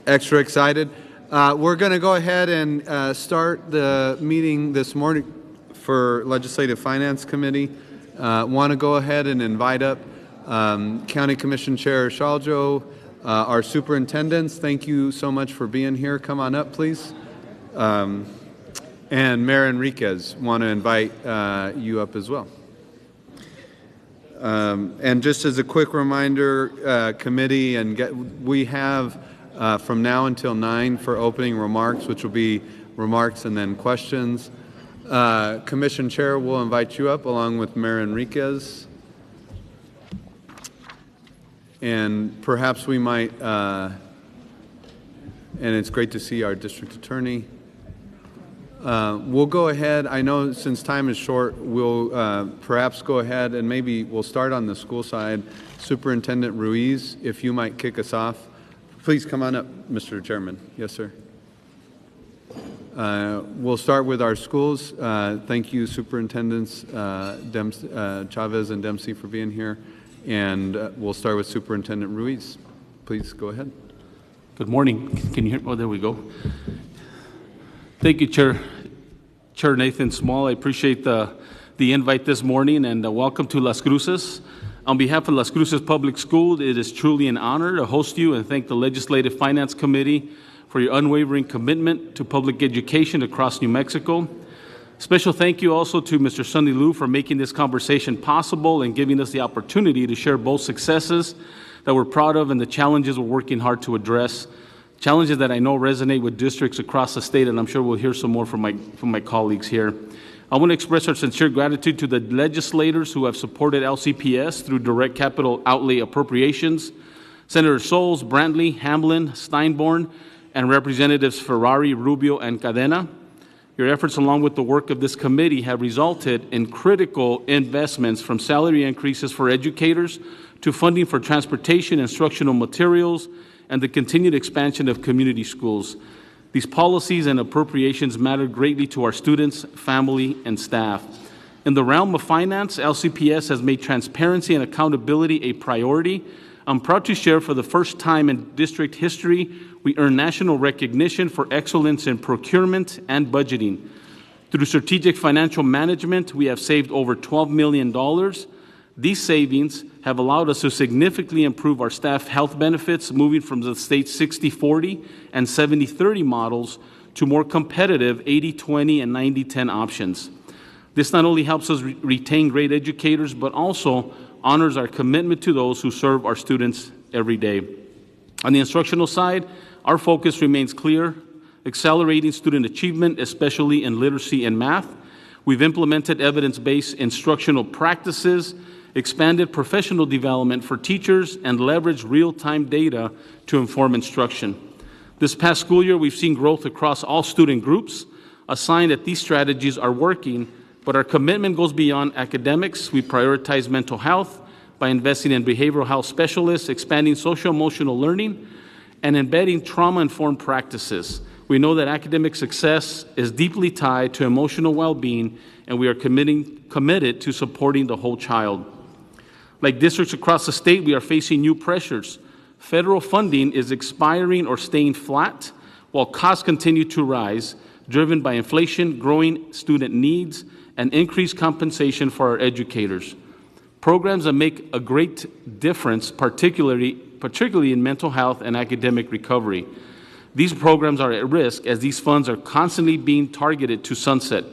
extra excited. We're going to go ahead and start the meeting this morning for Legislative Finance Committee. Want to go ahead and invite up County Commission Chair Shaljo, our superintendents. Thank you so much for being here. Come on up, please. And Mayor Enriquez, want to invite you up as well. And just as a quick reminder, committee, we have from now until 9 for opening remarks, which will be remarks and then questions. Commission Chair will invite you up along with Mayor Enriquez. And perhaps we might, and it's great to see our district attorney. We'll go ahead. I know since time is short, we'll perhaps go ahead and maybe we'll start on the school side. Superintendent Ruiz, if you might kick us off. Please come on up, Mr. Chairman. Yes, sir. We'll start with our schools. Thank you, Superintendents Chavez and Dempsey, for being here. And we'll start with Superintendent Ruiz. Please go ahead. Good morning. Can you hear? Oh, there we go. Thank you, Chair Nathan Small. I appreciate the invite this morning, and welcome to Las Cruces. On behalf of Las Cruces Public School, it is truly an honor to host you and thank the Legislative Finance Committee for your unwavering commitment to public education across New Mexico. Special thank you also to Mr. Sunny Liu for making this conversation possible and giving us the opportunity to share both successes that we're proud of and the challenges we're working hard to address. Challenges that I know resonate with districts across the state, and I'm sure we'll hear some more from my colleagues here. I want to express our sincere gratitude to the legislators who have supported LCPS through direct capital outlay appropriations, Senator Souls, Brantley, Hamlin, Steinborn, and Representatives Ferrari, Rubio, and Cadena. Your efforts, along with the work of this committee, have resulted in critical investments from salary increases for educators to funding for transportation, instructional materials, and the continued expansion of community schools. These policies and appropriations matter greatly to our students, family, and staff. In the realm of finance, LCPS has made transparency and accountability a priority. I'm proud to share for the first time in district history, we earned national recognition for excellence in procurement and budgeting. Through strategic financial management, we have saved over $12 million. These savings have allowed us to significantly improve our staff health benefits, moving from the state's 60-40 and 70-30 models to more competitive 80-20 and 90-10 options. This not only helps us retain great educators, but also honors our commitment to those who serve our students every day. On the instructional side, our focus remains clear: accelerating student achievement, especially in literacy and math. We've implemented evidence-based instructional practices, expanded professional development for teachers, and leveraged real-time data to inform instruction. This past school year, we've seen growth across all student groups, a sign that these strategies are working, but our commitment goes beyond academics. We prioritize mental health by investing in behavioral health specialists, expanding social-emotional learning, and embedding trauma-informed practices. We know that academic success is deeply tied to emotional well-being, and we are committed to supporting the whole child. Like districts across the state, we are facing new pressures. Federal funding is expiring or staying flat, while costs continue to rise, driven by inflation, growing student needs, and increased compensation for our educators. Programs that make a great difference, particularly in mental health and academic recovery. These programs are at risk as these funds are constantly being targeted to sunset.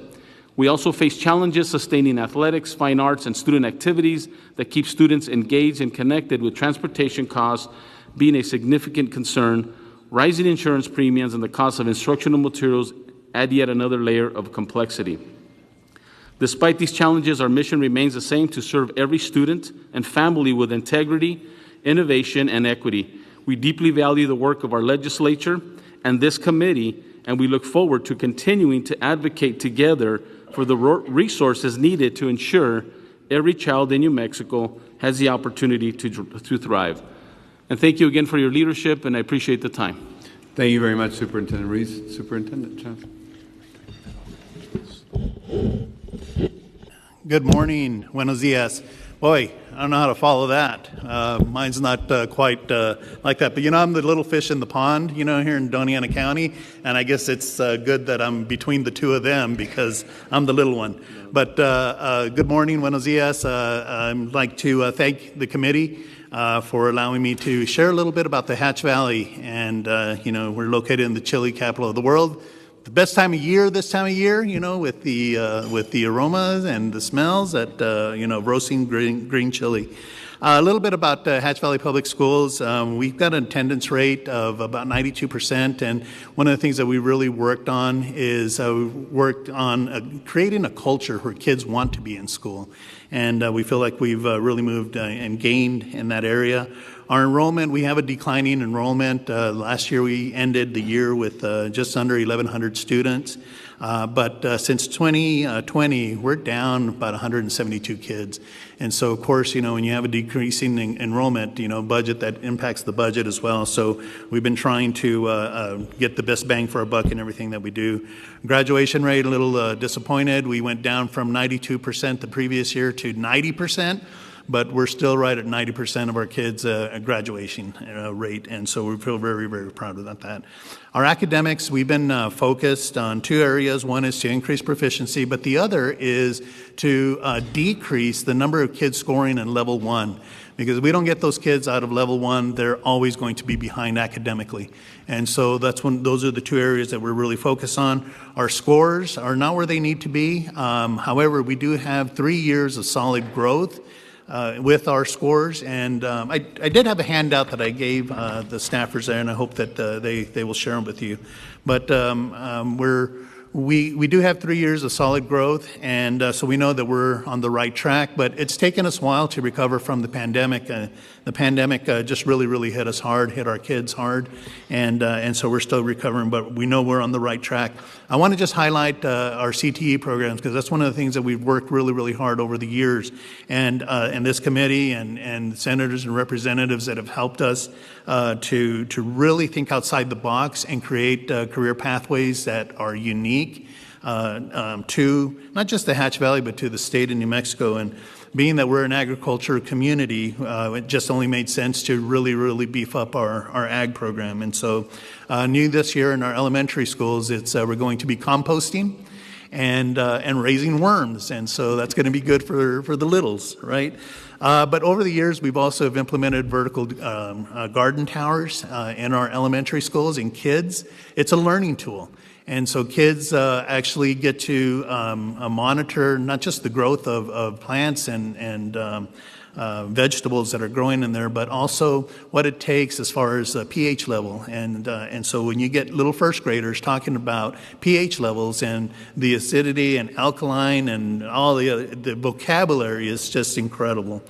We also face challenges sustaining athletics, fine arts, and student activities that keep students engaged and connected, with transportation costs being a significant concern. Rising insurance premiums and the cost of instructional materials add yet another layer of complexity. Despite these challenges, our mission remains the same: to serve every student and family with integrity, innovation, and equity. We deeply value the work of our legislature and this committee, and we look forward to continuing to advocate together for the resources needed to ensure every child in New Mexico has the opportunity to thrive. And thank you again for your leadership, and I appreciate the time. Thank you very much, Superintendent Reese. Superintendent Chavez. Good morning. Buenos dias. Boy, I don't know how to follow that. Mine's not quite like that. But, I'm the little fish in the pond, here in Doñana County. And I guess it's good that I'm between the two of them because I'm the little one. But good morning, buenos dias. I'd like to thank the committee for allowing me to share a little bit about the Hatch Valley. And, we're located in the chili capital of the world. The best time of year this time of year, with the aromas and the smells that roasting green chili. A little bit about Hatch Valley Public Schools. We've got an attendance rate of about 92%, and one of the things that we really worked on is creating a culture where kids want to be in school, and we feel like we've really moved and gained in that area. Our enrollment, we have a declining enrollment. Last year we ended the year with just under 1,100 students. But since 2020, we're down about 172 kids. And so, of course, when you have a decreasing enrollment, budget, that impacts the budget as well. So we've been trying to get the best bang for our buck in everything that we do. Graduation rate, a little disappointed. We went down from 92% the previous year to 90%. But we're still right at 90% of our kids' graduation rate, and so we feel very, very proud about that. Our academics, we've been focused on two areas. One is to increase proficiency, but the other is to decrease the number of kids scoring in level 1. Because if we don't get those kids out of level 1, they're always going to be behind academically. And so those are the two areas that we're really focused on. Our scores are not where they need to be. However, we do have 3 years of solid growth with our scores, and I did have a handout that I gave the staffers there, and I hope that they will share them with you. But we do have 3 years of solid growth, and so we know that we're on the right track. But it's taken us a while to recover from the pandemic. The pandemic just really hit us hard, hit our kids hard, and so we're still recovering. But we know we're on the right track. I want to just highlight our CTE programs because that's one of the things that we've worked really hard over the years, and this committee and senators and representatives that have helped us to really think outside the box and create career pathways that are unique to not just the Hatch Valley but to the state of New Mexico. And being that we're an agriculture community, it just only made sense to really beef up our ag program. And so new this year in our elementary schools, we're going to be composting and raising worms. And so that's going to be good for the littles, right? But over the years, we've also have implemented vertical garden towers in our elementary schools. And kids, it's a learning tool. And so kids actually get to monitor not just the growth of plants and vegetables that are growing in there, but also what it takes as far as pH level. And so when you get little first graders talking about pH levels and the acidity and alkaline and all the vocabulary is just incredible.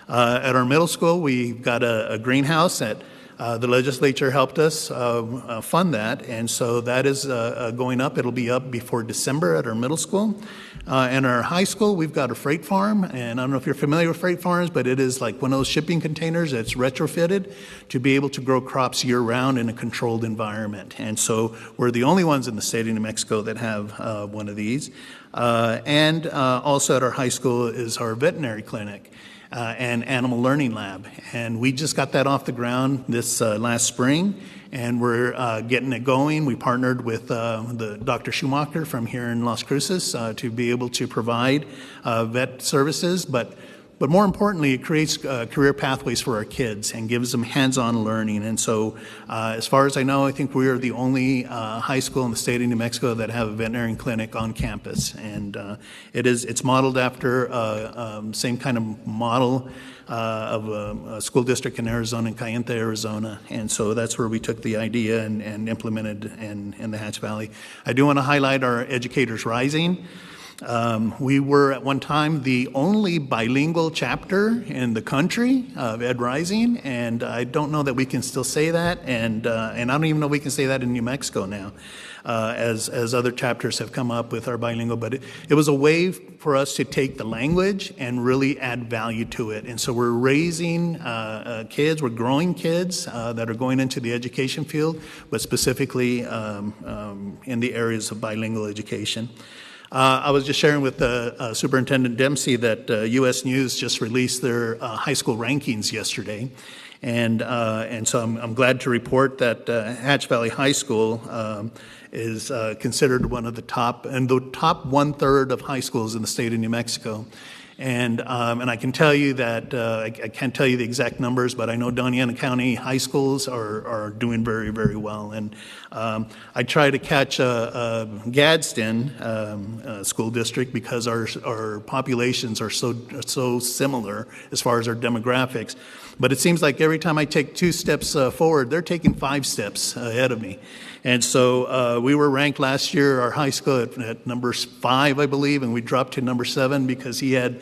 At our middle school, we've got a greenhouse that the legislature helped us fund that, and so that is going up. It'll be up before December at our middle school. And our high school, we've got a freight farm, and I don't know if you're familiar with freight farms, but it is like one of those shipping containers that's retrofitted to be able to grow crops year-round in a controlled environment. And so we're the only ones in the state of New Mexico that have one of these. And also at our high school is our veterinary clinic. And animal learning lab. And we just got that off the ground this last spring, and we're getting it going. We partnered with the Dr. Schumacher from here in Las Cruces to be able to provide vet services, but more importantly, it creates career pathways for our kids and gives them hands-on learning. And so as far as I know, I think we are the only high school in the state of New Mexico that have a veterinary clinic on campus. And it's modeled after same kind of model of a school district in Arizona, in Cayenta, Arizona. And so that's where we took the idea and implemented in the Hatch Valley. I do want to highlight our Educators Rising. We were at one time the only bilingual chapter in the country of Ed Rising, and I don't know that we can still say that, and I don't even know we can say that in New Mexico now, as other chapters have come up with our bilingual. But it was a way for us to take the language and really add value to it. And so we're raising kids, we're growing kids that are going into the education field, but specifically in the areas of bilingual education. I was just sharing with Superintendent Dempsey that U.S. News just released their high school rankings yesterday. And so I'm glad to report that Hatch Valley High School is considered one of the top 1/3 of high schools in the state of New Mexico. And I can tell you that I can't tell you the exact numbers, but I know Doñana County high schools are doing very, very well. And I try to catch Gadsden school district because our populations are so similar as far as our demographics. But it seems like every time I take 2 steps forward, they're taking 5 steps ahead of me. And so we were ranked last year, our high school, at number 5, I believe, and we dropped to number 7 because he had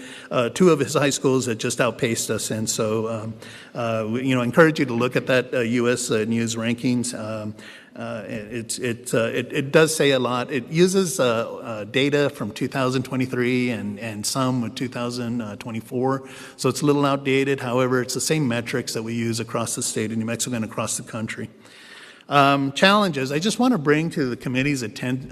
2 of his high schools that just outpaced us. And so, I encourage you to look at that U.S. News rankings. It does say a lot. It uses data from 2023 and some with 2024, so it's a little outdated. However, it's the same metrics that we use across the state of New Mexico and across the country. Challenges. I just want to bring to the committee's attention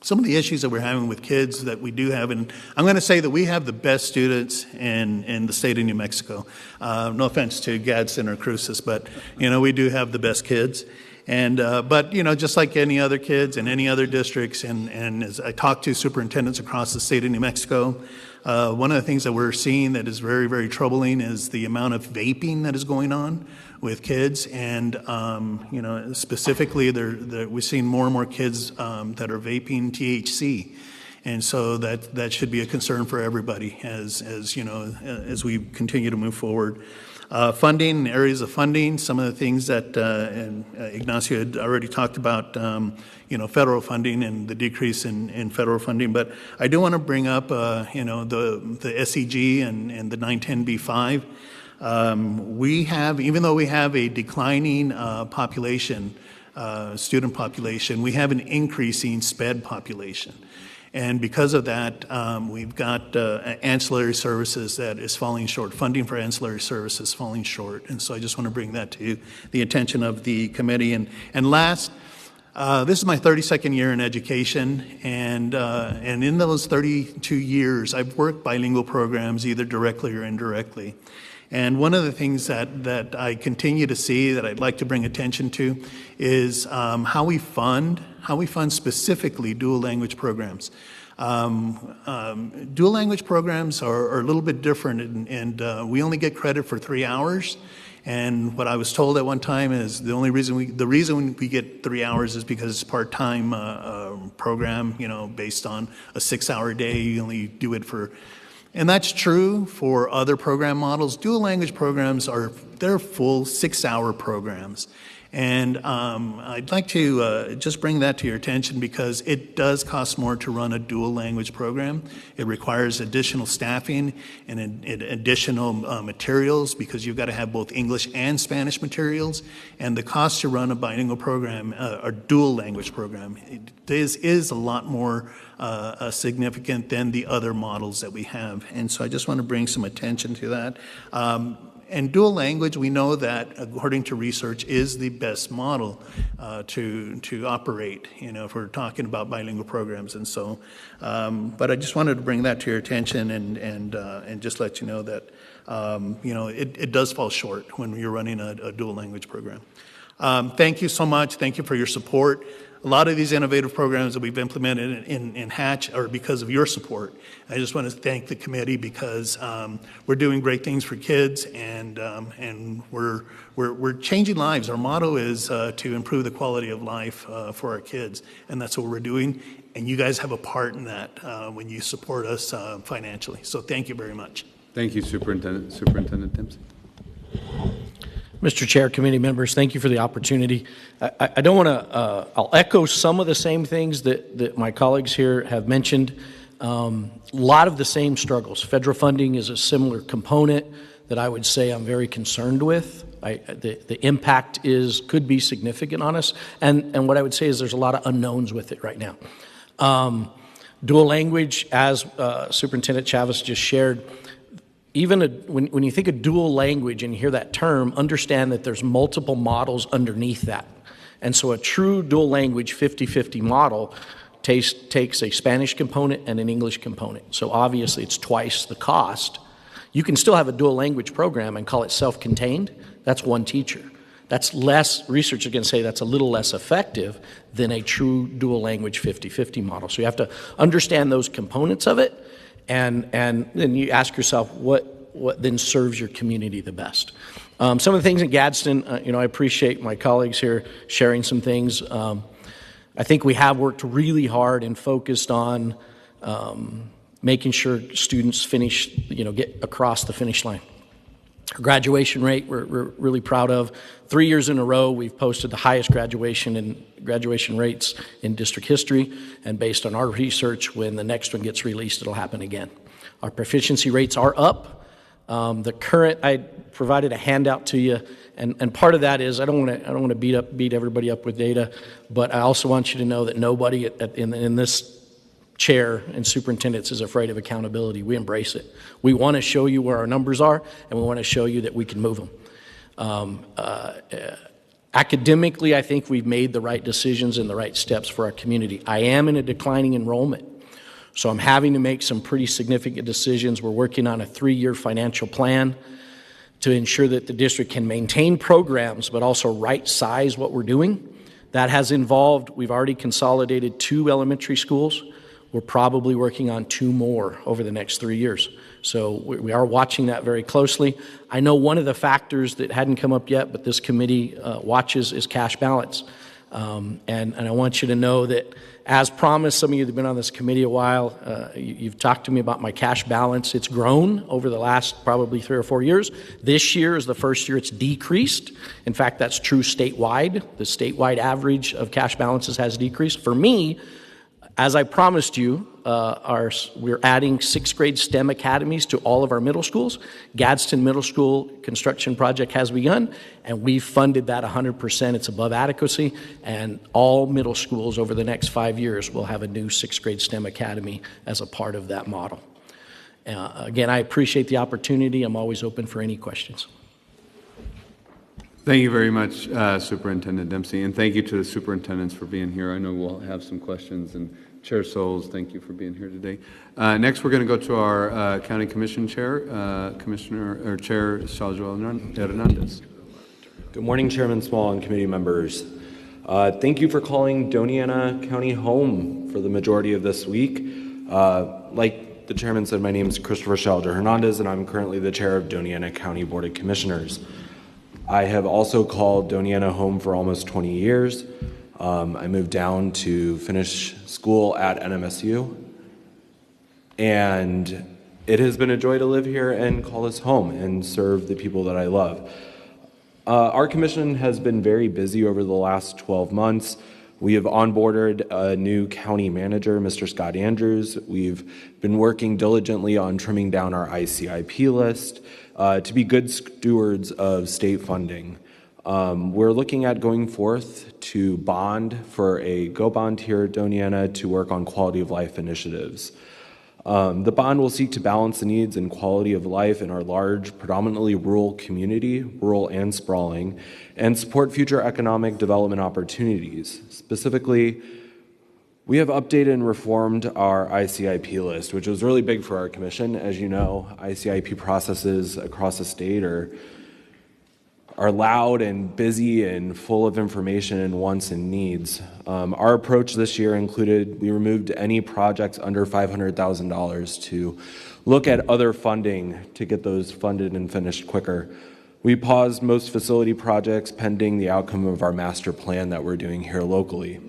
some of the issues that we're having with kids that we do have. And I'm going to say that we have the best students in the state of New Mexico. No offense to Gadsden or Cruces, but, we do have the best kids. And but just like any other kids in any other districts, and as I talk to superintendents across the state of New Mexico, one of the things that we're seeing that is very, very troubling is the amount of vaping that is going on with kids. And specifically, we're seeing more and more kids that are vaping THC. And so that should be a concern for everybody as we continue to move forward. Funding, areas of funding, some of the things that Ignacio had already talked about, federal funding and the decrease in federal funding. But I do want to bring up, the SEG and the 910B5. We have, even though we have a declining student population, we have an increasing SPED population. And because of that, we've got ancillary services that is falling short. Funding for ancillary services falling short. And so I just want to bring that to the attention of the committee. And last, this is my 32nd year in education. And in those 32 years, I've worked bilingual programs either directly or indirectly. And one of the things that I continue to see that I'd like to bring attention to is how we fund specifically dual language programs. Dual language programs are a little bit different, and we only get credit for 3 hours. And what I was told at one time is the reason we get 3 hours is because it's part-time program, based on a 6-hour day. You only do it for. And that's true for other program models. Dual language programs they're full 6-hour programs. And I'd like to just bring that to your attention because it does cost more to run a dual language program. It requires additional staffing and additional materials because you've got to have both English and Spanish materials. And the cost to run a bilingual program, or dual language program, is a lot more significant than the other models that we have. And so I just want to bring some attention to that. And dual language, we know that, according to research, is the best model to operate, if we're talking about bilingual programs. And so, but I just wanted to bring that to your attention and just let you know that, it does fall short when you're running a dual language program. Thank you so much. Thank you for your support. A lot of these innovative programs that we've implemented in Hatch are because of your support. I just want to thank the committee because we're doing great things for kids and we're changing lives. Our motto is to improve the quality of life for our kids, and that's what we're doing. And you guys have a part in that when you support us financially. So thank you very much. Thank you, Superintendent Dempsey. Mr. Chair, committee members, thank you for the opportunity. I don't want to, I'll echo some of the same things that my colleagues here have mentioned. A lot of the same struggles. Federal funding is a similar component that I would say I'm very concerned with. The impact could be significant on us. And what I would say is there's a lot of unknowns with it right now. Dual language, as Superintendent Chavez just shared, even when you think of dual language and you hear that term, understand that there's multiple models underneath that. And so a true dual language 50-50 model takes a Spanish component and an English component. So obviously it's twice the cost. You can still have a dual language program and call it self-contained. That's one teacher. That's less, research is going to say that's a little less effective than a true dual language 50-50 model. So you have to understand those components of it, and then you ask yourself what then serves your community the best. Some of the things in Gadsden, I appreciate my colleagues here sharing some things. I think we have worked really hard and focused on making sure students finish, get across the finish line. Our graduation rate, we're really proud of. 3 years in a row, we've posted the highest graduation rates in district history, and based on our research, when the next one gets released, it'll happen again. Our proficiency rates are up. I provided a handout to you, and part of that is I don't want to beat everybody up with data, but I also want you to know that nobody in this chair and superintendents is afraid of accountability. We embrace it. We want to show you where our numbers are, and we want to show you that we can move them. Academically, I think we've made the right decisions and the right steps for our community. I am in a declining enrollment, so I'm having to make some pretty significant decisions. We're working on a 3-year financial plan to ensure that the district can maintain programs, but also right-size what we're doing. That has involved, we've already consolidated 2 elementary schools. We're probably working on 2 more over the next 3 years. So we are watching that very closely. I know one of the factors that hadn't come up yet, but this committee watches, is cash balance. And I want you to know that, as promised, some of you that have been on this committee a while, you've talked to me about my cash balance. It's grown over the last probably 3 or 4 years. This year is the first year it's decreased. In fact, that's true statewide. The statewide average of cash balances has decreased. For me, as I promised you, we're adding 6th grade STEM academies to all of our middle schools. Gadsden Middle School construction project has begun, and we've funded that 100%. It's above adequacy, and all middle schools over the next 5 years will have a new 6th grade STEM academy as a part of that model. Again, I appreciate the opportunity. I'm always open for any questions. Thank you very much, Superintendent Dempsey, and thank you to the superintendents for being here. I know we'll have some questions, and Chair Souls, thank you for being here today. Next, we're going to go to our County Commission Chair, Chair Saljo Hernandez. Good morning, Chairman Small and committee members. Thank you for calling Doñana County home for the majority of this week. Like the chairman said, my name is Christopher Saljo Hernandez, and I'm currently the chair of Doñana County Board of Commissioners. I have also called Doñana home for almost 20 years. I moved down to finish school at NMSU, and it has been a joy to live here and call this home and serve the people that I love. Our commission has been very busy over the last 12 months. We have onboarded a new county manager, Mr. Scott Andrews. We've been working diligently on trimming down our ICIP list to be good stewards of state funding. We're looking at going forth to bond for a Go Bond here at Doñana to work on quality of life initiatives. The bond will seek to balance the needs and quality of life in our large, predominantly rural community, rural and sprawling, and support future economic development opportunities. Specifically, we have updated and reformed our ICIP list, which was really big for our commission. As you know, ICIP processes across the state are loud and busy and full of information and wants and needs. Our approach this year included, we removed any projects under $500,000 to look at other funding to get those funded and finished quicker. We paused most facility projects pending the outcome of our master plan that we're doing here locally.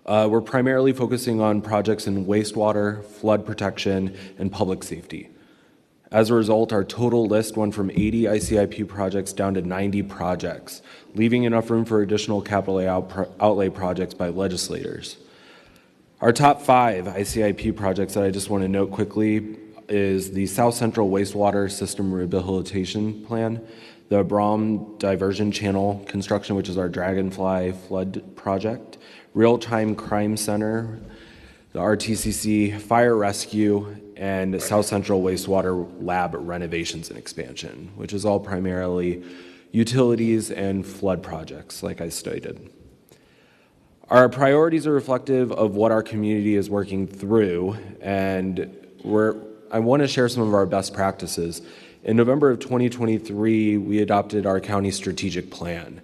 We're primarily focusing on projects in wastewater, flood protection, and public safety. As a result, our total list went from 80 ICIP projects down to 90 projects, leaving enough room for additional capital outlay projects by legislators. Our top 5 ICIP projects that I just want to note quickly is the South Central Wastewater System Rehabilitation Plan, the Brom Diversion Channel construction, which is our Dragonfly flood project, Real-Time Crime Center, the RTCC Fire Rescue, and South Central Wastewater Lab renovations and expansion, which is all primarily utilities and flood projects, like I stated. Our priorities are reflective of what our community is working through, and I want to share some of our best practices. In November of 2023, we adopted our county strategic plan,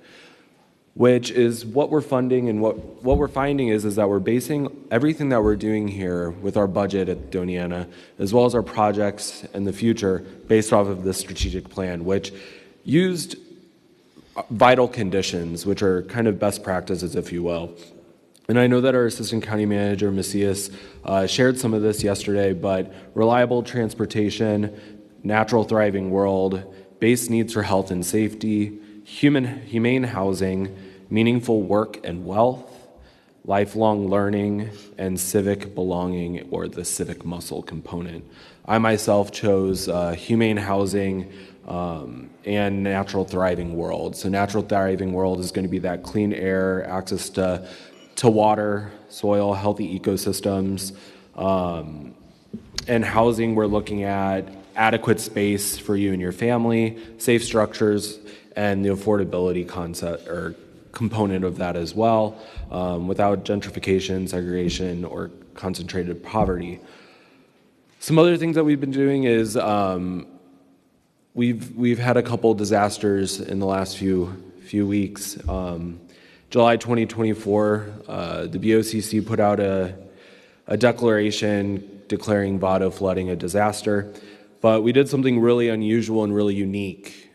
which is what we're funding, and what we're finding is that we're basing everything that we're doing here with our budget at Doniana, as well as our projects in the future, based off of this strategic plan, which used vital conditions, which are kind of best practices, if you will. And I know that our Assistant County Manager, Macias, shared some of this yesterday, but reliable transportation, natural thriving world, base needs for health and safety, humane housing, meaningful work and wealth, lifelong learning, and civic belonging, or the civic muscle component. I myself chose humane housing and natural thriving world. So natural thriving world is going to be that clean air, access to water, soil, healthy ecosystems, and housing. We're looking at adequate space for you and your family, safe structures, and the affordability concept or component of that as well, without gentrification, segregation, or concentrated poverty. Some other things that we've been doing is we've had a couple disasters in the last few weeks. July 2024, the BOCC put out a declaration declaring Vado flooding a disaster, but we did something really unusual and really unique.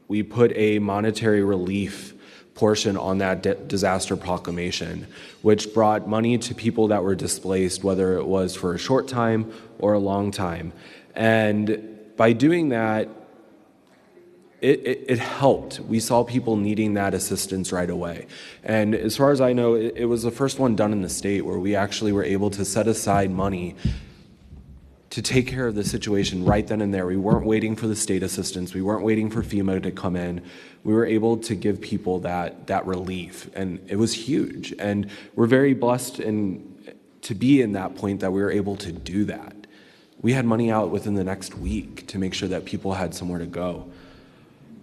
We put a monetary relief portion on that disaster proclamation, which brought money to people that were displaced, whether it was for a short time or a long time. And by doing that, it helped. We saw people needing that assistance right away. And as far as I know, it was the first one done in the state where we actually were able to set aside money to take care of the situation right then and there. We weren't waiting for the state assistance. We weren't waiting for FEMA to come in. We were able to give people that relief, and it was huge. And we're very blessed to be in that point that we were able to do that. We had money out within the next week to make sure that people had somewhere to go.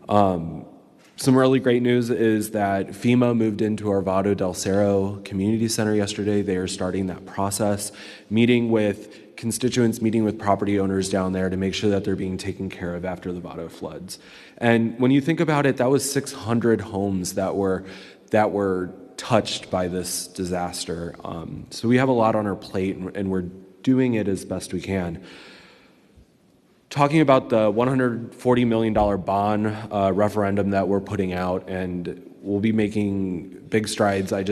Some really great news is that FEMA moved into our Vado del Cerro Community Center yesterday. They are starting that process, meeting with constituents, meeting with property owners down there to make sure that they're being taken care of after the Vado floods. And when you think about it, that was 600 homes that were touched by this disaster. So we have a lot on our plate, and we're doing it as best we can. Talking about the $140 million bond referendum that we're putting out, and we'll be making big strides. I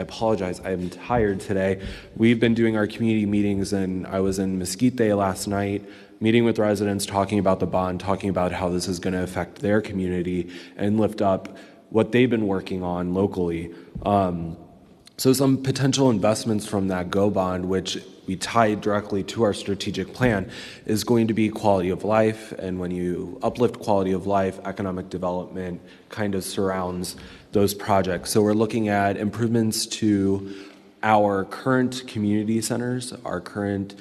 apologize, I'm tired today. We've been doing our community meetings, and I was in Mesquite last night, meeting with residents, talking about the bond, talking about how this is going to affect their community and lift up what they've been working on locally. So some potential investments from that GO bond, which we tied directly to our strategic plan, is going to be quality of life. And when you uplift quality of life, economic development kind of surrounds those projects. So we're looking at improvements to our current community centers, our current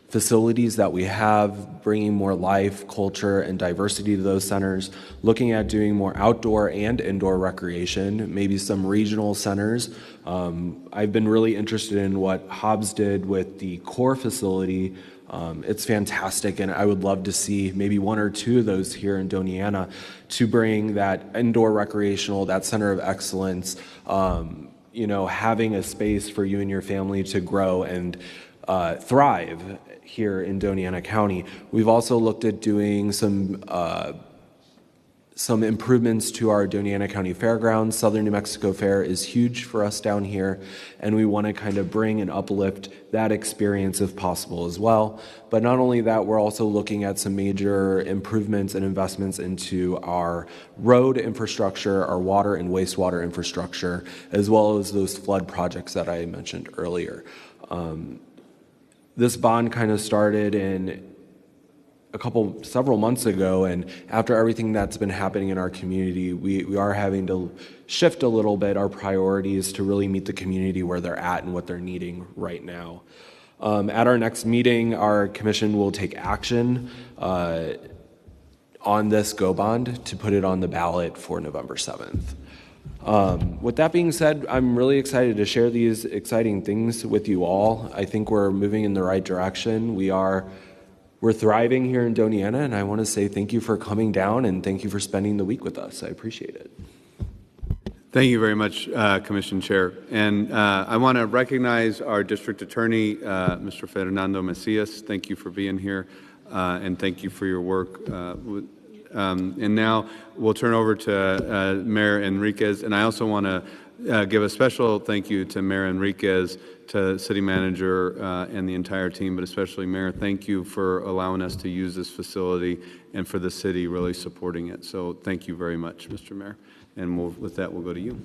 facilities that we have, bringing more life, culture, and diversity to those centers, looking at doing more outdoor and indoor recreation, maybe some regional centers. I've been really interested in what Hobbs did with the core facility. It's fantastic, and I would love to see maybe one or two of those here in Doniana to bring that indoor recreational, that center of excellence, having a space for you and your family to grow and thrive here in Doniana County. We've also looked at doing some improvements to our Doniana County Fairgrounds. Southern New Mexico Fair is huge for us down here, and we want to kind of bring and uplift that experience if possible as well. But not only that, we're also looking at some major improvements and investments into our road infrastructure, our water and wastewater infrastructure, as well as those flood projects that I mentioned earlier. This bond kind of started several months ago, and after everything that's been happening in our community, we are having to shift a little bit our priorities to really meet the community where they're at and what they're needing right now. At our next meeting, our commission will take action on this GO bond to put it on the ballot for November 7th. With that being said, I'm really excited to share these exciting things with you all. I think we're moving in the right direction. We're thriving here in Doniana, and I want to say thank you for coming down and thank you for spending the week with us. I appreciate it. Thank you very much, Commission Chair. And I want to recognize our District Attorney, Mr. Fernando Macias. Thank you for being here, and thank you for your work. And now we'll turn over to Mayor Enriquez. And I also want to give a special thank you to Mayor Enriquez, to City Manager, and the entire team, but especially Mayor. Thank you for allowing us to use this facility and for the city really supporting it. So thank you very much, Mr. Mayor. And with that, we'll go to you.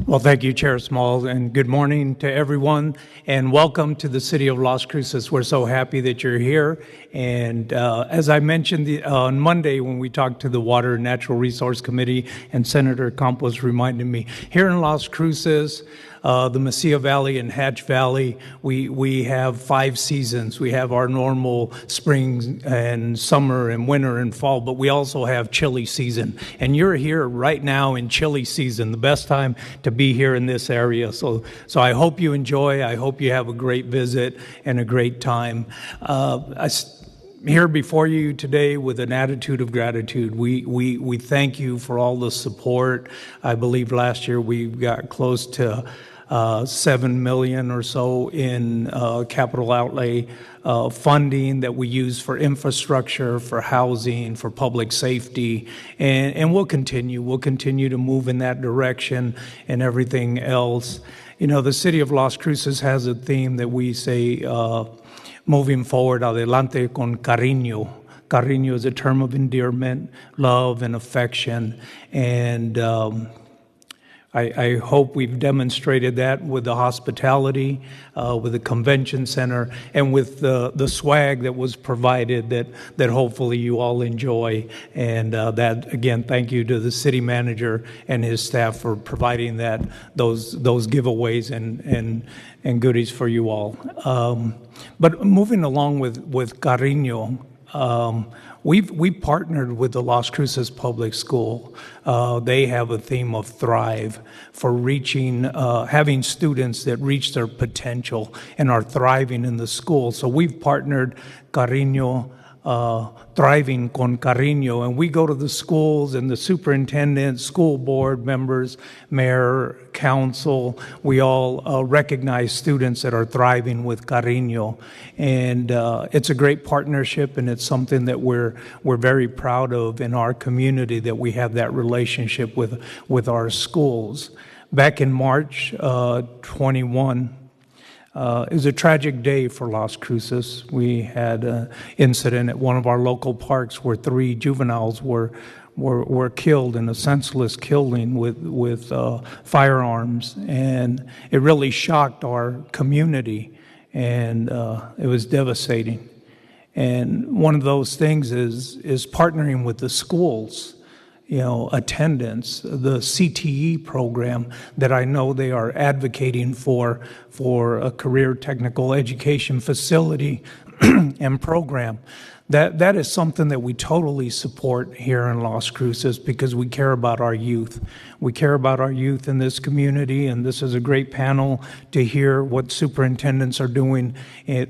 Well, thank you, Chair Small, and good morning to everyone, and welcome to the City of Las Cruces. We're so happy that you're here. And as I mentioned on Monday when we talked to the Water and Natural Resource Committee, and Senator Campos reminded me, here in Las Cruces, the Mesilla Valley and Hatch Valley, we have 5 seasons. We have our normal spring and summer and winter and fall, but we also have chilly season. And you're here right now in chilly season, the best time to be here in this area. So I hope you enjoy. I hope you have a great visit and a great time. Here before you today with an attitude of gratitude. We thank you for all the support. I believe last year we got close to $7 million or so in capital outlay funding that we use for infrastructure, for housing, for public safety, and we'll continue. We'll continue to move in that direction and everything else. You know, the City of Las Cruces has a theme that we say, moving forward, adelante con cariño. Cariño is a term of endearment, love, and affection, and I hope we've demonstrated that with the hospitality, with the convention center, and with the swag that was provided that hopefully you all enjoy. And that, again, thank you to the city manager and his staff for providing those giveaways and goodies for you all. But moving along with Cariño, we've partnered with the Las Cruces Public School. They have a theme of thrive for having students that reach their potential and are thriving in the school. So we've partnered Cariño, Thriving con Cariño, and we go to the schools and the superintendent, school board members, mayor, council. We all recognize students that are thriving with Cariño, and it's a great partnership, and it's something that we're very proud of in our community, that we have that relationship with our schools. Back in March 21. It was a tragic day for Las Cruces. We had an incident at one of our local parks where 3 juveniles were killed in a senseless killing with firearms, and it really shocked our community, and it was devastating. And one of those things is partnering with the schools. You know, attendance, the CTE program that I know they are advocating for a career technical education facility and program. That is something that we totally support here in Las Cruces because we care about our youth. We care about our youth in this community, and this is a great panel to hear what superintendents are doing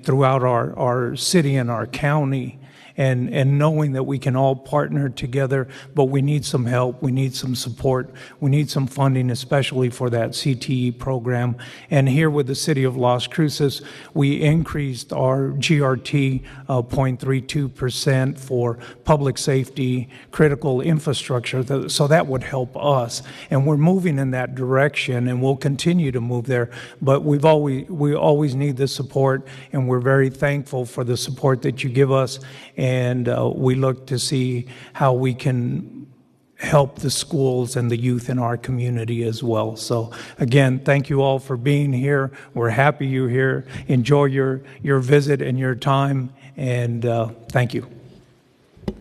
throughout our city and our county. And knowing that we can all partner together, but we need some help, we need some support, we need some funding, especially for that CTE program. And here with the City of Las Cruces, we increased our GRT 0.32% for public safety, critical infrastructure, so that would help us. And we're moving in that direction, and we'll continue to move there. But we always need the support, and we're very thankful for the support that you give us. And we look to see how we can help the schools and the youth in our community as well. So again, thank you all for being here. We're happy you're here. Enjoy your visit and your time, and thank you.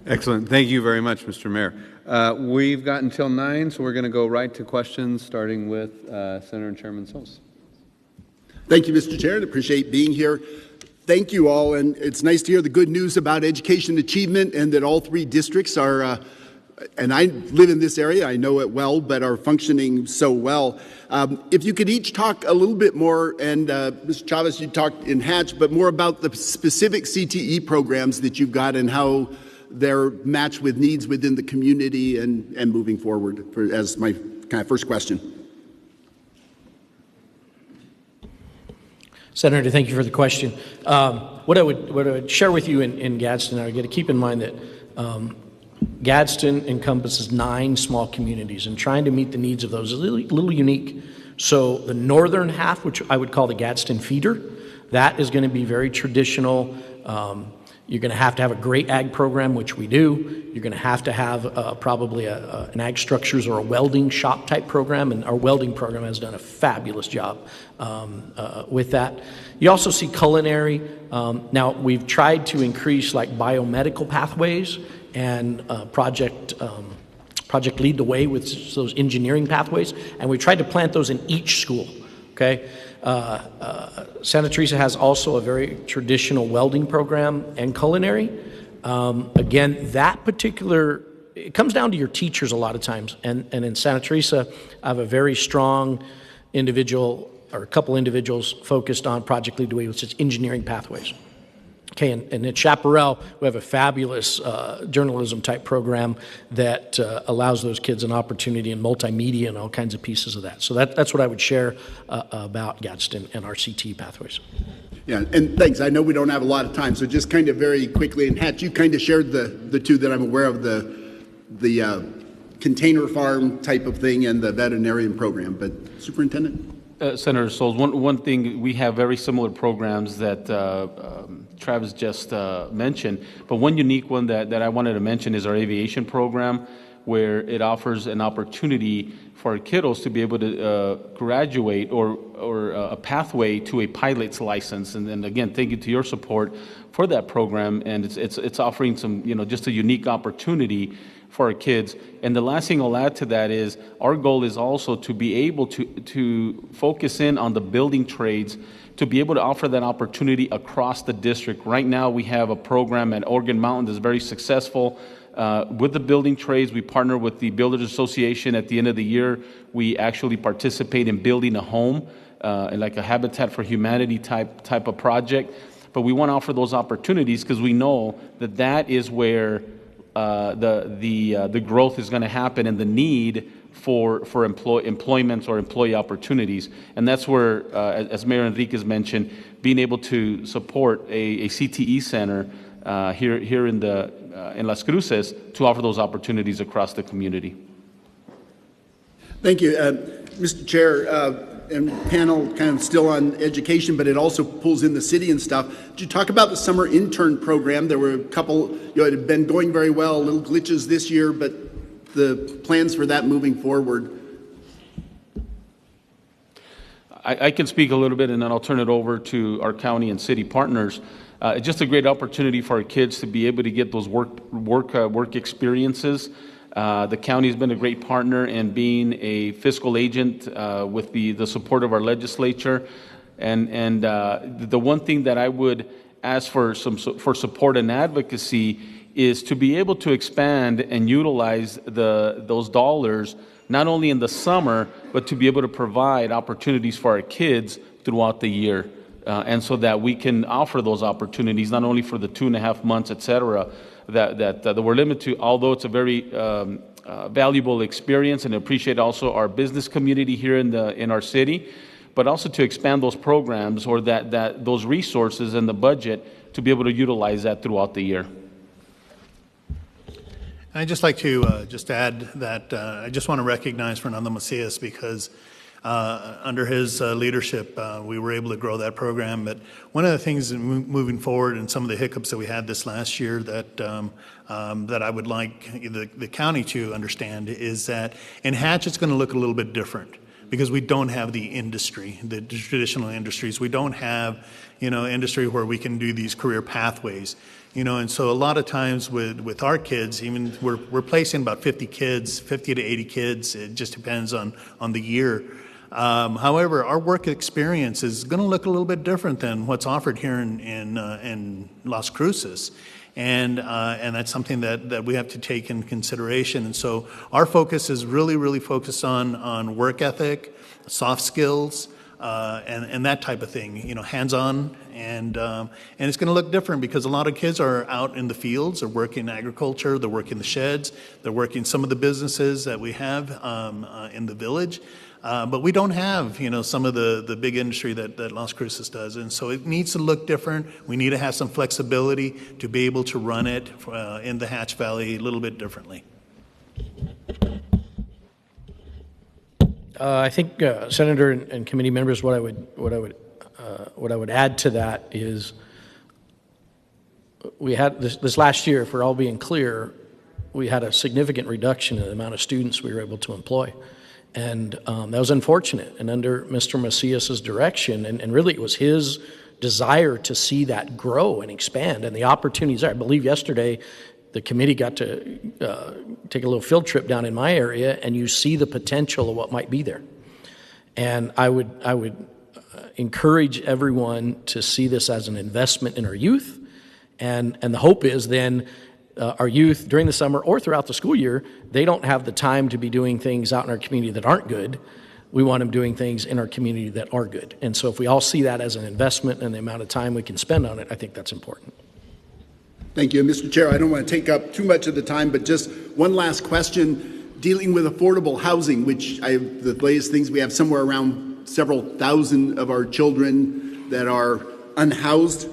Excellent. Thank you very much, Mr. Mayor. We've got until 9, so we're going to go right to questions, starting with Senator and Chairman Sos. Thank you, Mr. Chair, and appreciate being here. Thank you all, and it's nice to hear the good news about education achievement and that all 3 districts are and I live in this area, I know it well, but are functioning so well. If you could each talk a little bit more, and Mr. Chavez, you talked in Hatch, but more about the specific CTE programs that you've got and how they're matched with needs within the community and moving forward, as my kind of first question. Senator, thank you for the question. What I would share with you in Gadsden, I got to keep in mind that Gadsden encompasses 9 small communities, and trying to meet the needs of those is a little unique. So the northern half, which I would call the Gadsden feeder, that is going to be very traditional. You're going to have a great ag program, which we do. You're going to have probably an ag structures or a welding shop type program, and our welding program has done a fabulous job with that. You also see culinary. Now, we've tried to increase like biomedical pathways and Project Lead the Way with those engineering pathways, and we tried to plant those in each school, okay? Santa Teresa has also a very traditional welding program and culinary. Again, that particular, it comes down to your teachers a lot of times. And in Santa Teresa, I have a very strong individual or a couple individuals focused on Project Lead the Way, which is engineering pathways. Okay, and at Chaparral, we have a fabulous journalism type program that allows those kids an opportunity in multimedia and all kinds of pieces of that. So that's what I would share about Gadsden and our CT pathways. Yeah, and thanks. I know we don't have a lot of time, so just kind of very quickly, and Hatch, you kind of shared the two that I'm aware of, the container farm type of thing and the veterinarian program, but Superintendent? Senator Souls, one thing, we have very similar programs that Travis just mentioned, but one unique one that I wanted to mention is our aviation program, where it offers an opportunity for our kiddos to be able to graduate or a pathway to a pilot's license. And again, thank you to your support for that program, and it's offering some, just a unique opportunity for our kids. And the last thing I'll add to that is our goal is also to be able to focus in on the building trades, to be able to offer that opportunity across the district. Right now we have a program at Organ Mountain that's very successful with the building trades. We partner with the Builders Association. At the end of the year, we actually participate in building a home, like a Habitat for Humanity type of project. But we want to offer those opportunities because we know that is where the growth is going to happen and the need for employment or employee opportunities. And that's where, as Mayor Enriquez mentioned, being able to support a CTE center here in Las Cruces to offer those opportunities across the community. Thank you. Mr. Chair, and panel kind of still on education, but it also pulls in the city and stuff. Did you talk about the summer intern program? There were a couple, it had been going very well, little glitches this year, but the plans for that moving forward. I can speak a little bit, and then I'll turn it over to our county and city partners. It's just a great opportunity for our kids to be able to get those work experiences. The county has been a great partner in being a fiscal agent with the support of our legislature. And the one thing that I would ask for support and advocacy is to be able to expand and utilize those dollars not only in the summer, but to be able to provide opportunities for our kids throughout the year. And so that we can offer those opportunities not only for the 2.5 months, et cetera, that we're limited to, although it's a very valuable experience, and appreciate also our business community here in our city, but also to expand those programs or those resources in the budget to be able to utilize that throughout the year. I'd just like to just add that I just want to recognize Fernando Macias because under his leadership, we were able to grow that program. But one of the things moving forward and some of the hiccups that we had this last year that I would like the county to understand is that in Hatch, it's going to look a little bit different because we don't have the industry, the traditional industries. We don't have, industry where we can do these career pathways. And so a lot of times with our kids, even we're placing about 50 to 80 kids. It just depends on the year. However, our work experience is going to look a little bit different than what's offered here in Las Cruces. And that's something that we have to take in consideration. And so our focus is really focused on work ethic, soft skills, and that type of thing, hands-on. And it's going to look different because a lot of kids are out in the fields, they're working agriculture, they're working the sheds, they're working some of the businesses that we have in the village. But we don't have, some of the big industry that Las Cruces does. And so it needs to look different. We need to have some flexibility to be able to run it in the Hatch Valley a little bit differently. I think, Senator and committee members, what I would add to that is we had this last year, if we're all being clear, we had a significant reduction in the amount of students we were able to employ. And that was unfortunate. And under Mr. Macias's direction, and really it was his desire to see that grow and expand, and the opportunities there. I believe yesterday the committee got to take a little field trip down in my area, and you see the potential of what might be there. And I would encourage everyone to see this as an investment in our youth, and the hope is then our youth during the summer or throughout the school year, they don't have the time to be doing things out in our community that aren't good. We want them doing things in our community that are good. And so if we all see that as an investment and the amount of time we can spend on it, I think that's important. Thank you. Mr. Chair, I don't want to take up too much of the time, but just one last question dealing with affordable housing, which the latest things, we have somewhere around several thousand of our children that are unhoused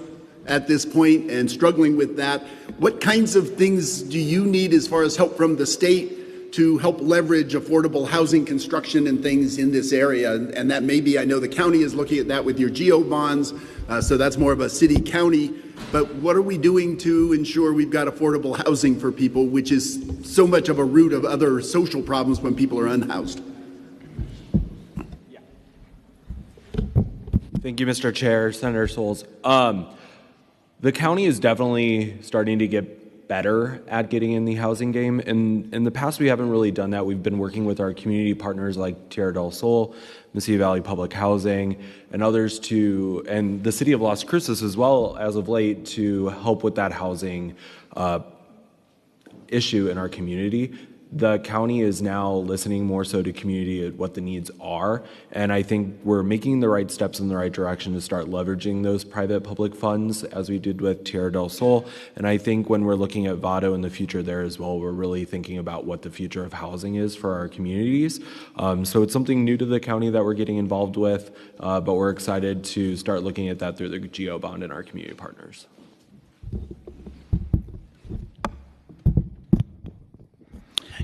at this point and struggling with that. What kinds of things do you need as far as help from the state to help leverage affordable housing construction and things in this area? And that maybe, I know the county is looking at that with your GEO bonds, so that's more of a city-county. But what are we doing to ensure we've got affordable housing for people, which is so much of a root of other social problems when people are unhoused? Thank you, Mr. Chair, Senator Souls. The county is definitely starting to get better at getting in the housing game. In the past, we haven't really done that. We've been working with our community partners like Tierra del Sol, Mesilla Valley Public Housing, and others and the city of Las Cruces as well as of late to help with that housing issue in our community. The county is now listening more so to community at what the needs are, and I think we're making the right steps in the right direction to start leveraging those private public funds as we did with Tierra del Sol. And I think when we're looking at Vado in the future there as well, we're really thinking about what the future of housing is for our communities. So it's something new to the county that we're getting involved with, but we're excited to start looking at that through the GEO bond and our community partners.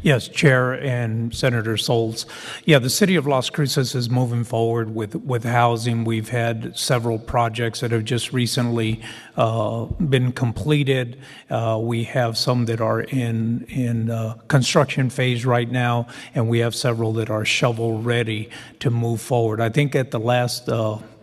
Yes, Chair and Senator Souls. Yeah, the city of Las Cruces is moving forward with housing. We've had several projects that have just recently been completed. We have some that are in construction phase right now, and we have several that are shovel ready to move forward. I think at the last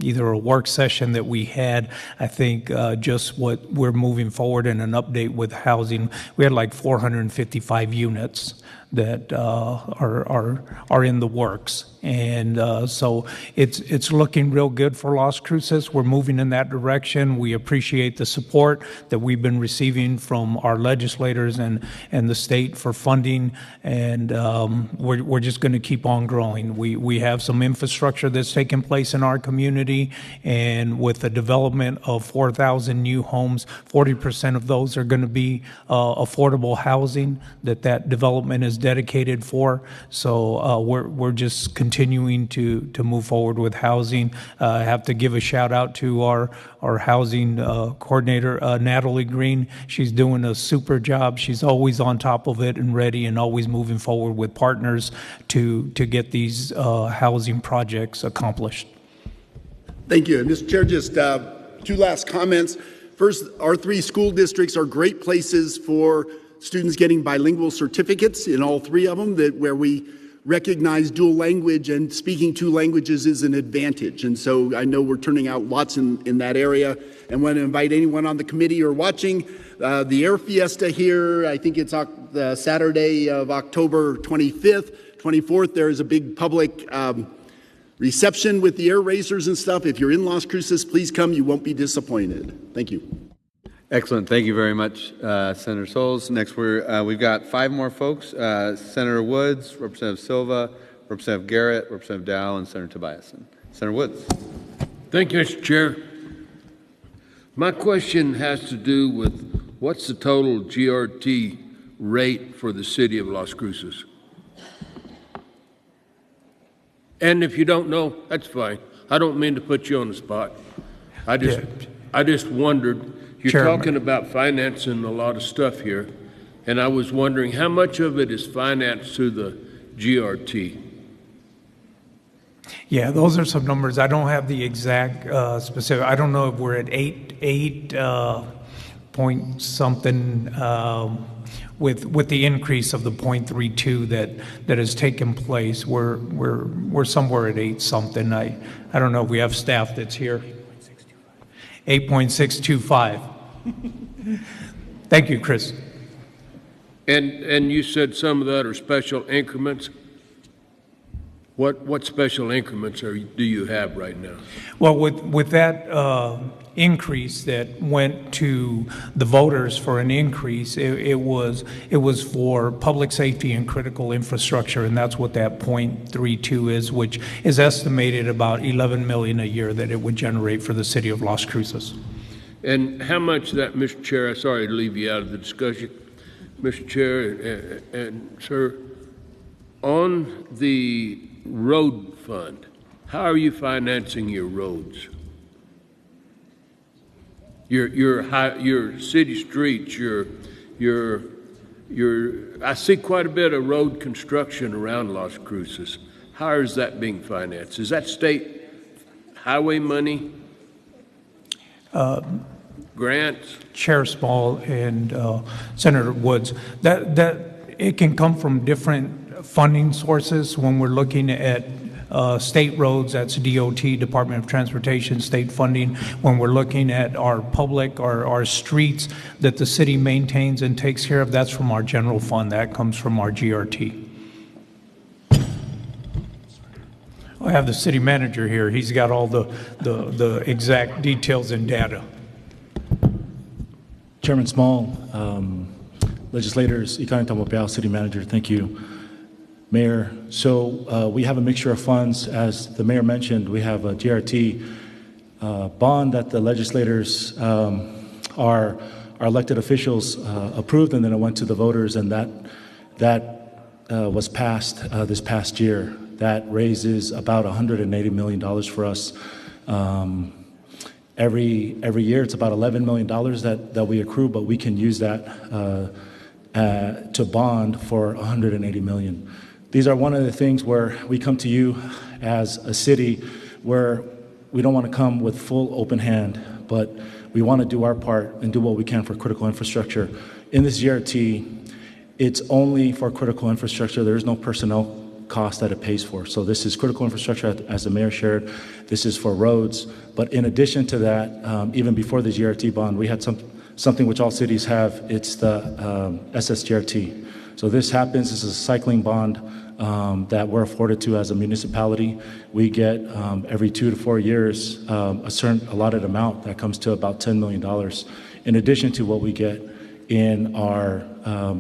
either a work session that we had, I think just what we're moving forward in an update with housing, we had like 455 units that are in the works. And so it's looking real good for Las Cruces. We're moving in that direction. We appreciate the support that we've been receiving from our legislators and the state for funding, and we're just going to keep on growing. We have some infrastructure that's taking place in our community, and with the development of 4,000 new homes, 40% of those are going to be affordable housing that development is dedicated for. So we're just continuing to move forward with housing. I have to give a shout out to our housing coordinator, Natalie Green. She's doing a super job. She's always on top of it and ready and always moving forward with partners to get these housing projects accomplished. Thank you. Mr. Chair, just two last comments. First, our three school districts are great places for students getting bilingual certificates in all three of them, where we recognize dual language and speaking two languages is an advantage. And so I know we're turning out lots in that area, and want to invite anyone on the committee or watching the Air Fiesta here. I think it's the Saturday of October 25th, 24th. There is a big public reception with the air racers and stuff. If you're in Las Cruces, please come. You won't be disappointed. Thank you. Excellent. Thank you very much, Senator Souls. Next, we've got 5 more folks. Senator Woods, Representative Silva, Representative Garrett, Representative Dow, and Senator Tobiasen. Senator Woods. Thank you, Mr. Chair. My question has to do with what's the total GRT rate for the city of Las Cruces? And if you don't know, that's fine. I don't mean to put you on the spot. I just wondered, you're Chairman. talking about financing a lot of stuff here, and I was wondering how much of it is financed through the GRT? Yeah, those are some numbers. I don't have the exact specific. I don't know if we're at eight point something with the increase of the 0.32 that has taken place. We're somewhere at 8 something. I don't know if we have staff that's here. 8.625. Thank you, Chris. And you said some of that are special increments. What special increments do you have right now? Well, with that increase that went to the voters for an increase, it was for public safety and critical infrastructure, and that's what that 0.32 is, which is estimated about $11 million a year that it would generate for the city of Las Cruces. And how much of that, Mr. Chair, sorry to leave you out of the discussion, Mr. Chair and sir, on the road fund, how are you financing your roads? Your city streets, I see quite a bit of road construction around Las Cruces. How is that being financed? Is that state highway money? Grants? Chair Small and Senator Woods, that it can come from different funding sources. When we're looking at state roads, that's DOT, Department of Transportation, state funding. When we're looking at our public, our streets that the city maintains and takes care of, that's from our general fund. That comes from our GRT. I have the city manager here. He's got all the exact details and data. Chairman Small, legislators, Ikan Tamopiao, City Manager, thank you. Mayor, so we have a mixture of funds. As the mayor mentioned, we have a GRT bond that the legislators, our elected officials approved, and then it went to the voters, and that was passed this past year. That raises about $180 million for us. Every year, it's about $11 million that we accrue, but we can use that to bond for $180 million. These are one of the things where we come to you as a city where we don't want to come with full open hand, but we want to do our part and do what we can for critical infrastructure. In this GRT, it's only for critical infrastructure. There is no personnel cost that it pays for. So this is critical infrastructure, as the mayor shared. This is for roads. But in addition to that, even before the GRT bond, we had something which all cities have. It's the SSGRT. So this happens. This is a cycling bond that we're afforded to as a municipality. We get every 2 to 4 years a certain allotted amount that comes to about $10 million, in addition to what we get in our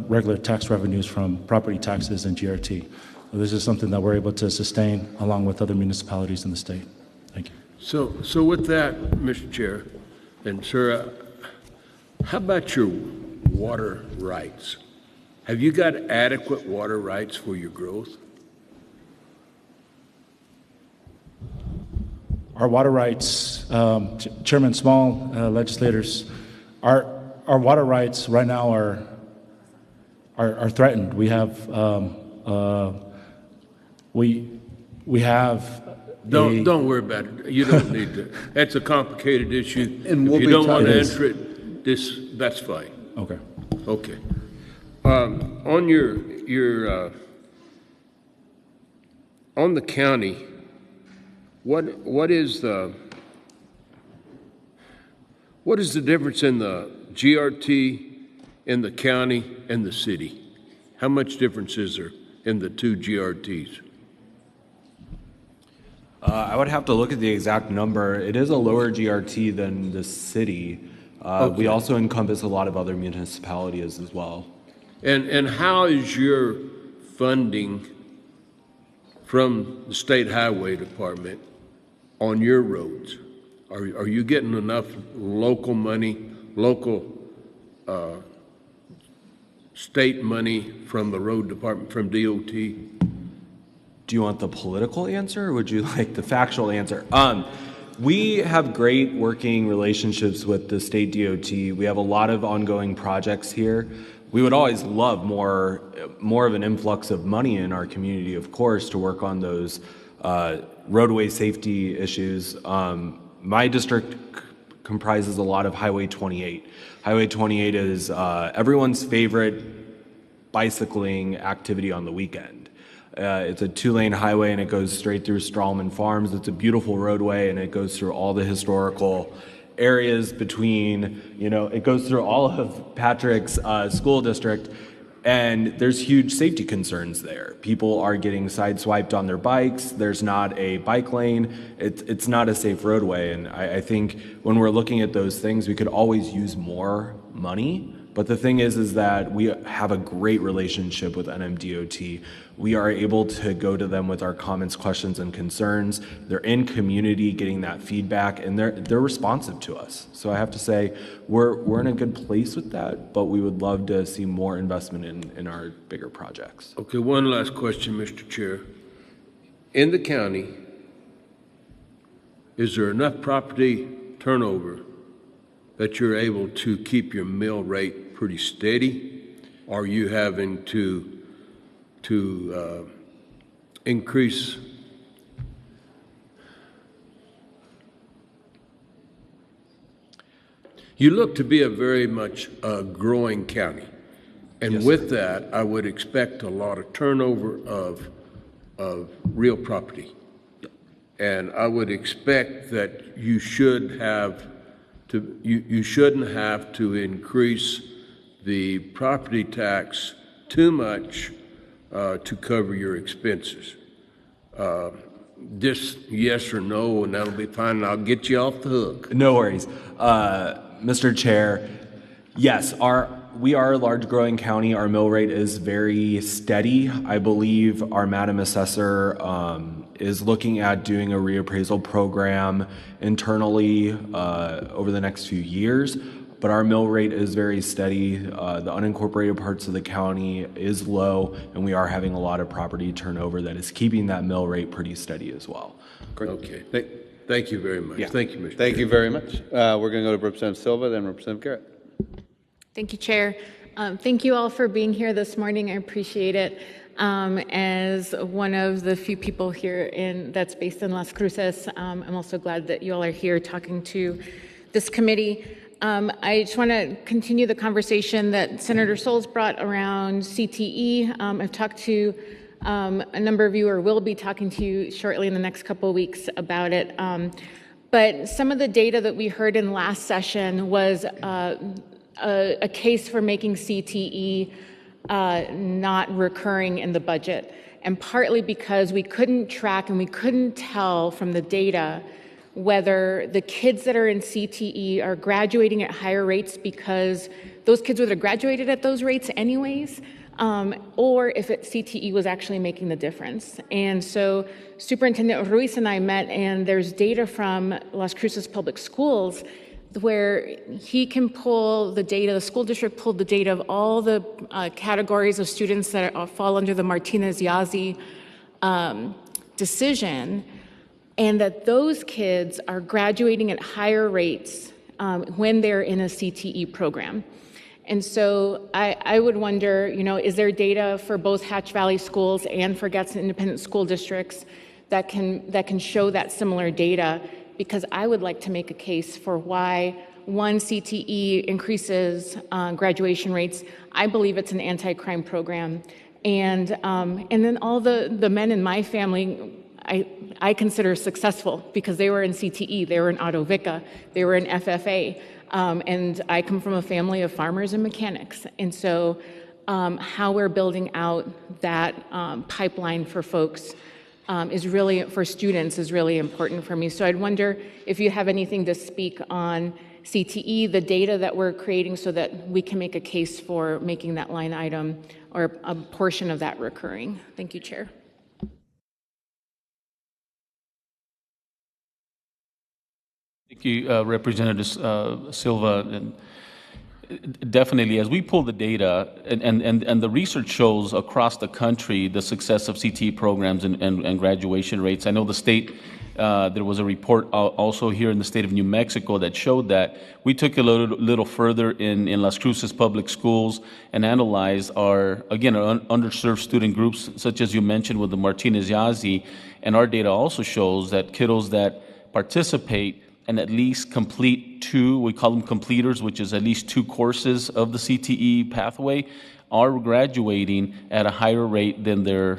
regular tax revenues from property taxes and GRT. So this is something that we're able to sustain along with other municipalities in the state. Thank you. So with that, Mr. Chair and sir, how about your water rights? Have you got adequate water rights for your growth? Our water rights, Chairman Small, legislators, our water rights right now are threatened. We have we have. Don't worry about it. You don't need to. That's a complicated issue. And if you don't want to answer it, that's fine. Okay. Okay. On your on the county, what is the difference in the GRT in the county and the city? How much difference is there in the two GRTs? I would have to look at the exact number. It is a lower GRT than the city. We also encompass a lot of other municipalities as well. And how is your funding from the State Highway Department on your roads? Are you getting enough local money, state money from the road department, from DOT? Do you want the political answer, or would you like the factual answer? We have great working relationships with the state DOT. We have a lot of ongoing projects here. We would always love more of an influx of money in our community, of course, to work on those roadway safety issues. My district comprises a lot of Highway 28. Highway 28 is everyone's favorite bicycling activity on the weekend. It's a 2-lane highway, and it goes straight through Strahlman Farms. It's a beautiful roadway, and it goes through all the historical areas between, it goes through all of Patrick's school district, and there's huge safety concerns there. People are getting sideswiped on their bikes. There's not a bike lane. It's not a safe roadway, and I think when we're looking at those things, we could always use more money. But the thing is that we have a great relationship with NMDOT. We are able to go to them with our comments, questions, and concerns. They're in community getting that feedback, and they're responsive to us. So I have to say, we're in a good place with that, but we would love to see more investment in our bigger projects. Okay, one last question, Mr. Chair. In the county, is there enough property turnover that you're able to keep your mill rate pretty steady? Or are you having to increase? You look to be a very much growing county. And Yes, with that, I would expect a lot of turnover of real property. And I would expect that you should have to, you shouldn't have to increase the property tax too much to cover your expenses. Just yes or no, and that'll be fine, and I'll get you off the hook. No worries. Mr. Chair, yes, we are a large growing county. Our mill rate is very steady. I believe our Madam Assessor is looking at doing a reappraisal program internally over the next few years, but our mill rate is very steady. The unincorporated parts of the county is low, and we are having a lot of property turnover that is keeping that mill rate pretty steady as well. Okay. Thank you very much. Yeah. Thank you, Mr. Thank Chair. you very much. We're going to go to Representative Silva, then Representative Garrett. Thank you, Chair. Thank you all for being here this morning. I appreciate it. As one of the few people here that's based in Las Cruces, I'm also glad that you all are here talking to this committee. I just want to continue the conversation that Senator Souls brought around CTE. I've talked to a number of you, or will be talking to you shortly in the next couple of weeks about it. But some of the data that we heard in last session was a case for making CTE not recurring in the budget, and partly because we couldn't track and we couldn't tell from the data whether the kids that are in CTE are graduating at higher rates because those kids would have graduated at those rates anyways, or if CTE was actually making the difference. And so Superintendent Ruiz and I met, and there's data from Las Cruces Public Schools where he can pull the data, the school district pulled the data of all the categories of students that fall under the Martinez-Yazzie decision, and that those kids are graduating at higher rates when they're in a CTE program. And so I would wonder, is there data for both Hatch Valley schools and for Gadsden Independent School Districts that can show that similar data? Because I would like to make a case for why one CTE increases graduation rates. I believe it's an anti-crime program, and then all the men in my family I consider successful because they were in CTE, they were in Auto Vica, they were in FFA, and I come from a family of farmers and mechanics, and so how we're building out that pipeline for folks for students is really important for me. So I'd wonder if you have anything to speak on CTE, the data that we're creating so that we can make a case for making that line item or a portion of that recurring. Thank you, Chair. Thank you, Representative Silva. And definitely, as we pull the data, and the research shows across the country the success of CTE programs and graduation rates. I know the state, there was a report also here in the state of New Mexico that showed that we took a little further in Las Cruces public schools and analyzed our underserved student groups, such as you mentioned with the Martinez Yazzie. And our data also shows that kiddos that participate and at least complete two, we call them completers, which is at least 2 courses of the CTE pathway, are graduating at a higher rate than the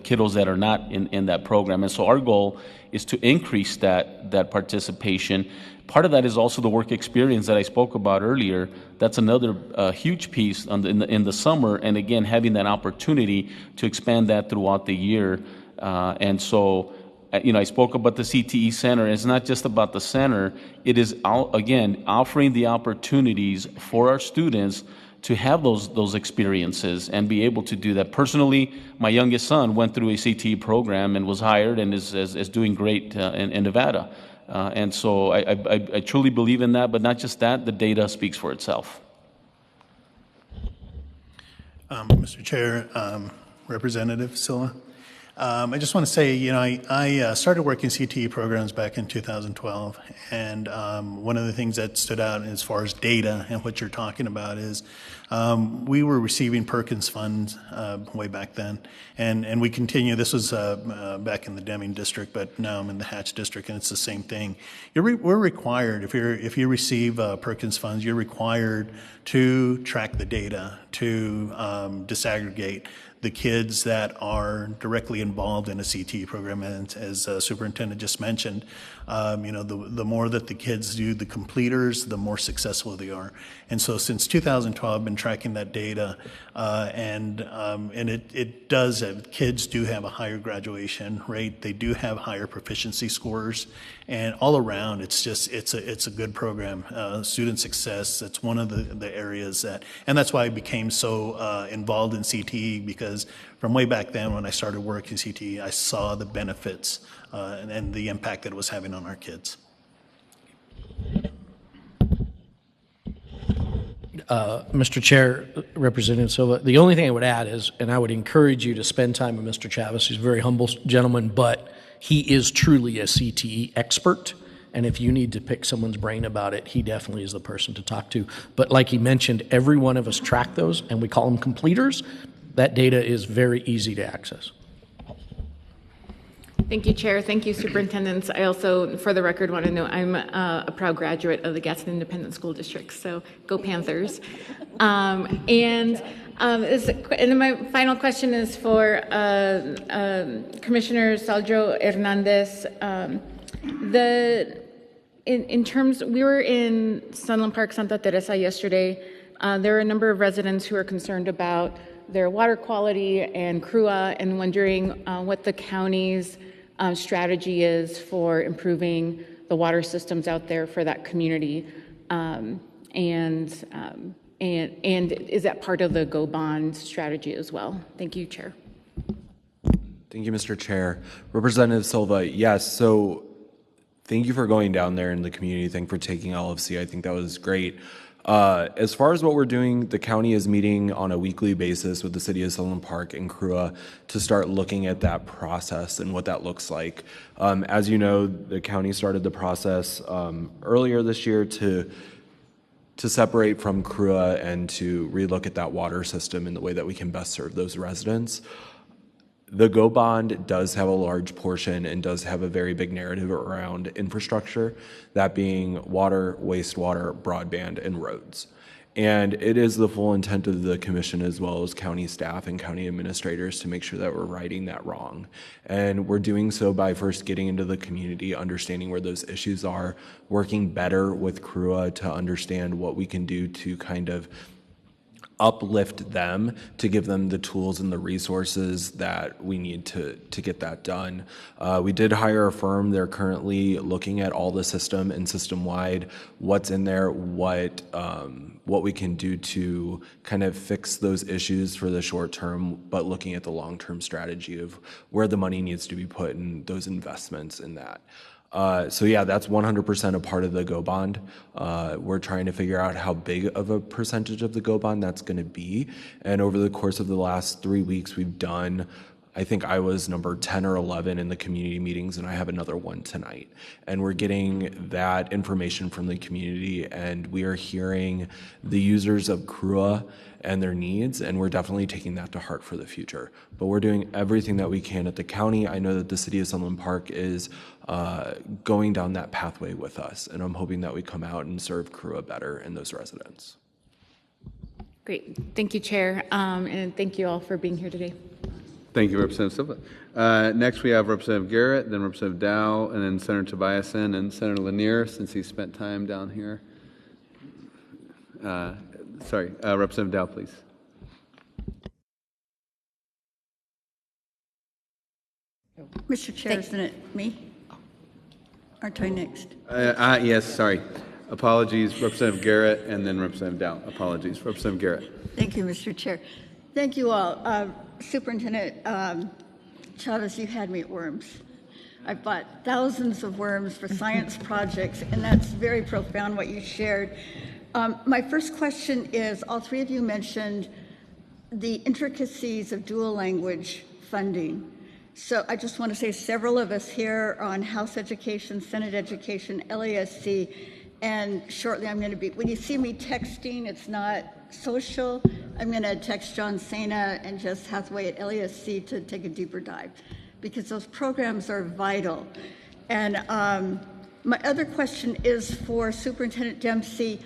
kiddos that are not in that program. And so our goal is to increase that participation. Part of that is also the work experience that I spoke about earlier. That's another huge piece in the summer, and again, having that opportunity to expand that throughout the year. And so, I spoke about the CTE Center. It's not just about the center. It is, again, offering the opportunities for our students to have those experiences and be able to do that. Personally, my youngest son went through a CTE program and was hired and is doing great in Nevada. And so I truly believe in that, but not just that, the data speaks for itself. Mr. Chair, Representative Silva. I just want to say, I started working CTE programs back in 2012, and one of the things that stood out as far as data and what you're talking about is we were receiving Perkins funds way back then, and we continue. This was back in the Deming district, but now I'm in the Hatch district, and it's the same thing. We're required, if you receive Perkins funds, you're required to track the data, to disaggregate the kids that are directly involved in a CTE program. And as Superintendent just mentioned, the more that the kids do, the completers, the more successful they are. And so since 2012, I've been tracking that data, and it does, kids do have a higher graduation rate. They do have higher proficiency scores. And all around, it's a good program. Student success, that's one of the areas and that's why I became so involved in CTE, because from way back then when I started working CTE, I saw the benefits and the impact that it was having on our kids. Mr. Chair, Representative Silva, the only thing I would add is, and I would encourage you to spend time with Mr. Chavez. He's a very humble gentleman, but he is truly a CTE expert. And if you need to pick someone's brain about it, he definitely is the person to talk to. But like he mentioned, every one of us track those, and we call them completers. That data is very easy to access. Thank you, Chair. Thank you, Superintendents. I also, for the record, want to know I'm a proud graduate of the Gadsden Independent School District, so go Panthers. And my final question is for Commissioner Saldro Hernandez. In terms, we were in Sunland Park, Santa Teresa yesterday. There are a number of residents who are concerned about their water quality and CRUA and wondering what the county's strategy is for improving the water systems out there for that community. And is that part of the Go Bond strategy as well? Thank you, Chair. Thank you, Mr. Chair. Representative Silva, yes, so thank you for going down there in the community. Thank you for taking LFC. I think that was great. As far as what we're doing, the county is meeting on a weekly basis with the city of Sunland Park and CRUA to start looking at that process and what that looks like. As you know, the county started the process earlier this year to separate from CRUA and to relook at that water system in the way that we can best serve those residents. The Go Bond does have a large portion and does have a very big narrative around infrastructure, that being water, wastewater, broadband, and roads. And it is the full intent of the commission as well as county staff and county administrators to make sure that we're righting that wrong. And we're doing so by first getting into the community, understanding where those issues are, working better with CRUA to understand what we can do to kind of uplift them to give them the tools and the resources that we need to get that done. We did hire a firm. They're currently looking at all the system and system-wide, what's in there, what we can do to kind of fix those issues for the short term, but looking at the long-term strategy of where the money needs to be put and those investments in that. So yeah, that's 100% a part of the Go Bond. We're trying to figure out how big of a percentage of the Go Bond that's going to be. And over the course of the last 3 weeks, we've done, I think I was number 10 or 11 in the community meetings, and I have another one tonight. And we're getting that information from the community, and we are hearing the users of CRUA and their needs, and we're definitely taking that to heart for the future. But we're doing everything that we can at the county. I know that the city of Sunland Park is going down that pathway with us, and I'm hoping that we come out and serve CRUA better and those residents. Great. Thank you, Chair, and thank you all for being here today. Thank you, Representative Silva. Next, we have Representative Garrett, then Representative Dow, and then Senator Tobiasen and Senator Lanier, since he spent time down here. Representative Dow, please. Mr. Chair, isn't it me? Aren't I next? Yes, sorry. Apologies, Representative Garrett, and then Representative Dow. Apologies, Representative Garrett. Thank you, Mr. Chair. Thank you all. Superintendent Chavez, you had me at worms. I bought thousands of worms for science projects, and that's very profound what you shared. My first question is, all three of you mentioned the intricacies of dual language funding. So I just want to say several of us here are on House Education, Senate Education, LASC, and shortly I'm going to be, when you see me texting, it's not social. I'm going to text John Cena and Jess Hathaway at LASC to take a deeper dive, because those programs are vital. And my other question is for Superintendent Dempsey.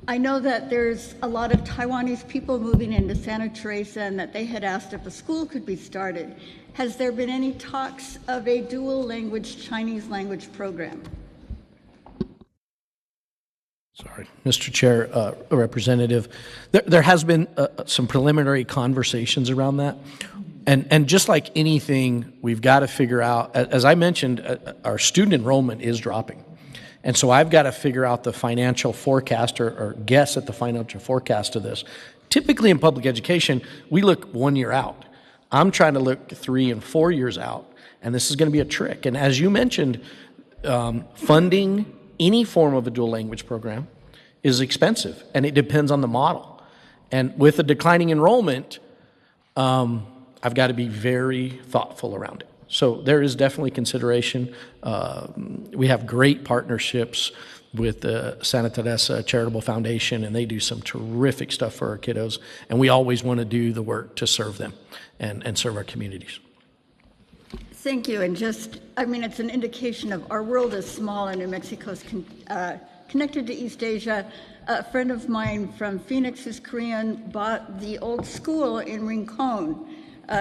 I know that there's a lot of Taiwanese people moving into Santa Teresa and that they had asked if a school could be started. Has there been any talks of a dual language Chinese language program? Sorry, Mr. Chair, Representative, there has been some preliminary conversations around that. And just like anything, we've got to figure out, as I mentioned, our student enrollment is dropping. And so I've got to figure out the financial forecast or guess at the financial forecast of this. Typically in public education, we look 1 year out. I'm trying to look 3 and 4 years out, and this is going to be a trick. And as you mentioned, funding any form of a dual language program is expensive, and it depends on the model. And with a declining enrollment, I've got to be very thoughtful around it. So there is definitely consideration. We have great partnerships with the Santa Teresa Charitable Foundation, and they do some terrific stuff for our kiddos. And we always want to do the work to serve them and serve our communities. Thank you. And just, I mean, it's an indication of our world is small, and New Mexico's connected to East Asia. A friend of mine from Phoenix, who's Korean, bought the old school in Rincon,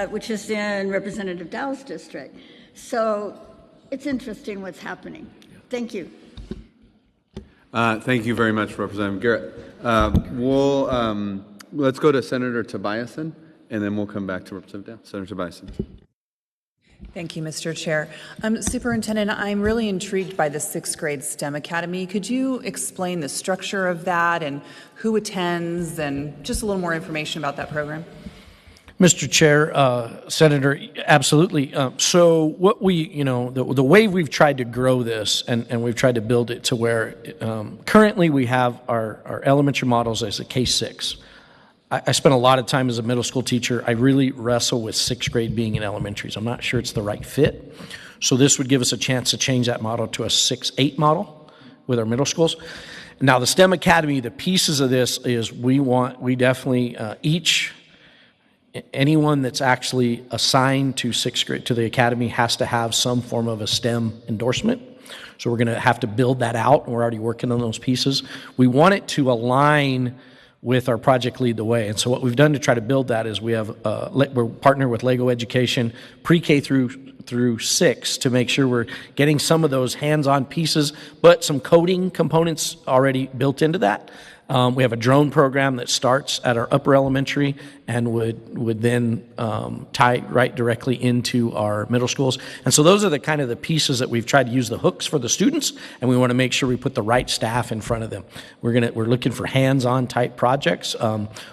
which is in Representative Dow's district. So it's interesting what's happening. Thank you. Thank you very much, Representative Garrett. Let's go to Senator Tobiasen, and then we'll come back to Representative Dow. Senator Tobiasen. Thank you, Mr. Chair. Superintendent, I'm really intrigued by the 6th grade STEM Academy. Could you explain the structure of that and who attends and just a little more information about that program? Mr. Chair, Senator, absolutely. So what we, the way we've tried to grow this and we've tried to build it to where currently we have our elementary models as a K-6. I spent a lot of time as a middle school teacher. I really wrestle with 6th grade being in elementaries. I'm not sure it's the right fit. So this would give us a chance to change that model to a 6-8 model with our middle schools. Now the STEM Academy, the pieces of this is we definitely, anyone that's actually assigned to 6th grade, to the academy, has to have some form of a STEM endorsement. So we're going to have to build that out, and we're already working on those pieces. We want it to align with our Project Lead the Way. And so what we've done to try to build that is we're partnered with Lego Education, pre-K through 6, to make sure we're getting some of those hands-on pieces, but some coding components already built into that. We have a drone program that starts at our upper elementary and would then tie right directly into our middle schools. And so those are the kind of the pieces that we've tried to use the hooks for the students, and we want to make sure we put the right staff in front of them. We're looking for hands-on type projects,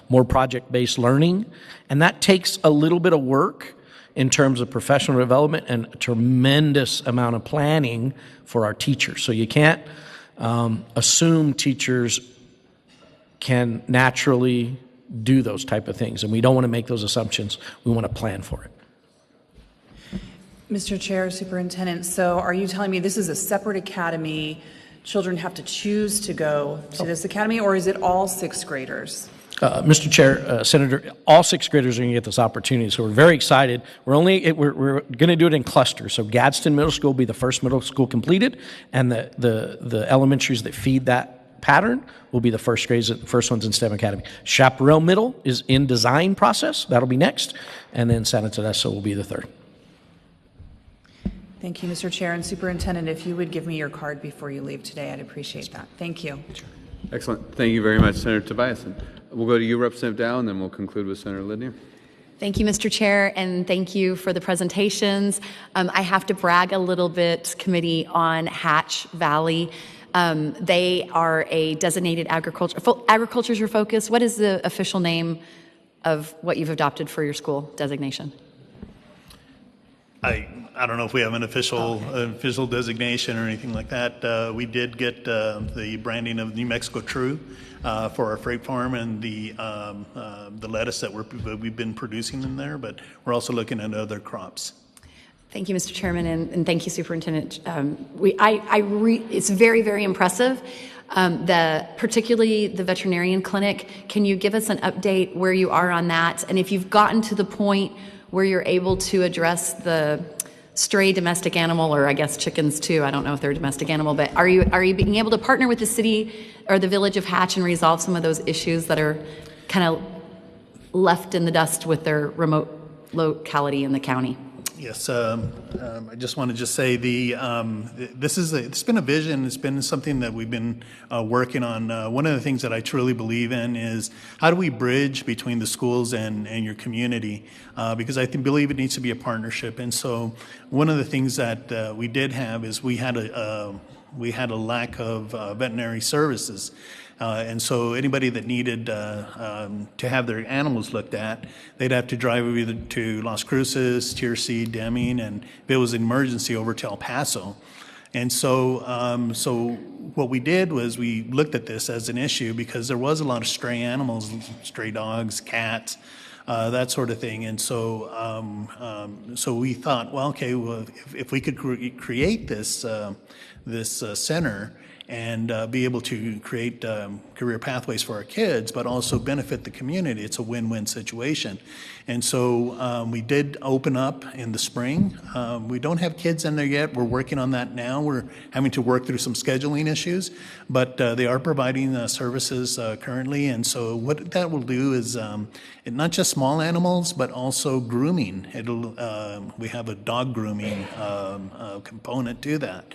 more project-based learning, and that takes a little bit of work in terms of professional development and a tremendous amount of planning for our teachers. So you can't assume teachers can naturally do those type of things, and we don't want to make those assumptions. We want to plan for it. Mr. Chair, Superintendent, so are you telling me this is a separate academy? Children have to choose to go to this academy, or is it all sixth graders? Mr. Chair, Senator, all sixth graders are going to get this opportunity, so we're very excited. We're going to do it in clusters. So Gadsden Middle School will be the first middle school completed, and the elementaries that feed that pattern will be the first grades, the first ones in STEM Academy. Chaparral Middle is in design process. That'll be next, and then Santa Teresa will be the third. Thank you, Mr. Chair. And Superintendent, if you would give me your card before you leave today, I'd appreciate that. Thank you. Excellent. Thank you very much, Senator Tobias. And we'll go to you, Representative Dow, and then we'll conclude with Senator Lanier. Thank you, Mr. Chair, and thank you for the presentations. I have to brag a little bit, committee, on Hatch Valley. They are a designated agriculture is your focus. What is the official name of what you've adopted for your school designation? I don't know if we have an official designation or anything like that. We did get the branding of New Mexico True for our freight farm and the lettuce that we've been producing in there, but we're also looking at other crops. Thank you, Mr. Chairman, and thank you, Superintendent. It's very, very impressive. Particularly the veterinarian clinic. Can you give us an update where you are on that, and if you've gotten to the point where you're able to address the stray domestic animal, or I guess chickens too? I don't know if they're a domestic animal, but are you being able to partner with the city or the village of Hatch and resolve some of those issues that are kind of left in the dust with their remote locality in the county? Yes, I just want to say it's been a vision. It's been something that we've been working on. One of the things that I truly believe in is how do we bridge between the schools and your community? Because I believe it needs to be a partnership. And so one of the things that we did have is we had a lack of veterinary services. And so anybody that needed to have their animals looked at, they'd have to drive either to Las Cruces, Tier C, Deming, and if it was an emergency, over to El Paso. And so what we did was we looked at this as an issue because there was a lot of stray animals, stray dogs, cats, that sort of thing. And so we thought, well, okay, if we could create this center and be able to create career pathways for our kids, but also benefit the community. It's a win-win situation. And so we did open up in the spring. We don't have kids in there yet. We're working on that now. We're having to work through some scheduling issues, but they are providing services currently. And so what that will do is not just small animals, but also grooming. We have a dog grooming component to that.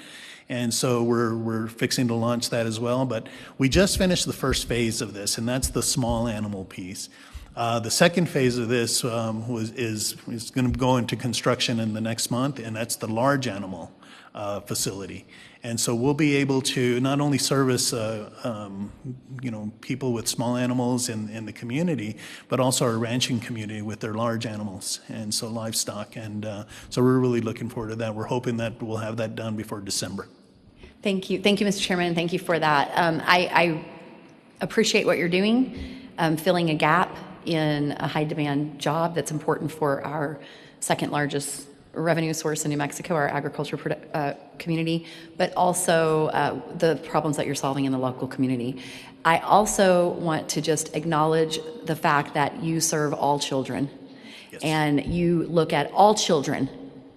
And so we're fixing to launch that as well. But we just finished the first phase of this, and that's the small animal piece. The second phase of this is going to go into construction in the next month, and that's the large animal facility. And so we'll be able to not only service people with small animals in the community, but also our ranching community with their large animals, and so livestock. And so we're really looking forward to that. We're hoping that we'll have that done before December. Thank you, Mr. Chairman. Thank you for that. I appreciate what you're doing, filling a gap in a high-demand job that's important for our second largest revenue source in New Mexico, our agriculture community, but also the problems that you're solving in the local community. I also want to just acknowledge the fact that you serve all children, yes, and you look at all children,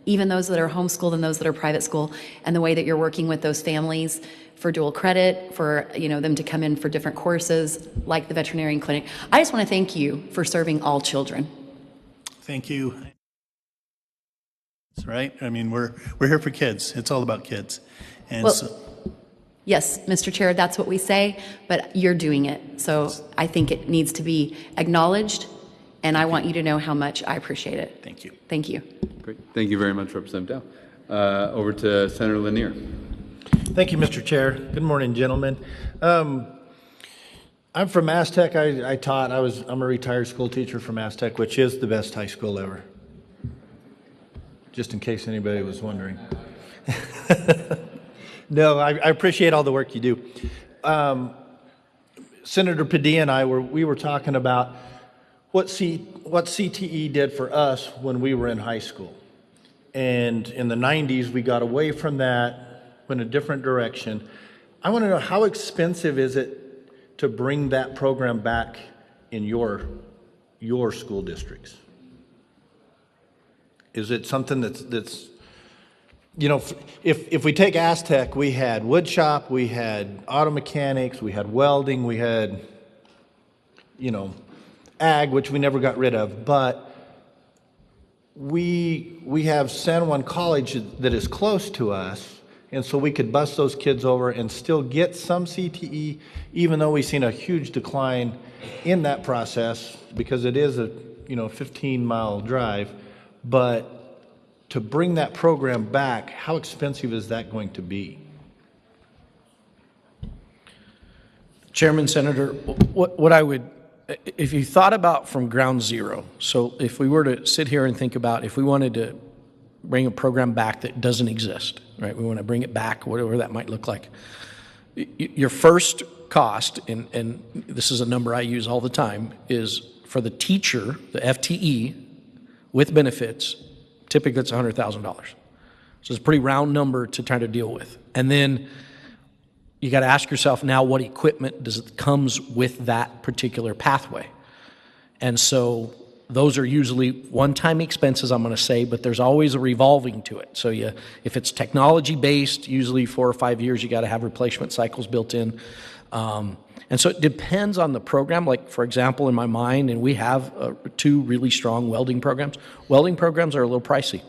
even those that are homeschooled and those that are private school, and the way that you're working with those families for dual credit, for them to come in for different courses like the veterinarian clinic. I just want to thank you for serving all children. Thank you. That's right. I mean, we're here for kids. It's all about kids. And Yes, Mr. Chair, that's what we say, but you're doing it. So I think it needs to be acknowledged, and I want you to know how much I appreciate it. Thank you. Thank you. Great. Thank you very much, Representative Dow. Over to Senator Lanier. Thank you, Mr. Chair. Good morning, gentlemen. I'm from Aztec. I'm a retired school teacher from Aztec, which is the best high school ever. Just in case anybody was wondering. No, I appreciate all the work you do. Senator Padilla and I were talking about what CTE did for us when we were in high school. And in the 90s, we got away from that, went a different direction. I want to know, how expensive is it to bring that program back in your school districts? Is it something that's you know, if we take Aztec, we had wood shop, we had auto mechanics, we had welding, we had, ag, which we never got rid of, but we have San Juan College that is close to us, and so we could bus those kids over and still get some CTE, even though we've seen a huge decline in that process, because it is a 15-mile drive. But to bring that program back, how expensive is that going to be? Chairman, Senator, what I would, if you thought about from ground zero, so if we were to sit here and think about if we wanted to bring a program back that doesn't exist, right? We want to bring it back, whatever that might look like. Your first cost, and this is a number I use all the time, is for the teacher, the FTE, with benefits, typically it's $100,000. So it's a pretty round number to try to deal with. And then you got to ask yourself now, what equipment comes with that particular pathway? And so those are usually one-time expenses, I'm going to say, but there's always a revolving to it. So if it's technology-based, usually 4 or 5 years, you got to have replacement cycles built in. And so it depends on the program. Like, for example, in my mind, and we have 2 really strong welding programs. Welding programs are a little pricey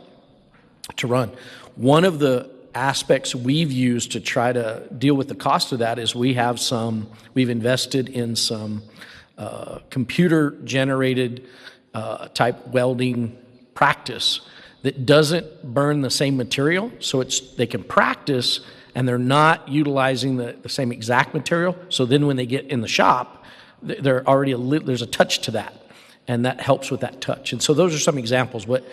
to run. One of the aspects we've used to try to deal with the cost of that is we've invested in some computer-generated type welding practice that doesn't burn the same material, so they can practice and they're not utilizing the same exact material. So then when they get in the shop, they're already there's a touch to that, and that helps with that touch. And so those are some examples. But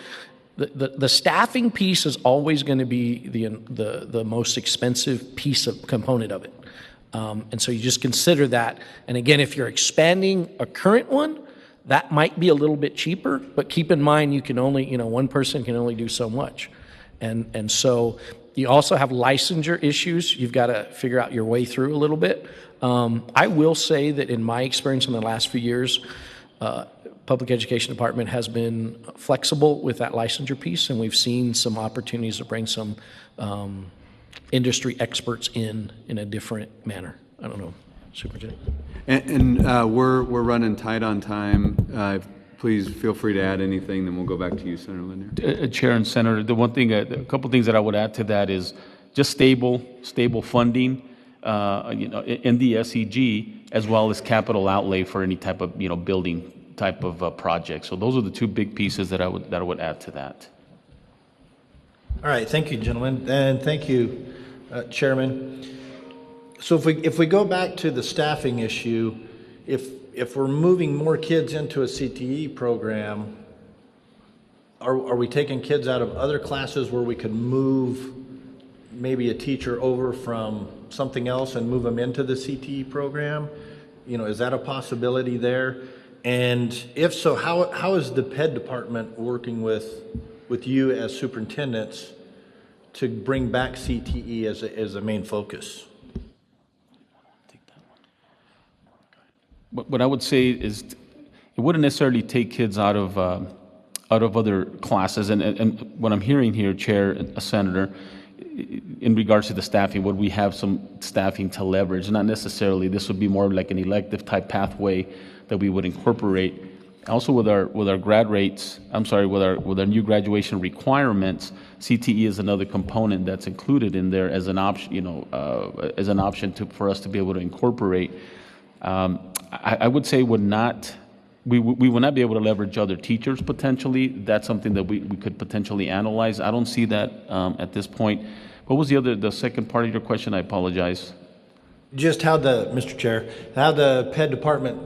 the staffing piece is always going to be the most expensive component of it. And so you just consider that. And again, if you're expanding a current one, that might be a little bit cheaper, but keep in mind you can only, one person can only do so much. And so you also have licensure issues. You've got to figure out your way through a little bit. I will say that in my experience in the last few years, Public Education Department has been flexible with that licensure piece, and we've seen some opportunities to bring some industry experts in a different manner. I don't know, Superintendent. And we're running tight on time. Please feel free to add anything, then we'll go back to you, Senator Lanier. Chair and Senator, the one thing, a couple things that I would add to that is just stable funding, in the SEG, as well as capital outlay for any type of building type of project. So those are the 2 big pieces that I would add to that. All right, thank you, gentlemen, and thank you, Chairman. So if we go back to the staffing issue, if we're moving more kids into a CTE program, are we taking kids out of other classes where we could move maybe a teacher over from something else and move them into the CTE program? Is that a possibility there? And if so, how is the PED department working with you as superintendents to bring back CTE as a main focus? What I would say is it wouldn't necessarily take kids out of other classes. And what I'm hearing here, Chair, Senator, in regards to the staffing, would we have some staffing to leverage? Not necessarily. This would be more like an elective type pathway that we would incorporate Also, with our grad rates, with our new graduation requirements, CTE is another component that's included in there as an option, as an option for us to be able to incorporate. I would say we would not be able to leverage other teachers potentially. That's something that we could potentially analyze. I don't see that at this point. What was the second part of your question? I apologize. Just Mr. Chair, how the PED department,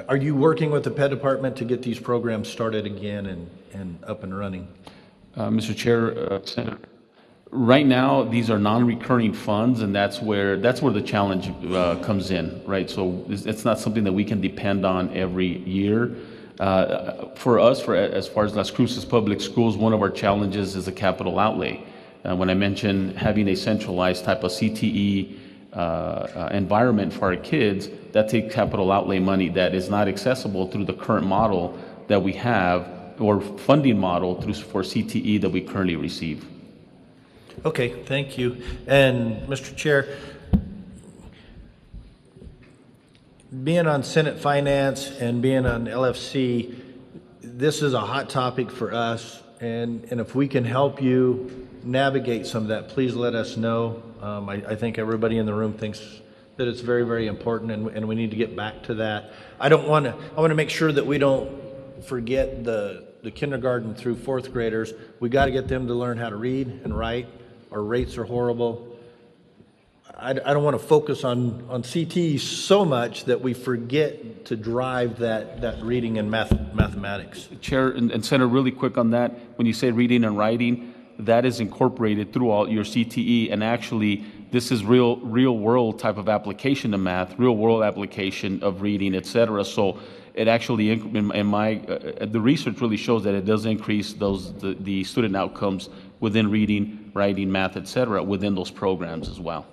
are you working with the PED department to get these programs started again and up and running? Mr. Chair, Senator, right now these are non-recurring funds, and that's where the challenge comes in, right? So it's not something that we can depend on every year. For us, as far as Las Cruces Public Schools, one of our challenges is a capital outlay. When I mentioned having a centralized type of CTE environment for our kids, that takes capital outlay money that is not accessible through the current model that we have, or funding model for CTE that we currently receive. Okay, thank you. And Mr. Chair, being on Senate Finance and being on LFC, this is a hot topic for us, and if we can help you navigate some of that, please let us know. I think everybody in the room thinks that it's very, very important, and we need to get back to that. I want to make sure that we don't forget the kindergarten through fourth graders. We got to get them to learn how to read and write. Our rates are horrible. I don't want to focus on CTE so much that we forget to drive that reading and mathematics. Chair and Senator, really quick on that. When you say reading and writing, that is incorporated through all your CTE, and actually this is real world type of application to math, real world application of reading, etc. So it actually, the research really shows that it does increase the student outcomes within reading, writing, math, etc. within those programs as well.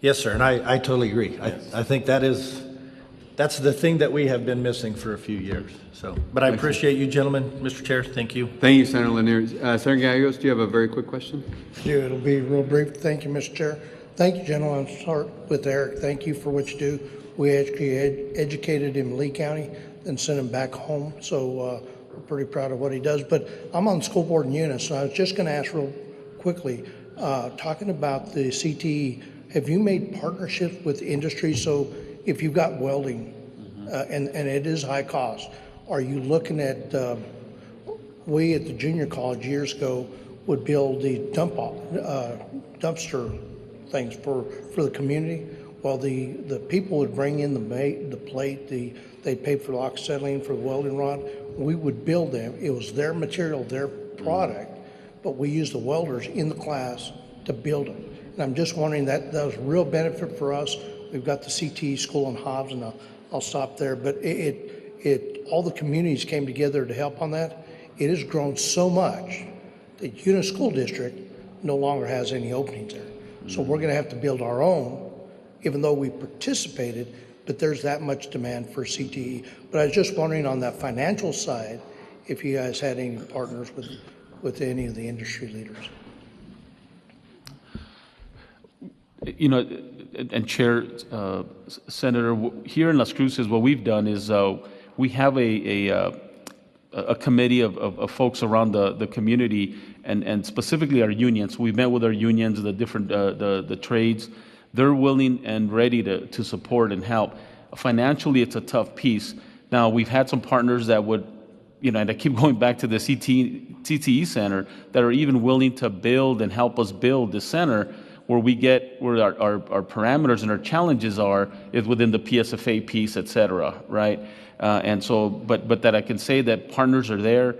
Yes, sir, and I totally agree. Yes. I think that's the thing that we have been missing for a few years. So, but I appreciate you, gentlemen. Mr. Chair, thank you. Thank you, Senator Lanier. Senator Gallegos, do you have a very quick question? I do. It'll be real brief. Thank you, Mr. Chair. Thank you, gentlemen. I'll start with Eric. Thank you for what you do. We educated him in Lee County, then sent him back home. So we're pretty proud of what he does. But I'm on the school board in Eunice, so I was just going to ask real quickly, talking about the CTE, have you made partnerships with industry? So if you've got welding, and it is high cost, are you looking at, we at the junior college years ago would build the dumpster things for the community. Well, the people would bring in the plate, they'd pay for the acetylene, for the welding rod. We would build them. It was their material, their product, but we used the welders in the class to build them. And I'm just wondering, that was a real benefit for us. We've got the CTE school in Hobbs, and I'll stop there. But all the communities came together to help on that. It has grown so much that Eunice School District no longer has any openings there. So we're going to have to build our own, even though we participated, but there's that much demand for CTE. But I was just wondering on that financial side, if you guys had any partners with any of the industry leaders. You know, and Chair, Senator, here in Las Cruces, what we've done is we have a committee of folks around the community, and specifically our unions. We've met with our unions, the different the trades. They're willing and ready to support and help. Financially, it's a tough piece. Now, we've had some partners that would, and I keep going back to the CTE Center, that are even willing to build and help us build the center, where our parameters and our challenges is within the PSFA piece, et cetera, right? And so, but that I can say that partners are there.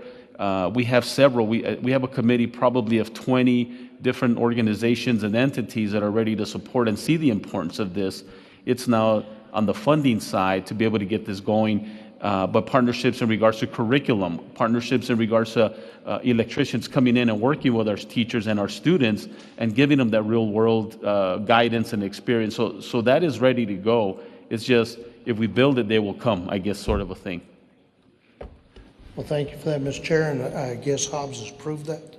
We have several. We have a committee probably of 20 different organizations and entities that are ready to support and see the importance of this. It's now on the funding side to be able to get this going, but partnerships in regards to curriculum, partnerships in regards to electricians coming in and working with our teachers and our students and giving them that real world guidance and experience. So that is ready to go. It's just, if we build it, they will come, I guess, sort of a thing. Well, thank you for that, Mr. Chair, and I guess Hobbs has proved that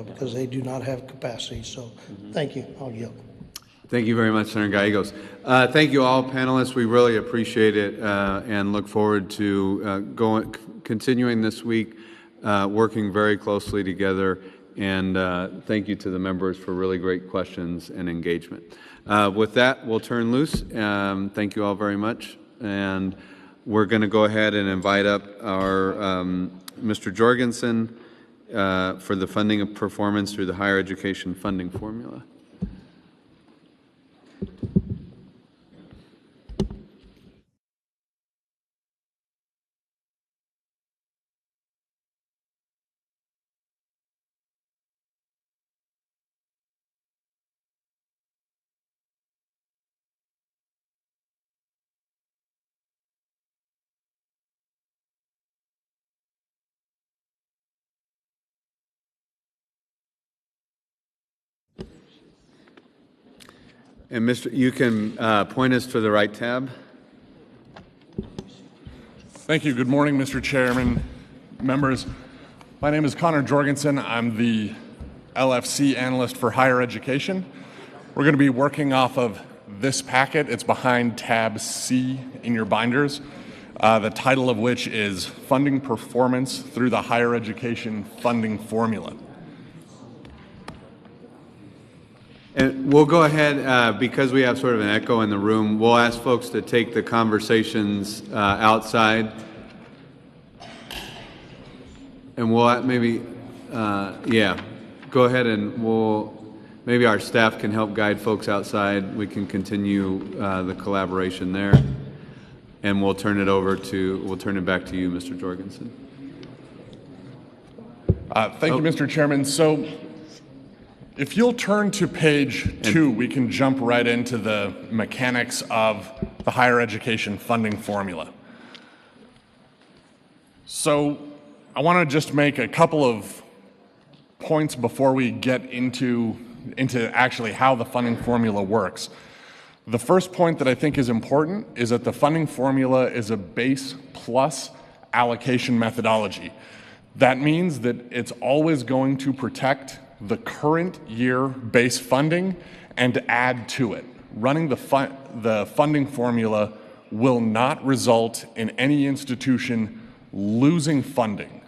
because they do not have capacity. So thank you. I'll yield. Thank you very much, Senator Gallegos. Thank you all panelists. We really appreciate it and look forward to continuing this week, working very closely together. And thank you to the members for really great questions and engagement. With that, we'll turn loose. Thank you all very much. And we're going to go ahead and invite up our Mr. Jorgensen for the funding of performance through the higher education funding formula. And Mr., you can point us to the right tab. Thank you. Good morning, Mr. Chairman, members. My name is Connor Jorgensen. I'm the LFC analyst for higher education. We're going to be working off of this packet. It's behind tab C in your binders, the title of which is Funding Performance Through the Higher Education Funding Formula. And we'll go ahead, because we have sort of an echo in the room, we'll ask folks to take the conversations outside. And we'll maybe, go ahead and maybe our staff can help guide folks outside. We can continue the collaboration there. And we'll turn it back to you, Mr. Jorgensen. Thank you, Mr. Chairman. So, if you'll turn to page 2, we can jump right into the mechanics of the higher education funding formula. So I want to just make a couple of points before we get into actually how the funding formula works. The first point that I think is important is that the funding formula is a base plus allocation methodology. That means that it's always going to protect the current year base funding and add to it. Running the funding formula will not result in any institution losing funding.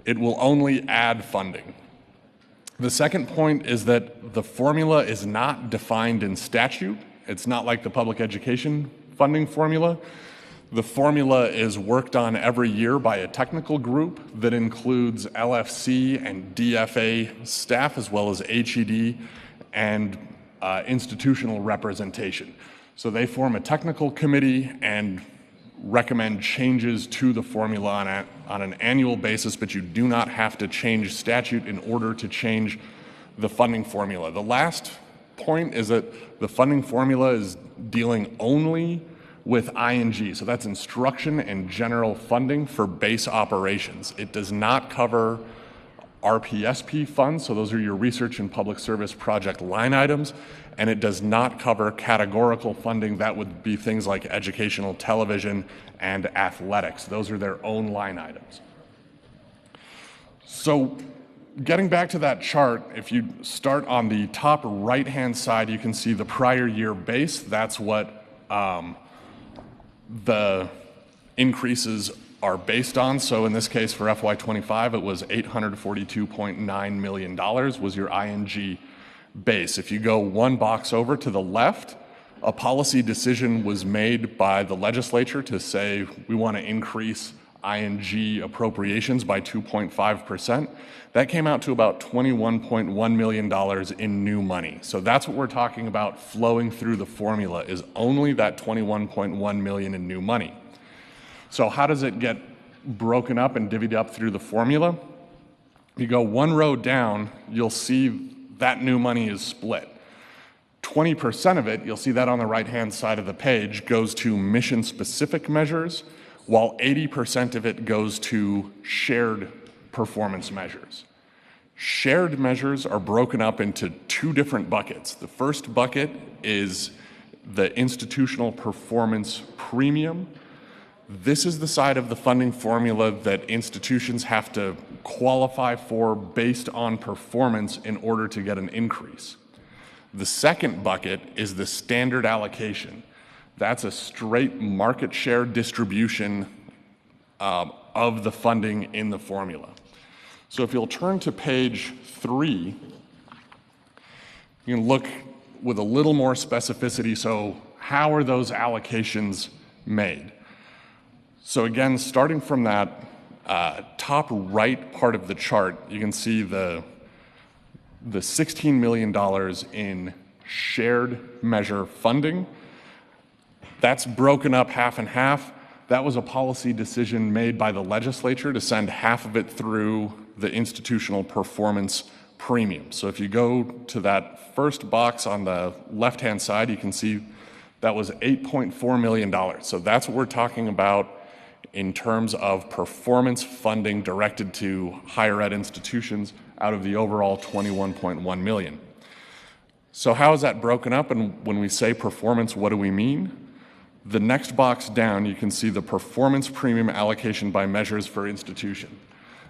It will only add funding. The second point is that the formula is not defined in statute. It's not like the public education funding formula. The formula is worked on every year by a technical group that includes LFC and DFA staff, as well as HED and institutional representation. So they form a technical committee and recommend changes to the formula on an annual basis, but you do not have to change statute in order to change the funding formula. The last point is that the funding formula is dealing only with ING, so that's instruction and general funding for base operations. It does not cover RPSP funds, so those are your research and public service project line items, and it does not cover categorical funding. That would be things like educational television and athletics. Those are their own line items. So getting back to that chart, if you start on the top right-hand side, you can see the prior year base. That's what the increases are based on. So in this case for FY25, it was $842.9 million was your ING base. If you go one box over to the left, a policy decision was made by the legislature to say we want to increase ING appropriations by 2.5%. That came out to about $21.1 million in new money. So that's what we're talking about flowing through the formula, is only that $21.1 million in new money. So how does it get broken up and divvied up through the formula? If you go one row down, you'll see that new money is split. 20% of it, you'll see that on the right-hand side of the page, goes to mission-specific measures, while 80% of it goes to shared performance measures. Shared measures are broken up into two different buckets. The first bucket is the institutional performance premium. This is the side of the funding formula that institutions have to qualify for based on performance in order to get an increase. The second bucket is the standard allocation. That's a straight market share distribution of the funding in the formula. So if you'll turn to page 3, you can look with a little more specificity. So how are those allocations made? So again, starting from that top right part of the chart, you can see the $16 million in shared measure funding. That's broken up half and half. That was a policy decision made by the legislature to send half of it through the institutional performance premium. So if you go to that first box on the left-hand side, you can see that was $8.4 million. So that's what we're talking about in terms of performance funding directed to higher ed institutions out of the overall $21.1 million. So how is that broken up? And when we say performance, what do we mean? The next box down, you can see the performance premium allocation by measures for institution.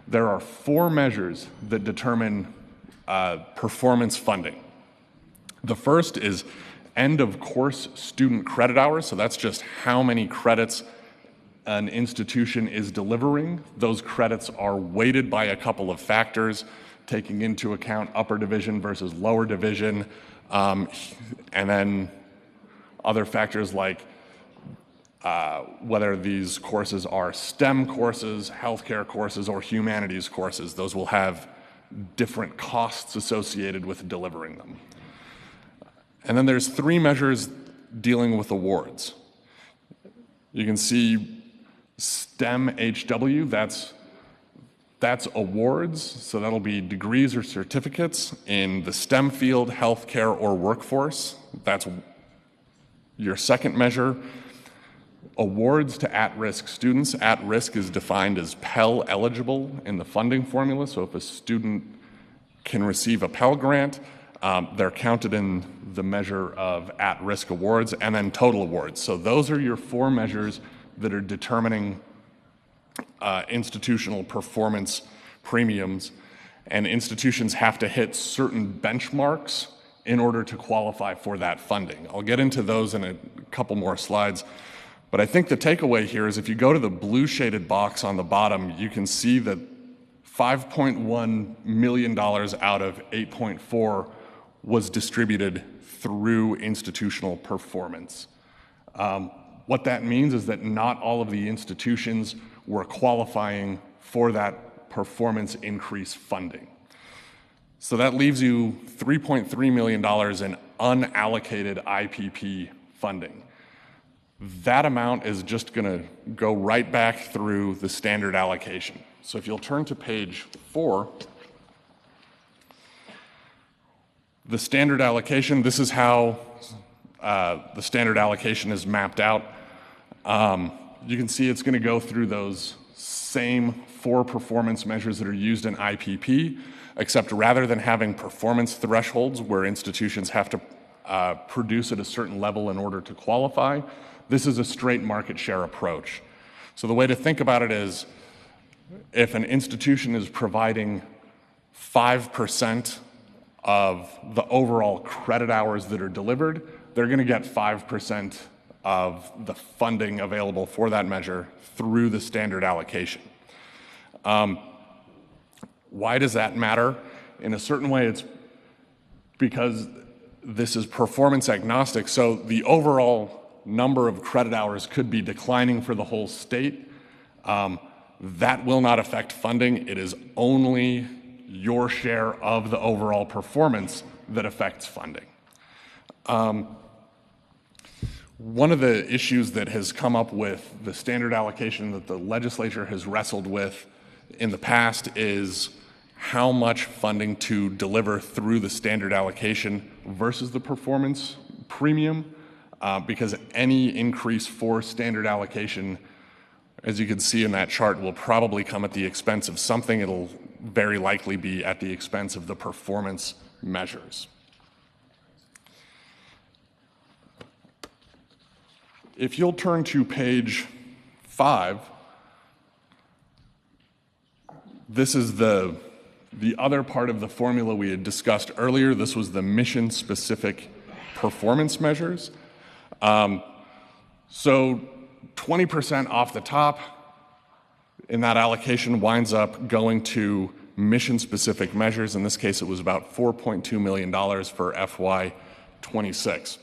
There are 4 measures that determine performance funding. The first is end of course student credit hours. So that's just how many credits an institution is delivering. Those credits are weighted by a couple of factors, taking into account upper division versus lower division, and then other factors like whether these courses are STEM courses, healthcare courses, or humanities courses. Those will have different costs associated with delivering them. And then there's 3 measures dealing with awards. You can see STEM HW, that's awards, so that'll be degrees or certificates in the STEM field, healthcare, or workforce. That's your second measure. Awards to at-risk students. At-risk is defined as Pell eligible in the funding formula, so if a student can receive a Pell grant, they're counted in the measure of at-risk awards, and then total awards. So those are your 4 measures that are determining institutional performance premiums, and institutions have to hit certain benchmarks in order to qualify for that funding. I'll get into those in a couple more slides, but I think the takeaway here is if you go to the blue shaded box on the bottom, you can see that $5.1 million out of 8.4 was distributed through institutional performance. What that means is that not all of the institutions were qualifying for that performance increase funding. So that leaves you $3.3 million in unallocated IPP funding. That amount is just going to go right back through the standard allocation. So if you'll turn to page 4, the standard allocation, this is how the standard allocation is mapped out. You can see it's going to go through those same 4 performance measures that are used in IPP, except rather than having performance thresholds where institutions have to produce at a certain level in order to qualify, this is a straight market share approach. So the way to think about it is if an institution is providing 5% of the overall credit hours that are delivered, they're going to get 5% of the funding available for that measure through the standard allocation. Why does that matter? In a certain way, it's because this is performance agnostic, so the overall number of credit hours could be declining for the whole state. That will not affect funding. It is only your share of the overall performance that affects funding. One of the issues that has come up with the standard allocation that the legislature has wrestled with in the past is how much funding to deliver through the standard allocation versus the performance premium, because any increase for standard allocation, as you can see in that chart, will probably come at the expense of something. It'll very likely be at the expense of the performance measures. If you'll turn to page 5, this is the The other part of the formula we had discussed earlier, this was the mission-specific performance measures. So 20% off the top in that allocation winds up going to mission-specific measures. In this case, it was about $4.2 million for FY26.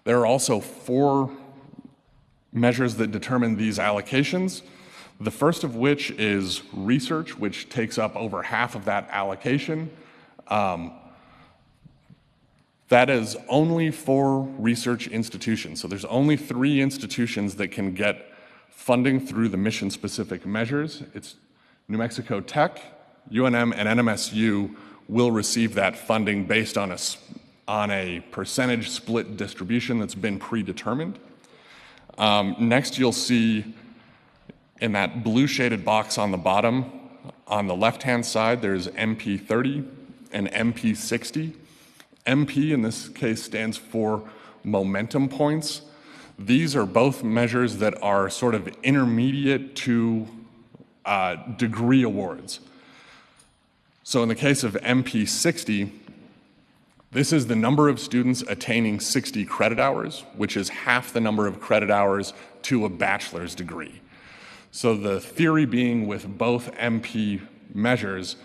There are also 4 measures that determine these allocations. The first of which is research, which takes up over half of that allocation. That is only for research institutions. So there's only 3 institutions that can get funding through the mission-specific measures. It's New Mexico Tech, UNM, and NMSU will receive that funding based on a percentage split distribution that's been predetermined. Next, you'll see in that blue shaded box on the bottom, on the left-hand side, there's MP30 and MP60. MP in this case stands for momentum points. These are both measures that are sort of intermediate to degree awards. So in the case of MP60, this is the number of students attaining 60 credit hours, which is half the number of credit hours to a bachelor's degree. So the theory being with both MP measures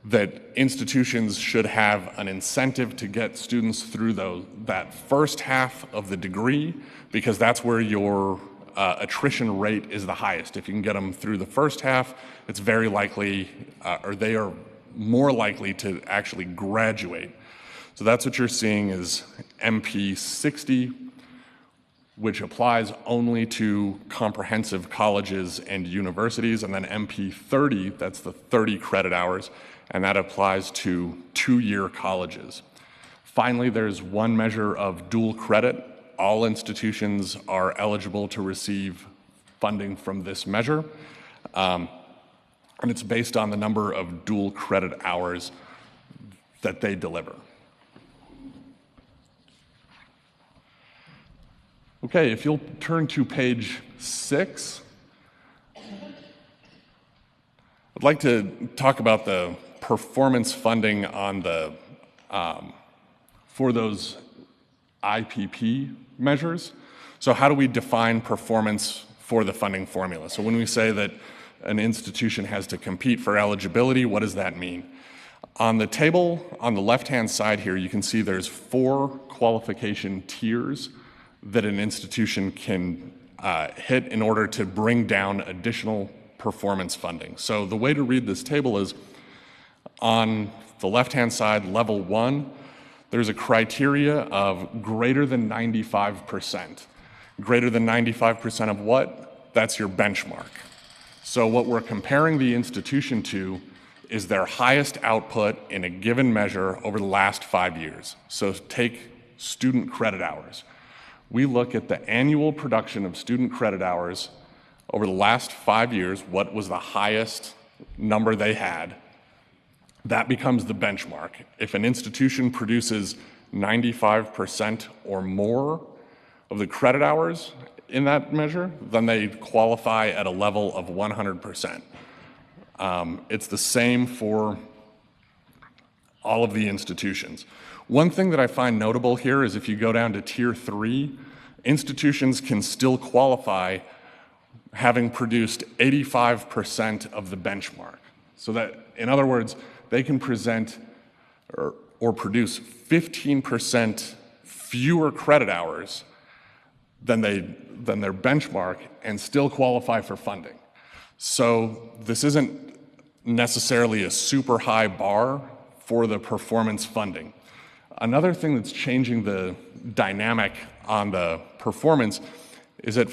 that institutions should have an incentive to get students through that first half of the degree, because that's where your attrition rate is the highest. If you can get them through the first half, it's very likely, or they are more likely to actually graduate. So that's what you're seeing is MP 60, which applies only to comprehensive colleges and universities, and then MP 30, that's the 30 credit hours, and that applies to 2-year colleges. Finally, there's one measure of dual credit. All institutions are eligible to receive funding from this measure, and it's based on the number of dual credit hours that they deliver. Okay, if you'll turn to page 6, I'd like to talk about the performance funding on the for those IPP measures. So how do we define performance for the funding formula? So when we say that an institution has to compete for eligibility, what does that mean? On the table on the left-hand side here, you can see there's 4 qualification tiers that an institution can hit in order to bring down additional performance funding. So the way to read this table is on the left-hand side, level 1, there's a criteria of greater than 95%. Greater than 95% of what? That's your benchmark. So what we're comparing the institution to is their highest output in a given measure over the last 5 years. So take student credit hours. We look at the annual production of student credit hours over the last 5 years, what was the highest number they had. That becomes the benchmark. If an institution produces 95% or more of the credit hours in that measure, then they qualify at a level of 100%. It's the same for all of the institutions. One thing that I find notable here is if you go down to tier 3, institutions can still qualify having produced 85% of the benchmark. So that, in other words, they can present or produce 15% fewer credit hours than their benchmark and still qualify for funding. So this isn't necessarily a super high bar for the performance funding. Another thing that's changing the dynamic on the performance is that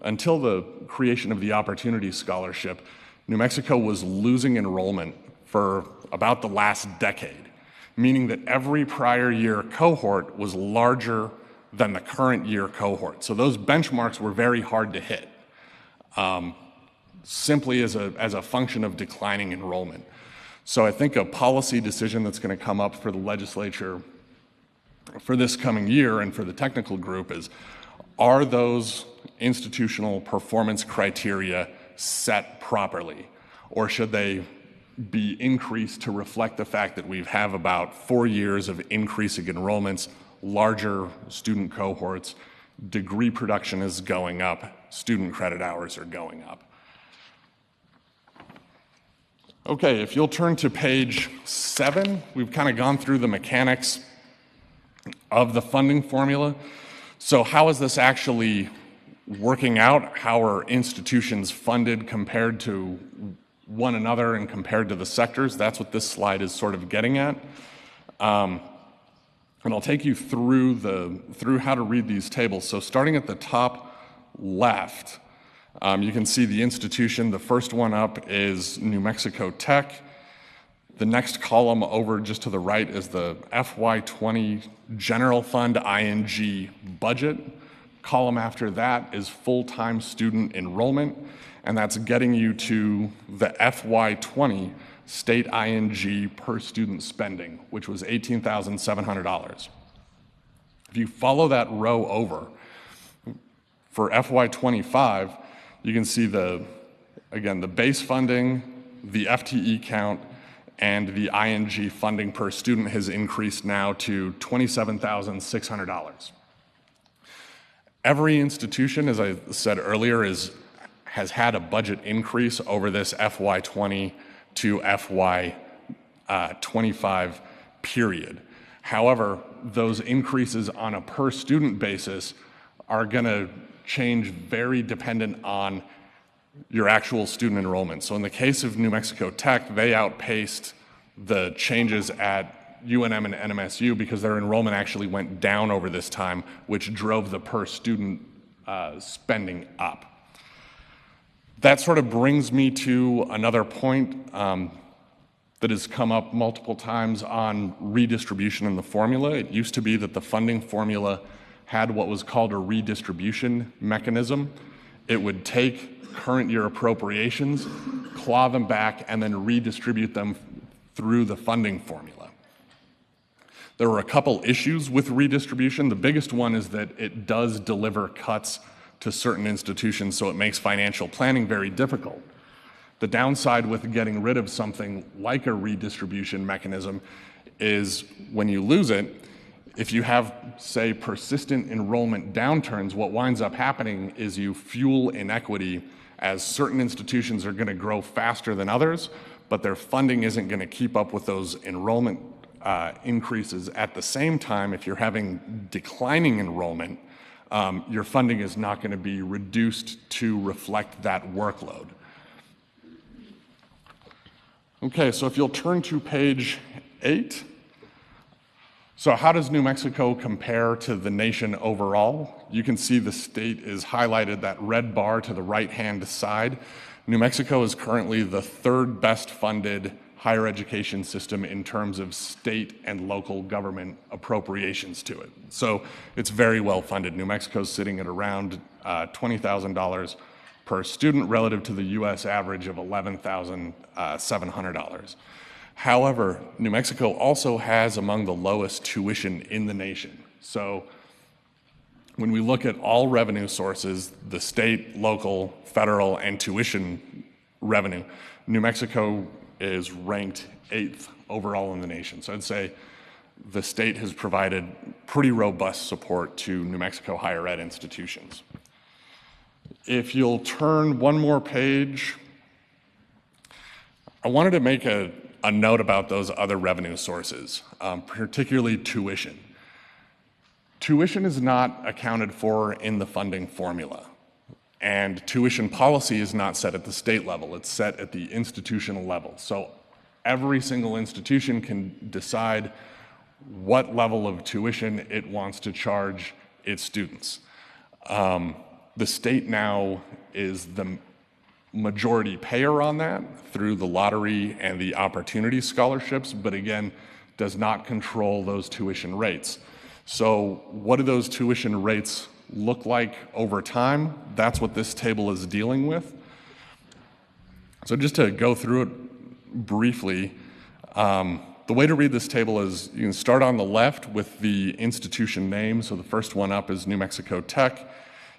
until the creation of the Opportunity Scholarship, New Mexico was losing enrollment for about the last decade, meaning that every prior year cohort was larger than the current year cohort. So those benchmarks were very hard to hit, simply as a function of declining enrollment. So I think a policy decision that's going to come up for the legislature for this coming year and for the technical group is, are those institutional performance criteria set properly? Or should they be increased to reflect the fact that we have about 4 years of increasing enrollments, larger student cohorts, degree production is going up, student credit hours are going up. Okay, if you'll turn to page 7, we've kind of gone through the mechanics of the funding formula. So how is this actually working out? How are institutions funded compared to one another and compared to the sectors? That's what this slide is sort of getting at. And I'll take you through how to read these tables. So starting at the top left, you can see the institution. The first one up is New Mexico Tech. The next column over just to the right is the FY20 General Fund ING budget. Column after that is full-time student enrollment, and that's getting you to the FY20 state ING per student spending, which was $18,700. If you follow that row over, for FY25, you can see the base funding, the FTE count, and the ING funding per student has increased now to $27,600. Every institution, as I said earlier, has had a budget increase over this FY20 to FY25 period. However, those increases on a per student basis are going to change very dependent on your actual student enrollment. So in the case of New Mexico Tech, they outpaced the changes at UNM and NMSU because their enrollment actually went down over this time, which drove the per student spending up. That sort of brings me to another point that has come up multiple times on redistribution in the formula. It used to be that the funding formula had what was called a redistribution mechanism. It would take current year appropriations, claw them back, and then redistribute them through the funding formula. There were a couple issues with redistribution. The biggest one is that it does deliver cuts to certain institutions, so it makes financial planning very difficult. The downside with getting rid of something like a redistribution mechanism is when you lose it, if you have, say, persistent enrollment downturns, what winds up happening is you fuel inequity as certain institutions are going to grow faster than others, but their funding isn't going to keep up with those enrollment increases. At the same time, if you're having declining enrollment, your funding is not going to be reduced to reflect that workload. Okay, so if you'll turn to page 8. So how does New Mexico compare to the nation overall? You can see the state is highlighted, that red bar to the right-hand side. New Mexico is currently the third best funded higher education system in terms of state and local government appropriations to it. So it's very well funded. New Mexico's sitting at around $20,000 per student relative to the US average of $11,700. However, New Mexico also has among the lowest tuition in the nation. So when we look at all revenue sources, the state, local, federal, and tuition revenue, New Mexico is ranked 8th overall in the nation. So I'd say the state has provided pretty robust support to New Mexico higher ed institutions. If you'll turn one more page, I wanted to make a note about those other revenue sources, particularly tuition. Tuition is not accounted for in the funding formula, and tuition policy is not set at the state level, it's set at the institutional level. So every single institution can decide what level of tuition it wants to charge its students. The state now is the majority payer on that through the lottery and the opportunity scholarships, but again, does not control those tuition rates. So what do those tuition rates look like over time? That's what this table is dealing with. So just to go through it briefly, the way to read this table is you can start on the left with the institution name. So the first one up is New Mexico Tech.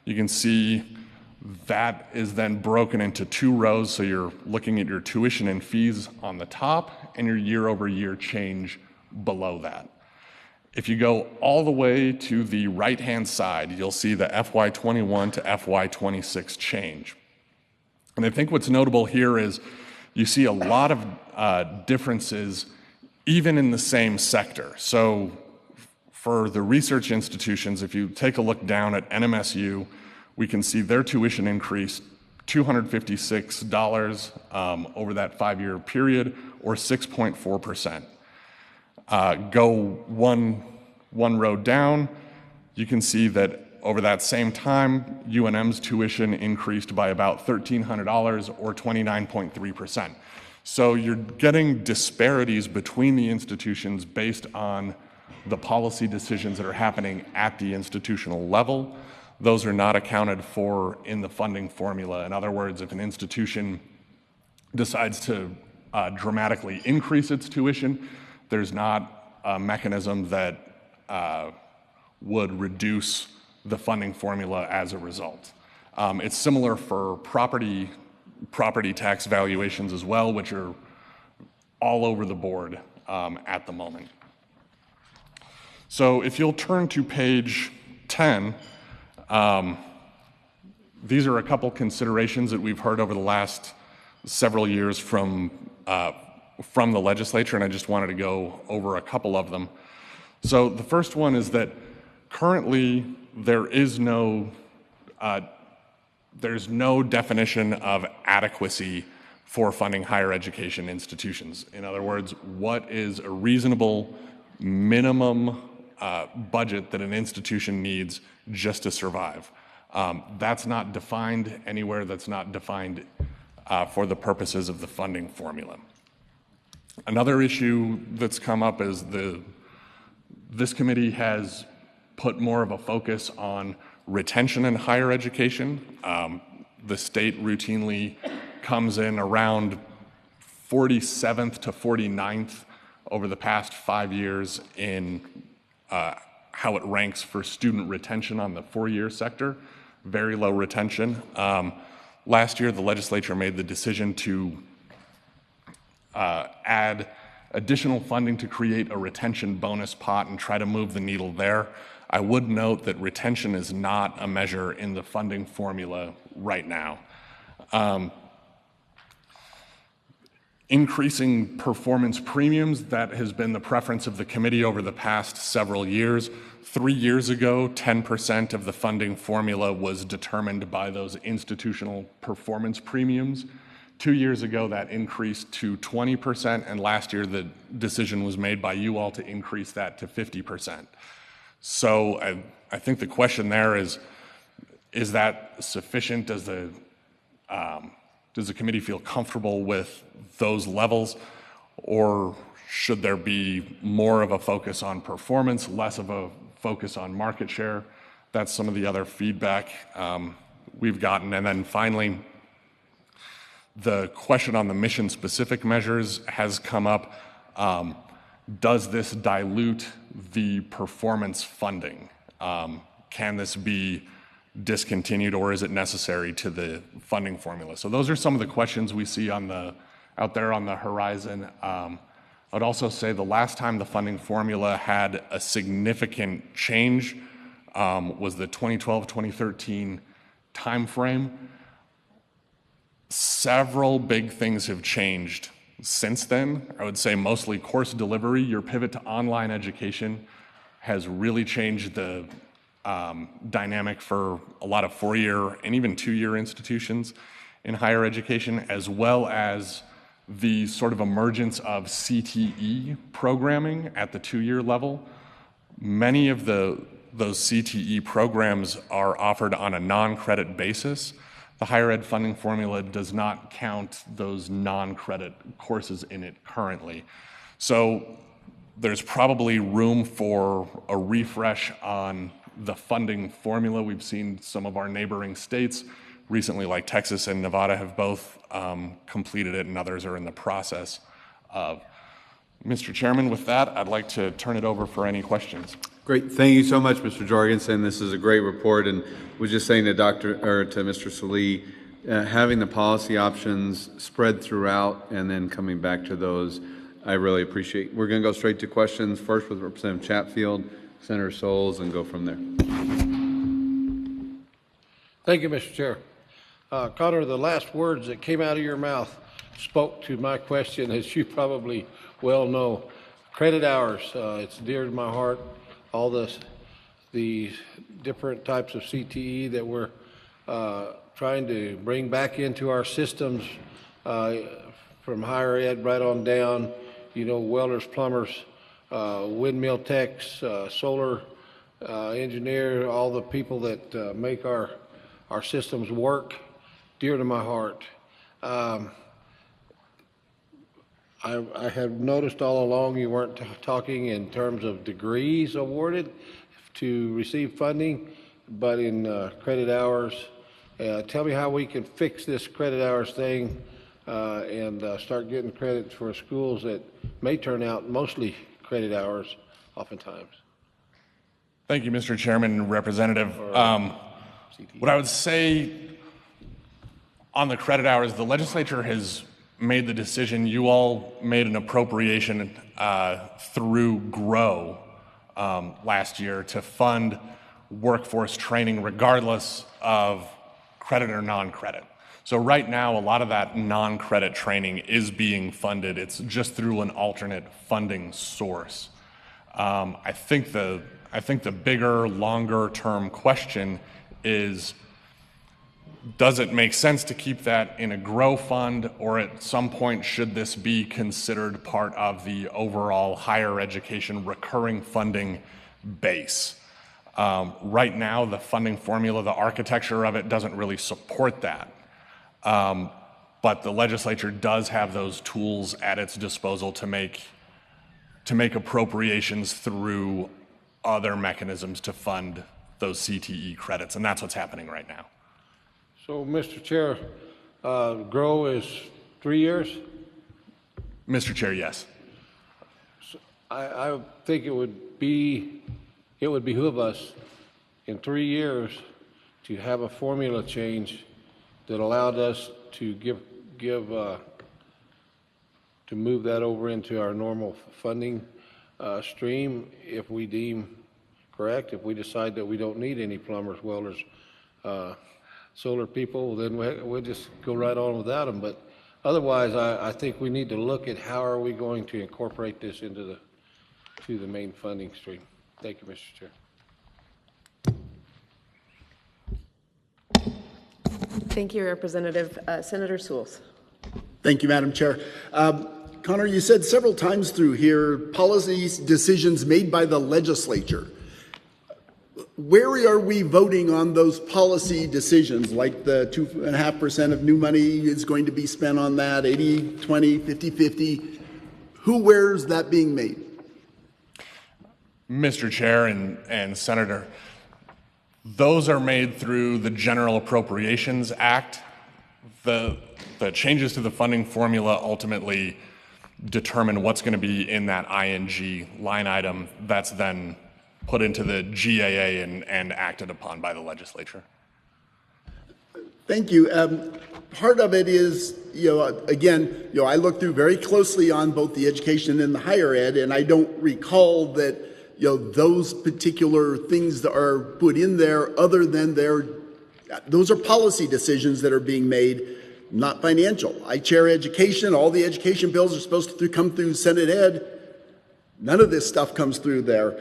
You can see That is then broken into two rows, so you're looking at your tuition and fees on the top and your year-over-year change below that. If you go all the way to the right-hand side, you'll see the FY21 to FY26 change. And I think what's notable here is you see a lot of differences even in the same sector. So for the research institutions, if you take a look down at NMSU, we can see their tuition increased $256 over that 5-year period, or 6.4%. Go one row down, you can see that over that same time, UNM's tuition increased by about $1,300 or 29.3%. So you're getting disparities between the institutions based on the policy decisions that are happening at the institutional level. Those are not accounted for in the funding formula. In other words, if an institution decides to dramatically increase its tuition, there's not a mechanism that would reduce the funding formula as a result. It's similar for property tax valuations as well, which are all over the board at the moment. So if you'll turn to page 10, these are a couple considerations that we've heard over the last several years from the legislature, and I just wanted to go over a couple of them. So the first one is that currently there's no definition of adequacy for funding higher education institutions. In other words, what is a reasonable minimum budget that an institution needs just to survive? That's not defined anywhere. That's not defined for the purposes of the funding formula. Another issue that's come up is this committee has put more of a focus on retention in higher education. The state routinely comes in around 47th to 49th over the past 5 years in how it ranks for student retention on the four-year sector. Very low retention. Last year, the legislature made the decision to add additional funding to create a retention bonus pot and try to move the needle there. I would note that retention is not a measure in the funding formula right now. Increasing performance premiums, that has been the preference of the committee over the past several years. 3 years ago, 10% of the funding formula was determined by those institutional performance premiums. 2 years ago, that increased to 20%, and last year the decision was made by you all to increase that to 50%. So I think the question there is that sufficient? Does the committee feel comfortable with those levels, or should there be more of a focus on performance, less of a focus on market share? That's some of the other feedback we've gotten. And then finally, the question on the mission-specific measures has come up. Does this dilute the performance funding? Can this be discontinued, or is it necessary to the funding formula? So those are some of the questions we see out there on the horizon. I'd also say the last time the funding formula had a significant change was the 2012-2013 timeframe. Several big things have changed since then. I would say mostly course delivery. Your pivot to online education has really changed the dynamic for a lot of 4-year and even 2-year institutions in higher education, as well as the sort of emergence of CTE programming at the 2-year level. Many of those CTE programs are offered on a non-credit basis. The higher ed funding formula does not count those non-credit courses in it currently. So there's probably room for a refresh on the funding formula. We've seen some of our neighboring states recently, like Texas and Nevada, have both completed it, and others are in the process of. Mr. Chairman, with that, I'd like to turn it over for any questions. Great. Thank you so much, Mr. Jorgensen. This is a great report, and was just saying to Mr. Salee, having the policy options spread throughout and then coming back to those, I really appreciate. We're going to go straight to questions, first with Representative Chatfield, Senator Souls, and go from there. Thank you, Mr. Chair. Connor, the last words that came out of your mouth spoke to my question, as you probably well know. Credit hours, it's dear to my heart. All the different types of CTE that we're trying to bring back into our systems from higher ed right on down, welders, plumbers, windmill techs, solar engineer, all the people that make our systems work, dear to my heart. I have noticed all along you weren't talking in terms of degrees awarded to receive funding, but in credit hours. Tell me how we can fix this credit hours thing and start getting credit for schools that may turn out mostly credit hours oftentimes. Thank you, Mr. Chairman and Representative. What I would say on the credit hours, the legislature has made the decision. You all made an appropriation through GROW last year to fund workforce training regardless of credit or non-credit. So right now, a lot of that non-credit training is being funded. It's just through an alternate funding source. I think the bigger, longer-term question is, does it make sense to keep that in a GROW fund, or at some point should this be considered part of the overall higher education recurring funding base? Right now, the funding formula, the architecture of it doesn't really support that. But the legislature does have those tools at its disposal to make appropriations through other mechanisms to fund those CTE credits, and that's what's happening right now. So, Mr. Chair, GROW is 3 years? Mr. Chair, yes. So I think it would behoove us in 3 years to have a formula change that allowed us to to move that over into our normal funding stream if we deem correct. If we decide that we don't need any plumbers, welders, solar people, then we'll just go right on without them. But otherwise, I think we need to look at how are we going to incorporate this into the main funding stream. Thank you, Mr. Chair. Thank you, Representative. Senator Souls. Thank you, Madam Chair. Connor, you said several times through here, policy decisions made by the legislature. Where are we voting on those policy decisions, like the 2.5% of new money is going to be spent on that, 80-20, 50-50? Where is that being made? Mr. Chair and Senator, those are made through the General Appropriations Act. The changes to the funding formula ultimately determine what's going to be in that ING line item that's then put into the GAA and acted upon by the legislature. Thank you. Part of it is, again, I looked through very closely on both the education and the higher ed, and I don't recall that, those particular things that are put in there, other than those are policy decisions that are being made, not financial. I chair education. All the education bills are supposed to come through Senate Ed. None of this stuff comes through there.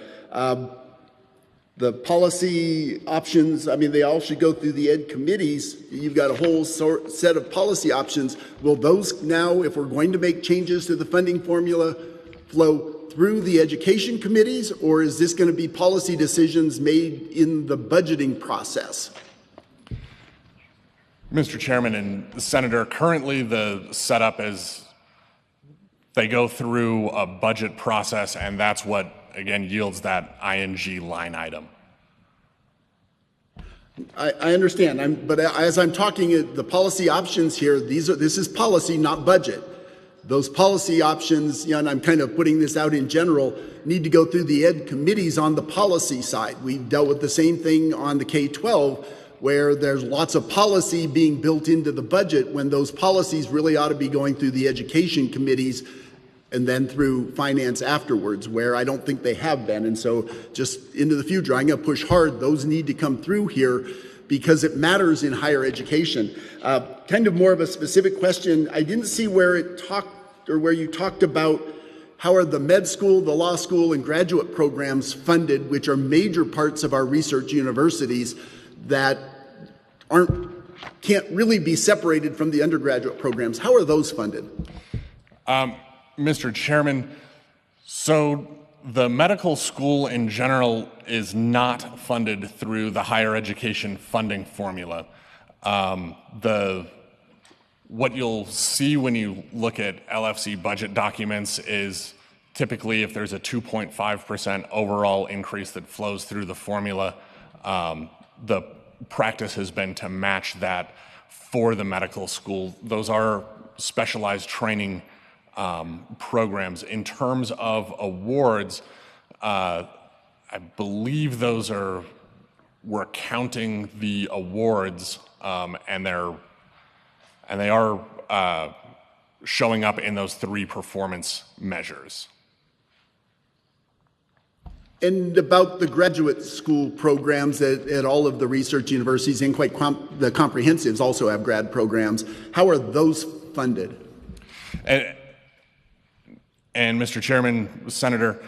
The policy options, they all should go through the ed committees. You've got a whole set of policy options. Will those now, if we're going to make changes to the funding formula, flow through the education committees, or is this going to be policy decisions made in the budgeting process? Mr. Chairman and Senator, currently the setup is they go through a budget process, and that's what, again, yields that ING line item. I understand, but as I'm talking the policy options here, this is policy, not budget. Those policy options, and I'm kind of putting this out in general, need to go through the ed committees on the policy side. We've dealt with the same thing on the K-12, where there's lots of policy being built into the budget when those policies really ought to be going through the education committees and then through finance afterwards, where I don't think they have been. And so just into the future, I'm going to push hard. Those need to come through here because it matters in higher education. Kind of more of a specific question. I didn't see where you talked about how are the med school, the law school, and graduate programs funded, which are major parts of our research universities that can't really be separated from the undergraduate programs. How are those funded? Mr. Chairman, so the medical school in general is not funded through the higher education funding formula. What you'll see when you look at LFC budget documents is typically if there's a 2.5% overall increase that flows through the formula, the practice has been to match that for the medical school. Those are specialized training programs. In terms of awards, I believe we're counting the awards, and they are showing up in those 3 performance measures. And about the graduate school programs at all of the research universities, and the comprehensives also have grad programs. How are those funded? And Mr. Chairman, Senator,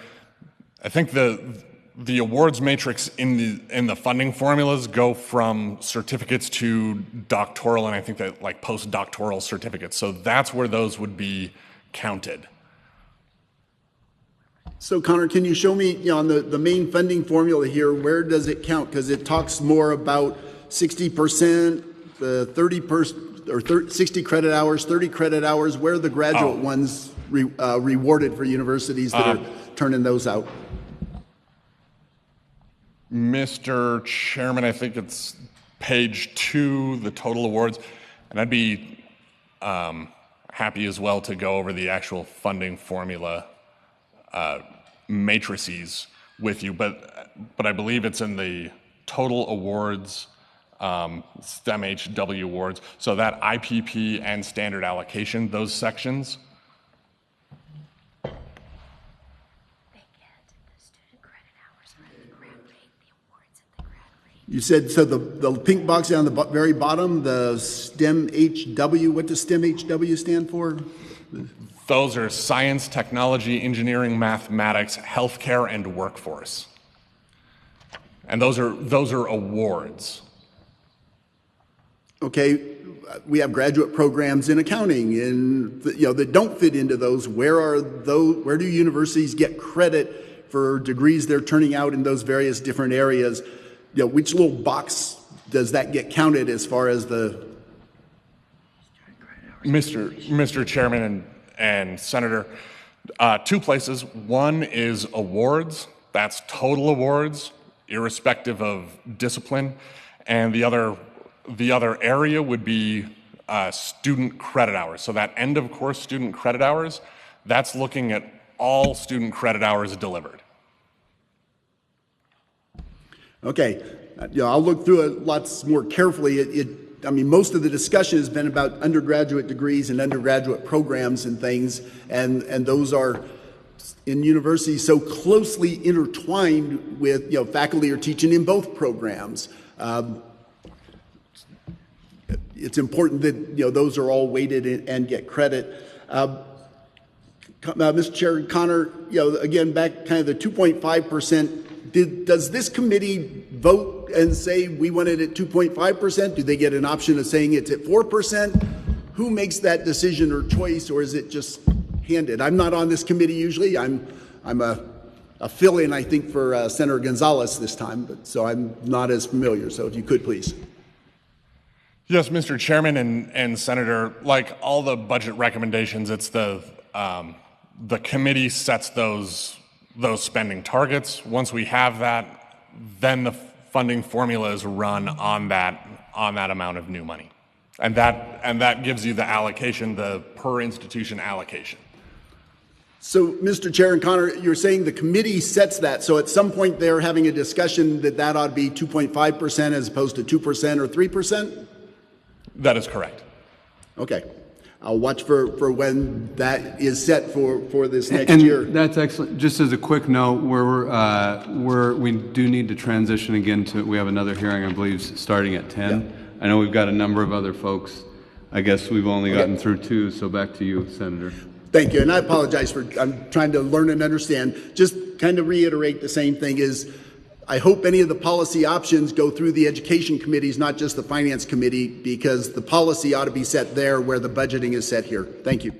I think the awards matrix in the funding formulas go from certificates to doctoral, and I think that like postdoctoral certificates. So that's where those would be counted. So Connor, can you show me on the main funding formula here, where does it count? Because it talks more about 60%, 30%, or 60 credit hours, 30 credit hours. Where are the graduate ones rewarded for universities that are turning those out? Mr. Chairman, I think it's page 2, the total awards, and I'd be happy as well to go over the actual funding formula matrices with you, but I believe it's in the total awards, STEM HW awards, so that IPP and standard allocation, those sections. You said, so the pink box down the very bottom, the STEM HW, what does STEM HW stand for? Those are science, technology, engineering, mathematics, healthcare, and workforce. And those are awards. Okay, we have graduate programs in accounting and that don't fit into those. Where do universities get credit for degrees they're turning out in those various different areas? Which little box does that get counted as far as the... Mr. Chairman and Senator, 2 places. One is awards. That's total awards, irrespective of discipline. And the other area would be student credit hours. So that end of course student credit hours, that's looking at all student credit hours delivered. Okay, I'll look through it lots more carefully. Most of the discussion has been about undergraduate degrees and undergraduate programs and things, and those are in universities so closely intertwined with, faculty are teaching in both programs. It's important that, those are all weighted and get credit. Mr. Chair, Connor, again, back kind of the 2.5%. Does this committee vote and say we want it at 2.5%? Do they get an option of saying it's at 4%? Who makes that decision or choice, or is it just handed? I'm not on this committee usually. I'm a fill-in, I think, for Senator Gonzalez this time, so I'm not as familiar. So if you could, please. Yes, Mr. Chairman and Senator, like all the budget recommendations, it's the committee sets those spending targets. Once we have that, then the funding formula is run on that amount of new money. And that gives you the allocation, the per institution allocation. So, Mr. Chair and Connor, you're saying the committee sets that. So at some point they're having a discussion that ought to be 2.5% as opposed to 2% or 3%? That is correct. Okay. I'll watch for when that is set for this next and year. That's excellent. Just as a quick note, we do need to transition again to, we have another hearing, I believe, starting at 10. Yeah. I know we've got a number of other folks. I guess we've only gotten through 2, so back to you, Senator. Thank you, and I apologize I'm trying to learn and understand. Just kind of reiterate the same thing is, I hope any of the policy options go through the education committees, not just the finance committee, because the policy ought to be set there where the budgeting is set here. Thank you.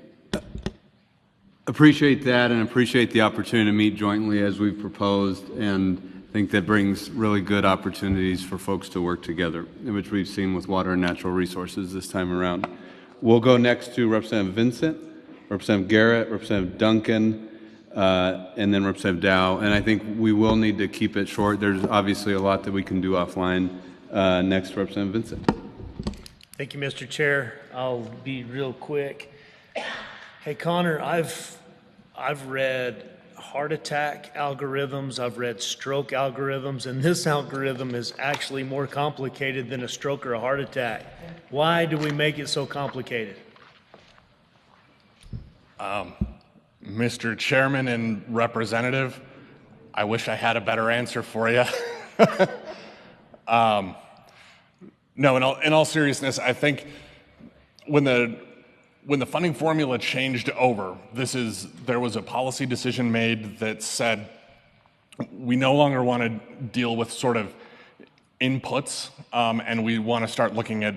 Appreciate that, and appreciate the opportunity to meet jointly as we've proposed, and I think that brings really good opportunities for folks to work together, which we've seen with water and natural resources this time around. We'll go next to Representative Vincent, Representative Garrett, Representative Duncan, and then Representative Dow. And I think we will need to keep it short. There's obviously a lot that we can do offline. Next, Representative Vincent. Thank you, Mr. Chair. I'll be real quick. Hey, Connor, I've read heart attack algorithms, I've read stroke algorithms, and this algorithm is actually more complicated than a stroke or a heart attack. Why do we make it so complicated? Mr. Chairman and Representative, I wish I had a better answer for you. No, in all seriousness, I think when the funding formula changed over, there was a policy decision made that said we no longer want to deal with sort of inputs, and we want to start looking at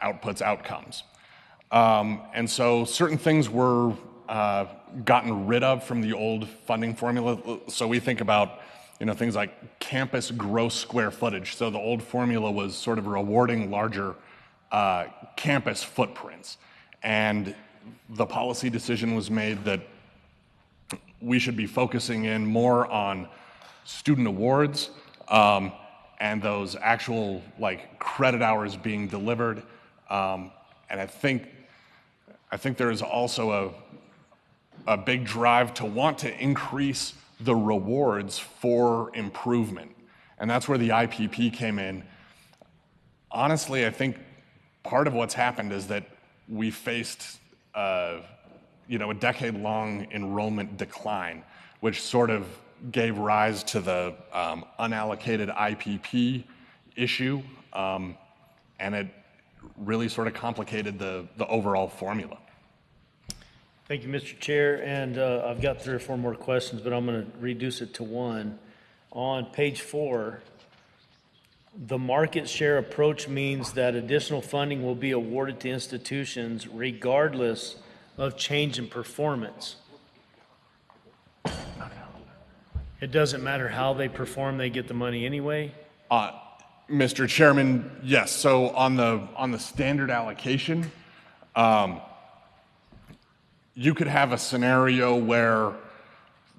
outputs, outcomes. And so certain things were gotten rid of from the old funding formula. So we think about things like campus gross square footage. So the old formula was sort of rewarding larger campus footprints. And the policy decision was made that we should be focusing in more on student awards and those actual credit hours being delivered. And I think there is also a big drive to want to increase the rewards for improvement. And that's where the IPP came in. Honestly, I think part of what's happened is that we faced a decade-long enrollment decline, which sort of gave rise to the unallocated IPP issue, and it really sort of complicated the overall formula. Thank you, Mr. Chair, and I've got 3 or 4 more questions, but I'm going to reduce it to 1. On page 4, the market share approach means that additional funding will be awarded to institutions regardless of change in performance. It doesn't matter how they perform, they get the money anyway? Mr. Chairman, yes. So on the standard allocation, you could have a scenario where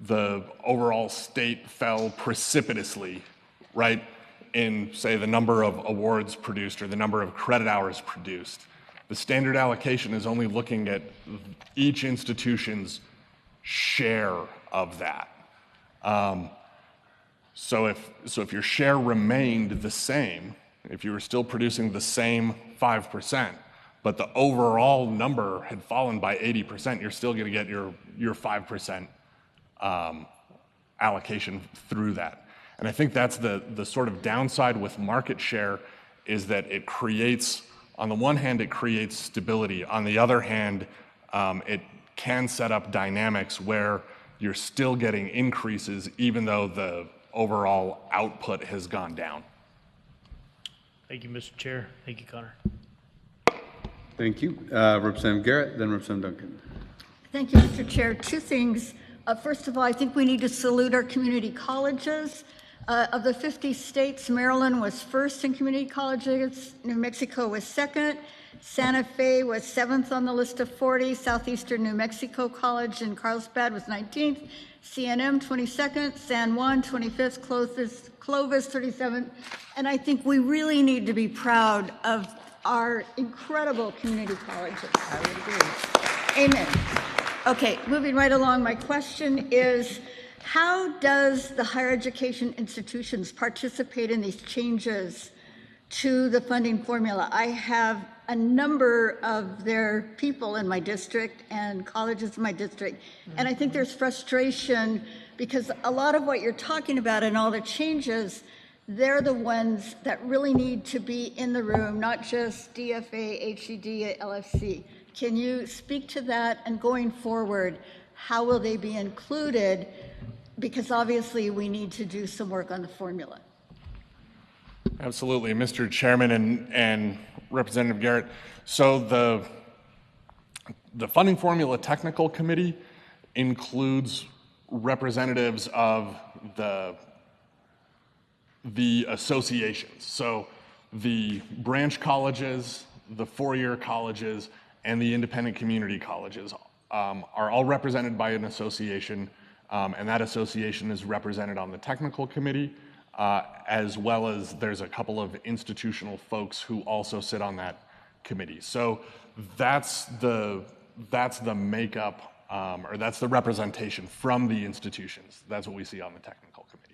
the overall state fell precipitously, right, in, say, the number of awards produced or the number of credit hours produced. The standard allocation is only looking at each institution's share of that. So if your share remained the same, if you were still producing the same 5%, but the overall number had fallen by 80%, you're still going to get your 5% allocation through that. And I think that's the sort of downside with market share, is that it creates, on the one hand, it creates stability. On the other hand, it can set up dynamics where you're still getting increases even though the overall output has gone down. Thank you, Mr. Chair. Thank you, Connor. Thank you. Representative Garrett, then Representative Duncan. Thank you, Mr. Chair. 2 things. First of all, I think we need to salute our community colleges. Of the 50 states, Maryland was first in community colleges. New Mexico was second. Santa Fe was 7th on the list of 40. Southeastern New Mexico College in Carlsbad was 19th. CNM 22nd. San Juan 25th. Clovis 37th. And I think we really need to be proud of our incredible community colleges. I would agree. Amen. Okay, moving right along, my question is, how does the higher education institutions participate in these changes to the funding formula? I have a number of their people in my district and colleges in my district, and I think there's frustration because a lot of what you're talking about and all the changes, they're the ones that really need to be in the room, not just DFA, HED, LFC. Can you speak to that? And going forward, how will they be included? Because obviously we need to do some work on the formula. Absolutely, Mr. Chairman and Representative Garrett. So the Funding Formula Technical Committee includes representatives of the associations. So the branch colleges, the four-year colleges, and the independent community colleges are all represented by an association, and that association is represented on the technical committee, as well as there's a couple of institutional folks who also sit on that committee. So that's the makeup, or that's the representation from the institutions. That's what we see on the technical committee.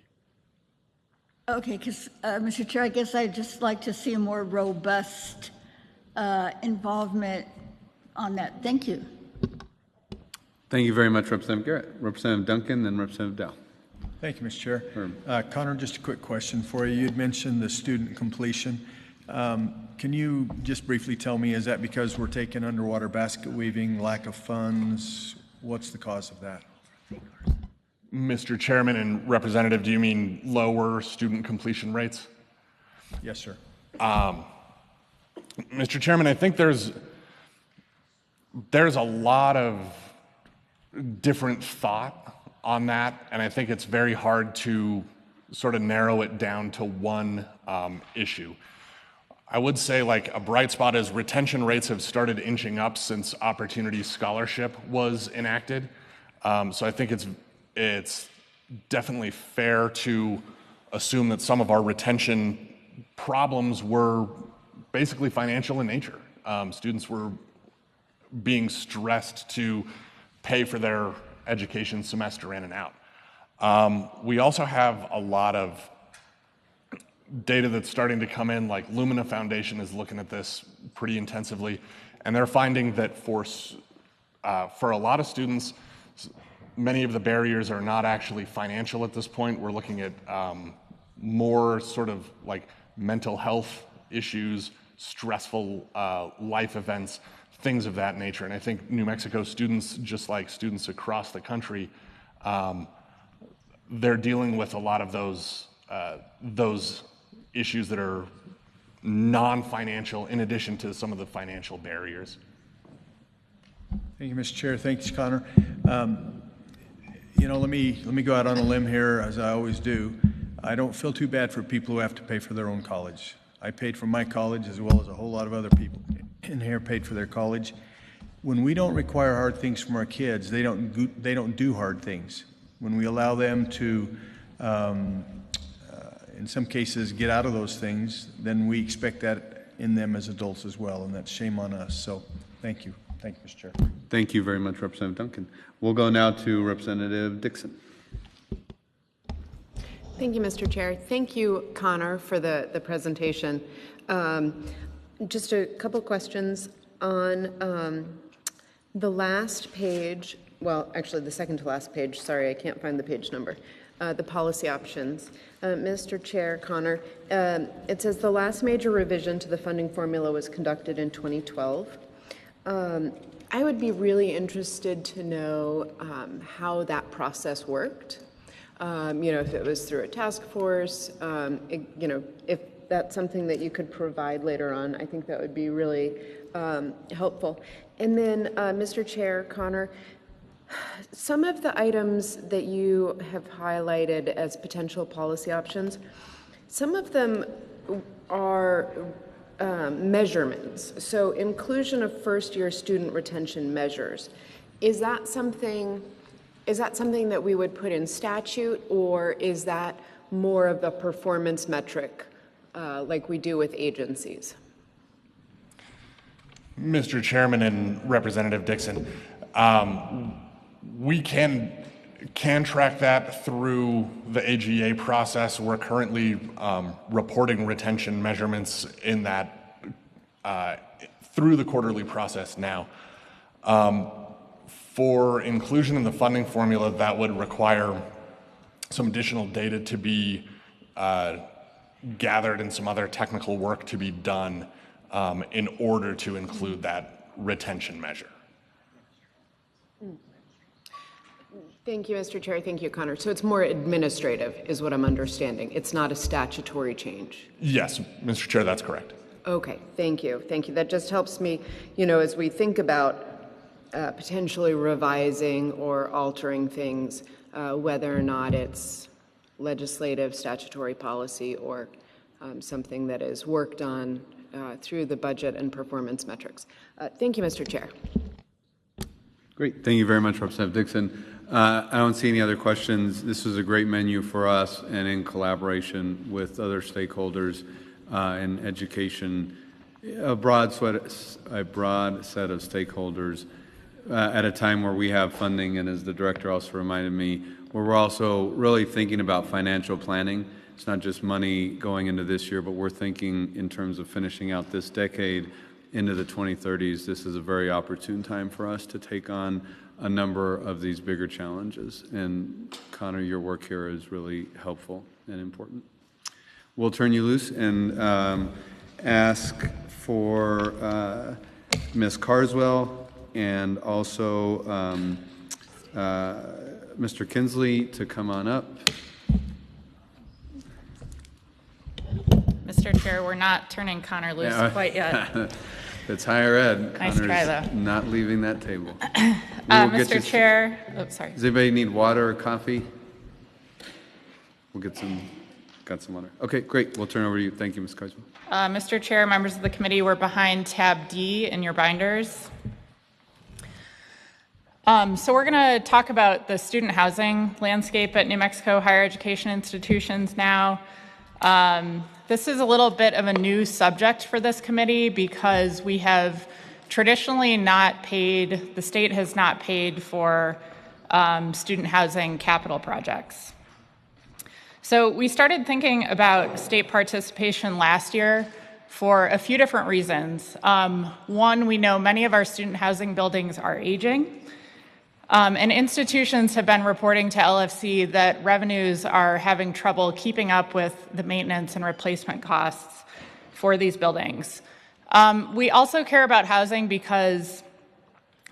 Okay, because Mr. Chair, I guess I'd just like to see a more robust involvement on that. Thank you. Thank you very much, Representative Garrett. Representative Duncan, then Representative Dow. Thank you, Mr. Chair. Connor, just a quick question for you. You'd mentioned the student completion. Can you just briefly tell me, is that because we're taking underwater basket weaving, lack of funds? What's the cause of that? Mr. Chairman and Representative, do you mean lower student completion rates? Yes, sir. Mr. Chairman, I think there's a lot of different thought on that, and I think it's very hard to sort of narrow it down to one issue. I would say like a bright spot is retention rates have started inching up since Opportunity Scholarship was enacted. So I think it's definitely fair to assume that some of our retention problems were basically financial in nature. Students were being stressed to pay for their education semester in and out. We also have a lot of data that's starting to come in, like Lumina Foundation is looking at this pretty intensively, and they're finding that for a lot of students, many of the barriers are not actually financial at this point. We're looking at more sort of like mental health issues, stressful life events, things of that nature. And I think New Mexico students, just like students across the country, they're dealing with a lot of those issues that are non-financial in addition to some of the financial barriers. Thank you, Mr. Chair. Thanks, Connor. Let me go out on a limb here, as I always do. I don't feel too bad for people who have to pay for their own college. I paid for my college as well as a whole lot of other people in here paid for their college. When we don't require hard things from our kids, they don't do hard things. When we allow them to, in some cases, get out of those things, then we expect that in them as adults as well, and that's shame on us. So thank you. Thank you, Mr. Chair. Thank you very much, Representative Duncan. We'll go now to Representative Dixon. Thank you, Mr. Chair. Thank you, Connor, for the presentation. Just a couple questions on the last page. Well, actually, the second to last page. Sorry, I can't find the page number. The policy options. Mr. Chair, Connor, it says the last major revision to the funding formula was conducted in 2012. I would be really interested to know how that process worked. If it was through a task force, if that's something that you could provide later on, I think that would be really helpful. And then, Mr. Chair, Connor, some of the items that you have highlighted as potential policy options, some of them are measurements. So inclusion of first-year student retention measures. Is that something that we would put in statute, or is that more of a performance metric like we do with agencies? Mr. Chairman and Representative Dixon, we can track that through the AGA process. We're currently reporting retention measurements in that through the quarterly process now. For inclusion in the funding formula, that would require some additional data to be gathered and some other technical work to be done in order to include that retention measure. Thank you, Mr. Chair. Thank you, Connor. So it's more administrative, is what I'm understanding. It's not a statutory change. Yes, Mr. Chair, that's correct. Okay, thank you. Thank you. That just helps me, as we think about potentially revising or altering things, whether or not it's legislative, statutory policy, or something that is worked on through the budget and performance metrics. Thank you, Mr. Chair. Great. Thank you very much, Representative Dixon. I don't see any other questions. This was a great menu for us, and in collaboration with other stakeholders in education, a broad set of stakeholders at a time where we have funding, and as the director also reminded me, where we're also really thinking about financial planning. It's not just money going into this year, but we're thinking in terms of finishing out this decade into the 2030s. This is a very opportune time for us to take on a number of these bigger challenges. And Connor, your work here is really helpful and important. We'll turn you loose and ask for Ms. Carswell and also Mr. Kinsley to come on up. Mr. Chair, we're not turning Connor loose quite yet. It's higher ed. Nice Connor's try, though. not leaving that table. Mr. Chair, sorry. Does anybody need water or coffee? We'll got some water. Okay, great. We'll turn over to you. Thank you, Ms. Carswell. Mr. Chair, members of the committee, we're behind tab D in your binders. So we're going to talk about the student housing landscape at New Mexico higher education institutions now. This is a little bit of a new subject for this committee because we have traditionally not paid, the state has not paid for student housing capital projects. So we started thinking about state participation last year for a few different reasons. One, we know many of our student housing buildings are aging. And institutions have been reporting to LFC that revenues are having trouble keeping up with the maintenance and replacement costs for these buildings. We also care about housing because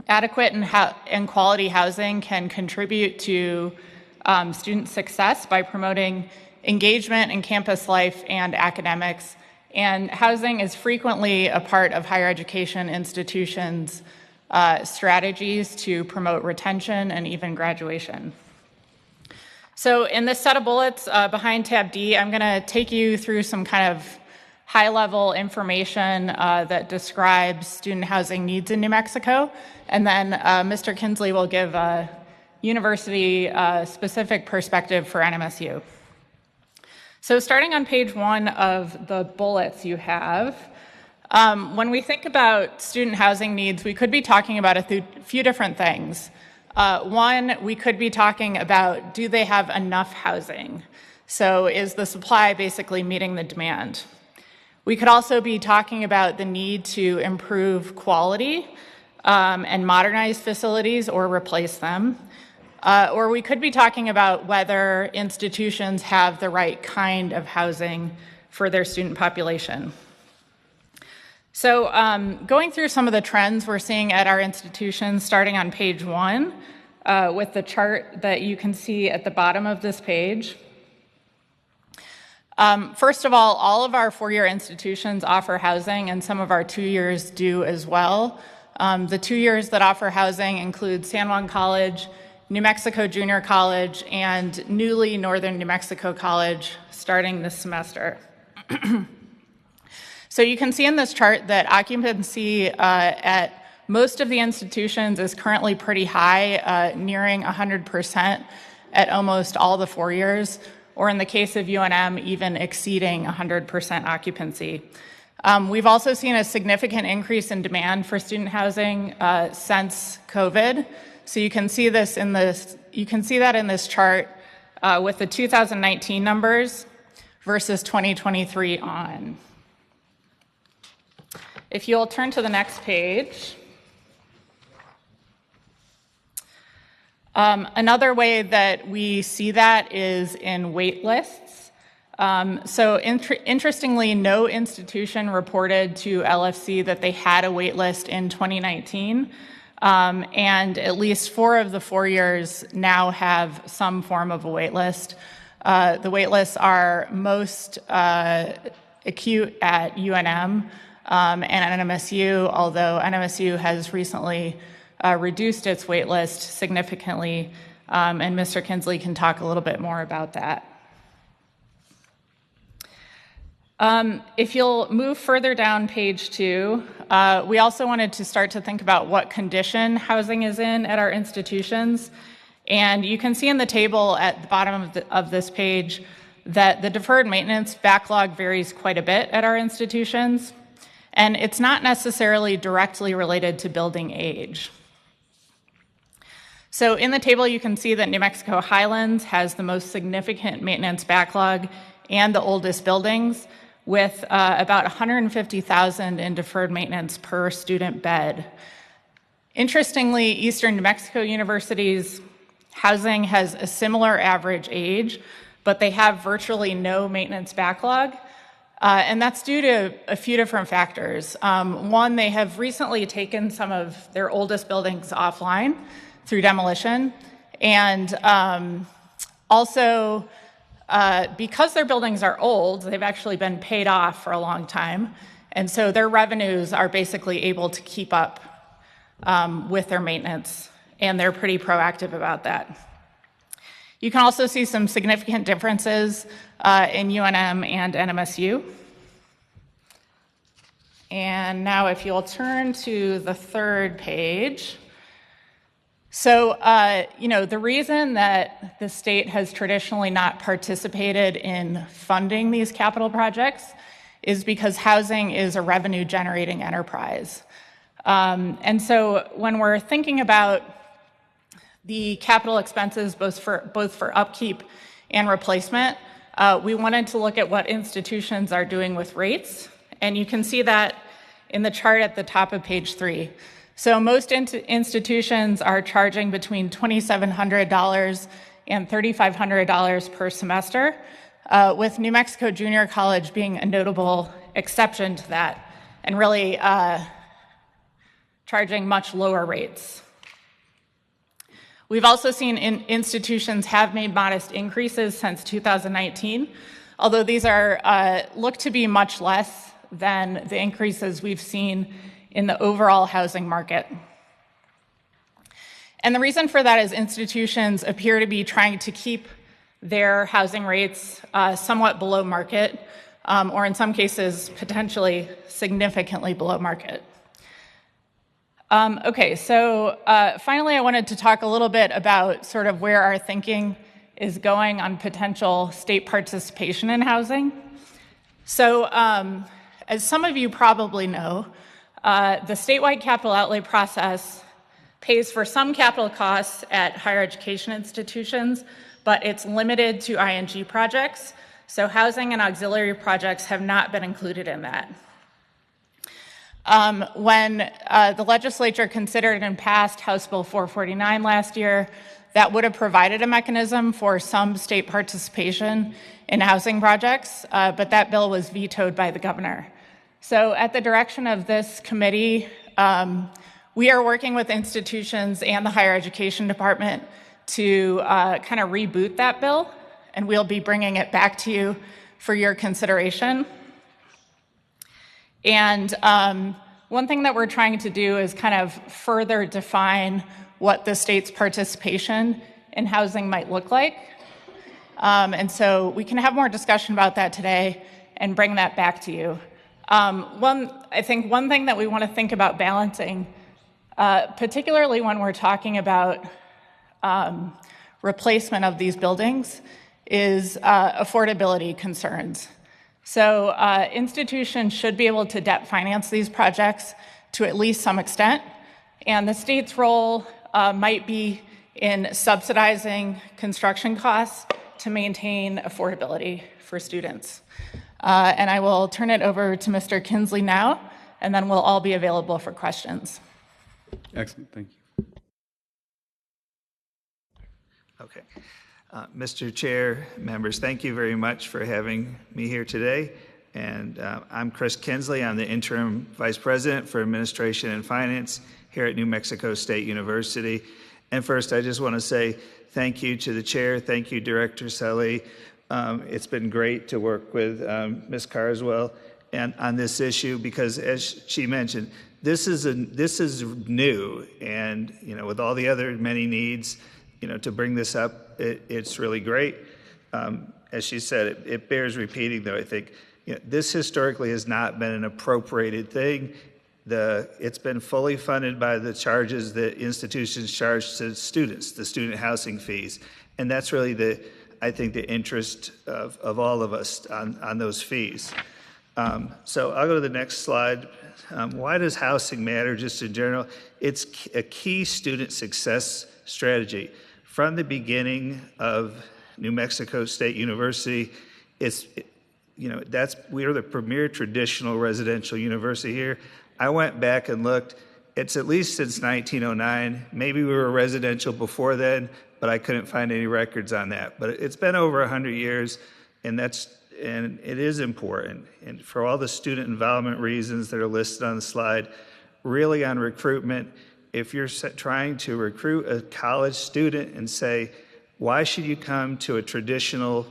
adequate and quality housing can contribute to student success by promoting engagement in campus life and academics. And housing is frequently a part of higher education institutions' strategies to promote retention and even graduation. So in this set of bullets behind tab D, I'm going to take you through some kind of high-level information that describes student housing needs in New Mexico, and then Mr. Kinsley will give a university-specific perspective for NMSU. So starting on page 1 of the bullets you have, when we think about student housing needs, we could be talking about a few different things. One, we could be talking about, do they have enough housing? So is the supply basically meeting the demand? We could also be talking about the need to improve quality and modernize facilities or replace them. Or we could be talking about whether institutions have the right kind of housing for their student population. So going through some of the trends we're seeing at our institutions, starting on page 1, with the chart that you can see at the bottom of this page. First of all of our 4-year institutions offer housing, and some of our 2 years do as well. The 2 years that offer housing include San Juan College, New Mexico Junior College, and newly Northern New Mexico College starting this semester. So you can see in this chart that occupancy at most of the institutions is currently pretty high, nearing 100% at almost all the 4 years, or in the case of UNM, even exceeding 100% occupancy. We've also seen a significant increase in demand for student housing since COVID. So you can see this in this. You can see that in this chart with the 2019 numbers versus 2023 on. If you'll turn to the next page. Another way that we see that is in wait lists. Interestingly, no institution reported to LFC that they had a wait list in 2019. And at least 4 of the 4 years now have some form of a wait list. The wait lists are most acute at UNM and NMSU, although NMSU has recently reduced its wait list significantly, and Mr. Kinsley can talk a little bit more about that. If you'll move further down page 2, we also wanted to start to think about what condition housing is in at our institutions. And you can see in the table at the bottom of this page that the deferred maintenance backlog varies quite a bit at our institutions. And it's not necessarily directly related to building age. So in the table, you can see that New Mexico Highlands has the most significant maintenance backlog and the oldest buildings, with about $150,000 in deferred maintenance per student bed. Interestingly, Eastern New Mexico University's housing has a similar average age, but they have virtually no maintenance backlog. And that's due to a few different factors. One, they have recently taken some of their oldest buildings offline through demolition. And also, because their buildings are old, they've actually been paid off for a long time. And so their revenues are basically able to keep up with their maintenance, and they're pretty proactive about that. You can also see some significant differences in UNM and NMSU. And now if you'll turn to the third page. So, the reason that the state has traditionally not participated in funding these capital projects is because housing is a revenue-generating enterprise. And so when we're thinking about the capital expenses, both for upkeep and replacement, we wanted to look at what institutions are doing with rates. And you can see that in the chart at the top of page 3. So most institutions are charging between $2,700 and $3,500 per semester, with New Mexico Junior College being a notable exception to that, and really charging much lower rates. We've also seen institutions have made modest increases since 2019, although these are look to be much less than the increases we've seen in the overall housing market. And the reason for that is institutions appear to be trying to keep their housing rates somewhat below market, or in some cases, potentially significantly below market. So finally, I wanted to talk a little bit about sort of where our thinking is going on potential state participation in housing. So as some of you probably know, the statewide capital outlay process pays for some capital costs at higher education institutions, but it's limited to ING projects. So housing and auxiliary projects have not been included in that. When the legislature considered and passed House Bill 449 last year, that would have provided a mechanism for some state participation in housing projects, but that bill was vetoed by the governor. So at the direction of this committee, we are working with institutions and the higher education department to kind of reboot that bill, and we'll be bringing it back to you for your consideration. And one thing that we're trying to do is kind of further define what the state's participation in housing might look like. And so we can have more discussion about that today and bring that back to you. I think one thing that we want to think about balancing, particularly when we're talking about replacement of these buildings, is affordability concerns. So institutions should be able to debt finance these projects to at least some extent. And the state's role might be in subsidizing construction costs to maintain affordability for students. And I will turn it over to Mr. Kinsley now, and then we'll all be available for questions. Excellent, thank you. Okay. Mr. Chair, members, thank you very much for having me here today. And I'm Chris Kinsley. I'm the interim vice president for administration and finance here at New Mexico State University. And first, I just want to say thank you to the chair. Thank you, Director Sully. It's been great to work with Ms. Carswell and on this issue because, as she mentioned, this is new, and with all the other many needs, to bring this up, it's really great. As she said, it bears repeating, though. I think this historically has not been an appropriated thing. It's been fully funded by the charges that institutions charge to students, the student housing fees, and that's really I think the interest of all of us on those fees. So I'll go to the next slide. Why does housing matter just in general? It's a key student success strategy. From the beginning of New Mexico State University, we are the premier traditional residential university here. I went back and looked. It's at least since 1909. Maybe we were residential before then, but I couldn't find any records on that. But it's been over 100 years, and it is important. And for all the student involvement reasons that are listed on the slide, really on recruitment, if you're trying to recruit a college student and say, why should you come to a traditional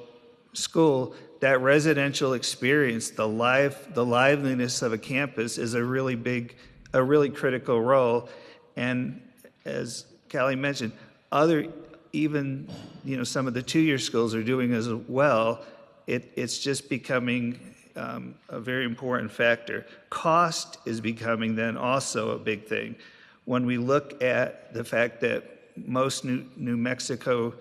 school, that residential experience, the liveliness of a campus is a really critical role. And as Callie mentioned, even some of the two-year schools are doing as well. It's just becoming a very important factor. Cost is becoming then also a big thing. When we look at the fact that most New Mexico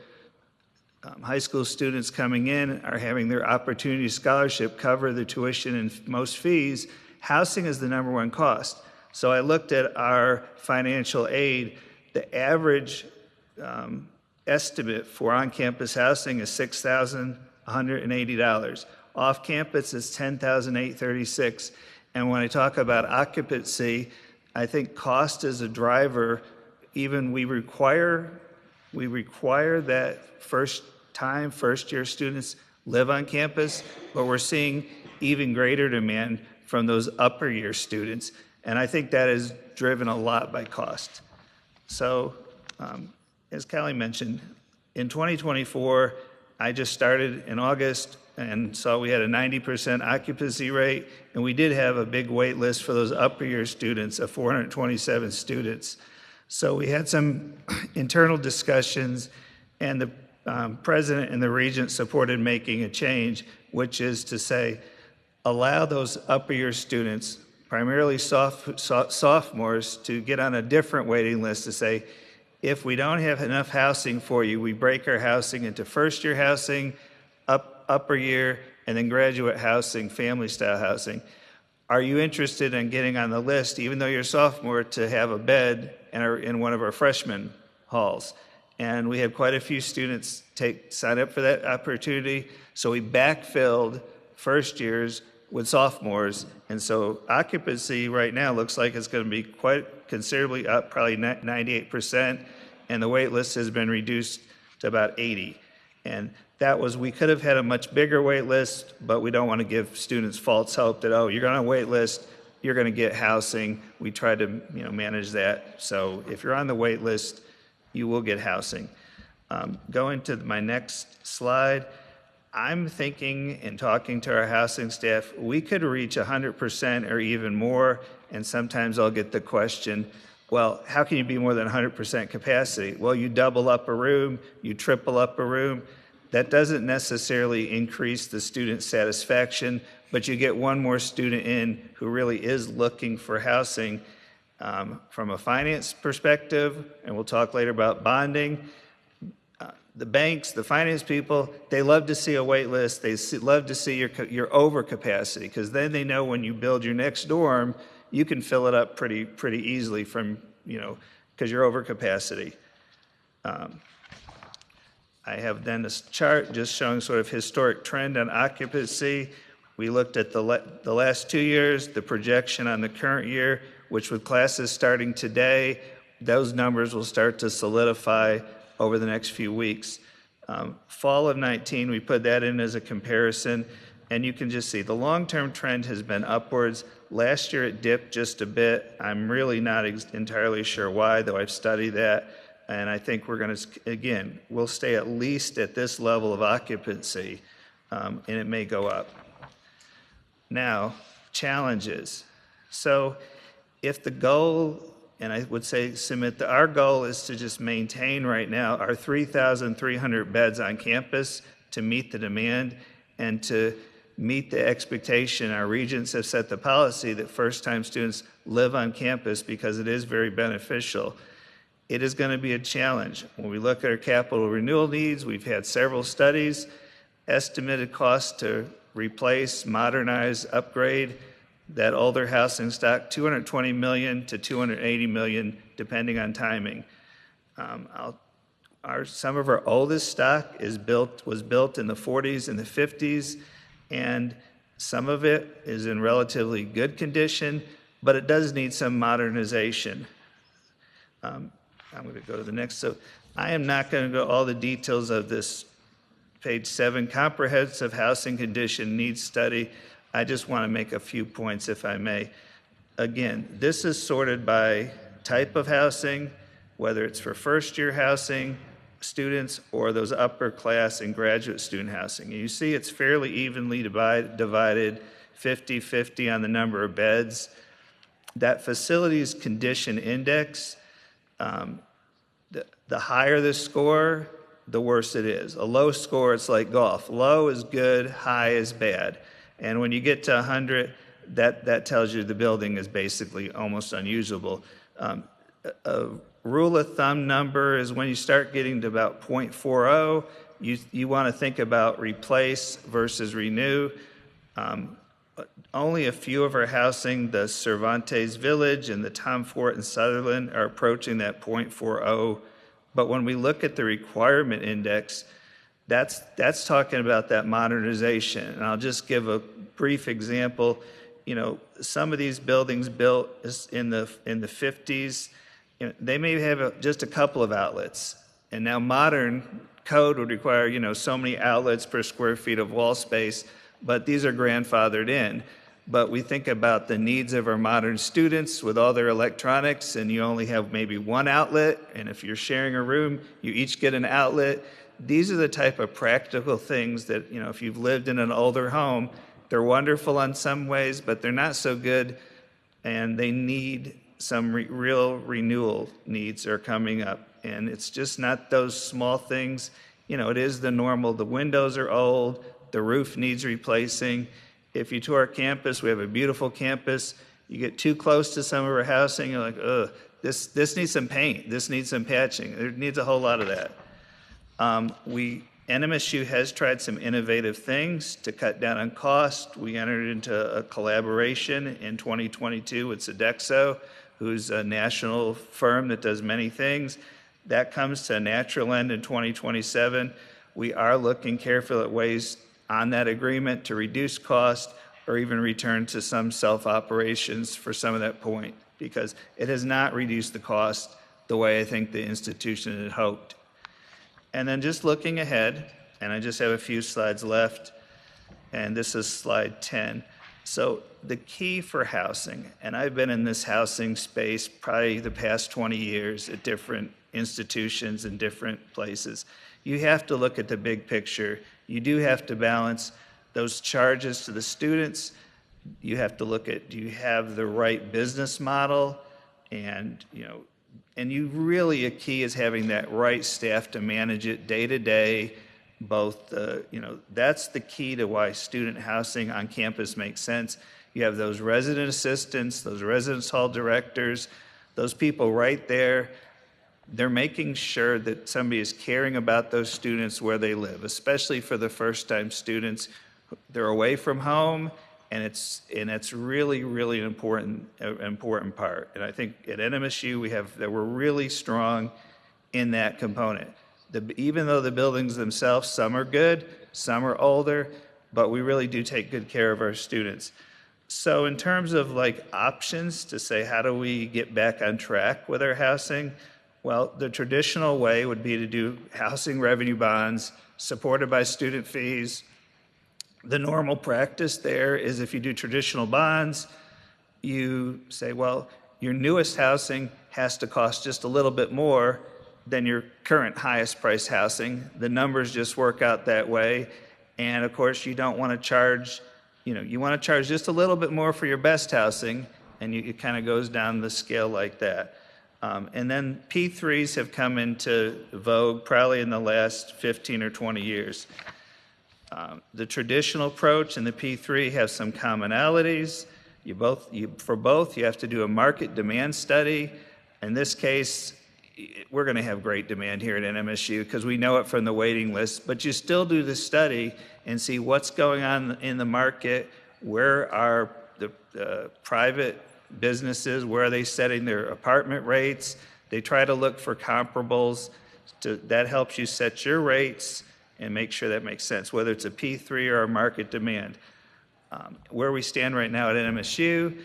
high school students coming in are having their opportunity scholarship cover the tuition and most fees, housing is the number one cost. So I looked at our financial aid. The average estimate for on-campus housing is $6,180. Off-campus is $10,836. And when I talk about occupancy, I think cost is a driver. Even we require that first-year students live on campus, but we're seeing even greater demand from those upper-year students, and I think that is driven a lot by cost. So, as Callie mentioned, in 2024, I just started in August and saw we had a 90% occupancy rate, and we did have a big wait list for those upper-year students of 427 students. So we had some internal discussions, and the president and the regent supported making a change, which is to say, allow those upper-year students, primarily sophomores, to get on a different waiting list to say, if we don't have enough housing for you, we break our housing into first-year housing, upper year, and then graduate housing, family-style housing. Are you interested in getting on the list, even though you're a sophomore, to have a bed in one of our freshman halls? And we had quite a few students sign up for that opportunity, so we backfilled first years with sophomores, and so occupancy right now looks like it's going to be quite considerably up, probably 98%, and the wait list has been reduced to about 80. And we could have had a much bigger wait list, but we don't want to give students false hope that, you're on a wait list, you're going to get housing. We try to manage that. So if you're on the wait list, you will get housing. Going to my next slide, I'm thinking and talking to our housing staff, we could reach 100% or even more, and sometimes I'll get the question, well, how can you be more than 100% capacity? Well, you double up a room, you triple up a room. That doesn't necessarily increase the student satisfaction, but you get one more student in who really is looking for housing. From a finance perspective, and we'll talk later about bonding, the banks, the finance people, they love to see a wait list. They love to see your overcapacity, because then they know when you build your next dorm, you can fill it up pretty easily from, because you're overcapacity. I have then this chart just showing sort of historic trend on occupancy. We looked at the last 2 years, the projection on the current year, which with classes starting today, those numbers will start to solidify over the next few weeks. Fall of 19, we put that in as a comparison, and you can just see the long-term trend has been upwards. Last year it dipped just a bit. I'm really not entirely sure why, though I've studied that. And I think we're going to, again, we'll stay at least at this level of occupancy, and it may go up. Now, challenges. So if the goal, and I would say submit that our goal is to just maintain right now our 3,300 beds on campus to meet the demand and to meet the expectation. Our regents have set the policy that first-time students live on campus because it is very beneficial. It is going to be a challenge. When we look at our capital renewal needs, we've had several studies, estimated cost to replace, modernize, upgrade that older housing stock, $220 million to $280 million, depending on timing. Some of our oldest stock was built in the 40s and the 50s, and some of it is in relatively good condition, but it does need some modernization. I'm going to go to the next. So I am not going to go all the details of this page 7, comprehensive housing condition needs study. I just want to make a few points, if I may. Again, this is sorted by type of housing, whether it's for first-year housing students or those upper class and graduate student housing. And you see it's fairly evenly divided, 50-50 on the number of beds. That facilities condition index, the higher the score, the worse it is. A low score, it's like golf. Low is good, high is bad. And when you get to 100, that tells you the building is basically almost unusable. A rule of thumb number is when you start getting to about 0.40, you want to think about replace versus renew. Only a few of our housing, the Cervantes Village and the Tom Fort in Sutherland, are approaching that 0.40. But when we look at the requirement index, that's talking about that modernization. And I'll just give a brief example. Some of these buildings built in the 50s, they may have just a couple of outlets. And now modern code would require, so many outlets per square feet of wall space, but these are grandfathered in. But we think about the needs of our modern students with all their electronics, and you only have maybe one outlet, and if you're sharing a room, you each get an outlet. These are the type of practical things that, if you've lived in an older home, they're wonderful in some ways, but they're not so good, and they need some real renewal needs are coming up. And it's just not those small things. It is the normal. The windows are old. The roof needs replacing. If you tour our campus, we have a beautiful campus. You get too close to some of our housing, you're like, ugh, this needs some paint. This needs some patching. There needs a whole lot of that. NMSU has tried some innovative things to cut down on cost. We entered into a collaboration in 2022 with Sodexo, who's a national firm that does many things. That comes to a natural end in 2027. We are looking carefully at ways on that agreement to reduce cost or even return to some self-operations for some of that point, because it has not reduced the cost the way I think the institution had hoped. And then just looking ahead, and I just have a few slides left, and this is slide 10. So the key for housing, and I've been in this housing space probably the past 20 years at different institutions and different places. You have to look at the big picture. You do have to balance those charges to the students. You have to look at, do you have the right business model? And, you really, a key is having that right staff to manage it day to day. Both, that's the key to why student housing on campus makes sense. You have those resident assistants, those residence hall directors, those people right there. they're making sure that somebody is caring about those students where they live, especially for the first-time students. They're away from home, and it's really, really an important part. And I think at NMSU we're really strong in that component. Even though the buildings themselves, some are good, some are older, but we really do take good care of our students. So in terms of like options to say, how do we get back on track with our housing? Well, the traditional way would be to do housing revenue bonds supported by student fees. The normal practice there is if you do traditional bonds, you say, well, your newest housing has to cost just a little bit more than your current highest price housing. The numbers just work out that way. And of course, you don't want to charge, you want to charge just a little bit more for your best housing, and it kind of goes down the scale like that. And then P3s have come into vogue probably in the last 15 or 20 years. The traditional approach and the P3 have some commonalities. For both, you have to do a market demand study. In this case, we're going to have great demand here at NMSU because we know it from the waiting list, but you still do the study and see what's going on in the market, where are the private businesses, where are they setting their apartment rates. They try to look for comparables. That helps you set your rates and make sure that makes sense, whether it's a P3 or a market demand. Where we stand right now at NMSU,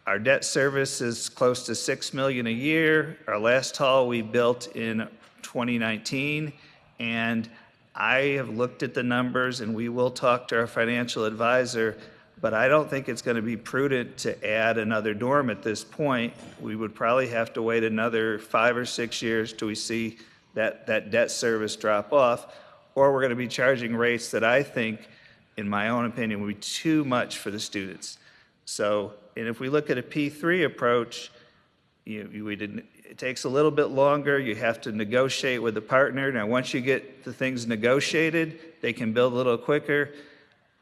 our debt service is close to $6 million a year. Our last hall we built in 2019, and I have looked at the numbers, and we will talk to our financial advisor, but I don't think it's going to be prudent to add another dorm at this point. We would probably have to wait another 5 or 6 years till we see that debt service drop off, or we're going to be charging rates that I think, in my own opinion, would be too much for the students. So, and if we look at a P3 approach, it takes a little bit longer. You have to negotiate with the partner. Now, once you get the things negotiated, they can build a little quicker.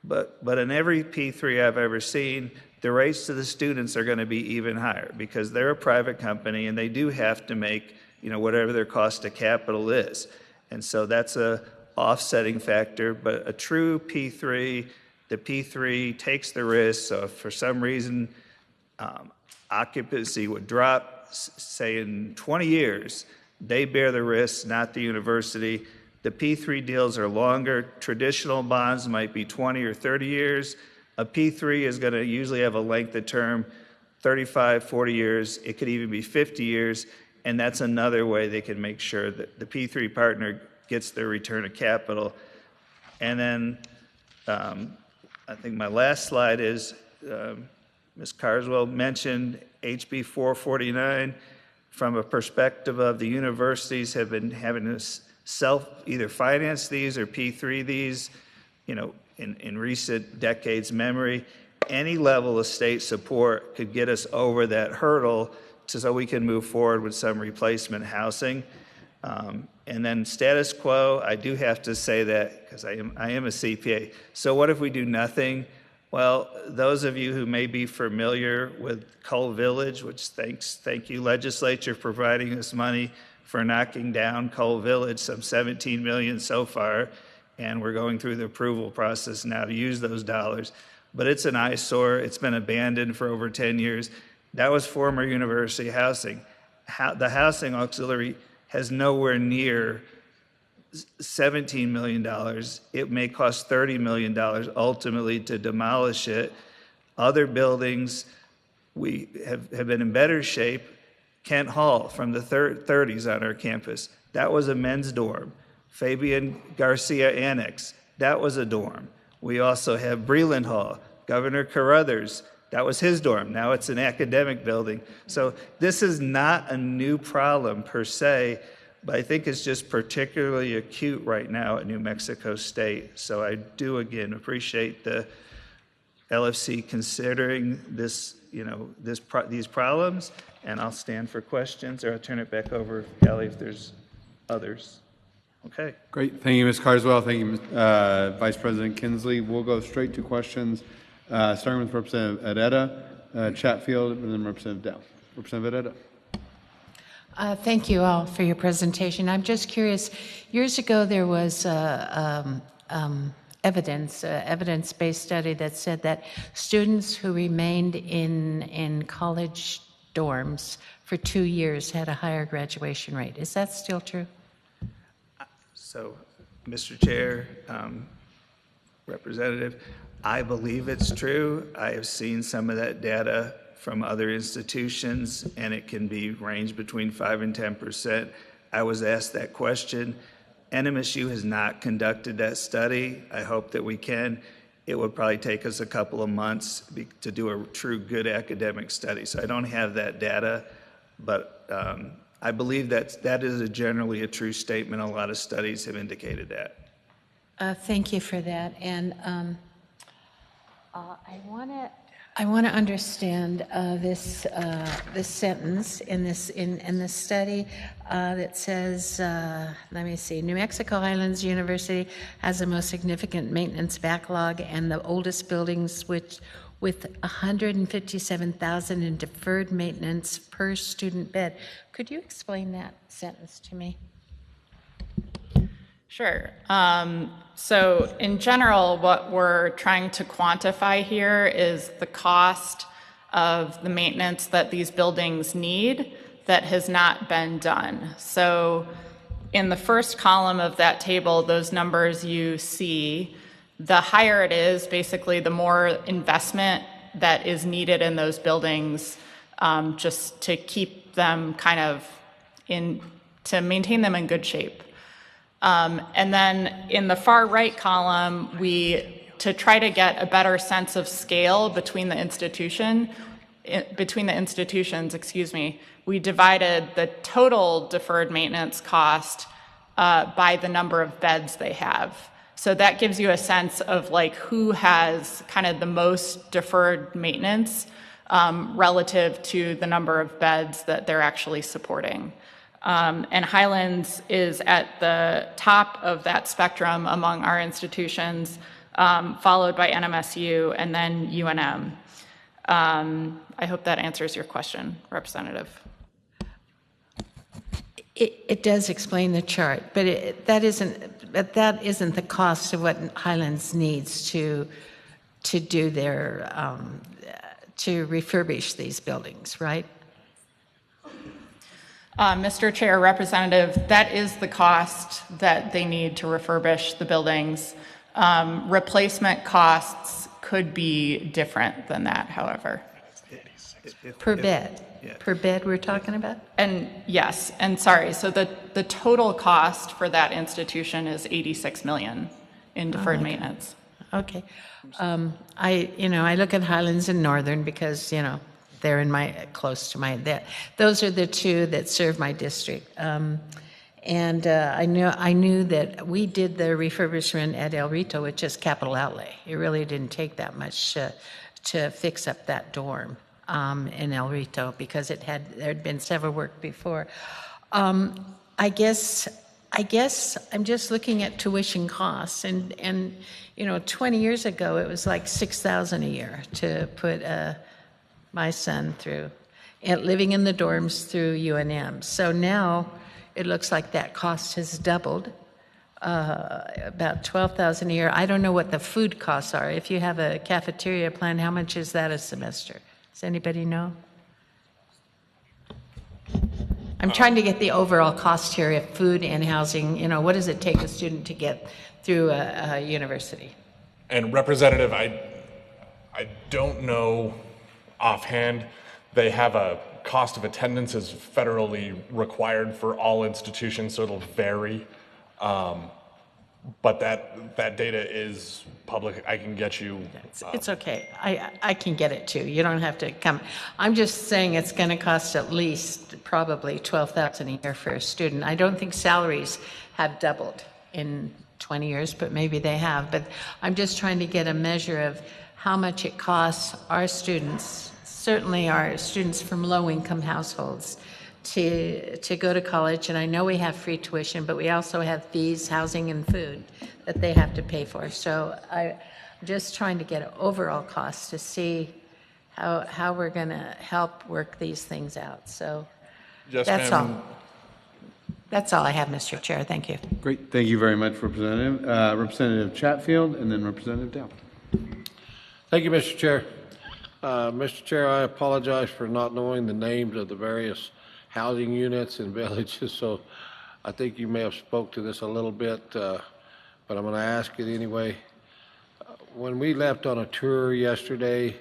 But in every P3 I've ever seen, the rates to the students are going to be even higher because they're a private company and they do have to make, whatever their cost of capital is. And so that's a offsetting factor. But a true P3, the P3 takes the risk. So if for some reason occupancy would drop, say in 20 years, they bear the risk, not the university. The P3 deals are longer. Traditional bonds might be 20 or 30 years. A P3 is going to usually have a length of term, 35, 40 years. It could even be 50 years. And that's another way they can make sure that the P3 partner gets their return of capital. And then I think my last slide is Ms. Carswell mentioned HB 449 from a perspective of the universities have been having to either finance these or P3 these, in recent decades memory. Any level of state support could get us over that hurdle so we can move forward with some replacement housing. And then status quo, I do have to say that because I am a CPA. So what if we do nothing? Well, those of you who may be familiar with Cole Village, which thank you legislature for providing us money for knocking down Cole Village, some $17 million so far, and we're going through the approval process now to use those dollars. But it's an eyesore. It's been abandoned for over 10 years. That was former university housing. The housing auxiliary has nowhere near $17 million. It may cost $30 million ultimately to demolish it. Other buildings we have been in better shape. Kent Hall from the 30s on our campus, that was a men's dorm. Fabian Garcia Annex, that was a dorm. We also have Breland Hall, Governor Carruthers, that was his dorm. Now it's an academic building. So this is not a new problem per se, but I think it's just particularly acute right now at New Mexico State. So I do, again, appreciate the LFC considering this, these problems, and I'll stand for questions, or I'll turn it back over, Kelly, if there's others. Okay. Great. Thank you, Ms. Carswell. Thank you, Vice President Kinsley. We'll go straight to questions, starting with Representative Adetta, Chatfield, and then Representative Dow. Representative Adetta. Thank you all for your presentation. I'm just curious, years ago there was evidence-based study that said that students who remained in college dorms for 2 years had a higher graduation rate. Is that still true? So, Mr. Chair, Representative, I believe it's true. I have seen some of that data from other institutions, and it can be range between 5 and 10%. I was asked that question. NMSU has not conducted that study. I hope that we can. It would probably take us a couple of months to do a true good academic study. So I don't have that data, but I believe that is generally a true statement. A lot of studies have indicated that. Thank you for that. And I want to understand this sentence in this study that says, let me see, New Mexico Highlands University has the most significant maintenance backlog and the oldest buildings with 157,000 in deferred maintenance per student bed. Could you explain that sentence to me? Sure. So in general, what we're trying to quantify here is the cost of the maintenance that these buildings need that has not been done. So in the first column of that table, those numbers you see, the higher it is, basically the more investment that is needed in those buildings just to keep them kind of to maintain them in good shape. And then in the far right column, to try to get a better sense of scale between the institutions, we divided the total deferred maintenance cost by the number of beds they have. So that gives you a sense of like who has kind of the most deferred maintenance relative to the number of beds that they're actually supporting. And Highlands is at the top of that spectrum among our institutions, followed by NMSU and then UNM. I hope that answers your question, Representative. It does explain the chart, but that isn't the cost of what Highlands needs to do their to refurbish these buildings, right? Mr. Chair, Representative, that is the cost that they need to refurbish the buildings. Replacement costs could be different than that, however. Per bed? Yeah. Per bed we're talking about? And yes, and sorry, so the total cost for that institution is $86 million in deferred maintenance. Okay. I look at Highlands and Northern because, they're close to those are the two that serve my district. And I knew that we did the refurbishment at El Rito with just capital outlay. It really didn't take that much to fix up that dorm in El Rito because there had been several work before. I guess I'm just looking at tuition costs and 20 years ago it was like $6,000 a year to put my son through, and living in the dorms through UNM. So now it looks like that cost has doubled, about $12,000 a year. I don't know what the food costs are. If you have a cafeteria plan, how much is that a semester? Does anybody know? I'm trying to get the overall cost here of food and housing. What does it take a student to get through a university? And Representative, I don't know offhand. They have a cost of attendance is federally required for all institutions, so it'll vary. But that data is public. I can get you. It's okay. I can get it too. You don't have to come. I'm just saying it's going to cost at least probably $12,000 a year for a student. I don't think salaries have doubled in 20 years, but maybe they have. But I'm just trying to get a measure of how much it costs our students, certainly our students from low-income households, to go to college. And I know we have free tuition, but we also have fees, housing, and food that they have to pay for. So I'm just trying to get an overall cost to see how we're going to help work these things out. So Yes, That's ma'am. all. That's all I have, Mr. Chair. Thank you. Great. Thank you very much, Representative. Representative Chatfield and then Representative Dow. Thank you, Mr. Chair. Mr. Chair, I apologize for not knowing the names of the various housing units and villages, so I think you may have spoke to this a little bit, but I'm going to ask it anyway. When we left on a tour yesterday,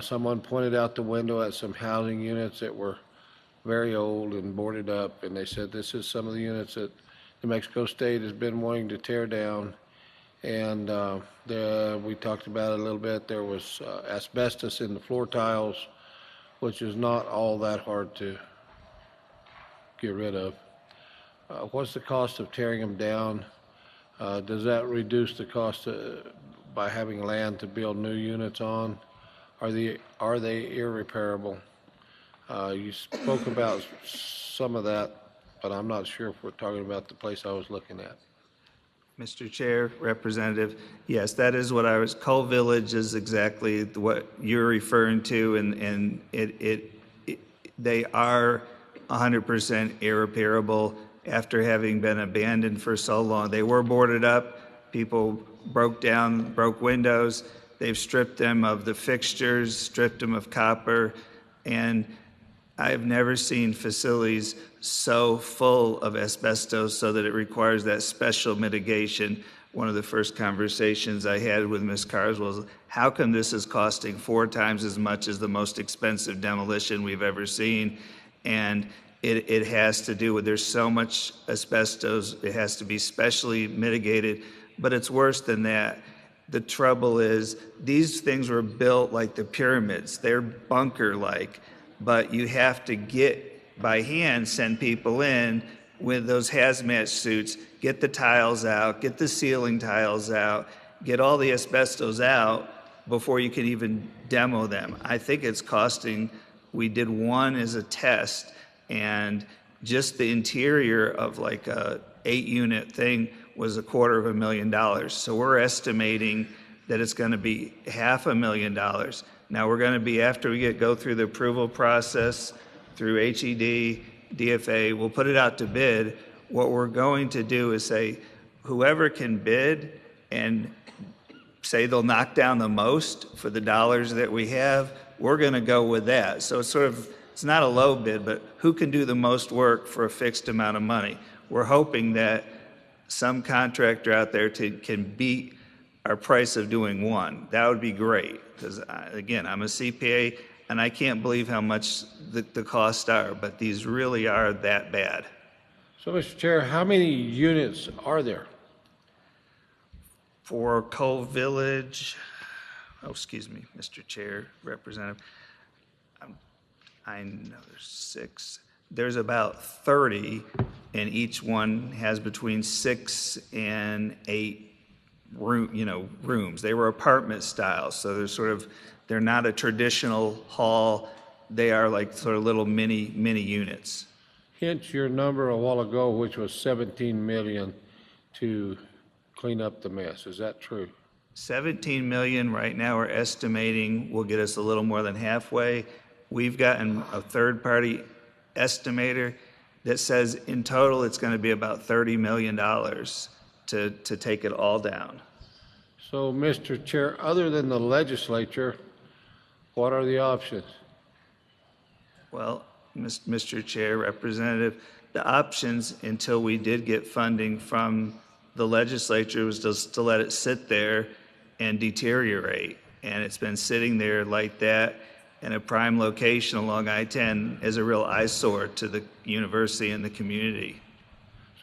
someone pointed out the window at some housing units that were very old and boarded up, and they said this is some of the units that New Mexico State has been wanting to tear down. And we talked about it a little bit. There was asbestos in the floor tiles, which is not all that hard to get rid of. What's the cost of tearing them down? Does that reduce the cost by having land to build new units on? Are they irreparable? You spoke about some of that, but I'm not sure if we're talking about the place I was looking at. Mr. Chair, Representative, yes, that is what I was. Coal Village is exactly what you're referring to, and they are 100% irreparable after having been abandoned for so long. They were boarded up. People broke windows. They've stripped them of the fixtures, stripped them of copper, and I've never seen facilities so full of asbestos so that it requires that special mitigation. One of the first conversations I had with Ms. Carswell was, how come this is costing 4 times as much as the most expensive demolition we've ever seen? And it has to do with there's so much asbestos, it has to be specially mitigated, but it's worse than that. The trouble is these things were built like the pyramids. They're bunker-like. But you have to get by hand, send people in with those hazmat suits, get the tiles out, get the ceiling tiles out, get all the asbestos out before you can even demo them. I think it's costing, we did one as a test, and just the interior of like a 8-unit thing was $250,000. So we're estimating that it's going to be $500,000. Now we're going to be, after we go through the approval process, through HED, DFA, we'll put it out to bid. What we're going to do is say, whoever can bid and say they'll knock down the most for the dollars that we have, we're going to go with that. So it's not a low bid, but who can do the most work for a fixed amount of money? We're hoping that some contractor out there can beat our price of doing one. That would be great, because again, I'm a CPA and I can't believe how much the costs are, but these really are that bad. So, Mr. Chair, how many units are there? For Coal Village, excuse me, Mr. Chair, Representative, I know there's 6. There's about 30, and each one has between 6 and 8 rooms. They were apartment style, so they're not a traditional hall. They are like sort of little mini units. Hence your number a while ago, which was $17 million to clean up the mess. Is that true? $17 million right now we're estimating will get us a little more than halfway. We've gotten a third-party estimator that says in total it's going to be about $30 million to take it all down. So, Mr. Chair, other than the legislature, what are the options? Well, Mr. Chair, Representative, the options until we did get funding from the legislature was just to let it sit there and deteriorate. And it's been sitting there like that in a prime location along I-10 as a real eyesore to the university and the community.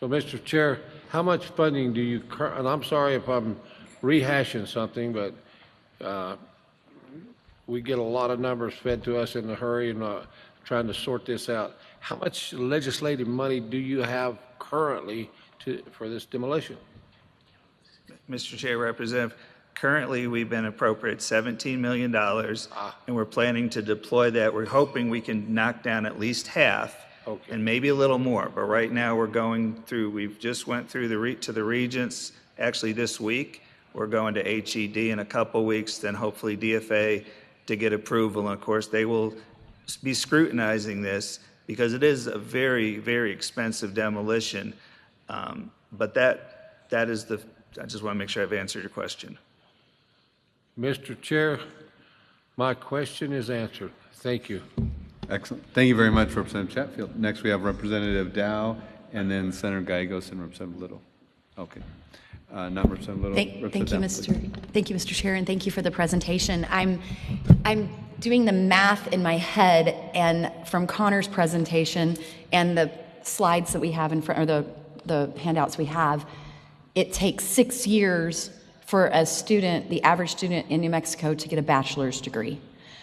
So, Mr. Chair, how much funding do you, and I'm sorry if I'm rehashing something, but we get a lot of numbers fed to us in a hurry and trying to sort this out. How much legislative money do you have currently for this demolition? Mr. Chair, Representative, currently we've been appropriated $17 million, and we're planning to deploy that. We're hoping we can knock down at least half, and maybe a little more. But right now we're going through, we've just went through to the regents actually this week. We're going to HED in a couple weeks, then hopefully DFA to get approval. And of course, they will be scrutinizing this. because it is a very, very expensive demolition. But that is I just want to make sure I've answered your question. Mr. Chair, my question is answered. Thank you. Excellent. Thank you very much, Representative Chatfield. Next, we have Representative Dow, and then Senator Gallegos and Representative Little. Okay. Not Representative Little. Thank you, Mr. Chair, and thank you for the presentation. I'm doing the math in my head, and from Connor's presentation and the slides that we have in front, or the handouts we have, it takes 6 years for a student, the average student in New Mexico, to get a bachelor's degree.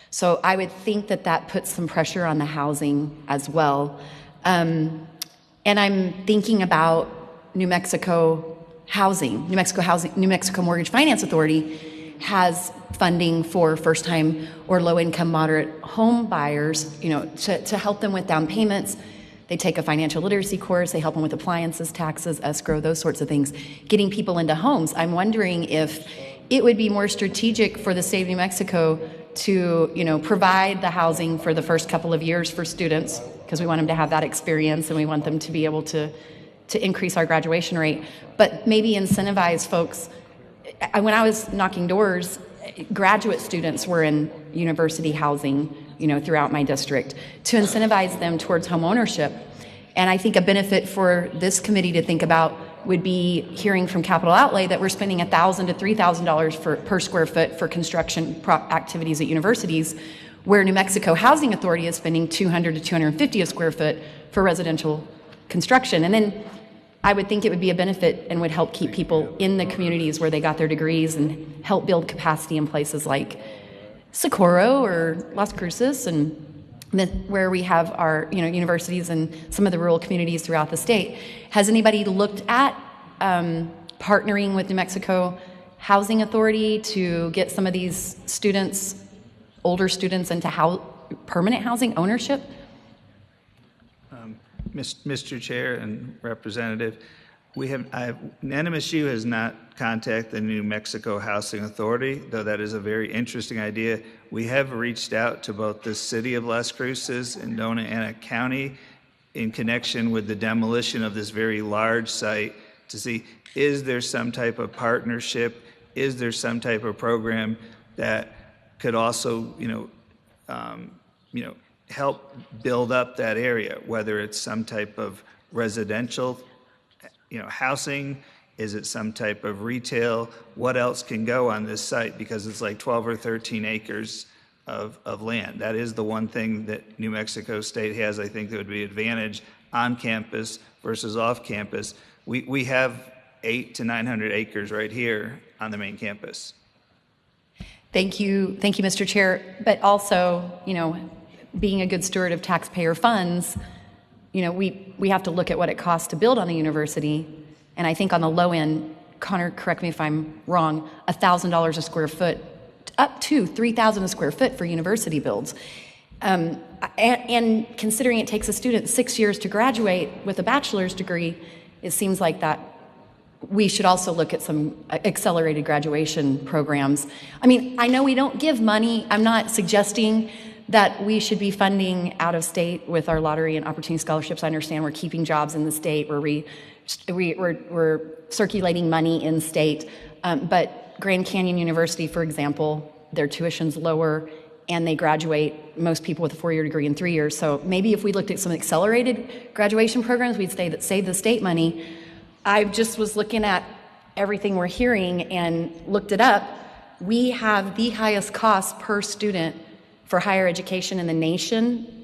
So I would think that puts some pressure on the housing as well. And I'm thinking about New Mexico Mortgage Finance Authority has funding for first-time or low-income moderate home buyers, to help them with down payments. They take a financial literacy course, they help them with appliances, taxes, escrow, those sorts of things, getting people into homes. I'm wondering if it would be more strategic for the state of New Mexico to, provide the housing for the first couple of years for students, because we want them to have that experience and we want them to be able to increase our graduation rate, but maybe incentivize folks. When I was knocking doors, graduate students were in university housing, throughout my district, to incentivize them towards home ownership. And I think a benefit for this committee to think about would be hearing from Capital Outlay that we're spending $1,000 to $3,000 per square foot for construction activities at universities, where New Mexico Housing Authority is spending $200 to $250 a square foot for residential construction. And then I would think it would be a benefit and would help keep people in the communities where they got their degrees and help build capacity in places like Socorro or Las Cruces, and where we have our universities and some of the rural communities throughout the state. Has anybody looked at partnering with New Mexico Housing Authority to get some of these students, older students, into permanent housing ownership? Mr. Chair and Representative, NMSU has not contacted the New Mexico Housing Authority, though that is a very interesting idea. We have reached out to both the city of Las Cruces and Dona Ana County in connection with the demolition of this very large site to see, is there some type of partnership? Is there some type of program that could also, help build up that area, whether it's some type of residential, housing, is it some type of retail, what else can go on this site, because it's like 12 or 13 acres of land. That is the one thing that New Mexico State has, I think, that would be advantage on campus versus off campus. We have 800 to 900 acres right here on the main campus. Thank you, Mr. Chair. But also, being a good steward of taxpayer funds, we have to look at what it costs to build on the university. And I think on the low end, Connor, correct me if I'm wrong, $1,000 a square foot, up to $3,000 a square foot for university builds. And considering it takes a student 6 years to graduate with a bachelor's degree, it seems like that we should also look at some accelerated graduation programs. I mean, I know we don't give money. I'm not suggesting that we should be funding out of state with our lottery and opportunity scholarships. I understand we're keeping jobs in the state, we're circulating money in state. But Grand Canyon University, for example, their tuition's lower and they graduate most people with a 4-year degree in 3 years. So maybe if we looked at some accelerated graduation programs, we'd save the state money. I just was looking at everything we're hearing and looked it up. We have the highest cost per student for higher education in the nation.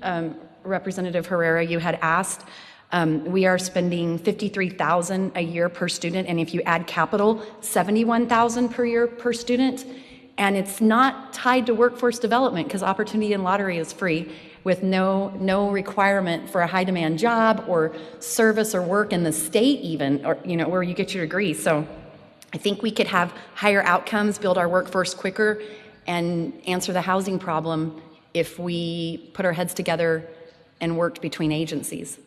Representative Herrera, you had asked. We are spending $53,000 a year per student, and if you add capital, $71,000 per year per student. And it's not tied to workforce development because opportunity and lottery is free, with no requirement for a high demand job or service or work in the state even, or where you get your degree. So I think we could have higher outcomes, build our workforce quicker, and answer the housing problem if we put our heads together and worked between agencies.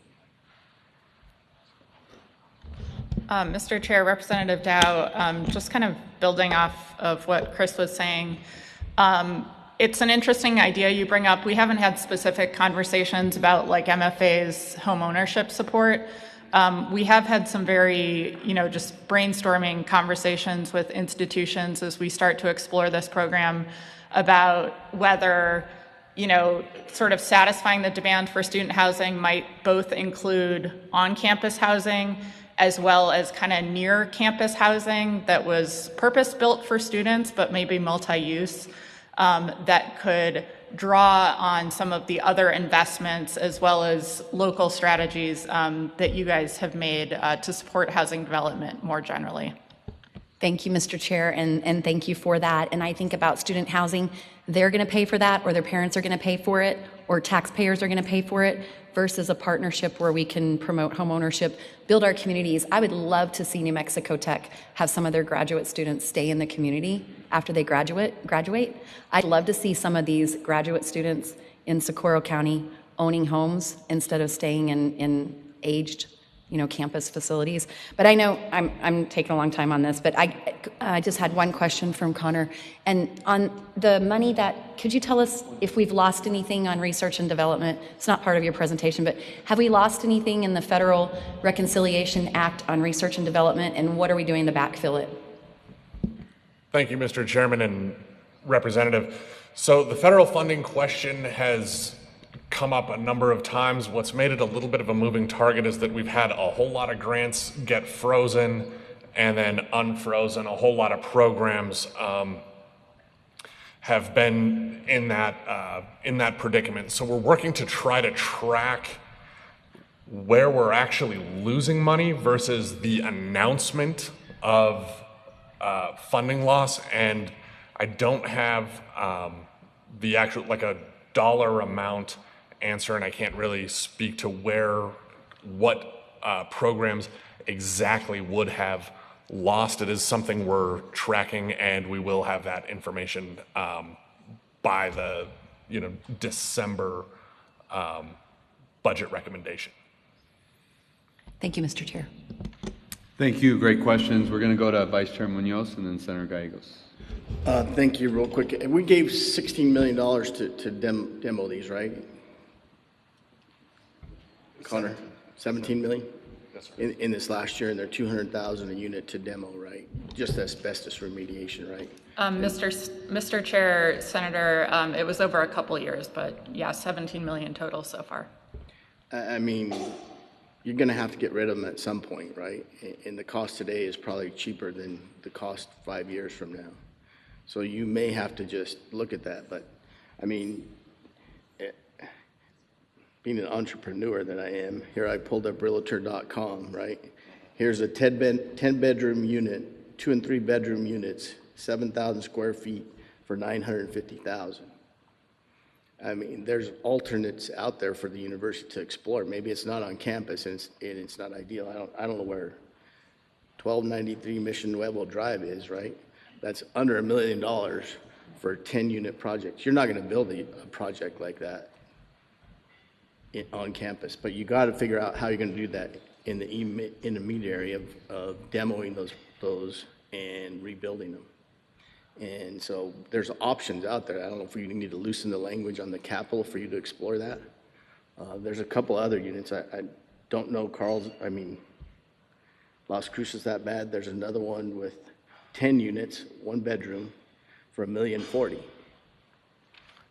Mr. Chair, Representative Dow, just kind of building off of what Chris was saying, it's an interesting idea you bring up. We haven't had specific conversations about like MFA's home ownership support. We have had some very, just brainstorming conversations with institutions as we start to explore this program about whether, sort of satisfying the demand for student housing might both include on-campus housing as well as kind of near campus housing that was purpose-built for students, but maybe multi-use, that could draw on some of the other investments as well as local strategies that you guys have made to support housing development more generally. Thank you, Mr. Chair, and thank you for that. And I think about student housing, they're going to pay for that, or their parents are going to pay for it, or taxpayers are going to pay for it, versus a partnership where we can promote home ownership, build our communities. I would love to see New Mexico Tech have some of their graduate students stay in the community after they graduate. I'd love to see some of these graduate students in Socorro County owning homes instead of staying in aged, campus facilities. But I know I'm taking a long time on this, but I just had one question from Connor. And on the money could you tell us if we've lost anything on research and development? It's not part of your presentation, but have we lost anything in the Federal Reconciliation Act on research and development, and what are we doing to backfill it? Thank you, Mr. Chairman and Representative. So the federal funding question has come up a number of times. What's made it a little bit of a moving target is that we've had a whole lot of grants get frozen and then unfrozen. A whole lot of programs have been in that predicament. So we're working to try to track where we're actually losing money versus the announcement of funding loss. And I don't have the actual, like a dollar amount answer, and I can't really speak to what programs exactly would have lost. It is something we're tracking, and we will have that information by the December budget recommendation. Thank you, Mr. Chair. Thank you. Great questions. We're going to go to Vice Chair Munoz and then Senator Gallegos. Thank you. Real quick, we gave $16 million to demo these, right? Connor, 17 million in this last year, and they're 200,000 a unit to demo, right? Just asbestos remediation, right? Mr. Chair, Senator, it was over a couple years, but yeah, 17 million total so far. I mean, you're going to have to get rid of them at some point, right? And the cost today is probably cheaper than the cost 5 years from now. So you may have to just look at that. But I mean, being an entrepreneur that I am, here I pulled up realtor.com, right? Here's a 10-bedroom unit, 2 and 3 bedroom units, 7,000 square feet for $950,000. I mean, there's alternates out there for the university to explore. Maybe it's not on campus and it's not ideal. I don't know where 1293 Mission Nuevo Drive is, right? That's under $1 million for a 10-unit project. You're not going to build a project like that on campus, but you got to figure out how you're going to do that in the intermediary of demoing those and rebuilding them. And so there's options out there. I don't know if you need to loosen the language on the capital for you to explore that. There's a couple other units. I don't know Las Cruces that bad. There's another one with 10 units, 1 bedroom for $1,040,000.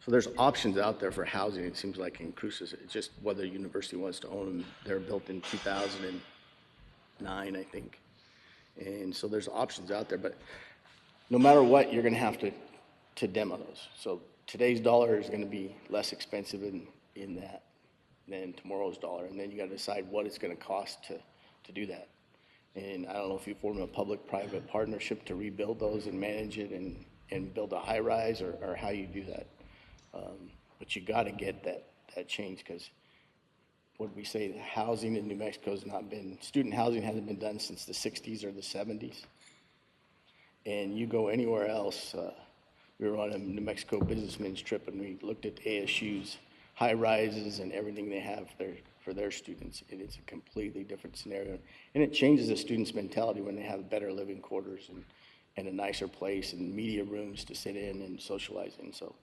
So there's options out there for housing, it seems like, in Cruces. It's just whether the university wants to own them. They were built in 2009, I think. And so there's options out there. But no matter what, you're going to have to demo those. So today's dollar is going to be less expensive in that than tomorrow's dollar. And then you got to decide what it's going to cost to do that. And I don't know if you form a public-private partnership to rebuild those and manage it and build a high-rise or how you do that. But you got to get that change, because what did we say? The housing in New Mexico has not been, student housing hasn't been done since the 60s or the 70s. And you go anywhere else, we were on a New Mexico businessman's trip and we looked at ASU's high rises and everything they have for their students. And it's a completely different scenario. And it changes the students' mentality when they have better living quarters and a nicer place and media rooms to sit in and socialize in. So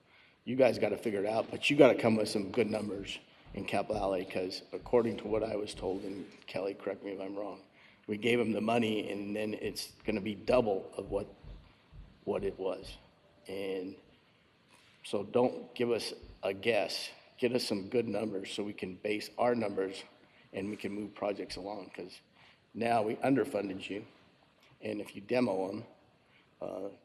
You guys got to figure it out, but you got to come with some good numbers in Capital Alley, because according to what I was told, and Kelly, correct me if I'm wrong, we gave them the money and then it's going to be double of what it was. And so don't give us a guess. Get us some good numbers so we can base our numbers and we can move projects along, because now we underfunded you. And if you demo them,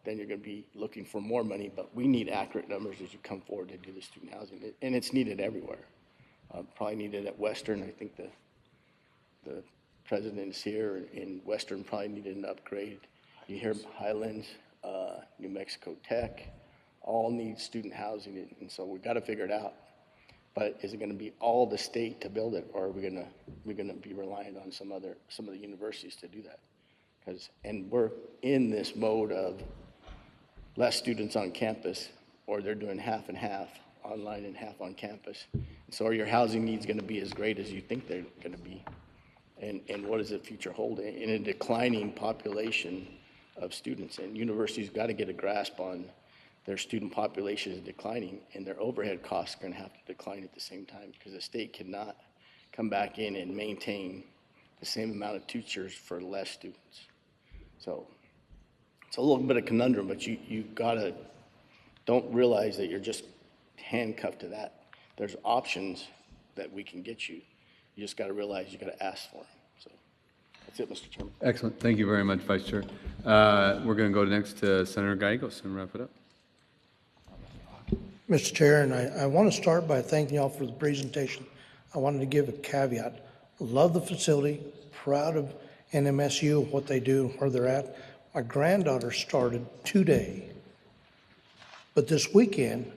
then you're going to be looking for more money. But we need accurate numbers as you come forward to do the student housing. And it's needed everywhere. Probably needed at Western. I think the president's here in Western probably needed an upgrade. You hear Highlands, New Mexico Tech, all need student housing. And so we got to figure it out. But is it going to be all the state to build it, or are we going to be reliant on some of the universities to do that? And we're in this mode of less students on campus, or they're doing half and half, online and half on campus. So are your housing needs going to be as great as you think they're going to be? And what does the future hold in a declining population of students? And universities got to get a grasp on their student population is declining, and their overhead costs are going to have to decline at the same time, because the state cannot come back in and maintain the same amount of teachers for less students. So it's a little bit of a conundrum, but you gotta, don't realize that you're just handcuffed to that. There's options that we can get you. You just gotta realize you gotta ask for them. So that's it, Mr. Chairman. Excellent. Thank you very much, Vice Chair. We're going to go next to Senator Gallegos and wrap it up. Mr. Chair, and I want to start by thanking y'all for the presentation. I wanted to give a caveat. Love the facility, proud of NMSU, what they do, where they're at. My granddaughter started today, but this weekend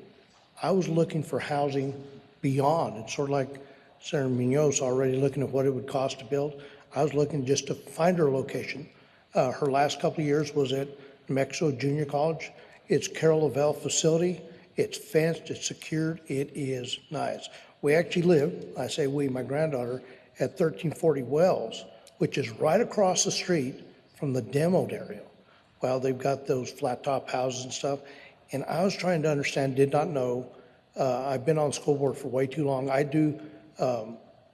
I was looking for housing beyond. It's sort of like Senator Munoz already looking at what it would cost to build. I was looking just to find her location. Her last couple of years was at New Mexico Junior College. It's Carol Lavelle facility. It's fenced, it's secured, it is nice. We actually live, I say we, my granddaughter, at 1340 Wells, which is right across the street from the demoed area. Well, they've got those flat top houses and stuff. And I was trying to understand, did not know. I've been on the school board for way too long. I do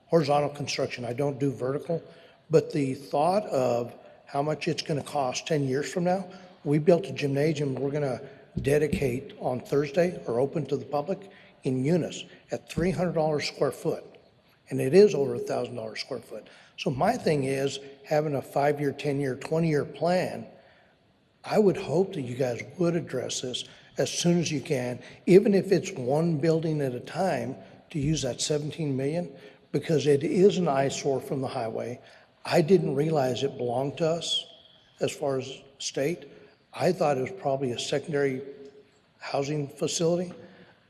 horizontal construction, I don't do vertical. But the thought of how much it's going to cost 10 years from now, we built a gymnasium we're going to dedicate on Thursday or open to the public in Eunice at $300 square foot. And it is over $1,000 square foot. So my thing is having a 5-year, 10-year, 20-year plan. I would hope that you guys would address this as soon as you can, even if it's one building at a time, to use that $17 million, because it is an eyesore from the highway. I didn't realize it belonged to us as far as state. I thought it was probably a secondary housing facility,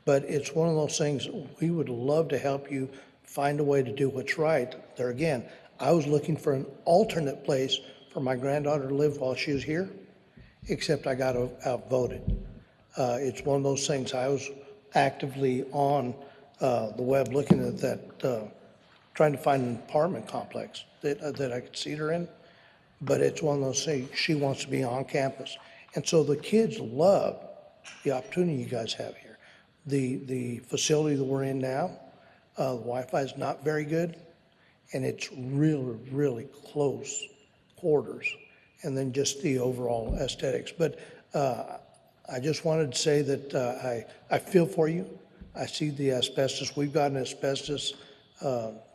but it's one of those things we would love to help you find a way to do what's right. There again, I was looking for an alternate place for my granddaughter to live while she was here, except I got outvoted. It's one of those things. I was actively on the web looking at that, trying to find an apartment complex that I could see her in, but it's one of those things. She wants to be on campus. And so the kids love the opportunity you guys have here. The facility that we're in now, the Wi-Fi is not very good, and it's really, really close quarters, and then just the overall aesthetics. But I just wanted to say that I feel for you. I see the asbestos. We've got an asbestos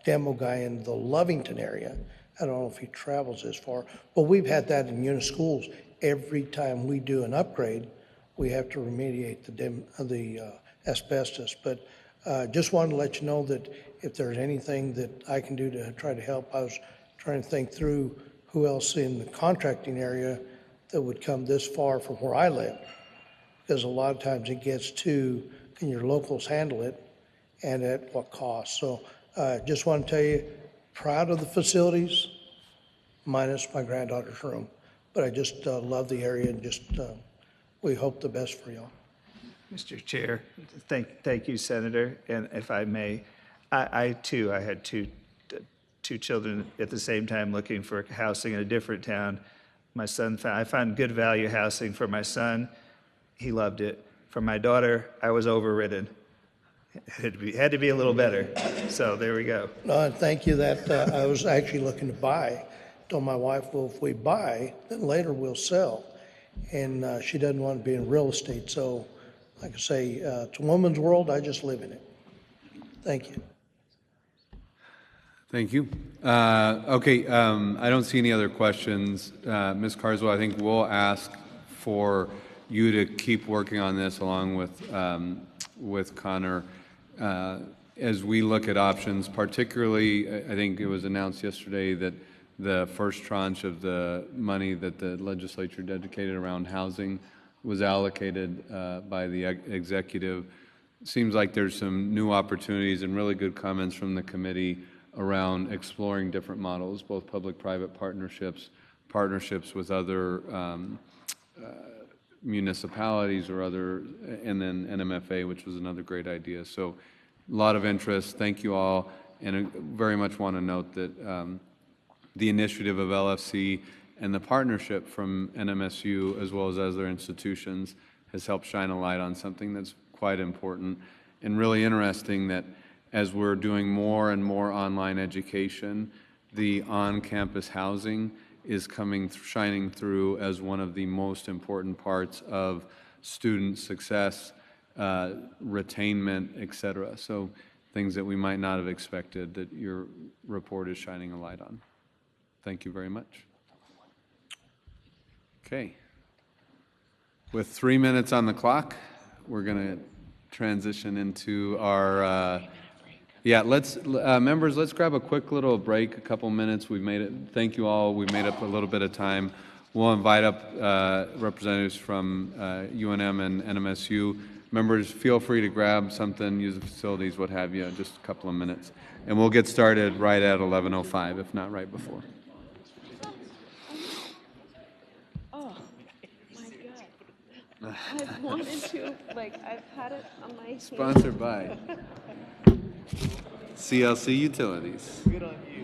demo guy in the Lovington area. I don't know if he travels as far, but we've had that in Eunice schools. Every time we do an upgrade, we have to remediate the asbestos. But just wanted to let you know that if there's anything that I can do to try to help, I was trying to think through who else in the contracting area that would come this far from where I live. Because a lot of times it gets to, can your locals handle it and at what cost? So just want to tell you, proud of the facilities, minus my granddaughter's room. But I just love the area, and just we hope the best for y'all. Mr. Chair, thank you, Senator. And if I may, I too had two children at the same time looking for housing in a different town. I found good value housing for my son. He loved it. For my daughter, I was overridden. It had to be a little better. So there we go. Thank you. That I was actually looking to buy. Told my wife, well, if we buy, then later we'll sell. And she doesn't want to be in real estate. So, like I say, it's a woman's world. I just live in it. Thank you. Thank you. Okay, I don't see any other questions. Ms. Carswell, I think we'll ask for you to keep working on this along with Connor as we look at options. Particularly, I think it was announced yesterday that the first tranche of the money that the legislature dedicated around housing was allocated by the executive. Seems like there's some new opportunities and really good comments from the committee around exploring different models, both public-private partnerships, partnerships with other municipalities or other, and then NMFA, which was another great idea. So a lot of interest. Thank you all. And I very much want to note that the initiative of LFC and the partnership from NMSU as well as other institutions has helped shine a light on something that's quite important and really interesting, that as we're doing more and more online education, the on-campus housing is shining through as one of the most important parts of student success, retainment, et cetera. So things that we might not have expected that your report is shining a light on. Thank you very much. Okay. With 3 minutes on the clock, we're going to transition into our members, let's grab a quick little break, a couple minutes. We've made it. Thank you all. We've made up a little bit of time. We'll invite up representatives from UNM and NMSU. Members, feel free to grab something, use the facilities, what have you, just a couple of minutes. And we'll get started right at 11:05, if not right before. Oh, my God. I've wanted to, I've had it on my hand. Sponsored by CLC Utilities. Good on you.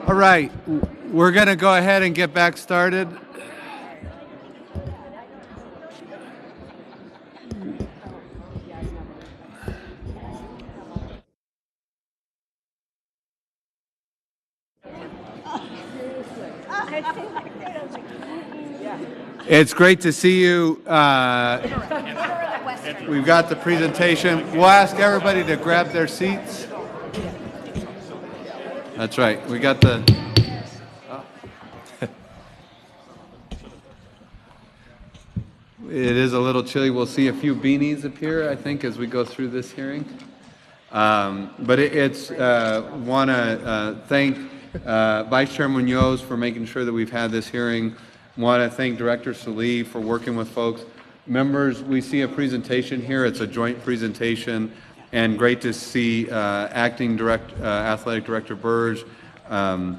All right, we're going to go ahead and get back started. It's great to see you. We've got the presentation. We'll ask everybody to grab their seats. That's right. We got the... It is a little chilly. We'll see a few beanies appear, I think, as we go through this hearing. But want to thank Vice Chairman Munoz for making sure that we've had this hearing. Want to thank Director Salih for working with folks. Members, we see a presentation here. It's a joint presentation, and great to see Acting Athletic Director Burge and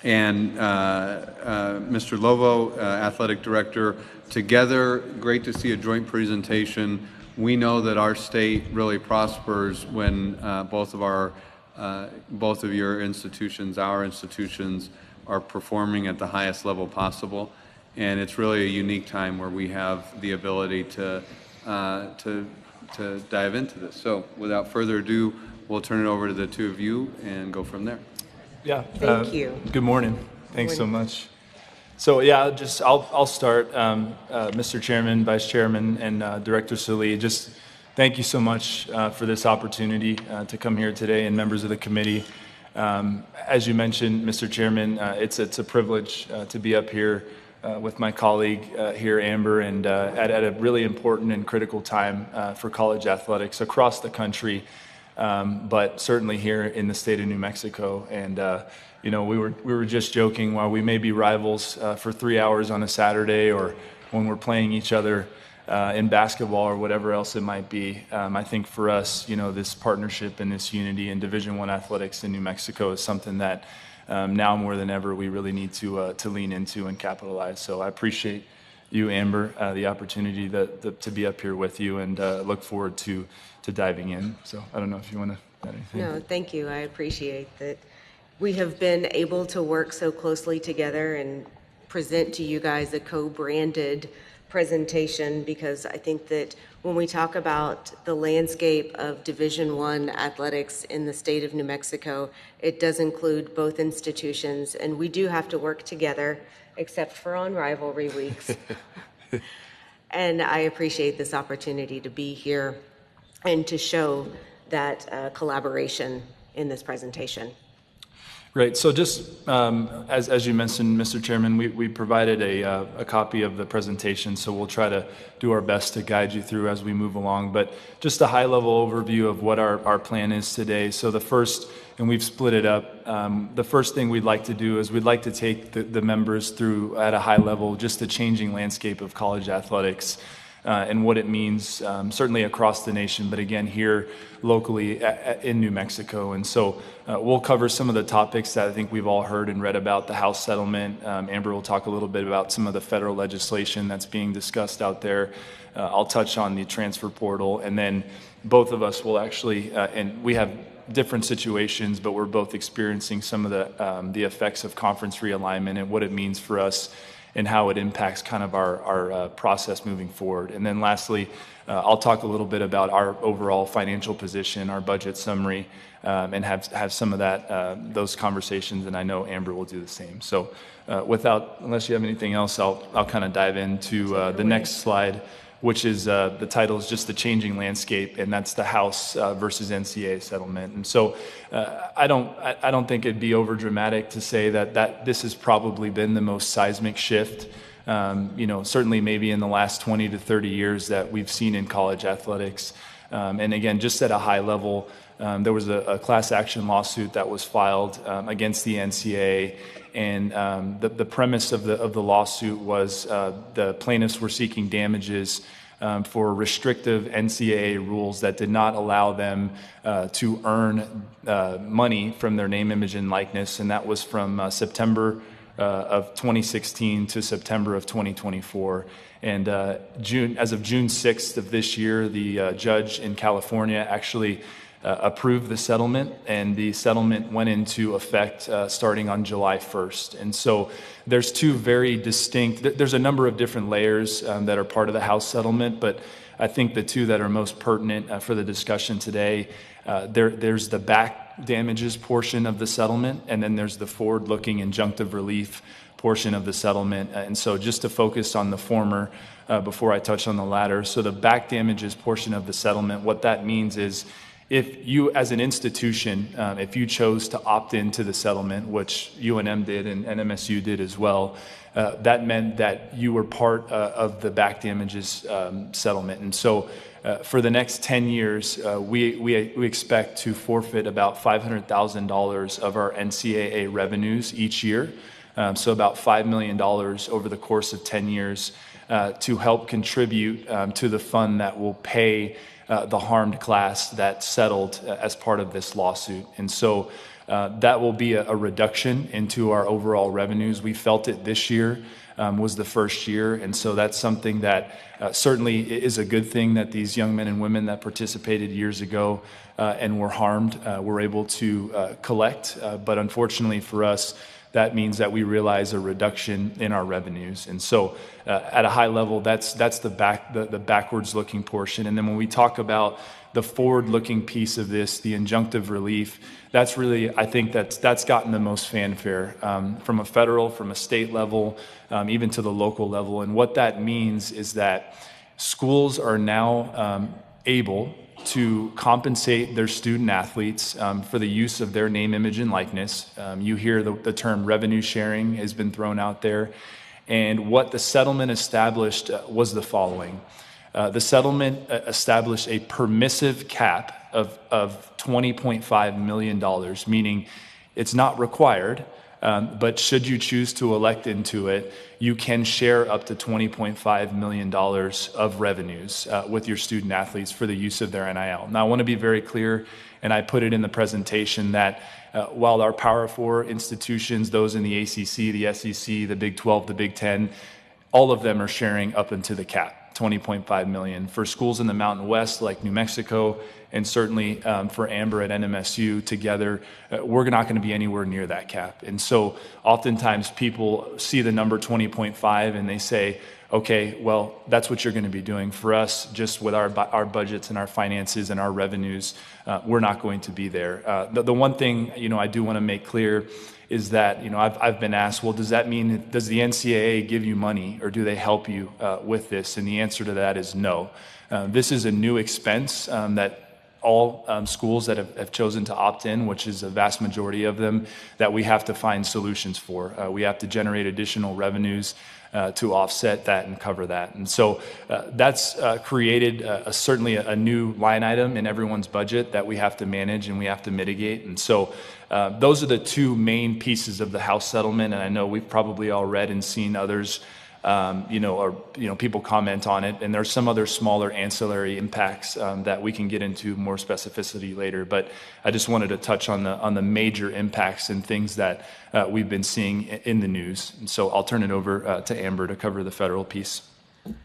Mr. Lovo, Athletic Director, together. Great to see a joint presentation. We know that our state really prospers when both of your institutions, our institutions, are performing at the highest level possible. And it's really a unique time where we have the ability to dive into this. So without further ado, we'll turn it over to the two of you and go from there. Yeah. Thank you. Good morning. Thanks so much. So yeah, I'll start. Mr. Chairman, Vice Chairman, and Director Salih, just thank you so much for this opportunity to come here today, and members of the committee. As you mentioned, Mr. Chairman, it's a privilege to be up here with my colleague here, Amber, and at a really important and critical time for college athletics across the country, but certainly here in the state of New Mexico. And we were just joking, while we may be rivals for 3 hours on a Saturday, or when we're playing each other in basketball or whatever else it might be, I think for us, this partnership and this unity in Division I athletics in New Mexico is something that now more than ever we really need to lean into and capitalize. So I appreciate you, Amber, the opportunity to be up here with you, and look forward to diving in. So I don't know if you want to add anything. No, thank you. I appreciate that we have been able to work so closely together and present to you guys a co-branded presentation, because I think that when we talk about the landscape of Division I athletics in the state of New Mexico, it does include both institutions, and we do have to work together, except for on rivalry weeks. And I appreciate this opportunity to be here and to show that collaboration in this presentation. Great. So just as you mentioned, Mr. Chairman, we provided a copy of the presentation, so we'll try to do our best to guide you through as we move along. But just a high-level overview of what our plan is today. So the first, and we've split it up, the first thing we'd like to do is we'd like to take the members through, at a high level, just the changing landscape of college athletics. And what it means, certainly across the nation, but again here locally in New Mexico. And so we'll cover some of the topics that I think we've all heard and read about: the House settlement. Amber will talk a little bit about some of the federal legislation that's being discussed out there. I'll touch on the transfer portal, and then both of us will actually, and we have different situations, but we're both experiencing some of the effects of conference realignment and what it means for us, and how it impacts kind of our process moving forward. And then lastly, I'll talk a little bit about our overall financial position, our budget summary, and have some of those conversations, and I know Amber will do the same. So unless you have anything else, I'll kind of dive into the next slide, which is the title is just the changing landscape, and that's the House versus NCAA settlement. And so I don't think it'd be over dramatic to say that this has probably been the most seismic shift, certainly maybe in the last 20 to 30 years that we've seen in college athletics. And again, just at a high level, there was a class action lawsuit that was filed against the NCAA. And the premise of the lawsuit was the plaintiffs were seeking damages for restrictive NCAA rules that did not allow them to earn money from their name, image, and likeness. And that was from September of 2016 to September of 2024. And as of June 6th of this year, the judge in California actually approved the settlement, and the settlement went into effect starting on July 1st. And so there's two very distinct, there's a number of different layers that are part of the House settlement, but I think the two that are most pertinent for the discussion today, there's the back damages portion of the settlement, and then there's the forward-looking injunctive relief portion of the settlement. And so just to focus on the former before I touch on the latter. So the back damages portion of the settlement, what that means is if you as an institution, if you chose to opt into the settlement, which UNM did and NMSU did as well, that meant that you were part of the back damages settlement. And so for the next 10 years, we expect to forfeit about $500,000 of our NCAA revenues each year. So about $5 million over the course of 10 years to help contribute to the fund that will pay the harmed class that settled as part of this lawsuit. And so that will be a reduction into our overall revenues. We felt it this year was the first year. And so that's something that certainly is a good thing that these young men and women that participated years ago and were harmed were able to collect. But unfortunately for us, that means that we realize a reduction in our revenues. And so at a high level, that's the backwards looking portion. And then when we talk about the forward looking piece of this, the injunctive relief, that's really, I think that's gotten the most fanfare from a federal, from a state level, even to the local level. And what that means is that schools are now able to compensate their student athletes for the use of their name, image, and likeness. You hear the term revenue sharing has been thrown out there. And what the settlement established was the following. The settlement established a permissive cap of $20.5 million, meaning it's not required, but should you choose to elect into it, you can share up to $20.5 million of revenues with your student athletes for the use of their NIL. Now, I want to be very clear, and I put it in the presentation, that while our Power 4 institutions, those in the ACC, the SEC, the Big 12, the Big 10, all of them are sharing up into the cap, $20.5 million. For schools in the Mountain West like New Mexico, and certainly for Amber at NMSU together, we're not going to be anywhere near that cap. And so oftentimes people see the number 20.5 and they say, okay, well, that's what you're going to be doing. For us, just with our budgets and our finances and our revenues, we're not going to be there. The one thing, I do want to make clear is that, I've been asked, well, does that mean, does the NCAA give you money or do they help you with this? And the answer to that is no. This is a new expense that all schools that have chosen to opt in, which is a vast majority of them, that we have to find solutions for. We have to generate additional revenues to offset that and cover that. And so that's created certainly a new line item in everyone's budget that we have to manage and we have to mitigate. And so those are the two main pieces of the House settlement. And I know we've probably all read and seen others people comment on it, and there's some other smaller ancillary impacts that we can get into more specificity later. But I just wanted to touch on the major impacts and things that we've been seeing in the news. And so I'll turn it over to Amber to cover the federal piece.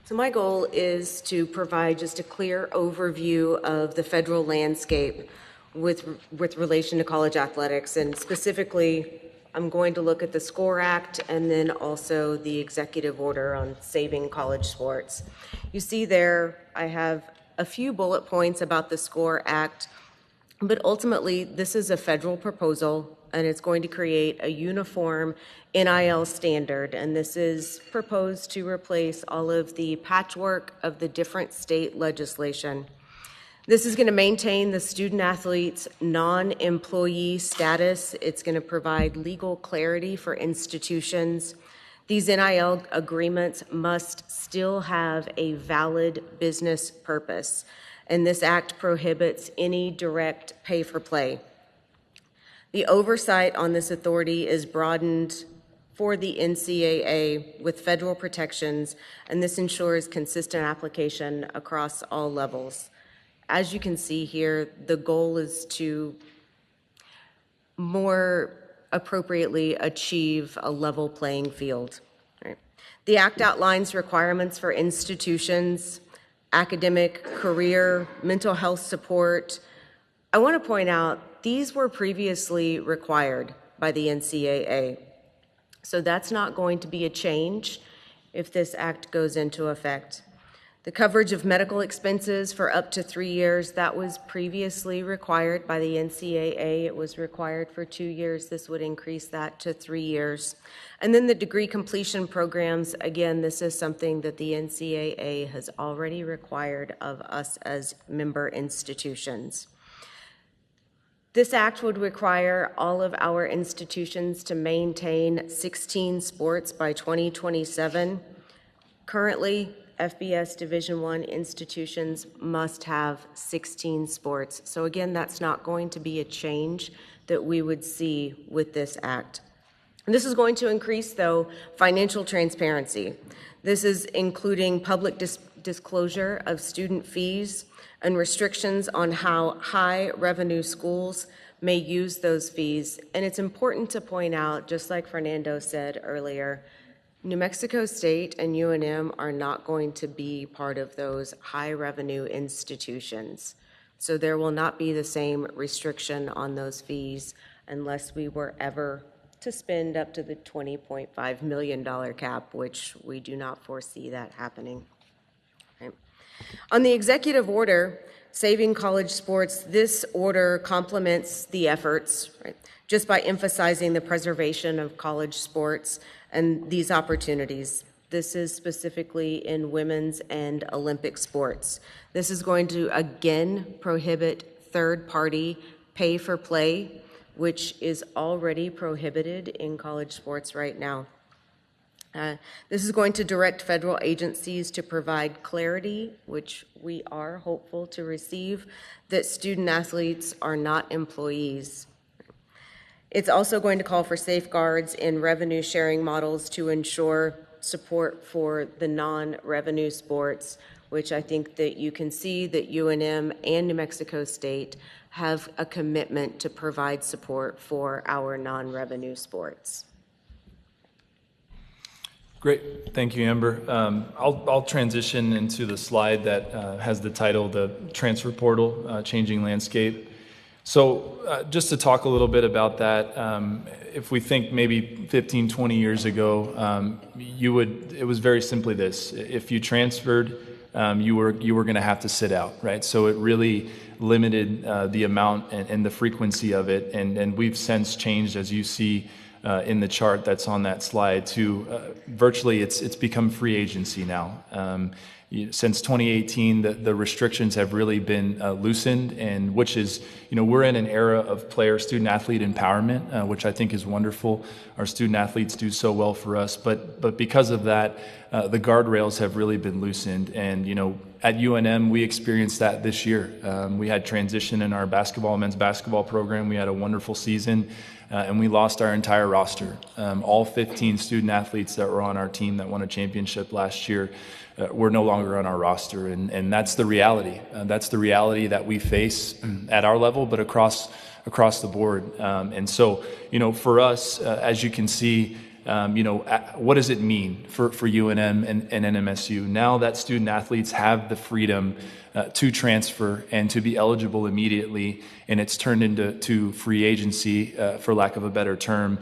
So my goal is to provide just a clear overview of the federal landscape with relation to college athletics, and specifically I'm going to look at the SCORE Act and then also the executive order on saving college sports. You see there, I have a few bullet points about the SCORE Act, but ultimately this is a federal proposal and it's going to create a uniform NIL standard. And this is proposed to replace all of the patchwork of the different state legislation. This is going to maintain the student athlete's non-employee status. It's going to provide legal clarity for institutions. These NIL agreements must still have a valid business purpose, and this act prohibits any direct pay for play. The oversight on this authority is broadened for the NCAA with federal protections, and this ensures consistent application across all levels. As you can see here, the goal is to more appropriately achieve a level playing field. Right. The Act outlines requirements for institutions, academic, career, mental health support, I want to point out these were previously required by the NCAA. So that's not going to be a change if this act goes into effect. The coverage of medical expenses for up to 3 years, that was previously required by the NCAA. It was required for 2 years. This would increase that to 3 years. And then the degree completion programs, again, this is something that the NCAA has already required of us as member institutions. This act would require all of our institutions to maintain 16 sports by 2027. Currently, FBS Division I institutions must have 16 sports. So again, that's not going to be a change that we would see with this act. And this is going to increase, though, financial transparency. This is including public disclosure of student fees and restrictions on how high revenue schools may use those fees. And it's important to point out, just like Fernando said earlier, New Mexico State and UNM are not going to be part of those high revenue institutions. So there will not be the same restriction on those fees unless we were ever to spend up to the $20.5 million cap, which we do not foresee that happening. Okay. On the executive order, Saving College Sports, this order complements the efforts, right, just by emphasizing the preservation of college sports and these opportunities. This is specifically in women's and Olympic sports. This is going to again prohibit third-party pay-for-play, which is already prohibited in college sports right now. This is going to direct federal agencies to provide clarity, which we are hopeful to receive, that student athletes are not employees. It's also going to call for safeguards in revenue sharing models to ensure support for the non-revenue sports, which I think that you can see that UNM and New Mexico State have a commitment to provide support for our non-revenue sports. Great, thank you, Amber. I'll transition into the slide that has the title, The Transfer Portal, Changing Landscape. So just to talk a little bit about that, if we think maybe 15, 20 years ago, it was very simply this. If you transferred, you were going to have to sit out, right? So it really limited the amount and the frequency of it, and we've since changed, as you see in the chart that's on that slide, to virtually it's become free agency now. Since 2018, the restrictions have really been loosened, and which is, we're in an era of student athlete empowerment, which I think is wonderful. Our student athletes do so well for us, but because of that, the guardrails have really been loosened. And at UNM, we experienced that this year. We had transition in our men's basketball program. We had a wonderful season, and we lost our entire roster. All 15 student athletes that were on our team that won a championship last year were no longer on our roster, and that's the reality. That's the reality that we face at our level, but across the board. And so, for us, as you can see, what does it mean for UNM and NMSU? Now that student athletes have the freedom to transfer and to be eligible immediately, and it's turned into free agency, for lack of a better term.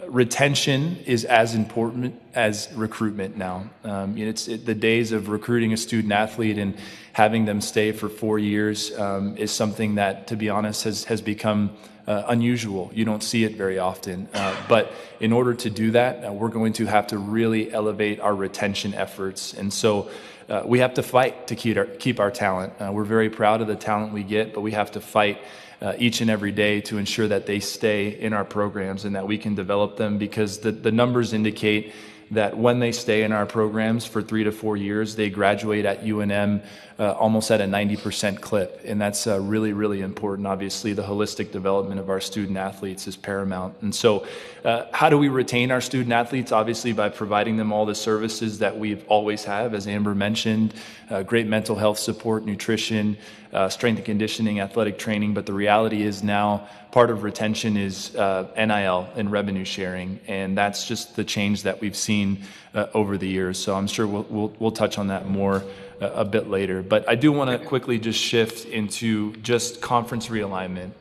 Retention is as important as recruitment now. The days of recruiting a student athlete and having them stay for 4 years is something that, to be honest, has become unusual. You don't see it very often. But in order to do that, we're going to have to really elevate our retention efforts. And so we have to fight to keep our talent. We're very proud of the talent we get, but we have to fight each and every day to ensure that they stay in our programs and that we can develop them, because the numbers indicate that when they stay in our programs for 3 to 4 years, they graduate at UNM almost at a 90% clip. And that's really, really important. Obviously, the holistic development of our student athletes is paramount. And so how do we retain our student athletes? Obviously, by providing them all the services that we've always have, as Amber mentioned, great mental health support, nutrition, strength and conditioning, athletic training. But the reality is now part of retention is NIL and revenue sharing. And that's just the change that we've seen seen over the years. So I'm sure we'll touch on that more a bit later. But I do want to quickly just shift into just conference realignment.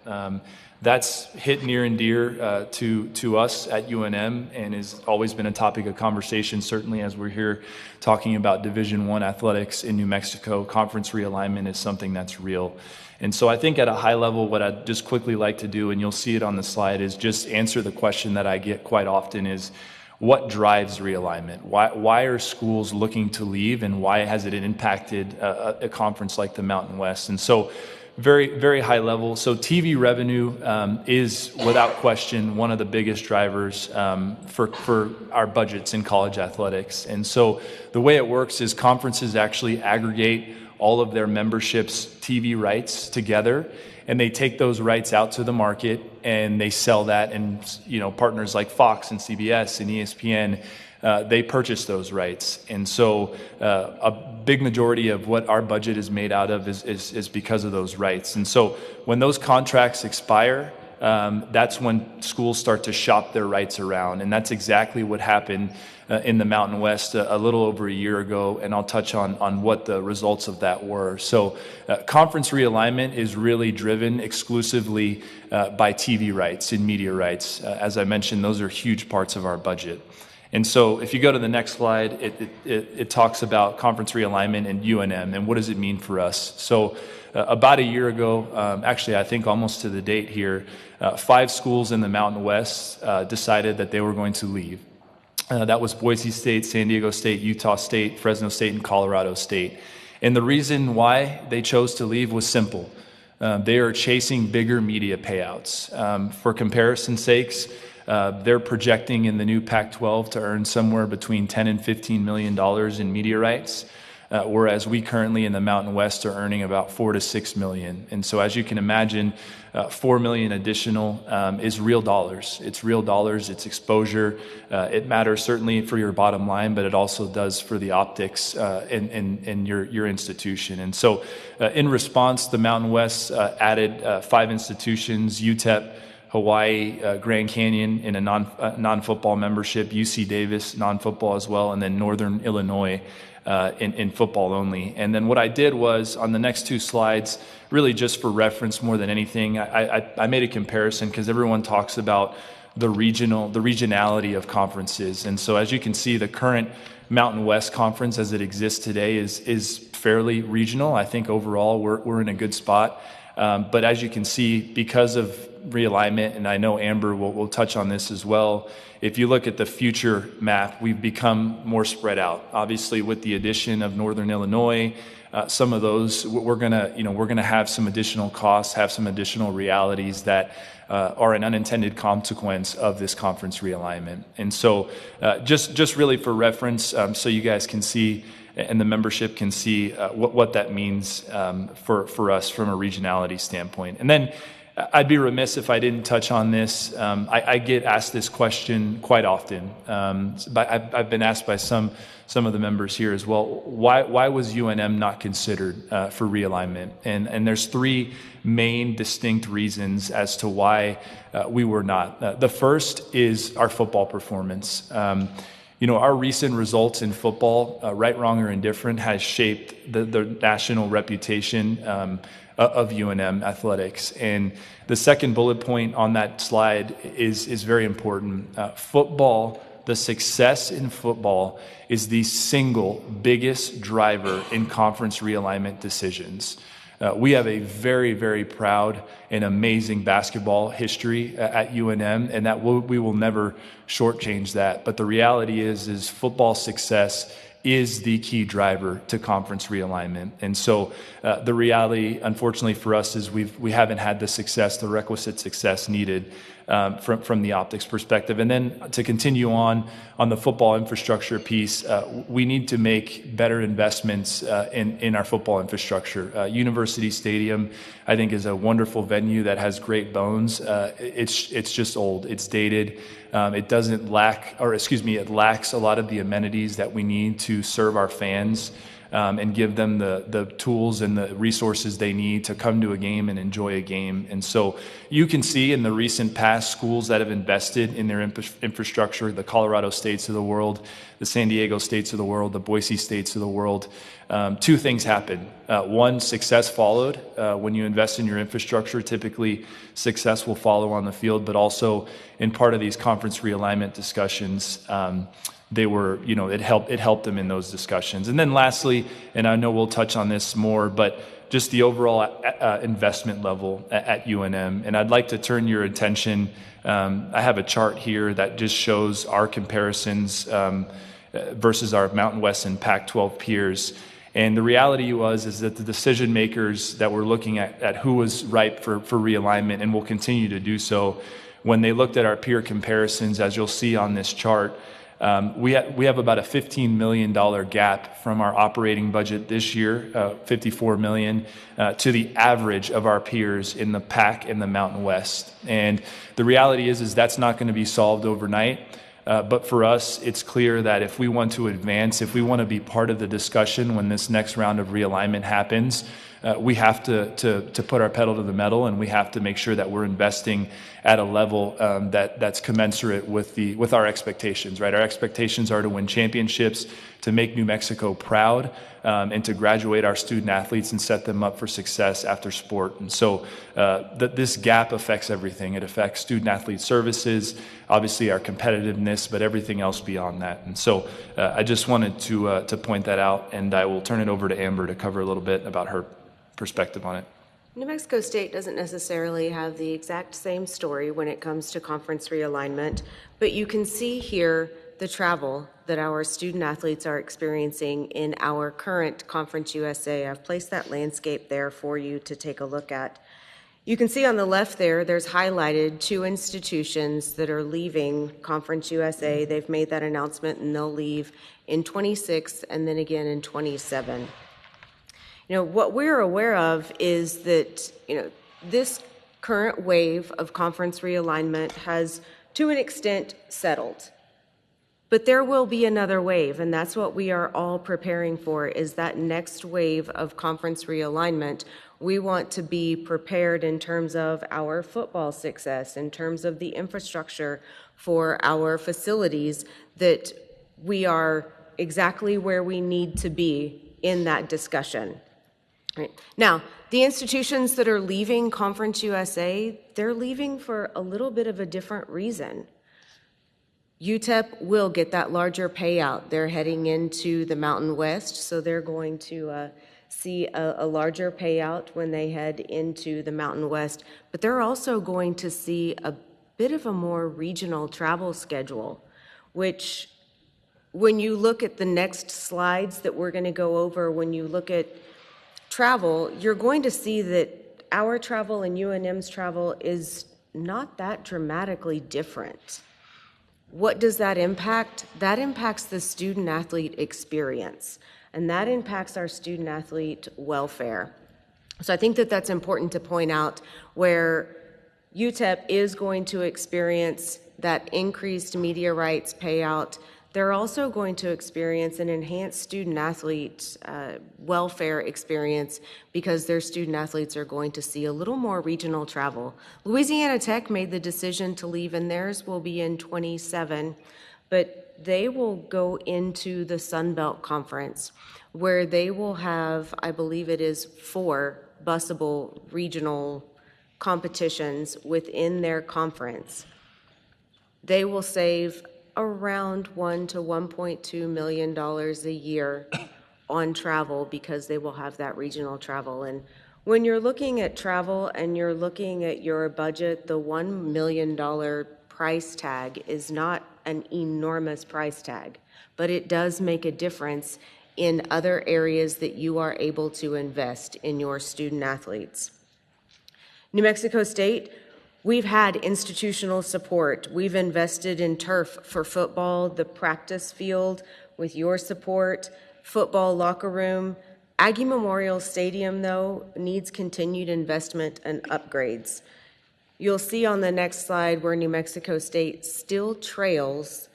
That's hit near and dear to us at UNM and has always been a topic of conversation, certainly as we're here talking about Division I athletics in New Mexico. Conference realignment is something that's real. And so I think at a high level, what I'd just quickly like to do, and you'll see it on the slide, is just answer the question that I get quite often is, what drives realignment? Why are schools looking to leave, and why has it impacted a conference like the Mountain West? And so very, very high level. So TV revenue is without question one of the biggest drivers for our budgets in college athletics. And so the way it works is conferences actually aggregate all of their memberships' TV rights together, and they take those rights out to the market and they sell that. And partners like Fox and CBS and ESPN, they purchase those rights. And so a big majority of what our budget is made out of is because of those rights. And so when those contracts expire, that's when schools start to shop their rights around. And that's exactly what happened in the Mountain West a little over a year ago. And I'll touch on what the results of that were. So conference realignment is really driven exclusively by TV rights and media rights. As I mentioned, those are huge parts of our budget. And so if you go to the next slide, it talks about conference realignment and UNM and what does it mean for us. So about a year ago, actually I think almost to the date here, 5 schools in the Mountain West decided that they were going to leave. That was Boise State, San Diego State, Utah State, Fresno State, and Colorado State. And the reason why they chose to leave was simple. They are chasing bigger media payouts. For comparison's sakes, they're projecting in the new Pac-12 to earn somewhere between $10 and $15 million in media rights, whereas we currently in the Mountain West are earning about $4 to $6 million. And so as you can imagine, $4 million additional is real dollars. It's real dollars, it's exposure. It matters certainly for your bottom line, but it also does for the optics in your institution. And so in response, the Mountain West added 5 institutions: UTEP, Hawaii, Grand Canyon in a non-football membership, UC Davis non-football as well, and then Northern Illinois in football only. And then what I did was on the next 2 slides, really just for reference more than anything, I made a comparison because everyone talks about the regionality of conferences. And so as you can see, the current Mountain West Conference as it exists today is fairly regional. I think overall we're in a good spot. But as you can see, because of realignment, and I know Amber will touch on this as well, if you look at the future map, we've become more spread out. Obviously, with the addition of Northern Illinois, some of those we're gonna have some additional costs, have some additional realities that are an unintended consequence of this conference realignment. And so, just really for reference, so you guys can see and the membership can see what that means for us from a regionality standpoint. And then I'd be remiss if I didn't touch on this. I get asked this question quite often. But I've been asked by some of the members here as well, why was UNM not considered for realignment? And there's 3 main distinct reasons as to why we were not. The first is our football performance. Our recent results in football, right, wrong, or indifferent, has shaped the national reputation of UNM athletics. And the second bullet point on that slide is very important. Football, the success in football is the single biggest driver in conference realignment decisions. We have a very, very proud and amazing basketball history at UNM, and that we will never shortchange that. But the reality is football success is the key driver to conference realignment. And so the reality, unfortunately for us, is we haven't had the requisite success needed from the optics perspective. And then to continue on the football infrastructure piece, we need to make better investments in our football infrastructure. University Stadium, I think, is a wonderful venue that has great bones. It's just old. It's dated. It lacks a lot of the amenities that we need to to serve our fans and give them the tools and the resources they need to come to a game and enjoy a game. And so you can see in the recent past schools that have invested in their infrastructure, the Colorado states of the world, the San Diego states of the world, the Boise states of the world, two things happen. One, success followed. When you invest in your infrastructure, typically success will follow on the field, but also in part of these conference realignment discussions, they were, it helped them in those discussions. And then lastly, and I know we'll touch on this more, but just the overall investment level at UNM. And I'd like to turn your attention, I have a chart here that just shows our comparisons versus our Mountain West and Pac-12 peers. And the reality is that the decision makers that were looking at who was ripe for realignment and will continue to do so, when they looked at our peer comparisons, as you'll see on this chart, we have about a $15 million gap from our operating budget this year, $54 million, to the average of our peers in the Pac and the Mountain West. And the reality is that's not going to be solved overnight. But for us, it's clear that if we want to advance, if we want to be part of the discussion when this next round of realignment happens, we have to put our pedal to the metal, and we have to make sure that we're investing at a level that's commensurate with our expectations. Right, our expectations are to win championships, to make New Mexico proud, and to graduate our student athletes and set them up for success after sport. And so this gap affects everything. It affects student athlete services, obviously our competitiveness, but everything else beyond that. And so I just wanted to point that out, and I will turn it over to Amber to cover a little bit about her perspective on it. New Mexico State doesn't necessarily have the exact same story when it comes to conference realignment, but you can see here the travel that our student athletes are experiencing in our current Conference USA. I've placed that landscape there for you to take a look at. You can see on the left there's highlighted two institutions that are leaving Conference USA. They've made that announcement, and they'll leave in 26 and then again in 27. What we're aware of is that, this current wave of conference realignment has, to an extent, settled. But there will be another wave, and that's what we are all preparing for, is that next wave of conference realignment. We want to be prepared in terms of our football success, in terms of the infrastructure for our facilities, that we are exactly where we need to be in that discussion. Right. Now, the institutions that are leaving Conference USA, they're leaving for a little bit of a different reason. UTEP will get that larger payout. They're heading into the Mountain West, so they're going to see a larger payout when they head into the Mountain West. But they're also going to see a bit of a more regional travel schedule, which when you look at the next slides that we're going to go over, when you look at travel, you're going to see that our travel and UNM's travel is not that dramatically different. What does that impact? That impacts the student-athlete experience, and that impacts our student-athlete welfare. So I think that that's important to point out, where UTEP is going to experience that increased media rights payout. They're also going to experience an enhanced student-athlete welfare experience, because their student-athletes are going to see a little more regional travel. Louisiana Tech made the decision to leave, and theirs will be in 27, but they will go into the Sun Belt Conference, where they will have, I believe it is 4 busable regional competitions within their conference. They will save around $1 to $1.2 million a year on travel, because they will have that regional travel. And when you're looking at travel and you're looking at your budget, the $1 million price tag is not an enormous price tag, but it does make a difference in other areas that you are able to invest in your student athletes. New Mexico State, we've had institutional support. We've invested in turf for football, the practice field with your support, football locker room. Aggie Memorial Stadium, though, needs continued investment and upgrades. You'll see on the next slide where New Mexico State still trails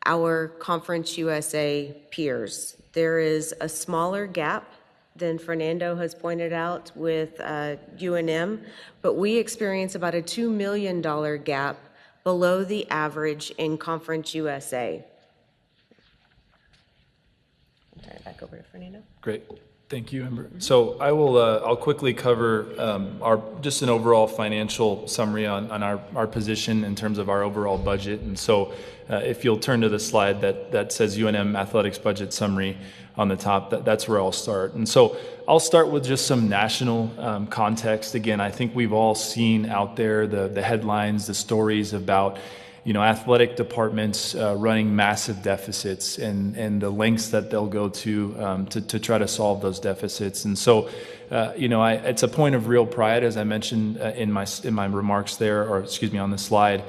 our Conference USA peers. There is a smaller gap than Fernando has pointed out with UNM, but we experience about a $2 million gap below the average in Conference USA. I'll turn it back over to Fernando. Great. Thank you, Amber. So I'll quickly cover just an overall financial summary on our position in terms of our overall budget. And so if you'll turn to the slide that says UNM Athletics Budget Summary on the top, that's where I'll start. And so I'll start with just some national context. Again, I think we've all seen out there the headlines, the stories about athletic departments running massive deficits and the lengths that they'll go to try to solve those deficits. And so, it's a point of real pride, as I mentioned in my remarks there, or excuse me, on the slide.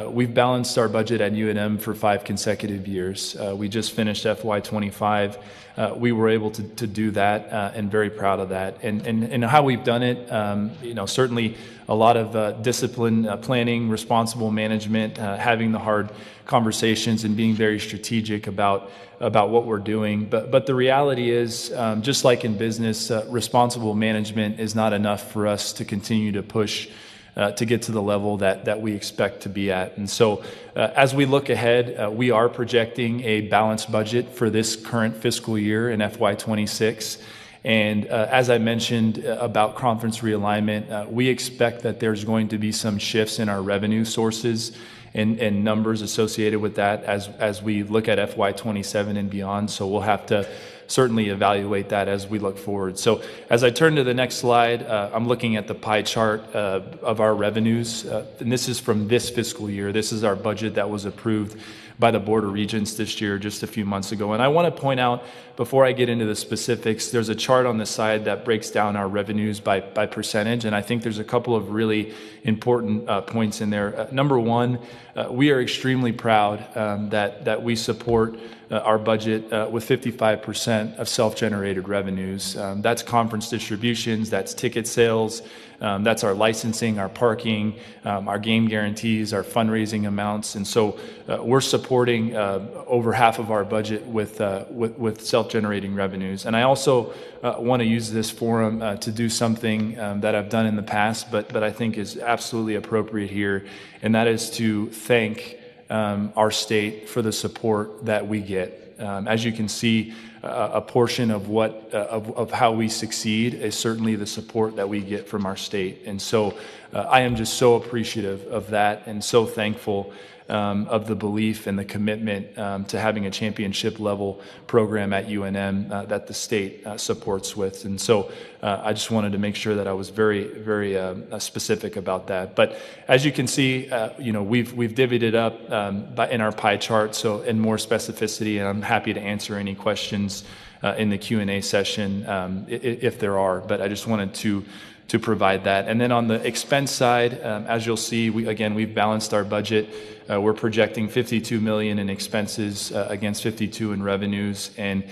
We've balanced our budget at UNM for 5 consecutive years. We just finished FY25. We were able to do that, and very proud of that. And how we've done it, certainly a lot of discipline, planning, responsible management, having the hard conversations, and being very strategic about what we're doing. But the reality is, just like in business, responsible management is not enough for us to continue to push to get to the level that we expect to be at. And so as we look ahead, we are projecting a balanced budget for this current fiscal year in FY26. And as I mentioned about conference realignment, we expect that there's going to be some shifts in our revenue sources and numbers associated with that as we look at FY27 and beyond. So we'll have to certainly evaluate that as we look forward. So as I turn to the next slide, I'm looking at the pie chart of our revenues. And this is from this fiscal year. This is our budget that was approved by the Board of Regents this year, just a few months ago. And I want to point out, before I get into the specifics, there's a chart on the side that breaks down our revenues by percentage. And I think there's a couple of really important points in there. Number one, we are extremely proud that we support our budget with 55% of self-generated revenues. That's conference distributions, that's ticket sales, that's our licensing, our parking, our game guarantees, our fundraising amounts. And so we're supporting over half of our budget with self-generating revenues. And I also want to use this forum to do something that I've done in the past, but I think is absolutely appropriate here, and that is to thank our state for the support that we get. As you can see, a portion of how we succeed is certainly the support that we get from our state. And so I am just so appreciative of that and so thankful of the belief and the commitment to having a championship level program at UNM that the state supports with. And so I just wanted to make sure that I was very, very specific about that. But as you can see, we've divvied it up in our pie chart, so in more specificity, and I'm happy to answer any questions in the Q&A session if there are. But I just wanted to provide that. And then on the expense side, as you'll see, we've balanced our budget. We're projecting $52 million in expenses against $52 in revenues. And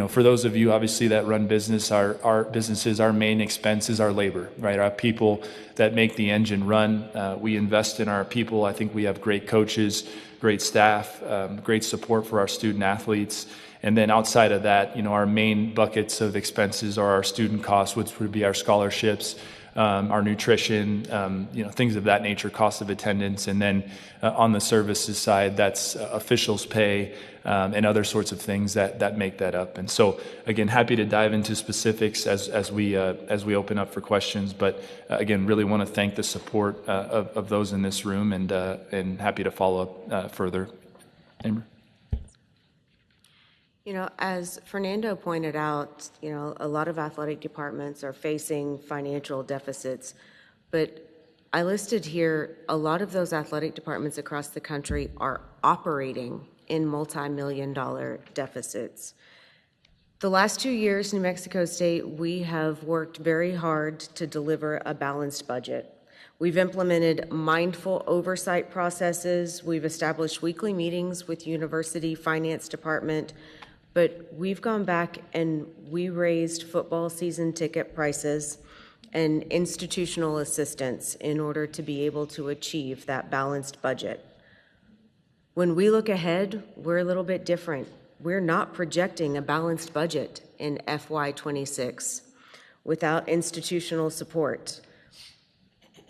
for those of you obviously that run business, our businesses, our main expense is our labor, right? Our people that make the engine run. We invest in our people. I think we have great coaches, great staff, great support for our student athletes. And then outside of that, our main buckets of expenses are our student costs, which would be our scholarships, our nutrition, things of that nature, cost of attendance. And then on the services side, that's officials' pay and other sorts of things that make that up. And so, again, happy to dive into specifics as we open up for questions. But again, really want to thank the support of those in this room, and happy to follow up further. Amber? As Fernando pointed out, a lot of athletic departments are facing financial deficits, but I listed here a lot of those athletic departments across the country are operating in multi-million-dollar deficits. The last 2 years, New Mexico State, we have worked very hard to deliver a balanced budget. We've implemented mindful oversight processes. We've established weekly meetings with University Finance Department. But we've gone back and we raised football season ticket prices and institutional assistance in order to be able to achieve that balanced budget. When we look ahead, we're a little bit different. we're not projecting a balanced budget in FY26 without institutional support.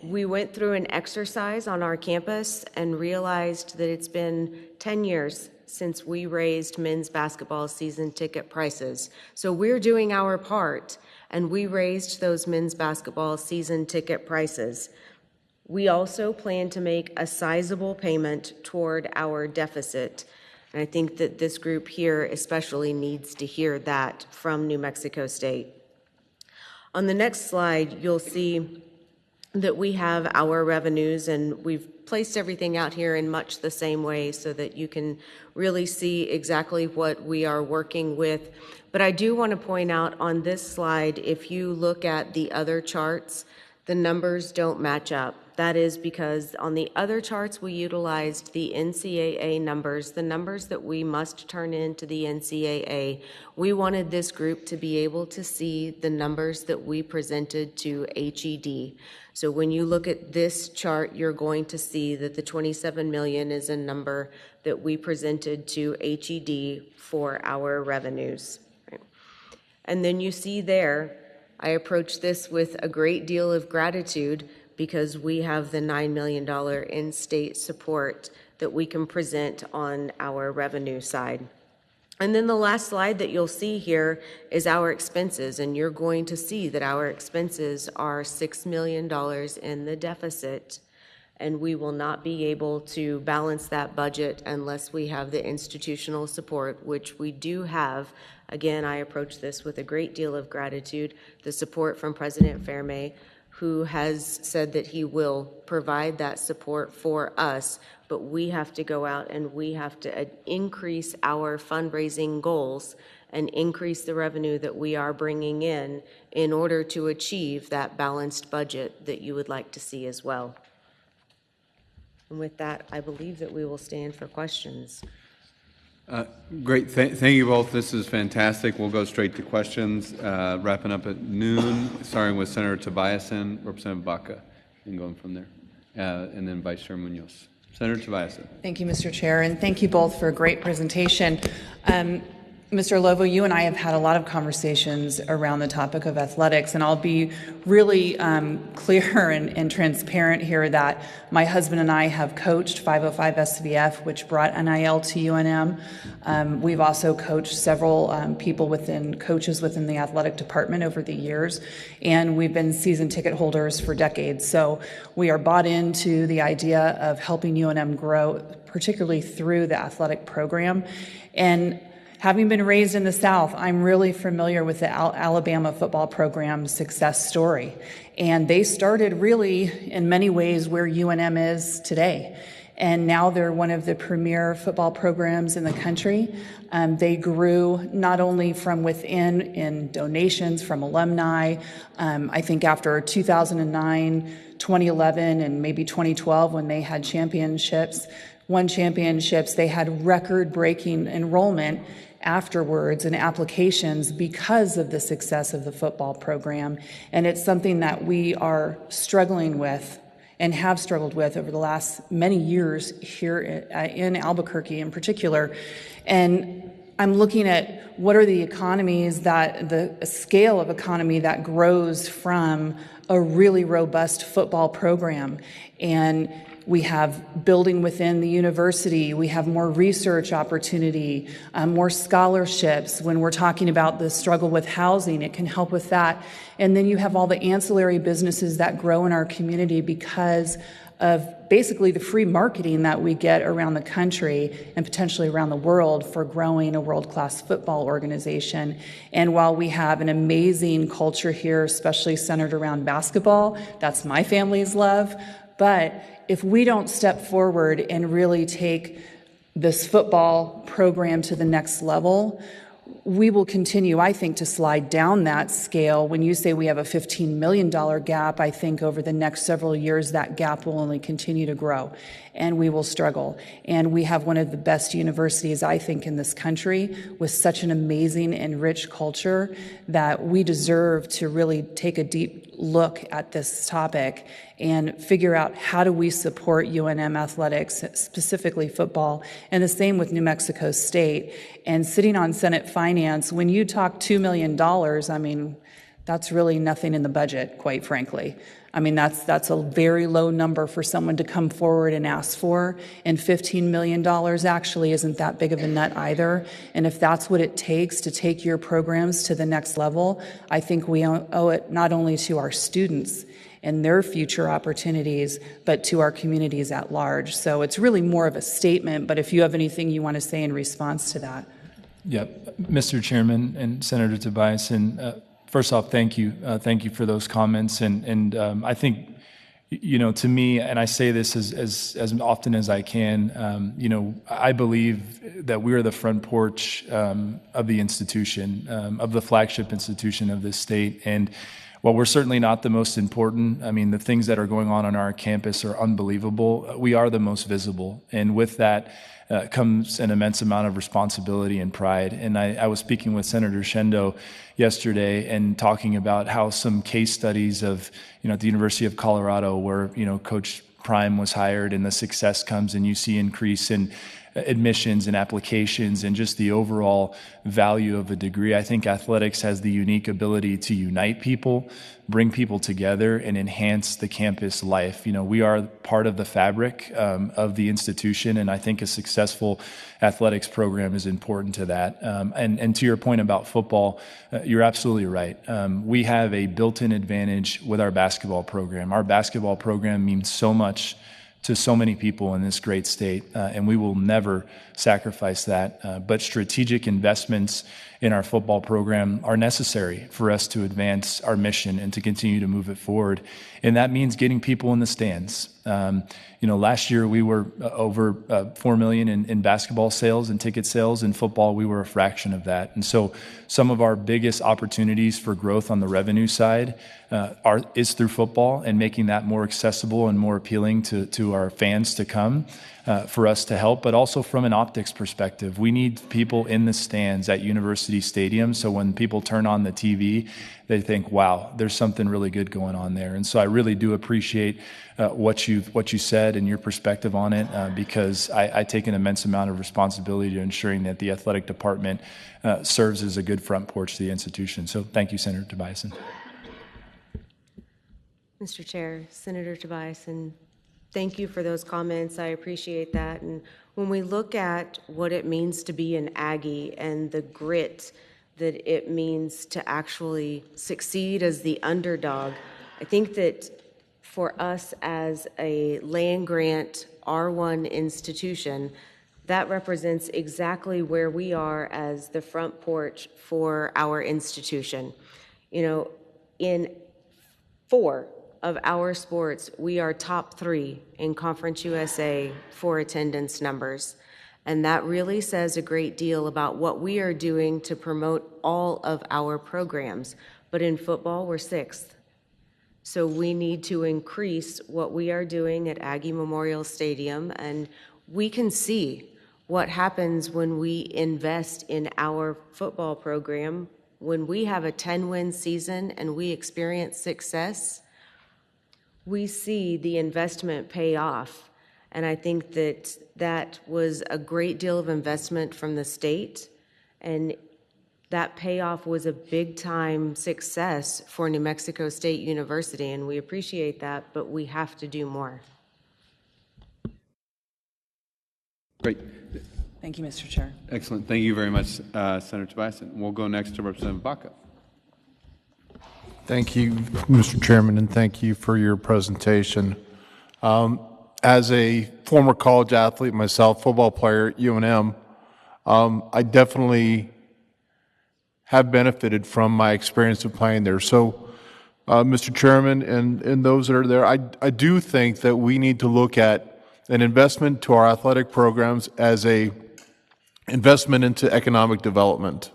We went through an exercise on our campus and realized that it's been 10 years since we raised men's basketball season ticket prices. So we're doing our part, and we raised those men's basketball season ticket prices. We also plan to make a sizable payment toward our deficit. And I think that this group here especially needs to hear that from New Mexico State. On the next slide, you'll see that we have our revenues, and we've placed everything out here in much the same way so that you can really see exactly what we are working with. But I do want to point out on this slide, if you look at the other charts, the numbers don't match up. That is because on the other charts, we utilized the NCAA numbers, the numbers that we must turn into the NCAA. We wanted this group to be able to see the numbers that we presented to HED. So when you look at this chart, you're going to see that the 27 million is a number that we presented to HED for our revenues. Right? And then you see there, I approach this with a great deal of gratitude because we have the $9 million in-state support that we can present on our revenue side. And then the last slide that you'll see here is our expenses, and you're going to see that our expenses are $6 million in the deficit, and we will not be able to balance that budget unless we have the institutional support, which we do have. Again, I approach this with a great deal of gratitude, the support from President Fairmay, who has said that he will provide that support for us, but we have to go out and we have to increase our fundraising goals and increase the revenue that we are bringing in order to achieve that balanced budget that you would like to see as well. And with that, I believe that we will stand for questions. Great. Thank you both. This is fantastic. We'll go straight to questions, wrapping up at noon, starting with Senator Tobiasen, Representative Baca, and going from there. And then Vice Chair Munoz. Senator Tobiasen. Thank you, Mr. Chair, and thank you both for a great presentation. Mr. Lovo, you and I have had a lot of conversations around the topic of athletics, and I'll be really clear and transparent here that my husband and I have coached 505 SVF, which brought NIL to UNM. We've also coached several coaches within the athletic department over the years, and we've been season ticket holders for decades. So we are bought into the idea of helping UNM grow, particularly through the athletic program. And having been raised in the South, I'm really familiar with the Alabama football program's success story. And they started really in many ways where UNM is today. And now they're one of the premier football programs in the country. They grew not only from within in donations from alumni. I think after 2009, 2011, and maybe 2012 when they had won championships, they had record-breaking enrollment afterwards and applications because of the success of the football program. And it's something that we are struggling with and have struggled with over the last many years here in Albuquerque in particular. And I'm looking at what are the economies the scale of economy that grows from a really robust football program. And we have building within the university. We have more research opportunity, more scholarships. When we're talking about the struggle with housing, it can help with that. And then you have all the ancillary businesses that grow in our community because of basically the free marketing that we get around the country and potentially around the world for growing a world-class football organization. And while we have an amazing culture here, especially centered around basketball, that's my family's love, but if we don't step forward and really take this football program to the next level, we will continue, I think, to slide down that scale. When you say we have a $15 million gap, I think over the next several years, that gap will only continue to grow, and we will struggle. And we have one of the best universities, I think, in this country with such an amazing and rich culture that we deserve to really take a deep look at this topic and figure out how do we support UNM athletics, specifically football, and the same with New Mexico State. And sitting on Senate Finance, when you talk $2 million, I mean, that's really nothing in the budget, quite frankly. I mean, that's a very low number for someone to come forward and ask for, and $15 million actually isn't that big of a nut either. And if that's what it takes to take your programs to the next level, I think we owe it not only to our students and their future opportunities, but to our communities at large. So it's really more of a statement, but if you have anything you want to say in response to that. Yep. Mr. Chairman and Senator Tobias, and first off, thank you. Thank you for those comments. And I think, to me, and I say this as often as I can, I believe that we are the front porch of the institution, of the flagship institution of this state. And while we're certainly not the most important, I mean, the things that are going on our campus are unbelievable. We are the most visible. And with that comes an immense amount of responsibility and pride. And I was speaking with Senator Shendo yesterday and talking about how some case studies of, at the University of Colorado where, Coach Prime was hired and the success comes and you see increase in admissions and applications and just the overall value of a degree. I think athletics has the unique ability to unite people, bring people together, and enhance the campus life. We are part of the fabric of the institution, and I think a successful athletics program is important to that. And to your point about football, you're absolutely right. We have a built-in advantage with our basketball program. Our basketball program means so much to so many people in this great state, and we will never sacrifice that. But strategic investments in our football program are necessary for us to advance our mission and to continue to move it forward. And that means getting people in the stands. Last year we were over $4 million in basketball sales and ticket sales. In football, we were a fraction of that. And so some of our biggest opportunities for growth on the revenue side is through football and making that more accessible and more appealing to our fans to come for us to help, but also from an optics perspective. We need people in the stands at University Stadium, so when people turn on the TV, they think, wow, there's something really good going on there. And so I really do appreciate what you said and your perspective on it, because I take an immense amount of responsibility to ensuring that the athletic department serves as a good front porch to the institution. So thank you, Senator Tobias. Mr. Chair, Senator Tobias, thank you for those comments. I appreciate that. And when we look at what it means to be an Aggie and the grit that it means to actually succeed as the underdog, I think that for us as a land-grant R1 institution, that represents exactly where we are as the front porch for our institution. In 4 of our sports, we are top 3 in Conference USA for attendance numbers. And that really says a great deal about what we are doing to promote all of our programs. But in football, we're 6th. So we need to increase what we are doing at Aggie Memorial Stadium, and we can see what happens when we invest in our football program. When we have a 10-win season and we experience success, we see the investment pay off. And I think that that was a great deal of investment from the state, and that payoff was a big-time success for New Mexico State University, and we appreciate that, but we have to do more. Great. Thank you, Mr. Chair. Excellent. Thank you very much, Senator Tobias. We'll go next to Representative Baca. Thank you, Mr. Chairman, and thank you for your presentation. As a former college athlete myself, football player at UNM, I definitely have benefited from my experience of playing there. So, Mr. Chairman, and those that are there, I do think that we need to look at an investment to our athletic programs as a investment into economic development.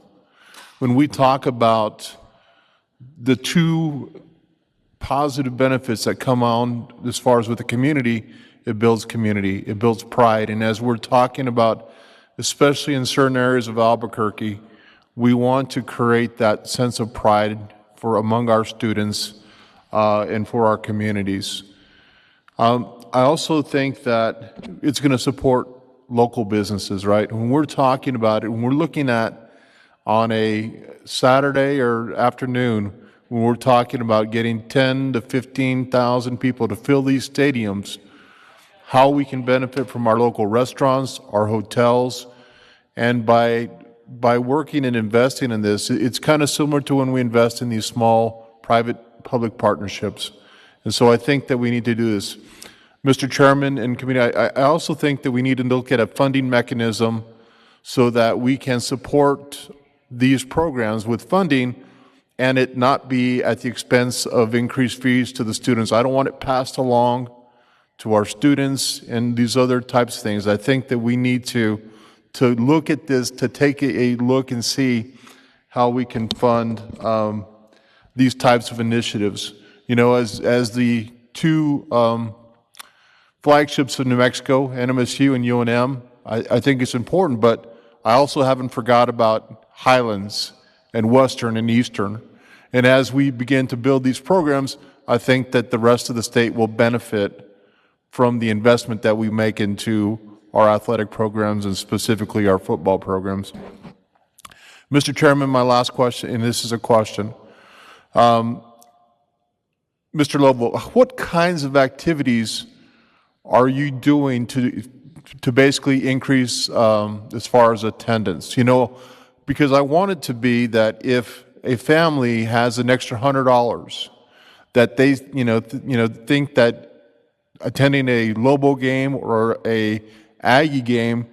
When we talk about the 2 positive benefits that come on as far as with the community, it builds community, it builds pride. And as we're talking about, especially in certain areas of Albuquerque, we want to create that sense of pride for among our students and for our communities. I also think that it's going to support local businesses, right? When we're talking about it, when we're looking at on a Saturday or afternoon, when we're talking about getting 10 to 15,000 people to fill these stadiums, how we can benefit from our local restaurants, our hotels, and by working and investing in this, it's kind of similar to when we invest in these small private-public partnerships. And so I think that we need to do this. Mr. Chairman and committee, I also think that we need to look at a funding mechanism so that we can support these programs with funding and it not be at the expense of increased fees to the students. I don't want it passed along to our students and these other types of things. I think that we need to look at this, to take a look and see how we can fund these types of initiatives. You know, as the two flagships of New Mexico, NMSU and UNM, I think it's important, but I also haven't forgot about Highlands and Western and Eastern. And as we begin to build these programs, I think that the rest of the state will benefit from the investment that we make into our athletic programs and specifically our football programs. Mr. Chairman, my last question, and this is a question. Mr. Lobo, what kinds of activities are you doing to basically increase as far as attendance? You know, because I want it to be that if a family has an extra $100, that they, think that attending a Lobo game or a Aggie game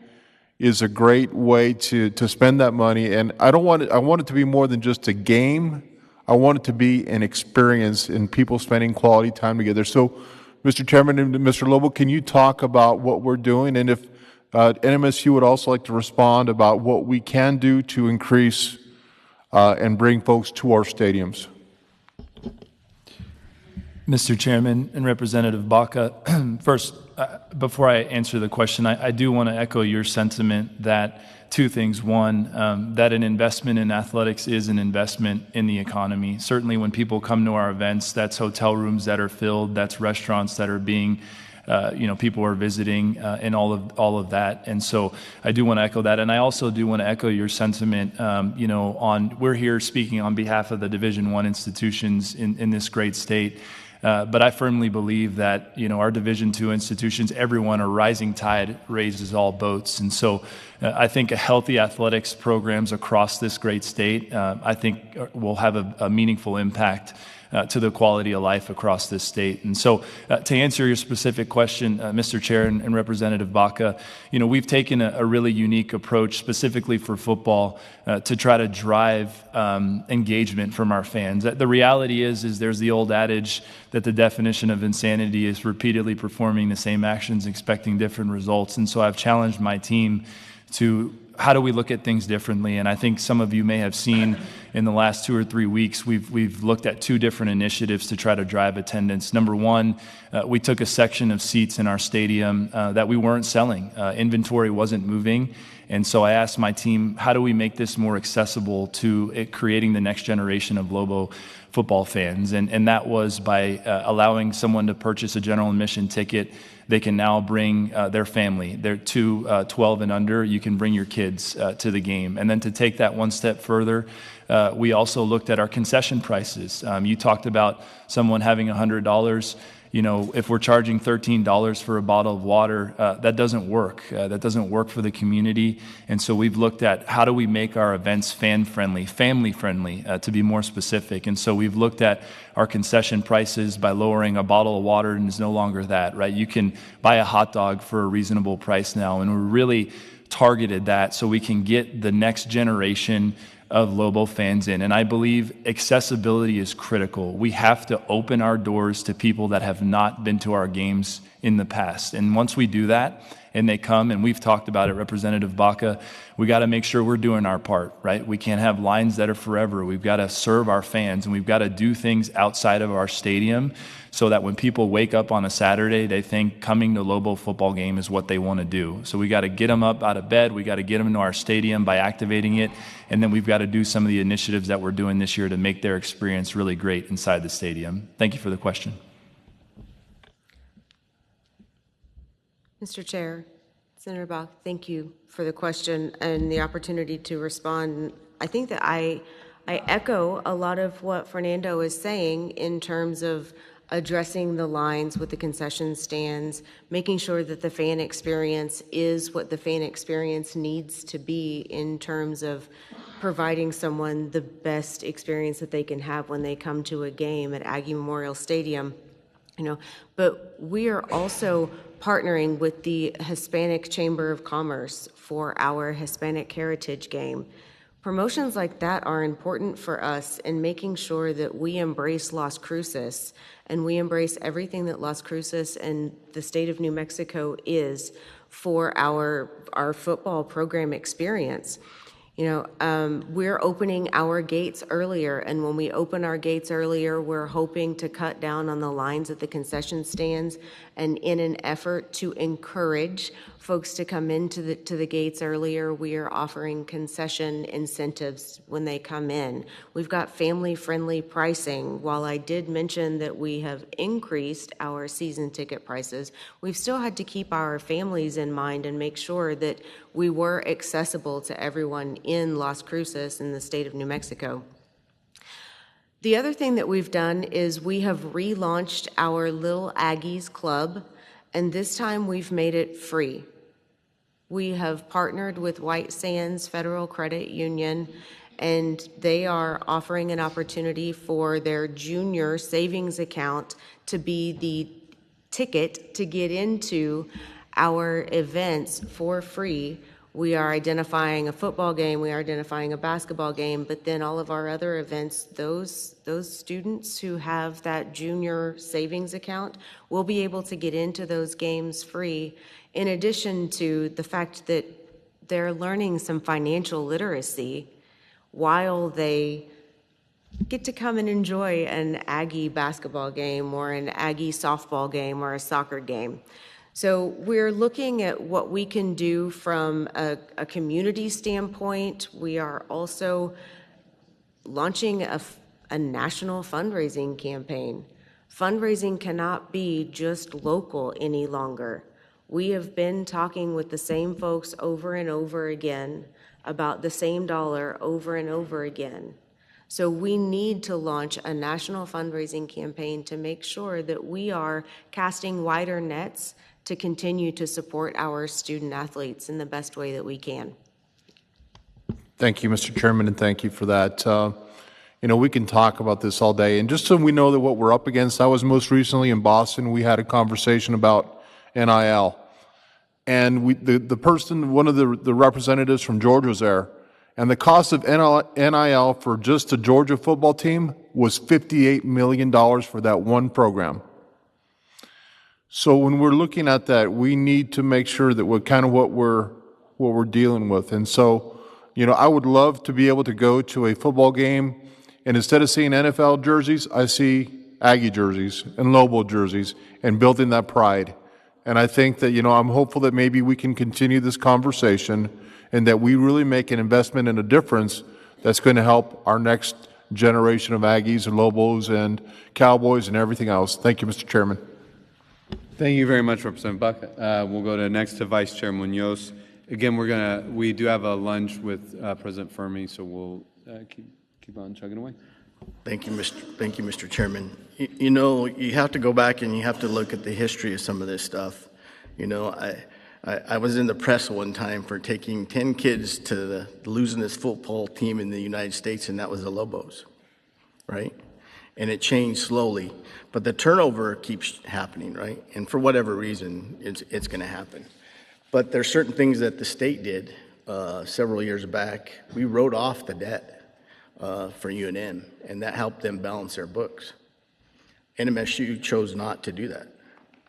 is a great way to spend that money. And I want it to be more than just a game. I want it to be an experience in people spending quality time together. So, Mr. Chairman and Mr. Lobo, can you talk about what we're doing? And if NMSU would also like to respond about what we can do to increase and bring folks to our stadiums. Mr. Chairman and Representative Baca, first, before I answer the question, I do want to echo your sentiment that two things. One, that an investment in athletics is an investment in the economy. Certainly when people come to our events, that's hotel rooms that are filled, that's restaurants that are being people are visiting and all of that. And so I do want to echo that. And I also do want to echo your sentiment, we're here speaking on behalf of the Division I institutions in this great state. But I firmly believe that, our Division II institutions, everyone, a rising tide raises all boats. And so I think a healthy athletics programs across this great state, I think will have a meaningful impact to the quality of life across this state. And so to answer your specific question, Mr. Chair and Representative Baca, we've taken a really unique approach specifically for football to try to drive engagement from our fans. The reality is there's the old adage that the definition of insanity is repeatedly performing the same actions, expecting different results. And so I've challenged my team to how do we look at things differently? And I think some of you may have seen in the last 2 or 3 weeks, we've looked at 2 different initiatives to try to drive attendance. Number one, we took a section of seats in our stadium that we weren't selling. Inventory wasn't moving. And so I asked my team, how do we make this more accessible to creating the next generation of Lobo football fans? And that was by allowing someone to purchase a general admission ticket. They can now bring their family. They're 12 and under. You can bring your kids to the game. And then to take that one step further, we also looked at our concession prices. You talked about someone having $100. If we're charging $13 for a bottle of water, that doesn't work. That doesn't work for the community. And so we've looked at how do we make our events fan-friendly, family-friendly, to be more specific. And so we've looked at our concession prices by lowering a bottle of water, and it's no longer that, right? You can buy a hot dog for a reasonable price now. And we're really targeted that so we can get the next generation of Lobo fans in. And I believe accessibility is critical. We have to open our doors to people that have not been to our games in the past. And once we do that, and they come, and we've talked about it, Representative Baca, we got to make sure we're doing our part, right? We can't have lines that are forever. We've got to serve our fans, and we've got to do things outside of our stadium so that when people wake up on a Saturday, they think coming to Lobo football game is what they want to do. So we got to get them up out of bed. We got to get them into our stadium by activating it. And then we've got to do some of the initiatives that we're doing this year to make their experience really great inside the stadium. Thank you for the question. Mr. Chair, Senator Bach, thank you for the question and the opportunity to respond. I think that I echo a lot of what Fernando is saying in terms of addressing the lines with the concession stands, making sure that the fan experience is what the fan experience needs to be in terms of providing someone the best experience that they can have when they come to a game at Aggie Memorial Stadium. But we are also partnering with the Hispanic Chamber of Commerce for our Hispanic Heritage Game. Promotions like that are important for us in making sure that we embrace Las Cruces and we embrace everything that Las Cruces and the state of New Mexico is for our football program experience. We're opening our gates earlier, and when we open our gates earlier, we're hoping to cut down on the lines at the concession stands, and in an effort to encourage folks to come into the gates earlier, we are offering concession incentives when they come in. We've got family-friendly pricing. While I did mention that we have increased our season ticket prices, we've still had to keep our families in mind and make sure that we were accessible to everyone in Las Cruces in the state of New Mexico. The other thing that we've done is we have relaunched our Little Aggies Club, and this time we've made it free. We have partnered with White Sands Federal Credit Union, and they are offering an opportunity for their junior savings account to be the ticket to get into our events for free. We are identifying a football game, we are identifying a basketball game, but then all of our other events, those students who have that junior savings account will be able to get into those games free, in addition to the fact that they're learning some financial literacy while they get to come and enjoy an Aggie basketball game or an Aggie softball game or a soccer game. So we're looking at what we can do from a community standpoint. We are also launching a national fundraising campaign. Fundraising cannot be just local any longer. We have been talking with the same folks over and over again about the same dollar over and over again. So we need to launch a national fundraising campaign to make sure that we are casting wider nets to continue to support our student athletes in the best way that we can. Thank you, Mr. Chairman, and thank you for that. We can talk about this all day. And just so we know that what we're up against, I was most recently in Boston. We had a conversation about NIL. And the person, one of the representatives from Georgia was there. And the cost of NIL for just the Georgia football team was $58 million for that one program. So when we're looking at that, we need to make sure that we're kind of what we're dealing with. And so, I would love to be able to go to a football game, and instead of seeing NFL jerseys, I see Aggie jerseys and Lobo jerseys, and building that pride. And I think that, I'm hopeful that maybe we can continue this conversation and that we really make an investment and a difference that's going to help our next generation of Aggies and Lobos and Cowboys and everything else. Thank you, Mr. Chairman. Thank you very much, Representative Buck. We'll go next to Vice Chair Munoz. Again, we do have a lunch with President Fermi, so we'll keep on chugging away. Thank you, Mr. Chairman. You have to go back and you have to look at the history of some of this stuff. I was in the press one time for taking 10 kids to the losingest football team in the United States, and that was the Lobos, right? And it changed slowly, but the turnover keeps happening, right? And for whatever reason, it's going to happen. But there's certain things that the state did several years back. We wrote off the debt for UNM, and that helped them balance their books. NMSU chose not to do that.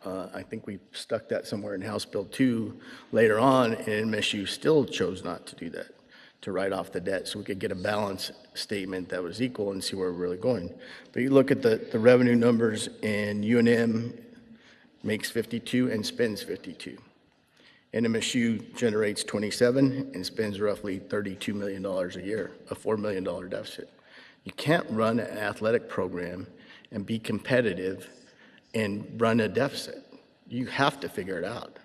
I think we stuck that somewhere in House Bill 2 later on, and MSU still chose not to do that, to write off the debt so we could get a balance statement that was equal and see where we're really going. But you look at the revenue numbers, and UNM makes 52 and spends 52. NMSU generates 27 and spends roughly $32 million a year, a $4 million deficit. You can't run an athletic program and be competitive and run a deficit. You have to figure it out.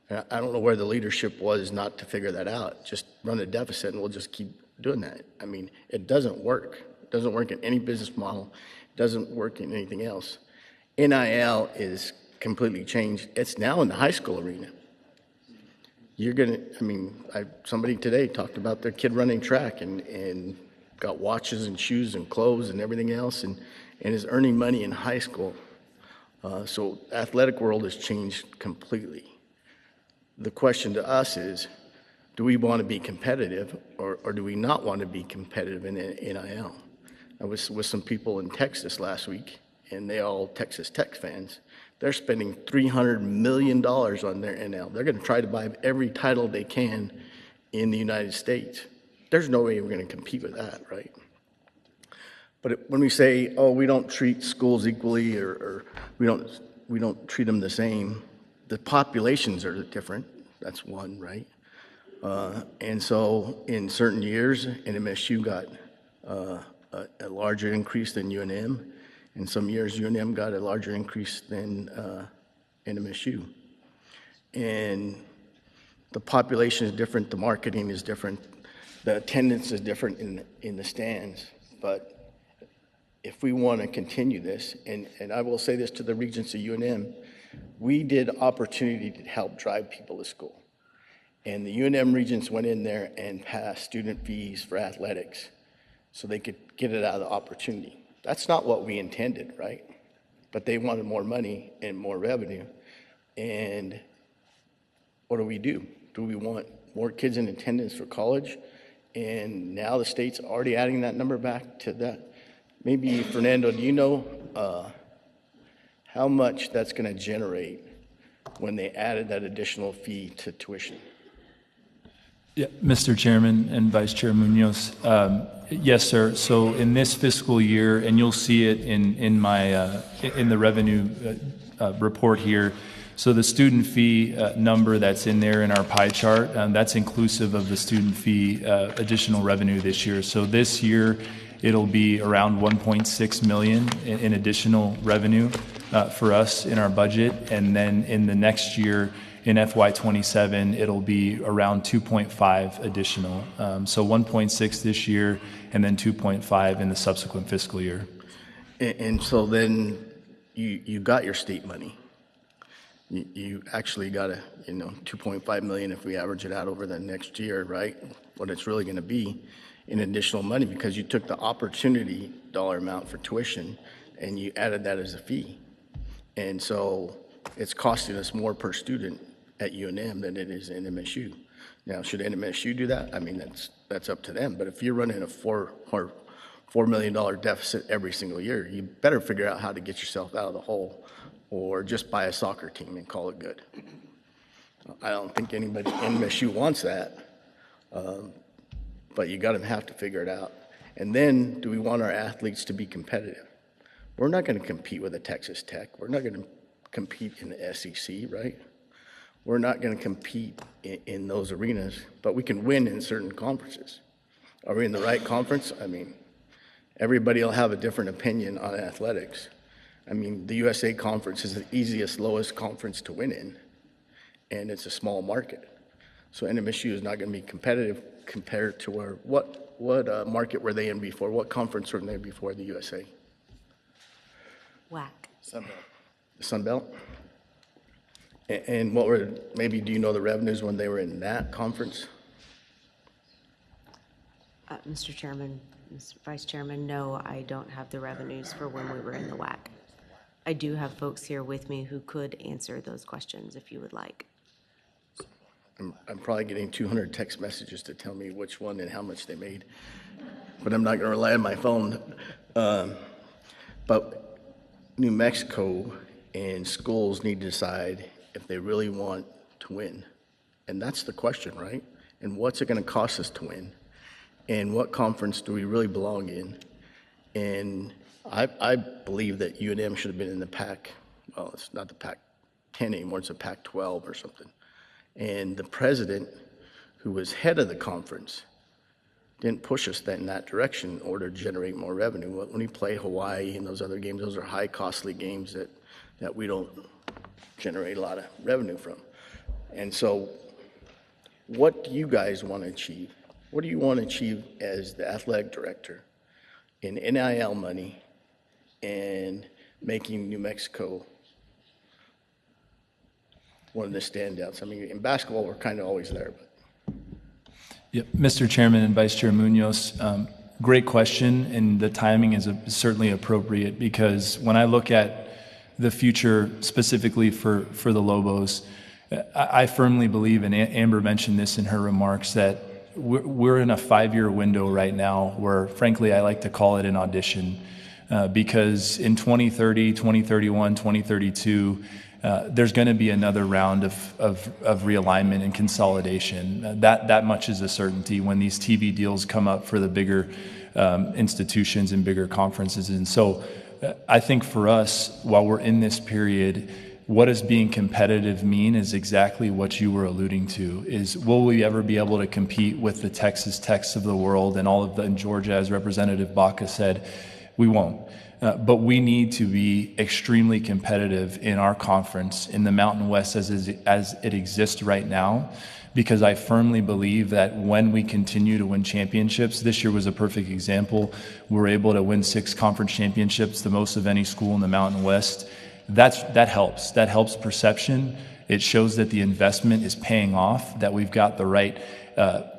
I don't know where the leadership was not to figure that out. Just run a deficit and we'll just keep doing that. I mean, it doesn't work. It doesn't work in any business model. It doesn't work in anything else. NIL is completely changed. It's now in the high school arena. You're gonna, I mean, somebody today talked about their kid running track and got watches and shoes and clothes and everything else and is earning money in high school. So athletic world has changed completely. The question to us is, do we want to be competitive or do we not want to be competitive in NIL? I was with some people in Texas last week, and they all Texas Tech fans. They're spending $300 million on their NIL. They're going to try to buy every title they can in the United States. There's no way we're going to compete with that, right? But when we say, oh, we don't treat schools equally or we don't treat them the same, the populations are different. That's one, right? And so in certain years, NMSU got a larger increase than UNM. In some years, UNM got a larger increase than NMSU. And the population is different, the marketing is different, the attendance is different in the stands. But if we want to continue this, and I will say this to the regents of UNM, we did opportunity to help drive people to school. And the UNM regents went in there and passed student fees for athletics so they could get it out of the opportunity. That's not what we intended, right? But they wanted more money and more revenue. And what do? Do we want more kids in attendance for college? And now the state's already adding that number back to that. Maybe, Fernando, do you know how much that's going to generate when they added that additional fee to tuition? Yeah, Mr. Chairman and Vice Chair Munoz, yes, sir. So in this fiscal year, and you'll see it in my in the revenue report here. So the student fee number that's in there in our pie chart, that's inclusive of the student fee additional revenue this year. So this year, it'll be around 1.6 million in additional revenue for us in our budget, and then in the next year, in FY27, it'll be around 2.5 additional. So 1.6 this year, and then 2.5 in the subsequent fiscal year. And so then you got your state money. You actually got 2.5 million if we average it out over the next year, right? What it's really going to be in additional money, because you took the opportunity dollar amount for tuition and you added that as a fee. And so it's costing us more per student at UNM than it is in MSU. Now, should NMSU do that? I mean, that's up to them. But if you're running a $4 million deficit every single year, you better figure out how to get yourself out of the hole, or just buy a soccer team and call it good. I don't think anybody in MSU wants that, but you got to have to figure it out. And then, do we want our athletes to be competitive? We're not going to compete with a Texas Tech. We're not going to compete in the SEC, right? We're not going to compete in those arenas, but we can win in certain conferences. Are we in the right conference? I mean, everybody will have a different opinion on athletics. I mean, the USA Conference is the easiest, lowest conference to win in, and it's a small market. So NMSU is not going to be competitive compared to what market were they in before? What conference were they before the USA? WAC. Sun Belt. The Sun Belt? And what were, maybe do you know the revenues when they were in that conference? Mr. Chairman, Mr. Vice Chairman, no, I don't have the revenues for when we were in the WAC. I do have folks here with me who could answer those questions if you would like. I'm probably getting 200 text messages to tell me which one and how much they made, but I'm not going to rely on my phone. But New Mexico and schools need to decide if they really want to win. And that's the question, right? And what's it going to cost us to win? And what conference do we really belong in? And I believe that UNM should have been in the Pac, well, it's not the Pac-10 anymore, it's a Pac-12 or something. And the president, who was head of the conference, didn't push us in that direction in order to generate more revenue. When we play Hawaii and those other games, those are high, costly games that we don't generate a lot of revenue from. And so what do you guys want to achieve? What do you want to achieve as the athletic director in NIL money and making New Mexico one of the standouts? I mean, in basketball, we're kind of always there. But. Yep. Mr. Chairman and Vice Chair Munoz, great question, and the timing is certainly appropriate because when I look at the future specifically for the Lobos, I firmly believe, and Amber mentioned this in her remarks, that we're in a 5-year window right now where, frankly, I like to call it an audition because in 2030, 2031, 2032, there's going to be another round of realignment and consolidation. That much is a certainty when these TV deals come up for the bigger institutions and bigger conferences. And so I think for us, while we're in this period, what does being competitive mean is exactly what you were alluding to, is will we ever be able to compete with the Texas Techs of the world and all of the, in Georgia, as Representative Baca said, we won't. But we need to be extremely competitive in our conference in the Mountain West as it exists right now, because I firmly believe that when we continue to win championships, this year was a perfect example. We were able to win 6 conference championships, the most of any school in the Mountain West. That helps. That helps perception. It shows that the investment is paying off, that we've got the right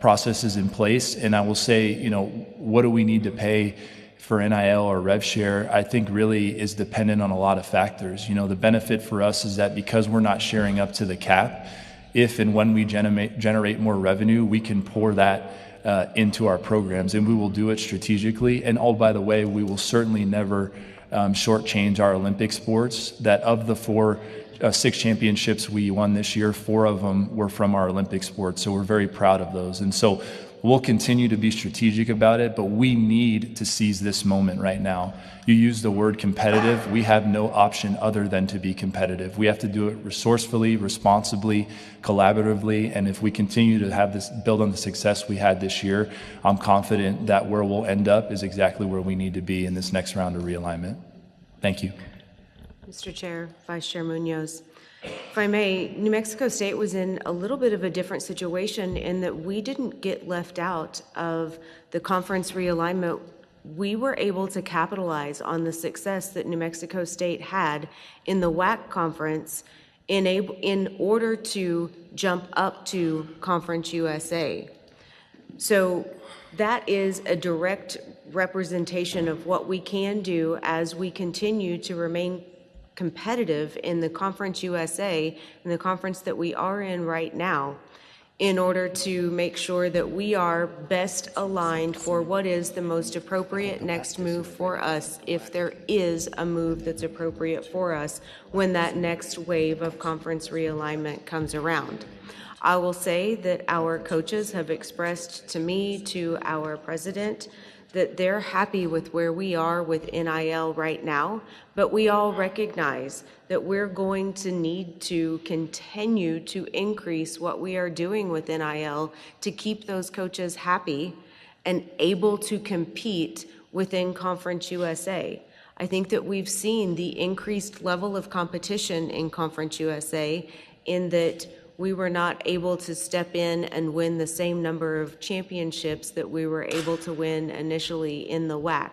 processes in place. And I will say, what do we need to pay for NIL or rev share? I think really is dependent on a lot of factors. The benefit for us is that because we're not sharing up to the cap, if and when we generate more revenue, we can pour that into our programs, and we will do it strategically. And oh, by the way, we will certainly never shortchange our Olympic sports. That of the 6 championships we won this year, 4 of them were from our Olympic sports. So we're very proud of those. And so we'll continue to be strategic about it, but we need to seize this moment right now. You use the word competitive. We have no option other than to be competitive. We have to do it resourcefully, responsibly, collaboratively, and if we continue to have this, build on the success we had this year, I'm confident that where we'll end up is exactly where we need to be in this next round of realignment. Thank you. Mr. Chair, Vice Chair Munoz. If I may, New Mexico State was in a little bit of a different situation in that we didn't get left out of the conference realignment. We were able to capitalize on the success that New Mexico State had in the WAC conference in order to jump up to Conference USA. So that is a direct representation of what we can do as we continue to remain competitive in the Conference USA and the conference that we are in right now, in order to make sure that we are best aligned for what is the most appropriate next move for us, if there is a move that's appropriate for us when that next wave of conference realignment comes around. I will say that our coaches have expressed to me, to our president, that they're happy with where we are with NIL right now, but we all recognize that we're going to need to continue to increase what we are doing with NIL to keep those coaches happy and able to compete within Conference USA. I think that we've seen the increased level of competition in Conference USA in that we were not able to step in and win the same number of championships that we were able to win initially in the WAC.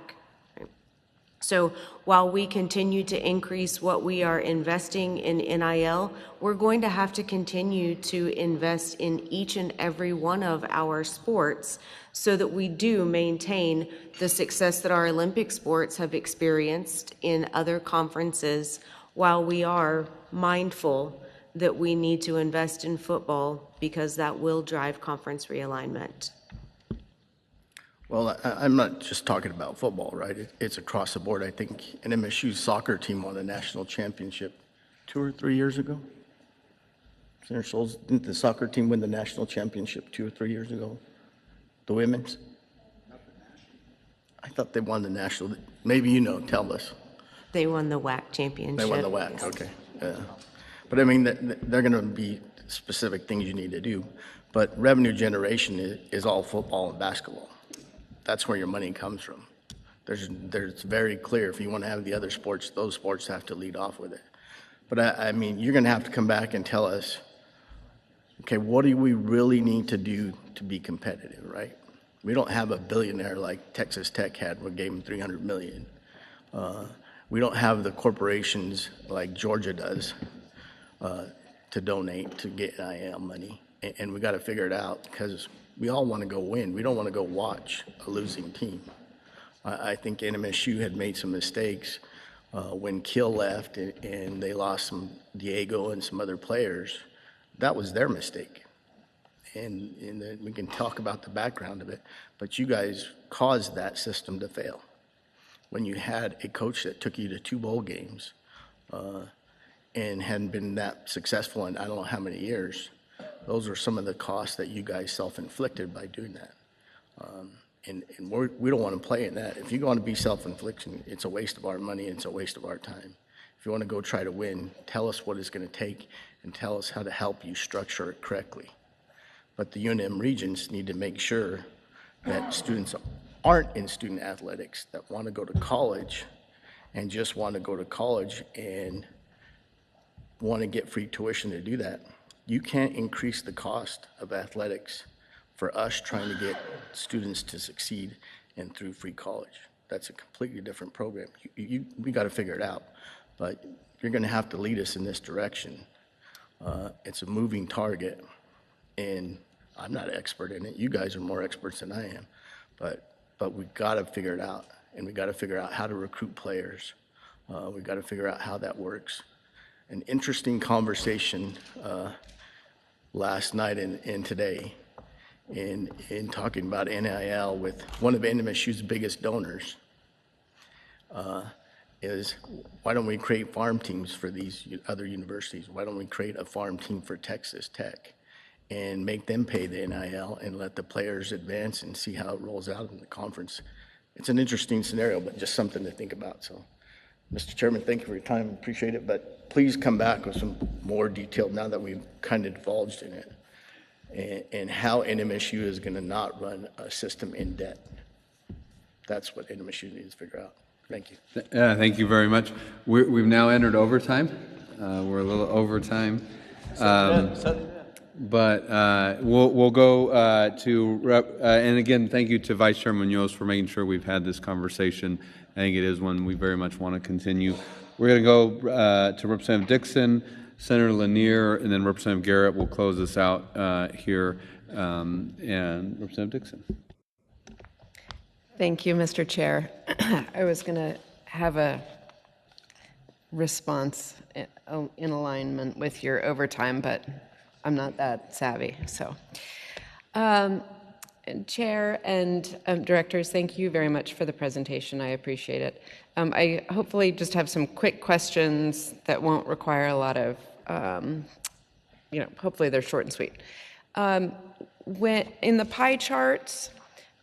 So while we continue to increase what we are investing in NIL, we're going to have to continue to invest in each and every one of our sports so that we do maintain the success that our Olympic sports have experienced in other conferences, while we are mindful that we need to invest in football because that will drive conference realignment. Well, I'm not just talking about football, right? It's across the board. I think NMSU's soccer team won a national championship 2 or 3 years ago. Senator Scholes, didn't the soccer team win the national championship 2 or 3 years ago? The women's? I thought they won the national. Maybe you know, tell us. They won the WAC championship. They won the WAC, okay. Yeah. But I mean, they're going to be specific things you need to do. But revenue generation is all football and basketball. That's where your money comes from. There's very clear, if you want to have the other sports, those sports have to lead off with it. But I mean, you're going to have to come back and tell us, okay, what do we really need to do to be competitive, right? We don't have a billionaire like Texas Tech had, we gave them $300 million. We don't have the corporations like Georgia does to donate to get NIL money. And we got to figure it out because we all want to go win. We don't want to go watch a losing team. I think NMSU had made some mistakes when Kill left and they lost some Diego and some other players. That was their mistake. And then we can talk about the background of it, but you guys caused that system to fail. When you had a coach that took you to 2 bowl games and hadn't been that successful in I don't know how many years, those are some of the costs that you guys self-inflicted by doing that. And we don't want to play in that. If you want to be self-inflicting, it's a waste of our money, and it's a waste of our time. If you want to go try to win, tell us what it's going to take and tell us how to help you structure it correctly. But the UNM regions need to make sure that students aren't in student athletics that want to go to college and just want to go to college and want to get free tuition to do that. You can't increase the cost of athletics for us trying to get students to succeed and through free college. That's a completely different program. We got to figure it out, but you're going to have to lead us in this direction. It's a moving target, and I'm not an expert in it. You guys are more experts than I am, but we got to figure it out, and we got to figure out how to recruit players. We got to figure out how that works. An interesting conversation last night and today in talking about NIL with one of NMSU's biggest donors is why don't we create farm teams for these other universities? Why don't we create a farm team for Texas Tech and make them pay the NIL and let the players advance and see how it rolls out in the conference? It's an interesting scenario, but just something to think about. So, Mr. Chairman, thank you for your time. Appreciate it. But please come back with some more detail now that we've kind of divulged in it and how NMSU is going to not run a system in debt. That's what NMSU needs to figure out. Thank you. Thank you very much. We've now entered overtime. We're a little overtime. But we'll go to, and again, thank you to Vice Chairman Munoz for making sure we've had this conversation. I think it is one we very much want to continue. We're going to go to Representative Dixon, Senator Lanier, and then Representative Garrett will close us out here. And Representative Dixon. Thank you, Mr. Chair. I was going to have a response in alignment with your overtime, but I'm not that savvy. So, Chair and directors, thank you very much for the presentation. I appreciate it. I hopefully just have some quick questions that won't require a lot of, hopefully they're short and sweet. When in the pie charts,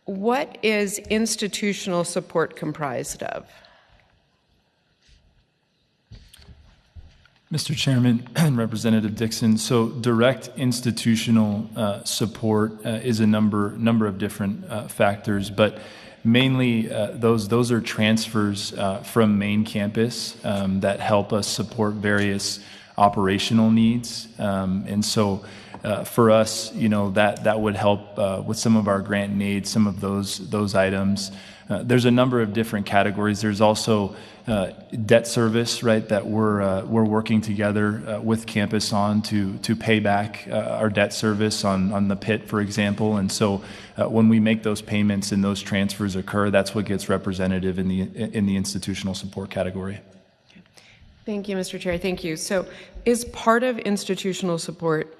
what is institutional support comprised of? Mr. Chairman and Representative Dixon, so direct institutional support is a number of different factors, but mainly those are transfers from main campus that help us support various operational needs, and so for us, that would help with some of our grant needs, some of those items. There's a number of different categories. There's also debt service, right, that we're working together with campus on to pay back our debt service on the pit, for example. And so when we make those payments and those transfers occur, that's what gets representative in the institutional support category. Thank you, Mr. Chair. Thank you. So is part of institutional support,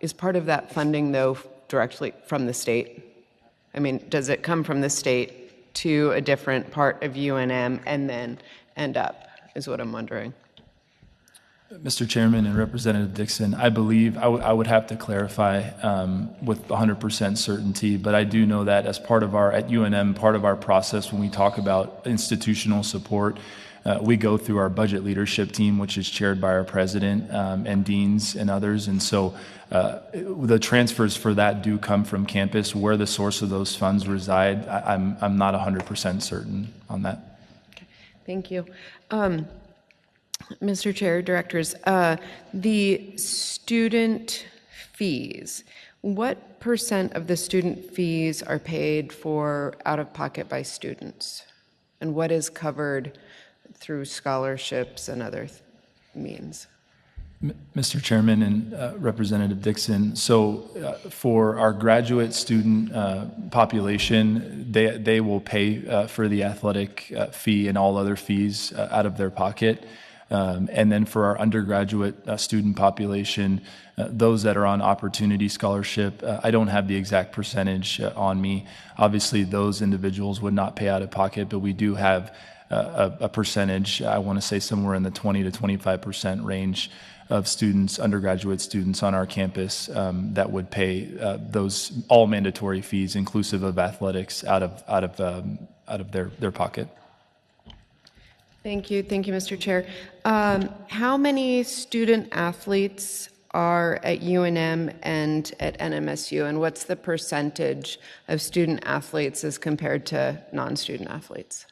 is part of that funding, though, directly from the state? I mean, does it come from the state to a different part of UNM and then end up, is what I'm wondering. Mr. Chairman and Representative Dixon, I believe I would have to clarify with 100% certainty, but I do know that as part of at UNM, part of our process when we talk about institutional support, we go through our budget leadership team, which is chaired by our president and deans and others. And so the transfers for that do come from campus. Where the source of those funds reside, I'm not 100% certain on that. Okay. Thank you. Mr. Chair, directors, the student fees, what % of the student fees are paid for out of pocket by students? And what is covered through scholarships and other means? Mr. Chairman and Representative Dixon, so for our graduate student population, they will pay for the athletic fee and all other fees out of their pocket. And then for our undergraduate student population, those that are on opportunity scholarship, I don't have the exact percentage on me. Obviously, those individuals would not pay out of pocket, but we do have a percentage, I want to say somewhere in the 20 to 25% range of students, undergraduate students on our campus that would pay those all mandatory fees, inclusive of athletics, out of their pocket. Thank you, Mr. Chair. How many student athletes are at UNM and at NMSU, and what's the percentage of student athletes as compared to non-student athletes?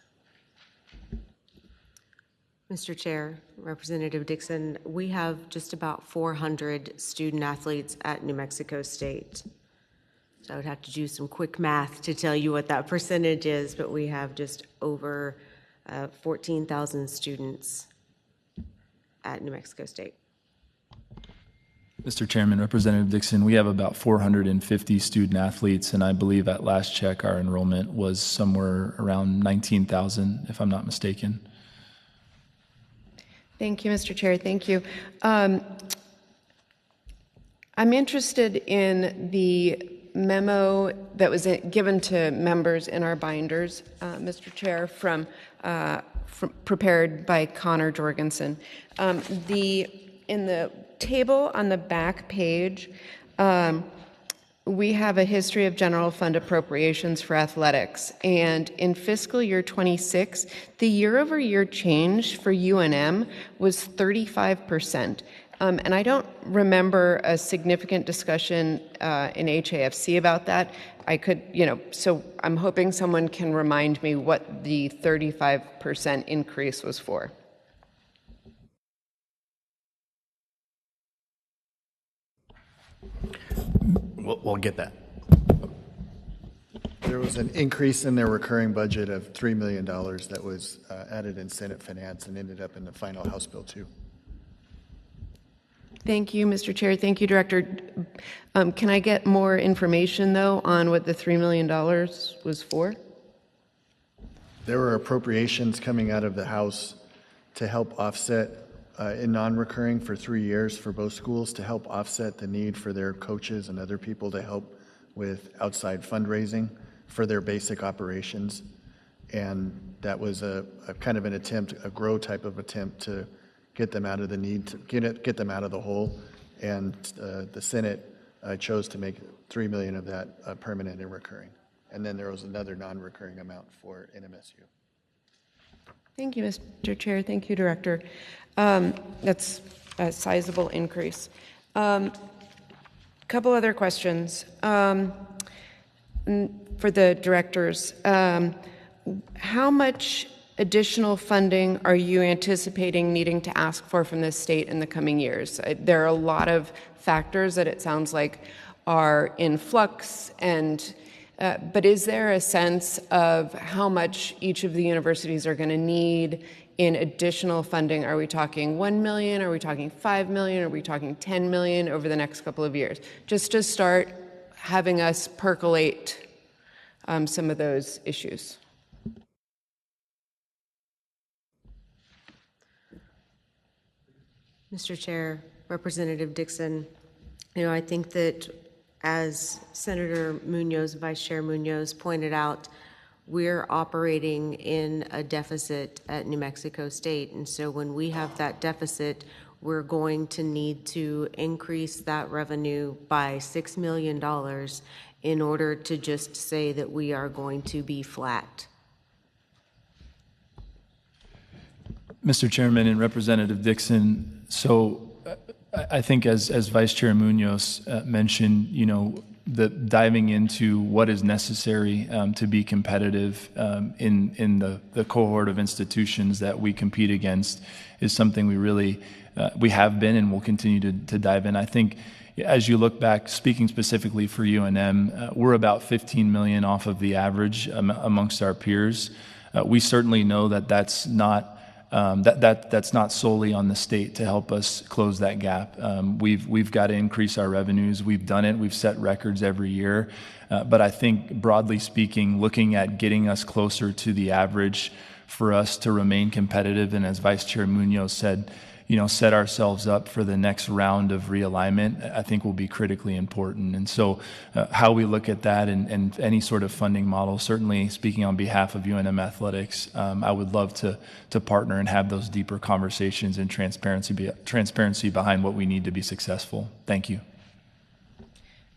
Mr. Chair, Representative Dixon, we have just about 400 student athletes at New Mexico State. So I would have to do some quick math to tell you what that percentage is, but we have just over 14,000 students at New Mexico State. Mr. Chairman, Representative Dixon, we have about 450 student athletes, and I believe at last check our enrollment was somewhere around 19,000, if I'm not mistaken. Thank you, Mr. Chair. Thank you. I'm interested in the memo that was given to members in our binders, Mr. Chair, from prepared by Connor Jorgensen. In the table on the back page, we have a history of general fund appropriations for athletics. And in fiscal year 26, the year-over-year change for UNM was 35%. And I don't remember a significant discussion in HAFC about that. So I'm hoping someone can remind me what the 35% increase was for. We'll get that. There was an increase in their recurring budget of $3 million that was added in Senate Finance and ended up in the final House Bill 2. Thank you, Mr. Chair. Thank you, Director. Can I get more information, though, on what the $3 million was for? There were appropriations coming out of the House to help offset in non-recurring for 3 years for both schools to help offset the need for their coaches and other people to help with outside fundraising for their basic operations. And that was a kind of an attempt, a grow type of attempt to get them out of the need, to get them out of the hole. And the Senate chose to make $3 million of that permanent and recurring. And then there was another non-recurring amount for NMSU. Thank you, Mr. Chair. Thank you, Director. That's a sizable increase. Couple other questions for the directors. How much additional funding are you anticipating needing to ask for from the state in the coming years? There are a lot of factors that it sounds like are in flux, but is there a sense of how much each of the universities are going to need in additional funding? Are we talking 1 million? Are we talking 5 million? Are we talking 10 million over the next couple of years? Just to start having us percolate some of those issues. Mr. Chair, Representative Dixon, I think that as Senator Munoz, Vice Chair Munoz pointed out, we're operating in a deficit at New Mexico State. And so when we have that deficit, we're going to need to increase that revenue by $6 million in order to just say that we are going to be flat. Mr. Chairman and Representative Dixon, so I think as Vice Chair Munoz mentioned, the diving into what is necessary to be competitive in the cohort of institutions that we compete against is something we have been and will continue to dive in. I think as you look back, speaking specifically for UNM, we're about 15 million off of the average amongst our peers. We certainly know that that's not that's not solely on the state to help us close that gap. We've got to increase our revenues. We've done it. We've set records every year. But I think broadly speaking, looking at getting us closer to the average for us to remain competitive, and as Vice Chair Munoz said, set ourselves up for the next round of realignment, I think will be critically important. And so how we look at that and any sort of funding model, certainly speaking on behalf of UNM Athletics, I would love to partner and have those deeper conversations and transparency behind what we need to be successful. Thank you.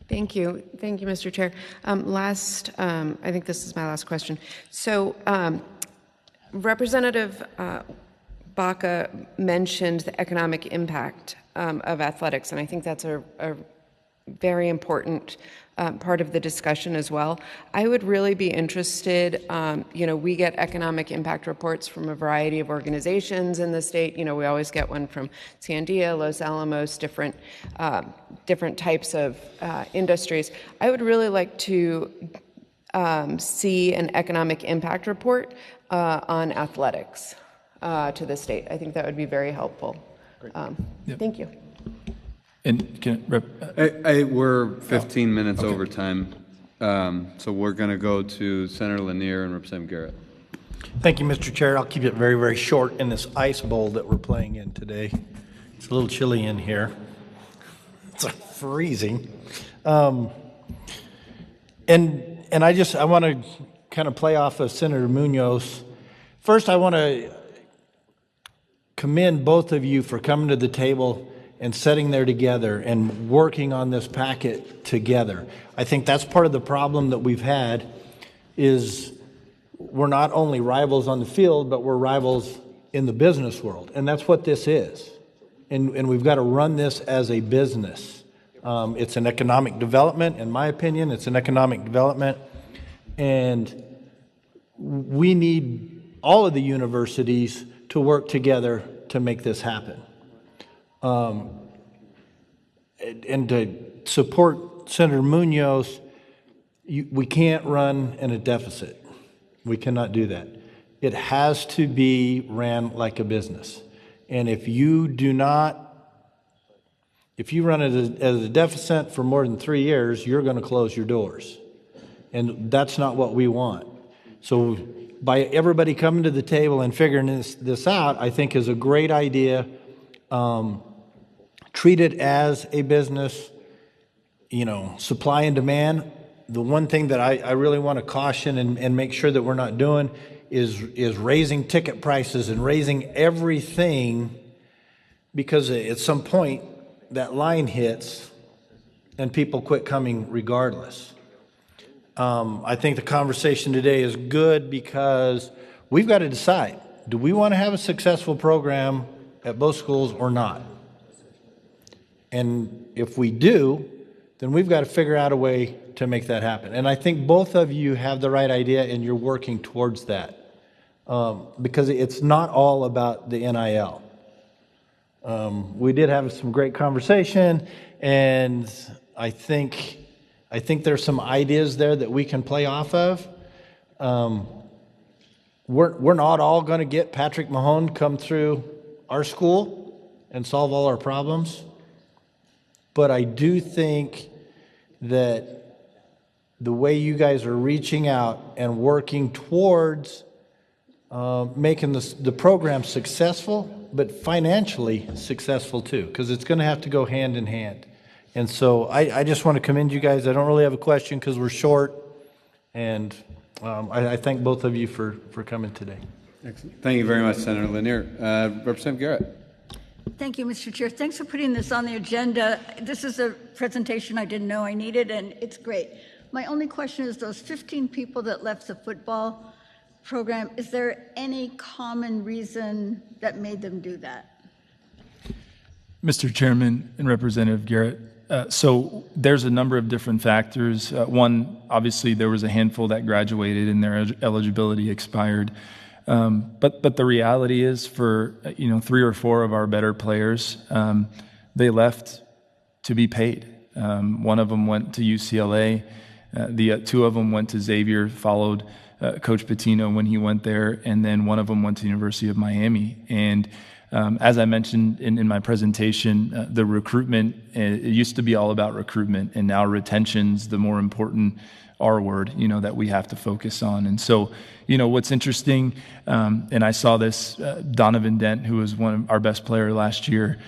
Thank you. Thank you, Mr. Chair. I think this is my last question. So Representative Baca mentioned the economic impact of athletics, and I think that's a very important part of the discussion as well. I would really be interested, we get economic impact reports from a variety of organizations in the state. We always get one from Sandia, Los Alamos, different types of industries. I would really like to see an economic impact report on athletics to the state. I think that would be very helpful. Thank you. And we're 15 minutes over time, so we're going to go to Senator Lanier and Representative Garrett. Thank you, Mr. Chair. I'll keep it very, very short in this ice bowl that we're playing in today. It's a little chilly in here. It's freezing. And I want to kind of play off of Senator Munoz. First, I want to commend both of you for coming to the table and sitting there together and working on this packet together. I think that's part of the problem that we've had is we're not only rivals on the field, but we're rivals in the business world. And that's what this is. And we've got to run this as a business. It's an economic development, in my opinion. It's an economic development. And we need all of the universities to work together to make this happen. And to support Senator Munoz, we can't run in a deficit. We cannot do that. It has to be ran like a business. And if you run it as a deficit for more than 3 years, you're going to close your doors. And that's not what we want. So by everybody coming to the table and figuring this out, I think is a great idea. Treat it as a business, supply and demand. The one thing that I really want to caution and make sure that we're not doing is raising ticket prices and raising everything, because at some point that line hits and people quit coming regardless. I think the conversation today is good because we've got to decide, do we want to have a successful program at both schools or not? And if we do, then we've got to figure out a way to make that happen. And I think both of you have the right idea and you're working towards that, because it's not all about the NIL. We did have some great conversation, and I think there's some ideas there that we can play off of. We're not all going to get Patrick Mahone come through our school and solve all our problems, but I do think that the way you guys are reaching out and working towards making the program successful, but financially successful too, because it's going to have to go hand in hand. And so I just want to commend you guys. I don't really have a question because we're short, and I thank both of you for coming today. Excellent. Thank you very much, Senator Lanier. Representative Garrett. Thank you, Mr. Chair. Thanks for putting this on the agenda. This is a presentation I didn't know I needed, and it's great. My only question is those 15 people that left the football program, is there any common reason that made them do that? Mr. Chairman and Representative Garrett, so there's a number of different factors. One, obviously, there was a handful that graduated and their eligibility expired. But the reality is, for 3 or 4 of our better players, they left to be paid. One of them went to UCLA. The 2 of them went to Xavier, followed Coach Pitino when he went there, and then one of them went to the University of Miami. And as I mentioned in my presentation, the recruitment, it used to be all about recruitment, and now retention's the more important R word, that we have to focus on. And so, what's interesting, and I saw this, Donovan Dent, who was one of our best player last year,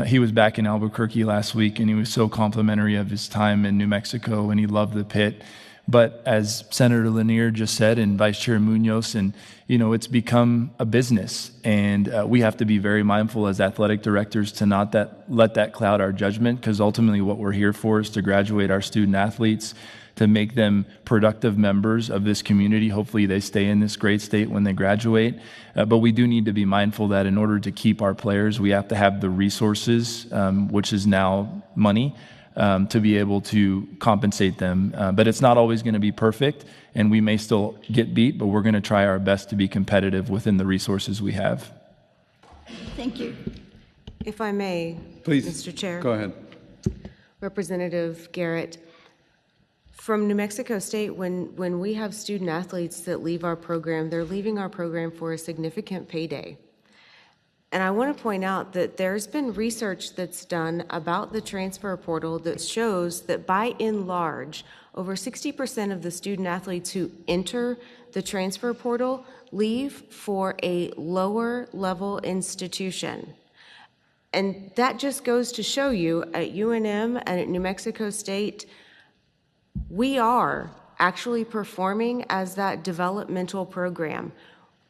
he was back in Albuquerque last week, and he was so complimentary of his time in New Mexico, and he loved the pit. But as Senator Lanier just said, and Vice Chair Munoz, and it's become a business, and we have to be very mindful as athletic directors to not let that cloud our judgment, because ultimately what we're here for is to graduate our student athletes, to make them productive members of this community. Hopefully they stay in this great state when they graduate. But we do need to be mindful that in order to keep our players, we have to have the resources, which is now money, to be able to compensate them. But it's not always going to be perfect, and we may still get beat, but we're going to try our best to be competitive within the resources we have. Thank you. If I may, please, Mr. Chair. Go ahead. Representative Garrett, from New Mexico State, when we have student athletes that leave our program, they're leaving our program for a significant payday. And I want to point out that there's been research that's done about the transfer portal that shows that by and large, over 60% of the student athletes who enter the transfer portal leave for a lower level institution. And that just goes to show you at UNM and at New Mexico State, we are actually performing as that developmental program.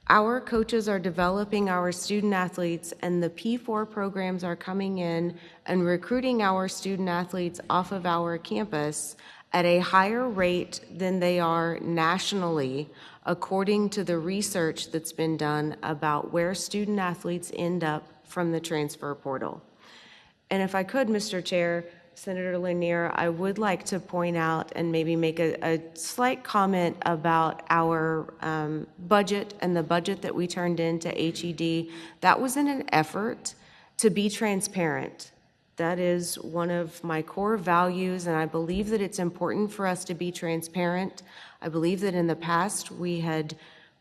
Our coaches are developing our student athletes, and the P4 programs are coming in and recruiting our student athletes off of our campus at a higher rate than they are nationally, according to the research that's been done about where student athletes end up from the transfer portal. And if I could, Mr. Chair, Senator Lanier, I would like to point out and maybe make a slight comment about our budget and the budget that we turned into HED. That was in an effort to be transparent. That is one of my core values, and I believe that it's important for us to be transparent. I believe that in the past we had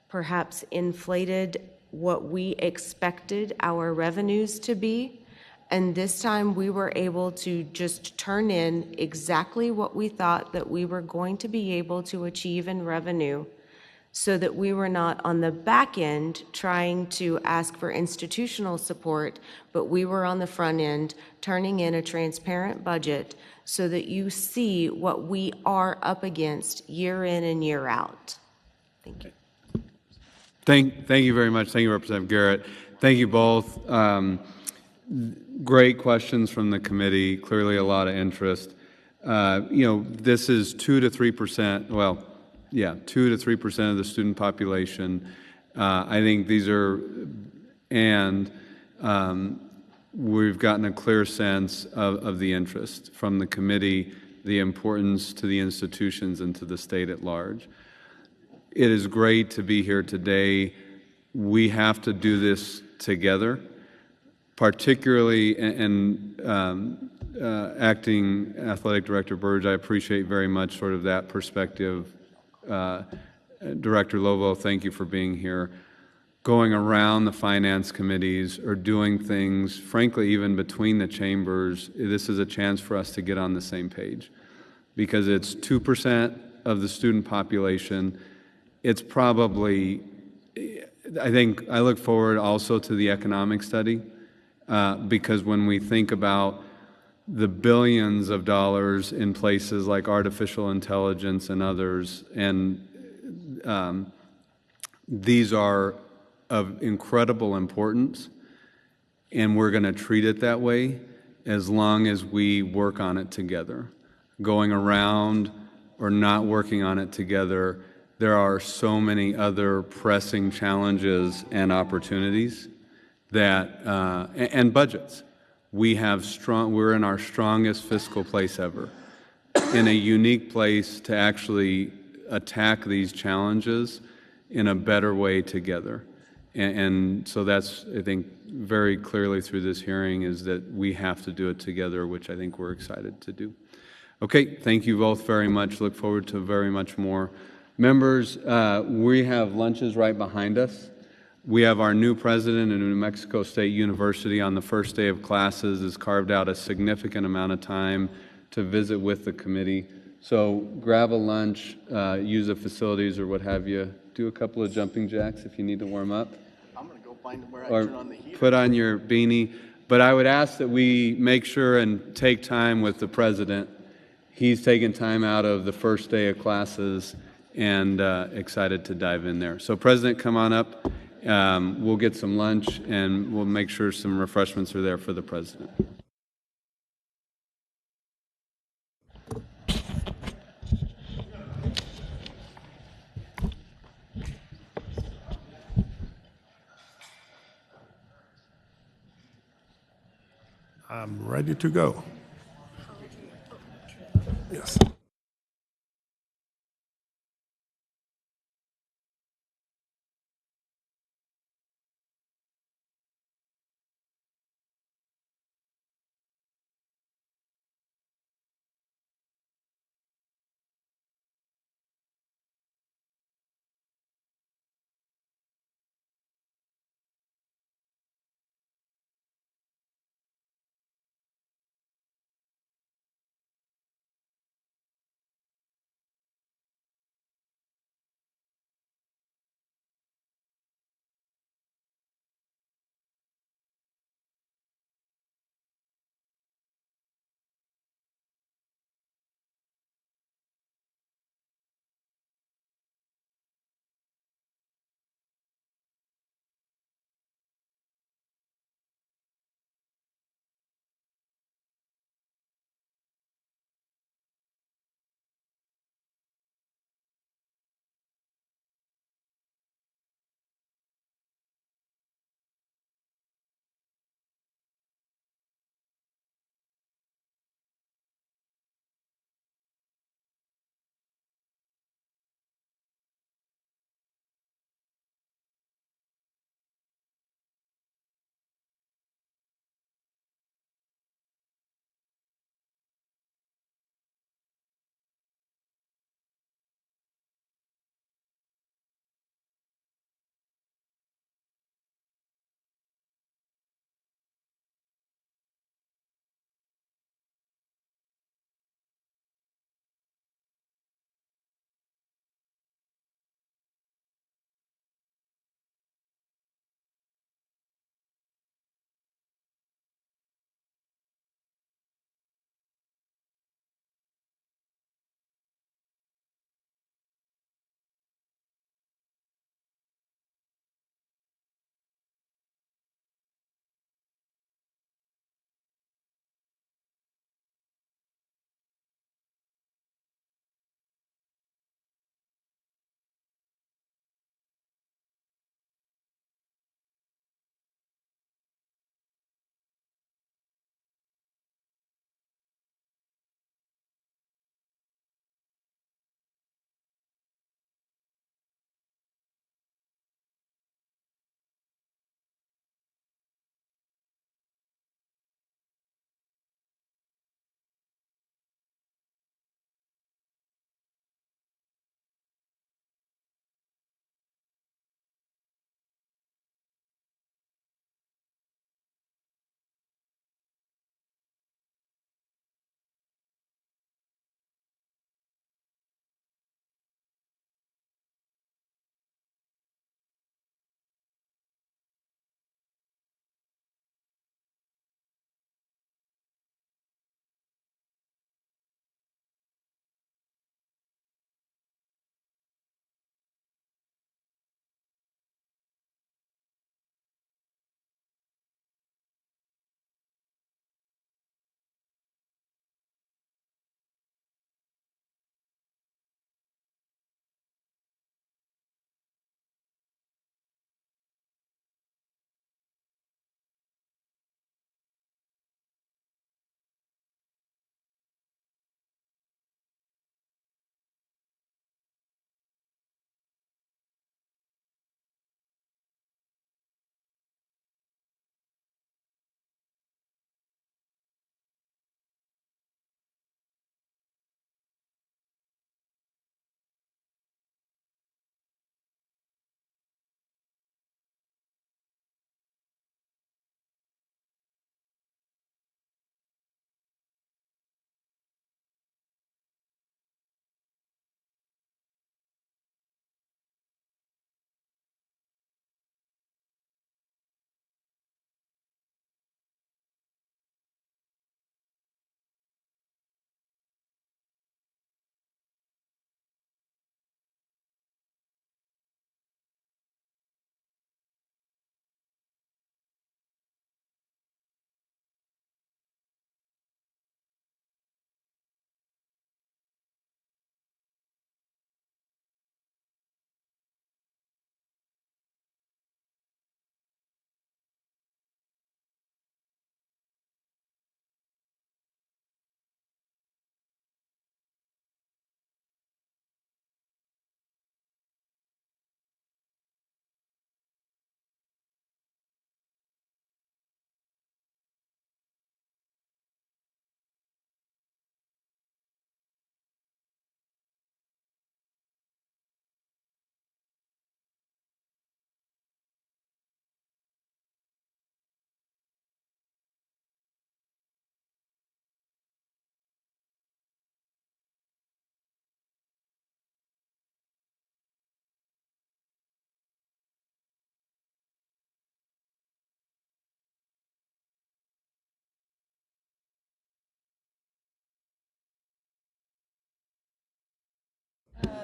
perhaps inflated what we expected our revenues to be. And this time we were able to just turn in exactly what we thought that we were going to be able to achieve in revenue, so that we were not on the back end trying to ask for institutional support, but we were on the front end turning in a transparent budget so that you see what we are up against year in and year out. Thank you. Thank you very much. Thank you, Representative Garrett. Thank you both. Great questions from the committee. Clearly a lot of interest. This is 2 to 3%. Well, yeah, 2 to 3% of the student population. I think these are, and we've gotten a clear sense of the interest from the committee, the importance to the institutions and to the state at large. It is great to be here today. We have to do this together. Particularly, and Acting Athletic Director Burge, I appreciate very much sort of that perspective. Director Lovo, thank you for being here. Going around the finance committees or doing things, frankly, even between the chambers, this is a chance for us to get on the same page, because it's 2% of the student population. It's probably, I think, I look forward also to the economic study. Because when we think about the billions of dollars in places like artificial intelligence and others, and these are of incredible importance, and we're going to treat it that way as long as we work on it together. Going around or not working on it together, there are so many other pressing challenges and opportunities that, and budgets. We're in our strongest fiscal place ever, in a unique place to actually attack these challenges in a better way together. And so that's, I think, very clearly through this hearing is that we have to do it together, which I think we're excited to do. Okay, thank you both very much. Look forward to very much more. Members, we have lunches right behind us. We have our new president of New Mexico State University on the first day of classes has carved out a significant amount of time to visit with the committee. So grab a lunch, use the facilities or what have you. Do a couple of jumping jacks if you need to warm up. I'm going to go find where I Or turn on the heater. put on your beanie. But I would ask that we make sure and take time with the president. He's taken time out of the first day of classes and excited to dive in there. So President, come on up. We'll get some lunch and we'll make sure some refreshments are there for the president. I'm ready to go. Yes.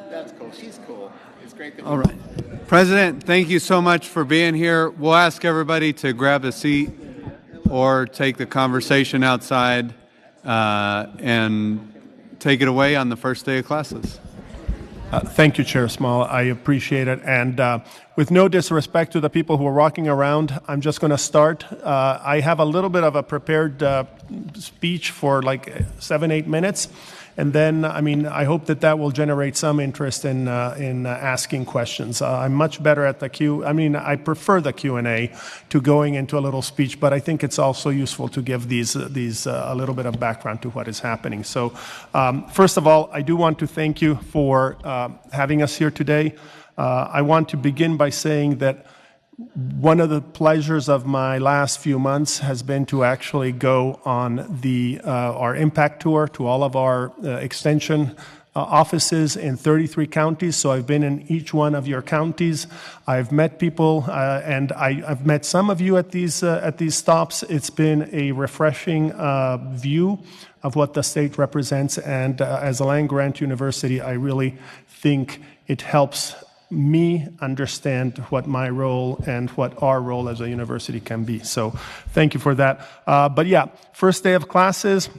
That's cool. She's cool. It's great that All right. President, thank you so much for being here. We'll ask everybody to grab a seat or take the conversation outside and take it away on the first day of classes. Thank you, Chair Small. I appreciate it. And with no disrespect to the people who are walking around, I'm just going to start. I have a little bit of a prepared speech for like 7-8 minutes. And then, I hope that will generate some interest in asking questions. I'm much better at the Q. I prefer the Q&A to going into a little speech, but I think it's also useful to give these a little bit of background to what is happening. So, first of all, I do want to thank you for having us here today. I want to begin by saying that one of the pleasures of my last few months has been to actually go on our impact tour to all of our extension offices in 33 counties. So I've been in each one of your counties. I've met people, and I've met some of you at these stops. It's been a refreshing view of what the state represents, and as a land-grant university, I really think it helps me understand what my role and what our role as a university can be. So thank you for that. But yeah, first day of classes,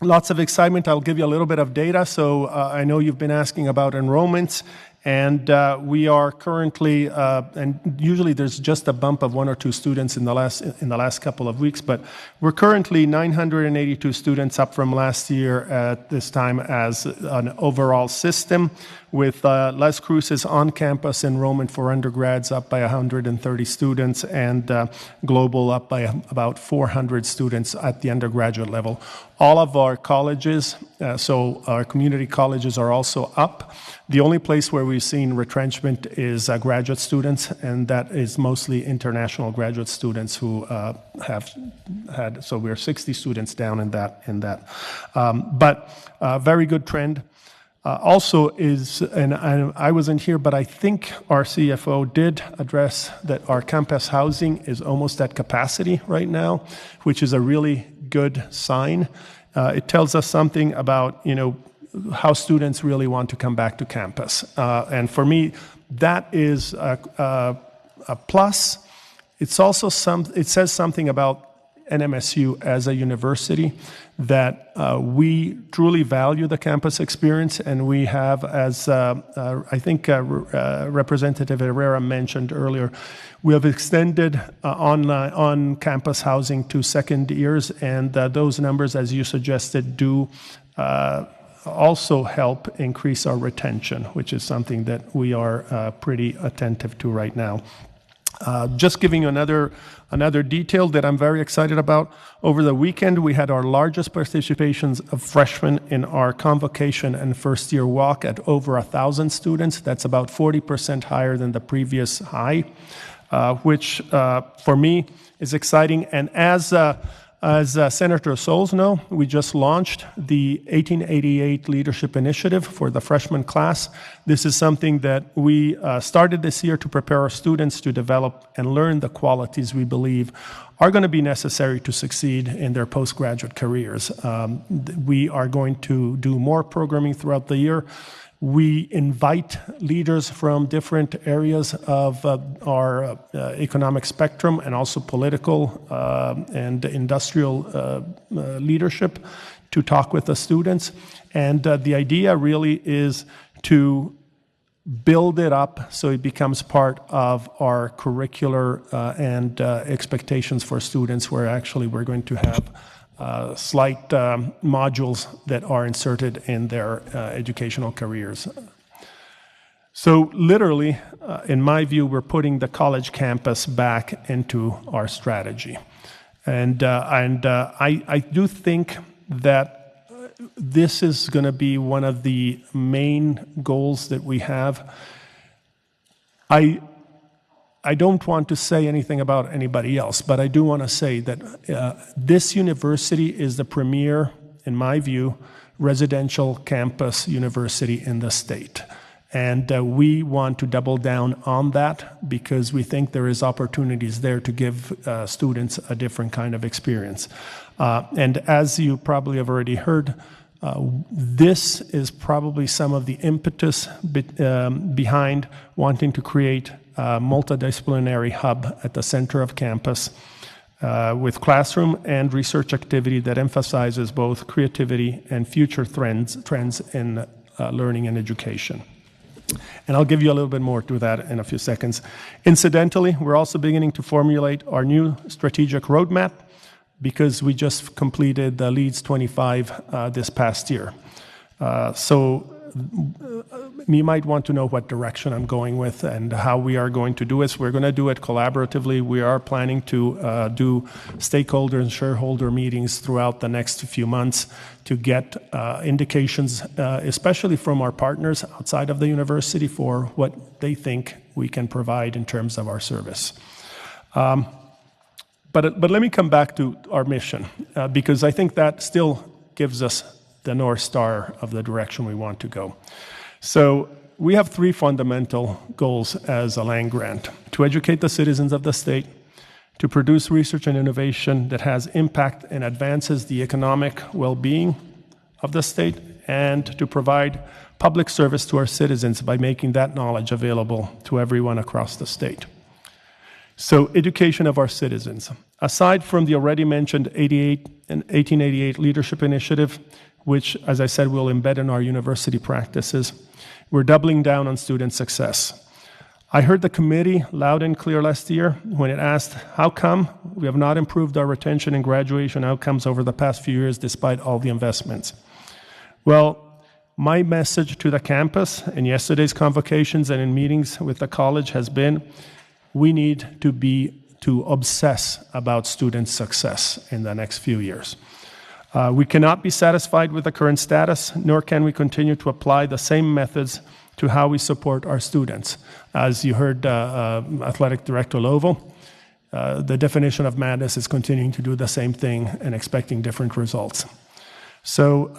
lots of excitement. I'll give you a little bit of data. So I know you've been asking about enrollments, and we are currently, and usually there's just a bump of 1 or 2 students in the last couple of weeks, but we're currently 982 students up from last year at this time as an overall system, with Las Cruces on-campus enrollment for undergrads up by 130 students and global up by about 400 students at the undergraduate level. All of our colleges, so our community colleges, are also up. The only place where we've seen retrenchment is graduate students, and that is mostly international graduate students who have had, so we're 60 students down in that. But very good trend. Also is, and I wasn't here, but I think our CFO did address that our campus housing is almost at capacity right now, which is a really good sign. It tells us something about, how students really want to come back to campus. And for me, that is a plus. It's also it says something about NMSU as a university, that we truly value the campus experience, and we have, as I think Representative Herrera mentioned earlier, we have extended on-campus housing to second years, and those numbers, as you suggested, do also help increase our retention, which is something that we are pretty attentive to right now. Just giving you another detail that I'm very excited about. Over the weekend, we had our largest participations of freshmen in our convocation and first-year walk at over 1,000 students. That's about 40% higher than the previous high, which for me is exciting. And as Senator Soules knows, we just launched the 1888 Leadership Initiative for the freshman class. This is something that we started this year to prepare our students to develop and learn the qualities we believe are going to be necessary to succeed in their postgraduate careers. We are going to do more programming throughout the year. We invite leaders from different areas of our economic spectrum, and also political and industrial leadership, to talk with the students. And the idea really is to build it up so it becomes part of our curricular and expectations for students, where actually we're going to have slight modules that are inserted in their educational careers. So literally, in my view, we're putting the college campus back into our strategy. And I do think that this is going to be one of the main goals that we have. I don't want to say anything about anybody else, but I do want to say that this university is the premier, in my view, residential campus university in the state. And we want to double down on that, because we think there is opportunities there to give students a different kind of experience. And as you probably have already heard, This is probably some of the impetus behind wanting to create a multidisciplinary hub at the center of campus with classroom and research activity that emphasizes both creativity and future trends in learning and education. And I'll give you a little bit more to that in a few seconds. Incidentally, we're also beginning to formulate our new strategic roadmap because we just completed the Leads 25 this past year. So you might want to know what direction I'm going with and how we are going to do it. We're going to do it collaboratively. We are planning to do stakeholder and shareholder meetings throughout the next few months to get indications, especially from our partners outside of the university, for what they think we can provide in terms of our service. But let me come back to our mission, because I think that still gives us the North Star of the direction we want to go. So we have three fundamental goals as a land grant: to educate the citizens of the state, to produce research and innovation that has impact and advances the economic well-being of the state, and to provide public service to our citizens by making that knowledge available to everyone across the state. So education of our citizens. Aside from the already mentioned 1888 Leadership Initiative, which, as I said, we'll embed in our university practices, we're doubling down on student success. I heard the committee loud and clear last year when it asked, how come we have not improved our retention and graduation outcomes over the past few years despite all the investments? Well, my message to the campus in yesterday's convocations and in meetings with the college has been, we need to obsess about student success in the next few years. We cannot be satisfied with the current status, nor can we continue to apply the same methods to how we support our students. As you heard Athletic Director Lovo, the definition of madness is continuing to do the same thing and expecting different results. So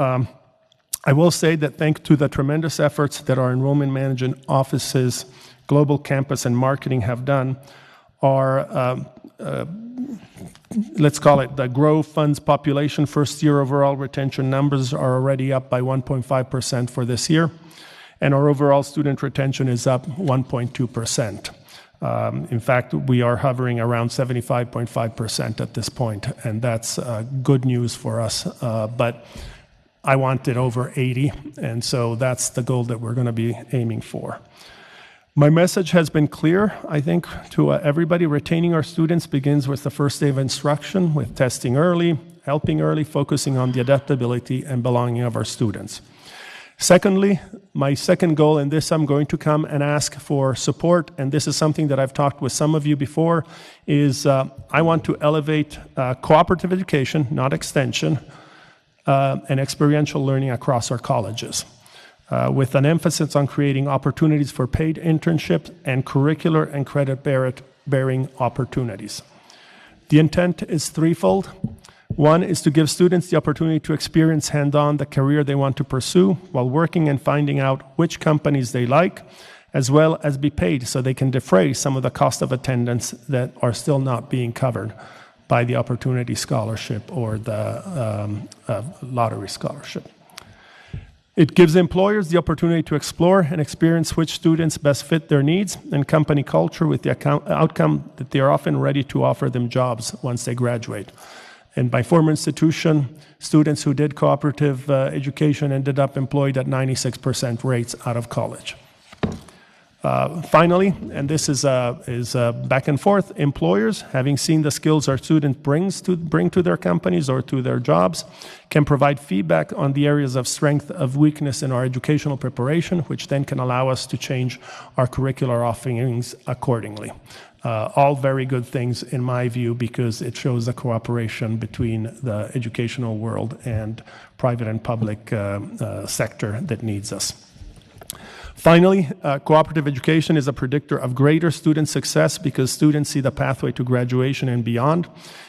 I will say that thanks to the tremendous efforts that our enrollment management offices, Global Campus, and Marketing have done, our let's call it the Grow Funds population first-year overall retention numbers are already up by 1.5% for this year, and our overall student retention is up 1.2%. In fact, we are hovering around 75.5% at this point, and that's good news for us, but I want it over 80, and so that's the goal that we're going to be aiming for. My message has been clear, I think, to everybody. Retaining our students begins with the first day of instruction, with testing early, helping early, focusing on the adaptability and belonging of our students. Secondly, my second goal, and this I'm going to come and ask for support, and this is something that I've talked with some of you before, is I want to elevate cooperative education, not extension, and experiential learning across our colleges. With an emphasis on creating opportunities for paid internships and curricular and credit-bearing opportunities. The intent is threefold. One is to give students the opportunity to experience hand-on the career they want to pursue while working and finding out which companies they like, as well as be paid so they can defray some of the cost of attendance that are still not being covered by the Opportunity Scholarship or the Lottery Scholarship. It gives employers the opportunity to explore and experience which students best fit their needs and company culture, with the outcome that they are often ready to offer them jobs once they graduate. And by former institution, students who did cooperative education ended up employed at 96% rates out of college. Finally, and this is back and forth, employers, having seen the skills our students bring to their companies or to their jobs, can provide feedback on the areas of strength, of weakness in our educational preparation, which then can allow us to change our curricular offerings accordingly. All very good things in my view, because it shows the cooperation between the educational world and private and public sector that needs us. Finally, cooperative education is a predictor of greater student success because students see the pathway to graduation and beyond.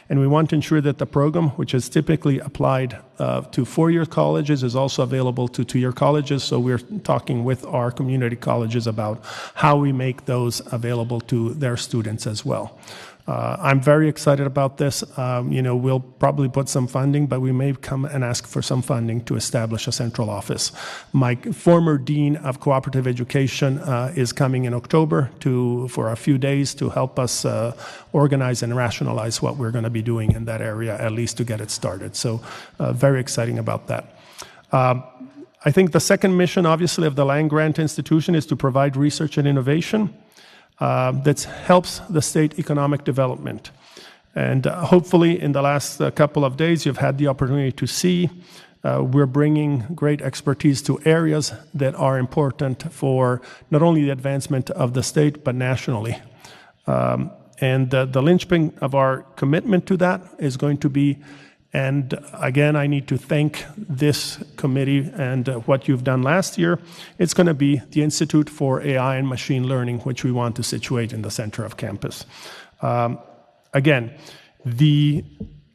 And we want to ensure that the program, which is typically applied to four-year colleges, is also available to two-year colleges. So we're talking with our community colleges about how we make those available to their students as well. I'm very excited about this. We'll probably put some funding, but we may come and ask for some funding to establish a central office. My former dean of cooperative education is coming in October for a few days to help us organize and rationalize what we're going to be doing in that area, at least to get it started. So very exciting about that. I think the second mission, obviously, of the land-grant institution is to provide research and innovation that helps the state economic development. And hopefully in the last couple of days, you've had the opportunity to see we're bringing great expertise to areas that are important for not only the advancement of the state, but nationally. And the linchpin of our commitment to that is going to be, and again, I need to thank this committee and what you've done last year. It's going to be the Institute for AI and Machine Learning, which we want to situate in the center of campus. Again, the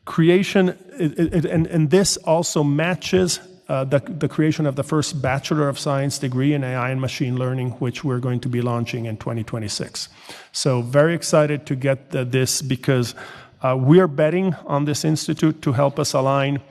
creation, and this also matches the creation of the first Bachelor of Science degree in AI and Machine Learning, which we're going to be launching in 2026. So very excited to get this because we're betting on this institute to help us align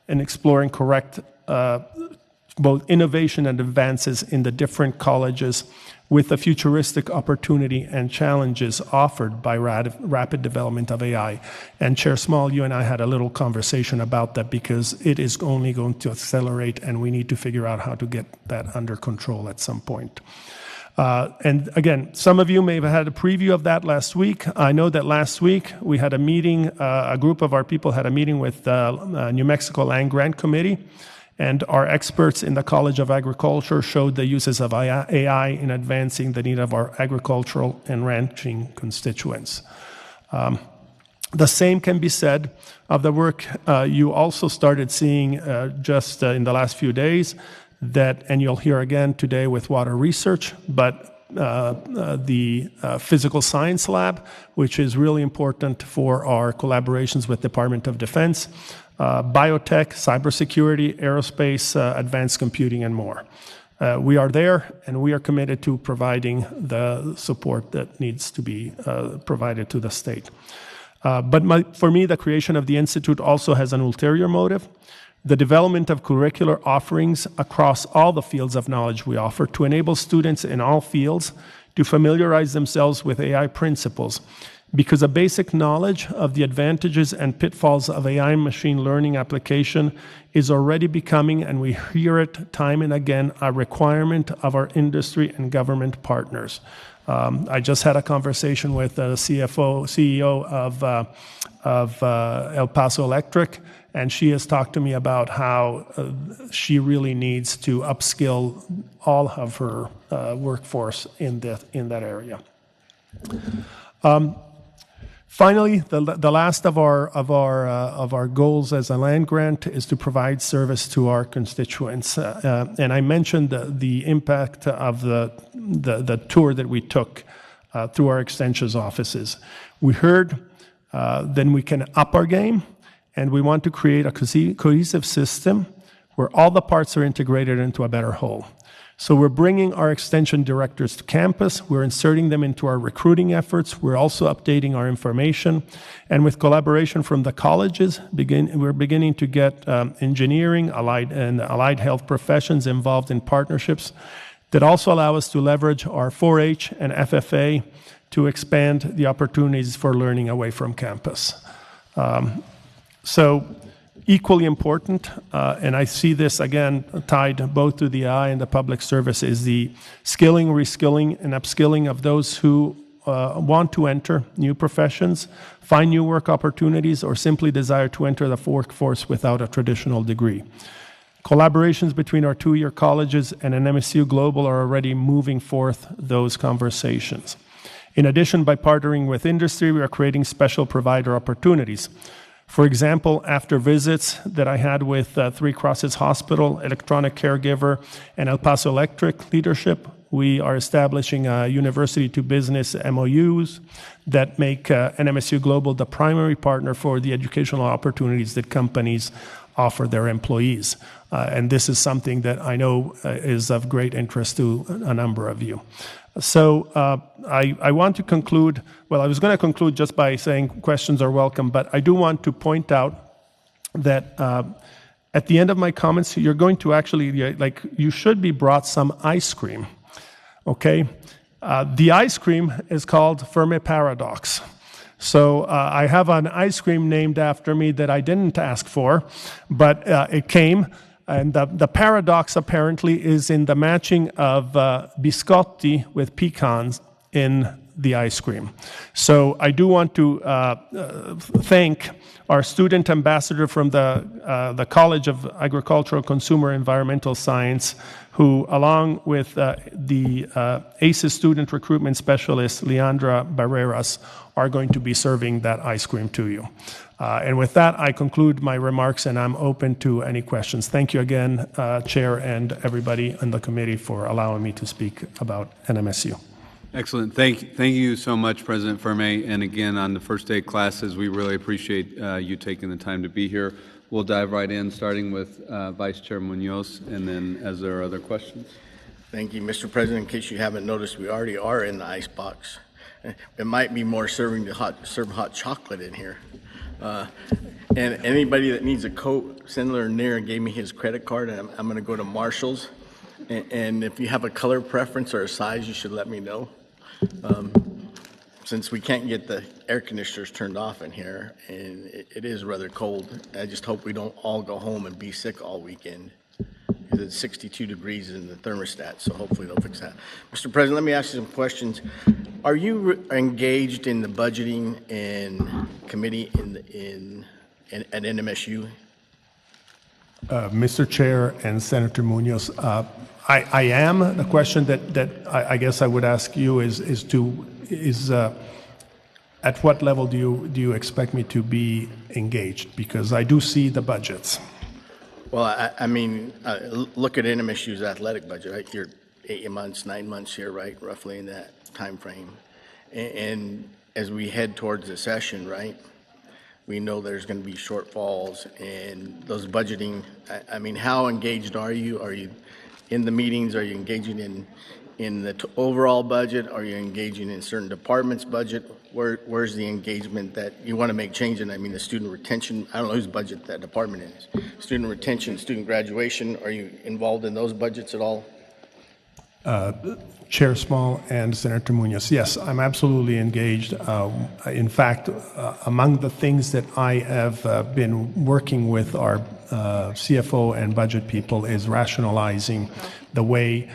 in exploring correct both innovation and advances in the different colleges with the futuristic opportunity and challenges offered by rapid development of AI. And Chair Small, you and I had a little conversation about that because it is only going to accelerate and we need to figure out how to get that under control at some point. And again, some of you may have had a preview of that last week. I know that last week we had a meeting, a group of our people had a meeting with the New Mexico Land Grant Committee, and our experts in the College of Agriculture showed the uses of AI in advancing the need of our agricultural and ranching constituents. The same can be said of the work you also started seeing just in the last few days, and you'll hear again today with water research, but the physical science lab, which is really important for our collaborations with Department of Defense, biotech, cybersecurity, aerospace, advanced computing, and more. We are there, and we are committed to providing the support that needs to be provided to the state. But for me, the creation of the Institute also has an ulterior motive. The development of curricular offerings across all the fields of knowledge we offer to enable students in all fields to familiarize themselves with AI principles, because a basic knowledge of the advantages and pitfalls of AI and machine learning application is already becoming, and we hear it time and again, a requirement of our industry and government partners. I just had a conversation with the CEO of El Paso Electric, and she has talked to me about how she really needs to upskill all of her workforce in that area. Finally, the last of our goals as a land grant is to provide service to our constituents. And I mentioned the impact of the tour that we took through our extensions offices. We heard then we can up our game, and we want to create a cohesive system where all the parts are integrated into a better whole. So we're bringing our extension directors to campus. We're inserting them into our recruiting efforts. We're also updating our information. And with collaboration from the colleges, we're beginning to get engineering, allied health professions involved in partnerships that also allow us to leverage our 4-H and FFA to expand the opportunities for learning away from campus. So equally important, and I see this again tied both to the AI and the public service, is the skilling, reskilling, and upskilling of those who want to enter new professions, find new work opportunities, or simply desire to enter the workforce without a traditional degree. Collaborations between our two-year colleges and NMSU Global are already moving forth those conversations. In addition, by partnering with industry, we are creating special provider opportunities. For example, after visits that I had with Three Crosses Hospital, Electronic Caregiver, and El Paso Electric leadership, we are establishing university to business MOUs that make NMSU Global the primary partner for the educational opportunities that companies offer their employees. And this is something that I know is of great interest to a number of you. So I want to conclude, well, I was going to conclude just by saying questions are welcome, but I do want to point out that at the end of my comments, you're going to actually, you should be brought some ice cream, okay? The ice cream is called Fermi Paradox. So I have an ice cream named after me that I didn't ask for, but it came. And the paradox apparently is in the matching of biscotti with pecans in the ice cream. So I do want to thank our student ambassador from the College of Agricultural Consumer Environmental Science, who, along with the ACES student recruitment specialist, Leandra Barreras, are going to be serving that ice cream to you. And with that, I conclude my remarks, and I'm open to any questions. Thank you again, Chair, and everybody in the committee for allowing me to speak about NMSU. Excellent. Thank you so much, President Fermi. And again, on the first day of classes, we really appreciate you taking the time to be here. We'll dive right in, starting with Vice Chair Munoz, and then as there are other questions. Thank you, Mr. President. In case you haven't noticed, we already are in the ice box. It might be more serving hot chocolate in here. And anybody that needs a coat, Senator Nair gave me his credit card, and I'm going to go to Marshall's. And if you have a color preference or a size, you should let me know. Since we can't get the air conditioners turned off in here, and it is rather cold, I just hope we don't all go home and be sick all weekend. It's 62 degrees in the thermostat, so hopefully they'll fix that. Mr. President, let me ask you some questions. Are you engaged in the budgeting and committee at NMSU? Mr. Chair and Senator Munoz, I am. The question that I guess I would ask you is at what level do you expect me to be engaged? Because I do see the budgets. Well, I mean, look at NMSU's athletic budget, right? You're 8 months, 9 months here, right? Roughly in that time frame. And as we head towards the session, right, we know there's going to be shortfalls and those budgeting. I mean, how engaged are you? Are you in the meetings? Are you engaging in the overall budget? Are you engaging in certain departments' budget? Where's the engagement that you want to make change in? I mean, the student retention, I don't know whose budget that department is. Student retention, student graduation, are you involved in those budgets at all? Chair Small and Senator Munoz, yes, I'm absolutely engaged. In fact, among the things that I have been working with our CFO and budget people is rationalizing the way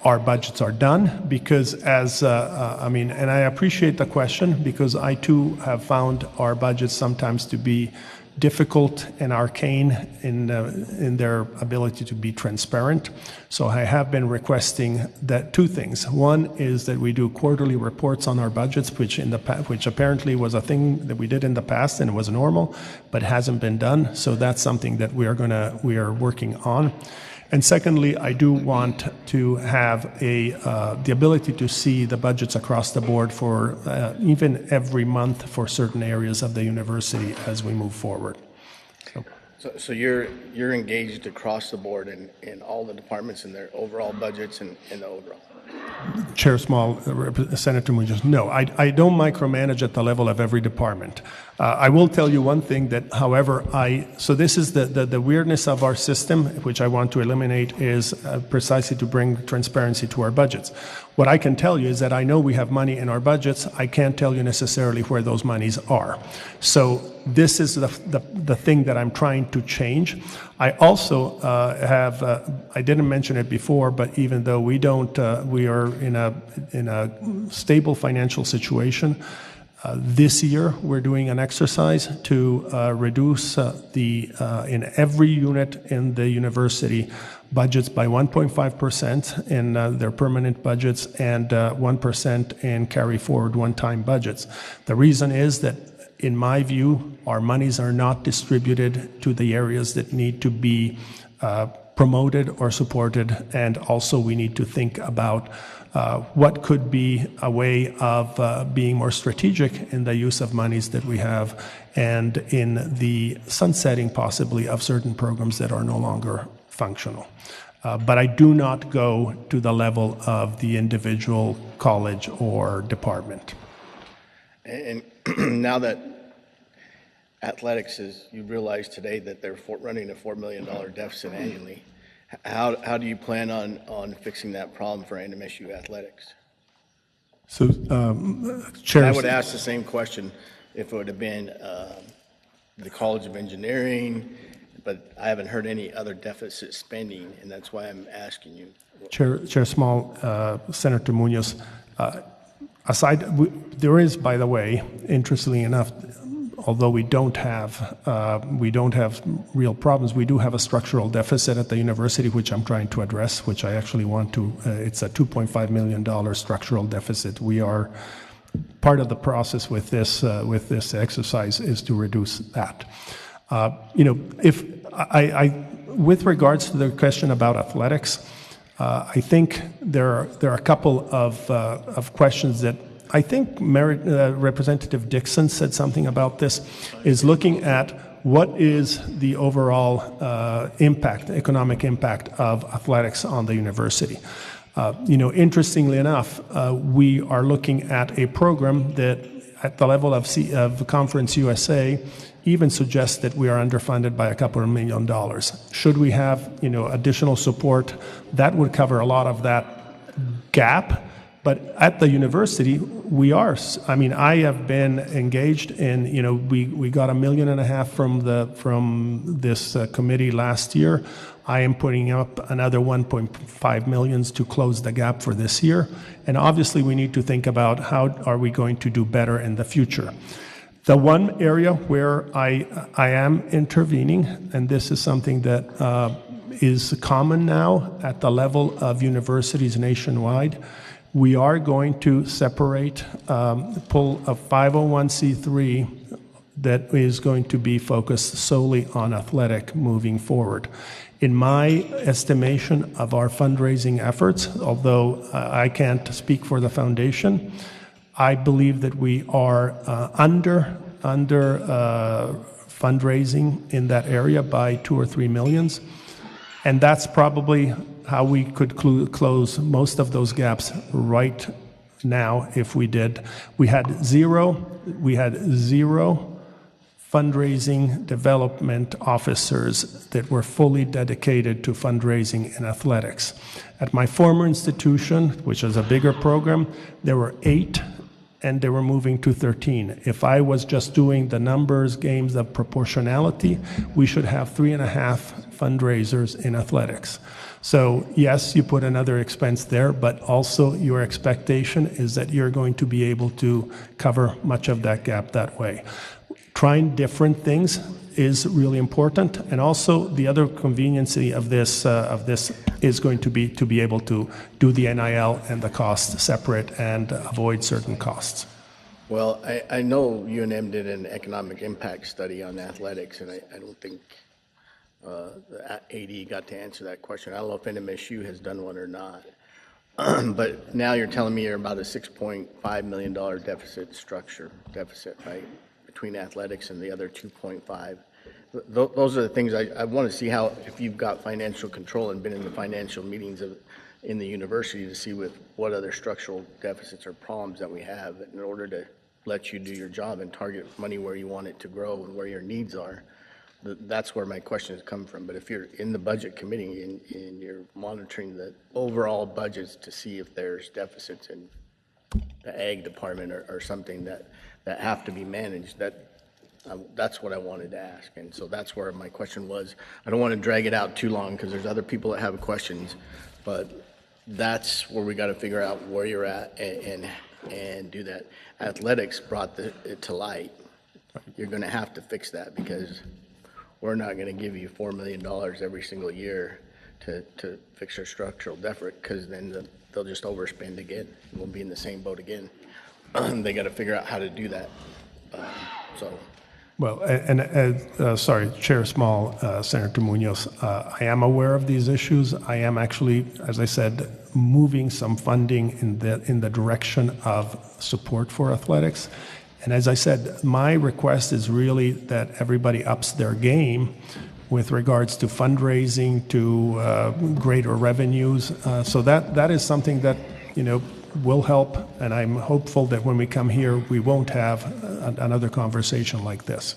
our budgets are done, because and I appreciate the question, because I too have found our budgets sometimes to be difficult and arcane in their ability to be transparent. So I have been requesting that two things. One is that we do quarterly reports on our budgets, which apparently was a thing that we did in the past and it was normal, but hasn't been done. So that's something that we are working on. And secondly, I do want to have the ability to see the budgets across the board for even every month for certain areas of the university as we move forward. So you're engaged across the board in all the departments and their overall budgets and the overall. Chair Small, Senator Munoz, no, I don't micromanage at the level of every department. I will tell you one thing that, however, so this is the weirdness of our system, which I want to eliminate, is precisely to bring transparency to our budgets. What I can tell you is that I know we have money in our budgets. I can't tell you necessarily where those monies are. So this is the thing that I'm trying to change. I also I didn't mention it before, but even though we are in a stable financial situation, this year we're doing an exercise to reduce in every unit in the university budgets by 1.5% in their permanent budgets and 1% in carry forward one-time budgets. The reason is that, in my view, our monies are not distributed to the areas that need to be promoted or supported. And also we need to think about what could be a way of being more strategic in the use of monies that we have and in the sunsetting possibly of certain programs that are no longer functional. But I do not go to the level of the individual college or department. And now that athletics is, you realize today that they're running a $4 million deficit annually, how do you plan on fixing that problem for NMSU athletics? So, Chair, I would ask the same question if it would have been the College of Engineering, but I haven't heard any other deficit spending, and that's why I'm asking you. Chair Small, Senator Munoz, there is, by the way, interestingly enough, although we don't have real problems, we do have a structural deficit at the university, which I'm trying to address, which I actually want to. It's a $2.5 million structural deficit. We are part of the process with this exercise is to reduce that. If I with regards to the question about athletics, I think there are a couple of questions that I think Representative Dixon said something about this, is looking at what is the overall impact, economic impact of athletics on the university. Interestingly enough, we are looking at a program that at the level of Conference USA even suggests that we are underfunded by a couple of $1 million. Should we have additional support, that would cover a lot of that gap. But at the university, we are. I mean, I have been engaged in. We got $1.5 million from this committee last year. I am putting up another 1.5 million to close the gap for this year. And obviously, we need to think about how are we going to do better in the future. The one area where I am intervening, and this is something that is common now at the level of universities nationwide, we are going to separate, pull a 501c3 that is going to be focused solely on athletic moving forward. In my estimation of our fundraising efforts, although I can't speak for the foundation, I believe that we are under fundraising in that area by 2 or 3 millions, and that's probably how we could close most of those gaps right now if we did. We had zero fundraising development officers that were fully dedicated to fundraising in athletics. At my former institution, which was a bigger program, there were 8, and they were moving to 13. If I was just doing the numbers games of proportionality, we should have 3.5 fundraisers in athletics. So yes, you put another expense there, but also your expectation is that you're going to be able to cover much of that gap that way. Trying different things is really important, and also the other conveniency of this is going to be able to do the NIL and the cost separate and avoid certain costs. Well, I know UNM did an economic impact study on athletics, and I don't think the AD got to answer that question. I don't know if NMSU has done one or not. But now you're telling me you're about a $6.5 million deficit, right? Between athletics and the other 2.5. Those are the things I want to see how, if you've got financial control and been in the financial meetings in the university to see with what other structural deficits or problems that we have in order to let you do your job and target money where you want it to grow and where your needs are. That's where my question has come from. But if you're in the budget committee and you're monitoring the overall budgets to see if there's deficits in the ag department or something that have to be managed, that's what I wanted to ask. And so that's where my question was. I don't want to drag it out too long because there's other people that have questions, but that's where we got to figure out where you're at and do that. Athletics brought it to light. You're going to have to fix that because we're not going to give you $4 million every single year to fix your structural deficit, because then they'll just overspend again. We'll be in the same boat again. They got to figure out how to do that. Well, sorry, Chair Small, Senator Munoz, I am aware of these issues. I am actually, as I said, moving some funding in the direction of support for athletics. And as I said, my request is really that everybody ups their game with regards to fundraising, to greater revenues. So that is something that, will help, and I'm hopeful that when we come here, we won't have another conversation like this.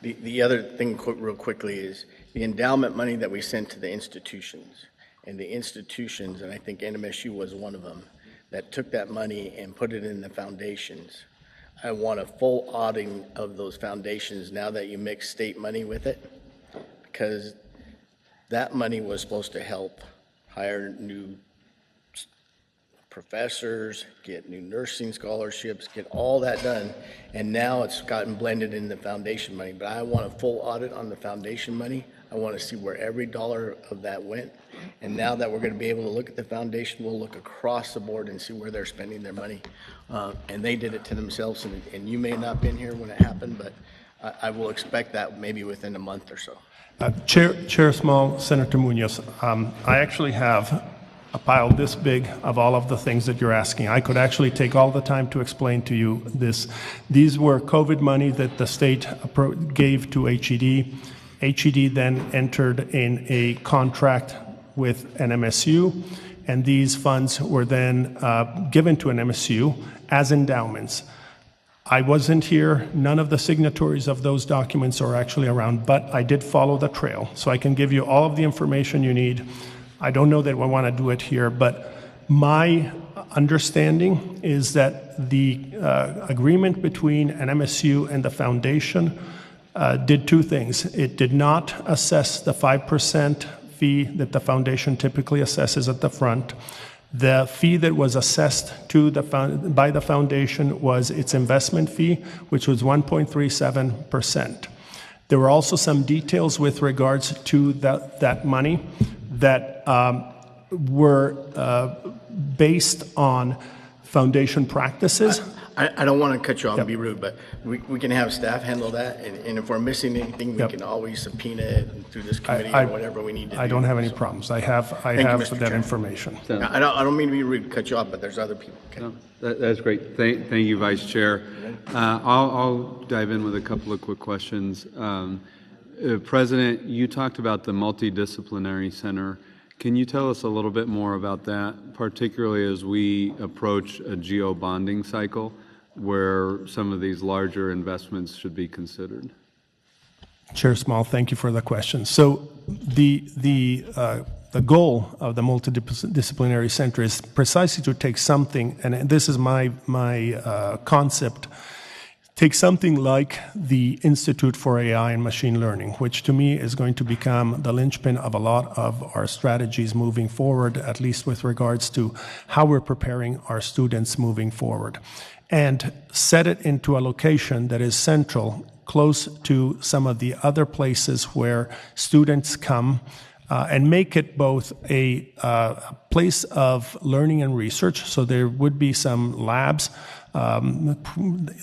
The other thing, real quickly, is the endowment money that we sent to the institutions. And the institutions, and I think NMSU was one of them, that took that money and put it in the foundations. I want a full auditing of those foundations now that you mix state money with it, because that money was supposed to help hire new professors, get new nursing scholarships, get all that done, and now it's gotten blended in the foundation money. But I want a full audit on the foundation money. I want to see where every dollar of that went. And now that we're going to be able to look at the foundation, we'll look across the board and see where they're spending their money. And they did it to themselves, and you may not have been here when it happened, but I will expect that maybe within a month or so. Chair Small, Senator Munoz, I actually have a pile this big of all of the things that you're asking. I could actually take all the time to explain to you this. These were COVID money that the state gave to HED. HED then entered in a contract with NMSU, and these funds were then given to NMSU as endowments. I wasn't here. None of the signatories of those documents are actually around, but I did follow the trail. So I can give you all of the information you need. I don't know that we want to do it here, but my understanding is that the agreement between NMSU and the foundation did two things. It did not assess the 5% fee that the foundation typically assesses at the front. The fee that was assessed by the foundation was its investment fee, which was 1.37%. There were also some details with regards to that money that were based on foundation practices. I don't want to cut you off and be rude, but we can have staff handle that, and if we're missing anything, we can always subpoena it through this committee or whatever we need to do. I don't have any problems. I have that information. I don't mean to be rude, cut you off, but there's other people. No, that's great. Thank you, Vice Chair. I'll dive in with a couple of quick questions. President, you talked about the multidisciplinary center. Can you tell us a little bit more about that, particularly as we approach a geo-bonding cycle where some of these larger investments should be considered? Chair Small, thank you for the question. So the goal of the multidisciplinary center is precisely to take something, and this is my concept, take something like the Institute for AI and Machine Learning, which to me is going to become the linchpin of a lot of our strategies moving forward, at least with regards to how we're preparing our students moving forward, and set it into a location that is central, close to some of the other places where students come, and make it both a place of learning and research. So there would be some labs,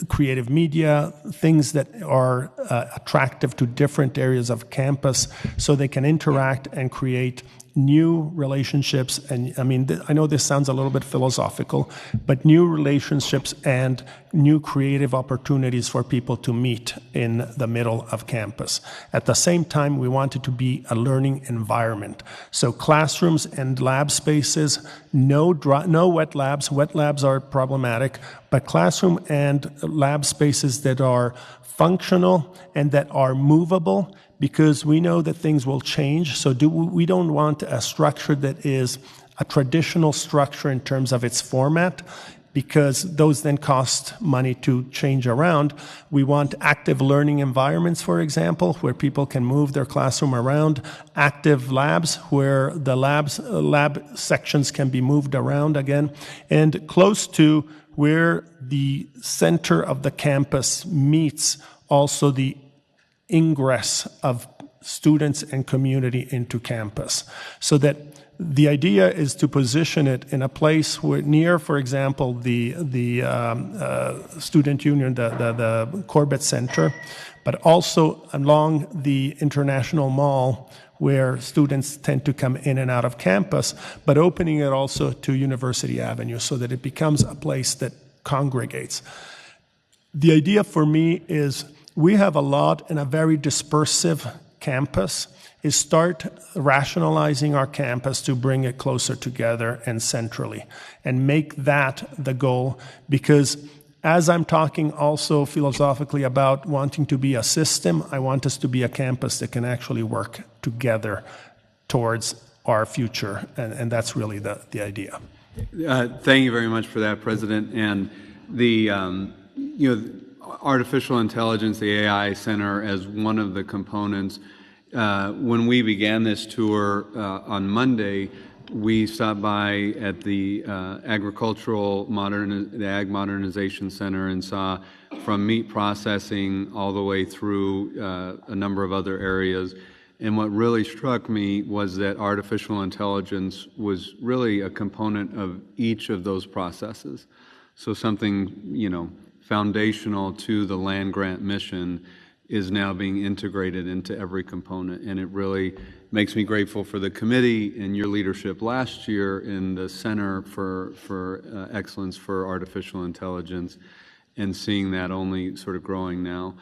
creative media, things that are attractive to different areas of campus so they can interact and create new relationships. And I mean, I know this sounds a little bit philosophical, but new relationships and new creative opportunities for people to meet in the middle of campus. At the same time, we want it to be a learning environment. So classrooms and lab spaces, no wet labs. Wet labs are problematic, but classroom and lab spaces that are functional and that are movable, because we know that things will change. So we don't want a structure that is a traditional structure in terms of its format, because those then cost money to change around. We want active learning environments, for example, where people can move their classroom around, active labs where the lab sections can be moved around again, and close to where the center of the campus meets also the ingress of students and community into campus. So that the idea is to position it in a place where near, for example, the student union, the Corbett Center, but also along the International Mall, where students tend to come in and out of campus, but opening it also to University Avenue so that it becomes a place that congregates. The idea for me is we have a lot and a very dispersive campus, is start rationalizing our campus to bring it closer together and centrally, and make that the goal, because as I'm talking also philosophically about wanting to be a system, I want us to be a campus that can actually work together towards our future, and that's really the idea. Thank you very much for that, President. And the artificial intelligence, the AI Center, as one of the components. When we began this tour on Monday, we stopped by at the the Ag Modernization Center and saw from meat processing all the way through a number of other areas. And what really struck me was that artificial intelligence was really a component of each of those processes. So something, foundational to the land grant mission is now being integrated into every component. And it really makes me grateful for the committee and your leadership last year in the Center for Excellence for Artificial Intelligence, and seeing that only sort of growing now.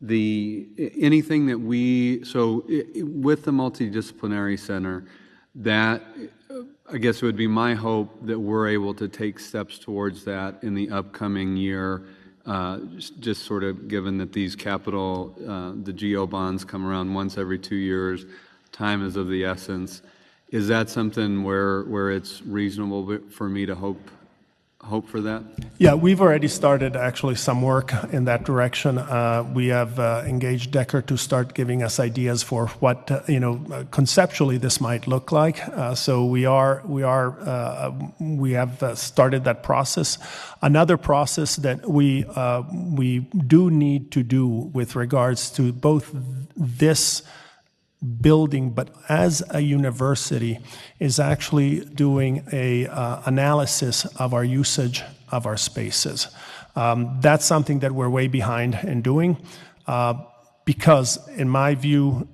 Anything that with the multidisciplinary center, that I guess it would be my hope that we're able to take steps towards that in the upcoming year, just sort of given that these the GO bonds come around once every 2 years, time is of the essence. Is that something where it's reasonable for me to hope for that? Yeah, we've already started actually some work in that direction. We have engaged Decker to start giving us ideas for what conceptually this might look like. So we have started that process. Another process that we do need to do with regards to both this building, but as a university, is actually doing a analysis of our usage of our spaces. That's something that we're way behind in doing, because in my view,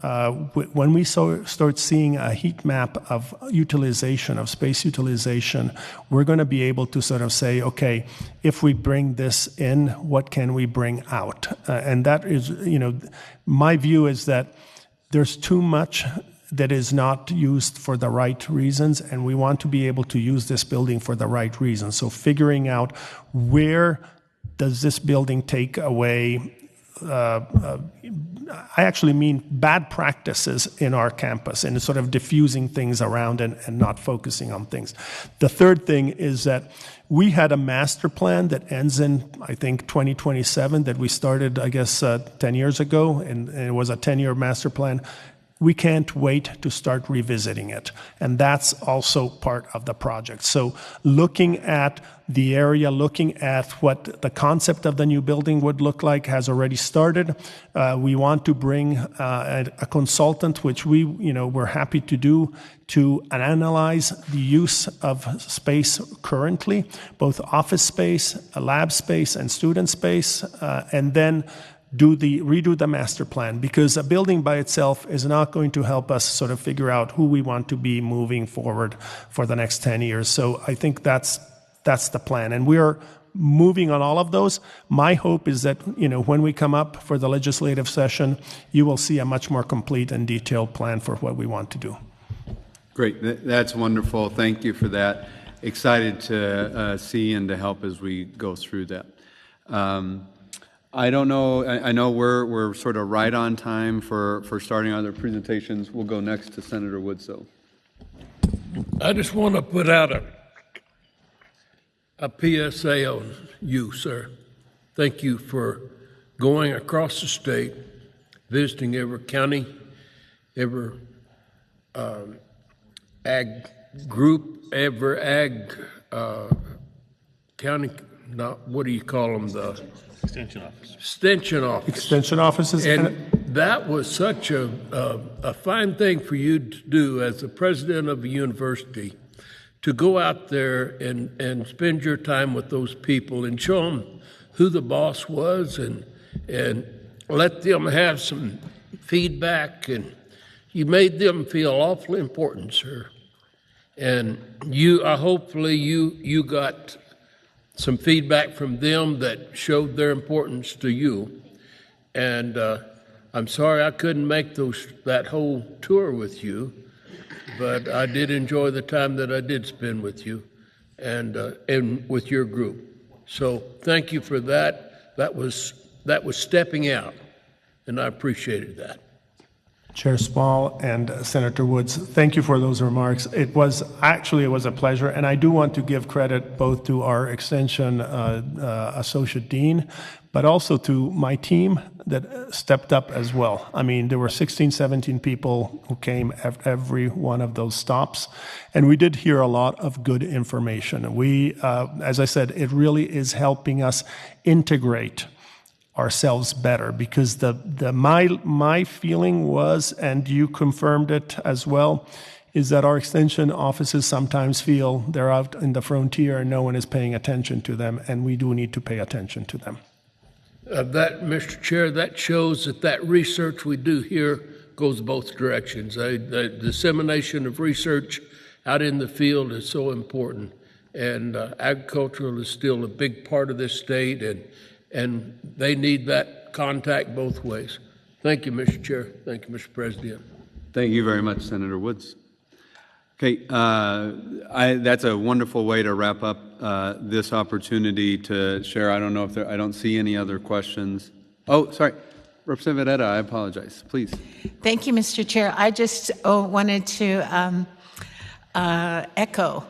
when we start seeing a heat map of utilization, of space utilization, we're going to be able to sort of say, okay, if we bring this in, what can we bring out? And that is, my view is that there's too much that is not used for the right reasons, and we want to be able to use this building for the right reasons. So figuring out where does this building take away, I actually mean bad practices in our campus, and sort of diffusing things around and not focusing on things. The third thing is that we had a master plan that ends in, I think, 2027 that we started, I guess, 10 years ago, and it was a 10-year master plan. We can't wait to start revisiting it, and that's also part of the project. So looking at the area, looking at what the concept of the new building would look like has already started. We want to bring a consultant, which we're happy to do, to analyze the use of space currently, both office space, lab space, and student space, and then redo the master plan, because a building by itself is not going to help us sort of figure out who we want to be moving forward for the next 10 years. So I think that's the plan, and we're moving on all of those. My hope is that when we come up for the legislative session, you will see a much more complete and detailed plan for what we want to do. Great, that's wonderful. Thank you for that. Excited to see and to help as we go through that. I don't know. I know we're sort of right on time for starting other presentations. We'll go next to Senator Woodsoe. I just want to put out a PSA on you, sir. Thank you for going across the state, visiting every county, every ag group, every ag county. What do you call them? The Extension offices. Extension offices. Extension offices. And that was such a fine thing for you to do as the president of a university, to go out there and spend your time with those people and show them who the boss was and let them have some feedback. And you made them feel awfully important, sir. And hopefully you got some feedback from them that showed their importance to you. And I'm sorry I couldn't make that whole tour with you, but I did enjoy the time that I did spend with you and with your group. So thank you for that. That was stepping out, and I appreciated that. Chair Small and Senator Woods, thank you for those remarks. It was a pleasure, and I do want to give credit both to our Extension Associate Dean, but also to my team that stepped up as well. I mean, there were 16, 17 people who came at every one of those stops, and we did hear a lot of good information. We, as I said, it really is helping us integrate ourselves better, because my feeling was, and you confirmed it as well, is that our extension offices sometimes feel they're out in the frontier and no one is paying attention to them, and we do need to pay attention to them. That, Mr. Chair, that shows that research we do here goes both directions. The dissemination of research out in the field is so important, and agricultural is still a big part of this state, and they need that contact both ways. Thank you, Mr. Chair. Thank you, Mr. President. Thank you very much, Senator Woods. Okay, that's a wonderful way to wrap up this opportunity to share. I don't know if I don't see any other questions. Oh, sorry. Representative Etta, I apologize. Please. Thank you, Mr. Chair. I just wanted to echo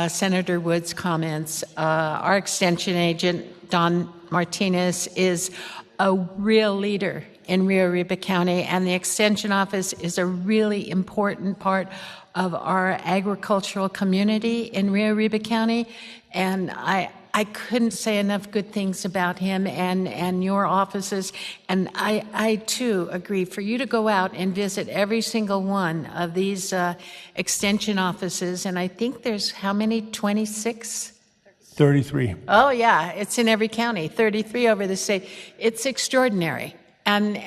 Senator Woods' comments. Our extension agent, Don Martinez, is a real leader in Rio Arriba County, and the Extension Office is a really important part of our agricultural community in Rio Arriba County. And I couldn't say enough good things about him and your offices. And I too agree, for you to go out and visit every single one of these extension offices, and I think there's how many, 26? 33. Oh yeah, it's in every county, 33 over the state. It's extraordinary, and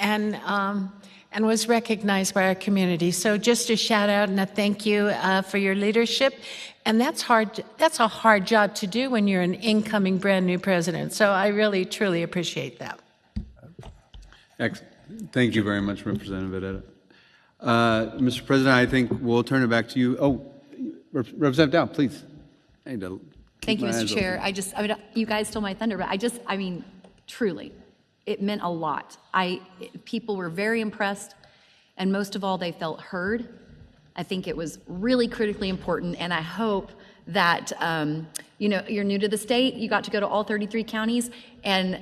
was recognized by our community. So just a shout out and a thank you for your leadership. And that's hard. That's a hard job to do when you're an incoming brand new president. So I really, truly appreciate that. Excellent. Thank you very much, Representative Etta. Mr. President, I think we'll turn it back to you. Oh, Representative Dow, please. Thank you, Mr. Chair. You guys stole my thunder, but truly, it meant a lot. People were very impressed, and most of all, they felt heard. I think it was really critically important, and I hope that, you're new to the state, you got to go to all 33 counties, and,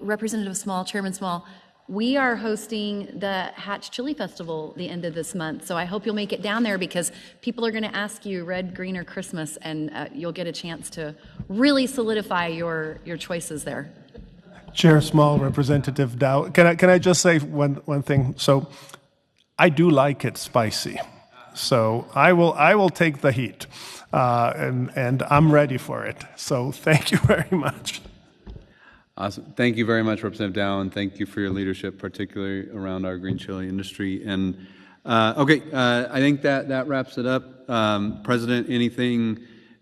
Representative Small, Chairman Small, we are hosting the Hatch Chili Festival the end of this month, so I hope you'll make it down there, because people are going to ask you red, green, or Christmas, and you'll get a chance to really solidify your choices there. Chair Small, Representative Dow, can I just say one thing? So I do like it spicy, so I will take the heat, and I'm ready for it. So thank you very much. Awesome. Thank you very much, Representative Dow, and thank you for your leadership, particularly around our green chili industry. And I think that wraps it up. President, anything?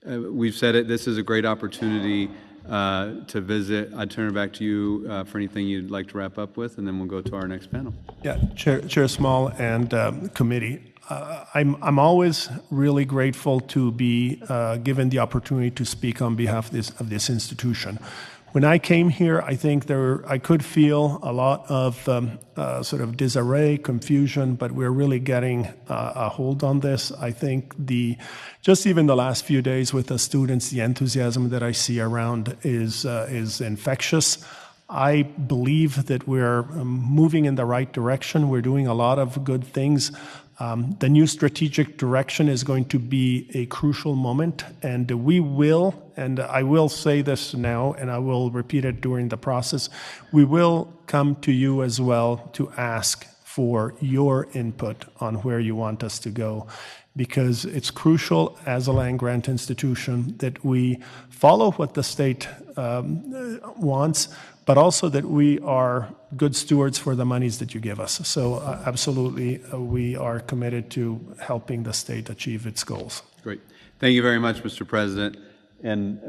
We've said it. This is a great opportunity to visit. I'd turn it back to you for anything you'd like to wrap up with, and then we'll go to our next panel. Yeah, Chair Small and committee. I'm always really grateful to be given the opportunity to speak on behalf of this institution. When I came here, I think I could feel a lot of sort of disarray, confusion, but we're really getting a hold on this. I think just even the last few days with the students, the enthusiasm that I see around is infectious. I believe that we're moving in the right direction. We're doing a lot of good things. The new strategic direction is going to be a crucial moment, and we will, and I will say this now, and I will repeat it during the process, we will come to you as well to ask for your input on where you want us to go, because it's crucial as a land grant institution that we follow what the state wants, but also that we are good stewards for the monies that you give us. So absolutely, we are committed to helping the state achieve its goals. Great. Thank you very much, Mr. President. And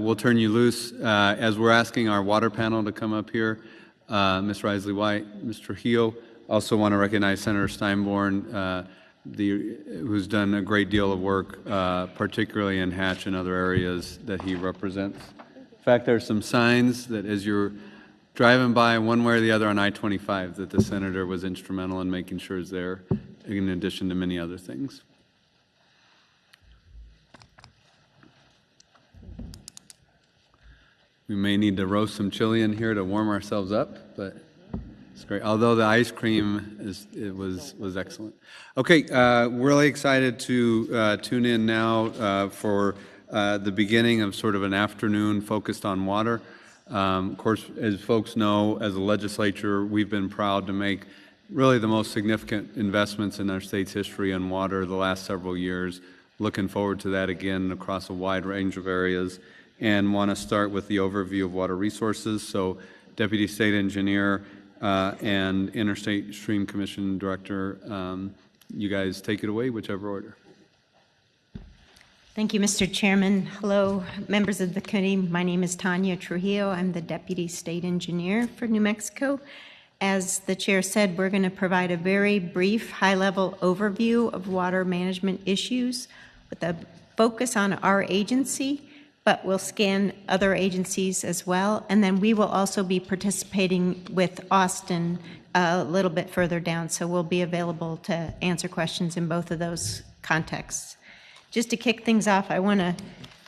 we'll turn you loose as we're asking our water panel to come up here. Ms. Risley White, Mr. Trujillo. Also want to recognize Senator Steinborn, who's done a great deal of work, particularly in Hatch and other areas that he represents. In fact, there's some signs that as you're driving by one way or the other on I-25 that the senator was instrumental in making sure is there, in addition to many other things. We may need to roast some chili in here to warm ourselves up, but it's great. Although the ice cream was excellent. Okay, really excited to tune in now for the beginning of sort of an afternoon focused on water. Of course, as folks know, as a legislature, we've been proud to make really the most significant investments in our state's history on water the last several years. Looking forward to that again across a wide range of areas, and want to start with the overview of water resources. So, Deputy State Engineer and Interstate Stream Commission Director, you guys take it away, whichever order. Thank you, Mr. Chairman. Hello, members of the committee. My name is Tanya Trujillo. I'm the Deputy State Engineer for New Mexico. As the chair said, we're going to provide a very brief, high-level overview of water management issues with a focus on our agency, but we'll scan other agencies as well. And then we will also be participating with Austin a little bit further down, so we'll be available to answer questions in both of those contexts. Just to kick things off, I want to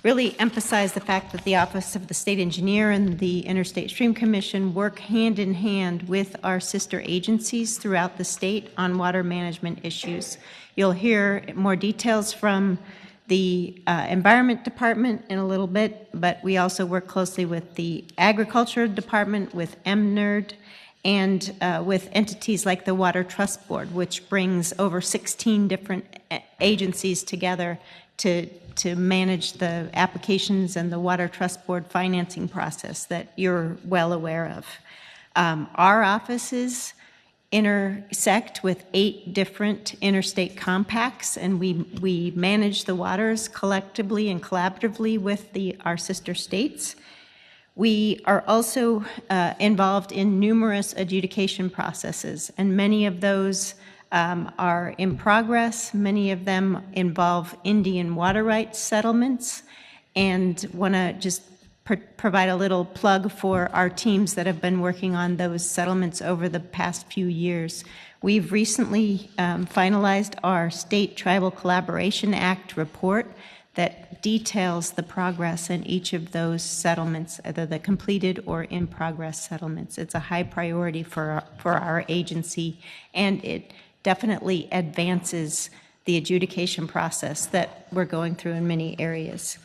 really emphasize the fact that the Office of the State Engineer and the Interstate Stream Commission work hand in hand with our sister agencies throughout the state on water management issues. You'll hear more details from the Environment Department in a little bit, but we also work closely with the Agriculture Department, with MNERD, and with entities like the Water Trust Board, which brings over 16 different agencies together to manage the applications and the Water Trust Board financing process that you're well aware of. Our offices intersect with 8 different interstate compacts, and we manage the waters collectively and collaboratively with our sister states. We are also involved in numerous adjudication processes, and many of those are in progress. Many of them involve Indian water rights settlements, and want to just provide a little plug for our teams that have been working on those settlements over the past few years. We've recently finalized our State Tribal Collaboration Act report that details the progress in each of those settlements, either the completed or in progress settlements. It's a high priority for our agency, and it definitely advances the adjudication process that we're going through in many areas.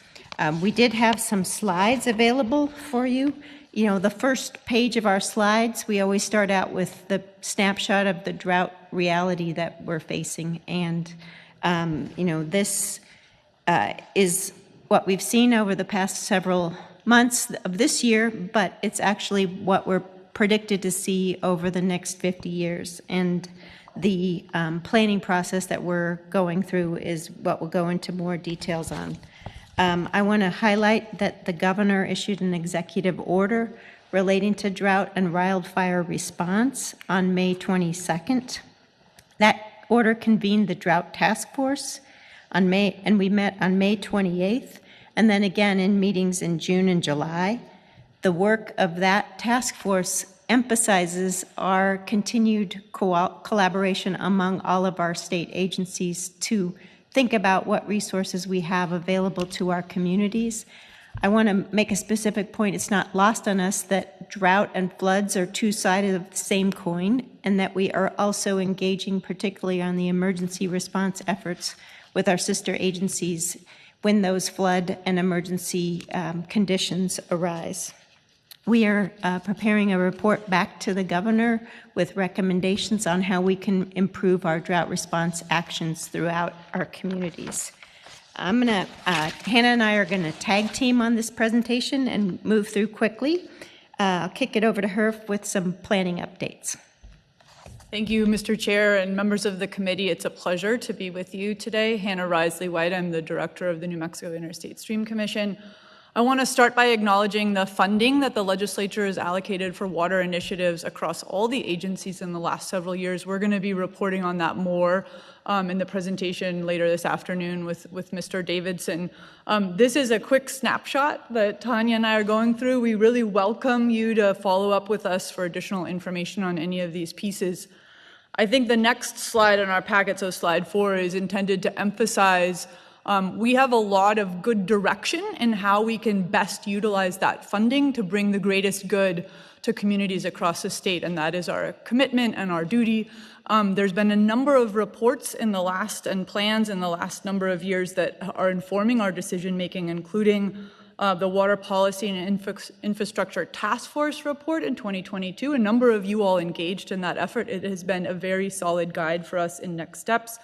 We did have some slides available for you. You know, the first page of our slides, we always start out with the snapshot of the drought reality that we're facing. And, this is what we've seen over the past several months of this year, but it's actually what we're predicted to see over the next 50 years. And the planning process that we're going through is what we'll go into more details on. I want to highlight that the governor issued an executive order relating to drought and wildfire response on May 22nd. That order convened the Drought Task Force and we met on May 28th, and then again in meetings in June and July. The work of that task force emphasizes our continued collaboration among all of our state agencies to think about what resources we have available to our communities. I want to make a specific point. It's not lost on us that drought and floods are two sides of the same coin, and that we are also engaging particularly on the emergency response efforts with our sister agencies when those flood and emergency conditions arise. We are preparing a report back to the governor with recommendations on how we can improve our drought response actions throughout our communities. Hannah and I are going to tag team on this presentation and move through quickly. I'll kick it over to her with some planning updates. Thank you, Mr. Chair and members of the committee. It's a pleasure to be with you today. Hannah Risley-White, I'm the director of the New Mexico Interstate Stream Commission. I want to start by acknowledging the funding that the legislature has allocated for water initiatives across all the agencies in the last several years. We're going to be reporting on that more in the presentation later this afternoon with Mr. Davidson. This is a quick snapshot that Tanya and I are going through. We really welcome you to follow up with us for additional information on any of these pieces. I think the next slide in our packet, so slide 4, is intended to emphasize we have a lot of good direction in how we can best utilize that funding to bring the greatest good to communities across the state, and that is our commitment and our duty. There's been a number of reports in the last and plans in the last number of years that are informing our decision making, including the Water Policy and Infrastructure Task Force report in 2022. A number of you all engaged in that effort. It has been a very solid guide for us in next steps.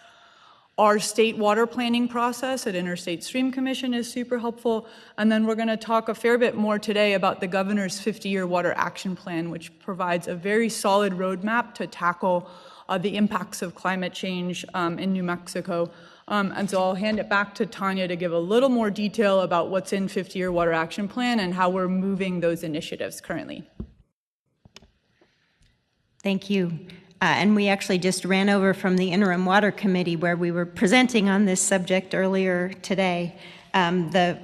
Our state water planning process at Interstate Stream Commission is super helpful. And then we're going to talk a fair bit more today about the governor's 50-year water action plan, which provides a very solid roadmap to tackle the impacts of climate change in New Mexico. And so I'll hand it back to Tanya to give a little more detail about what's in 50-year water action plan and how we're moving those initiatives currently. Thank you. And we actually just ran over from the Interim Water Committee where we were presenting on this subject earlier today. The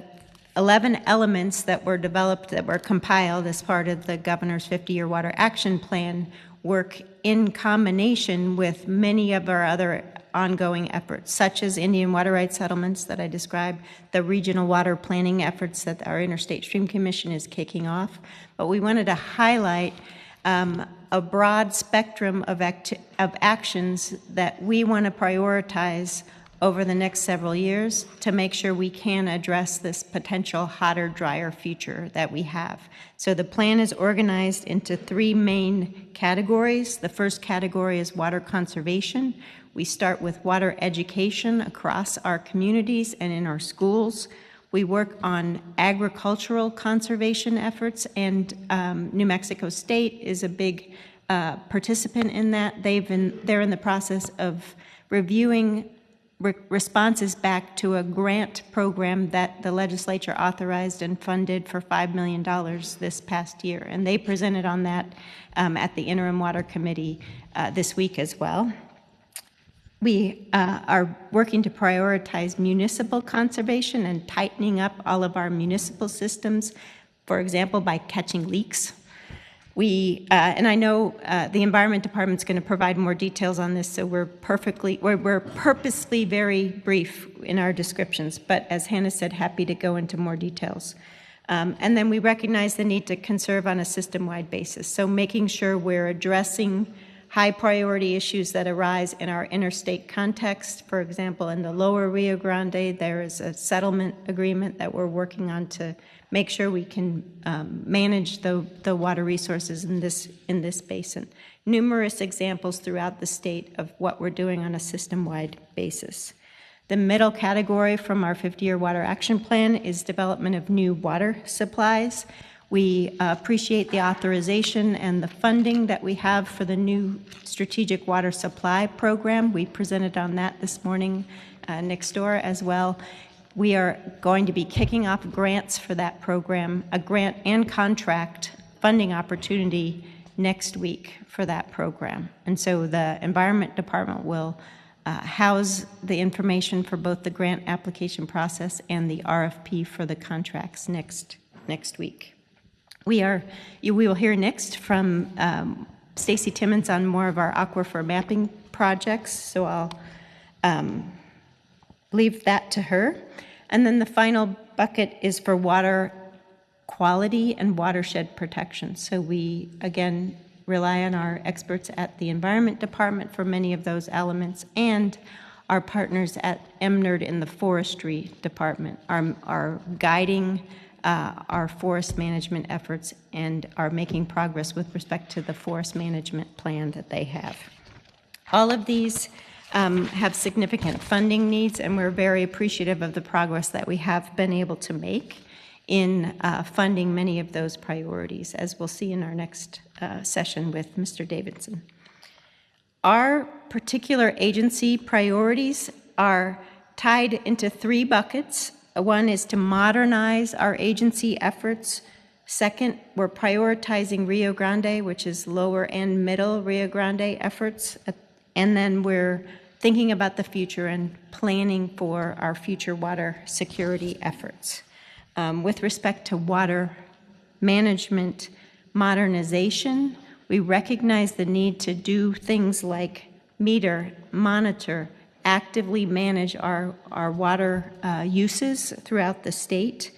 11 elements that were developed, that were compiled as part of the Governor's 50-year Water Action Plan work in combination with many of our other ongoing efforts, such as Indian water rights settlements that I described, the regional water planning efforts that our Interstate Stream Commission is kicking off. But we wanted to highlight a broad spectrum of actions that we want to prioritize over the next several years to make sure we can address this potential hotter, drier future that we have. So the plan is organized into 3 main categories. The first category is water conservation. We start with water education across our communities and in our schools. We work on agricultural conservation efforts, and New Mexico State is a big participant in that. They're in the process of reviewing responses back to a grant program that the legislature authorized and funded for $5 million this past year, and they presented on that at the Interim Water Committee this week as well. We are working to prioritize municipal conservation and tightening up all of our municipal systems, for example, by catching leaks. And I know the Environment Department's going to provide more details on this, so we're purposely very brief in our descriptions, but as Hannah said, happy to go into more details. And then we recognize the need to conserve on a system-wide basis, so making sure we're addressing high priority issues that arise in our interstate context. For example, in the lower Rio Grande, there is a settlement agreement that we're working on to make sure we can manage the water resources in this basin. Numerous examples throughout the state of what we're doing on a system-wide basis. The middle category from our 50-year water action plan is development of new water supplies. We appreciate the authorization and the funding that we have for the new strategic water supply program. We presented on that this morning next door as well. We are going to be kicking off grants for that program, a grant and contract funding opportunity next week for that program. And so the Environment Department will house the information for both the grant application process and the RFP for the contracts next week. We will hear next from Stacy Timmons on more of our aquifer mapping projects, so I'll leave that to her. And then the final bucket is for water quality and watershed protection. So we, again, rely on our experts at the Environment Department for many of those elements, and our partners at MNRD in the Forestry Department are guiding our forest management efforts and are making progress with respect to the forest management plan that they have. All of these have significant funding needs, and we're very appreciative of the progress that we have been able to make in funding many of those priorities, as we'll see in our next session with Mr. Davidson. Our particular agency priorities are tied into 3 buckets. One is to modernize our agency efforts. Second, we're prioritizing Rio Grande, which is lower and middle Rio Grande efforts. And then we're thinking about the future and planning for our future water security efforts. With respect to water management modernization, we recognize the need to do things like meter, monitor, actively manage our water uses throughout the state.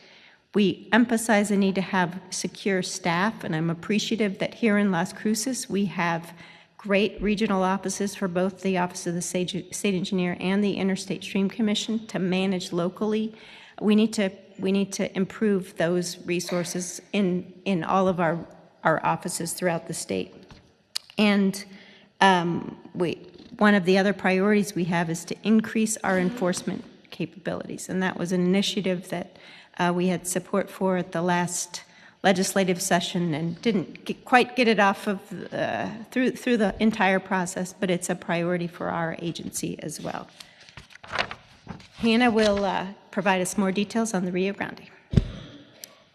We emphasize the need to have secure staff, and I'm appreciative that here in Las Cruces we have great regional offices for both the Office of the State Engineer and the Interstate Stream Commission to manage locally. We need to improve those resources in all of our offices throughout the state. And one of the other priorities we have is to increase our enforcement capabilities, and that was an initiative that we had support for at the last legislative session and didn't quite get it off of through the entire process, but it's a priority for our agency as well. Hannah will provide us more details on the Rio Grande.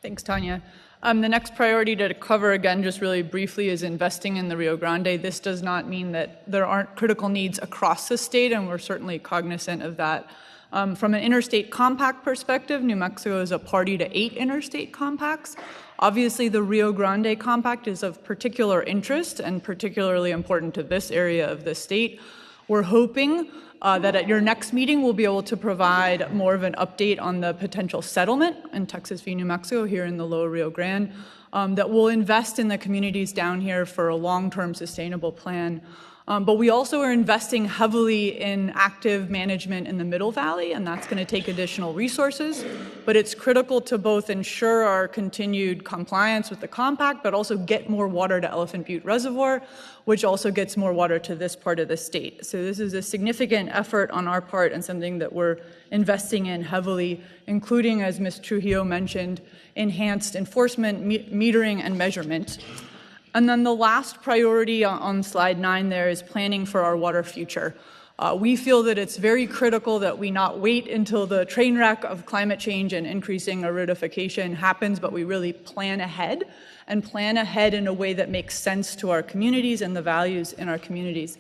Thanks, Tanya. The next priority to cover, again, just really briefly, is investing in the Rio Grande. This does not mean that there aren't critical needs across the state, and we're certainly cognizant of that. From an interstate compact perspective, New Mexico is a party to 8 interstate compacts. Obviously, the Rio Grande Compact is of particular interest and particularly important to this area of the state. We're hoping that at your next meeting, we'll be able to provide more of an update on the potential settlement in Texas v. New Mexico here in the Lower Rio Grande that will invest in the communities down here for a long-term sustainable plan. But we also are investing heavily in active management in the Middle Valley, and that's going to take additional resources. But it's critical to both ensure our continued compliance with the compact, but also get more water to Elephant Butte Reservoir, which also gets more water to this part of the state. So this is a significant effort on our part and something that we're investing in heavily, including, as Ms. Trujillo mentioned, enhanced enforcement, metering, and measurement. And then the last priority on slide 9 there is planning for our water future. We feel that it's very critical that we not wait until the train wreck of climate change and increasing aridification happens, but we really plan ahead in a way that makes sense to our communities and the values in our communities.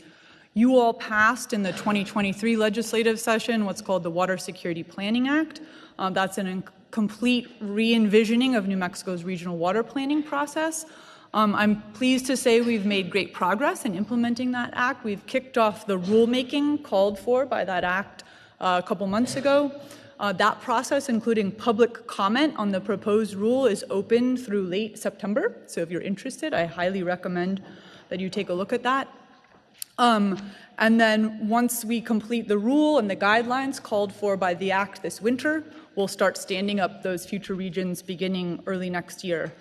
You all passed in the 2023 legislative session what's called the Water Security Planning Act. That's a complete re-envisioning of New Mexico's regional water planning process. I'm pleased to say we've made great progress in implementing that act. We've kicked off the rulemaking called for by that act a couple months ago. That process, including public comment on the proposed rule, is open through late September. So if you're interested, I highly recommend that you take a look at that. And then once we complete the rule and the guidelines called for by the act this winter, we'll start standing up those future regions beginning early next year.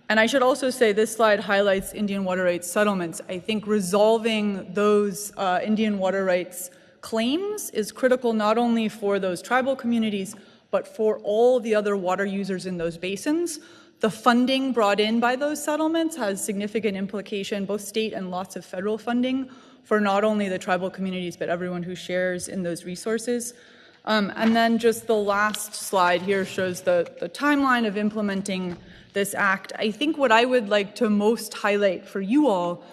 And I should also say this slide highlights Indian water rights settlements. I think resolving those Indian water rights claims is critical not only for those tribal communities, but for all the other water users in those basins. The funding brought in by those settlements has significant implication, both state and lots of federal funding, for not only the tribal communities, but everyone who shares in those resources. And then just the last slide here shows the timeline of implementing this act. I think what I would like to most highlight for you all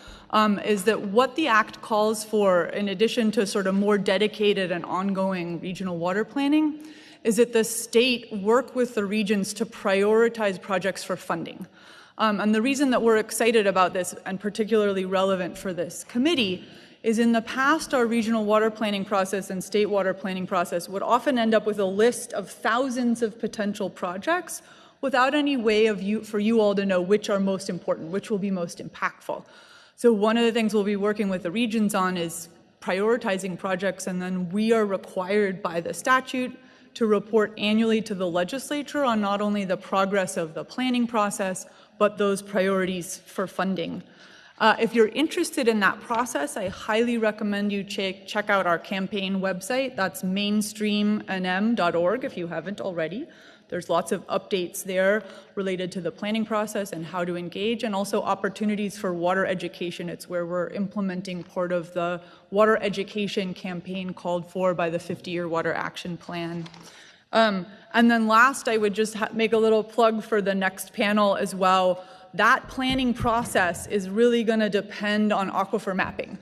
is that what the act calls for, in addition to sort of more dedicated and ongoing regional water planning, is that the state work with the regions to prioritize projects for funding. And the reason that we're excited about this, and particularly relevant for this committee, is in the past our regional water planning process and state water planning process would often end up with a list of thousands of potential projects without any way for you all to know which are most important, which will be most impactful. So one of the things we'll be working with the regions on is prioritizing projects, and then we are required by the statute to report annually to the legislature on not only the progress of the planning process, but those priorities for funding. If you're interested in that process, I highly recommend you check out our campaign website. That's mainstreamnm.org if you haven't already. There's lots of updates there related to the planning process and how to engage, and also opportunities for water education. It's where we're implementing part of the water education campaign called for by the 50-year Water Action Plan. And then last, I would just make a little plug for the next panel as well. That planning process is really going to depend on aquifer mapping.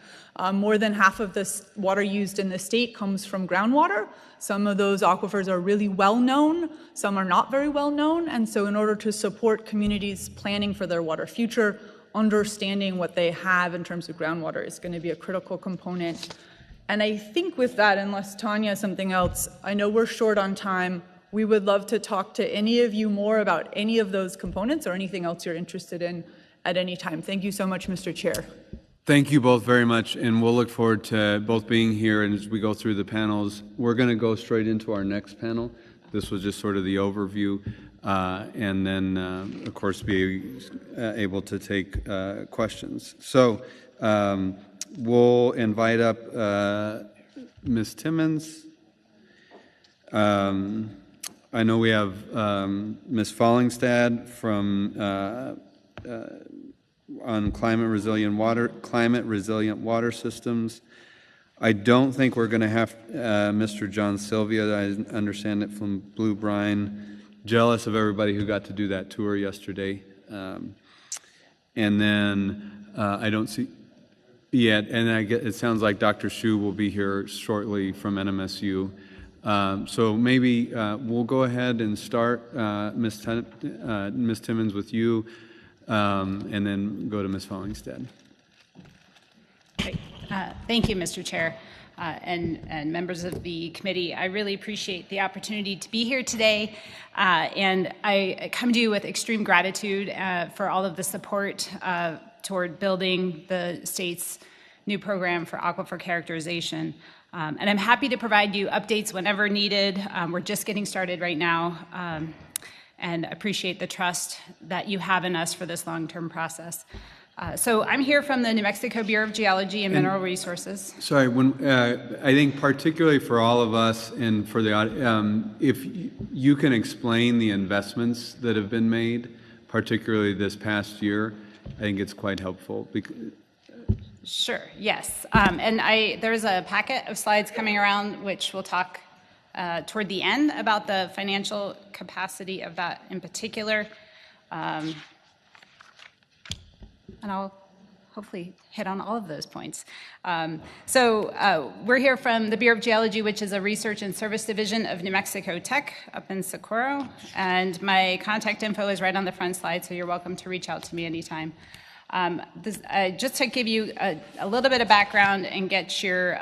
More than half of the water used in the state comes from groundwater. Some of those aquifers are really well known, some are not very well known, and so in order to support communities planning for their water future, understanding what they have in terms of groundwater is going to be a critical component. And I think with that, unless Tanya has something else, I know we're short on time. We would love to talk to any of you more about any of those components or anything else you're interested in at any time. Thank you so much, Mr. Chair. Thank you both very much, and we'll look forward to both being here and as we go through the panels. We're going to go straight into our next panel. This was just sort of the overview, and then, of course, be able to take questions. So we'll invite up Ms. Timmons. I know we have Ms. Fallingstad from on climate resilient water systems. I don't think we're going to have Mr. John Sylvia. I understand it from Blue Brine. Jealous of everybody who got to do that tour yesterday. And then I don't see yet, and it sounds like Dr. Hsu will be here shortly from NMSU. So maybe we'll go ahead and start, Ms. Timmons, with you, and then go to Ms. Fallingstad. Great. Thank you, Mr. Chair, and members of the committee. I really appreciate the opportunity to be here today, and I come to you with extreme gratitude for all of the support toward building the state's new program for aquifer characterization. And I'm happy to provide you updates whenever needed. We're just getting started right now, and appreciate the trust that you have in us for this long-term process. So I'm here from the New Mexico Bureau of Geology and Mineral Resources. Sorry, I think particularly for all of us and for the audience, if you can explain the investments that have been made, particularly this past year, I think it's quite helpful. Sure, yes. And there's a packet of slides coming around which we'll talk toward the end about the financial capacity of that in particular. And I'll hopefully hit on all of those points. So we're here from the Bureau of Geology, which is a research and service division of New Mexico Tech up in Socorro. And my contact info is right on the front slide, so you're welcome to reach out to me anytime. Just to give you a little bit of background and get your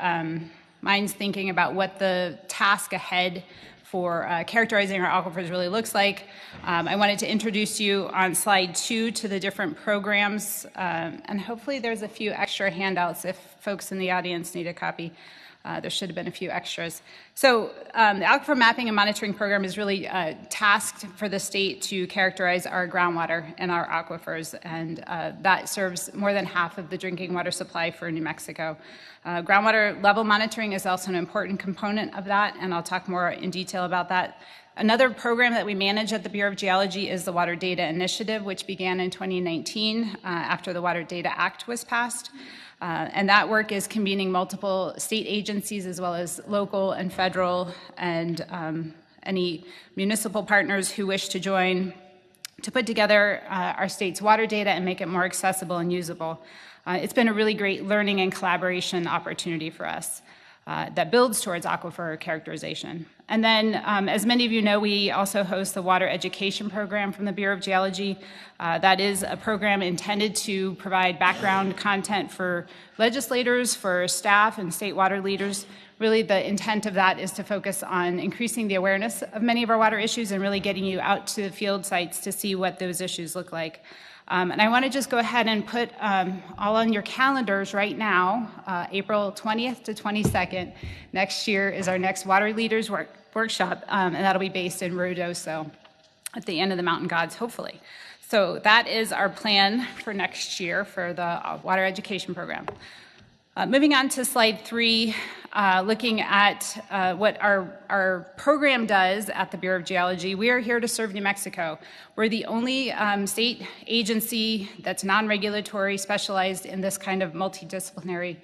minds thinking about what the task ahead for characterizing our aquifers really looks like, I wanted to introduce you on slide 2 to the different programs, and hopefully there's a few extra handouts if folks in the audience need a copy. There should have been a few extras. So the Aquifer Mapping and Monitoring Program is really tasked for the state to characterize our groundwater and our aquifers, and that serves more than half of the drinking water supply for New Mexico. Groundwater level monitoring is also an important component of that, and I'll talk more in detail about that. Another program that we manage at the Bureau of Geology is the Water Data Initiative, which began in 2019 after the Water Data Act was passed. And that work is convening multiple state agencies as well as local and federal and any municipal partners who wish to join to put together our state's water data and make it more accessible and usable. It's been a really great learning and collaboration opportunity for us that builds towards aquifer characterization. And then, as many of you know, we also host the Water Education Program from the Bureau of Geology. That is a program intended to provide background content for legislators, for staff, and state water leaders. Really, the intent of that is to focus on increasing the awareness of many of our water issues and really getting you out to the field sites to see what those issues look like. And I want to just go ahead and put all on your calendars right now, April 20th to 22nd. Next year is our next Water Leaders Workshop, and that'll be based in Ruidoso at the end of the Mountain Gods, hopefully. So that is our plan for next year for the water education program. Moving on to slide 3, looking at what our program does at the Bureau of Geology. We are here to serve New Mexico. We're the only state agency that's non-regulatory, specialized in this kind of multidisciplinary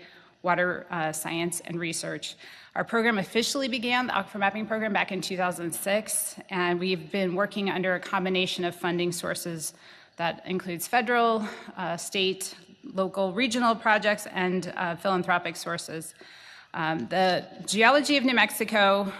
water science and research. Our program officially began, the Aquifer Mapping Program, back in 2006, and we've been working under a combination of funding sources that includes federal, state, local, regional projects, and philanthropic sources. The geology of New Mexico,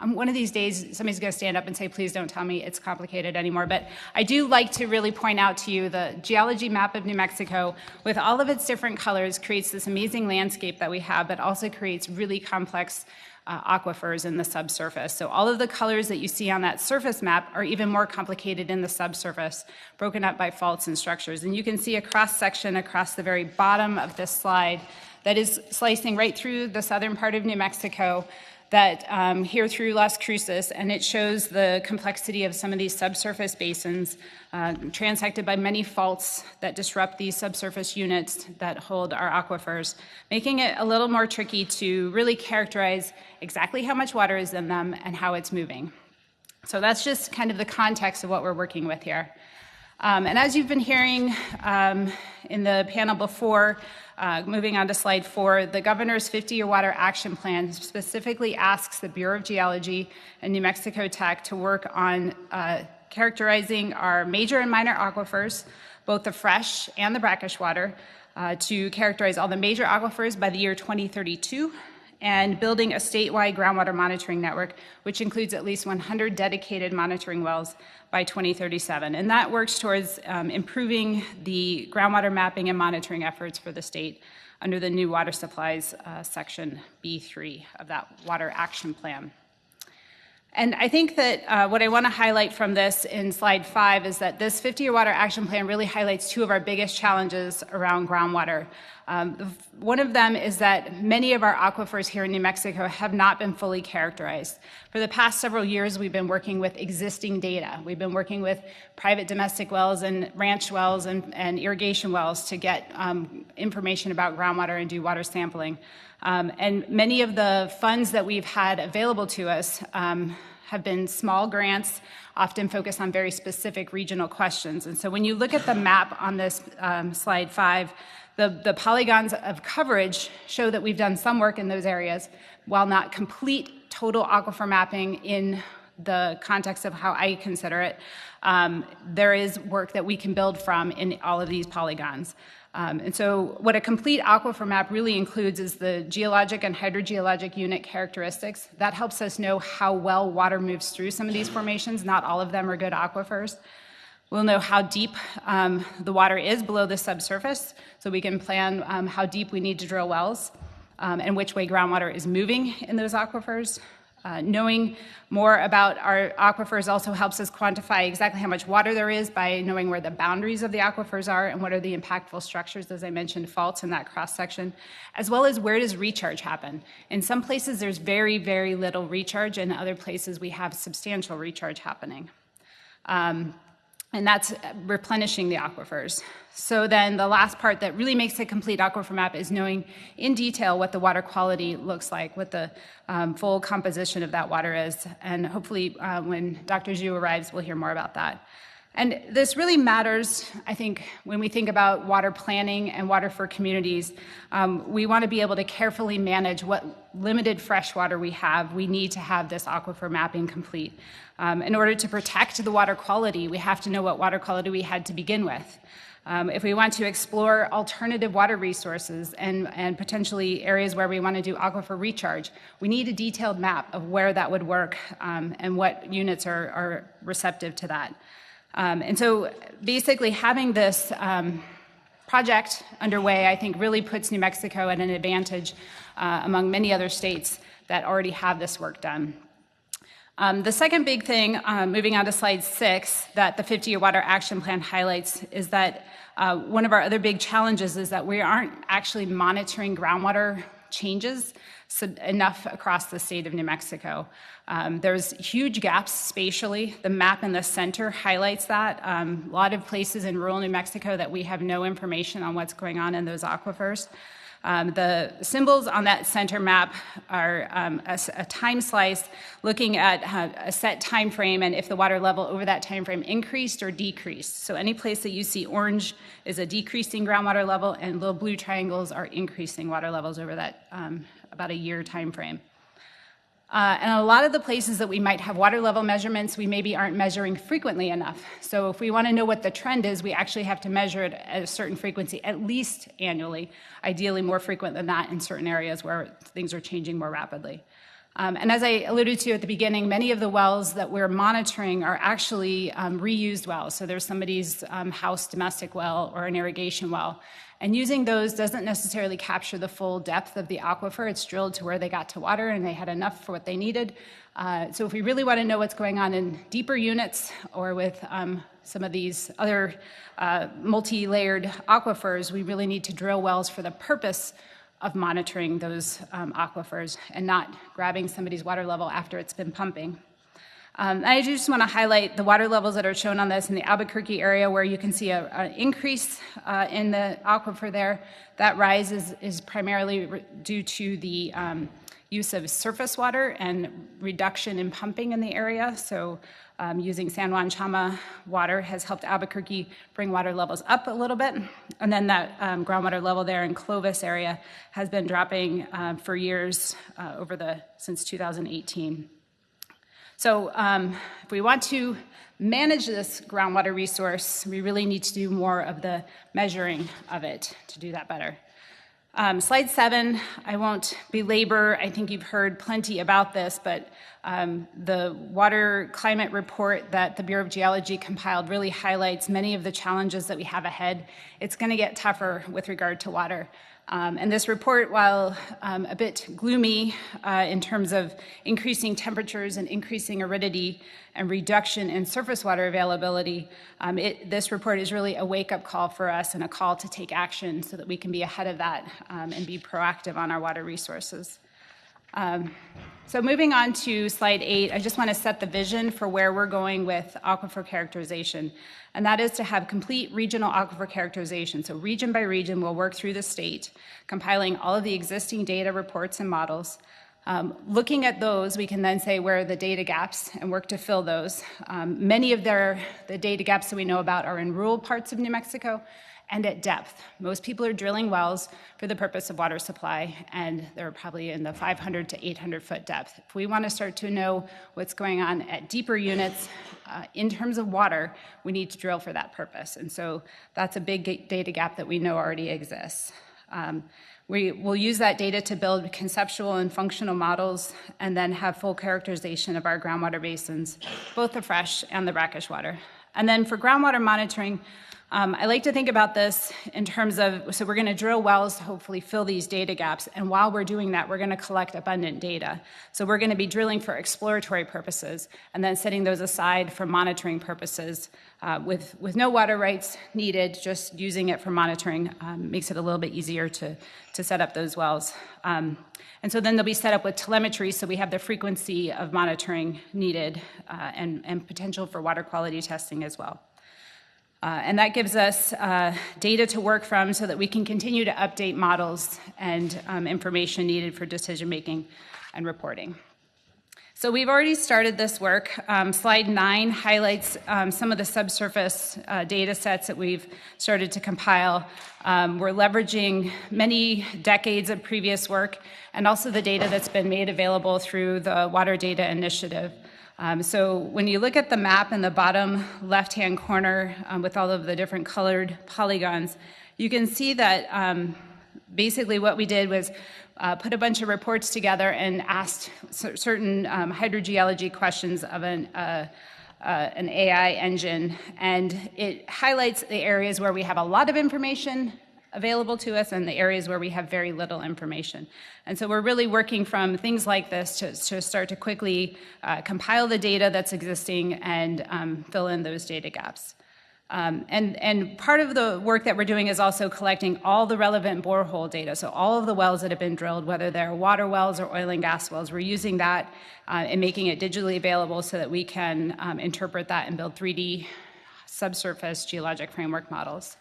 one of these days somebody's going to stand up and say, please don't tell me it's complicated anymore, but I do like to really point out to you the geology map of New Mexico with all of its different colors creates this amazing landscape that we have, but also creates really complex aquifers in the subsurface. So all of the colors that you see on that surface map are even more complicated in the subsurface, broken up by faults and structures. And you can see a cross-section across the very bottom of this slide that is slicing right through the southern part of New Mexico, that here through Las Cruces, and it shows the complexity of some of these subsurface basins transected by many faults that disrupt these subsurface units that hold our aquifers, making it a little more tricky to really characterize exactly how much water is in them and how it's moving. So that's just kind of the context of what we're working with here. And as you've been hearing in the panel before, moving on to slide 4, the governor's 50-year water action plan specifically asks the Bureau of Geology and New Mexico Tech to work on characterizing our major and minor aquifers, both the fresh and the brackish water, to characterize all the major aquifers by the year 2032, and building a statewide groundwater monitoring network, which includes at least 100 dedicated monitoring wells by 2037. And that works towards improving the groundwater mapping and monitoring efforts for the state under the new water supplies section B3 of that water action plan. And I think that what I want to highlight from this in slide 5 is that this 50-year water action plan really highlights two of our biggest challenges around groundwater. One of them is that many of our aquifers here in New Mexico have not been fully characterized. For the past several years, we've been working with existing data. We've been working with private domestic wells and ranch wells and irrigation wells to get information about groundwater and do water sampling. And many of the funds that we've had available to us have been small grants, often focused on very specific regional questions. And so when you look at the map on this slide 5, the polygons of coverage show that we've done some work in those areas, while not complete total aquifer mapping in the context of how I consider it. There is work that we can build from in all of these polygons. And so what a complete aquifer map really includes is the geologic and hydrogeologic unit characteristics. That helps us know how well water moves through some of these formations. Not all of them are good aquifers. We'll know how deep the water is below the subsurface, so we can plan how deep we need to drill wells and which way groundwater is moving in those aquifers. Knowing more about our aquifers also helps us quantify exactly how much water there is by knowing where the boundaries of the aquifers are and what are the impactful structures, as I mentioned, faults in that cross-section, as well as where does recharge happen. In some places, there's very, very little recharge, and in other places, we have substantial recharge happening. And that's replenishing the aquifers. So then the last part that really makes a complete aquifer map is knowing in detail what the water quality looks like, what the full composition of that water is. And hopefully when Dr. Zhu arrives, we'll hear more about that. And this really matters, I think, when we think about water planning and water for communities. We want to be able to carefully manage what limited fresh water we have. We need to have this aquifer mapping complete. In order to protect the water quality, we have to know what water quality we had to begin with. If we want to explore alternative water resources and potentially areas where we want to do aquifer recharge, we need a detailed map of where that would work and what units are receptive to that. And so basically having this project underway, I think, really puts New Mexico at an advantage among many other states that already have this work done. The second big thing, moving on to slide 6, that the 50-year water action plan highlights is that one of our other big challenges is that we aren't actually monitoring groundwater changes enough across the state of New Mexico. There's huge gaps spatially. The map in the center highlights that. A lot of places in rural New Mexico that we have no information on what's going on in those aquifers. The symbols on that center map are a time slice looking at a set time frame and if the water level over that time frame increased or decreased. So any place that you see orange is a decreasing groundwater level, and little blue triangles are increasing water levels over that about a year time frame. And a lot of the places that we might have water level measurements, we maybe aren't measuring frequently enough. So if we want to know what the trend is, we actually have to measure it at a certain frequency, at least annually, ideally more frequent than that in certain areas where things are changing more rapidly. And as I alluded to at the beginning, many of the wells that we're monitoring are actually reused wells. So there's somebody's house domestic well or an irrigation well. And using those doesn't necessarily capture the full depth of the aquifer. It's drilled to where they got to water and they had enough for what they needed. So if we really want to know what's going on in deeper units or with some of these other multi-layered aquifers, we really need to drill wells for the purpose of monitoring those aquifers and not grabbing somebody's water level after it's been pumping. I just want to highlight the water levels that are shown on this in the Albuquerque area where you can see an increase in the aquifer there. That rise is primarily due to the use of surface water and reduction in pumping in the area. So using San Juan Chama water has helped Albuquerque bring water levels up a little bit. And then that groundwater level there in Clovis area has been dropping for years since 2018. So if we want to manage this groundwater resource, we really need to do more of the measuring of it to do that better. Slide 7, I won't belabor. I think you've heard plenty about this, but the water climate report that the Bureau of Geology compiled really highlights many of the challenges that we have ahead. It's going to get tougher with regard to water. And this report, while a bit gloomy in terms of increasing temperatures and increasing aridity and reduction in surface water availability, this report is really a wake-up call for us and a call to take action so that we can be ahead of that and be proactive on our water resources. So moving on to slide 8, I just want to set the vision for where we're going with aquifer characterization, and that is to have complete regional aquifer characterization. So region by region, we'll work through the state, compiling all of the existing data, reports, and models. Looking at those, we can then say where are the data gaps and work to fill those. Many of the data gaps that we know about are in rural parts of New Mexico and at depth. Most people are drilling wells for the purpose of water supply, and they're probably in the 500 to 800 foot depth. If we want to start to know what's going on at deeper units in terms of water, we need to drill for that purpose. And so that's a big data gap that we know already exists. We will use that data to build conceptual and functional models and then have full characterization of our groundwater basins, both the fresh and the brackish water. And then for groundwater monitoring, I like to think about this in terms of, so we're going to drill wells to hopefully fill these data gaps, and while we're doing that, we're going to collect abundant data. So we're going to be drilling for exploratory purposes and then setting those aside for monitoring purposes with no water rights needed, just using it for monitoring makes it a little bit easier to set up those wells. And so then they'll be set up with telemetry, so we have the frequency of monitoring needed and potential for water quality testing as well. And that gives us data to work from so that we can continue to update models and information needed for decision making and reporting. So we've already started this work. Slide 9 highlights some of the subsurface data sets that we've started to compile. We're leveraging many decades of previous work and also the data that's been made available through the Water Data Initiative. So when you look at the map in the bottom left-hand corner with all of the different colored polygons, you can see that basically what we did was put a bunch of reports together and asked certain hydrogeology questions of an AI engine, and it highlights the areas where we have a lot of information available to us and the areas where we have very little information. And so we're really working from things like this to start to quickly compile the data that's existing and fill in those data gaps. And part of the work that we're doing is also collecting all the relevant borehole data. So all of the wells that have been drilled, whether they're water wells or oil and gas wells, we're using that and making it digitally available so that we can interpret that and build 3D subsurface geologic framework models.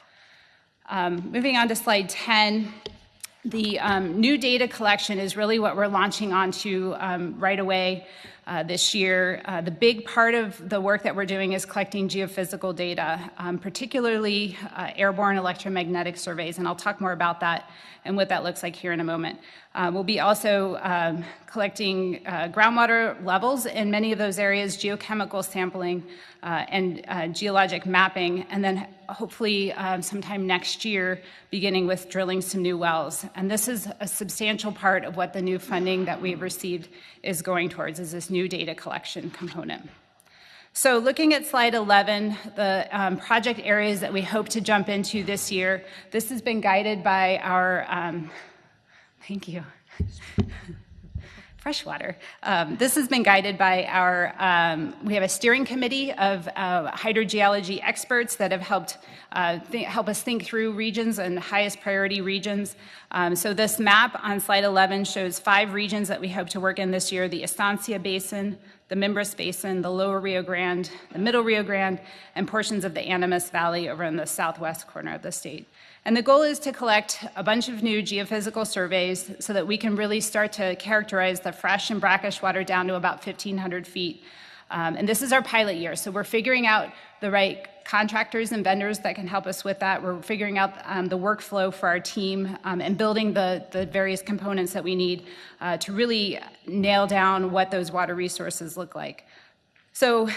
Moving on to slide 10. The new data collection is really what we're launching onto right away this year. The big part of the work that we're doing is collecting geophysical data, particularly airborne electromagnetic surveys, and I'll talk more about that and what that looks like here in a moment. We'll be also collecting groundwater levels in many of those areas, geochemical sampling, and geologic mapping, and then hopefully sometime next year, beginning with drilling some new wells. And this is a substantial part of what the new funding that we've received is going towards, is this new data collection component. So looking at slide 11, the project areas that we hope to jump into this year, this has been guided by our, thank you, freshwater. This has been guided by our, we have a steering committee of hydrogeology experts that have helped help us think through regions and highest priority regions. So this map on slide 11 shows 5 regions that we hope to work in this year: the Estancia Basin, the Mimbres Basin, the Lower Rio Grande, the Middle Rio Grande, and portions of the Animas Valley over in the southwest corner of the state. And the goal is to collect a bunch of new geophysical surveys so that we can really start to characterize the fresh and brackish water down to about 1,500 feet. And this is our pilot year, so we're figuring out the right contractors and vendors that can help us with that. We're figuring out the workflow for our team and building the various components that we need to really nail down what those water resources look like. So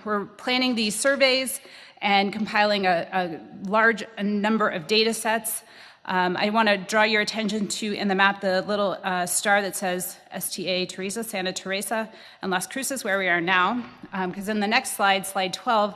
we're planning these surveys and compiling a large number of data sets. I want to draw your attention to, in the map, the little star that says STA Teresa, Santa Teresa, and Las Cruces, where we are now. Because in the next slide, slide 12,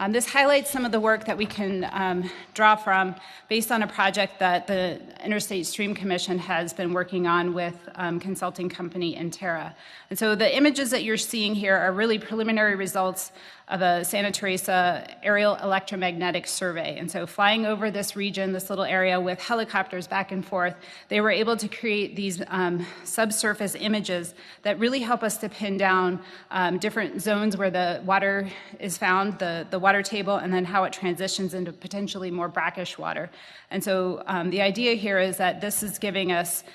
this highlights some of the work that we can draw from based on a project that the Interstate Stream Commission has been working on with consulting company Intera. And so the images that you're seeing here are really preliminary results of a Santa Teresa aerial electromagnetic survey. And so flying over this region, this little area with helicopters back and forth, they were able to create these subsurface images that really help us to pin down different zones where the water is found, the water table, and then how it transitions into potentially more brackish water. And so the idea here is that this is giving us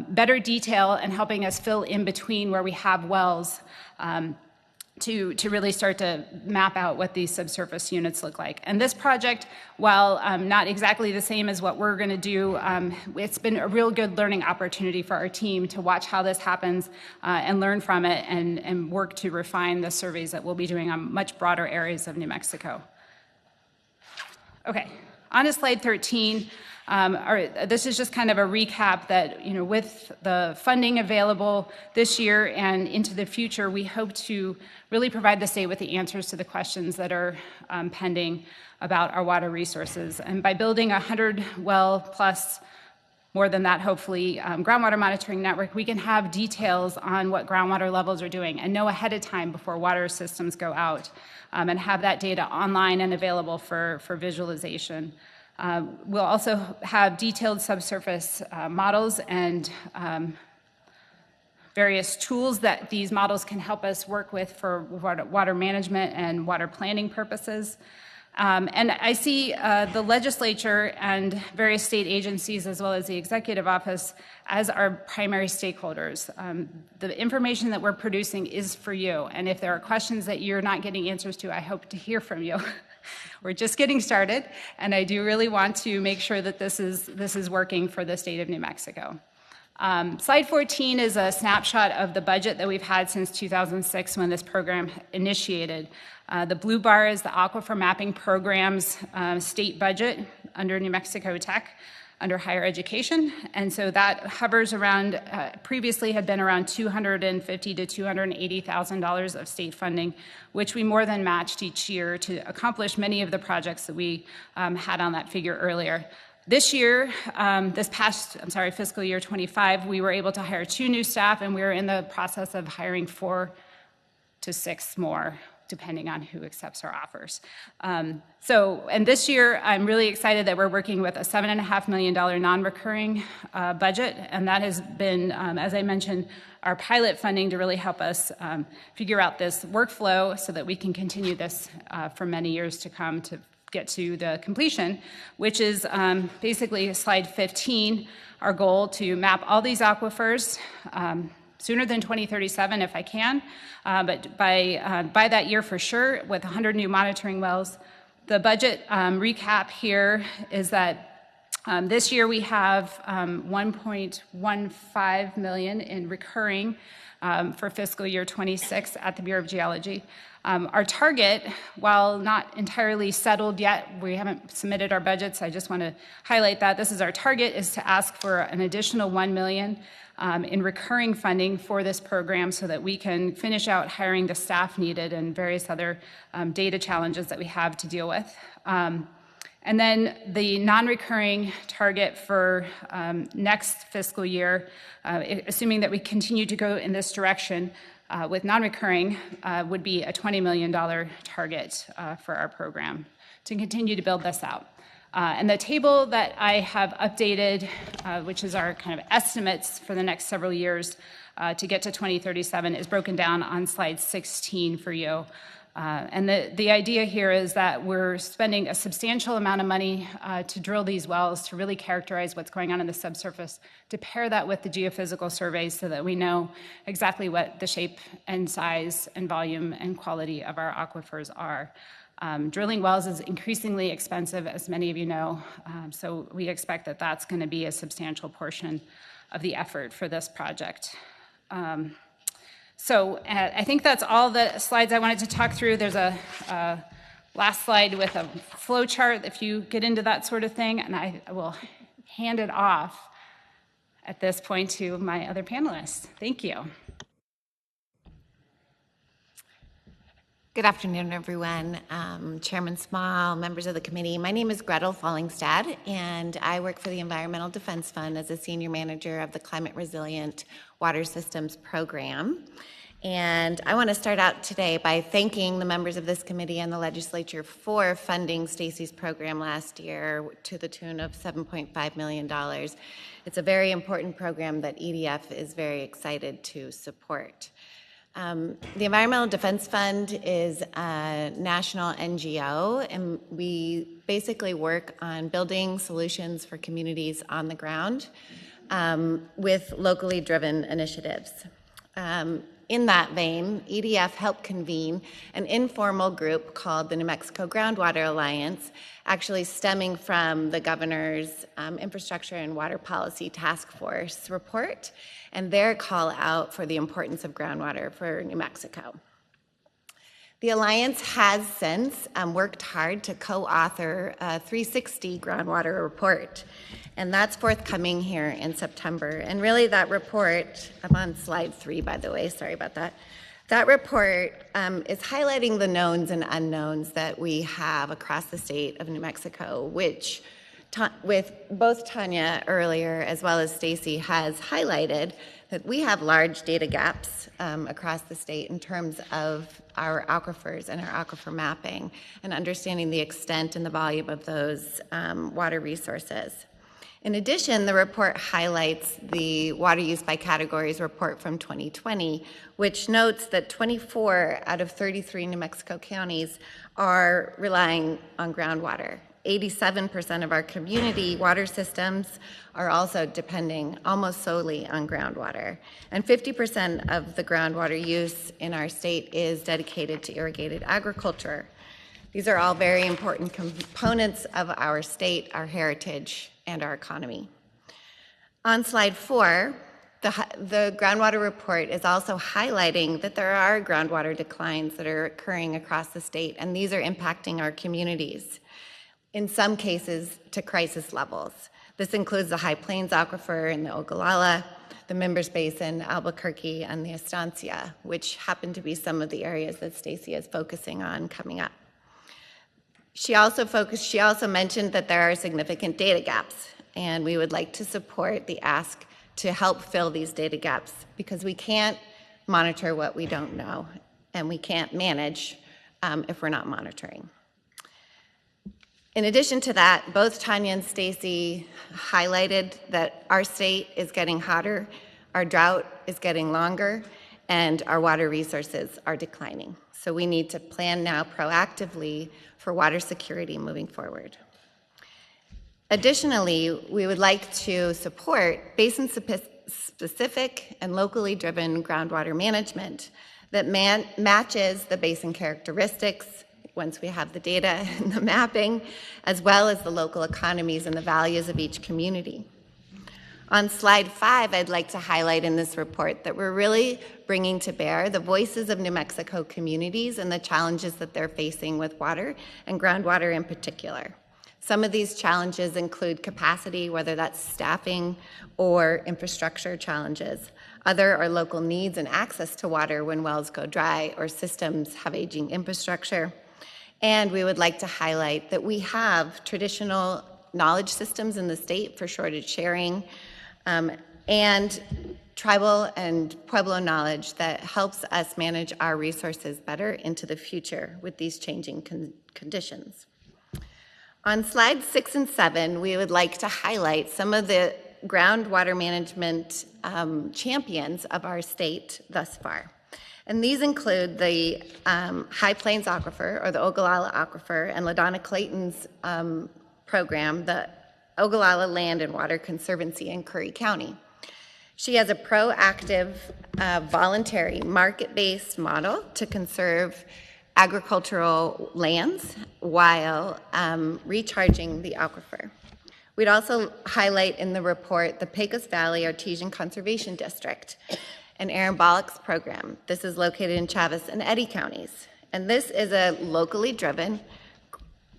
better detail and helping us fill in between where we have wells to really start to map out what these subsurface units look like. And this project, while not exactly the same as what we're going to do, it's been a real good learning opportunity for our team to watch how this happens and learn from it and work to refine the surveys that we'll be doing on much broader areas of New Mexico. Okay, on to slide 13. This is just kind of a recap that, with the funding available this year and into the future, we hope to really provide the state with the answers to the questions that are pending about our water resources. And by building a 100-well plus, more than that, hopefully, groundwater monitoring network, we can have details on what groundwater levels are doing and know ahead of time before water systems go out and have that data online and available for visualization. We'll also have detailed subsurface models and various tools that these models can help us work with for water management and water planning purposes. And I see the legislature and various state agencies, as well as the executive office, as our primary stakeholders. The information that we're producing is for you, and if there are questions that you're not getting answers to, I hope to hear from you. We're just getting started, and I do really want to make sure that this is working for the state of New Mexico. Slide 14 is a snapshot of the budget that we've had since 2006 when this program initiated. The blue bar is the Aquifer Mapping Program's state budget under New Mexico Tech, under higher education. And so that hovers around, previously had been around $250,000 to $280,000 of state funding, which we more than matched each year to accomplish many of the projects that we had on that figure earlier. This year, fiscal year 25, we were able to hire 2 new staff, and we're in the process of hiring 4 to 6 more, depending on who accepts our offers. And this year, I'm really excited that we're working with a $7.5 million non-recurring budget, and that has been, as I mentioned, our pilot funding to really help us figure out this workflow so that we can continue this for many years to come to get to the completion, which is basically slide 15, our goal to map all these aquifers sooner than 2037 if I can, but by that year for sure with 100 new monitoring wells. The budget recap here is that this year we have $1.15 million in recurring for fiscal year 26 at the Bureau of Geology. Our target, while not entirely settled yet, we haven't submitted our budgets, I just want to highlight that. This is our target, is to ask for an additional $1 million in recurring funding for this program so that we can finish out hiring the staff needed and various other data challenges that we have to deal with. And then the non-recurring target for next fiscal year, assuming that we continue to go in this direction with non-recurring, would be a $20 million target for our program to continue to build this out. And the table that I have updated, which is our kind of estimates for the next several years to get to 2037, is broken down on slide 16 for you. And the idea here is that we're spending a substantial amount of money to drill these wells, to really characterize what's going on in the subsurface, to pair that with the geophysical surveys so that we know exactly what the shape and size and volume and quality of our aquifers are. Drilling wells is increasingly expensive, as many of you know, so we expect that that's going to be a substantial portion of the effort for this project. So I think that's all the slides I wanted to talk through. There's a last slide with a flow chart if you get into that sort of thing, and I will hand it off at this point to my other panelists. Thank you. Good afternoon, everyone. Chairman Small, members of the committee. My name is Gretel Fallingstad, and I work for the Environmental Defense Fund as a senior manager of the Climate Resilient Water Systems Program. And I want to start out today by thanking the members of this committee and the legislature for funding Stacy's program last year to the tune of $7.5 million. It's a very important program that EDF is very excited to support. The Environmental Defense Fund is a national NGO, and we basically work on building solutions for communities on the ground with locally driven initiatives. In that vein, EDF helped convene an informal group called the New Mexico Groundwater Alliance, actually stemming from the governor's Infrastructure and Water Policy Task Force report and their call out for the importance of groundwater for New Mexico. The Alliance has since worked hard to co-author a 360 groundwater report, and that's forthcoming here in September. And really that report, I'm on slide 3, by the way, sorry about that. That report is highlighting the knowns and unknowns that we have across the state of New Mexico, which with both Tanya earlier as well as Stacy has highlighted that we have large data gaps across the state in terms of our aquifers and our aquifer mapping and understanding the extent and the volume of those water resources. In addition, the report highlights the water use by categories report from 2020, which notes that 24 out of 33 New Mexico counties are relying on groundwater. 87% of our community water systems are also depending almost solely on groundwater. And 50% of the groundwater use in our state is dedicated to irrigated agriculture. These are all very important components of our state, our heritage, and our economy. On slide 4, the groundwater report is also highlighting that there are groundwater declines that are occurring across the state, and these are impacting our communities, in some cases to crisis levels. This includes the High Plains Aquifer in the Ogallala, the Members Basin, Albuquerque, and the Estancia, which happen to be some of the areas that Stacy is focusing on coming up. She also mentioned that there are significant data gaps, and we would like to support the ask to help fill these data gaps because we can't monitor what we don't know, and we can't manage if we're not monitoring. In addition to that, both Tanya and Stacy highlighted that our state is getting hotter, our drought is getting longer, and our water resources are declining. So we need to plan now proactively for water security moving forward. Additionally, we would like to support basin-specific and locally driven groundwater management that matches the basin characteristics once we have the data and the mapping, as well as the local economies and the values of each community. On slide 5, I'd like to highlight in this report that we're really bringing to bear the voices of New Mexico communities and the challenges that they're facing with water and groundwater in particular. Some of these challenges include capacity, whether that's staffing or infrastructure challenges. Other are local needs and access to water when wells go dry or systems have aging infrastructure. And we would like to highlight that we have traditional knowledge systems in the state for shortage sharing, and tribal and Pueblo knowledge that helps us manage our resources better into the future with these changing conditions. On slides 6 and 7, we would like to highlight some of the groundwater management champions of our state thus far. And these include the High Plains Aquifer, or the Ogallala Aquifer, and LaDonna Clayton's program, the Ogallala Land and Water Conservancy in Curry County. She has a proactive, voluntary, market-based model to conserve agricultural lands while recharging the aquifer. We'd also highlight in the report the Pecos Valley Artesian Conservation District and Aaron Bollock's program. This is located in Chaves and Eddy counties. And this is a locally driven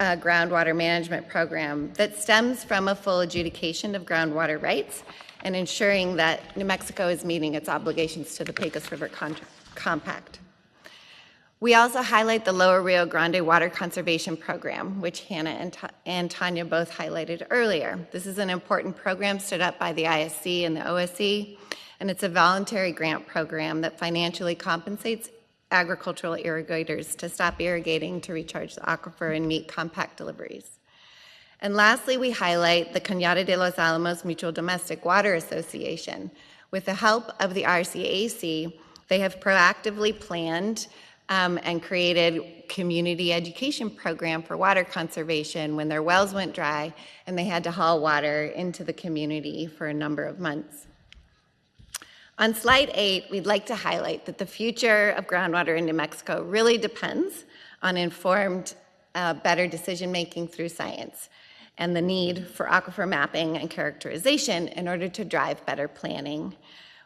groundwater management program that stems from a full adjudication of groundwater rights and ensuring that New Mexico is meeting its obligations to the Pecos River Compact. We also highlight the Lower Rio Grande Water Conservation Program, which Hannah and Tanya both highlighted earlier. This is an important program stood up by the ISC and the OSC, and it's a voluntary grant program that financially compensates agricultural irrigators to stop irrigating to recharge the aquifer and meet compact deliveries. And lastly, we highlight the Cañada de los Alamos Mutual Domestic Water Association. With the help of the RCAC, they have proactively planned and created community education program for water conservation when their wells went dry and they had to haul water into the community for a number of months. On slide 8, we'd like to highlight that the future of groundwater in New Mexico really depends on informed, better decision-making through science and the need for aquifer mapping and characterization in order to drive better planning.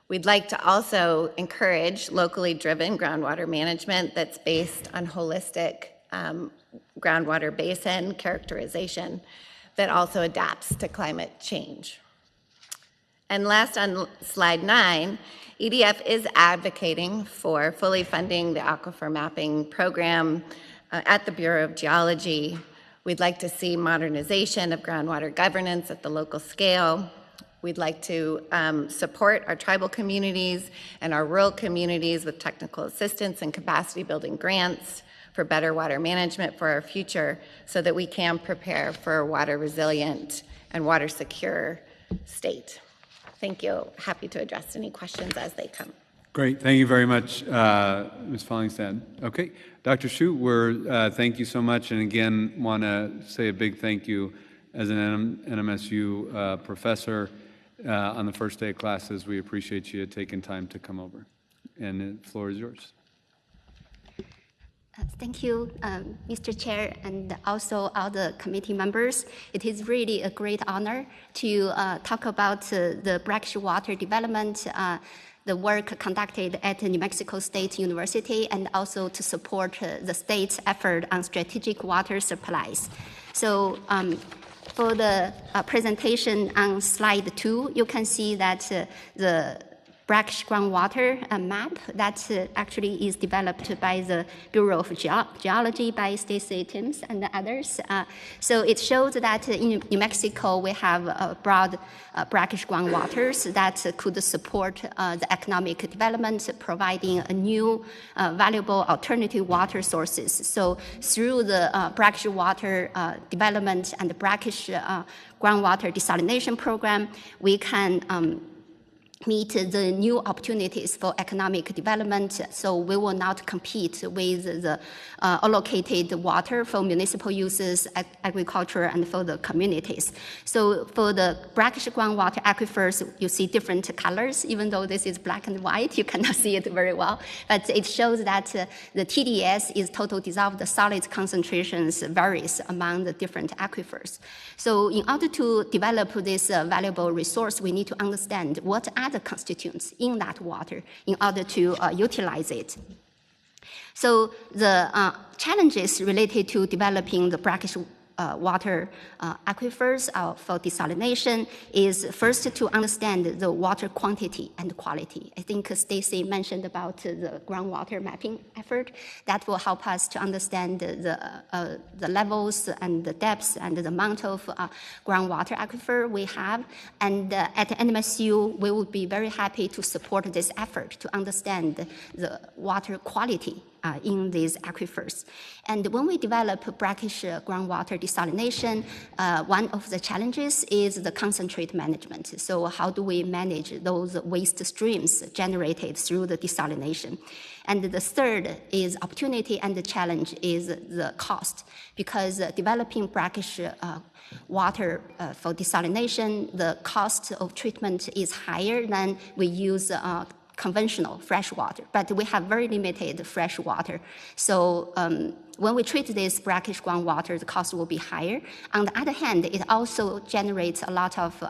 We'd like to also encourage locally driven groundwater management that's based on holistic groundwater basin characterization that also adapts to climate change. And last, on slide 9, EDF is advocating for fully funding the aquifer mapping program at the Bureau of Geology. We'd like to see modernization of groundwater governance at the local scale. We'd like to support our tribal communities and our rural communities with technical assistance and capacity building grants for better water management for our future so that we can prepare for a water resilient and water secure state. Thank you. Happy to address any questions as they come. Great. Thank you very much, Ms. Follingstad. Okay. Dr. Schutt, thank you so much. And again, want to say a big thank you as an NMSU professor on the first day of classes. We appreciate you taking time to come over. And the floor is yours. Thank you, Mr. Chair, and also all the committee members. It is really a great honor to talk about the brackish water development, the work conducted at New Mexico State University, and also to support the state's effort on strategic water supplies. So for the presentation on slide 2, you can see that the brackish groundwater map that actually is developed by the Bureau of Geology by Stacy Timms and others. So it shows that in New Mexico we have broad brackish groundwaters that could support the economic development, providing a new valuable alternative water sources. So through the brackish water development and the brackish groundwater desalination program, we can meet the new opportunities for economic development, so we will not compete with the allocated water for municipal uses, agriculture, and for the communities. So for the brackish groundwater aquifers, you see different colors. Even though this is black and white, you cannot see it very well. But it shows that the TDS is total dissolved solids concentrations varies among the different aquifers. So in order to develop this valuable resource, we need to understand what are the constituents in that water in order to utilize it. So the challenges related to developing the brackish water aquifers for desalination is first to understand the water quantity and quality. I think Stacy mentioned about the groundwater mapping effort. That will help us to understand the levels and the depths and the amount of groundwater aquifer we have. And at NMSU, we would be very happy to support this effort to understand the water quality in these aquifers. And when we develop brackish groundwater desalination, one of the challenges is the concentrate management. So how do we manage those waste streams generated through the desalination? And the third is opportunity, and the challenge is the cost, because developing brackish water for desalination, the cost of treatment is higher than we use conventional fresh water, but we have very limited fresh water. So when we treat this brackish groundwater, the cost will be higher. On the other hand, it also generates a lot of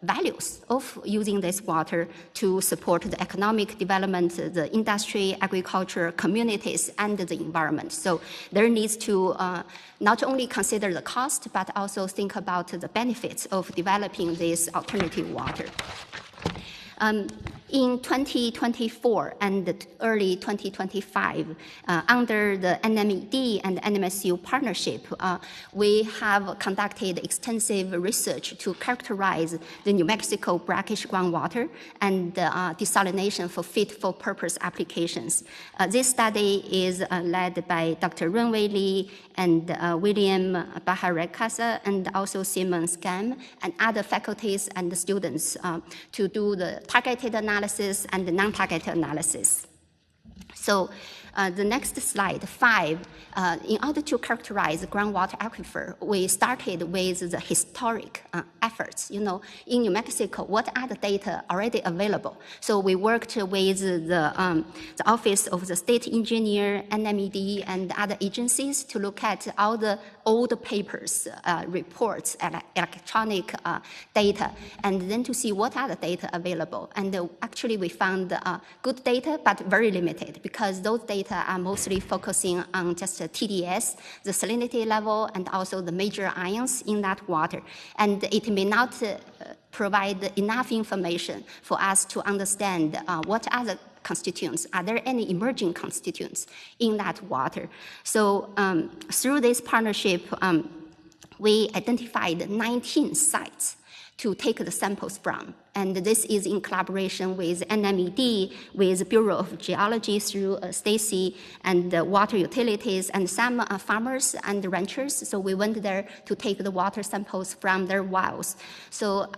values of using this water to support the economic development, the industry, agriculture, communities, and the environment. So there needs to not only consider the cost, but also think about the benefits of developing this alternative water. In 2024 and early 2025, under the NMED and NMSU partnership, we have conducted extensive research to characterize the New Mexico brackish groundwater and desalination for fit-for-purpose applications. This study is led by Dr. Runwei Li and William Baharekasa, and also Simon Scam, and other faculties and students to do the targeted analysis and the non-targeted analysis. So the next slide, 5, in order to characterize the groundwater aquifer, we started with the historic efforts. You know, in New Mexico, what are the data already available? So we worked with the Office of the State Engineer, NMED, and other agencies to look at all the old papers, reports, electronic data, and then to see what are the data available. And actually we found good data, but very limited, because those data are mostly focusing on just TDS, the salinity level, and also the major ions in that water. And it may not provide enough information for us to understand what are the constituents. Are there any emerging constituents in that water? So through this partnership, we identified 19 sites to take the samples from. And this is in collaboration with NMED, with Bureau of Geology through Stacy, and water utilities, and some farmers and ranchers. So we went there to take the water samples from their wells. So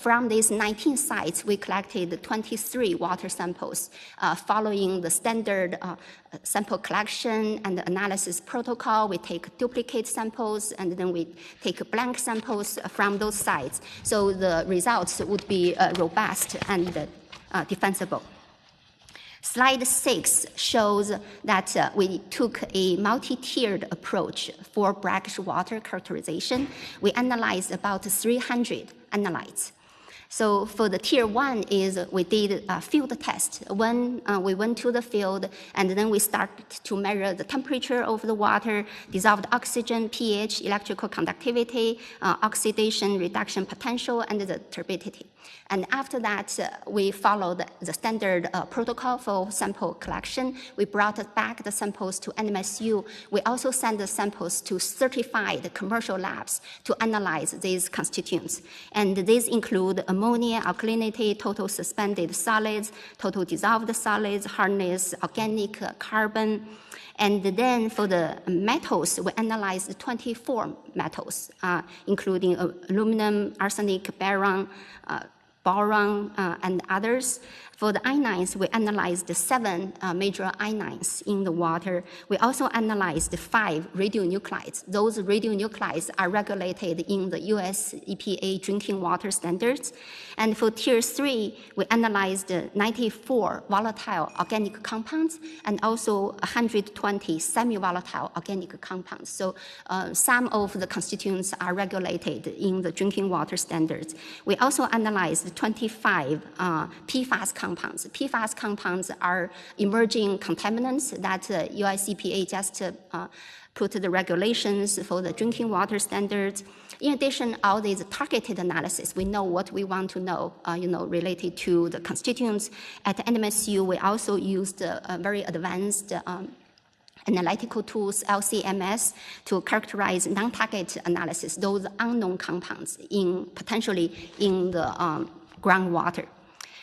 from these 19 sites, we collected 23 water samples following the standard sample collection and analysis protocol. We take duplicate samples, and then we take blank samples from those sites. So the results would be robust and defensible. Slide 6 shows that we took a multi-tiered approach for brackish water characterization. We analyzed about 300 analytes. So for the tier 1 is we did a field test. When we went to the field and then we started to measure the temperature of the water, dissolved oxygen, pH, electrical conductivity, oxidation reduction potential, and the turbidity. And after that, we followed the standard protocol for sample collection. We brought back the samples to NMSU. We also sent the samples to certified commercial labs to analyze these constituents. And these include ammonia, alkalinity, total suspended solids, total dissolved solids, hardness, organic, carbon. And then for the metals, we analyzed 24 metals, including aluminum, arsenic, boron, and others. For the anions, we analyzed 7 major anions in the water. We also analyzed 5 radionuclides. Those radionuclides are regulated in the US EPA drinking water standards. And for tier 3, we analyzed 94 volatile organic compounds and also 120 semi-volatile organic compounds. So some of the constituents are regulated in the drinking water standards. We also analyzed 25 PFAS compounds. PFAS compounds are emerging contaminants that US EPA just put the regulations for the drinking water standards. In addition, all these targeted analysis, we know what we want to know, related to the constituents. At NMSU, we also used very advanced analytical tools, LCMS, to characterize non-target analysis, those unknown compounds potentially in the groundwater.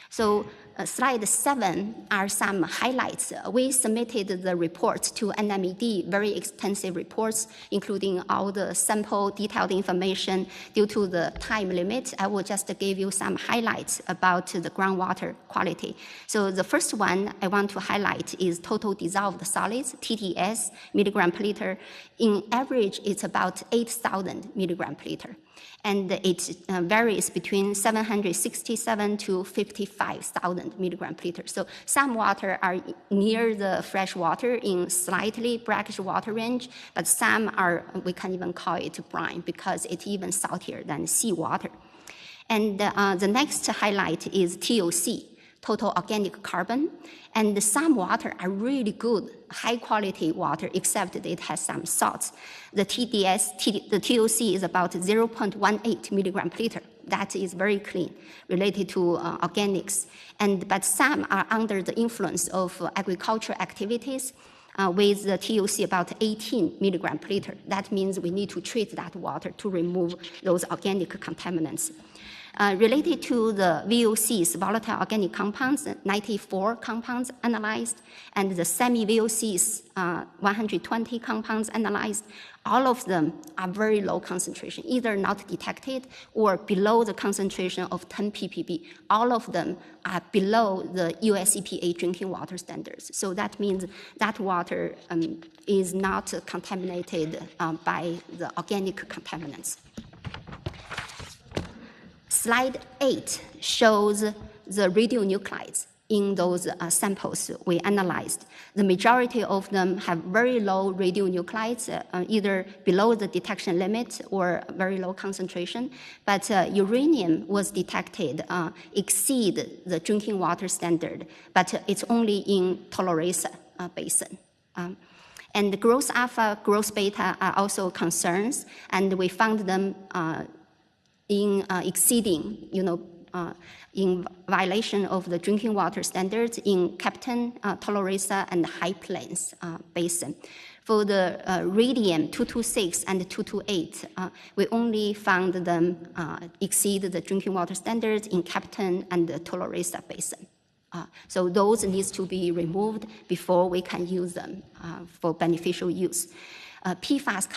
So slide 7 are some highlights. We submitted the reports to NMED, very extensive reports, including all the sample detailed information. Due to the time limit, I will just give you some highlights about the groundwater quality. So the first one I want to highlight is total dissolved solids, TDS, milligram per liter. In average, it's about 8,000 milligram per liter. And it varies between 767 to 55,000 milligram per liter. So some water are near the fresh water in slightly brackish water range, but some are, we can't even call it brine because it's even saltier than seawater. And the next highlight is TOC, total organic carbon. And some water are really good, high quality water, except that it has some salts. The the TOC is about 0.18 milligram per liter. That is very clean, related to organics. But some are under the influence of agricultural activities with the TOC about 18 milligram per liter. That means we need to treat that water to remove those organic contaminants. Related to the VOCs, volatile organic compounds, 94 compounds analyzed, and the semi-VOCs, 120 compounds analyzed. All of them are very low concentration, either not detected or below the concentration of 10 ppb. All of them are below the US EPA drinking water standards. So that means that water is not contaminated by the organic contaminants. Slide 8 shows the radionuclides in those samples we analyzed. The majority of them have very low radionuclides, either below the detection limit or very low concentration. But uranium was detected exceed the drinking water standard, but it's only in Tularosa Basin. And the gross alpha, gross beta are also concerns, and we found them in exceeding, in violation of the drinking water standards in Captain, Tularosa, and High Plains Basin. For the radium 226 and 228, we only found them exceed the drinking water standards in Captain and the Tularosa Basin. So those needs to be removed before we can use them for beneficial use. PFAS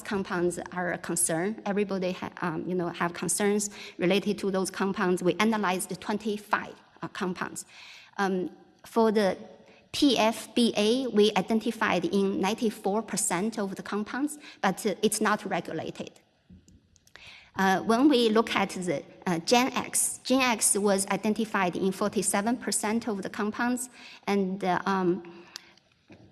compounds are a concern. Everybody have concerns related to those compounds. We analyzed 25 compounds. For the PFBA, we identified in 94% of the compounds, but it's not regulated. When we look at the GenX was identified in 47% of the compounds, and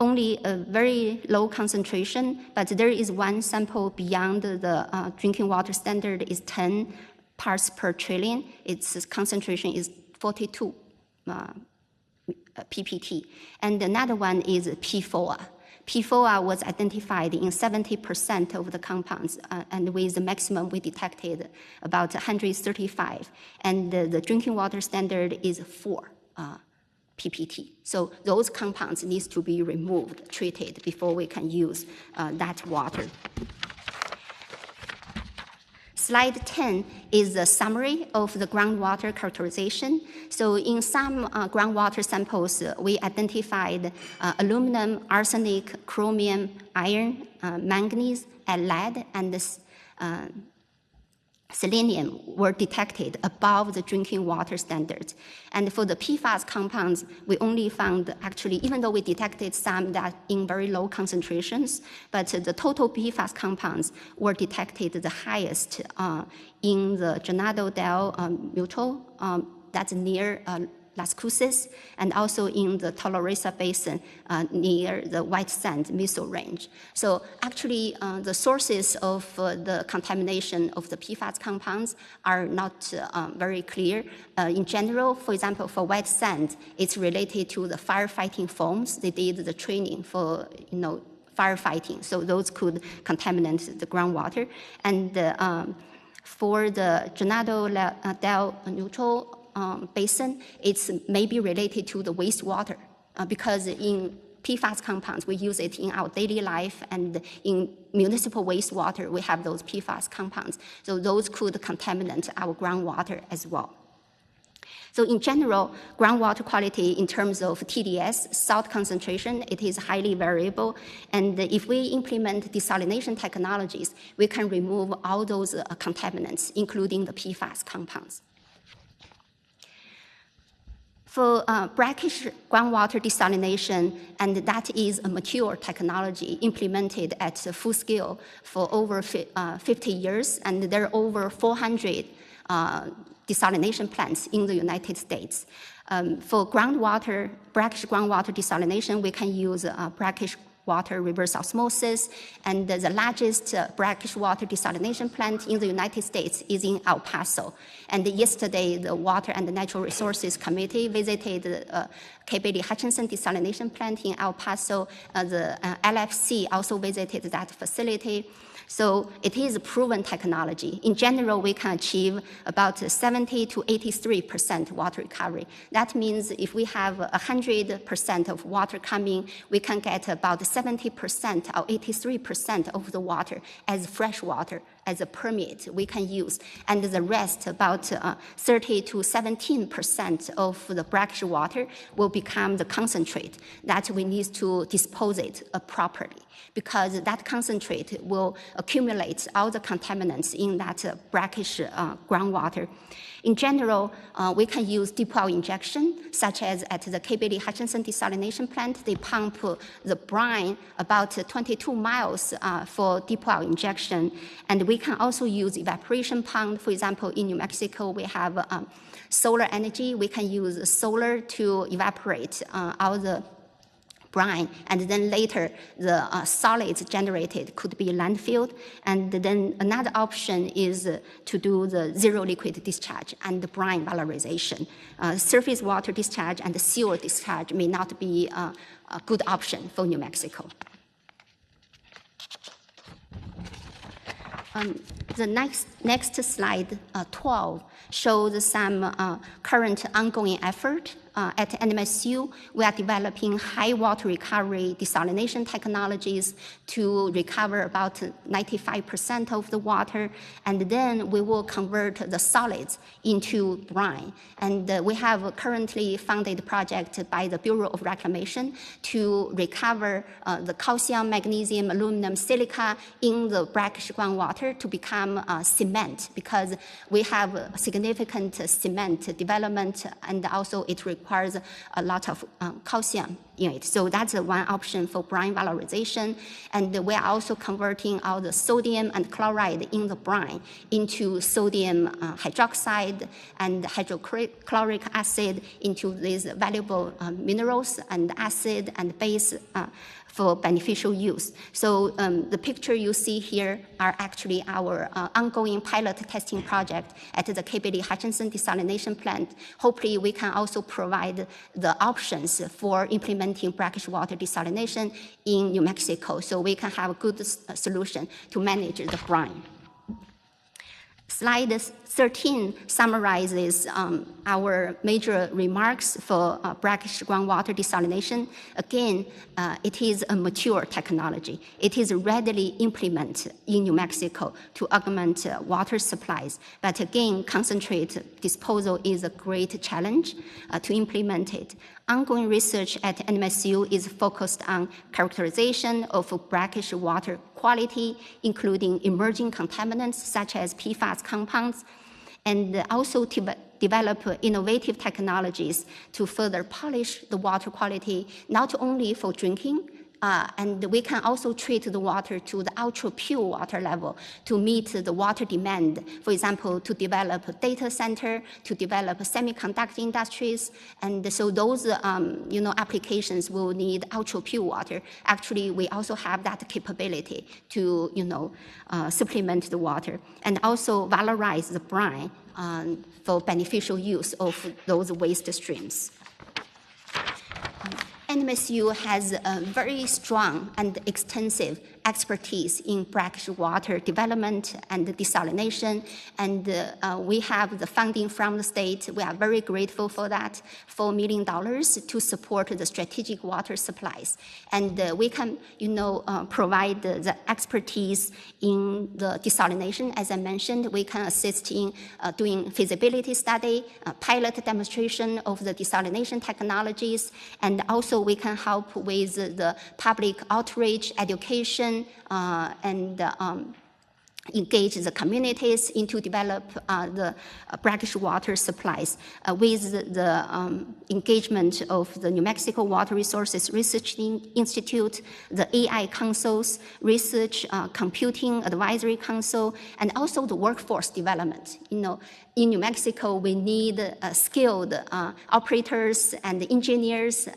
only a very low concentration, but there is one sample beyond the drinking water standard is 10 parts per trillion. Its concentration is 42 ppt. And another one is PFOA. PFOA was identified in 70% of the compounds, and with the maximum we detected about 135. And the drinking water standard is 4 ppt. So those compounds needs to be removed, treated before we can use that water. Slide 10 is a summary of the groundwater characterization. So in some groundwater samples, we identified aluminum, arsenic, chromium, iron, manganese, and lead, and selenium were detected above the drinking water standards. And for the PFAS compounds, we only found, actually, even though we detected some that in very low concentrations, but the total PFAS compounds were detected the highest in the Ganado del Mutual, that's near Las Cruces, and also in the Toloresa Basin near the White Sand Missile Range. So actually, the sources of the contamination of the PFAS compounds are not very clear. In general, for example, for white sand, it's related to the firefighting foams. They did the training for, firefighting, so those could contaminate the groundwater. And for the Ganado del Neutral basin, it's maybe related to the wastewater because in PFAS compounds, we use it in our daily life, and in municipal wastewater, we have those PFAS compounds. So those could contaminate our groundwater as well. So in general, groundwater quality in terms of TDS, salt concentration, it is highly variable. And if we implement desalination technologies, we can remove all those contaminants, including the PFAS compounds. For brackish groundwater desalination, and that is a mature technology implemented at full scale for over 50 years, and there are over 400 desalination plants in the United States. For brackish groundwater desalination, we can use brackish water reverse osmosis, and the largest brackish water desalination plant in the United States is in El Paso. And yesterday, the Water and the Natural Resources Committee visited the K. Bailey Hutchinson desalination plant in El Paso. The LFC also visited that facility. So it is a proven technology. In general, we can achieve about 70 to 83% water recovery. That means if we have 100% of water coming, we can get about 70% or 83% of the water as fresh water, as a permit we can use. And the rest, about 30 to 17% of the brackish water will become the concentrate that we need to dispose it properly, because that concentrate will accumulate all the contaminants in that brackish groundwater. In general, we can use deep well injection, such as at the K. Bailey Hutchinson desalination plant. They pump the brine about 22 miles for deep well injection. And we can also use evaporation pond. For example, in New Mexico, we have solar energy. We can use solar to evaporate all the brine, and then later the solids generated could be landfilled. And then another option is to do the zero liquid discharge and the brine valorization. Surface water discharge and sewer discharge may not be a good option for New Mexico. The next slide, 12, shows some current ongoing effort. At NMSU, we are developing high water recovery desalination technologies to recover about 95% of the water, and then we will convert the solids into brine. And we have a currently funded project by the Bureau of Reclamation to recover the calcium, magnesium, aluminum, silica in the brackish groundwater to become cement, because we have significant cement development, and also it requires a lot of calcium in it. So that's one option for brine valorization. And we are also converting all the sodium and chloride in the brine into sodium hydroxide and hydrochloric acid into these valuable minerals and acid and base for beneficial use. So the picture you see here are actually our ongoing pilot testing project at the KBD Hutchinson desalination plant. Hopefully we can also provide the options for implementing brackish water desalination in New Mexico so we can have a good solution to manage the brine. Slide 13 summarizes our major remarks for brackish groundwater desalination. Again, it is a mature technology. It is readily implemented in New Mexico to augment water supplies. But again, concentrate disposal is a great challenge to implement it. Ongoing research at NMSU is focused on characterization of brackish water quality, including emerging contaminants such as PFAS compounds, and also to develop innovative technologies to further polish the water quality, not only for drinking, and we can also treat the water to the ultra pure water level to meet the water demand. For example, to develop a data center, to develop semiconductor industries, and so those applications will need ultra pure water. Actually, we also have that capability to supplement the water and also valorize the brine for beneficial use of those waste streams. NMSU has a very strong and extensive expertise in brackish water development and desalination, and we have the funding from the state. We are very grateful for that, $4 million to support the strategic water supplies. And we can, provide the expertise in the desalination. As I mentioned, we can assist in doing feasibility study, pilot demonstration of the desalination technologies, and also we can help with the public outreach, education, and engage the communities into develop the brackish water supplies with the engagement of the New Mexico Water Resources Research Institute, the AI Council's Research Computing Advisory Council, and also the workforce development. In New Mexico, we need skilled operators and engineers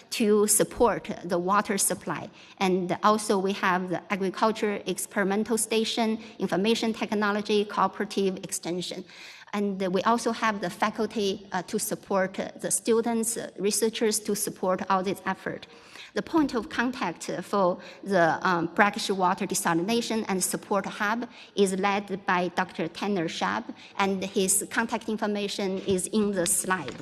to support the water supply. And also we have the Agriculture Experimental Station, Information Technology, Cooperative Extension. And we also have the faculty to support the students, researchers to support all this effort. The point of contact for the brackish water desalination and support hub is led by Dr. Tanner Schaab, and his contact information is in the slide.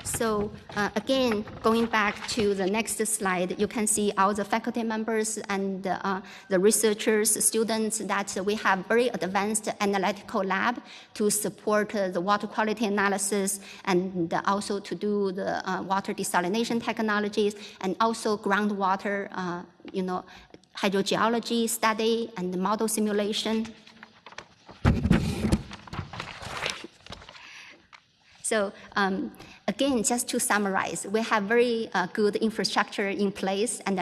So again, going back to the next slide, you can see all the faculty members and the researchers, students, that we have very advanced analytical lab to support the water quality analysis and also to do the water desalination technologies and also groundwater, hydrogeology study and model simulation. So again, just to summarize, we have very good infrastructure in place, and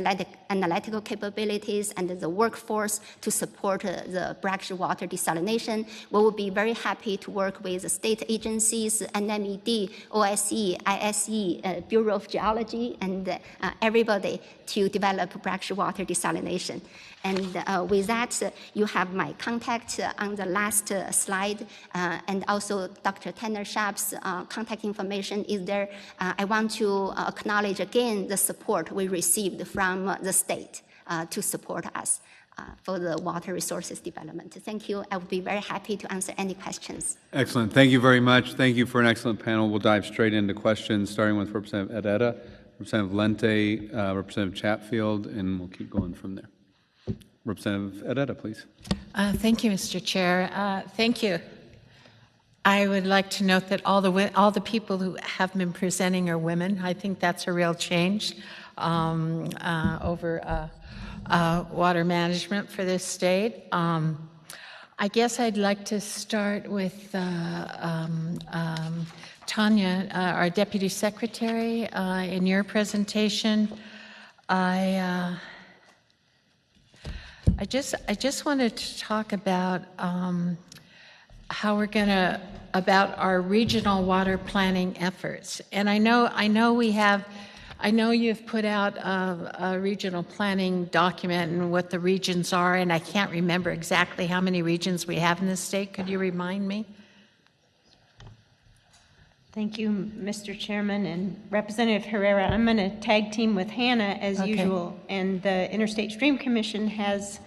analytical capabilities, and the workforce to support the brackish water desalination. We will be very happy to work with the state agencies, NMED, OSE, ISE, Bureau of Geology, and everybody to develop brackish water desalination. And with that, you have my contact on the last slide, and also Dr. Tanner Schaab's contact information is there. I want to acknowledge again the support we received from the state to support us for the water resources development. Thank you. I would be very happy to answer any questions. Excellent. Thank you very much. Thank you for an excellent panel. We'll dive straight into questions, starting with Representative Edetta, Representative Lente, Representative Chatfield, and we'll keep going from there. Representative Edetta, please. Thank you, Mr. Chair. Thank you. I would like to note that all the people who have been presenting are women. I think that's a real change over water management for this state. I guess I'd like to start with Tanya, our Deputy Secretary. In your presentation, I just wanted to talk about how we're going to, about our regional water planning efforts. And I know you've put out a regional planning document and what the regions are, and I can't remember exactly how many regions we have in the state. Could you remind me? Thank you, Mr. Chairman and Representative Herrera. I'm going to tag team with Hannah as usual, and the Interstate Stream Commission has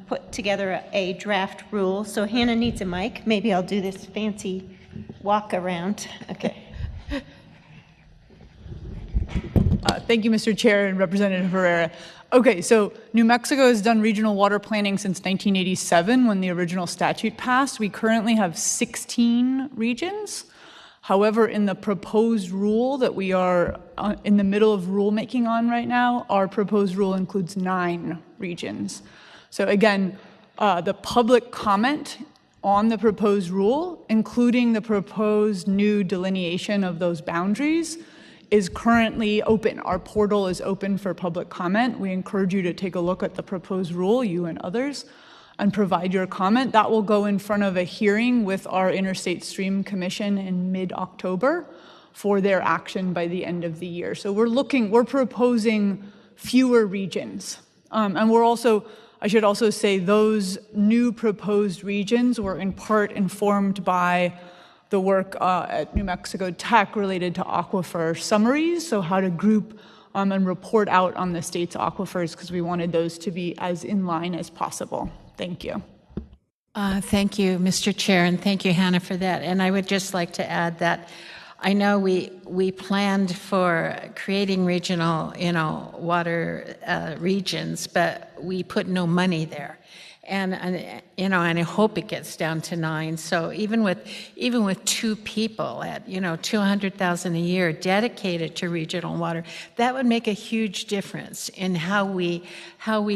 put together a draft rule. So Hannah needs a mic. Maybe I'll do this fancy walk around. Okay. Thank you, Mr. Chair and Representative Herrera. Okay, so New Mexico has done regional water planning since 1987 when the original statute passed. We currently have 16 regions. However, in the proposed rule that we are in the middle of rulemaking on right now, our proposed rule includes 9 regions. So again, the public comment on the proposed rule, including the proposed new delineation of those boundaries, is currently open. Our portal is open for public comment. We encourage you to take a look at the proposed rule, you and others, and provide your comment. That will go in front of a hearing with our Interstate Stream Commission in mid-October for their action by the end of the year. So we're proposing fewer regions. And I should also say those new proposed regions were in part informed by the work at New Mexico Tech related to aquifer summaries, so how to group and report out on the state's aquifers, because we wanted those to be as in line as possible. Thank you. Thank you, Mr. Chair, and thank you, Hannah, for that. And I would just like to add that I know we planned for creating regional, water regions, but we put no money there. And I hope it gets down to 9. So even with 2 people at $200,000 a year dedicated to regional water, that would make a huge difference in how we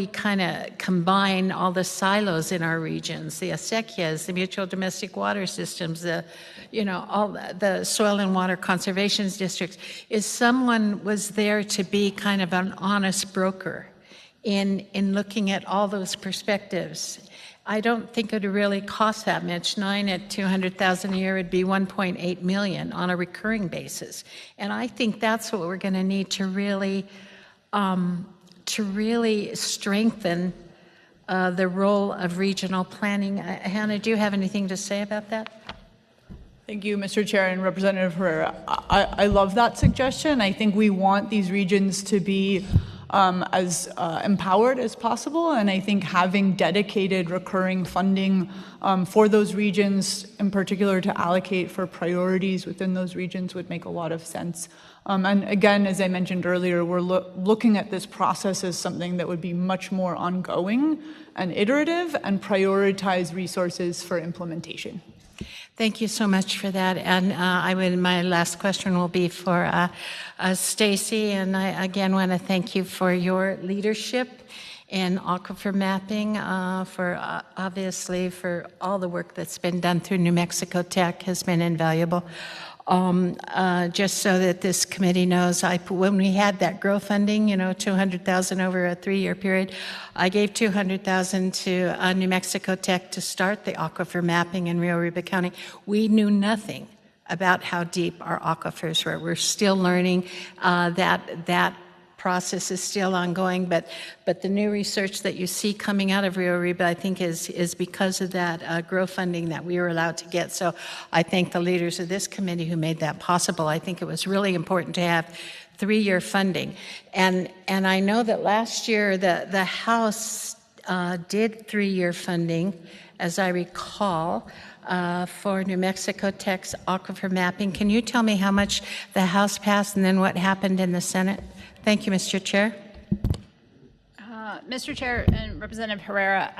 kind of combine all the silos in our regions, the acequias, the mutual domestic water systems, all the soil and water conservation districts. Is someone was there to be kind of an honest broker in looking at all those perspectives. I don't think it would really cost that much. 9 at $200,000 a year would be $1.8 million on a recurring basis. And I think that's what we're going to need to really strengthen the role of regional planning. Hannah, do you have anything to say about that? Thank you, Mr. Chair and Representative Herrera. I love that suggestion. I think we want these regions to be as empowered as possible, and I think having dedicated recurring funding for those regions, in particular to allocate for priorities within those regions, would make a lot of sense. And again, as I mentioned earlier, we're looking at this process as something that would be much more ongoing and iterative and prioritize resources for implementation. Thank you so much for that. And my last question will be for Stacy. And I again want to thank you for your leadership in aquifer mapping, obviously for all the work that's been done through New Mexico Tech has been invaluable. Just so that this committee knows, when we had that growth funding, $200,000 over a 3-year period, I gave $200,000 to New Mexico Tech to start the aquifer mapping in Rio Arriba County. We knew nothing about how deep our aquifers were. We're still learning. That process is still ongoing, but the new research that you see coming out of Rio Arriba, I think, is because of that growth funding that we were allowed to get. So I thank the leaders of this committee who made that possible. I think it was really important to have 3-year funding. And I know that last year the House did 3-year funding, as I recall, for New Mexico Tech's aquifer mapping. Can you tell me how much the House passed and then what happened in the Senate? Thank you, Mr. Chair. Mr. Chair and Representative Herrera,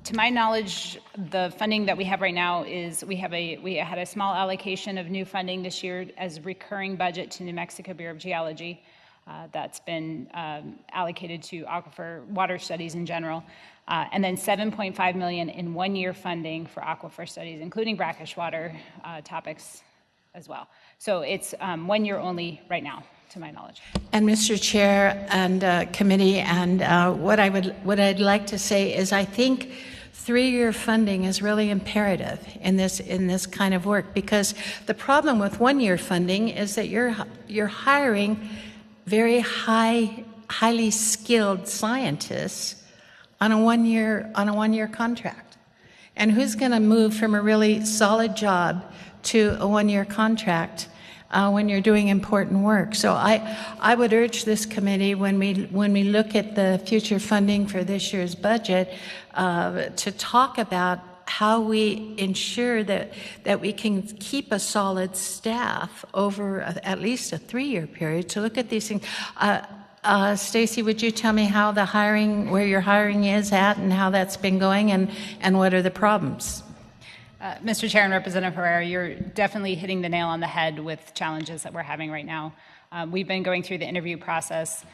to my knowledge, the funding that we have right now is we had a small allocation of new funding this year as recurring budget to New Mexico Bureau of Geology. that's been allocated to aquifer water studies in general, and then $7.5 million in one-year funding for aquifer studies, including brackish water topics as well. So it's 1 year only right now, to my knowledge. And Mr. Chair and committee, and what I'd like to say is I think 3-year funding is really imperative in this kind of work, because the problem with 1-year funding is that you're hiring very highly skilled scientists on a one-year contract. And who's going to move from a really solid job to a 1-year contract when you're doing important work? So I would urge this committee, when we look at the future funding for this year's budget, to talk about how we ensure that we can keep a solid staff over at least a 3-year period to look at these things. Stacy, would you tell me how where your hiring is at, and how that's been going, and what are the problems? Mr. Chair and Representative Herrera, you're definitely hitting the nail on the head with challenges that we're having right now. We've been going through the interview process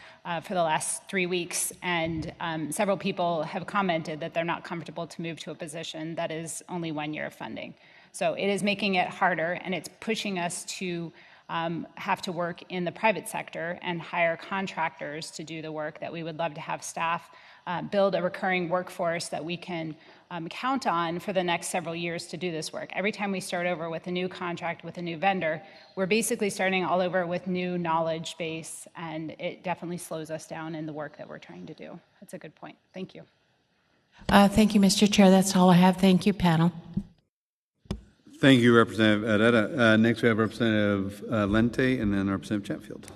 for the last 3 weeks, and several people have commented that they're not comfortable to move to a position that is only 1 year of funding. So it is making it harder, and it's pushing us to have to work in the private sector and hire contractors to do the work that we would love to have staff build a recurring workforce that we can count on for the next several years to do this work. Every time we start over with a new contract with a new vendor, we're basically starting all over with new knowledge base, and it definitely slows us down in the work that we're trying to do. That's a good point. Thank you. Thank you, Mr. Chair. That's all I have. Thank you, panel. Thank you, Representative Herrera. Next, we have Representative Lente and then Representative Chatfield.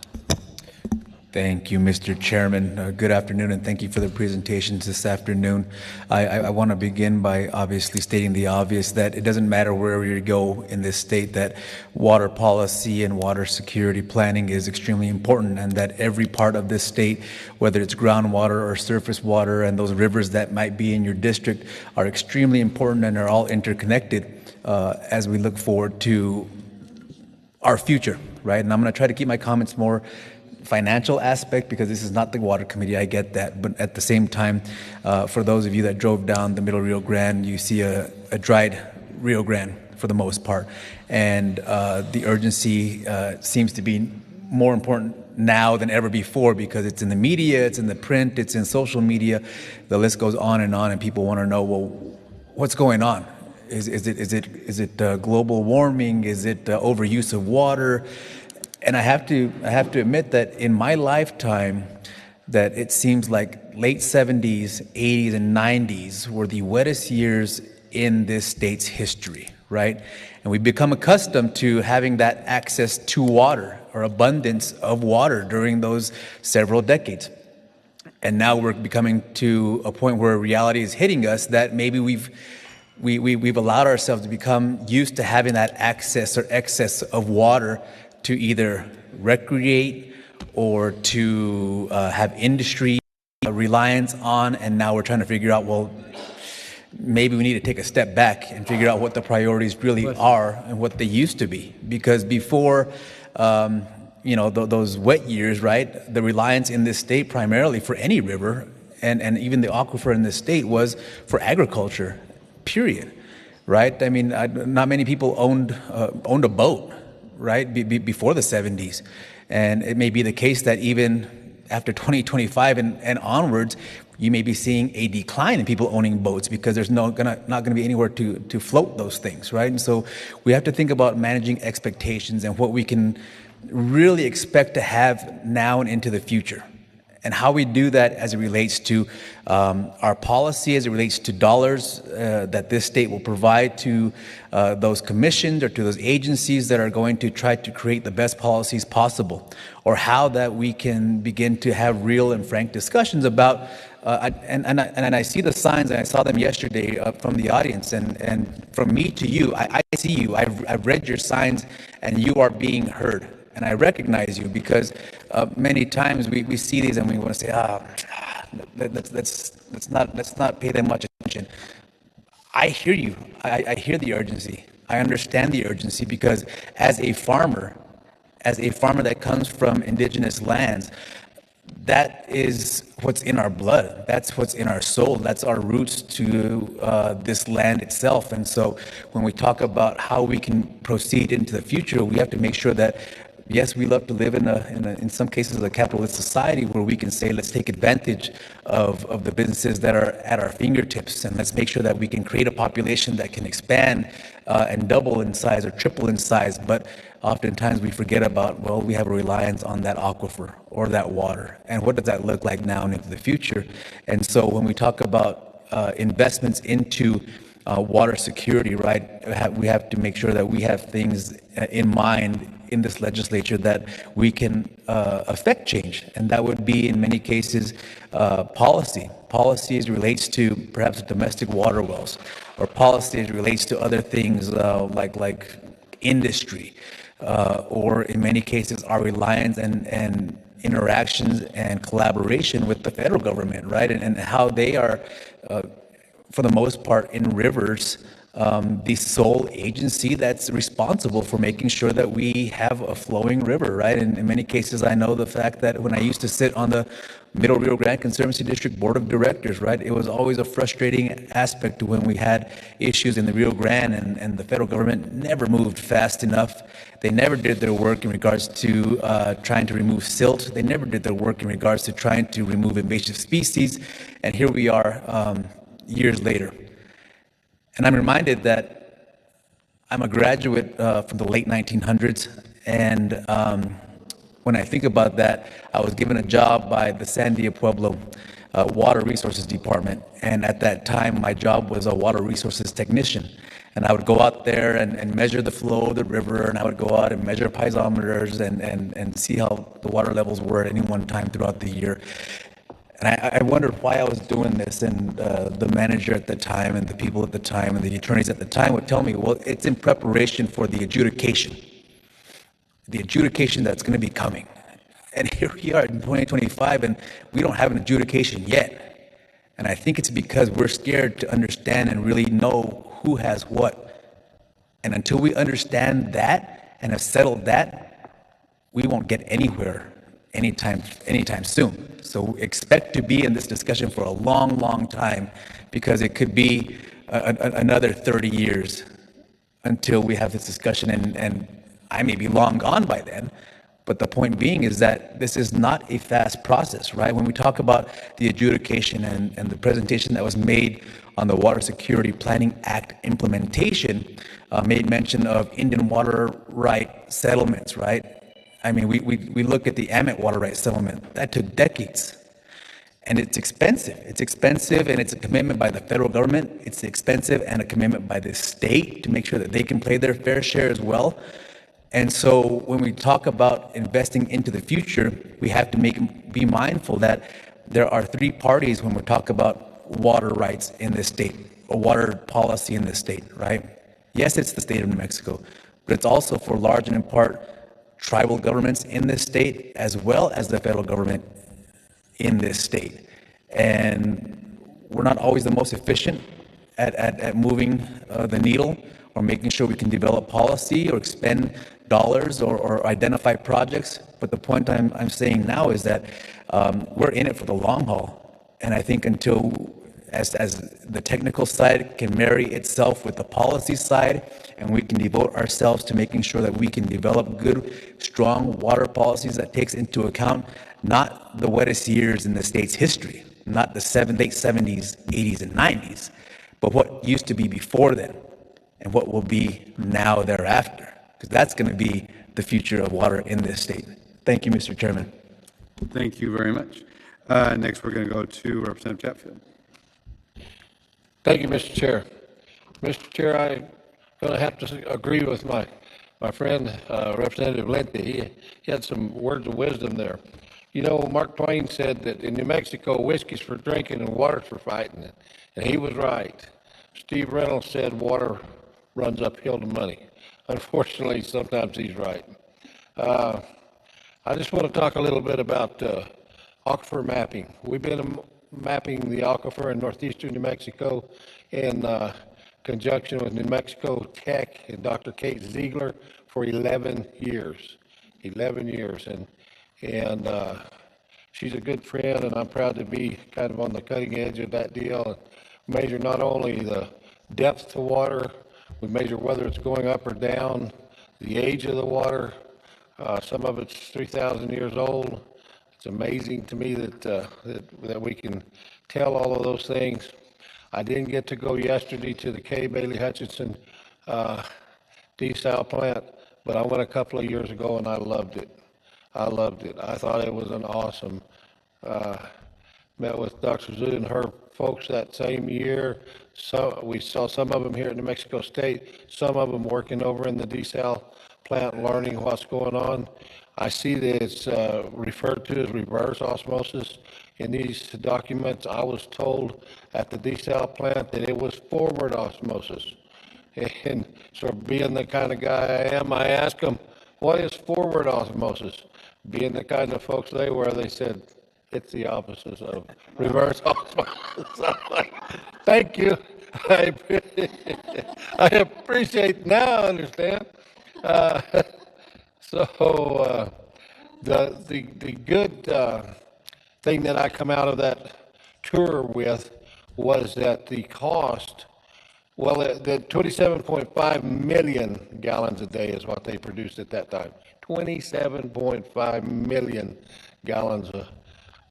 Thank you, Mr. Chairman. Good afternoon, and thank you for the presentations this afternoon. I want to begin by obviously stating the obvious, that it doesn't matter wherever you go in this state, that water policy and water security planning is extremely important, and that every part of this state, whether it's groundwater or surface water, and those rivers that might be in your district, are extremely important and are all interconnected as we look forward to our future, right? And I'm going to try to keep my comments more financial aspect, because this is not the water committee, I get that, but at the same time, for those of you that drove down the middle Rio Grande, you see a dried Rio Grande for the most part, and the urgency seems to be more important now than ever before, because it's in the media, it's in the print, it's in social media, the list goes on, and people want to know, well, what's going on? Is it global warming? Is it overuse of water? And I have to admit that in my lifetime, that it seems like late 70s, 80s, and 90s were the wettest years in this state's history, right? And we've become accustomed to having that access to water, or abundance of water, during those several decades. And now we're becoming to a point where reality is hitting us, that maybe we've allowed ourselves to become used to having that access or excess of water to either recreate or to have industry reliance on, and now we're trying to figure out, well, maybe we need to take a step back and figure out what the priorities really are and what they used to be. Because before, those wet years, right, the reliance in this state primarily for any river, and even the aquifer in this state, was for agriculture, period, right? I mean, not many people owned a boat, right, before the 70s. And it may be the case that even after 2025 and onwards, you may be seeing a decline in people owning boats, because there's not going to be anywhere to float those things, right? And so we have to think about managing expectations and what we can really expect to have now and into the future, and how we do that as it relates to our policy, as it relates to dollars that this state will provide to those commissions or to those agencies that are going to try to create the best policies possible, or how that we can begin to have real and frank discussions about, and I see the signs, and I saw them yesterday from the audience, and from me to you, I see you, I've read your signs, and you are being heard. And I recognize you, because many times we see these and we want to say, let's not pay them much attention. I hear you. I hear the urgency. I understand the urgency, because as a farmer, as a farmer that comes from indigenous lands, that is what's in our blood. That's what's in our soul. That's our roots to this land itself. And so when we talk about how we can proceed into the future, we have to make sure that, yes, we love to live in some cases, a capitalist society where we can say, let's take advantage of the businesses that are at our fingertips, and let's make sure that we can create a population that can expand and double in size or triple in size. But oftentimes we forget about, well, we have a reliance on that aquifer or that water. And what does that look like now and into the future? And so when we talk about investments into water security, right, we have to make sure that we have things in mind in this legislature that we can affect change. And that would be, in many cases, policy. Policy as relates to perhaps domestic water wells, or policy as relates to other things like industry, or in many cases our reliance and interactions and collaboration with the federal government, right? And how they are, for the most part, in rivers, the sole agency that's responsible for making sure that we have a flowing river, right? And in many cases, I know the fact that when I used to sit on the Middle Rio Grande Conservancy District Board of Directors, right, it was always a frustrating aspect when we had issues in the Rio Grande, and the federal government never moved fast enough. They never did their work in regards to trying to remove silt. They never did their work in regards to trying to remove invasive species. And here we are years later. And I'm reminded that I'm a graduate from the late 1900s, and when I think about that, I was given a job by the Sandia Pueblo Water Resources Department, and at that time, my job was a water resources technician. And I would go out there and measure the flow of the river, and I would go out and measure piezometers and see how the water levels were at any one time throughout the year. And I wondered why I was doing this, and the manager at the time and the people at the time and the attorneys at the time would tell me, well, it's in preparation for the adjudication that's going to be coming. And here we are in 2025, and we don't have an adjudication yet. And I think it's because we're scared to understand and really know who has what. And until we understand that and have settled that, we won't get anywhere anytime soon. So expect to be in this discussion for a long, long time, because it could be another 30 years until we have this discussion, and I may be long gone by then. But the point being is that this is not a fast process, right? When we talk about the adjudication and the presentation that was made on the Water Security Planning Act implementation, made mention of Indian water right settlements, right? I mean, we look at the Amit water rights settlement. That took decades. And it's expensive. It's expensive, and it's a commitment by the federal government. It's expensive and a commitment by the state to make sure that they can play their fair share as well. And so when we talk about investing into the future, we have to be mindful that there are three parties when we talk about water rights in this state, or water policy in this state, right? Yes, it's the state of New Mexico, but it's also for large and in part tribal governments in this state, as well as the federal government in this state. And we're not always the most efficient at moving the needle, or making sure we can develop policy or expend dollars or identify projects. But the point I'm saying now is that we're in it for the long haul. And I think until as the technical side can marry itself with the policy side, and we can devote ourselves to making sure that we can develop good, strong water policies that takes into account not the wettest years in the state's history, not the late 70s, 80s, and 90s, but what used to be before then and what will be now thereafter, because that's going to be the future of water in this state. Thank you, Mr. Chairman. Thank you very much. Next, we're going to go to Representative Chatfield. Thank you, Mr. Chair. Mr. Chair, I'm going to have to agree with my friend, Representative Lente. He had some words of wisdom there. You know, Mark Twain said that in New Mexico, whiskey's for drinking and water's for fighting, and he was right. Steve Reynolds said water runs uphill to money. Unfortunately, sometimes he's right. I just want to talk a little bit about aquifer mapping. We've been mapping the aquifer in northeastern New Mexico in conjunction with New Mexico Tech and Dr. Kate Ziegler for 11 years. 11 years, and she's a good friend, and I'm proud to be kind of on the cutting edge of that deal and measure not only the depth to water, we measure whether it's going up or down, the age of the water. Some of it's 3,000 years old. It's amazing to me that we can tell all of those things. I didn't get to go yesterday to the K. Bailey Hutchinson desal plant, but I went a couple of years ago and I loved it. I loved it. I thought it was an awesome. Met with Dr. Zhu and her folks that same year. So we saw some of them here in New Mexico State, some of them working over in the desal plant, learning what's going on. I see that it's referred to as reverse osmosis in these documents. I was told at the desal plant that it was forward osmosis. And so being the kind of guy I am, I asked them, what is forward osmosis? Being the kind of folks they were, they said, it's the opposite of reverse osmosis. I'm like, thank you. I appreciate, now I understand. The good thing that I come out of that tour with was that the cost, well, the 27.5 million gallons a day is what they produced at that time. 27.5 million gallons of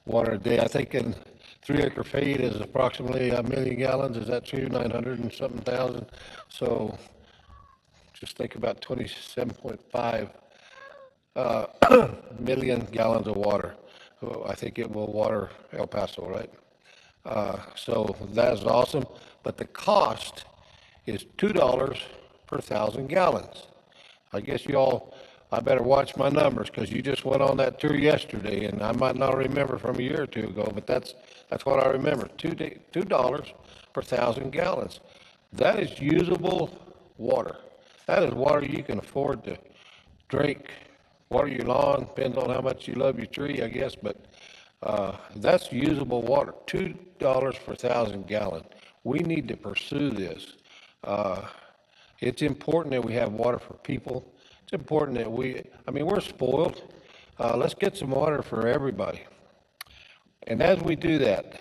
water a day. I think in 3 acre feet is approximately 1 million gallons. Is that true? 900 and something thousand. So just think about 27.5 million gallons of water. I think it will water El Paso, right? So that is awesome. But the cost is $2 per 1,000 gallons. I guess I better watch my numbers because you just went on that tour yesterday, and I might not remember from a year or two ago, but that's what I remember. $2 per 1,000 gallons. That is usable water. That is water you can afford to drink, water your lawn, depends on how much you love your tree, I guess, but that's usable water. $2 per 1,000 gallons. We need to pursue this. It's important that we have water for people. It's important that we're spoiled. Let's get some water for everybody. And as we do that,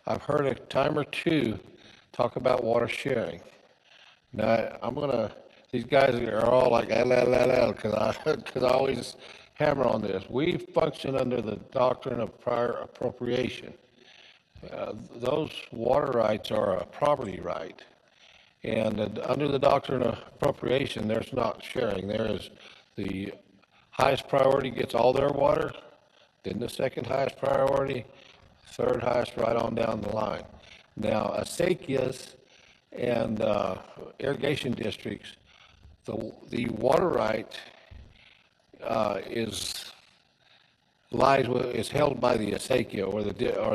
I've heard a time or two talk about water sharing. Now, these guys are all like, because I always hammer on this. We function under the doctrine of prior appropriation. Those water rights are a property right. And under the doctrine of appropriation, there's not sharing. There is the highest priority gets all their water, then the second highest priority, third highest right on down the line. Now, acequias and irrigation districts, the water right is held by the acequia or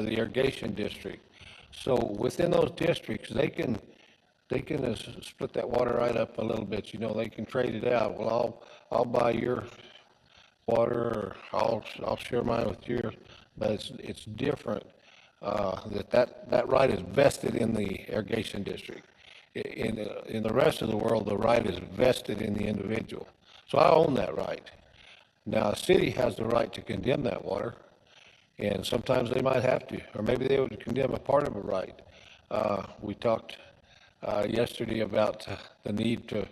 the irrigation district. So within those districts, they can split that water right up a little bit. They can trade it out. Well, I'll buy your water, or I'll share mine with yours. But it's different. That right is vested in the irrigation district. In the rest of the world, the right is vested in the individual. So I own that right. Now, a city has the right to condemn that water, and sometimes they might have to, or maybe they would condemn a part of a right. We talked yesterday about the need to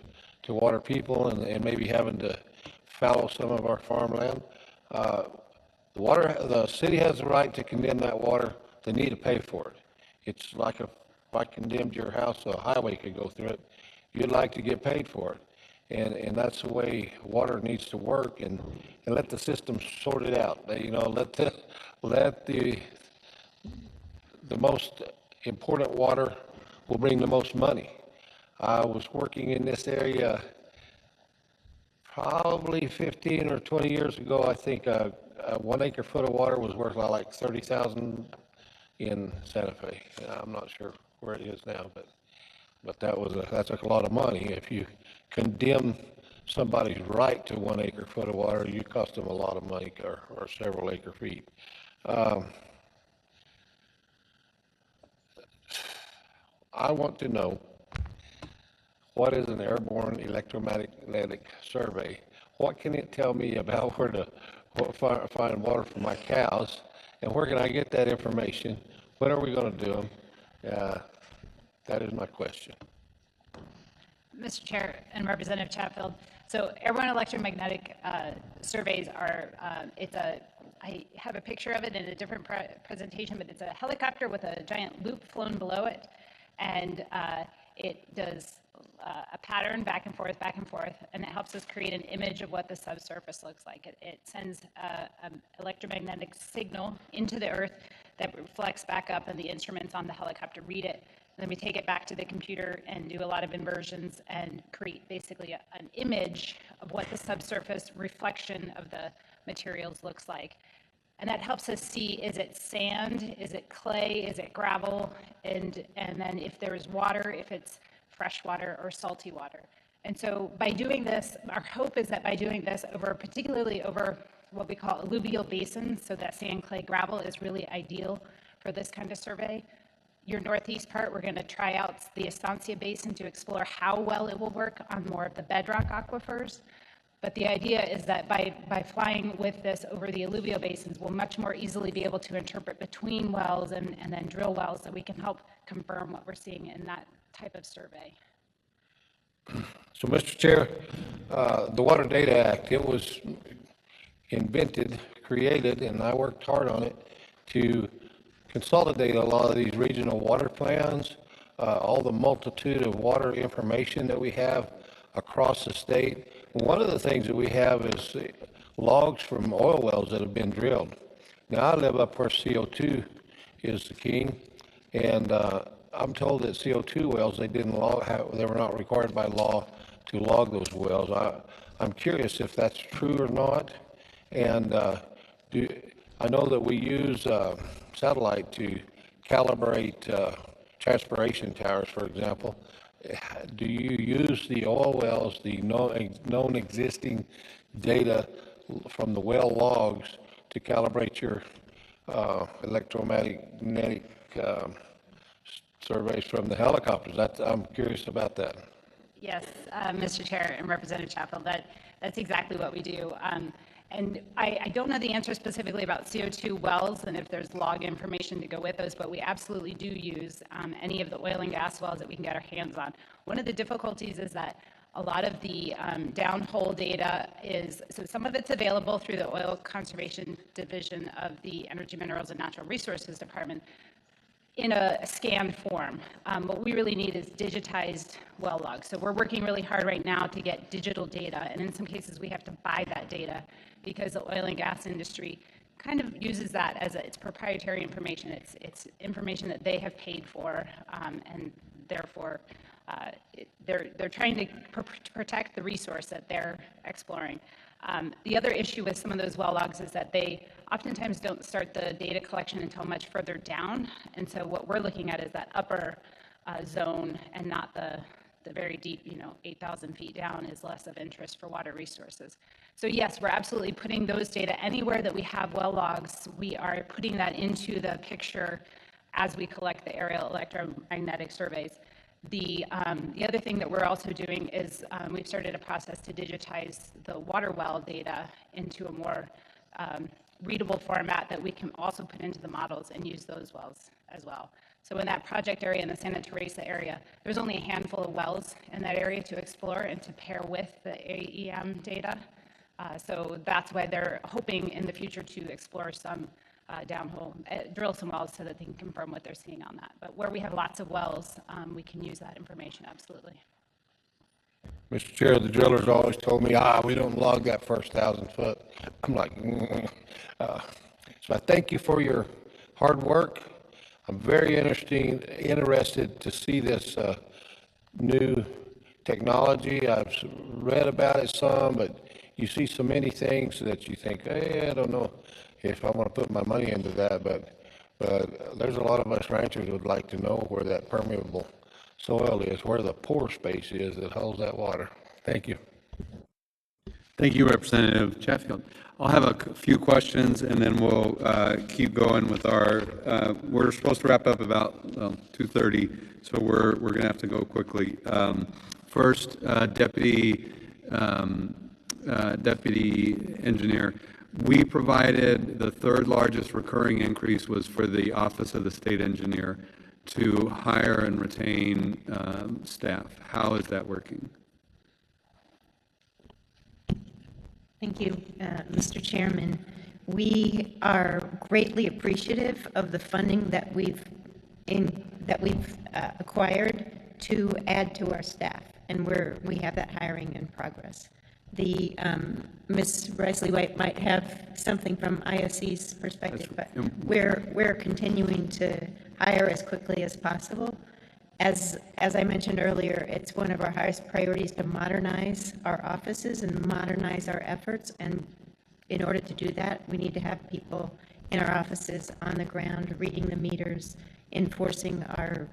water people and maybe having to fallow some of our farmland. The city has the right to condemn that water. They need to pay for it. It's like if I condemned your house, a highway could go through it. You'd like to get paid for it. And that's the way water needs to work, and let the system sort it out. Let the most important water will bring the most money. I was working in this area probably 15 or 20 years ago. I think a 1 acre foot of water was worth like $30,000 in Santa Fe. I'm not sure where it is now, but that took a lot of money. If you condemn somebody's right to 1 acre foot of water, you cost them a lot of money or several acre feet. I want to know, what is an airborne electromagnetic survey? What can it tell me about where to find water for my cows? And where can I get that information? When are we going to do them? That is my question. Mr. Chair and Representative Chatfield, so airborne electromagnetic surveys are, I have a picture of it in a different presentation, but it's a helicopter with a giant loop flown below it, and it does a pattern back and forth, and it helps us create an image of what the subsurface looks like. It sends an electromagnetic signal into the earth that reflects back up, and the instruments on the helicopter read it. Then we take it back to the computer and do a lot of inversions and create basically an image of what the subsurface reflection of the materials looks like. And that helps us see, is it sand, is it clay, is it gravel, and then if there's water, if it's fresh water or salty water. And so by doing this, our hope is that by doing this particularly over what we call alluvial basins, so that sand, clay, gravel is really ideal for this kind of survey. Your northeast part, we're going to try out the Estancia Basin to explore how well it will work on more of the bedrock aquifers. But the idea is that by flying with this over the alluvial basins, we'll much more easily be able to interpret between wells and then drill wells so we can help confirm what we're seeing in that type of survey. So, Mr. Chair, the Water Data Act, it was invented, created, and I worked hard on it to consolidate a lot of these regional water plans, all the multitude of water information that we have across the state. One of the things that we have is logs from oil wells that have been drilled. Now, I live up where CO2 is the king, and I'm told that CO2 wells, they were not required by law to log those wells. I'm curious if that's true or not, and I know that we use satellite to calibrate transpiration towers, for example. Do you use the oil wells, the known existing data from the well logs to calibrate your electromagnetic surveys from the helicopters? I'm curious about that. Yes, Mr. Chair and Representative Chatfield, that's exactly what we do. And I don't know the answer specifically about CO2 wells and if there's log information to go with those, but we absolutely do use any of the oil and gas wells that we can get our hands on. One of the difficulties is that a lot of the downhole data so some of it's available through the Oil Conservation Division of the Energy, Minerals, and Natural Resources Department in a scanned form. What we really need is digitized well logs. So we're working really hard right now to get digital data, and in some cases we have to buy that data because the oil and gas industry kind of uses that as its proprietary information. It's information that they have paid for, and therefore they're trying to protect the resource that they're exploring. The other issue with some of those well logs is that they oftentimes don't start the data collection until much further down, and so what we're looking at is that upper zone and not the very deep, 8,000 feet down is less of interest for water resources. So yes, we're absolutely putting those data anywhere that we have well logs. We are putting that into the picture as we collect the aerial electromagnetic surveys. The other thing that we're also doing is we've started a process to digitize the water well data into a more readable format that we can also put into the models and use those wells as well. So in that project area, in the Santa Teresa area, there's only a handful of wells in that area to explore and to pair with the AEM data. So that's why they're hoping in the future to explore some downhole, drill some wells so that they can confirm what they're seeing on that. But where we have lots of wells, we can use that information, absolutely. Mr. Chair, the drillers always told me, we don't log that first 1,000 foot. I'm like, so I thank you for your hard work. I'm very interested to see this new technology. I've read about it some, but you see so many things that you think, hey, I don't know if I want to put my money into that, but there's a lot of us ranchers would like to know where that permeable soil is, where the pore space is that holds that water. Thank you. Thank you, Representative Chatfield. I'll have a few questions, and then we'll keep going with our. We're supposed to wrap up about 2:30, so we're going to have to go quickly. First, Deputy Deputy Engineer, we provided the third largest recurring increase was for the Office of the State Engineer to hire and retain staff. How is that working? Thank you, Mr. Chairman. We are greatly appreciative of the funding that we've acquired to add to our staff, and we have that hiring in progress. The Ms. Risley White might have something from IOC's perspective, but we're continuing to hire as quickly as possible. As I mentioned earlier, it's one of our highest priorities to modernize our offices and modernize our efforts. And in order to do that, we need to have people in our offices on the ground, reading the meters, enforcing our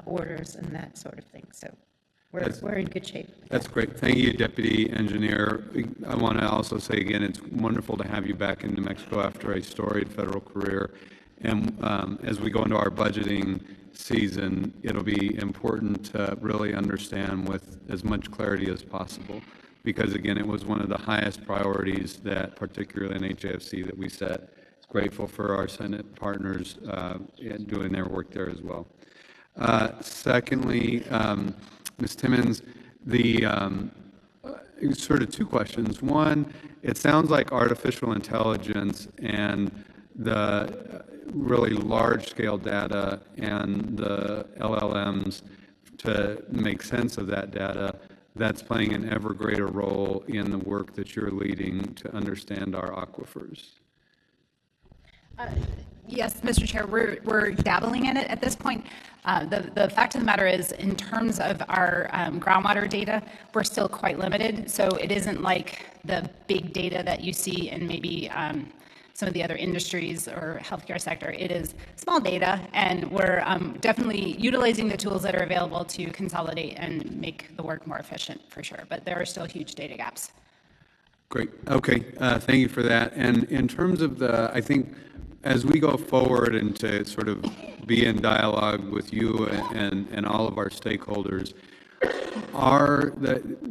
orders and that sort of thing. So we're in good shape. That's great. Thank you, Deputy Engineer. I want to also say again, it's wonderful to have you back in New Mexico after a storied federal career. And as we go into our budgeting season, it'll be important to really understand with as much clarity as possible, because again, it was one of the highest priorities that, particularly in HAFC, that we set. It's grateful for our Senate partners doing their work there as well. Secondly, Ms. Timmons, sort of two questions. One, it sounds like artificial intelligence and the really large-scale data and the LLMs to make sense of that data, that's playing an ever greater role in the work that you're leading to understand our aquifers. Yes, Mr. Chair, we're dabbling in it at this point. The fact of the matter is, in terms of our groundwater data, we're still quite limited. So it isn't like the big data that you see in maybe some of the other industries or healthcare sector. It is small data, and we're definitely utilizing the tools that are available to consolidate and make the work more efficient, for sure. But there are still huge data gaps. Great. Okay. Thank you for that. And in terms of I think as we go forward and to sort of be in dialogue with you and all of our stakeholders,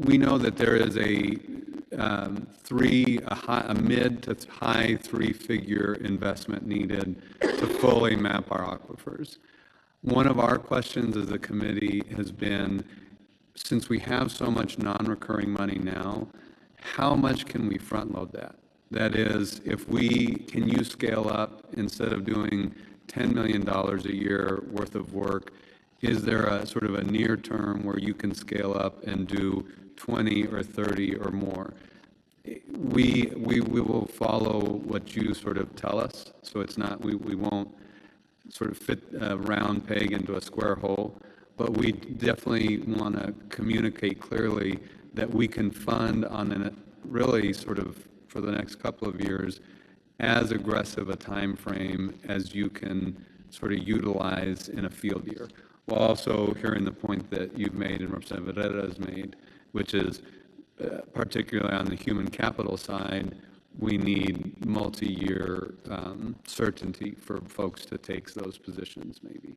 we know that there is a mid to high three-figure investment needed to fully map our aquifers. One of our questions as a committee has been, since we have so much non-recurring money now, how much can we front-load that? That is, can you scale up instead of doing $10 million a year worth of work? Is there a sort of a near term where you can scale up and do 20 or 30 or more? We will follow what you sort of tell us. So it's not, we won't sort of fit a round peg into a square hole, but we definitely want to communicate clearly that we can fund on a really sort of for the next couple of years as aggressive a time frame as you can sort of utilize in a field year. While also hearing the point that you've made and Representative Herrera has made, which is particularly on the human capital side, we need multi-year certainty for folks to take those positions maybe.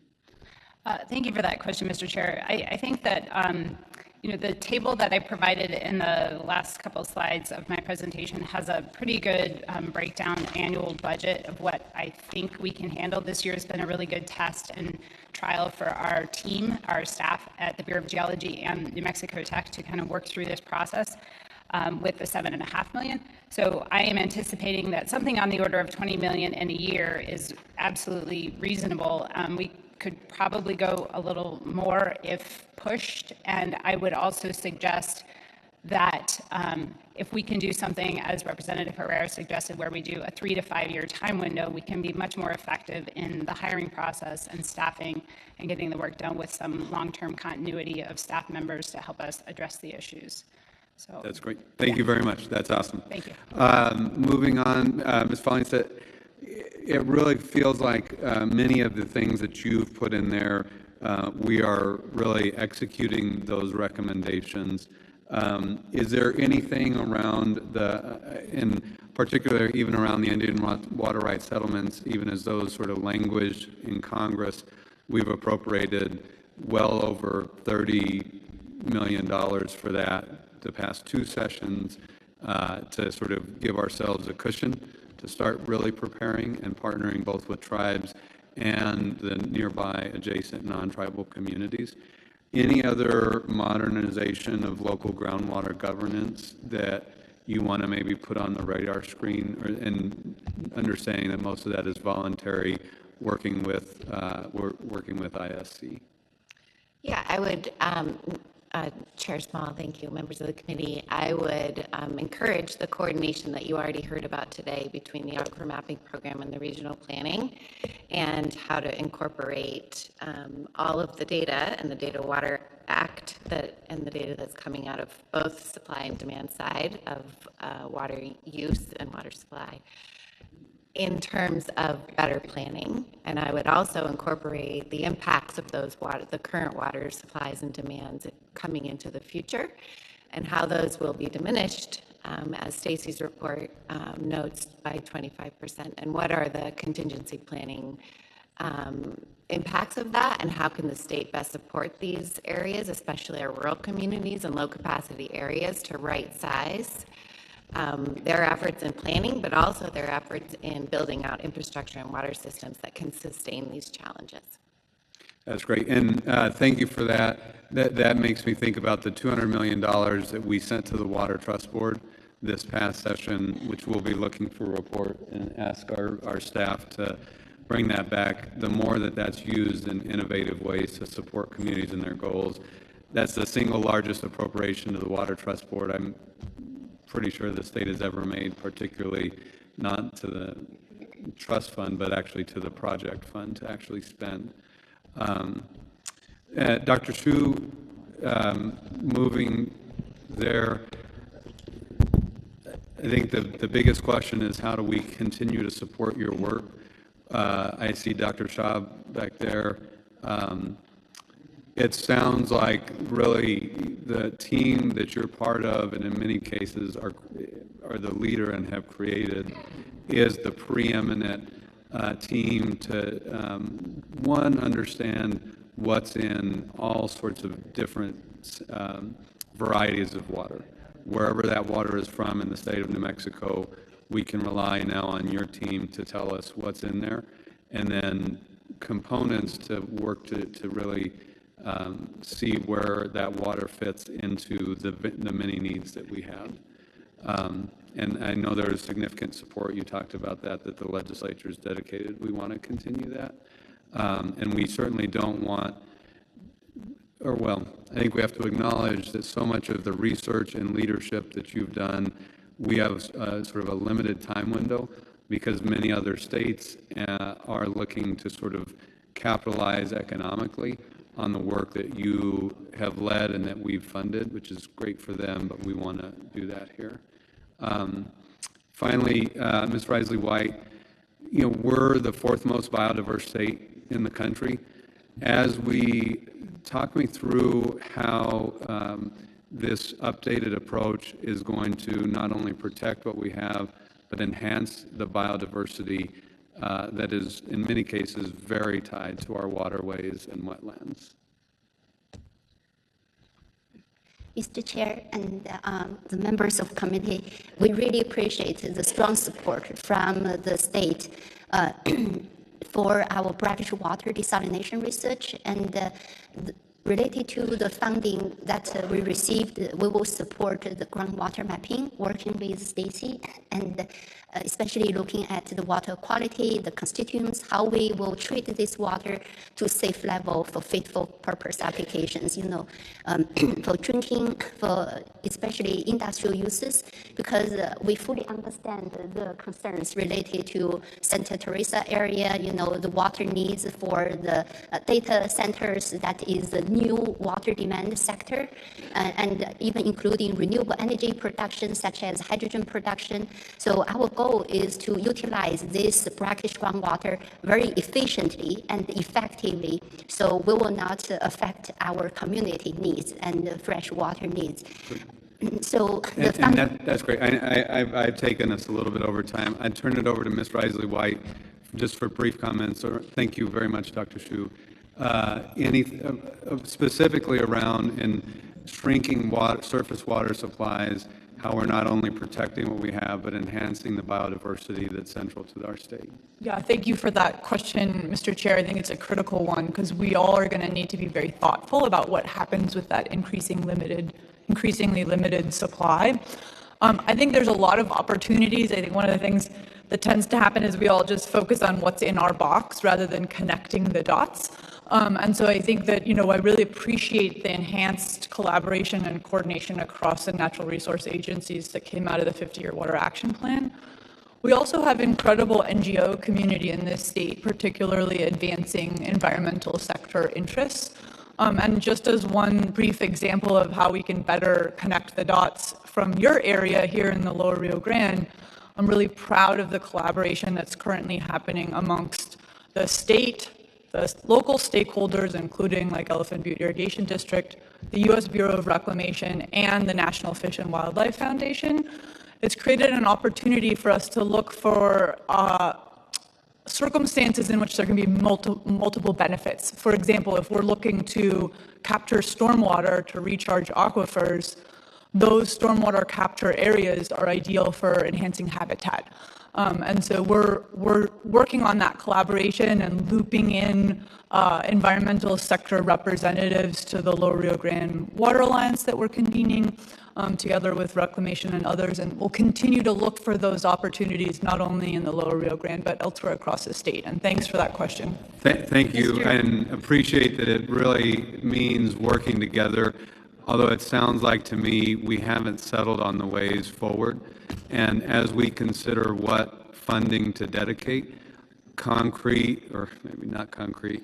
Thank you for that question, Mr. Chair. I think that the table that I provided in the last couple of slides of my presentation has a pretty good breakdown annual budget of what I think we can handle. This year has been a really good test and trial for our team, our staff at the Bureau of Geology and New Mexico Tech to kind of work through this process with the $7.5 million. So I am anticipating that something on the order of $20 million in a year is absolutely reasonable. We could probably go a little more if pushed, and I would also suggest that if we can do something, as Representative Herrera suggested, where we do a 3 to 5 year time window, we can be much more effective in the hiring process and staffing and getting the work done with some long-term continuity of staff members to help us address the issues. So that's great. Thank you very much. That's awesome. Thank you. Moving on, Ms. Folling said, it really feels like many of the things that you've put in there, we are really executing those recommendations. Is there anything around in particular, even around the Indian water rights settlements, even as those sort of languish in Congress, we've appropriated well over $30 million for that the past 2 sessions. to sort of give ourselves a cushion to start really preparing and partnering both with tribes and the nearby adjacent non-tribal communities. Any other modernization of local groundwater governance that you want to maybe put on the radar screen, and understanding that most of that is voluntary, working with ISC? Yeah, I would, Chair Small, thank you, members of the committee. I would encourage the coordination that you already heard about today between the Aquifer Mapping Program and the regional planning, and how to incorporate all of the data and the Data Water Act and the data that's coming out of both supply and demand side of water use and water supply in terms of better planning. And I would also incorporate the impacts of those the current water supplies and demands coming into the future, and how those will be diminished, as Stacy's report notes, by 25%, and what are the contingency planning impacts of that, and how can the state best support these areas, especially our rural communities and low capacity areas, to right size their efforts in planning, but also their efforts in building out infrastructure and water systems that can sustain these challenges. That's great, and thank you for that. That makes me think about the $200 million that we sent to the Water Trust Board this past session, which we'll be looking for a report, and ask our staff to bring that back. The more that's used in innovative ways to support communities and their goals, that's the single largest appropriation to the Water Trust Board I'm pretty sure the state has ever made, particularly not to the trust fund, but actually to the project fund to actually spend. Dr. Shu, moving there, I think the biggest question is, how do we continue to support your work? I see Dr. Shah back there. It sounds like really the team that you're part of, and in many cases are the leader and have created, is the preeminent team to, one, understand what's in all sorts of different varieties of water. Wherever that water is from in the state of New Mexico, we can rely now on your team to tell us what's in there, and then components to work to really see where that water fits into the many needs that we have. And I know there is significant support. You talked about that the legislature is dedicated. We want to continue that. And we certainly don't want, I think we have to acknowledge that so much of the research and leadership that you've done, we have sort of a limited time window, because many other states are looking to sort of capitalize economically on the work that you have led and that we've funded, which is great for them, but we want to do that here. Finally, Ms. Risley-White, we're the fourth most biodiverse state in the country. As we talk me through how this updated approach is going to not only protect what we have, but enhance the biodiversity that is, in many cases, very tied to our waterways and wetlands. Mr. Chair and the members of the committee, we really appreciate the strong support from the state for our brackish water desalination research, and related to the funding that we received, we will support the groundwater mapping, working with Stacy, and especially looking at the water quality, the constituents, how we will treat this water to a safe level for fit-for-purpose applications, for drinking, for especially industrial uses, because we fully understand the concerns related to Santa Teresa area, the water needs for the data centers, that is the new water demand sector, and even including renewable energy production, such as hydrogen production. So our goal is to utilize this brackish groundwater very efficiently and effectively, so we will not affect our community needs and fresh water needs. So that's great. I've taken us a little bit over time. I turn it over to Ms. Risley-White just for brief comments. Thank you very much, Dr. Shu. Specifically around in shrinking surface water supplies how we're not only protecting what we have, but enhancing the biodiversity that's central to our state. Yeah, thank you for that question, Mr. Chair. I think it's a critical one because we all are going to need to be very thoughtful about what happens with that increasingly limited supply. I think there's a lot of opportunities. I think one of the things that tends to happen is we all just focus on what's in our box rather than connecting the dots. And so I think that, I really appreciate the enhanced collaboration and coordination across the natural resource agencies that came out of the 50-year Water Action Plan. We also have incredible NGO community in this state, particularly advancing environmental sector interests. And just as one brief example of how we can better connect the dots from your area here in the Lower Rio Grande, I'm really proud of the collaboration that's currently happening amongst the state, the local stakeholders, including like Elephant Butte Irrigation District, the U.S. Bureau of Reclamation, and the National Fish and Wildlife Foundation. It's created an opportunity for us to look for circumstances in which there can be multiple benefits. For example, if we're looking to capture stormwater to recharge aquifers, those stormwater capture areas are ideal for enhancing habitat. And so we're working on that collaboration and looping in environmental sector representatives to the Lower Rio Grande Water Alliance that we're convening together with Reclamation and others. And we'll continue to look for those opportunities, not only in the Lower Rio Grande, but elsewhere across the state. And thanks for that question. Thank you, and appreciate that it really means working together. Although it sounds like to me we haven't settled on the ways forward. And as we consider what funding to dedicate, concrete, or maybe not concrete,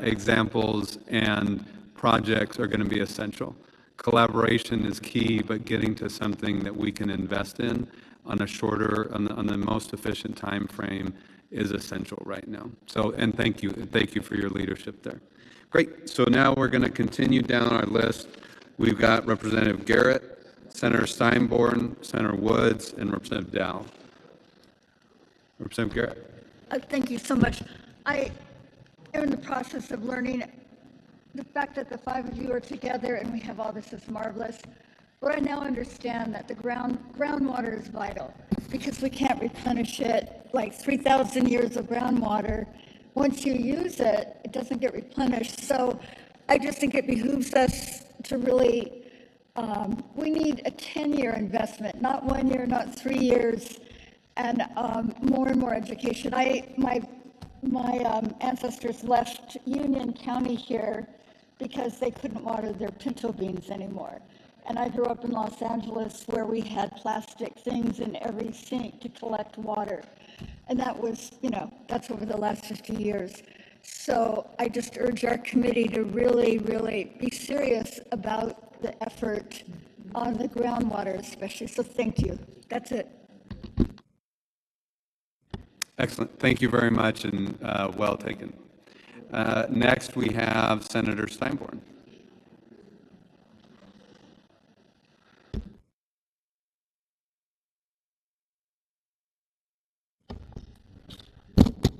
examples and projects are going to be essential. Collaboration is key, but getting to something that we can invest in on a shorter, on the most efficient time frame is essential right now. So, and thank you for your leadership there. Great, so now we're going to continue down our list. We've got Representative Garrett, Senator Steinborn, Senator Woods, and Representative Dow. Representative Garrett. Thank you so much. I am in the process of learning the fact that the five of you are together and we have all this is marvelous. But I now understand that the groundwater is vital because we can't replenish it. Like 3,000 years of groundwater, once you use it, it doesn't get replenished. So I just think it behooves us to really, we need a 10-year investment, not 1 year, not 3 years, and more and more education. My ancestors left Union County here because they couldn't water their pinto beans anymore. And I grew up in Los Angeles where we had plastic things in every sink to collect water. And that was, that's over the last 50 years. So I just urge our committee to really, really be serious about the effort on the groundwater especially. So thank you. That's it. Excellent. Thank you very much, and well taken. Next, we have Senator Steinborn.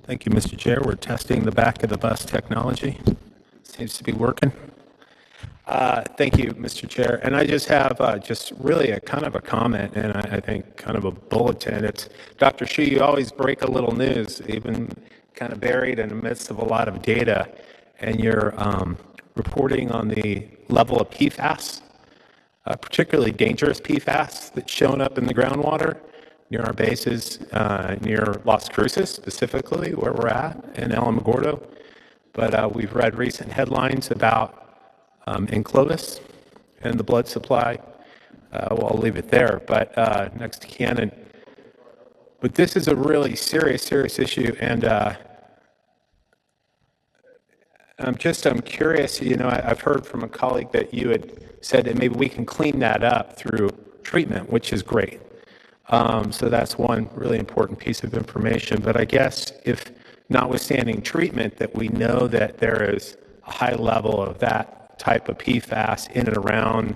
Thank you, Mr. Chair. We're testing the back of the bus technology. Seems to be working. Thank you, Mr. Chair. And I just have just really a kind of a comment, and I think kind of a bulletin. It's Dr. Hsu, you always break a little news, even kind of buried in the midst of a lot of data, and you're reporting on the level of PFAS, particularly dangerous PFAS that's shown up in the groundwater near our bases, near Las Cruces specifically, where we're at, in Alamogordo. But we've read recent headlines about in Clovis and the blood supply. Well, I'll leave it there, but next to Cannon. But this is a really serious issue, and I'm curious, I've heard from a colleague that you had said that maybe we can clean that up through treatment, which is great. So that's one really important piece of information. But I guess if notwithstanding treatment, that we know that there is a high level of that type of PFAS in and around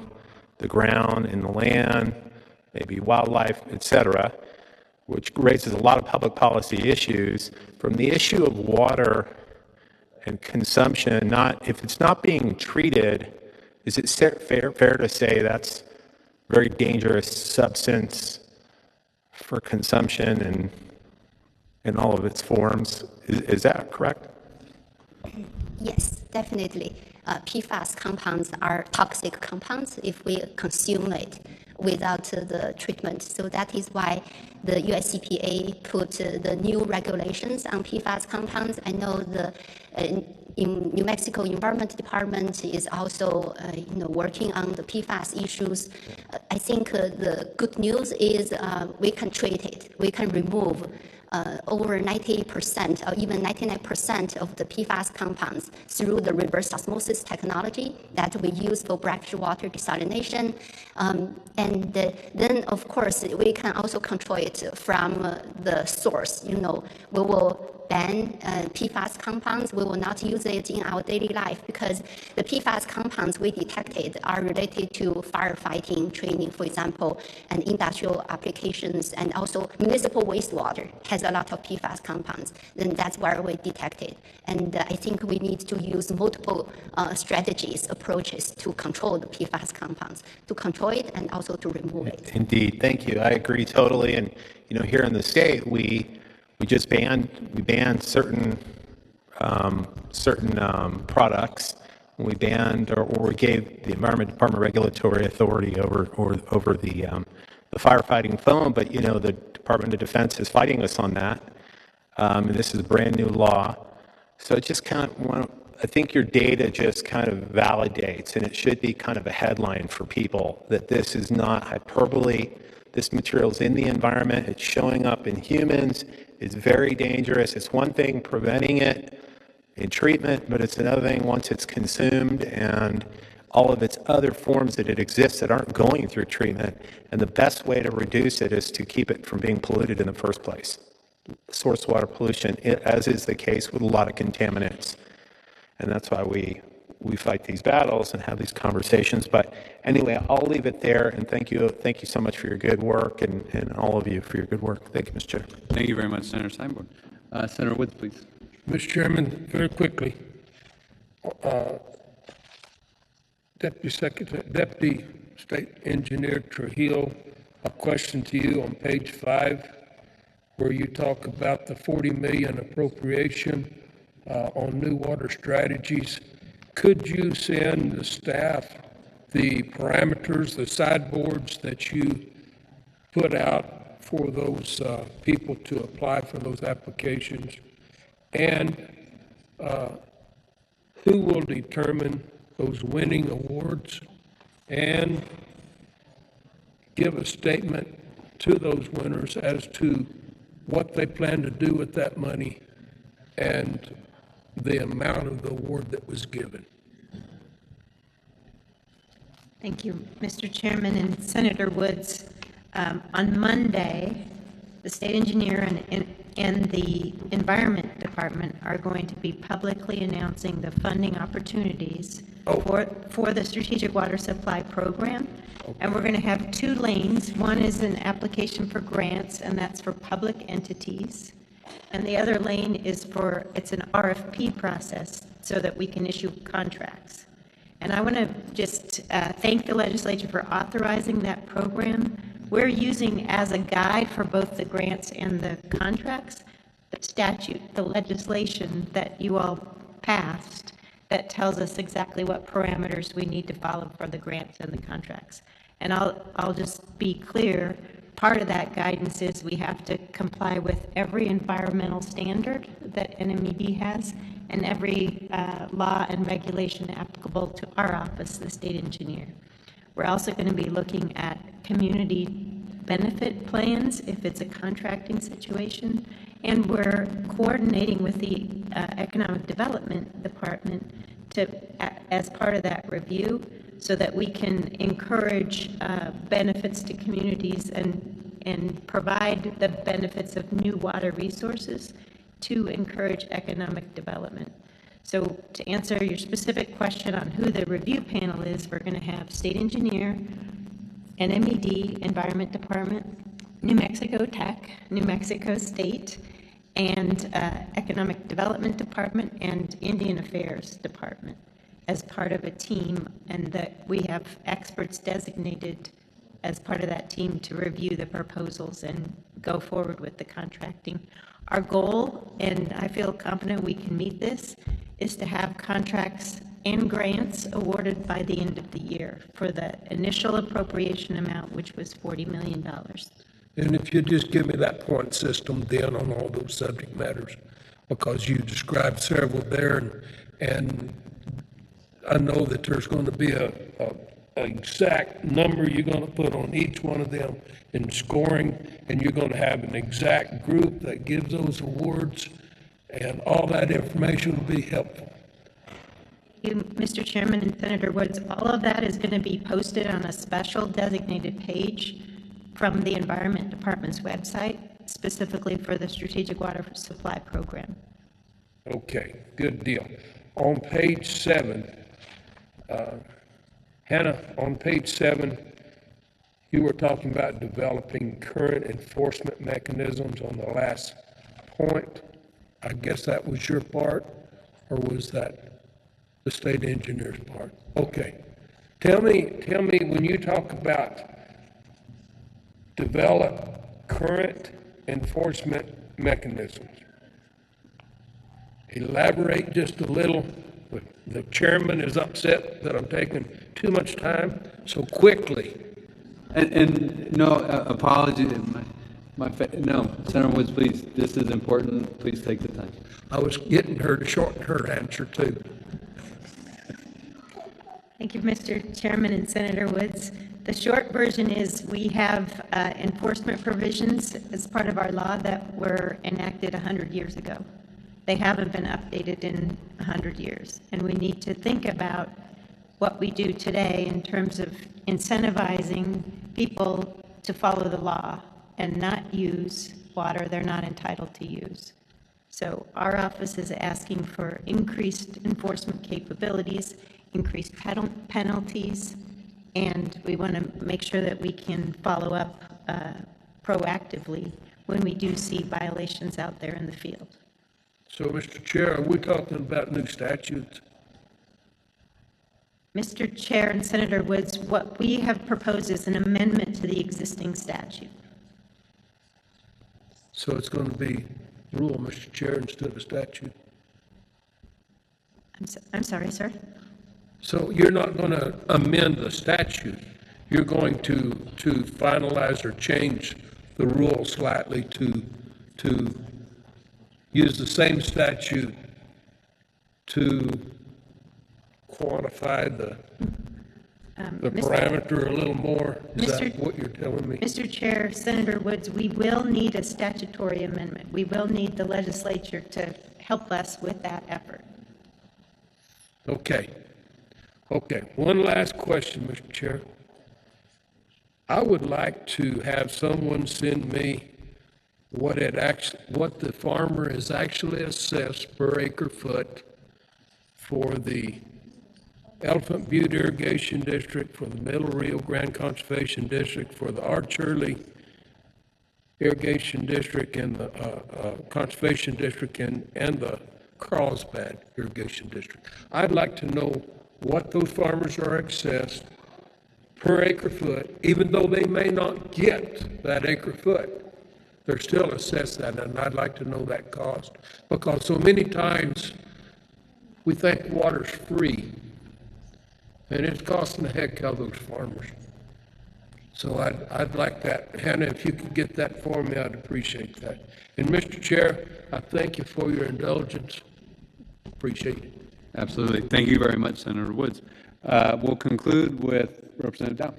the ground, in the land, maybe wildlife, et cetera, which raises a lot of public policy issues. From the issue of water and consumption, if it's not being treated, is it fair to say that's very dangerous substance for consumption in all of its forms. Is that correct? Yes, definitely. PFAS compounds are toxic compounds if we consume it without the treatment. So that is why the US EPA put the new regulations on PFAS compounds. I know in New Mexico Environment Department is also working on the PFAS issues. I think the good news is we can treat it. We can remove over 90% or even 99% of the PFAS compounds through the reverse osmosis technology that we use for brackish water desalination. And then, of course, we can also control it from the source. We will ban PFAS compounds. We will not use it in our daily life because the PFAS compounds we detected are related to firefighting training, for example, and industrial applications, and also municipal wastewater has a lot of PFAS compounds. Then that's where we detect it. And I think we need to use multiple strategies, approaches to control the PFAS compounds, to control it and also to remove it. Indeed, thank you. I agree totally. And here in the state, we banned certain products. We banned or we gave the Environment Department regulatory authority over the firefighting foam, but the Department of Defense is fighting us on that. And this is a brand new law. So it just I think your data just kind of validates, and it should be kind of a headline for people, that this is not hyperbole. This material is in the environment. It's showing up in humans. It's very dangerous. It's one thing preventing it in treatment, but it's another thing once it's consumed and all of its other forms that it exists that aren't going through treatment. And the best way to reduce it is to keep it from being polluted in the first place. Source water pollution, as is the case with a lot of contaminants. And that's why we fight these battles and have these conversations. But anyway, I'll leave it there. And thank you so much for your good work, and all of you for your good work. Thank you, Mr. Chair. Thank you very much, Senator Steinborn. Senator Woods, please. Mr. Chairman, very quickly, Deputy State Engineer Trujillo, a question to you on page 5, where you talk about the $40 million appropriation on new water strategies. Could you send the staff the parameters, the sideboards that you put out for those people to apply for those applications? And who will determine those winning awards? And give a statement to those winners as to what they plan to do with that money and the amount of the award that was given. Thank you, Mr. Chairman and Senator Woods. On Monday, the state engineer and the Environment Department are going to be publicly announcing the funding opportunities for the Strategic Water Supply Program. And we're going to have 2 lanes. One is an application for grants, and that's for public entities. And the other lane is it's an RFP process so that we can issue contracts. And I want to just thank the legislature for authorizing that program. We're using as a guide for both the grants and the contracts the statute, the legislation that you all passed that tells us exactly what parameters we need to follow for the grants and the contracts. And I'll just be clear, part of that guidance is we have to comply with every environmental standard that NMED has and every law and regulation applicable to our office, the state engineer. We're also going to be looking at community benefit plans if it's a contracting situation, and we're coordinating with the Economic Development Department as part of that review so that we can encourage benefits to communities and provide the benefits of new water resources to encourage economic development. So to answer your specific question on who the review panel is, we're going to have state engineer, NMED, Environment Department, New Mexico Tech, New Mexico State, and Economic Development Department and Indian Affairs Department as part of a team, and that we have experts designated as part of that team to review the proposals and go forward with the contracting. Our goal, and I feel confident we can meet this, is to have contracts and grants awarded by the end of the year for the initial appropriation amount, which was $40 million. And if you just give me that point system then on all those subject matters, because you described several there, and I know that there's going to be a exact number you're going to put on each one of them in scoring, and you're going to have an exact group that gives those awards, and all that information will be helpful. You, Mr. Chairman and Senator Woods, all of that is going to be posted on a special designated page from the Environment Department's website, specifically for the Strategic Water Supply Program. Okay, good deal. On page 7, Hannah, on page 7, you were talking about developing current enforcement mechanisms on the last point. I guess that was your part, or was that the state engineer's part? Okay. Tell me when you talk about develop current enforcement mechanisms, elaborate just a little. The chairman is upset that I'm taking too much time so quickly. And no, apology. No, Senator Woods, please, this is important. Please take the time. I was getting her to shorten her answer too. Thank you, Mr. Chairman and Senator Woods. The short version is we have enforcement provisions as part of our law that were enacted 100 years ago. They haven't been updated in 100 years, and we need to think about what we do today in terms of incentivizing people to follow the law and not use water they're not entitled to use. So our office is asking for increased enforcement capabilities, increased penalties, and we want to make sure that we can follow up proactively when we do see violations out there in the field. So, Mr. Chair, are we talking about new statutes? Mr. Chair and Senator Woods, what we have proposed is an amendment to the existing statute. So it's going to be rule, Mr. Chair, instead of statute? I'm sorry, sir? So you're not going to amend the statute. You're going to finalize or change the rule slightly to use the same statute to quantify the parameter a little more? Is that what you're telling me? Mr. Chair, Senator Woods, we will need a statutory amendment. We will need the legislature to help us with that effort. Okay. One last question, Mr. Chair. I would like to have someone send me what the farmer is actually assessed per acre foot for the Elephant Butte Irrigation District, for the Middle Rio Grande Conservation District, for the Arch Early Irrigation District, and the Conservation District, and the Carlsbad Irrigation District. I'd like to know what those farmers are assessed per acre foot, even though they may not get that acre foot. They're still assessed that, and I'd like to know that cost, because so many times we think water's free, and it's costing the heck out of those farmers. So I'd like that. Hannah, if you could get that for me, I'd appreciate that. And Mr. Chair, I thank you for your indulgence. Appreciate it. Absolutely. Thank you very much, Senator Woods. We'll conclude with Representative Dow.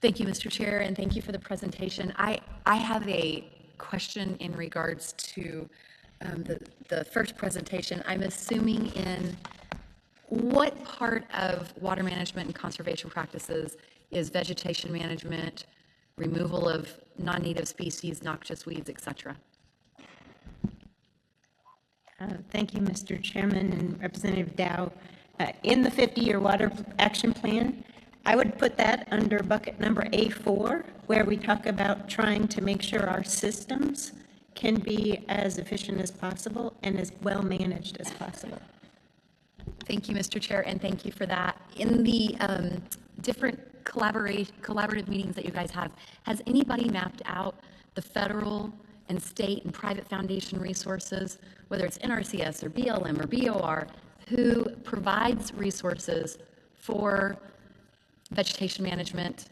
Thank you, Mr. Chair, and thank you for the presentation. I have a question in regards to the first presentation. I'm assuming in what part of water management and conservation practices is vegetation management, removal of non-native species, noxious weeds, etc.? Thank you, Mr. Chairman and Representative Dow. In the 50-year water action plan, I would put that under bucket number A4, where we talk about trying to make sure our systems can be as efficient as possible and as well managed as possible. Thank you, Mr. Chair, and thank you for that. In the different collaborative meetings that you guys have, has anybody mapped out the federal and state and private foundation resources, whether it's NRCS or BLM or BOR, who provides resources for vegetation management,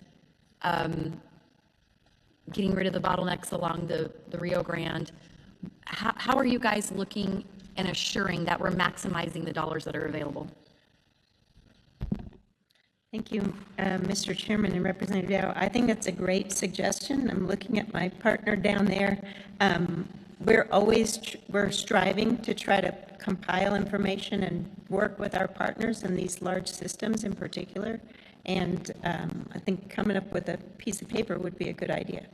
getting rid of the bottlenecks along the Rio Grande? How are you guys looking and assuring that we're maximizing the dollars that are available? Thank you, Mr. Chairman and Representative Dow. I think that's a great suggestion. I'm looking at my partner down there. We're striving to try to compile information and work with our partners in these large systems in particular. And I think coming up with a piece of paper would be a good idea.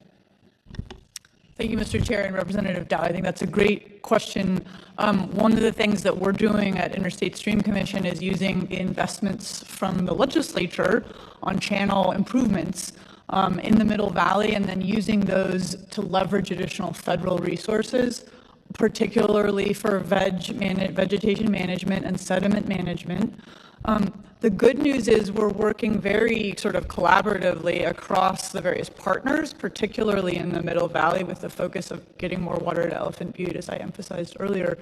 Thank you, Mr. Chair and Representative Dow. I think that's a great question. One of the things that we're doing at Interstate Stream Commission is using investments from the legislature on channel improvements in the Middle Valley, and then using those to leverage additional federal resources, particularly for vegetation management and sediment management. The good news is we're working very sort of collaboratively across the various partners, particularly in the Middle Valley, with the focus of getting more water to Elephant Butte, as I emphasized earlier.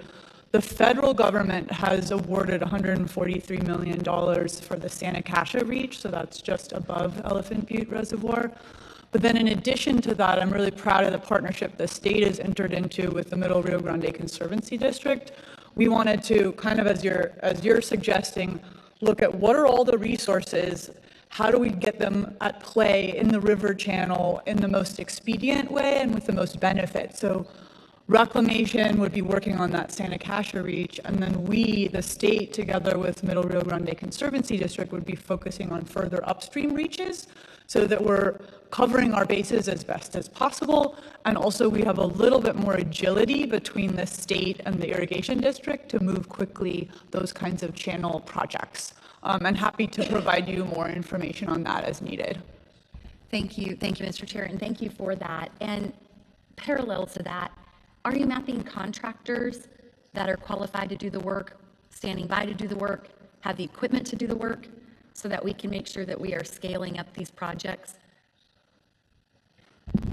The federal government has awarded $143 million for the Santa Casia Reach, so that's just above Elephant Butte Reservoir. But then in addition to that, I'm really proud of the partnership the state has entered into with the Middle Rio Grande Conservancy District. We wanted to, kind of as you're suggesting, look at what are all the resources, how do we get them at play in the river channel in the most expedient way and with the most benefit. So Reclamation would be working on that Santa Casia Reach, and then we, the state, together with Middle Rio Grande Conservancy District, would be focusing on further upstream reaches so that we're covering our bases as best as possible. And also we have a little bit more agility between the state and the irrigation district to move quickly those kinds of channel projects. And happy to provide you more information on that as needed. Thank you, Mr. Chair, and thank you for that. And parallel to that, are you mapping contractors that are qualified to do the work, standing by to do the work, have the equipment to do the work, so that we can make sure that we are scaling up these projects?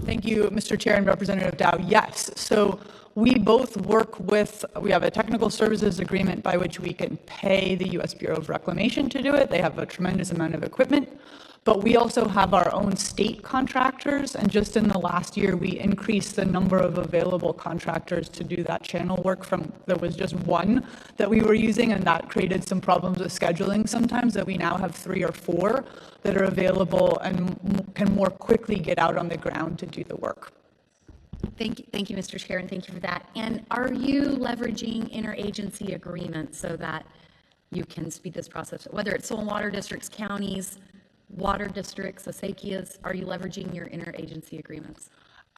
Thank you, Mr. Chair and Representative Dow. Yes, so we both work with, we have a technical services agreement by which we can pay the U.S. Bureau of Reclamation to do it. They have a tremendous amount of equipment, but we also have our own state contractors, and just in the last year, we increased the number of available contractors to do that channel work from, there was just one that we were using, and that created some problems with scheduling sometimes, that we now have 3 or 4 that are available and can more quickly get out on the ground to do the work. Thank you, Mr. Chair, and thank you for that. And are you leveraging interagency agreements so that you can speed this process, whether it's soil and water districts, counties, water districts, acequias? Are you leveraging your interagency agreements?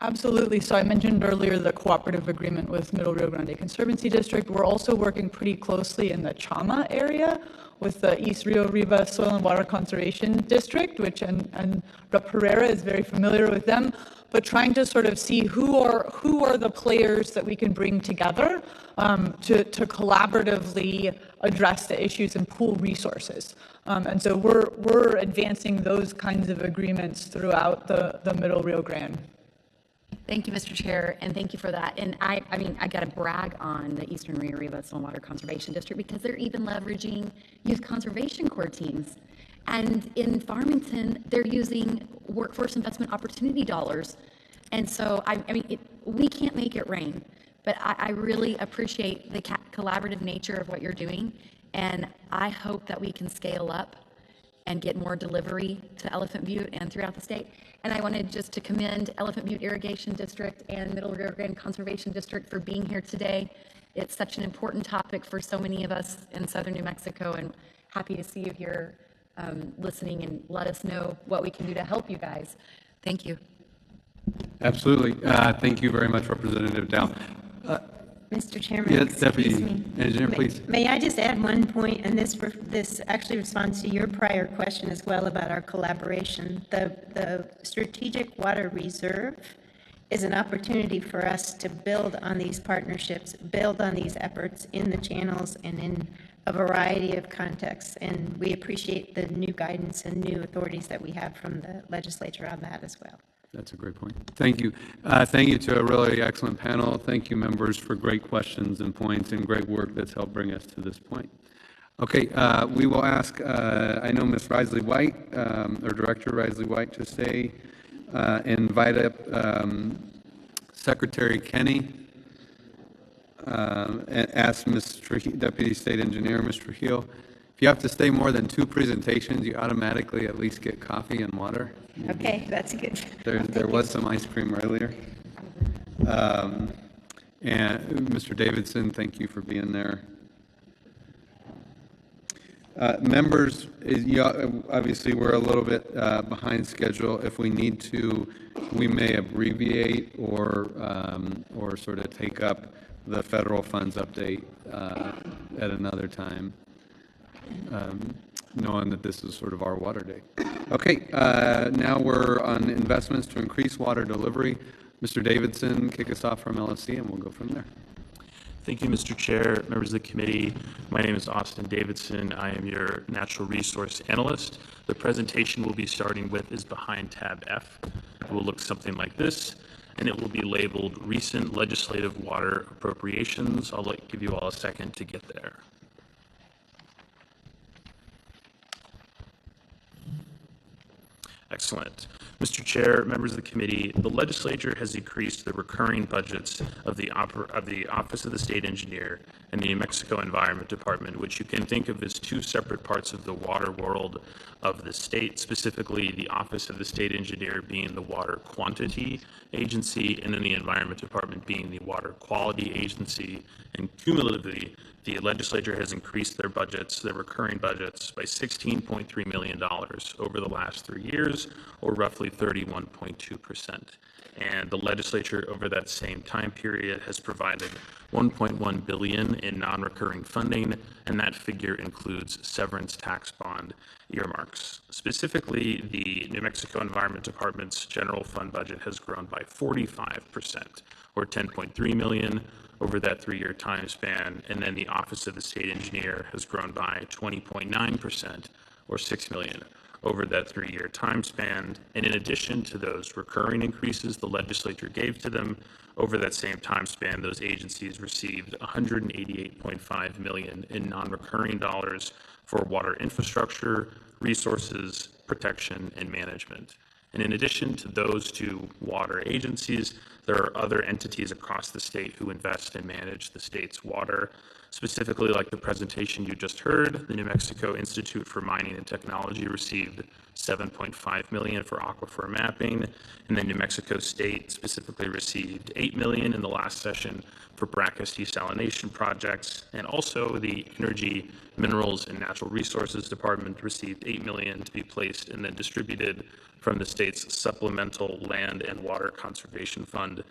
Absolutely. So I mentioned earlier the cooperative agreement with Middle Rio Grande Conservancy District. We're also working pretty closely in the Chama area with the East Rio Riva Soil and Water Conservation District, which and Rep. Pereira is very familiar with them, but trying to sort of see who are the players that we can bring together to collaboratively address the issues and pool resources. And so we're advancing those kinds of agreements throughout the Middle Rio Grande. Thank you, Mr. Chair, and thank you for that. And I mean, I got to brag on the Eastern Rio Riva Soil and Water Conservation District because they're even leveraging youth conservation corps teams. And in Farmington, they're using workforce investment opportunity dollars. And so, I mean, we can't make it rain, but I really appreciate the collaborative nature of what you're doing. And I hope that we can scale up and get more delivery to Elephant Butte and throughout the state. And I wanted just to commend Elephant Butte Irrigation District and Middle Rio Grande Conservation District for being here today. It's such an important topic for so many of us in southern New Mexico, and happy to see you here listening, and let us know what we can do to help you guys. Thank you. Absolutely. Thank you very much, Representative Dow. Mr. Chairman, yes, Deputy Engineer, please. May I just add one point, and this actually responds to your prior question as well about our collaboration. The Strategic Water Reserve is an opportunity for us to build on these partnerships, build on these efforts in the channels and in a variety of contexts, and we appreciate the new guidance and new authorities that we have from the legislature on that as well. That's a great point. Thank you. Thank you to a really excellent panel. Thank you, members, for great questions and points and great work that's helped bring us to this point. Okay, we will ask, I know Ms. Risley White, or Director Risley White, to stay, invite up Secretary Kenny, and ask Deputy State Engineer, Mr. Trujillo. If you have to stay more than 2 presentations, you automatically at least get coffee and water. Okay, that's good. There was some ice cream earlier. And Mr. Davidson, thank you for being there. Members, obviously we're a little bit behind schedule. If we need to, we may abbreviate or sort of take up the federal funds update at another time, knowing that this is sort of our water day. Okay, now we're on investments to increase water delivery. Mr. Davidson, kick us off from LSC, and we'll go from there. Thank you, Mr. Chair, members of the committee. My name is Austin Davidson. I am your natural resource analyst. The presentation we'll be starting with is behind tab F. It will look something like this, and it will be labeled Recent Legislative Water Appropriations. I'll give you all a second to get there. Excellent. Mr. Chair, members of the committee, the legislature has increased the recurring budgets of the Office of the State Engineer and the New Mexico Environment Department, which you can think of as 2 separate parts of the water world of the state, specifically the Office of the State Engineer being the water quantity agency, and then the Environment Department being the water quality agency. And cumulatively, the legislature has increased their budgets, their recurring budgets, by $16.3 million over the last 3 years, or roughly 31.2%. And the legislature over that same time period has provided $1.1 billion in non-recurring funding, and that figure includes severance tax bond earmarks. Specifically, the New Mexico Environment Department's general fund budget has grown by 45%, or $10.3 million, over that 3-year time span, and then the Office of the State Engineer has grown by 20.9%, or $6 million, over that 3-year time span. And in addition to those recurring increases the legislature gave to them, over that same time span, those agencies received $188.5 million in non-recurring dollars for water infrastructure, resources, protection, and management. And in addition to those 2 water agencies, there are other entities across the state who invest and manage the state's water. Specifically, like the presentation you just heard, the New Mexico Institute for Mining and Technology received $7.5 million for aquifer mapping, and then New Mexico State specifically received $8 million in the last session for brackish desalination projects, and also the Energy, Minerals, and Natural Resources Department received $8 million to be placed and then distributed from the state's Supplemental Land and Water Conservation Fund.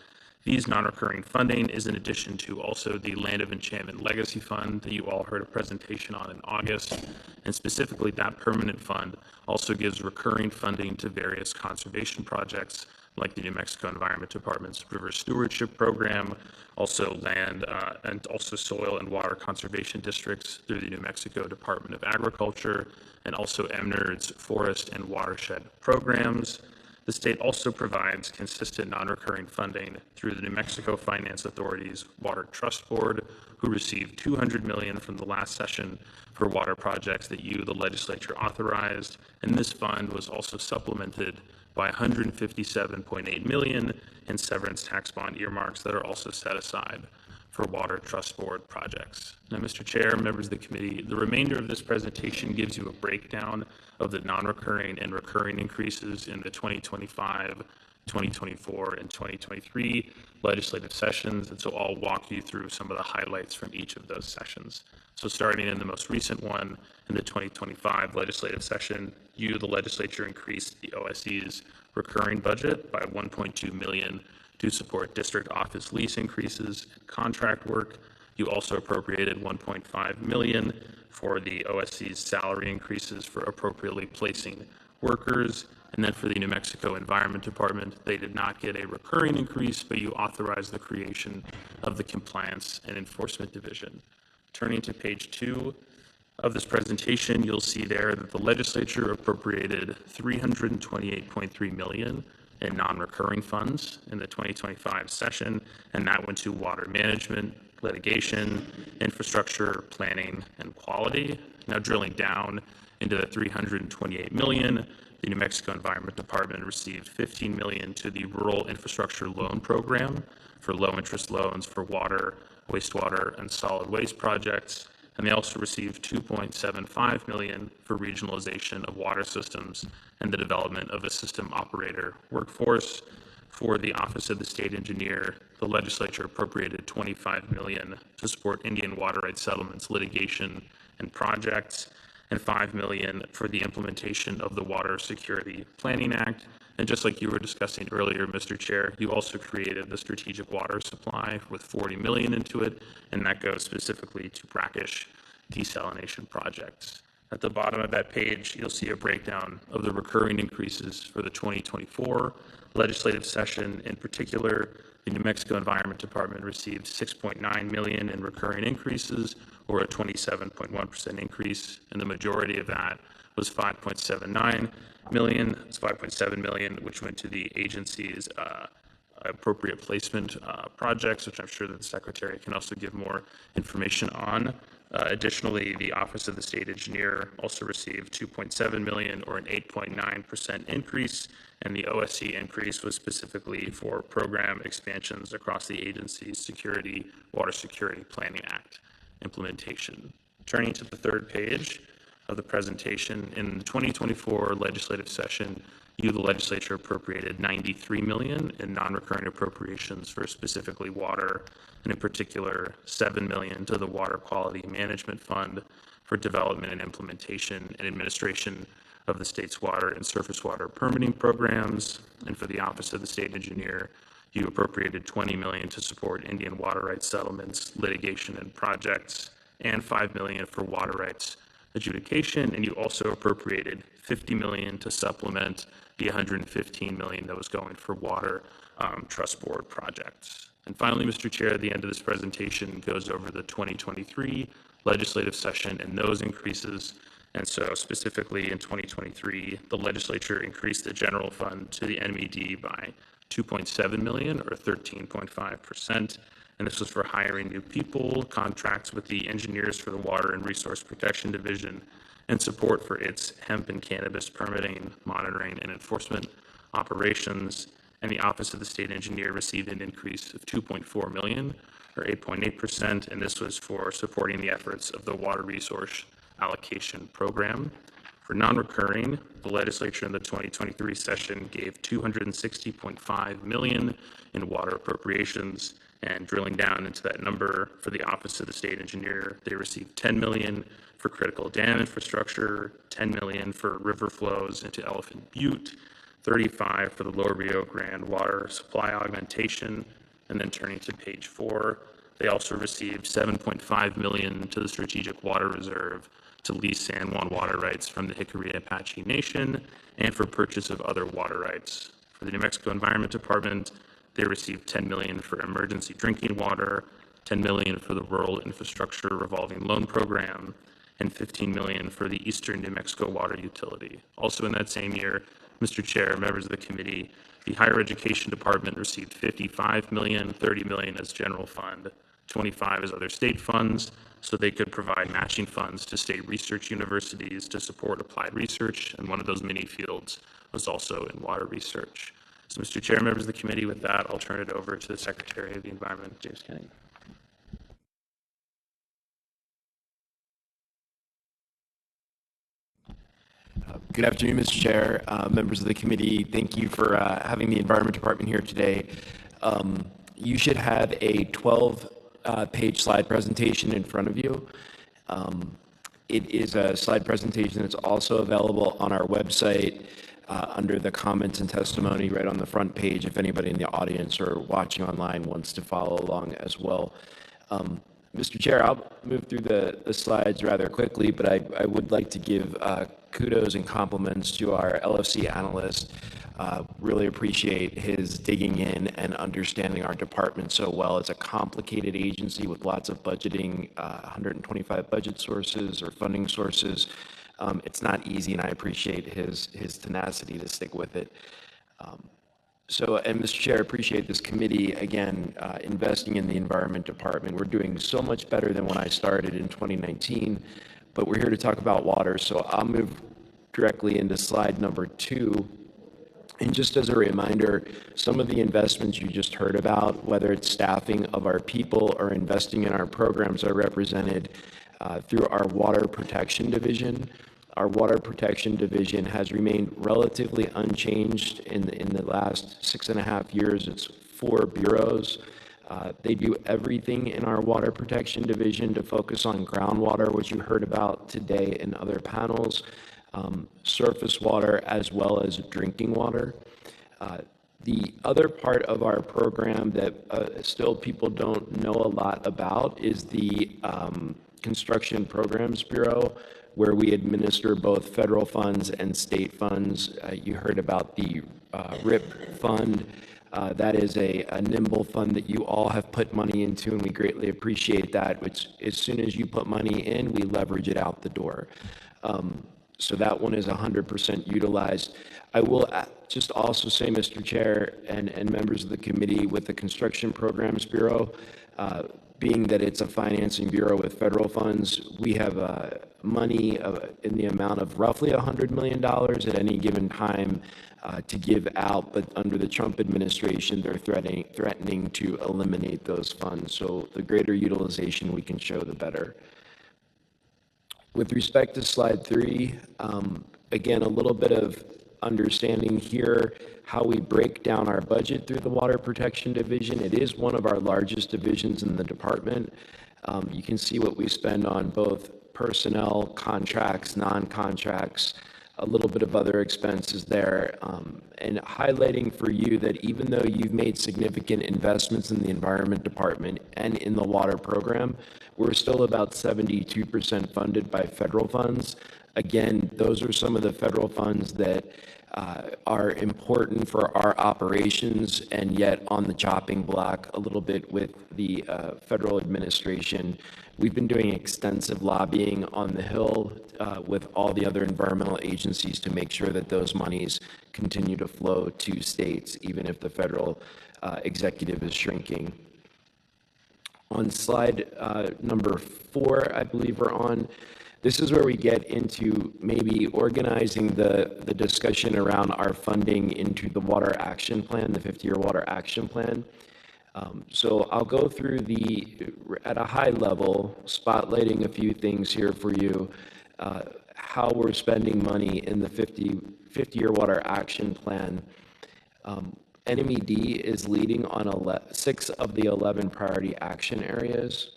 These non-recurring funding is in addition to also the Land of Enchantment Legacy Fund that you all heard a presentation on in August, and specifically that permanent fund also gives recurring funding to various conservation projects like the New Mexico Environment Department's River Stewardship Program, also land and also soil and water conservation districts through the New Mexico Department of Agriculture, and also MNERD's forest and watershed programs. The state also provides consistent non-recurring funding through the New Mexico Finance Authority's Water Trust Board, who received $200 million from the last session for water projects that you, the legislature, authorized. And this fund was also supplemented by $157.8 million in severance tax bond earmarks that are also set aside for Water Trust Board projects. Now, Mr. Chair, members of the committee, the remainder of this presentation gives you a breakdown of the non-recurring and recurring increases in the 2025, 2024, and 2023 legislative sessions, and so I'll walk you through some of the highlights from each of those sessions. So starting in the most recent one, in the 2025 legislative session, you, the legislature, increased the OSE's recurring budget by $1.2 million to support district office lease increases and contract work. You also appropriated $1.5 million for the OSC's salary increases for appropriately placing workers. And then for the New Mexico Environment Department, they did not get a recurring increase, but you authorized the creation of the Compliance and Enforcement Division. Turning to page 2, of this presentation, you'll see there that the legislature appropriated $328.3 million in non-recurring funds in the 2025 session, and that went to water management, litigation, infrastructure, planning, and quality. Now drilling down into the $328 million, the New Mexico Environment Department received $15 million to the Rural Infrastructure Loan Program for low-interest loans for water, wastewater, and solid waste projects. And they also received $2.75 million for regionalization of water systems and the development of a system operator workforce. For the Office of the State Engineer, the legislature appropriated $25 million to support Indian water rights settlements, litigation, and projects, and $5 million for the implementation of the Water Security Planning Act. And just like you were discussing earlier, Mr. Chair, you also created the Strategic Water Supply with $40 million into it, and that goes specifically to brackish desalination projects. At the bottom of that page, you'll see a breakdown of the recurring increases for the 2024 legislative session. In particular, the New Mexico Environment Department received $6.9 million in recurring increases, or a 27.1% increase, and the majority of that was $5.79 million. It's $5.7 million, which went to the agency's appropriate placement projects, which I'm sure that the Secretary can also give more information on. Additionally, the Office of the State Engineer also received $2.7 million, or an 8.9% increase, and the OSC increase was specifically for program expansions across the agency's Water Security Planning Act implementation. Turning to the third page of the presentation, in the 2024 legislative session, the legislature appropriated $93 million in non-recurring appropriations for specifically water, and in particular, $7 million to the Water Quality Management Fund for development and implementation and administration of the state's water and surface water permitting programs. And for the Office of the State Engineer, you appropriated $20 million to support Indian water rights settlements, litigation, and projects, and $5 million for water rights adjudication. And you also appropriated $50 million to supplement the $115 million that was going for water trust board projects. And finally, Mr. Chair, the end of this presentation goes over the 2023 legislative session and those increases. And so specifically in 2023, the legislature increased the general fund to the NMED by $2.7 million, or 13.5%. And this was for hiring new people, contracts with the engineers for the Water and Resource Protection Division, and support for its hemp and cannabis permitting, monitoring, and enforcement operations. And the Office of the State Engineer received an increase of $2.4 million, or 8.8%, and this was for supporting the efforts of the Water Resource Allocation Program. For non-recurring, the legislature in the 2023 session gave $260.5 million in water appropriations, and drilling down into that number for the Office of the State Engineer, they received $10 million for critical dam infrastructure, $10 million for river flows into Elephant Butte, $35 for the Lower Rio Grande water supply augmentation. And then turning to page 4, they also received $7.5 million to the Strategic Water Reserve to lease San Juan water rights from the Jicarilla Apache Nation, and for purchase of other water rights. For the New Mexico Environment Department, they received $10 million for emergency drinking water, $10 million for the Rural Infrastructure Revolving Loan Program, and $15 million for the Eastern New Mexico Water Utility. Also in that same year, Mr. Chair, members of the committee, the Higher Education Department received $55 million, $30 million as general fund, $25 as other state funds, so they could provide matching funds to state research universities to support applied research, and one of those mini fields was also in water research. So, Mr. Chair, members of the committee, with that, I'll turn it over to the Secretary of the Environment, James Kennedy. Good afternoon, Mr. Chair, members of the committee. Thank you for having the Environment Department here today. You should have a 12-page slide presentation in front of you. It is a slide presentation that's also available on our website under the comments and testimony right on the front page if anybody in the audience or watching online wants to follow along as well. Mr. Chair, I'll move through the slides rather quickly, but I would like to give kudos and compliments to our LFC analyst, Really appreciate his digging in and understanding our department so well. It's a complicated agency with lots of budgeting, 125 budget sources or funding sources. It's not easy, and I appreciate his tenacity to stick with it. And Mr. Chair, I appreciate this committee, again, investing in the Environment Department. We're doing so much better than when I started in 2019, but we're here to talk about water, so I'll move directly into slide number 2. And just as a reminder, some of the investments you just heard about, whether it's staffing of our people or investing in our programs, are represented through our Water Protection Division. Our Water Protection Division has remained relatively unchanged in the last 6.5 years. It's 4 bureaus. They do everything in our Water Protection Division to focus on groundwater, which you heard about today in other panels, surface water, as well as drinking water. The other part of our program that still people don't know a lot about is the Construction Programs Bureau, where we administer both federal funds and state funds. You heard about the RIP fund. That is a nimble fund that you all have put money into, and we greatly appreciate that, which as soon as you put money in, we leverage it out the door. So that one is 100% utilized. I will just also say, Mr. Chair and members of the committee, with the Construction Programs Bureau, being that it's a financing bureau with federal funds, we have money in the amount of roughly $100 million at any given time to give out, but under the Trump administration, they're threatening to eliminate those funds. So the greater utilization we can show, the better. With respect to slide 3, again, a little bit of understanding here how we break down our budget through the Water Protection Division. It is one of our largest divisions in the department. You can see what we spend on both personnel, contracts, non-contracts, a little bit of other expenses there, and highlighting for you that even though you've made significant investments in the Environment Department and in the water program, we're still about 72% funded by federal funds. Again, those are some of the federal funds that are important for our operations, and yet on the chopping block a little bit with the federal administration. We've been doing extensive lobbying on the Hill with all the other environmental agencies to make sure that those monies continue to flow to states, even if the federal executive is shrinking. On slide number 4, I believe we're on, this is where we get into maybe organizing the discussion around our funding into the Water Action Plan, the 50-year Water Action Plan. So I'll go through at a high level, spotlighting a few things here for you, how we're spending money in the 50-year Water Action Plan. NMED is leading on 6 of the 11 priority action areas.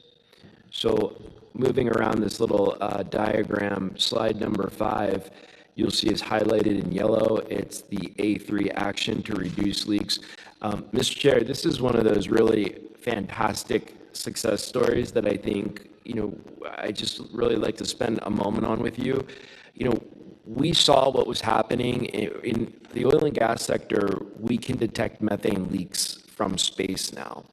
So moving around this little diagram, slide number 5, you'll see is highlighted in yellow. It's the A3 action to reduce leaks. Mr. Chair, this is one of those really fantastic success stories that I think, I just really like to spend a moment on with you. We saw what was happening in the oil and gas sector. We can detect methane leaks from space now.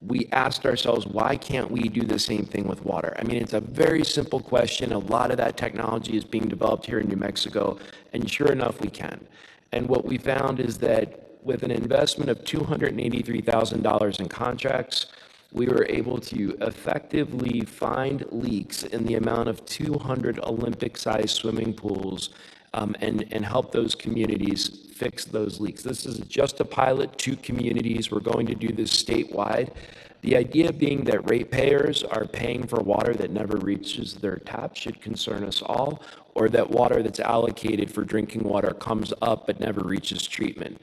We asked ourselves, why can't we do the same thing with water? I mean, it's a very simple question. A lot of that technology is being developed here in New Mexico, and sure enough, we can. And what we found is that with an investment of $283,000 in contracts, we were able to effectively find leaks in the amount of 200 Olympic-sized swimming pools and help those communities fix those leaks. This is just a pilot, 2 communities. We're going to do this statewide. The idea being that ratepayers are paying for water that never reaches their tap should concern us all, or that water that's allocated for drinking water comes up but never reaches treatment.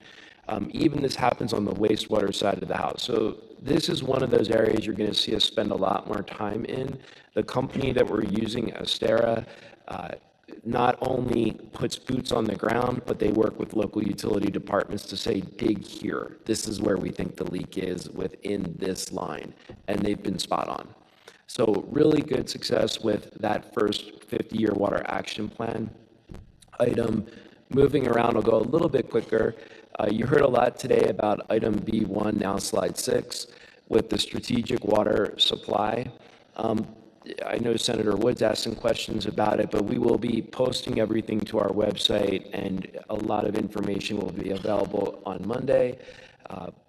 Even this happens on the wastewater side of the house. So this is one of those areas you're going to see us spend a lot more time in. The company that we're using, Astera, not only puts boots on the ground, but they work with local utility departments to say, dig here. This is where we think the leak is within this line. And they've been spot on. So really good success with that first 50-year Water Action Plan item. Moving around, I'll go a little bit quicker. You heard a lot today about item B1, now slide 6, with the strategic water supply. I know Senator Wood's asked some questions about it, but we will be posting everything to our website, and a lot of information will be available on Monday.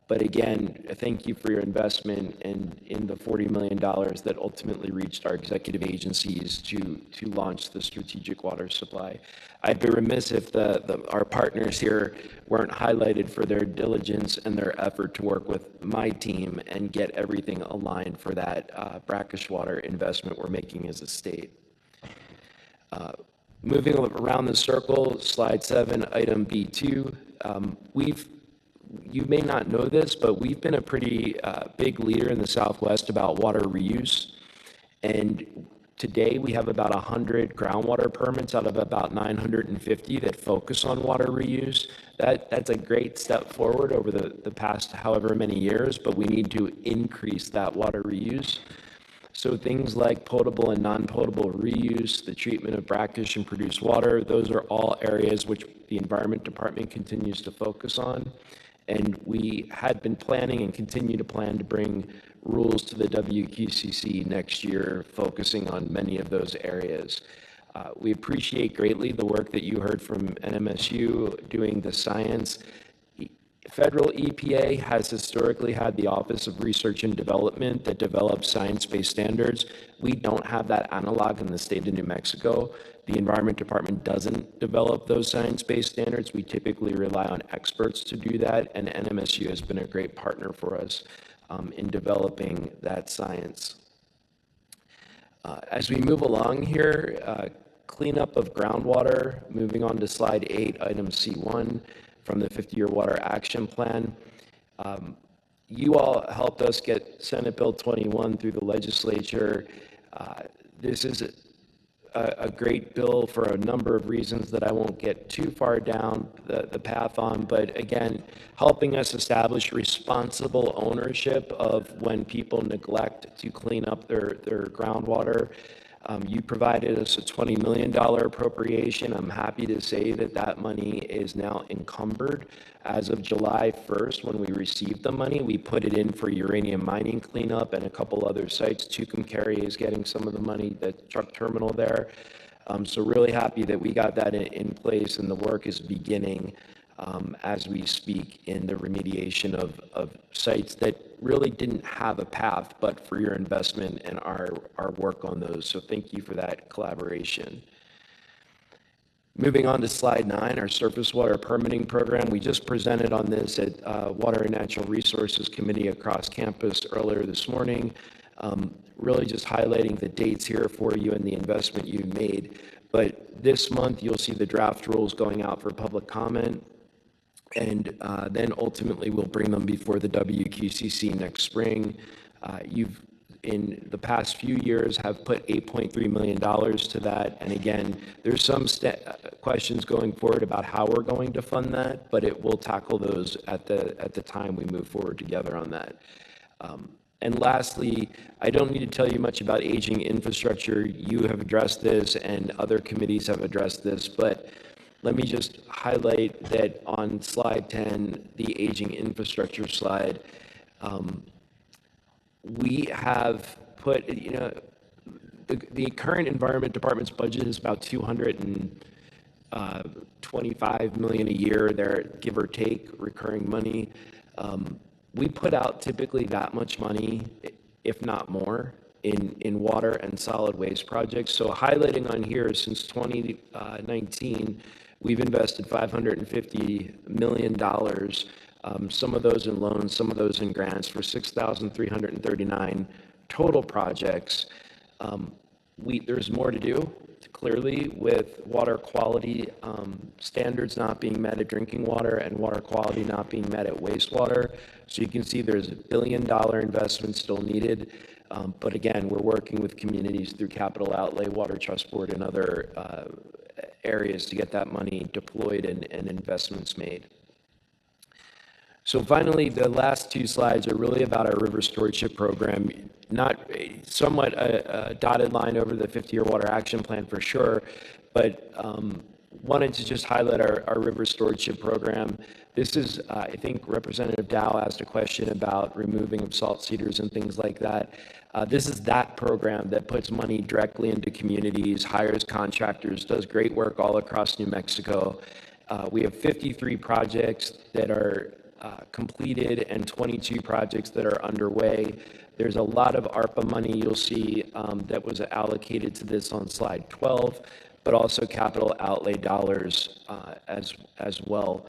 But again, thank you for your investment in the $40 million that ultimately reached our executive agencies to launch the strategic water supply. I'd be remiss if our partners here weren't highlighted for their diligence and their effort to work with my team and get everything aligned for that brackish water investment we're making as a state. Moving around the circle, slide 7, item B2. You may not know this, but we've been a pretty big leader in the Southwest about water reuse. And today we have about 100 groundwater permits out of about 950 that focus on water reuse. That's a great step forward over the past however many years, but we need to increase that water reuse. So things like potable and non-potable reuse, the treatment of brackish and produced water, those are all areas which the Environment Department continues to focus on. And we had been planning and continue to plan to bring rules to the WQCC next year, focusing on many of those areas. We appreciate greatly the work that you heard from NMSU doing the science. Federal EPA has historically had the Office of Research and Development that develops science-based standards. We don't have that analog in the state of New Mexico. The Environment Department doesn't develop those science-based standards. We typically rely on experts to do that, and NMSU has been a great partner for us in developing that science. As we move along here, cleanup of groundwater, moving on to slide 8, item C1 from the 50-year water action plan. You all helped us get Senate Bill 21 through the legislature. This is a great bill for a number of reasons that I won't get too far down the path on, but again, helping us establish responsible ownership of when people neglect to clean up their groundwater. You provided us a $20 million appropriation. I'm happy to say that that money is now encumbered. As of July 1st, when we received the money, we put it in for uranium mining cleanup and a couple other sites. Tucumcari is getting some of the money, the truck terminal there. So really happy that we got that in place, and the work is beginning as we speak in the remediation of sites that really didn't have a path but for your investment and our work on those. So thank you for that collaboration. Moving on to slide 9, our surface water permitting program. We just presented on this at Water and Natural Resources Committee across campus earlier this morning. Really just highlighting the dates here for you and the investment you've made. But this month, you'll see the draft rules going out for public comment. And then ultimately, we'll bring them before the WQCC next spring. You've, in the past few years, have put $8.3 million to that. And again, there's some questions going forward about how we're going to fund that, but we'll tackle those at the time we move forward together on that. And lastly, I don't need to tell you much about aging infrastructure. You have addressed this, and other committees have addressed this, but let me just highlight that on slide 10, the aging infrastructure slide, we have put, the current Environment Department's budget is about $225 million a year there, give or take, recurring money. We put out typically that much money, if not more, in water and solid waste projects. So highlighting on here, since 2019, we've invested $550 million, some of those in loans, some of those in grants, for 6,339 total projects. There's more to do, clearly, with water quality standards not being met at drinking water and water quality not being met at wastewater. So you can see there's $1 billion investment still needed. But again, we're working with communities through capital outlay, Water Trust Board, and other areas to get that money deployed and investments made. So finally, the last 2 slides are really about our river stewardship program. Not somewhat a dotted line over the 50-year water action plan for sure, but wanted to just highlight our river stewardship program. This is, I think Representative Dow asked a question about removing of salt cedars and things like that. This is that program that puts money directly into communities, hires contractors, does great work all across New Mexico. We have 53 projects that are completed and 22 projects that are underway. There's a lot of ARPA money you'll see that was allocated to this on slide 12, but also capital outlay dollars as well.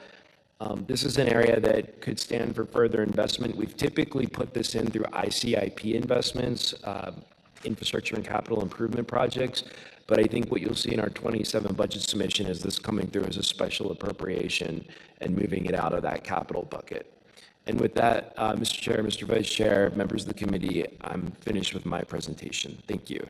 This is an area that could stand for further investment. We've typically put this in through ICIP investments, infrastructure and capital improvement projects, but I think what you'll see in our 27 budget submission is this coming through as a special appropriation and moving it out of that capital bucket. And with that, Mr. Chair, Mr. Vice Chair, members of the committee, I'm finished with my presentation. Thank you.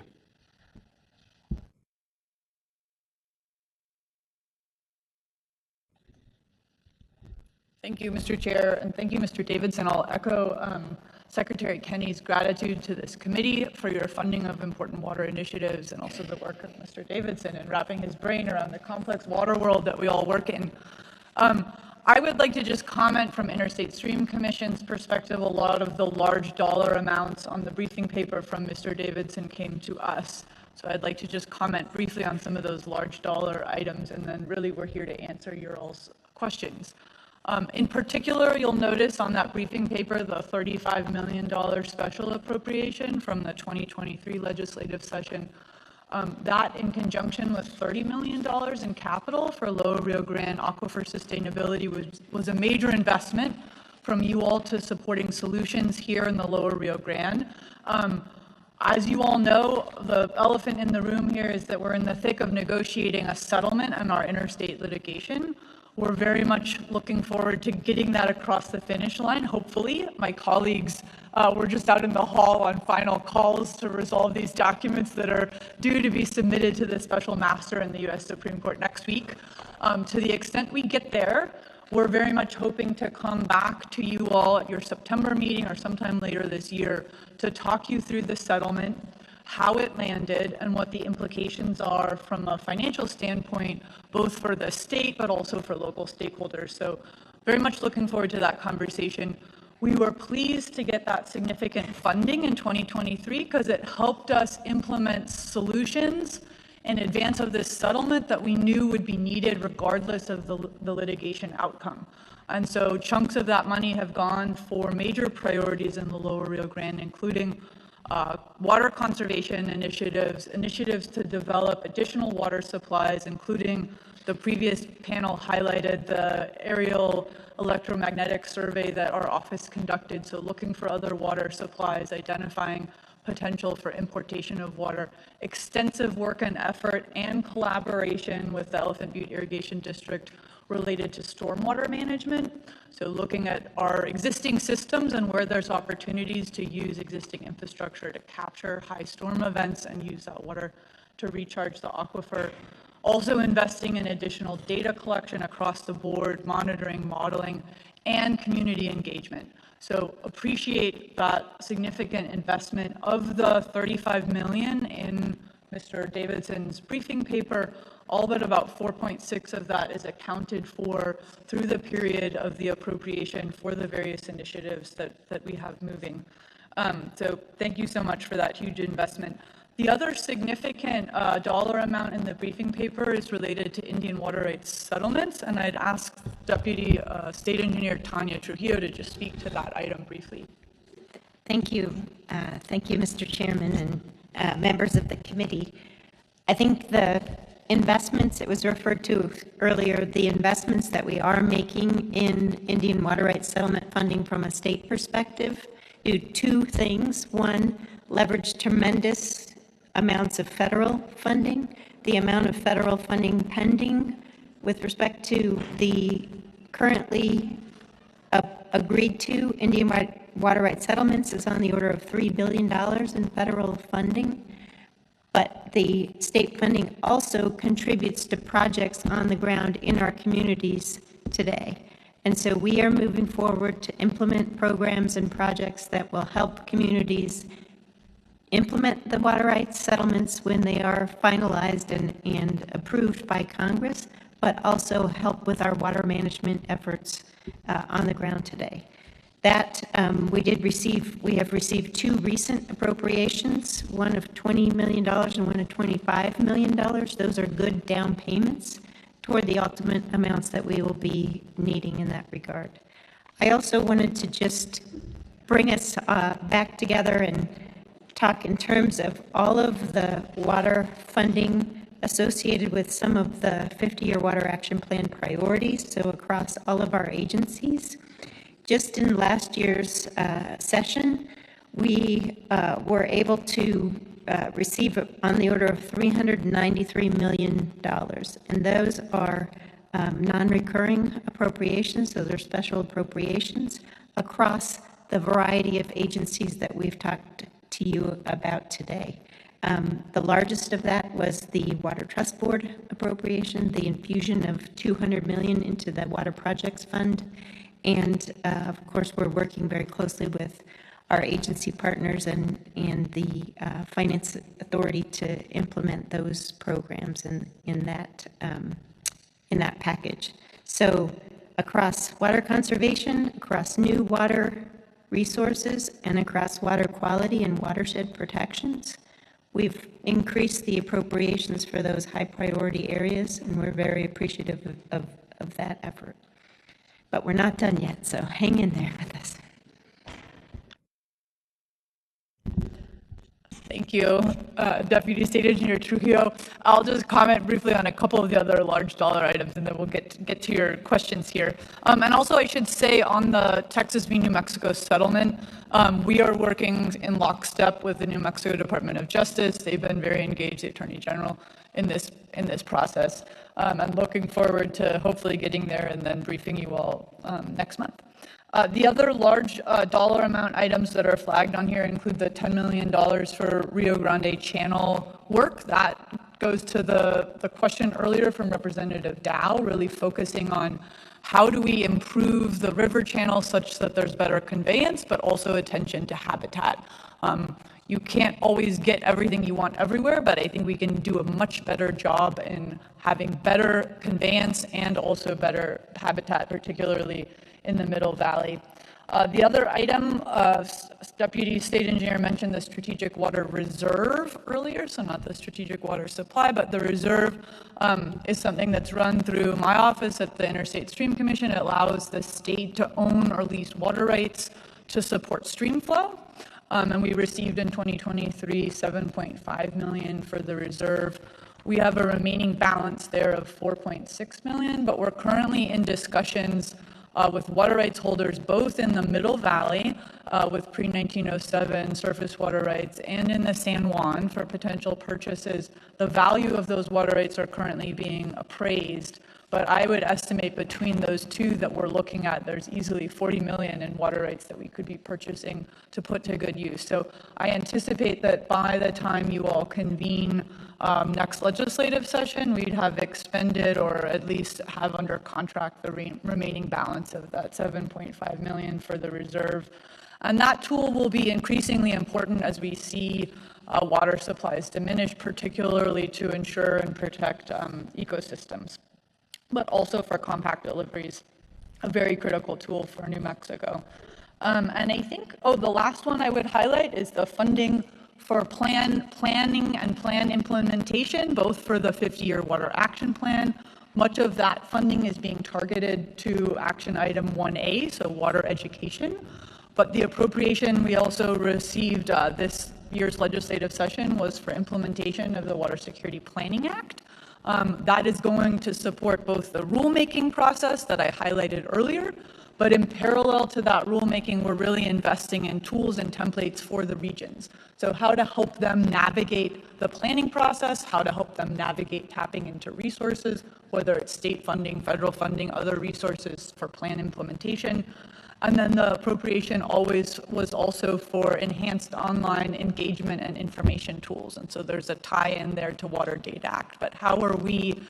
Thank you, Mr. Chair, and thank you, Mr. Davidson. I'll echo Secretary Kenny's gratitude to this committee for your funding of important water initiatives and also the work of Mr. Davidson in wrapping his brain around the complex water world that we all work in. I would like to just comment from Interstate Stream Commission's perspective. A lot of the large dollar amounts on the briefing paper from Mr. Davidson came to us. So I'd like to just comment briefly on some of those large dollar items, and then really we're here to answer your all's questions. In particular, you'll notice on that briefing paper the $35 million special appropriation from the 2023 legislative session. That, in conjunction with $30 million in capital for Lower Rio Grande aquifer sustainability, was a major investment from you all to supporting solutions here in the Lower Rio Grande. As you all know, the elephant in the room here is that we're in the thick of negotiating a settlement on our interstate litigation. We're very much looking forward to getting that across the finish line, hopefully. My colleagues were just out in the hall on final calls to resolve these documents that are due to be submitted to the special master in the U.S. Supreme Court next week. To the extent we get there, we're very much hoping to come back to you all at your September meeting or sometime later this year to talk you through the settlement, how it landed, and what the implications are from a financial standpoint, both for the state but also for local stakeholders. So very much looking forward to that conversation. We were pleased to get that significant funding in 2023 because it helped us implement solutions in advance of this settlement that we knew would be needed regardless of the litigation outcome. And so chunks of that money have gone for major priorities in the Lower Rio Grande, including water conservation initiatives to develop additional water supplies, including the previous panel highlighted the aerial electromagnetic survey that our office conducted, so looking for other water supplies, identifying potential for importation of water, extensive work and effort and collaboration with the Elephant Butte Irrigation District related to stormwater management. So looking at our existing systems and where there's opportunities to use existing infrastructure to capture high storm events and use that water to recharge the aquifer. Also investing in additional data collection across the board, monitoring, modeling, and community engagement. So appreciate that significant investment. Of the $35 million in Mr. Davidson's briefing paper, all but about 4.6 of that is accounted for through the period of the appropriation for the various initiatives that we have moving. So thank you so much for that huge investment. The other significant dollar amount in the briefing paper is related to Indian water rights settlements, and I'd ask Deputy State Engineer Tanya Trujillo to just speak to that item briefly. Thank you. Thank you, Mr. Chairman and members of the committee. I think the investments, it was referred to earlier, the investments that we are making in Indian water rights settlement funding from a state perspective do two things. One, leverage tremendous amounts of federal funding. The amount of federal funding pending with respect to the currently agreed to Indian water rights settlements is on the order of $3 billion in federal funding. But the state funding also contributes to projects on the ground in our communities today. And so we are moving forward to implement programs and projects that will help communities implement the water rights settlements when they are finalized and approved by Congress, but also help with our water management efforts on the ground today. That we have received two recent appropriations, one of $20 million and one of $25 million. Those are good down payments toward the ultimate amounts that we will be needing in that regard. I also wanted to just bring us back together and talk in terms of all of the water funding associated with some of the 50-year Water Action Plan priorities, so across all of our agencies. Just in last year's session, we were able to receive on the order of $393 million, and those are non-recurring appropriations, so they're special appropriations across the variety of agencies that we've talked to you about today. The largest of that was the Water Trust Board appropriation, the infusion of $200 million into the Water Projects Fund, and of course we're working very closely with our agency partners and the Finance Authority to implement those programs in that package. So across water conservation, across new water resources, and across water quality and watershed protections, we've increased the appropriations for those high priority areas, and we're very appreciative of that effort. But we're not done yet, so hang in there with us. Thank you, Deputy State Engineer Trujillo. I'll just comment briefly on a couple of the other large dollar items, and then we'll get to your questions here. And also, I should say, on the Texas v. New Mexico settlement, we are working in lockstep with the New Mexico Department of Justice. They've been very engaged, the Attorney General, in this process. I'm looking forward to hopefully getting there and then briefing you all next month. The other large dollar amount items that are flagged on here include the $10 million for Rio Grande Channel work. That goes to the question earlier from Representative Dow, really focusing on how do we improve the river channel such that there's better conveyance, but also attention to habitat. You can't always get everything you want everywhere, but I think we can do a much better job in having better conveyance and also better habitat, particularly in the Middle Valley. The other item, Deputy State Engineer mentioned the Strategic Water Reserve earlier, so not the Strategic Water Supply, but the reserve is something that's run through my office at the Interstate Stream Commission. It allows the state to own or lease water rights to support stream flow. And we received in 2023 $7.5 million for the reserve. We have a remaining balance there of $4.6 million, but we're currently in discussions with water rights holders both in the Middle Valley with pre-1907 surface water rights and in the San Juan for potential purchases. The value of those water rights are currently being appraised, but I would estimate between those two that we're looking at, there's easily $40 million in water rights that we could be purchasing to put to good use. So I anticipate that by the time you all convene next legislative session, we'd have expended or at least have under contract the remaining balance of that $7.5 million for the reserve. And that tool will be increasingly important as we see water supplies diminish, particularly to ensure and protect ecosystems, but also for compact deliveries, a very critical tool for New Mexico. And I think, the last one I would highlight is the funding for planning and plan implementation, both for the 50-year Water Action Plan. Much of that funding is being targeted to action item 1A, so water education. But the appropriation we also received this year's legislative session was for implementation of the Water Security Planning Act. That is going to support both the rulemaking process that I highlighted earlier, but in parallel to that rulemaking, we're really investing in tools and templates for the regions. So how to help them navigate the planning process, how to help them navigate tapping into resources, whether it's state funding, federal funding, other resources for plan implementation. And then the appropriation always was also for enhanced online engagement and information tools. And so there's a tie-in there to Water Data Act. But how are we,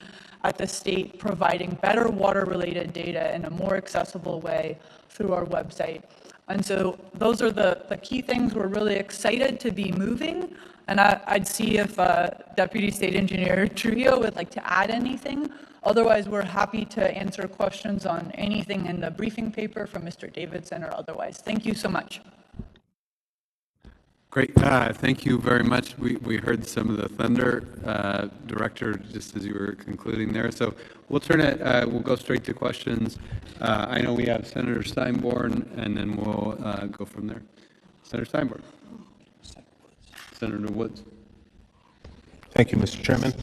at the state providing better water-related data in a more accessible way through our website. And so those are the key things. We're really excited to be moving. And I'd see if Deputy State Engineer Trujillo would like to add anything. Otherwise, we're happy to answer questions on anything in the briefing paper from Mr. Davidson or otherwise. Thank you so much. Great. Thank you very much. We heard some of the thunder, Director, just as you were concluding there. So we'll turn it, we'll go straight to questions. I know we have Senator Steinborn, and then we'll go from there. Senator Steinborn. Senator Woods. Thank you, Mr. Chairman.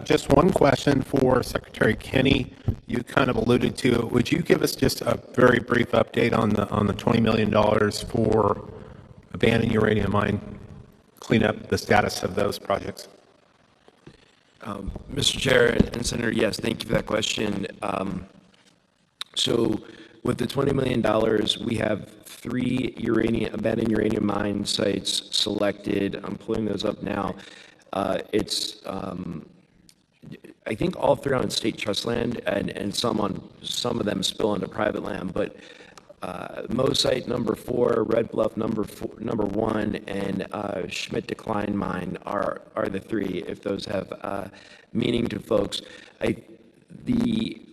Just one question for Secretary Kinney. You kind of alluded to it. Would you give us just a very brief update on the $20 million for abandoned uranium mine cleanup, the status of those projects? Mr. Chair and Senator, yes, thank you for that question. So with the $20 million, we have 3 abandoned uranium mine sites selected. I'm pulling those up now. It's I think all 3 on state trust land, and some of them spill into private land. But Mo site number 4, Red Bluff number 1, and Schmidt Decline Mine are the 3. If those have meaning to folks,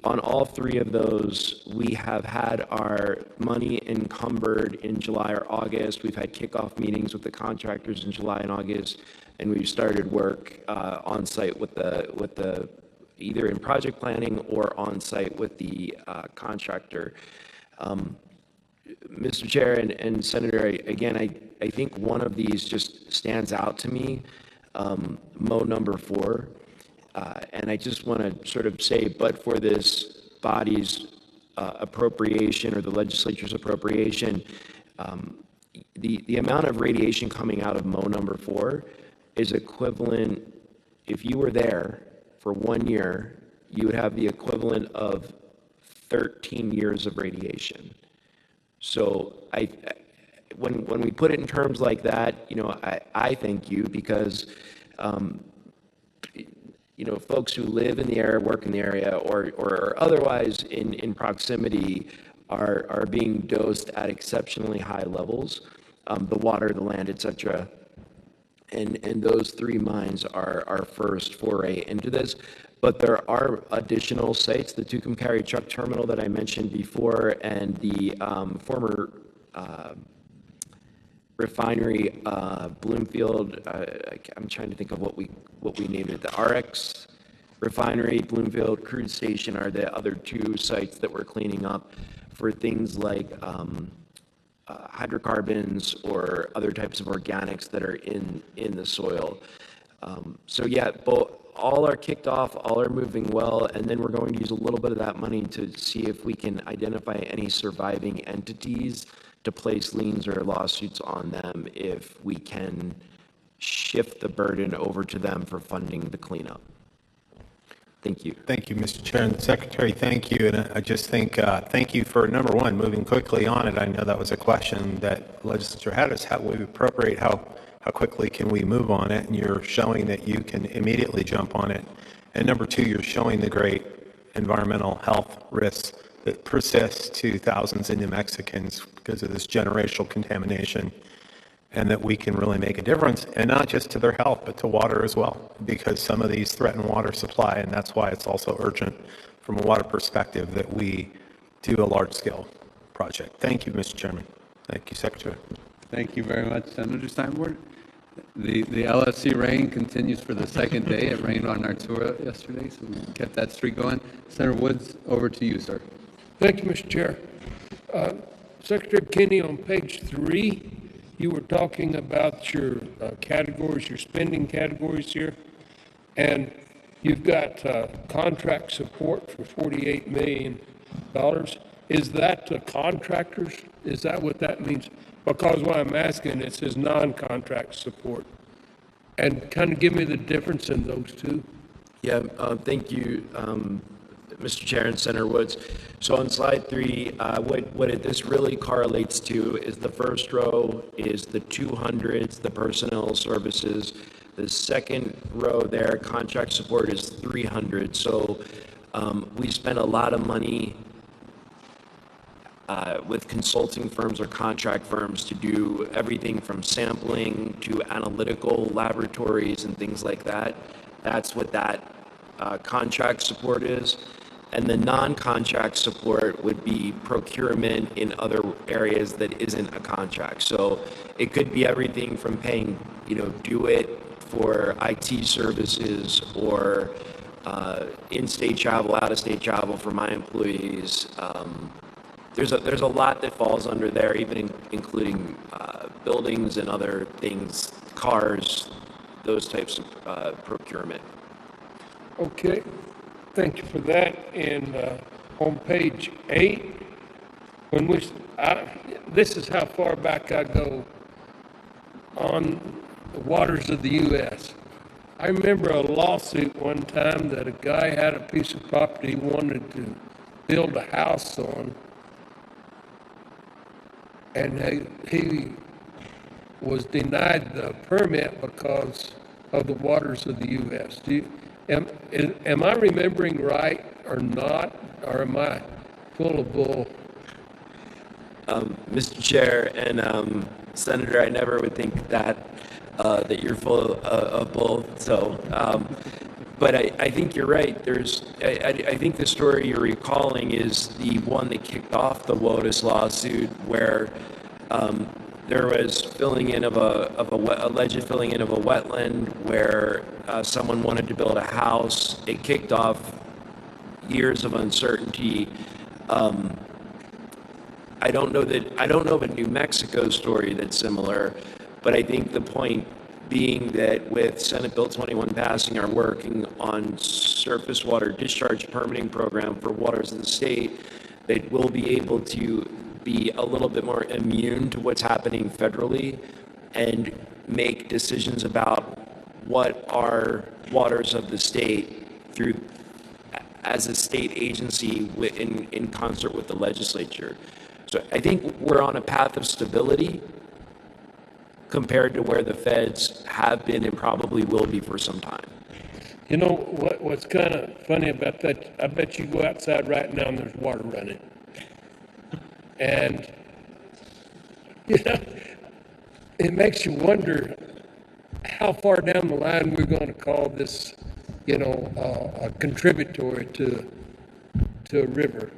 on all 3 of those, we have had our money encumbered in July or August. We've had kickoff meetings with the contractors in July and August, and we've started work on site with the either in project planning or on site with the contractor. Mr. Chair and Senator, again, I think one of these just stands out to me, Mo number 4. And I just want to sort of say, but for this body's appropriation or the legislature's appropriation, the amount of radiation coming out of Mo number 4 is equivalent, if you were there for 1 year, you would have the equivalent of 13 years of radiation. So when we put it in terms like that, I thank you because folks who live in the area, work in the area, or otherwise in proximity are being dosed at exceptionally high levels, the water, the land, et cetera. And those 3 mines are our first foray into this. But there are additional sites, the Tucumcari truck terminal that I mentioned before, and the former refinery, Bloomfield. I'm trying to think of what we named it. The RX refinery, Bloomfield crude station are the other 2 sites that we're cleaning up for things like hydrocarbons or other types of organics that are in the soil. So yeah, all are kicked off, all are moving well, and then we're going to use a little bit of that money to see if we can identify any surviving entities to place liens or lawsuits on them if we can shift the burden over to them for funding the cleanup. Thank you. Thank you, Mr. Chair. And Secretary, thank you. And I just think, thank you for, number one, moving quickly on it. I know that was a question that the legislature had, is how we appropriate, how quickly can we move on it? And you're showing that you can immediately jump on it. And number 2, you're showing the great environmental health risks that persist to thousands of New Mexicans because of this generational contamination, and that we can really make a difference, and not just to their health, but to water as well, because some of these threaten water supply, and that's why it's also urgent from a water perspective that we do a large-scale project. Thank you, Mr. Chairman. Thank you, Secretary. Thank you very much, Senator Steinborn. The LFC rain continues for the 2nd day. It rained on Artura yesterday, so we kept that streak going. Senator Woods, over to you, sir. Thank you, Mr. Chair. Secretary Kinney, on page 3, you were talking about your categories, your spending categories here, and you've got contract support for $48 million. Is that to contractors? Is that what that means? Because what I'm asking, it says non-contract support. And kind of give me the difference in those 2. Yeah, thank you, Mr. Chair and Senator Woods. So on slide 3, this really correlates to is the first row is the 200s, the personnel services, The second row there, contract support, is 300. So we spent a lot of money with consulting firms or contract firms to do everything from sampling to analytical laboratories and things like that. That's what that contract support is. And the non-contract support would be procurement in other areas that isn't a contract. So it could be everything from paying, do it for IT services or in-state travel, out-of-state travel for my employees. There's a lot that falls under there, even including buildings and other things, cars, those types of procurement. Okay, thank you for that. And on page 8, this is how far back I go on the waters of the U.S. I remember a lawsuit one time that a guy had a piece of property he wanted to build a house on, and he was denied the permit because of the waters of the U.S. Am I remembering right or not, or am I full of bull? Mr. Chair and Senator, I never would think that you're full of bull. So, but I think you're right. I think the story you're recalling is the one that kicked off the WOTUS lawsuit, where there was filling in of alleged filling in of a wetland where someone wanted to build a house. It kicked off years of uncertainty. I don't know of a New Mexico story that's similar, but I think the point being that with Senate Bill 21 passing, are working on surface water discharge permitting program for waters of the state, that we'll be able to be a little bit more immune to what's happening federally and make decisions about what are waters of the state through as a state agency in concert with the legislature. So I think we're on a path of stability compared to where the feds have been and probably will be for some time. You know what's kind of funny about that? I bet you go outside right now and there's water running. And, it makes you wonder how far down the line we're going to call this, a contributory to a river.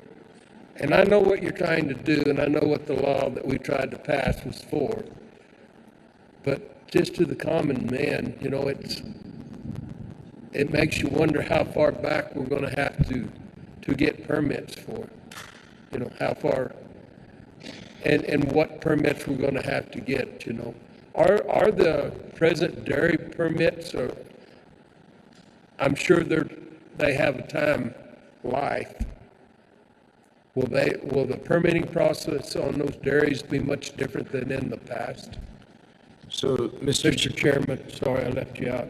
And I know what you're trying to do, and I know what the law that we tried to pass was for. But just to the common man, it makes you wonder how far back we're going to have to get permits for. How far, and what permits we're going to have to get. Are the present dairy permits, or I'm sure they have a time life. Will the permitting process on those dairies be much different than in the past? So, Mr. Chairman, sorry I left you out.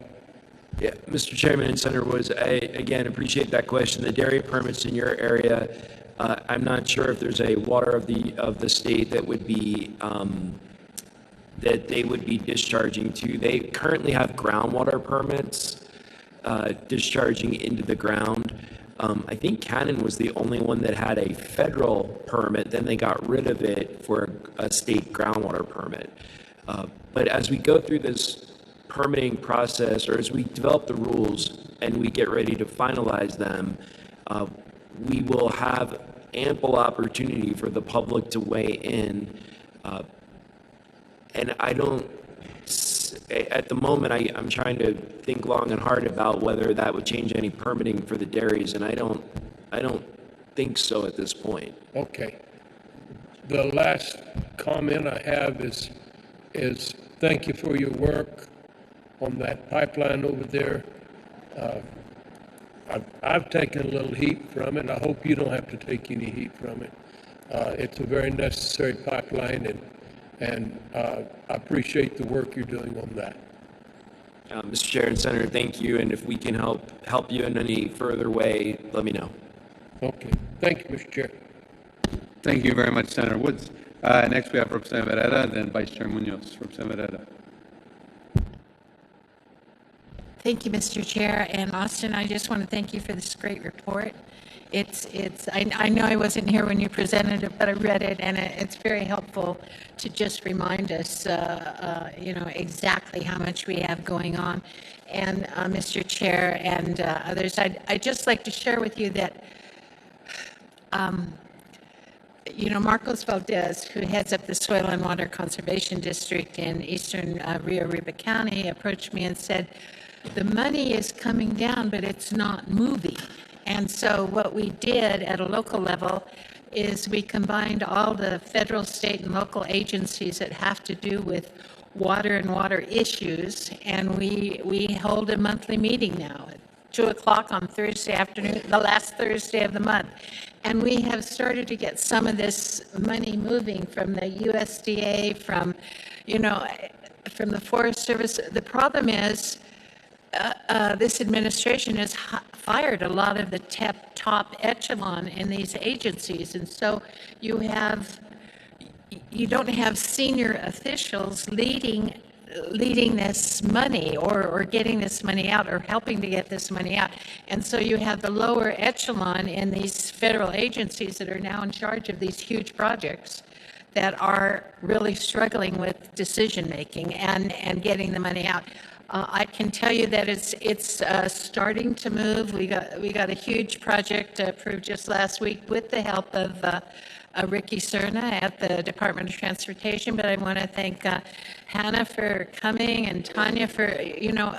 Yeah, Mr. Chairman and Senator Woods, I again appreciate that question. The dairy permits in your area, I'm not sure if there's a water of the state that would be that they would be discharging to. They currently have groundwater permits discharging into the ground. I think Cannon was the only one that had a federal permit. Then they got rid of it for a state groundwater permit. But as we go through this permitting process, or as we develop the rules and we get ready to finalize them, we will have ample opportunity for the public to weigh in. And I don't, at the moment, I'm trying to think long and hard about whether that would change any permitting for the dairies, and I don't think so at this point. Okay. The last comment I have is thank you for your work on that pipeline over there. I've taken a little heat from it. I hope you don't have to take any heat from it. It's a very necessary pipeline, and I appreciate the work you're doing on that. Mr. Chair and Senator, thank you, and if we can help you in any further way, let me know. Okay. Thank you, Mr. Chair. Thank you very much, Senator Woods. Next, we have Representative Herrera, then Vice Chair Munoz. Representative Herrera. Thank you, Mr. Chair. And Austin, I just want to thank you for this great report. I know I wasn't here when you presented it, but I read it, and it's very helpful to just remind us, exactly how much we have going on. And Mr. Chair and others, I'd just like to share with you that, Marcos Valdez, who heads up the Soil and Water Conservation District in eastern Rio Arriba County, approached me and said, the money is coming down, but it's not moving. And so what we did at a local level is we combined all the federal, state, and local agencies that have to do with water and water issues, and we hold a monthly meeting now at 2 o'clock on Thursday afternoon, the last Thursday of the month. And we have started to get some of this money moving from the USDA, from the Forest Service. The problem is this administration has fired a lot of the top echelon in these agencies, and so you don't have senior officials leading this money or getting this money out or helping to get this money out. And so you have the lower echelon in these federal agencies that are now in charge of these huge projects that are really struggling with decision making and getting the money out. I can tell you that it's starting to move. We got a huge project approved just last week with the help of Ricky Cerna at the Department of Transportation. But I want to thank Hannah for coming and Tanya for,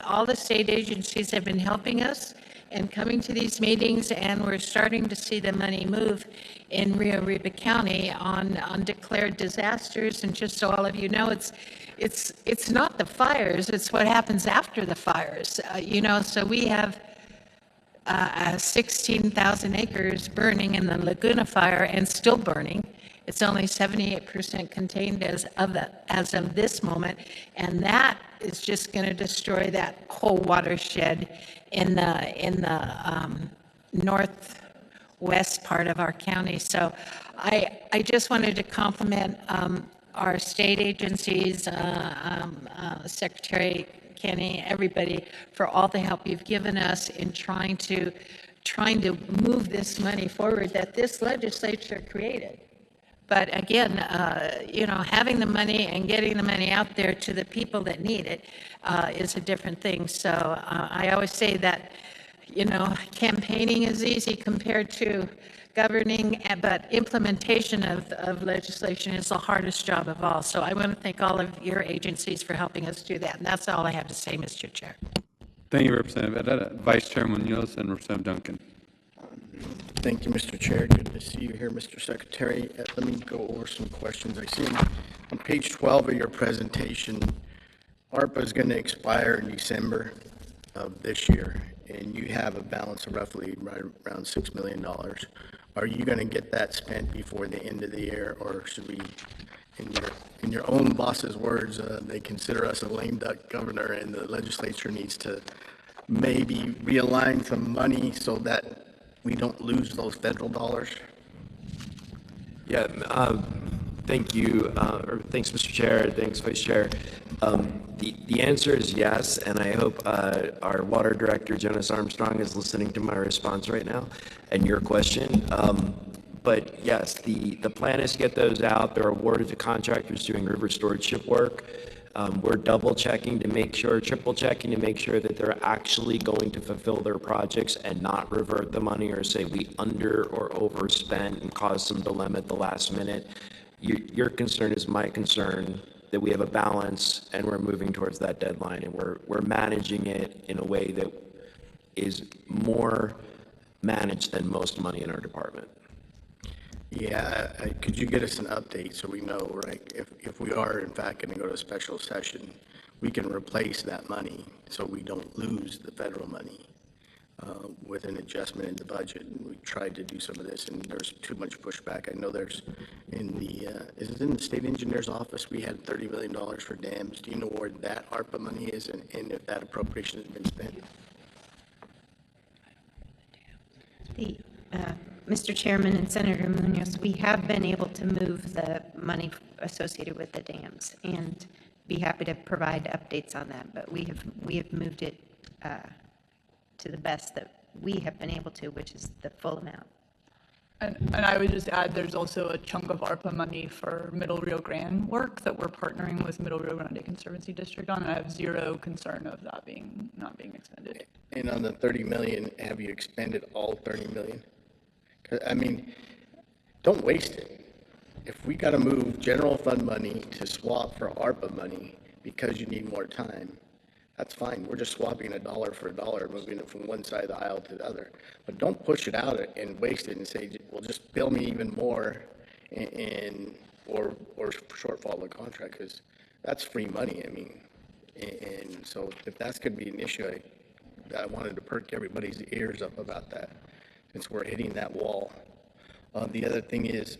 all the state agencies have been helping us and coming to these meetings, and we're starting to see the money move in Rio Arriba County on declared disasters. And just so all of you know, it's not the fires, it's what happens after the fires. So we have 16,000 acres burning in the Laguna fire and still burning. It's only 78% contained as of this moment, and that is just going to destroy that whole watershed in the northwest part of our county. So I just wanted to compliment our state agencies, Secretary Kenny, everybody, for all the help you've given us in trying to move this money forward that this legislature created. But again, having the money and getting the money out there to the people that need it is a different thing. So I always say that, campaigning is easy compared to governing, but implementation of legislation is the hardest job of all. So I want to thank all of your agencies for helping us do that. And that's all I have to say, Mr. Chair. Thank you, Representative Edetta. Vice Chair Munoz and Representative Duncan. Thank you, Mr. Chair. Good to see you here, Mr. Secretary. Let me go over some questions I see. On page 12 of your presentation, ARPA is going to expire in December of this year, and you have a balance of roughly right around $6 million. Are you going to get that spent before the end of the year, or should we, in your own boss's words, they consider us a lame duck governor, and the legislature needs to maybe realign some money so that we don't lose those federal dollars? Yeah, thank you, or thanks, Mr. Chair, thanks, Vice Chair. The answer is yes, and I hope our Water Director, Jonas Armstrong, is listening to my response right now and your question. But yes, the plan is to get those out. They're awarded to contractors doing river stewardship work. We're double checking to make sure, triple checking to make sure that they're actually going to fulfill their projects and not revert the money or say we under or overspent and cause some dilemma at the last minute. Your concern is my concern, that we have a balance and we're moving towards that deadline, and we're managing it in a way that is more managed than most money in our department. Yeah, could you get us an update so we know, right? If we are in fact going to go to a special session, we can replace that money so we don't lose the federal money with an adjustment in the budget. We tried to do some of this, and there's too much pushback. I know there's is it in the state engineer's office? We had $30 million for dams. Do you know where that ARPA money is, and if that appropriation has been spent? Mr. Chairman and Senator Munoz, we have been able to move the money associated with the dams, and be happy to provide updates on that. But we have moved it to the best that we have been able to, which is the full amount. And I would just add, there's also a chunk of ARPA money for Middle Rio Grande work that we're partnering with Middle Rio Grande Conservancy District on, and I have zero concern of that not being expended. And on the 30 million, have you expended all 30 million? 'Cause, I mean, don't waste it. If we got to move general fund money to swap for ARPA money because you need more time, that's fine. We're just swapping a dollar for a dollar, moving it from one side of the aisle to the other. But don't push it out and waste it and say, well, just bill me even more or shortfall the contract, because that's free money. I mean, and so if that's going to be an issue, I wanted to perk everybody's ears up about that, since we're hitting that wall. The other thing is,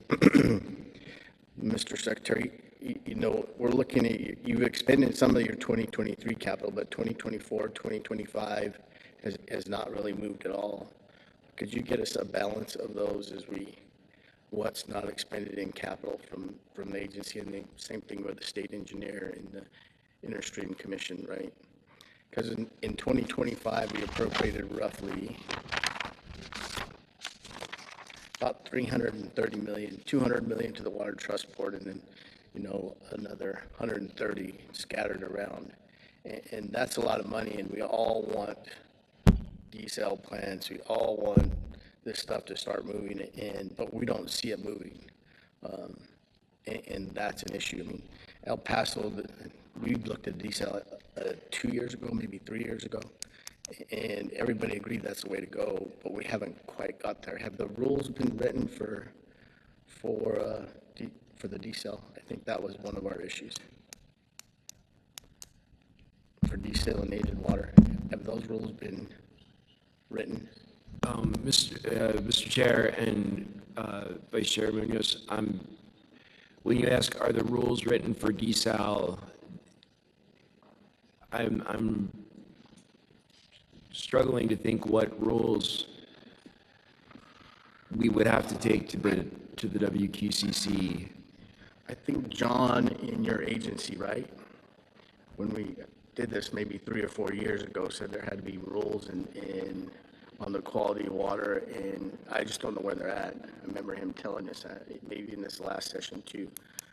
Mr. Secretary, you know, we're looking at, you've expended some of your 2023 capital, but 2024, 2025 has not really moved at all. Could you get us a balance of those as what's not expended in capital from the agency, and the same thing with the state engineer and the Interstream Commission, right? Because in 2025, we appropriated roughly about 330 million, 200 million to the Water Trust Board, and then, you know, another 130 scattered around. And that's a lot of money, and we all want desal plans. We all want this stuff to start moving in, but we don't see it moving. And that's an issue. I mean, El Paso, we looked at desal 2 years ago, maybe 3 years ago, and everybody agreed that's the way to go, but we haven't quite got there. Have the rules been written for the desal? I think that was one of our issues. For desalinated water, have those rules been written? Mr. Chair and Vice Chair Munoz, when you ask, are the rules written for desal, I'm struggling to think what rules we would have to take to the WQCC. I think John in your agency, right, when we did this maybe 3 or 4 years ago, said there had to be rules on the quality of water, and I just don't know where they're at. I remember him telling us that maybe in this last session too.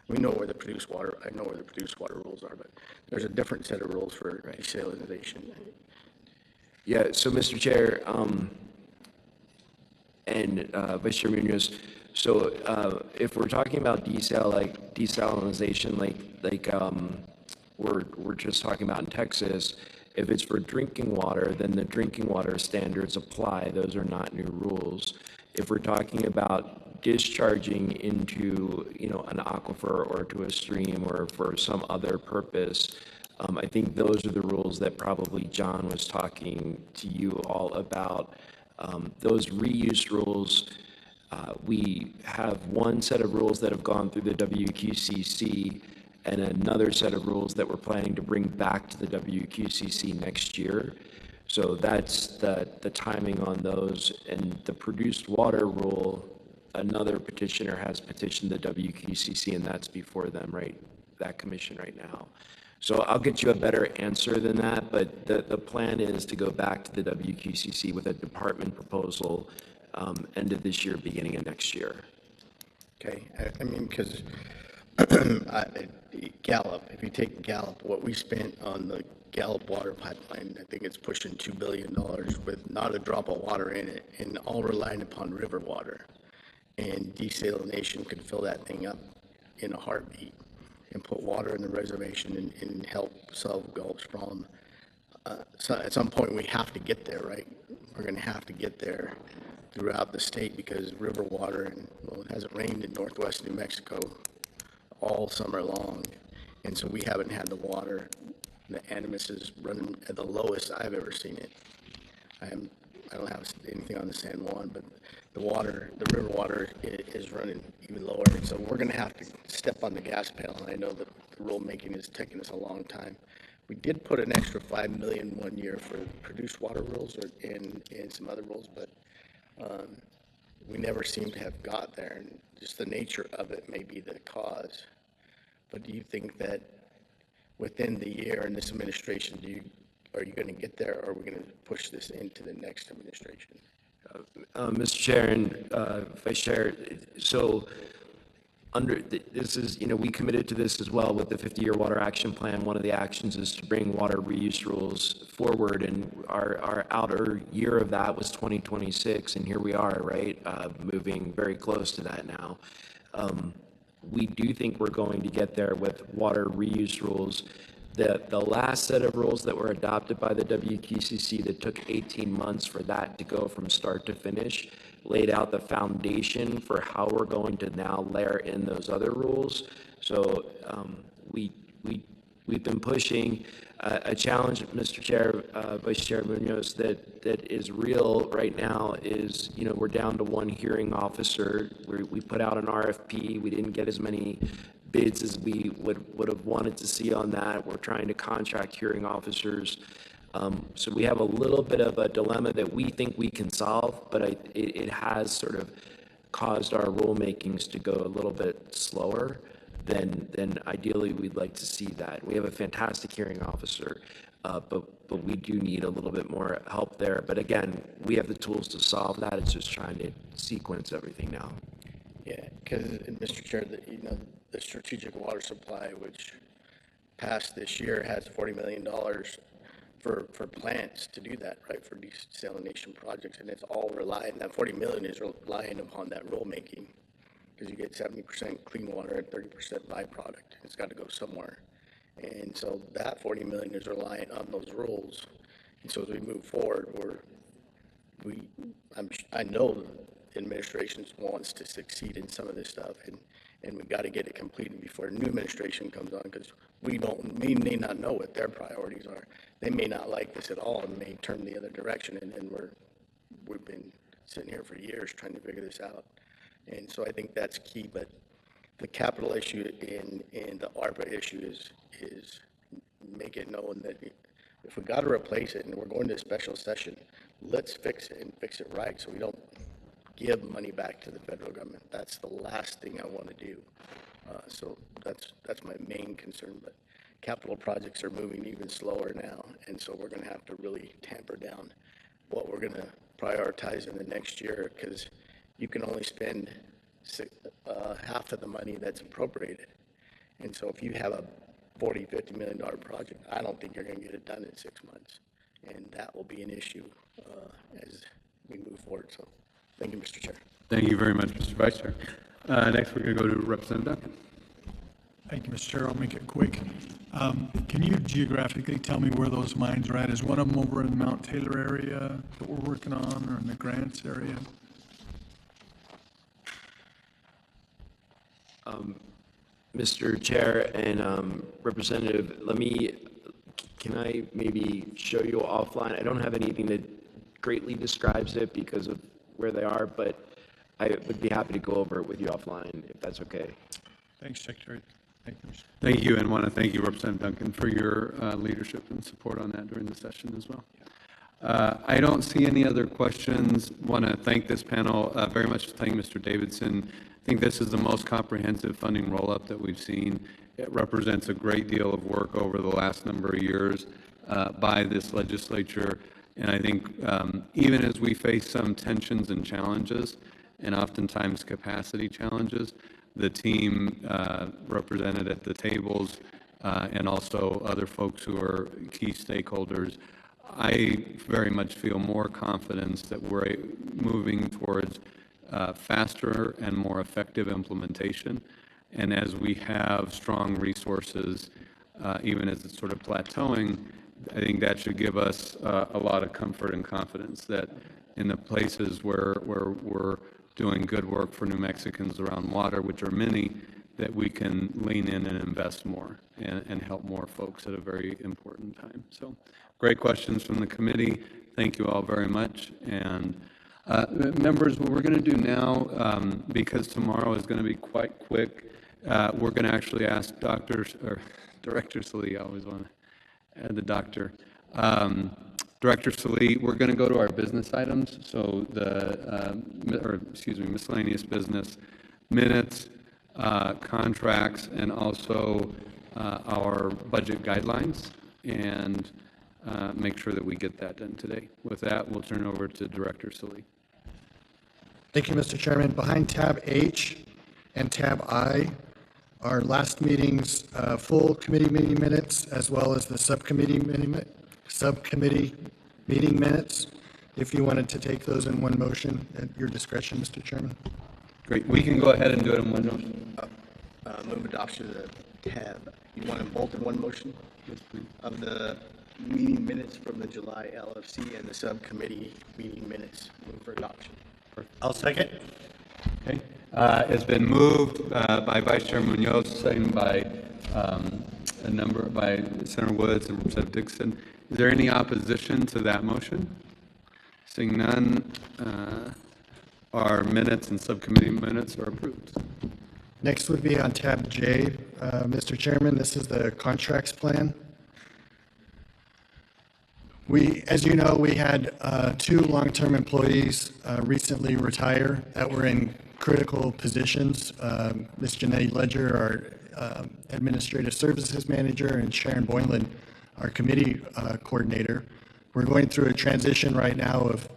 We know where the produced water, I know where the produced water rules are, but there's a different set of rules for desalination. Yeah, so Mr. Chair, and Vice Chair Munoz, so if we're talking about desalination, we're just talking about in Texas, if it's for drinking water, then the drinking water standards apply. Those are not new rules. If we're talking about discharging into, you know, an aquifer or to a stream or for some other purpose, I think those are the rules that probably John was talking to you all about. Those reuse rules, we have one set of rules that have gone through the WQCC and another set of rules that we're planning to bring back to the WQCC next year. So that's the timing on those. And the produced water rule, another petitioner has petitioned the WQCC, and that's before them, right? That commission right now. So I'll get you a better answer than that, but the plan is to go back to the WQCC with a department proposal end of this year, beginning of next year. Okay, I mean, because Gallup, if you take Gallup, what we spent on the Gallup water pipeline, I think it's pushing $2 billion with not a drop of water in it, and all relying upon river water. And desalination could fill that thing up in a heartbeat and put water in the reservation and help solve Gulf's problem. So at some point we have to get there, right? We're going to have to get there throughout the state, because river water, and well, it hasn't rained in northwest New Mexico all summer long, and so we haven't had the water. The animus is running at the lowest I've ever seen it. I don't have anything on the San Juan, but the river water is running even lower. So we're going to have to step on the gas pedal. And I know that the rulemaking is taking us a long time. We did put an extra $5 million 1 year for produced water rules and some other rules, but we never seem to have got there. And just the nature of it may be the cause. But do you think that within the year in this administration, are you going to get there, or are we going to push this into the next administration? Mr. Chair and Vice Chair, so this is, we committed to this as well with the 50-year water action plan. One of the actions is to bring water reuse rules forward, and our outer year of that was 2026, and here we are, right, moving very close to that now. We do think we're going to get there with water reuse rules. The last set of rules that were adopted by the WQCC that took 18 months for that to go from start to finish laid out the foundation for how we're going to now layer in those other rules. So we've been pushing a challenge, Mr. Chair, Vice Chair Munoz, that is real right now is, we're down to one hearing officer. We put out an RFP. We didn't get as many bids as we would have wanted to see on that. We're trying to contract hearing officers. So we have a little bit of a dilemma that we think we can solve, but it has sort of caused our rulemakings to go a little bit slower than ideally we'd like to see that. We have a fantastic hearing officer, but we do need a little bit more help there. But again, we have the tools to solve that. It's just trying to sequence everything now. Yeah, because, Mr. Chair, the strategic water supply, which passed this year, has $40 million for plants to do that, right, for desalination projects, and it's all relying, that $40 million is relying upon that rulemaking, because you get 70% clean water and 30% byproduct. It's got to go somewhere. And so that $40 million is reliant on those rules. And so as we move forward, I know the administration wants to succeed in some of this stuff, and we've got to get it completed before a new administration comes on, because we may not know what their priorities are. They may not like this at all and may turn the other direction, and then we've been sitting here for years trying to figure this out. And so I think that's key, but the capital issue and the ARPA issue is make it known that if we got to replace it and we're going to a special session, let's fix it and fix it right so we don't give money back to the federal government. That's the last thing I want to do. So that's my main concern, but capital projects are moving even slower now, and so we're going to have to really tamper down what we're going to prioritize in the next year, because you can only spend half of the money that's appropriated. And so if you have a $40-50 million project, I don't think you're going to get it done in 6 months, and that will be an issue as we move forward. So thank you, Mr. Chair. Thank you very much, Mr. Vice Chair. Next, we're going to go to Representative Duncan. Thank you, Mr. Chair. I'll make it quick. Can you geographically tell me where those mines are at? Is one of them over in the Mount Taylor area that we're working on, or in the Grants area? Mr. Chair and Representative, can I maybe show you offline? I don't have anything that greatly describes it because of where they are, but I would be happy to go over it with you offline if that's okay. Thanks, Secretary. Thank you, Mr. Thank you, and want to thank you, Representative Duncan, for your leadership and support on that during the session as well. I don't see any other questions. Want to thank this panel very much. Thank Mr. Davidson. I think this is the most comprehensive funding roll-up that we've seen. It represents a great deal of work over the last number of years by this legislature. And I think even as we face some tensions and challenges, and oftentimes capacity challenges, the team represented at the tables and also other folks who are key stakeholders, I very much feel more confidence that we're moving towards faster and more effective implementation. And as we have strong resources, even as it's sort of plateauing, I think that should give us a lot of comfort and confidence that in the places where we're doing good work for New Mexicans around water, which are many, that we can lean in and invest more and help more folks at a very important time. So great questions from the committee. Thank you all very much. And members, what we're going to do now, because tomorrow is going to be quite quick, we're going to actually ask Director Salee, I always want to add the doctor. Director Salee, we're going to go to our business items. So miscellaneous business, minutes, contracts, and also our budget guidelines. And make sure that we get that done today. With that, we'll turn over to Director Sully. Thank you, Mr. Chairman. Behind tab H and tab I are last meeting's full committee meeting minutes, as well as the subcommittee meeting minutes. If you wanted to take those in one motion, at your discretion, Mr. Chairman. Great. We can go ahead and do it in one motion. Move adoption of the tab. You want them both in one motion? Yes, please. Of the meeting minutes from the July LFC and the subcommittee meeting minutes. Move for adoption. I'll second. Okay. It's been moved by Vice Chair Munoz, seconded by by Senator Woods and Representative Dixon. Is there any opposition to that motion? Seeing none, our minutes and subcommittee minutes are approved. Next would be on tab J, Mr. Chairman. This is the contracts plan. As you know, we had 2 long-term employees recently retire that were in critical positions. Ms. Janetti Ledger, our Administrative Services Manager, and Sharon Boylan, our Committee Coordinator. We're going through a transition right now of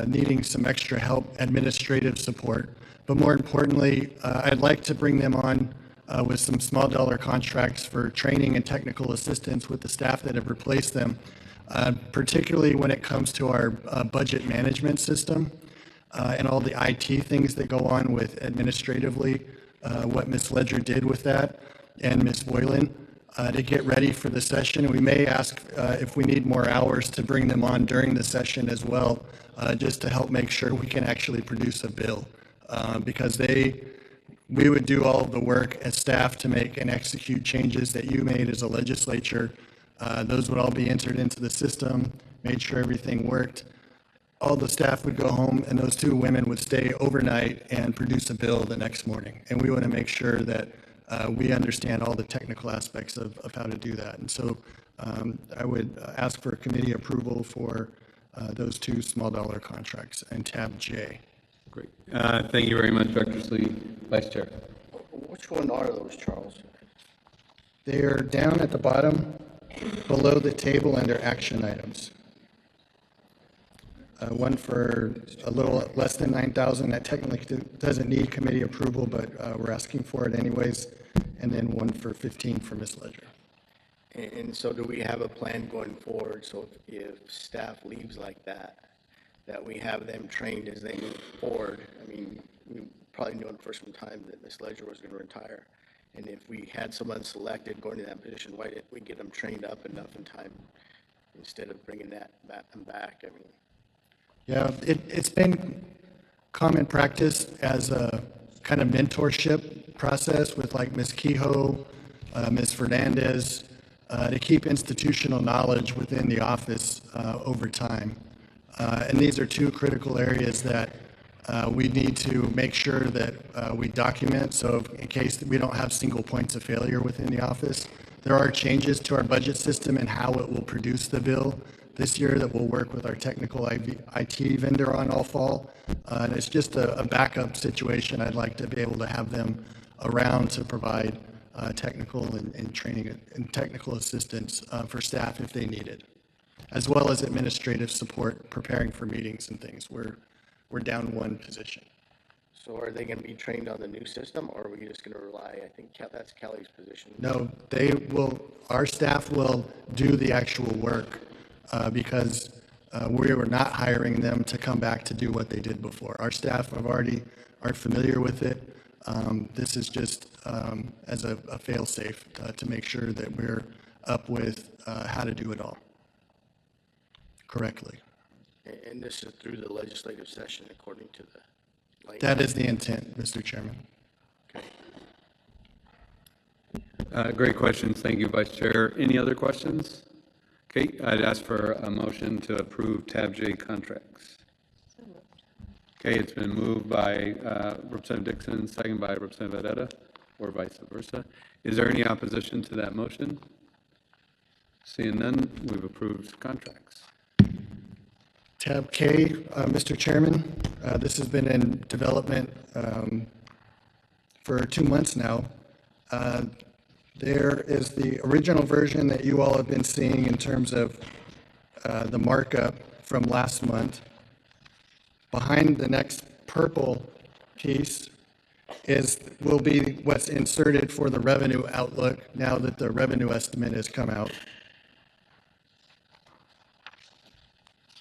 needing some extra help, administrative support. But more importantly, I'd like to bring them on with some small dollar contracts for training and technical assistance with the staff that have replaced them, particularly when it comes to our budget management system and all the IT things that go on with administratively, what Ms. Ledger did with that, and Ms. Boylan, to get ready for the session. We may ask if we need more hours to bring them on during the session as well, just to help make sure we can actually produce a bill. Because we would do all of the work as staff to make and execute changes that you made as a legislature. Those would all be entered into the system, made sure everything worked. All the staff would go home, and those 2 women would stay overnight and produce a bill the next morning. And we want to make sure that we understand all the technical aspects of how to do that. And so I would ask for committee approval for those 2 small dollar contracts in tab J. Great. Thank you very much, Dr. Slee. Vice Chair. Which one are those, Charles? They're down at the bottom, below the table under action items. One for a little less than 9,000 that technically doesn't need committee approval, but we're asking for it anyways. And then one for 15 for Ms. Ledger. And so do we have a plan going forward? So if staff leaves like that we have them trained as they move forward? I mean, we probably knew for some time that Ms. Ledger was going to retire. And if we had someone selected going to that position, why didn't we get them trained up enough in time instead of bringing them back? I mean, yeah, it's been common practice as a kind of mentorship process with like Ms. Kehoe, Ms. Fernandez, to keep institutional knowledge within the office over time. And these are 2 critical areas that we need to make sure that we document. So in case we don't have single points of failure within the office, there are changes to our budget system and how it will produce the bill this year that we'll work with our technical IT vendor on all fall. And it's just a backup situation. I'd like to be able to have them around to provide technical and training and technical assistance for staff if they need it, as well as administrative support, preparing for meetings and things. We're down 1 position. so are they going to be trained on the new system, or are we just going to rely? I think that's Kelly's position. No, our staff will do the actual work because we were not hiring them to come back to do what they did before. Our staff are familiar with it. This is just as a fail-safe to make sure that we're up with how to do it all correctly. And this is through the legislative session, according to the language. That is the intent, Mr. Chairman. Great questions. Thank you, Vice Chair. Any other questions? Okay, I'd ask for a motion to approve tab J contracts. Okay, it's been moved by Representative Dixon, second by Representative Vedetta, or vice versa. Is there any opposition to that motion? Seeing none, we've approved contracts. Tab K, Mr. Chairman, this has been in development for 2 months now. There is the original version that you all have been seeing in terms of the markup from last month. Behind the next purple piece will be what's inserted for the revenue outlook now that the revenue estimate has come out.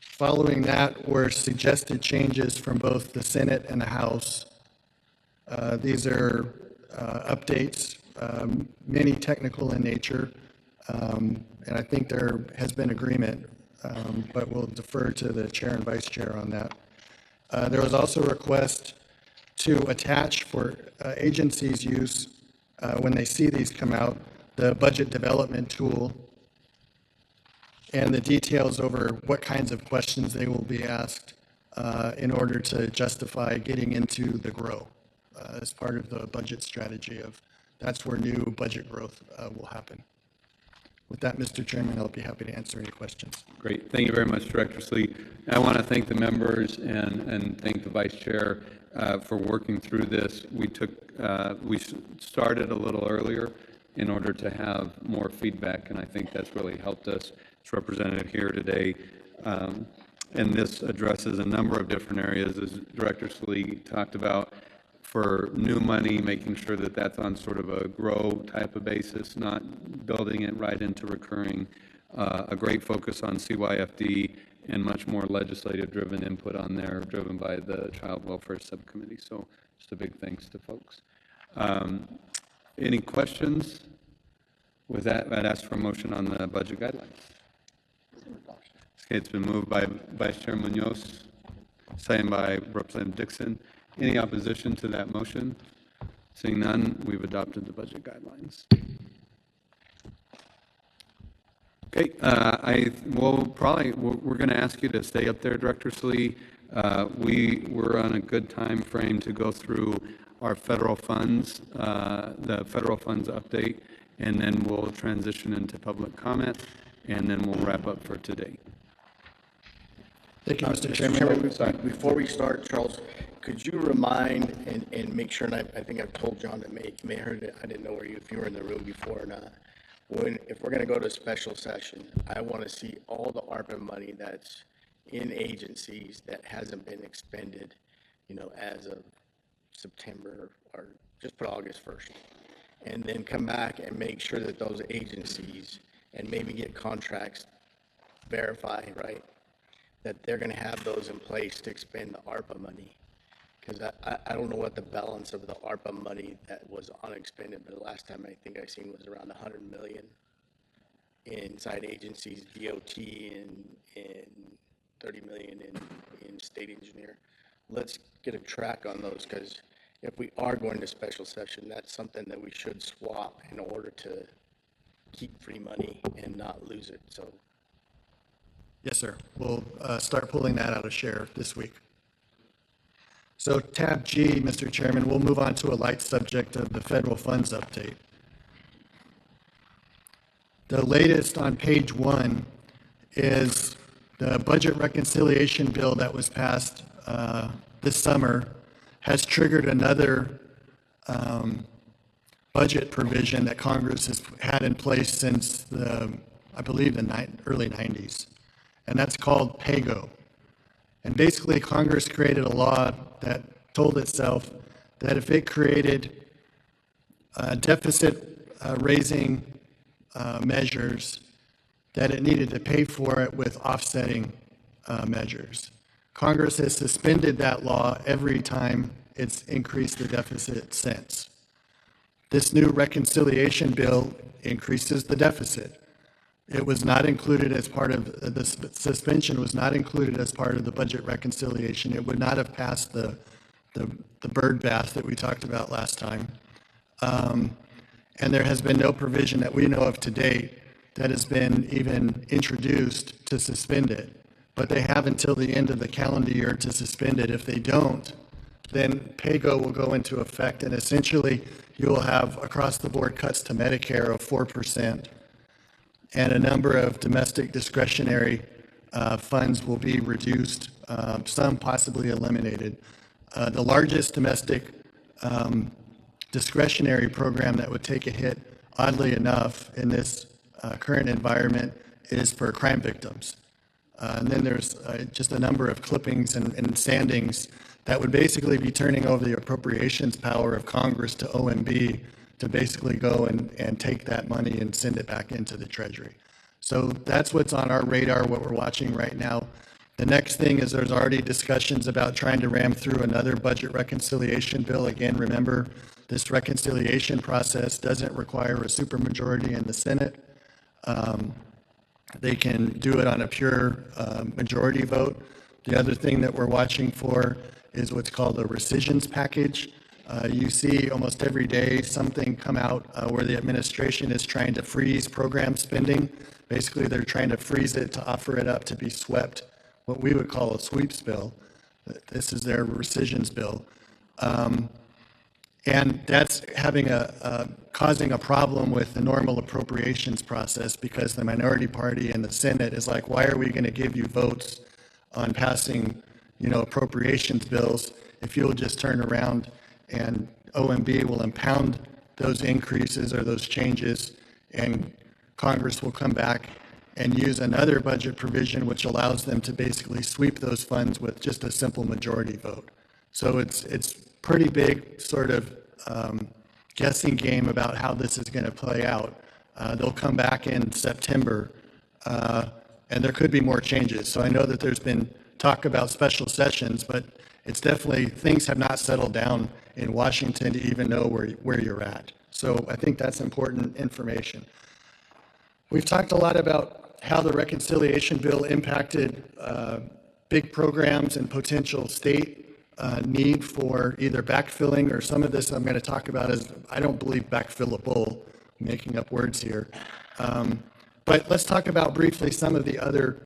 Following that were suggested changes from both the Senate and the House. These are updates, many technical in nature, and I think there has been agreement, but we'll defer to the chair and vice chair on that. There was also a request to attach for agencies' use when they see these come out, the budget development tool and the details over what kinds of questions they will be asked in order to justify getting into the GROW as part of the budget strategy of that's where new budget growth will happen. With that, Mr. Chairman, I'll be happy to answer any questions. Great. Thank you very much, Director Slee. I want to thank the members and thank the Vice Chair for working through this. We started a little earlier in order to have more feedback, and I think that's really helped us. It's represented here today. And this addresses a number of different areas, as Director Slee talked about, for new money, making sure that that's on sort of a grow type of basis, not building it right into recurring, a great focus on CYFD, and much more legislative-driven input on there, driven by the Child Welfare Subcommittee. So just a big thanks to folks. Any questions? With that, I'd ask for a motion on the budget guidelines. Okay, it's been moved by Vice Chair Munoz, seconded by Representative Dixon. Any opposition to that motion? Seeing none, we've adopted the budget guidelines. Okay, we're going to ask you to stay up there, Director Slee. We're on a good time frame to go through our federal funds, the federal funds update, and then we'll transition into public comment, and then we'll wrap up for today. Thank you, Mr. Chairman. Before we start, Charles, could you remind and make sure, and I think I've told John that may have heard it, I didn't know if you were in the room before or not. If we're going to go to a special session, I want to see all the ARPA money that's in agencies that hasn't been expended, as of September, or just put August 1st. And then come back and make sure that those agencies, and maybe get contracts verified, right? That they're going to have those in place to expend the ARPA money. Because I don't know what the balance of the ARPA money that was unexpended, but the last time I think I seen was around 100 million inside agencies, DOT, and 30 million in state engineer. Let's get a track on those, because if we are going to special session, that's something that we should swap in order to keep free money and not lose it. So. Yes, sir. We'll start pulling that out of share this week. So tab G, Mr. Chairman, we'll move on to a light subject of the federal funds update. The latest on page 1 is the budget reconciliation bill that was passed this summer has triggered another budget provision that Congress has had in place since I believe the early 90s. And that's called PAYGO. And basically, Congress created a law that told itself that if it created deficit raising measures, that it needed to pay for it with offsetting measures. Congress has suspended that law every time it's increased the deficit since. This new reconciliation bill increases the deficit. It was not included as part of, the suspension was not included as part of the budget reconciliation. It would not have passed the bird bath that we talked about last time. And there has been no provision that we know of to date that has been even introduced to suspend it. But they have until the end of the calendar year to suspend it. If they don't, then PAYGO will go into effect, and essentially you will have across-the-board cuts to Medicare of 4%. And a number of domestic discretionary funds will be reduced, some possibly eliminated. The largest domestic discretionary program that would take a hit, oddly enough, in this current environment is for crime victims. And then there's just a number of clippings and sandings that would basically be turning over the appropriations power of Congress to OMB to basically go and take that money and send it back into the Treasury. So that's what's on our radar, what we're watching right now. The next thing is there's already discussions about trying to ram through another budget reconciliation bill. Again, remember, this reconciliation process doesn't require a supermajority in the Senate. They can do it on a pure majority vote. The other thing that we're watching for is what's called a rescissions package. You see almost every day something come out where the administration is trying to freeze program spending. Basically, they're trying to freeze it to offer it up to be swept, what we would call a sweeps bill. This is their rescissions bill. And that's having causing a problem with the normal appropriations process because the minority party in the Senate is like, why are we going to give you votes on passing, appropriations bills if you'll just turn around and OMB will impound those increases or those changes, and Congress will come back and use another budget provision which allows them to basically sweep those funds with just a simple majority vote. So it's pretty big sort of guessing game about how this is going to play out. They'll come back in September, and there could be more changes. So I know that there's been talk about special sessions, but it's definitely, things have not settled down in Washington to even know where you're at. So I think that's important information. We've talked a lot about how the reconciliation bill impacted big programs and potential state need for either backfilling, or some of this I'm going to talk about as, I don't believe backfillable, making up words here. But let's talk about briefly some of the other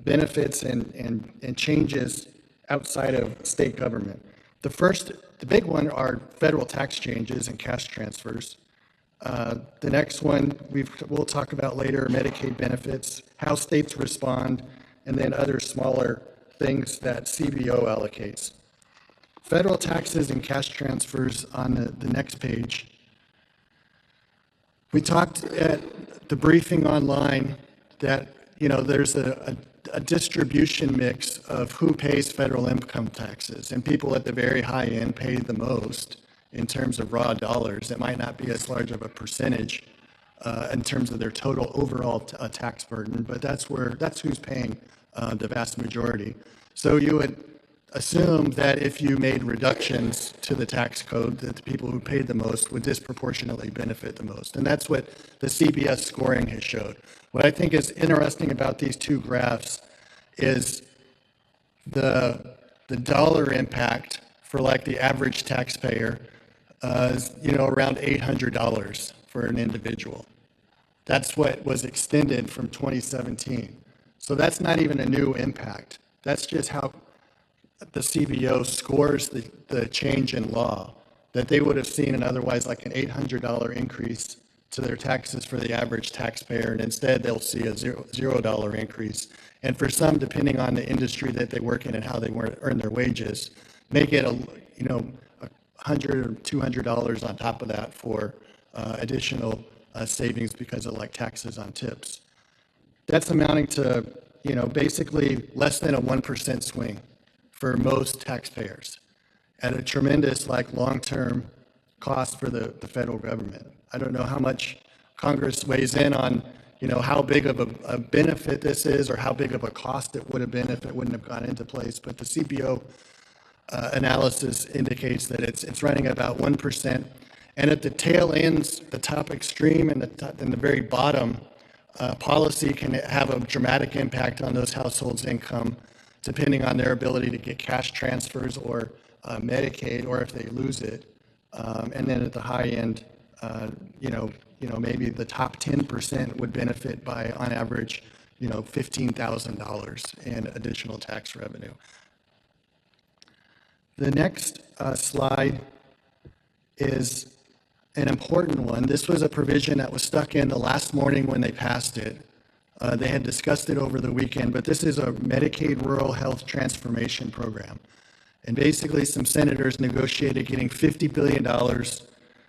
benefits and changes outside of state government. The big one are federal tax changes and cash transfers. The next one we'll talk about later, Medicaid benefits, how states respond, and then other smaller things that CBO allocates. Federal taxes and cash transfers on the next page. We talked at the briefing online that there's a distribution mix of who pays federal income taxes, and people at the very high end pay the most in terms of raw dollars. It might not be as large of a percentage in terms of their total overall tax burden, but that's who's paying the vast majority. So you would assume that if you made reductions to the tax code, that the people who paid the most would disproportionately benefit the most. And that's what the CBS scoring has showed. What I think is interesting about these two graphs is the dollar impact for like the average taxpayer is around $800 for an individual. That's what was extended from 2017. So that's not even a new impact. That's just how the CBO scores the change in law, that they would have seen an otherwise like an $800 increase to their taxes for the average taxpayer, and instead they'll see a $0 increase. And for some, depending on the industry that they work in and how they earn their wages, may get $100 or $200 on top of that for additional savings because of like taxes on tips. That's amounting to basically less than a 1% swing for most taxpayers at a tremendous long-term cost for the federal government. I don't know how much Congress weighs in on how big of a benefit this is or how big of a cost it would have been if it wouldn't have gone into place, but the CBO analysis indicates that it's running about 1%. And at the tail ends, the top extreme and the very bottom, policy can have a dramatic impact on those households' income, depending on their ability to get cash transfers or Medicaid, or if they lose it. And then at the high end, maybe the top 10% would benefit by, on average, $15,000 in additional tax revenue. The next slide is an important one. This was a provision that was stuck in the last morning when they passed it. They had discussed it over the weekend, but this is a Medicaid Rural Health Transformation Program. And basically, some senators negotiated getting $50 billion,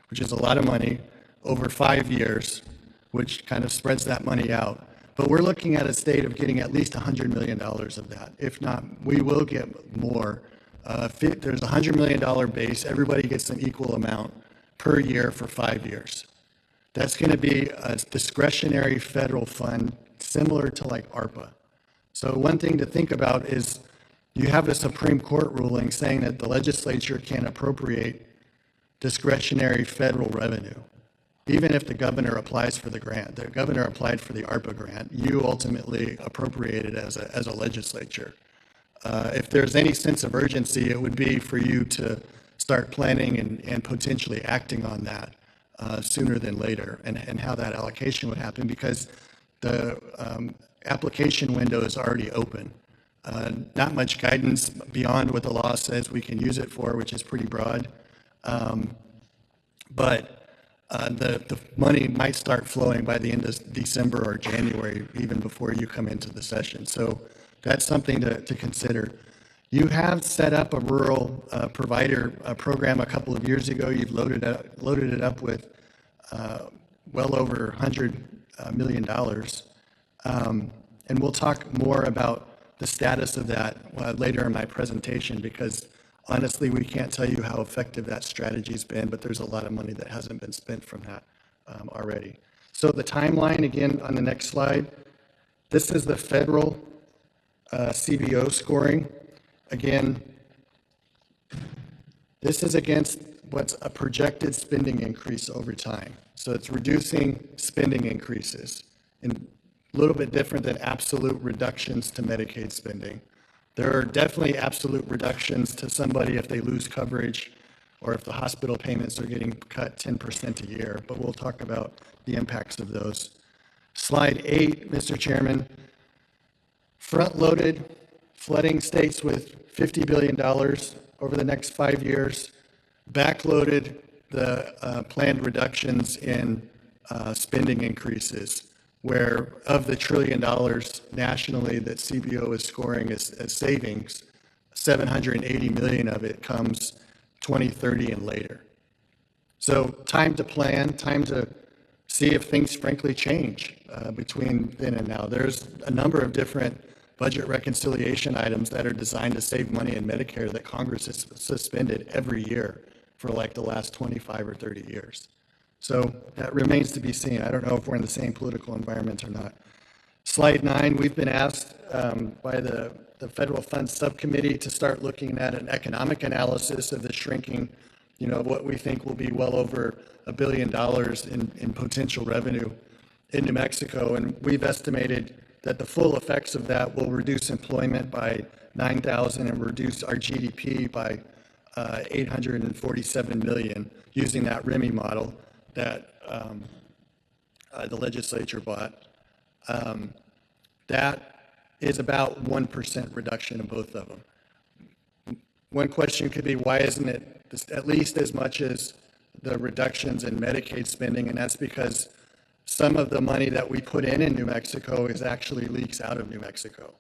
which is a lot of money, over 5 years, which kind of spreads that money out. But we're looking at a state of getting at least $100 million of that. If not, we will get more. There's a $100 million base. Everybody gets an equal amount per year for 5 years. That's going to be a discretionary federal fund similar to like ARPA. So one thing to think about is you have a Supreme Court ruling saying that the legislature can appropriate discretionary federal revenue. Even if the governor applies for the grant, the governor applied for the ARPA grant, you ultimately appropriate it as a legislature. If there's any sense of urgency, it would be for you to start planning and potentially acting on that sooner than later, and how that allocation would happen, because the application window is already open. Not much guidance beyond what the law says we can use it for, which is pretty broad. But the money might start flowing by the end of December or January, even before you come into the session. So that's something to consider. You have set up a rural provider program a couple of years ago. You've loaded it up with well over $100 million. And we'll talk more about the status of that later in my presentation, because honestly, we can't tell you how effective that strategy's been, but there's a lot of money that hasn't been spent from that already. So the timeline, again, on the next slide, this is the federal CBO scoring. Again, this is against what's a projected spending increase over time. So it's reducing spending increases, and a little bit different than absolute reductions to Medicaid spending. There are definitely absolute reductions to somebody if they lose coverage or if the hospital payments are getting cut 10% a year, but we'll talk about the impacts of those. Slide 8, Mr. Chairman. Front-loaded, flooding states with $50 billion over the next 5 years, backloaded the planned reductions in spending increases, where of the $1 trillion nationally that CBO is scoring as savings, 780 million of it comes 2030 and later. So time to plan, time to see if things frankly change between then and now. There's a number of different budget reconciliation items that are designed to save money in Medicare that Congress has suspended every year for like the last 25 or 30 years. So that remains to be seen. I don't know if we're in the same political environment or not. Slide 9, we've been asked by the Federal Funds Subcommittee to start looking at an economic analysis of the shrinking, what we think will be well over $1 billion in potential revenue in New Mexico. And we've estimated that the full effects of that will reduce employment by 9,000 and reduce our GDP by 847 million using that REMI model that the legislature bought. That is about 1% reduction in both of them. One question could be, why isn't it at least as much as the reductions in Medicaid spending? And that's because some of the money that we put in New Mexico is actually leaks out of New Mexico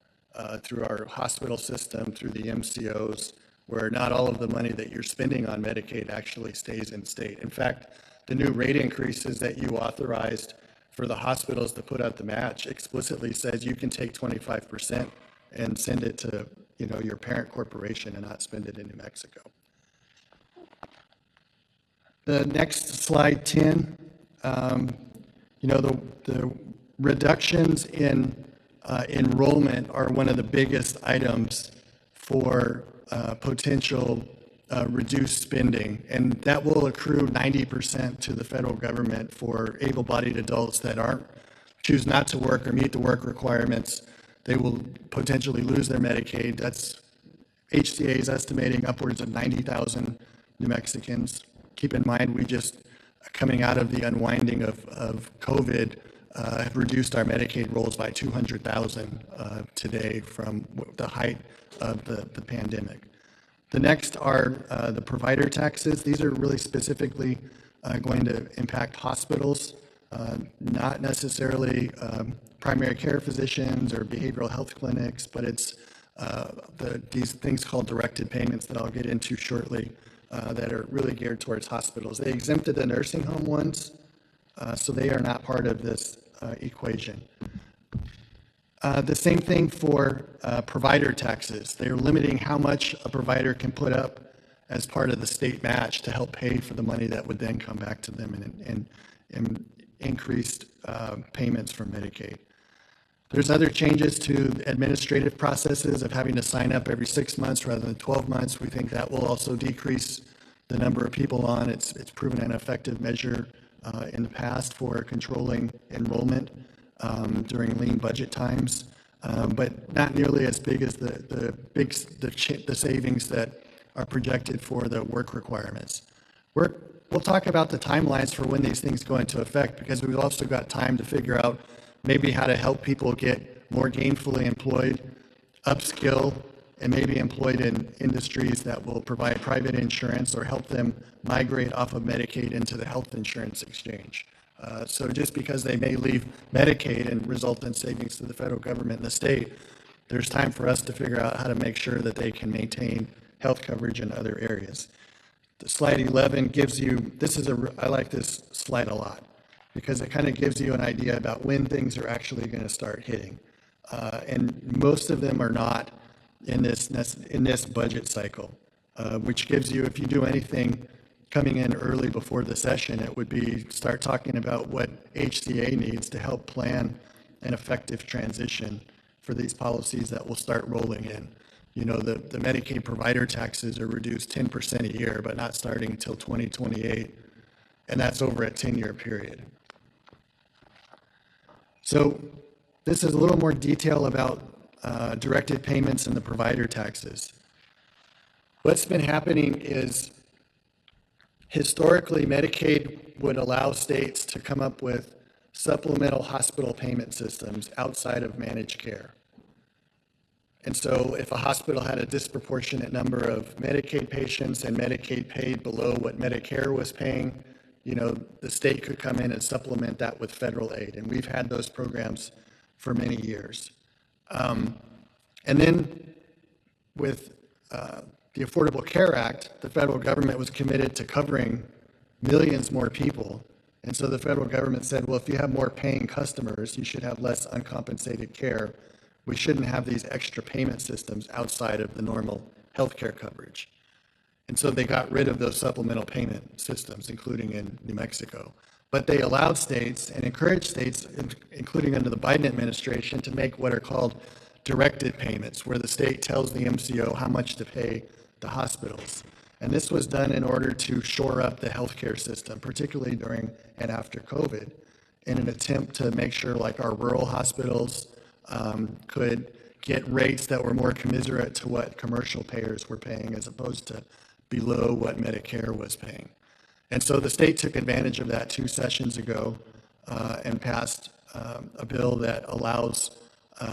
through our hospital system, through the MCOs, where not all of the money that you're spending on Medicaid actually stays in state. In fact, the new rate increases that you authorized for the hospitals to put out the match explicitly says you can take 25% and send it to your parent corporation and not spend it in New Mexico. The next slide, 10. The reductions in enrollment are one of the biggest items for potential reduced spending, and that will accrue 90% to the federal government for able-bodied adults that choose not to work or meet the work requirements. They will potentially lose their Medicaid. That's HCA is estimating upwards of 90,000 New Mexicans. Keep in mind, we just, coming out of the unwinding of COVID, have reduced our Medicaid rolls by 200,000 today from the height of the pandemic. The next are the provider taxes. These are really specifically going to impact hospitals, not necessarily primary care physicians or behavioral health clinics, but it's these things called directed payments that I'll get into shortly that are really geared towards hospitals. They exempted the nursing home ones, so they are not part of this equation. The same thing for provider taxes. They're limiting how much a provider can put up as part of the state match to help pay for the money that would then come back to them in increased payments from Medicaid. There's other changes to administrative processes of having to sign up every 6 months rather than 12 months. We think that will also decrease the number of people on. It's proven an effective measure in the past for controlling enrollment during lean budget times, but not nearly as big as the savings that are projected for the work requirements. We'll talk about the timelines for when these things go into effect, because we've also got time to figure out maybe how to help people get more gainfully employed, upskill, and maybe employed in industries that will provide private insurance or help them migrate off of Medicaid into the health insurance exchange. So just because they may leave Medicaid and result in savings to the federal government and the state, there's time for us to figure out how to make sure that they can maintain health coverage in other areas. The slide 11 gives you, I like this slide a lot, because it kind of gives you an idea about when things are actually going to start hitting. And most of them are not in this budget cycle, which gives you, if you do anything coming in early before the session, it would be start talking about what HCA needs to help plan an effective transition for these policies that will start rolling in. You know, the Medicaid provider taxes are reduced 10% a year, but not starting until 2028, and that's over a 10-year period. So this is a little more detail about directed payments and the provider taxes. What's been happening is historically Medicaid would allow states to come up with supplemental hospital payment systems outside of managed care. And so if a hospital had a disproportionate number of Medicaid patients and Medicaid paid below what Medicare was paying, you know, the state could come in and supplement that with federal aid. And we've had those programs for many years. And then with the Affordable Care Act, the federal government was committed to covering millions more people. And so the federal government said, well, if you have more paying customers, you should have less uncompensated care. We shouldn't have these extra payment systems outside of the normal healthcare coverage. And so they got rid of those supplemental payment systems, including in New Mexico. But they allowed states and encouraged states, including under the Biden administration, to make what are called directed payments, where the state tells the MCO how much to pay the hospitals. And this was done in order to shore up the healthcare system, particularly during and after COVID, in an attempt to make sure like our rural hospitals could get rates that were more commensurate to what commercial payers were paying as opposed to below what Medicare was paying. And so the state took advantage of that 2 sessions ago and passed a bill that allows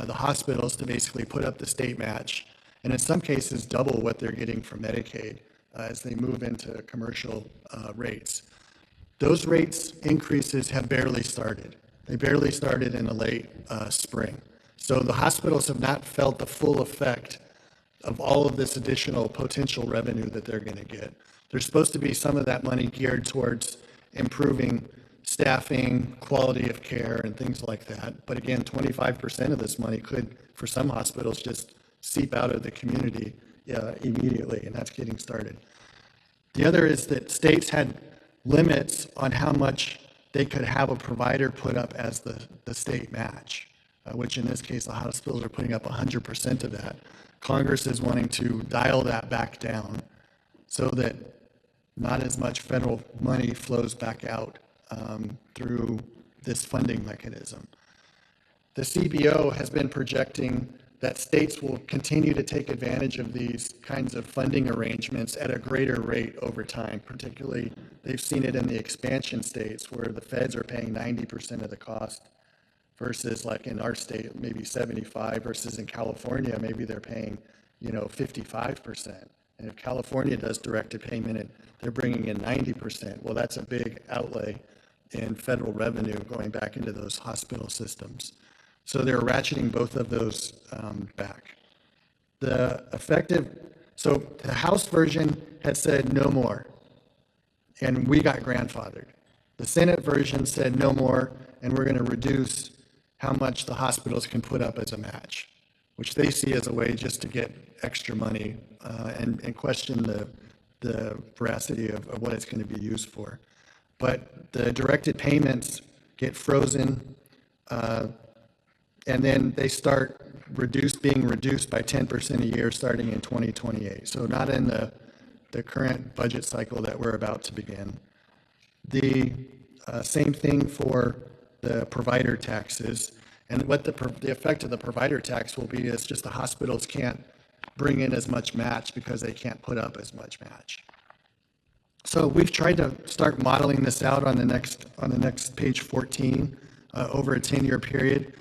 the hospitals to basically put up the state match, and in some cases double what they're getting from Medicaid as they move into commercial rates. Those rates increases have barely started. They barely started in the late spring. So the hospitals have not felt the full effect of all of this additional potential revenue that they're going to get. There's supposed to be some of that money geared towards improving staffing, quality of care, and things like that. But again, 25% of this money could, for some hospitals, just seep out of the community immediately, and that's getting started. The other is that states had limits on how much they could have a provider put up as the state match, which in this case, the hospitals are putting up 100% of that. Congress is wanting to dial that back down so that not as much federal money flows back out through this funding mechanism. The CBO has been projecting that states will continue to take advantage of these kinds of funding arrangements at a greater rate over time. Particularly, they've seen it in the expansion states where the feds are paying 90% of the cost versus like in our state, maybe 75, versus in California, maybe they're paying, 55%. And if California does directed payment, they're bringing in 90%. Well, that's a big outlay in federal revenue going back into those hospital systems. So they're ratcheting both of those back. The House version had said no more, and we got grandfathered. The Senate version said no more, and we're going to reduce how much the hospitals can put up as a match, which they see as a way just to get extra money and question the veracity of what it's going to be used for. But the directed payments get frozen, and then they start being reduced by 10% a year starting in 2028. So not in the current budget cycle that we're about to begin. The same thing for the provider taxes. And what the effect of the provider tax will be is just the hospitals can't bring in as much match because they can't put up as much match. So we've tried to start modeling this out on the next page 14 over a 10-year period.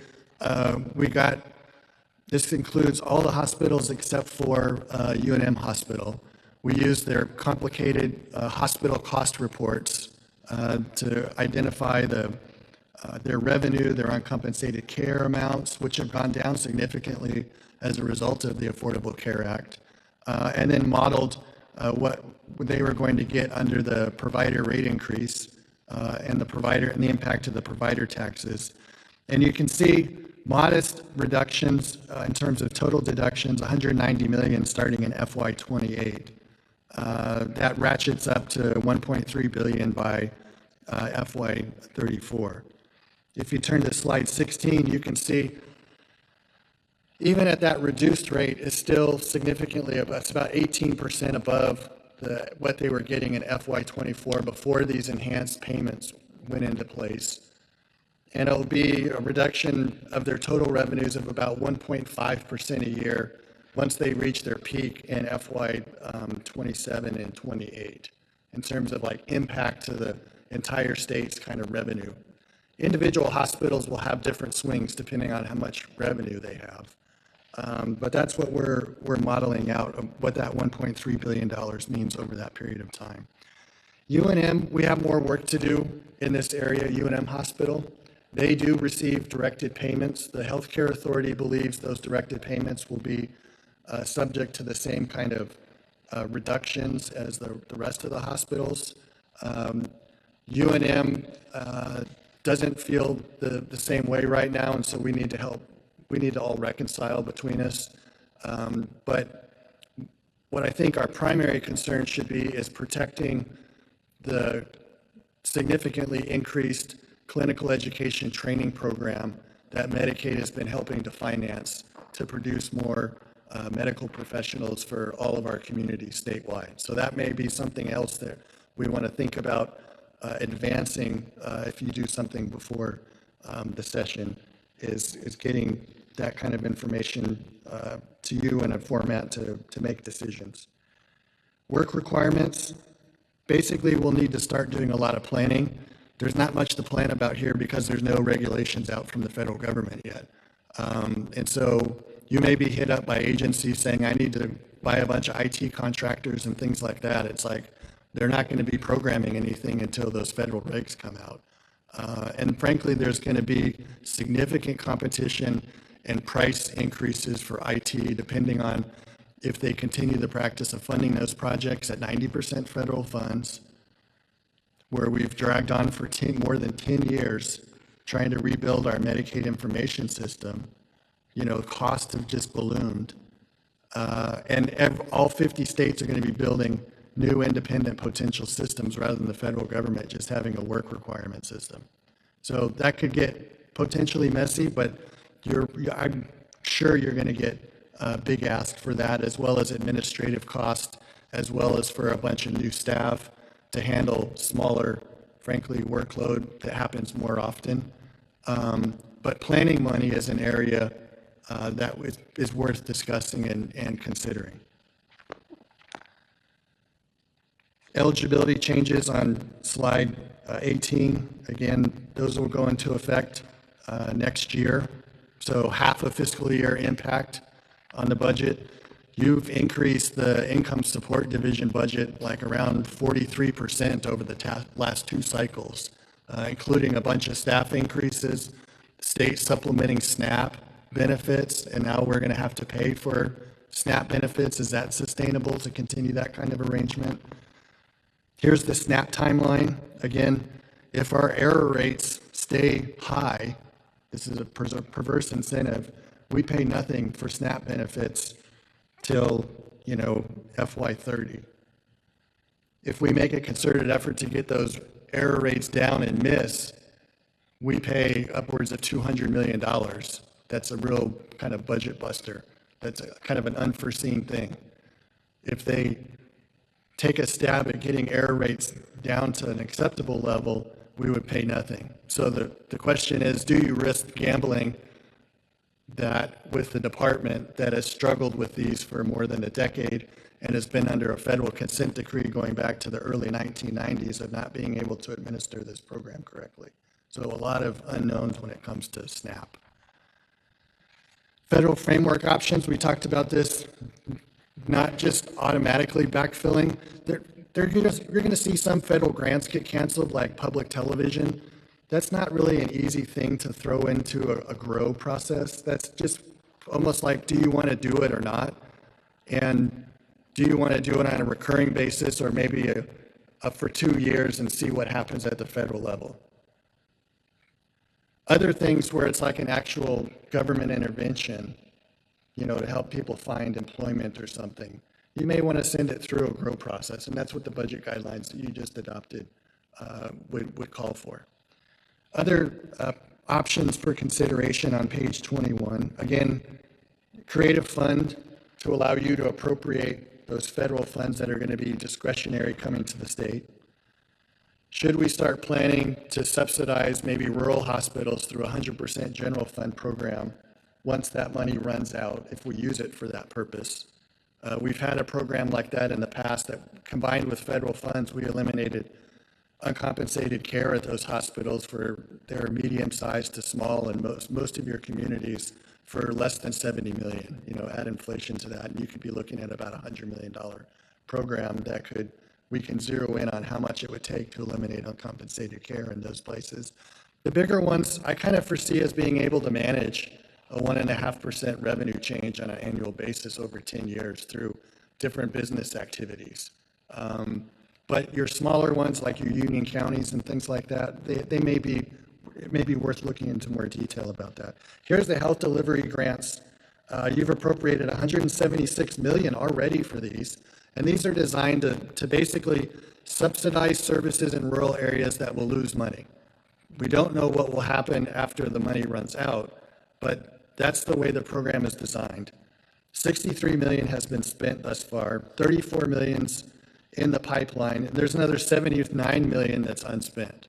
This includes all the hospitals except for UNM Hospital. We use their complicated hospital cost reports to identify their revenue, their uncompensated care amounts, which have gone down significantly as a result of the Affordable Care Act, and then modeled what they were going to get under the provider rate increase and the impact of the provider taxes. And you can see modest reductions in terms of total deductions, $190 million starting in FY28. That ratchets up to $1.3 billion by FY34. If you turn to slide 16, you can see even at that reduced rate is still significantly above, it's about 18% above what they were getting in FY24 before these enhanced payments went into place. And it'll be a reduction of their total revenues of about 1.5% a year once they reach their peak in FY27 and 28 in terms of like impact to the entire state's kind of revenue. Individual hospitals will have different swings depending on how much revenue they have. But that's what we're modeling out, what that $1.3 billion means over that period of time. UNM, we have more work to do in this area, UNM Hospital. They do receive directed payments. The Healthcare Authority believes those directed payments will be subject to the same kind of reductions as the rest of the hospitals. UNM doesn't feel the same way right now, and so we need to help. We need to all reconcile between us. But what I think our primary concern should be is protecting the significantly increased clinical education training program that Medicaid has been helping to finance to produce more medical professionals for all of our communities statewide. So that may be something else that we want to think about advancing if you do something before the session, is getting that kind of information to you in a format to make decisions. Work requirements, basically we'll need to start doing a lot of planning. There's not much to plan about here because there's no regulations out from the federal government yet. And so you may be hit up by agencies saying, I need to buy a bunch of IT contractors and things like that. It's like, they're not going to be programming anything until those federal regs come out. And frankly, there's going to be significant competition and price increases for IT depending on if they continue the practice of funding those projects at 90% federal funds, where we've dragged on for more than 10 years trying to rebuild our Medicaid information system. You know, costs have just ballooned. And all 50 states are going to be building new independent potential systems rather than the federal government just having a work requirement system. So that could get potentially messy, but I'm sure you're going to get a big ask for that, as well as administrative cost, as well as for a bunch of new staff to handle smaller, frankly, workload that happens more often. But planning money is an area that is worth discussing and considering. Eligibility changes on slide 18. Again, those will go into effect next year. So half a fiscal year impact on the budget. You've increased the income support division budget like around 43% over the last two cycles, including a bunch of staff increases, state supplementing SNAP benefits, and now we're going to have to pay for SNAP benefits. Is that sustainable to continue that kind of arrangement? Here's the SNAP timeline. Again, if our error rates stay high, This is a perverse incentive. We pay nothing for SNAP benefits till, FY30. If we make a concerted effort to get those error rates down and miss, we pay upwards of $200 million. That's a real kind of budget buster. That's kind of an unforeseen thing. If they take a stab at getting error rates down to an acceptable level, we would pay nothing. So the question is, do you risk gambling that with the department that has struggled with these for more than a decade and has been under a federal consent decree going back to the early 1990s of not being able to administer this program correctly? So a lot of unknowns when it comes to SNAP. Federal framework options, we talked about this, not just automatically backfilling. You're going to see some federal grants get canceled, like public television. That's not really an easy thing to throw into a grow process. That's just almost like, do you want to do it or not? And do you want to do it on a recurring basis or maybe for 2 years and see what happens at the federal level? Other things where it's like an actual government intervention, to help people find employment or something, you may want to send it through a grow process, and that's what the budget guidelines that you just adopted would call for. Other options for consideration on page 21, again, create a fund to allow you to appropriate those federal funds that are going to be discretionary coming to the state. Should we start planning to subsidize maybe rural hospitals through a 100% general fund program once that money runs out, if we use it for that purpose? We've had a program like that in the past that combined with federal funds, we eliminated uncompensated care at those hospitals for their medium-sized to small and most of your communities for less than 70 million. Add inflation to that, and you could be looking at about $100 million program that we can zero in on how much it would take to eliminate uncompensated care in those places. The bigger ones I kind of foresee as being able to manage a 1.5% revenue change on an annual basis over 10 years through different business activities. But your smaller ones, like your union counties and things like that, it may be worth looking into more detail about that. Here's the health delivery grants. You've appropriated $176 million already for these, and these are designed to basically subsidize services in rural areas that will lose money. We don't know what will happen after the money runs out, but that's the way the program is designed. $63 million has been spent thus far, $34 million's in the pipeline, and there's another $79 million that's unspent.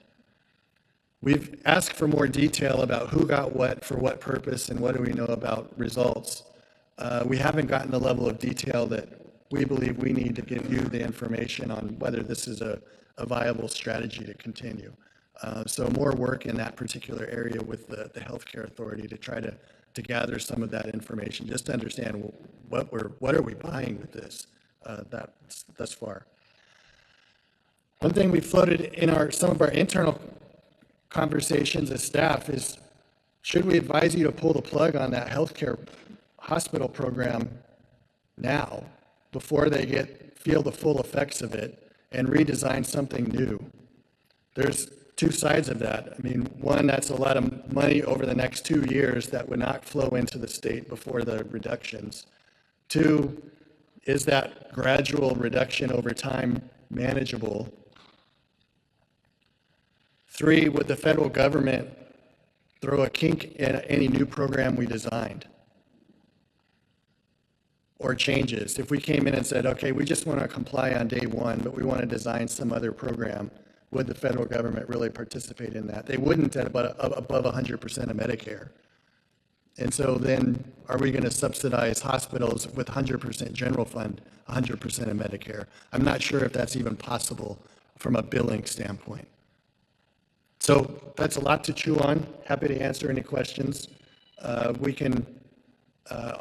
We've asked for more detail about who got what for what purpose and what do we know about results. We haven't gotten the level of detail that we believe we need to give you the information on whether this is a viable strategy to continue. So more work in that particular area with the healthcare authority to try to gather some of that information, just to understand what are we buying with this thus far. One thing we floated in some of our internal conversations as staff is, should we advise you to pull the plug on that healthcare hospital program now, before they feel the full effects of it, and redesign something new? There's two sides of that. I mean, one, that's a lot of money over the next 2 years that would not flow into the state before the reductions. Two, is that gradual reduction over time manageable? Three, would the federal government throw a kink in any new program we designed or changes? If we came in and said, okay, we just want to comply on day one, but we want to design some other program, would the federal government really participate in that? They wouldn't at above 100% of Medicare. And so then are we going to subsidize hospitals with 100% general fund, 100% of Medicare? I'm not sure if that's even possible from a billing standpoint. So that's a lot to chew on. Happy to answer any questions. We can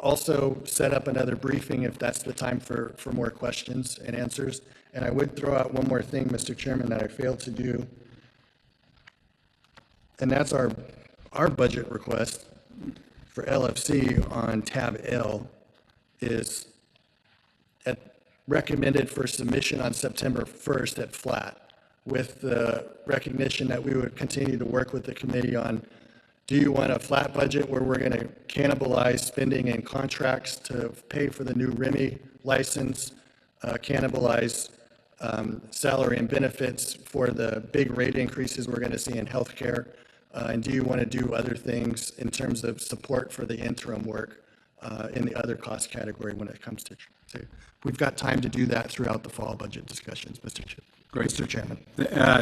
also set up another briefing if that's the time for more questions and answers. And I would throw out one more thing, Mr. Chairman, that I failed to do. And that's our budget request for LFC on tab L is recommended for submission on September 1st at flat, with the recognition that we would continue to work with the committee on Do you want a flat budget where we're going to cannibalize spending and contracts to pay for the new RIMI license, cannibalize salary and benefits for the big rate increases we're going to see in healthcare? And do you want to do other things in terms of support for the interim work in the other cost category when it comes to? We've got time to do that throughout the fall budget discussions, Mr. Chairman.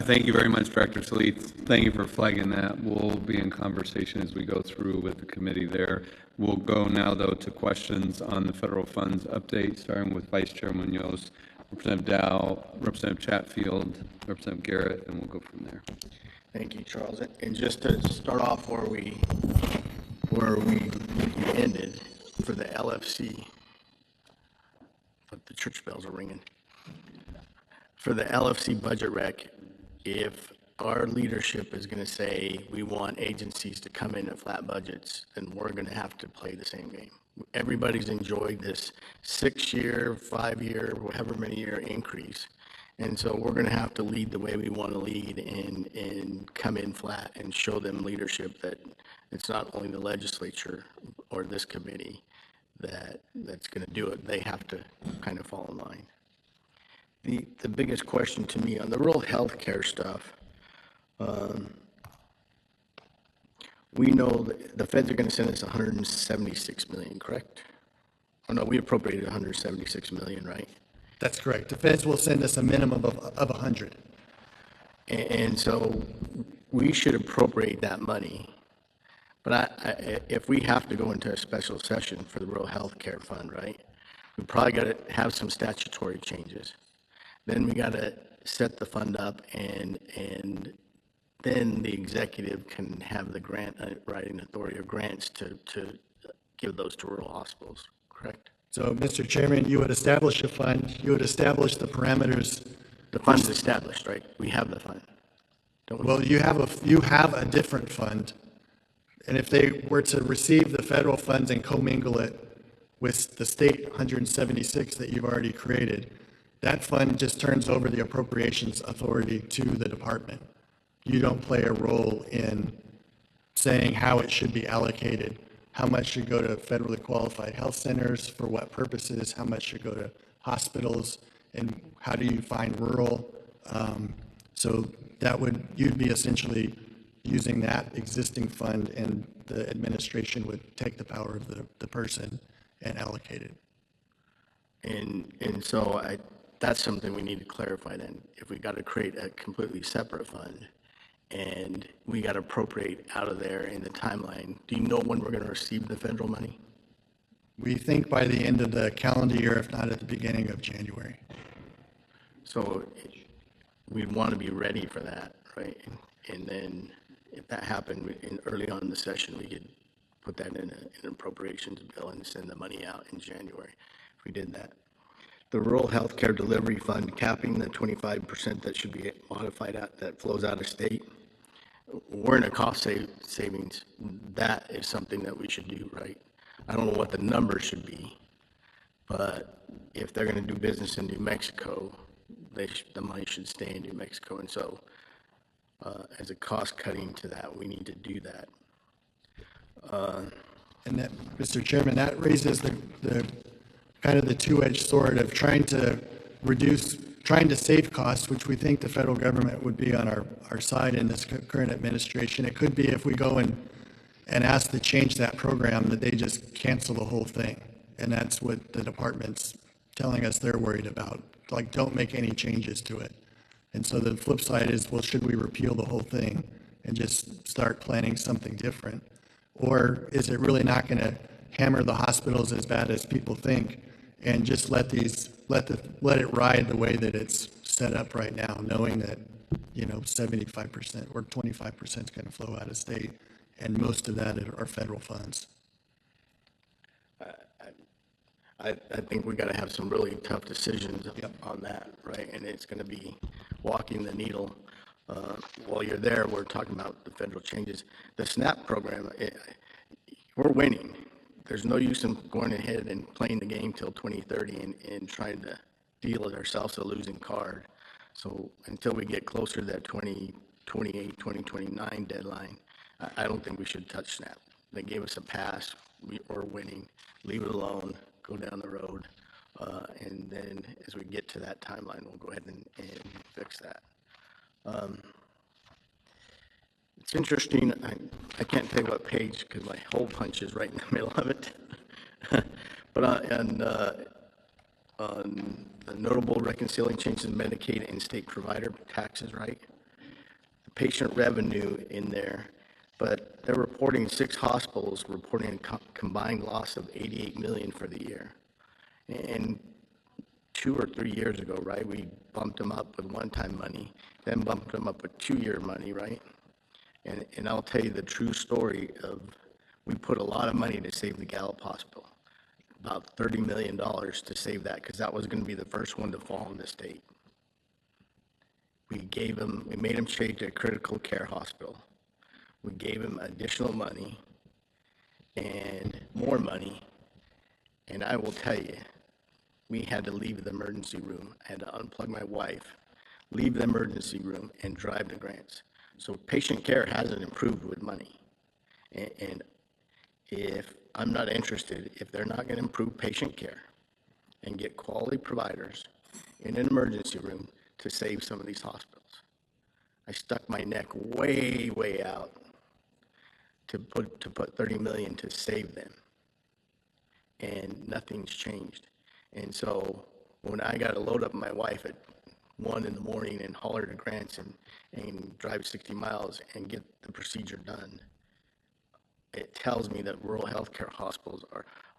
Thank you very much, Director Salih. Thank you for flagging that. We'll be in conversation as we go through with the committee there. We'll go now, though, to questions on the federal funds update, starting with Vice Chair Munoz, Representative Dow, Representative Chatfield, Representative Garrett, and we'll go from there. Thank you, Charles. And just to start off where we ended for the LFC, but the church bells are ringing. For the LFC budget rec, if our leadership is going to say we want agencies to come in at flat budgets, then we're going to have to play the same game. Everybody's enjoyed this 6-year, 5-year, however many year increase. And so we're going to have to lead the way we want to lead and come in flat and show them leadership that it's not only the legislature or this committee that's going to do it. They have to kind of fall in line. The biggest question to me on the rural health care stuff, we know that the feds are going to send us $176 million, correct? Oh no, we appropriated $176 million, right? That's correct. The feds will send us a minimum of 100. And so we should appropriate that money. But if we have to go into a special session for the rural health care fund, right, we probably got to have some statutory changes. Then we got to set the fund up, and then the executive can have the grant writing authority or grants to give those to rural hospitals, correct? So, Mr. Chairman, you would establish a fund, you would establish the parameters. The fund's established, right? We have the fund. Don't we? Well, you have a different fund, and if they were to receive the federal funds and commingle it with the state 176 that you've already created, that fund just turns over the appropriations authority to the department. You don't play a role in saying how it should be allocated, how much should go to federally qualified health centers, for what purposes, how much should go to hospitals, and how do you find rural. So you'd be essentially using that existing fund, and the administration would take the power of the person and allocate it. And so that's something we need to clarify then. If we got to create a completely separate fund and we got to appropriate out of there in the timeline, do you know when we're going to receive the federal money? We think by the end of the calendar year, if not at the beginning of January. So we'd want to be ready for that, right? And then if that happened early on in the session, we could put that in an appropriations bill and send the money out in January if we did that. The Rural Healthcare Delivery Fund, capping the 25% that should be modified out, that flows out of state. We're in a cost savings. That is something that we should do, right? I don't know what the number should be, but if they're going to do business in New Mexico, the money should stay in New Mexico. And so as a cost cutting to that, we need to do that. And that, Mr. Chairman, that raises the kind of the two-edged sword of trying to save costs, which we think the federal government would be on our side in this current administration. It could be if we go and ask to change that program, that they just cancel the whole thing. And that's what the department's telling us they're worried about. Like, don't make any changes to it. And so the flip side is, well, should we repeal the whole thing and just start planning something different? Or is it really not going to hammer the hospitals as bad as people think, and just let it ride the way that it's set up right now, knowing that 75% or 25% is going to flow out of state, and most of that are federal funds. I think we got to have some really tough decisions on that, right? And it's going to be walking the needle. While you're there, we're talking about the federal changes. The SNAP program, we're winning. There's no use in going ahead and playing the game till 2030 and trying to deal with ourselves a losing card. So until we get closer to that 2028, 2029 deadline, I don't think we should touch SNAP. They gave us a pass, we're winning, leave it alone, go down the road, and then as we get to that timeline, we'll go ahead and fix that. It's interesting, I can't tell you what page because my hole punch is right in the middle of it. But on the notable reconciling changes in Medicaid and state provider taxes, right? The patient revenue in there, but they're reporting 6 hospitals reporting a combined loss of $88 million for the year. And 2 or 3 years ago, right, we bumped them up with one-time money, then bumped them up with 2-year money, right? And I'll tell you the true story of, we put a lot of money to save the Gallup Hospital, about $30 million to save that, because that was going to be the first one to fall in the state. We made them change to a critical care hospital. We gave them additional money and more money, and I will tell you, we had to leave the emergency room. I had to unplug my wife, leave the emergency room, and drive to grants. So patient care hasn't improved with money. And if I'm not interested, if they're not going to improve patient care and get quality providers in an emergency room to save some of these hospitals, I stuck my neck way, way out to put 30 million to save them. And nothing's changed. And so when I got to load up my wife at 1 in the morning and haul her to grants and drive 60 miles and get the procedure done, it tells me that rural healthcare hospitals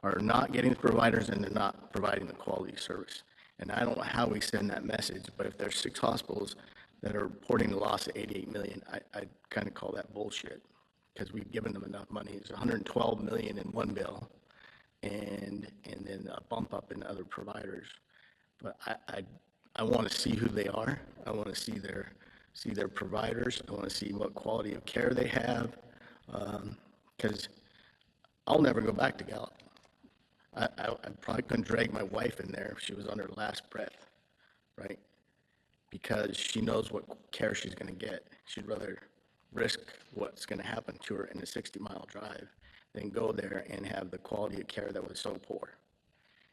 are not getting the providers and they're not providing the quality service. And I don't know how we send that message, but if there's 6 hospitals that are reporting a loss of 88 million, I kind of call that bullshit, because we've given them enough money. It's 112 million in one bill, and then a bump up in other providers. But I want to see who they are. I want to see their providers. I want to see what quality of care they have, because I'll never go back to Gallup. I probably couldn't drag my wife in there if she was on her last breath, right? Because she knows what care she's going to get. She'd rather risk what's going to happen to her in a 60-mile drive than go there and have the quality of care that was so poor.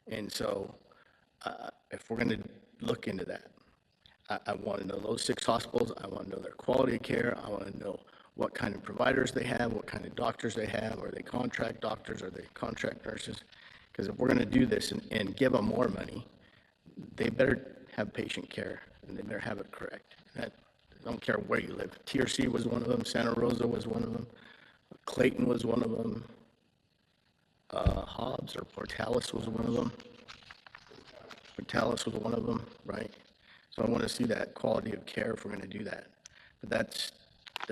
And so if we're going to look into that, I want to know those 6 hospitals. I want to know their quality of care. I want to know what kind of providers they have, what kind of doctors they have. Are they contract doctors? Are they contract nurses? Because if we're going to do this and give them more money, they better have patient care, and they better have it correct. I don't care where you live. TRC was one of them. Santa Rosa was one of them. Clayton was one of them. Hobbs or Portales was one of them. Portales was one of them, right? So I want to see that quality of care if we're going to do that. But that's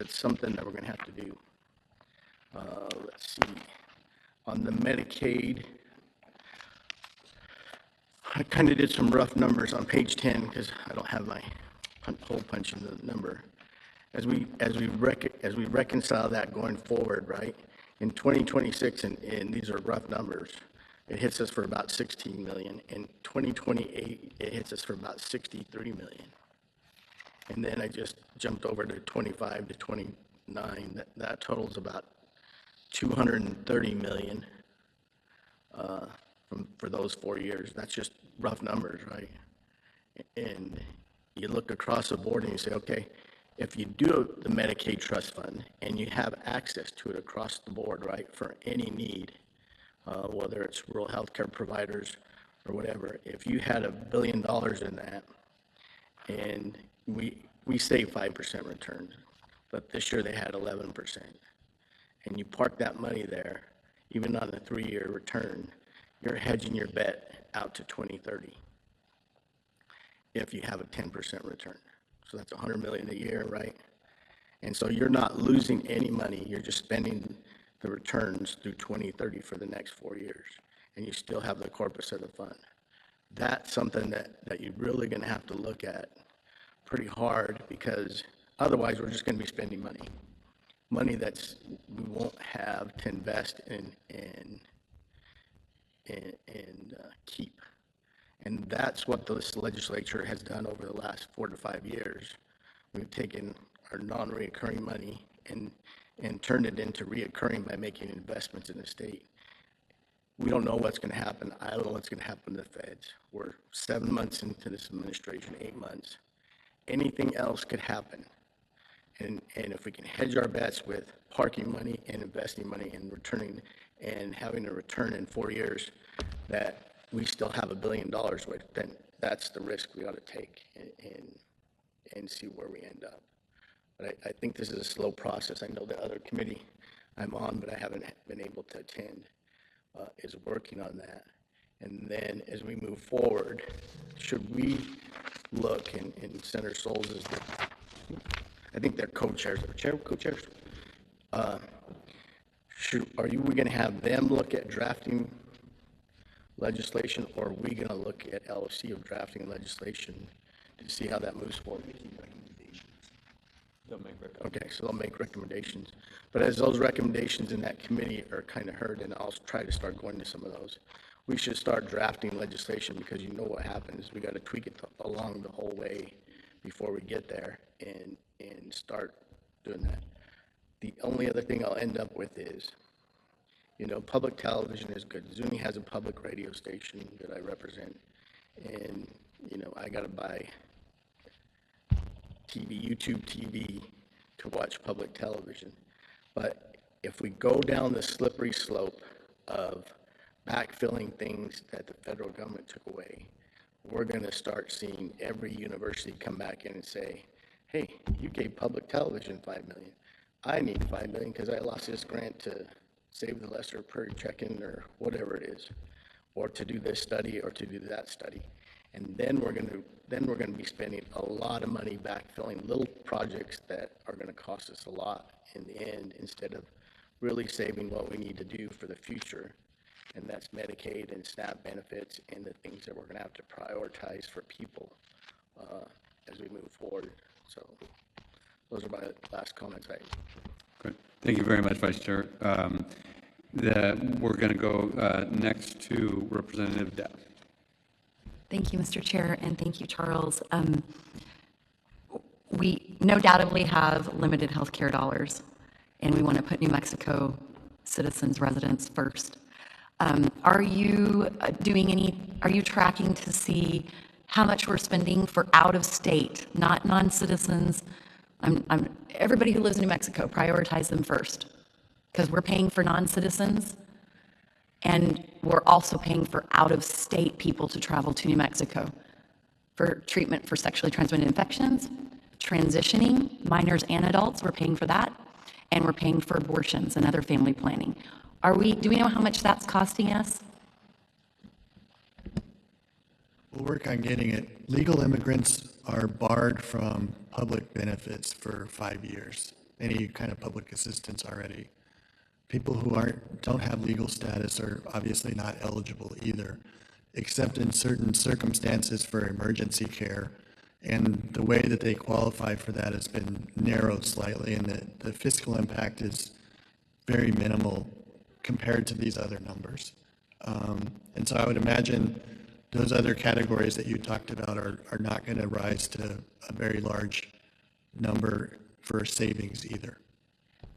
something that we're going to have to do. Let's see. On the Medicaid, I kind of did some rough numbers on page 10 because I don't have my hole punch in the number. As we reconcile that going forward, right? In 2026, and these are rough numbers, it hits us for about 16 million. In 2028, it hits us for about 63 million. And then I just jumped over to 25 to 29. That totals about 230 million for those 4 years. That's just rough numbers, right? And you look across the board and you say, okay, if you do the Medicaid trust fund and you have access to it across the board, right, for any need, whether it's rural healthcare providers or whatever, if you had $1 billion in that, and we save 5% returns, but this year they had 11%, and you park that money there, even on a 3-year return, you're hedging your bet out to 2030 if you have a 10% return. So that's $100 million a year, right? And so you're not losing any money. You're just spending the returns through 2030 for the next 4 years, and you still have the corpus of the fund. That's something that you're really going to have to look at pretty hard, because otherwise we're just going to be spending money that's we won't have to invest and keep. And that's what this legislature has done over the last 4 to 5 years. We've taken our non-recurring money and and turn it into reoccurring by making investments in the state. We don't know what's going to happen. I don't know what's going to happen to the feds. We're 7 months into this administration, 8 months. Anything else could happen. And if we can hedge our bets with parking money and investing money and returning and having a return in 4 years that we still have $1 billion with, then that's the risk we ought to take and see where we end up. But I think this is a slow process. I know the other committee I'm on, but I haven't been able to attend, is working on that. And then as we move forward, should we look, and Senator Souls is I think they're co-chairs. Co-chairs. Are we going to have them look at drafting legislation, or are we going to look at LOC of drafting legislation to see how that moves forward? Okay, so they'll make recommendations. But as those recommendations in that committee are kind of heard, and I'll try to start going to some of those, we should start drafting legislation, because you know what happens. We got to tweak it along the whole way before we get there and start doing that. The only other thing I'll end up with is, public television is good. Zuni has a public radio station that I represent, and, I got to buy YouTube TV to watch public television. But if we go down the slippery slope of backfilling things that the federal government took away, we're going to start seeing every university come back in and say, hey, you gave public television $5 million. I need $5 million because I lost this grant to save the lesser prairie chicken or whatever it is, or to do this study or to do that study. And then we're going to be spending a lot of money backfilling little projects that are going to cost us a lot in the end, instead of really saving what we need to do for the future. And that's Medicaid and SNAP benefits and the things that we're going to have to prioritize for people as we move forward. So those are my last comments. Great. Thank you very much, Vice Chair. We're going to go next to Representative Depp. Thank you, Mr. Chair, and thank you, Charles. We no doubtably have limited health care dollars, and we want to put New Mexico citizens, residents first. Are you tracking to see how much we're spending for out-of-state, not non-citizens? Everybody who lives in New Mexico, prioritize them first, because we're paying for non-citizens, and we're also paying for out-of-state people to travel to New Mexico for treatment for sexually transmitted infections, transitioning, minors and adults, we're paying for that, and we're paying for abortions and other family planning. Do we know how much that's costing us? We'll work on getting it. Legal immigrants are barred from public benefits for 5 years, any kind of public assistance already. People who don't have legal status are obviously not eligible either, except in certain circumstances for emergency care. And the way that they qualify for that has been narrowed slightly, and the fiscal impact is very minimal compared to these other numbers. And so I would imagine those other categories that you talked about are not going to rise to a very large number for savings either.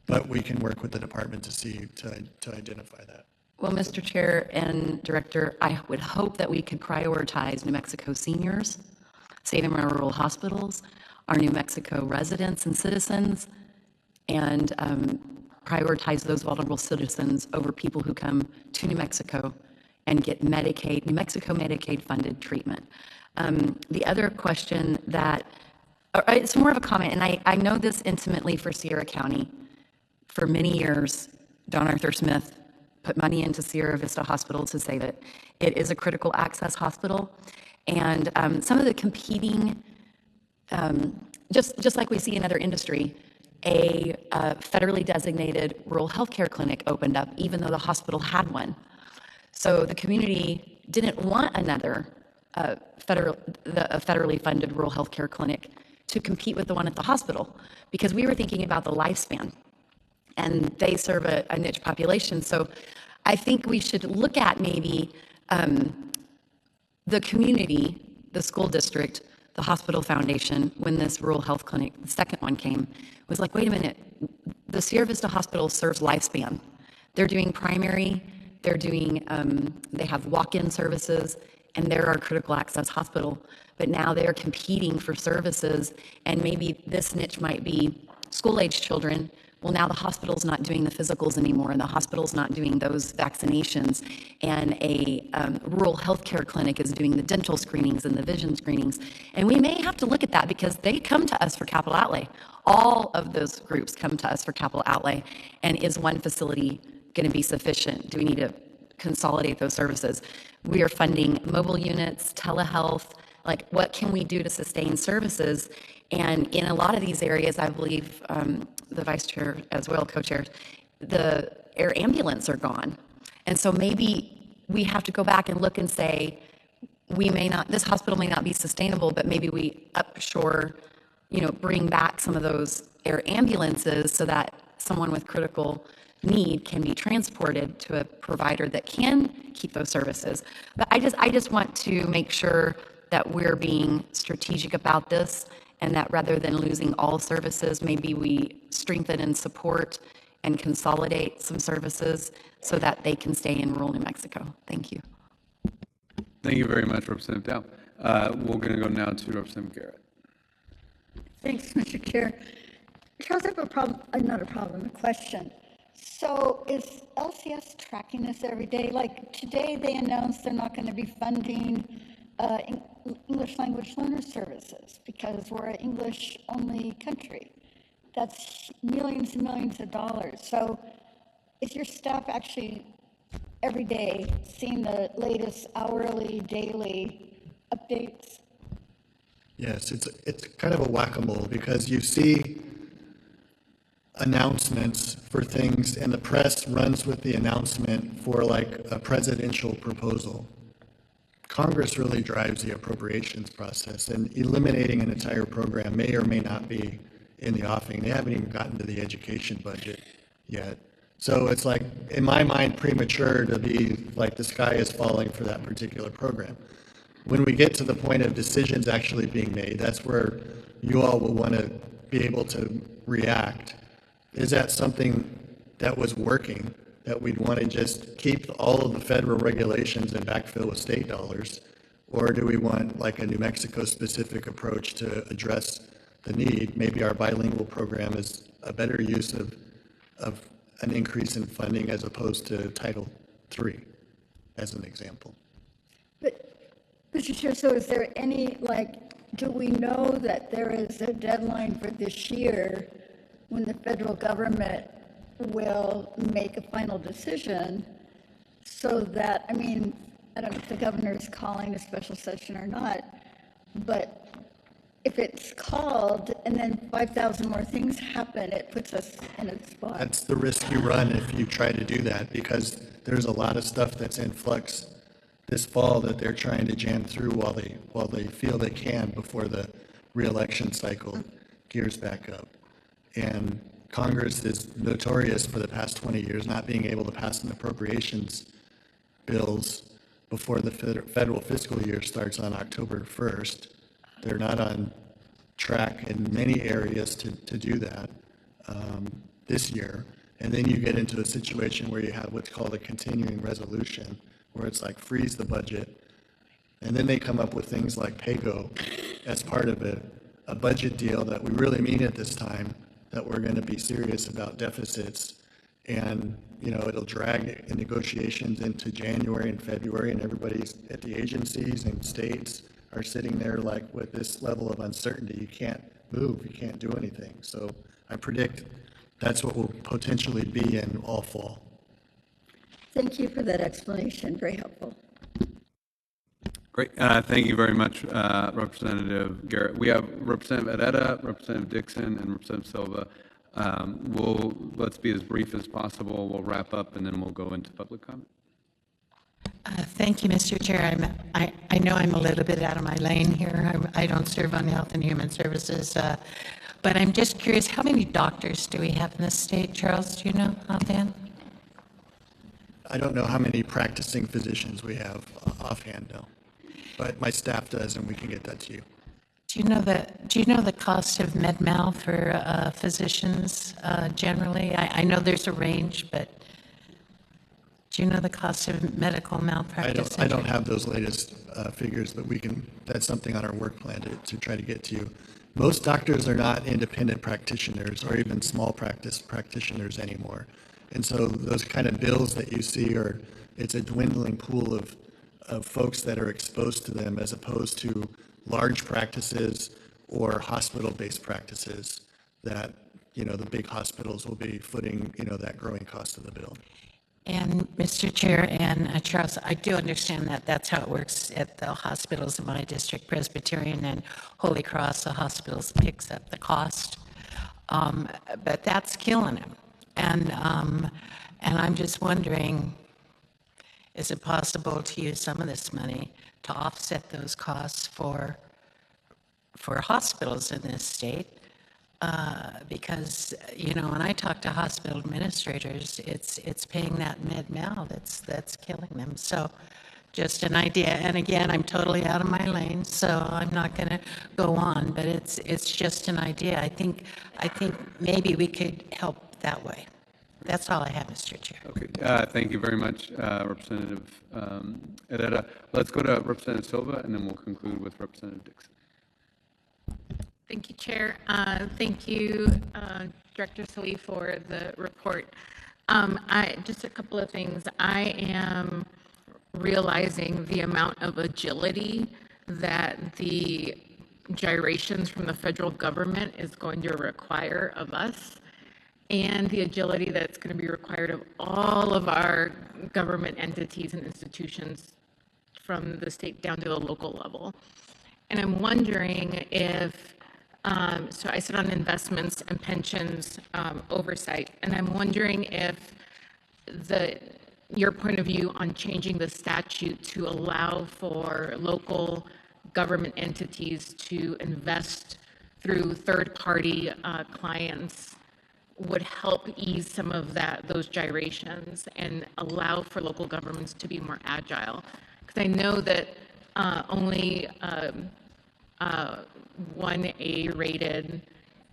But we can work with the department to identify that. Well, Mr. Chair and Director, I would hope that we could prioritize New Mexico seniors, save them in our rural hospitals, our New Mexico residents and citizens, and prioritize those vulnerable citizens over people who come to New Mexico and get New Mexico Medicaid funded treatment. The other question it's more of a comment, and I know this intimately for Sierra County. For many years, Don Arthur Smith put money into Sierra Vista Hospital to save it. It is a critical access hospital, and some of the competing, just like we see in other industry, a federally designated rural healthcare clinic opened up, even though the hospital had one. So the community didn't want another federally funded rural healthcare clinic to compete with the one at the hospital, because we were thinking about the lifespan, and they serve a niche population. So I think we should look at maybe the community, the school district, the hospital foundation, when this rural health clinic, the second one came, was like, wait a minute, the Sierra Vista Hospital serves lifespan. They're doing primary, they're doing, they have walk-in services, and they're our critical access hospital. But now they're competing for services, and maybe this niche might be school-age children. Well, now the hospital's not doing the physicals anymore, and the hospital's not doing those vaccinations, and a rural healthcare clinic is doing the dental screenings and the vision screenings. And we may have to look at that because they come to us for capital outlay. All of those groups come to us for capital outlay. And is one facility going to be sufficient? Do we need to consolidate those services? We are funding mobile units, telehealth, like what can we do to sustain services? And in a lot of these areas, I believe the vice chair as well, co-chair, the air ambulance are gone. And so maybe we have to go back and look and say, we may not, this hospital may not be sustainable, but maybe we upshore, bring back some of those air ambulances so that someone with critical need can be transported to a provider that can keep those services. But I just want to make sure that we're being strategic about this, and that rather than losing all services, maybe we strengthen and support and consolidate some services so that they can stay in rural New Mexico. Thank you. Thank you very much, Representative Dow. We're going to go now to Representative Garrett. Thanks, Mr. Chair. Charles, I have a problem, not a problem, a question. So is LCS tracking this every day? Like today they announced they're not going to be funding English language learner services because we're an English-only country. That's millions and millions of dollars. So is your staff actually every day seeing the latest hourly, daily updates? Yes, it's kind of a whack-a-mole because you see announcements for things and the press runs with the announcement for like a presidential proposal. Congress really drives the appropriations process, and eliminating an entire program may or may not be in the offing. They haven't even gotten to the education budget yet. So it's like, in my mind, premature to be like the sky is falling for that particular program. When we get to the point of decisions actually being made, that's where you all will want to be able to react. Is that something that was working, that we'd want to just keep all of the federal regulations and backfill with state dollars? Or do we want like a New Mexico specific approach to address the need? Maybe our bilingual program is a better use of an increase in funding as opposed to Title III, as an example. But, Mr. Chair, so is there any, do we know that there is a deadline for this year when the federal government will make a final decision so that, I don't know if the governor is calling a special session or not, but if it's called and then 5,000 more things happen, it puts us in a spot. That's the risk you run if you try to do that, because there's a lot of stuff that's in flux this fall that they're trying to jam through while they feel they can before the re-election cycle gears back up. And Congress is notorious for the past 20 years not being able to pass an appropriations bills before the federal fiscal year starts on October 1st. They're not on track in many areas to do that this year. And then you get into a situation where you have what's called a continuing resolution, where it's like freeze the budget. And then they come up with things like PAYGO as part of a budget deal that we really mean at this time, that we're going to be serious about deficits. And, it'll drag negotiations into January and February, and everybody's at the agencies and states are sitting there like with this level of uncertainty. You can't move, you can't do anything. So I predict that's what will potentially be in all fall. Thank you for that explanation, very helpful. Great, thank you very much, Representative Garrett. We have Representative Areta, Representative Dixon, and Representative Silva. Let's be as brief as possible. We'll wrap up and then we'll go into public comment. Thank you, Mr. Chair. I know I'm a little bit out of my lane here. I don't serve on Health and Human Services, but I'm just curious, how many doctors do we have in the state, Charles? Do you know offhand? I don't know how many practicing physicians we have offhand, no. But my staff does, and we can get that to you. Do you know the cost of med mal for physicians generally? I know there's a range, but do you know the cost of medical malpractice? I don't have those latest figures, but that's something on our work plan to try to get to you. Most doctors are not independent practitioners or even small practice practitioners anymore. And so those kind of bills that you see it's a dwindling pool of folks that are exposed to them as opposed to large practices or hospital-based practices that, the big hospitals will be footing, that growing cost of the bill. And Mr. Chair and Charles, I do understand that that's how it works at the hospitals in my district, Presbyterian and Holy Cross. The hospitals picks up the cost, but that's killing them. And I'm just wondering, is it possible to use some of this money to offset those costs for hospitals in this state? Because, when I talk to hospital administrators, it's paying that med mal that's killing them. So just an idea. And again, I'm totally out of my lane, so I'm not going to go on, but it's just an idea. I think maybe we could help that way. That's all I have, Mr. Chair. Okay, thank you very much, Representative Herrera. Let's go to Representative Silva, and then we'll conclude with Representative Dixon. Thank you, Chair. Thank you, Director Solie, for the report. Just a couple of things. I am realizing the amount of agility that the gyrations from the federal government is going to require of us, and the agility that's going to be required of all of our government entities and institutions from the state down to the local level. And I'm wondering if, so I sit on investments and pensions oversight, and I'm wondering if your point of view on changing the statute to allow for local government entities to invest through third-party clients would help ease some of those gyrations and allow for local governments to be more agile. Because I know that only 1A rated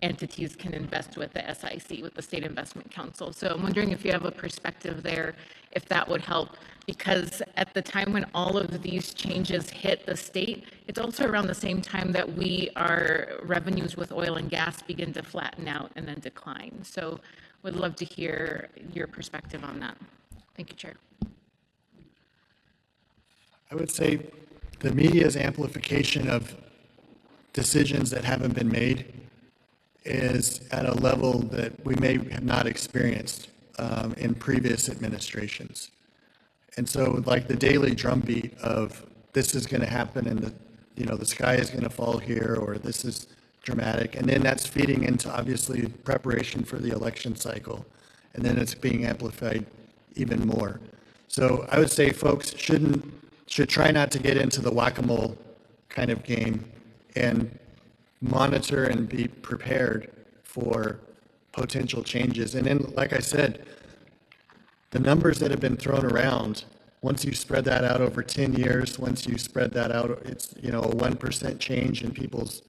entities can invest with the SIC, with the State Investment Council. So I'm wondering if you have a perspective there, if that would help, because at the time when all of these changes hit the state, it's also around the same time that our revenues with oil and gas begin to flatten out and then decline. So would love to hear your perspective on that. Thank you, Chair. I would say the media's amplification of decisions that haven't been made is at a level that we may have not experienced in previous administrations. And so like the daily drumbeat of this is going to happen and the sky is going to fall here, or this is dramatic. And then that's feeding into obviously preparation for the election cycle. And then it's being amplified even more. So I would say folks should try not to get into the whack-a-mole kind of game and monitor and be prepared for potential changes. And then, like I said, the numbers that have been thrown around, once you spread that out over 10 years, once you spread that out, it's, a 1% change in people's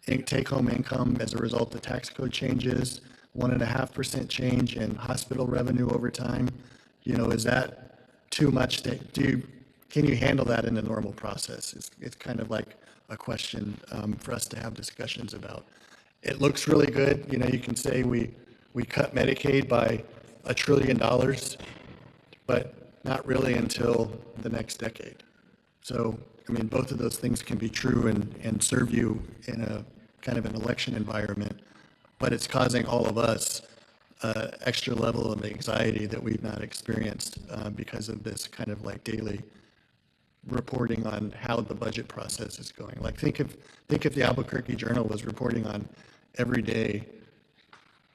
take-home income as a result of tax code changes, 1.5% change in hospital revenue over time. Is that too much? Can you handle that in a normal process? It's kind of like a question for us to have discussions about. It looks really good. You can say we cut Medicaid by $1 trillion, but not really until the next decade. So, both of those things can be true and serve you in a kind of an election environment, but it's causing all of us extra level of anxiety that we've not experienced because of this kind of like daily reporting on how the budget process is going. Like think if the Albuquerque Journal was reporting on every day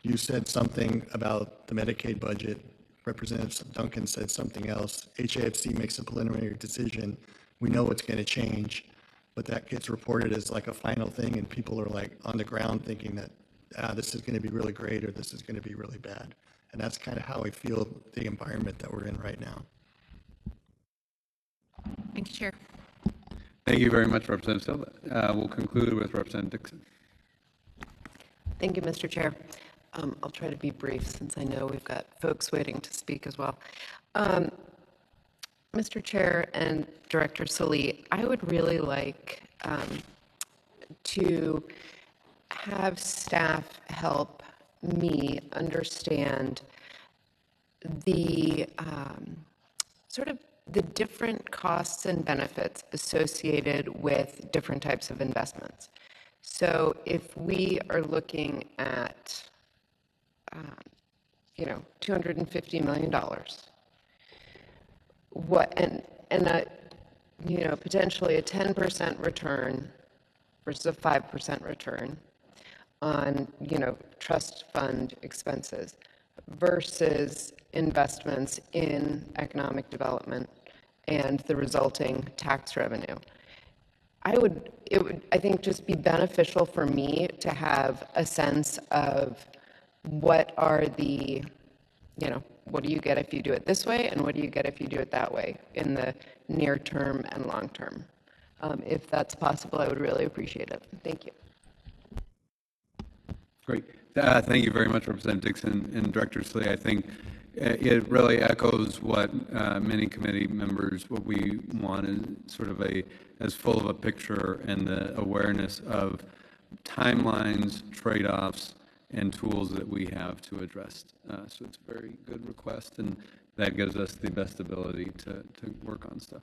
you said something about the Medicaid budget, Representative Duncan said something else, HAFC makes a preliminary decision, we know it's going to change, but that gets reported as like a final thing and people are like on the ground thinking that this is going to be really great or this is going to be really bad. And that's kind of how I feel the environment that we're in right now. Thank you, Chair. Thank you very much, Representative Silva. We'll conclude with Representative Dixon. Thank you, Mr. Chair. I'll try to be brief since I know we've got folks waiting to speak as well. Mr. Chair and Director Sully, I would really like to have staff help me understand the sort of the different costs and benefits associated with different types of investments. So if we are looking at, $250 million, potentially a 10% return versus a 5% return on, trust fund expenses versus investments in economic development and the resulting tax revenue. It would, I think, just be beneficial for me to have a sense of what are the, what do you get if you do it this way, and what do you get if you do it that way in the near term and long term. If that's possible, I would really appreciate it. Thank you. Great. Thank you very much, Representative Dixon and Director Slee. I think it really echoes what many committee members, what we want is sort of as full of a picture and the awareness of timelines, trade-offs, and tools that we have to address. So it's a very good request, and that gives us the best ability to work on stuff.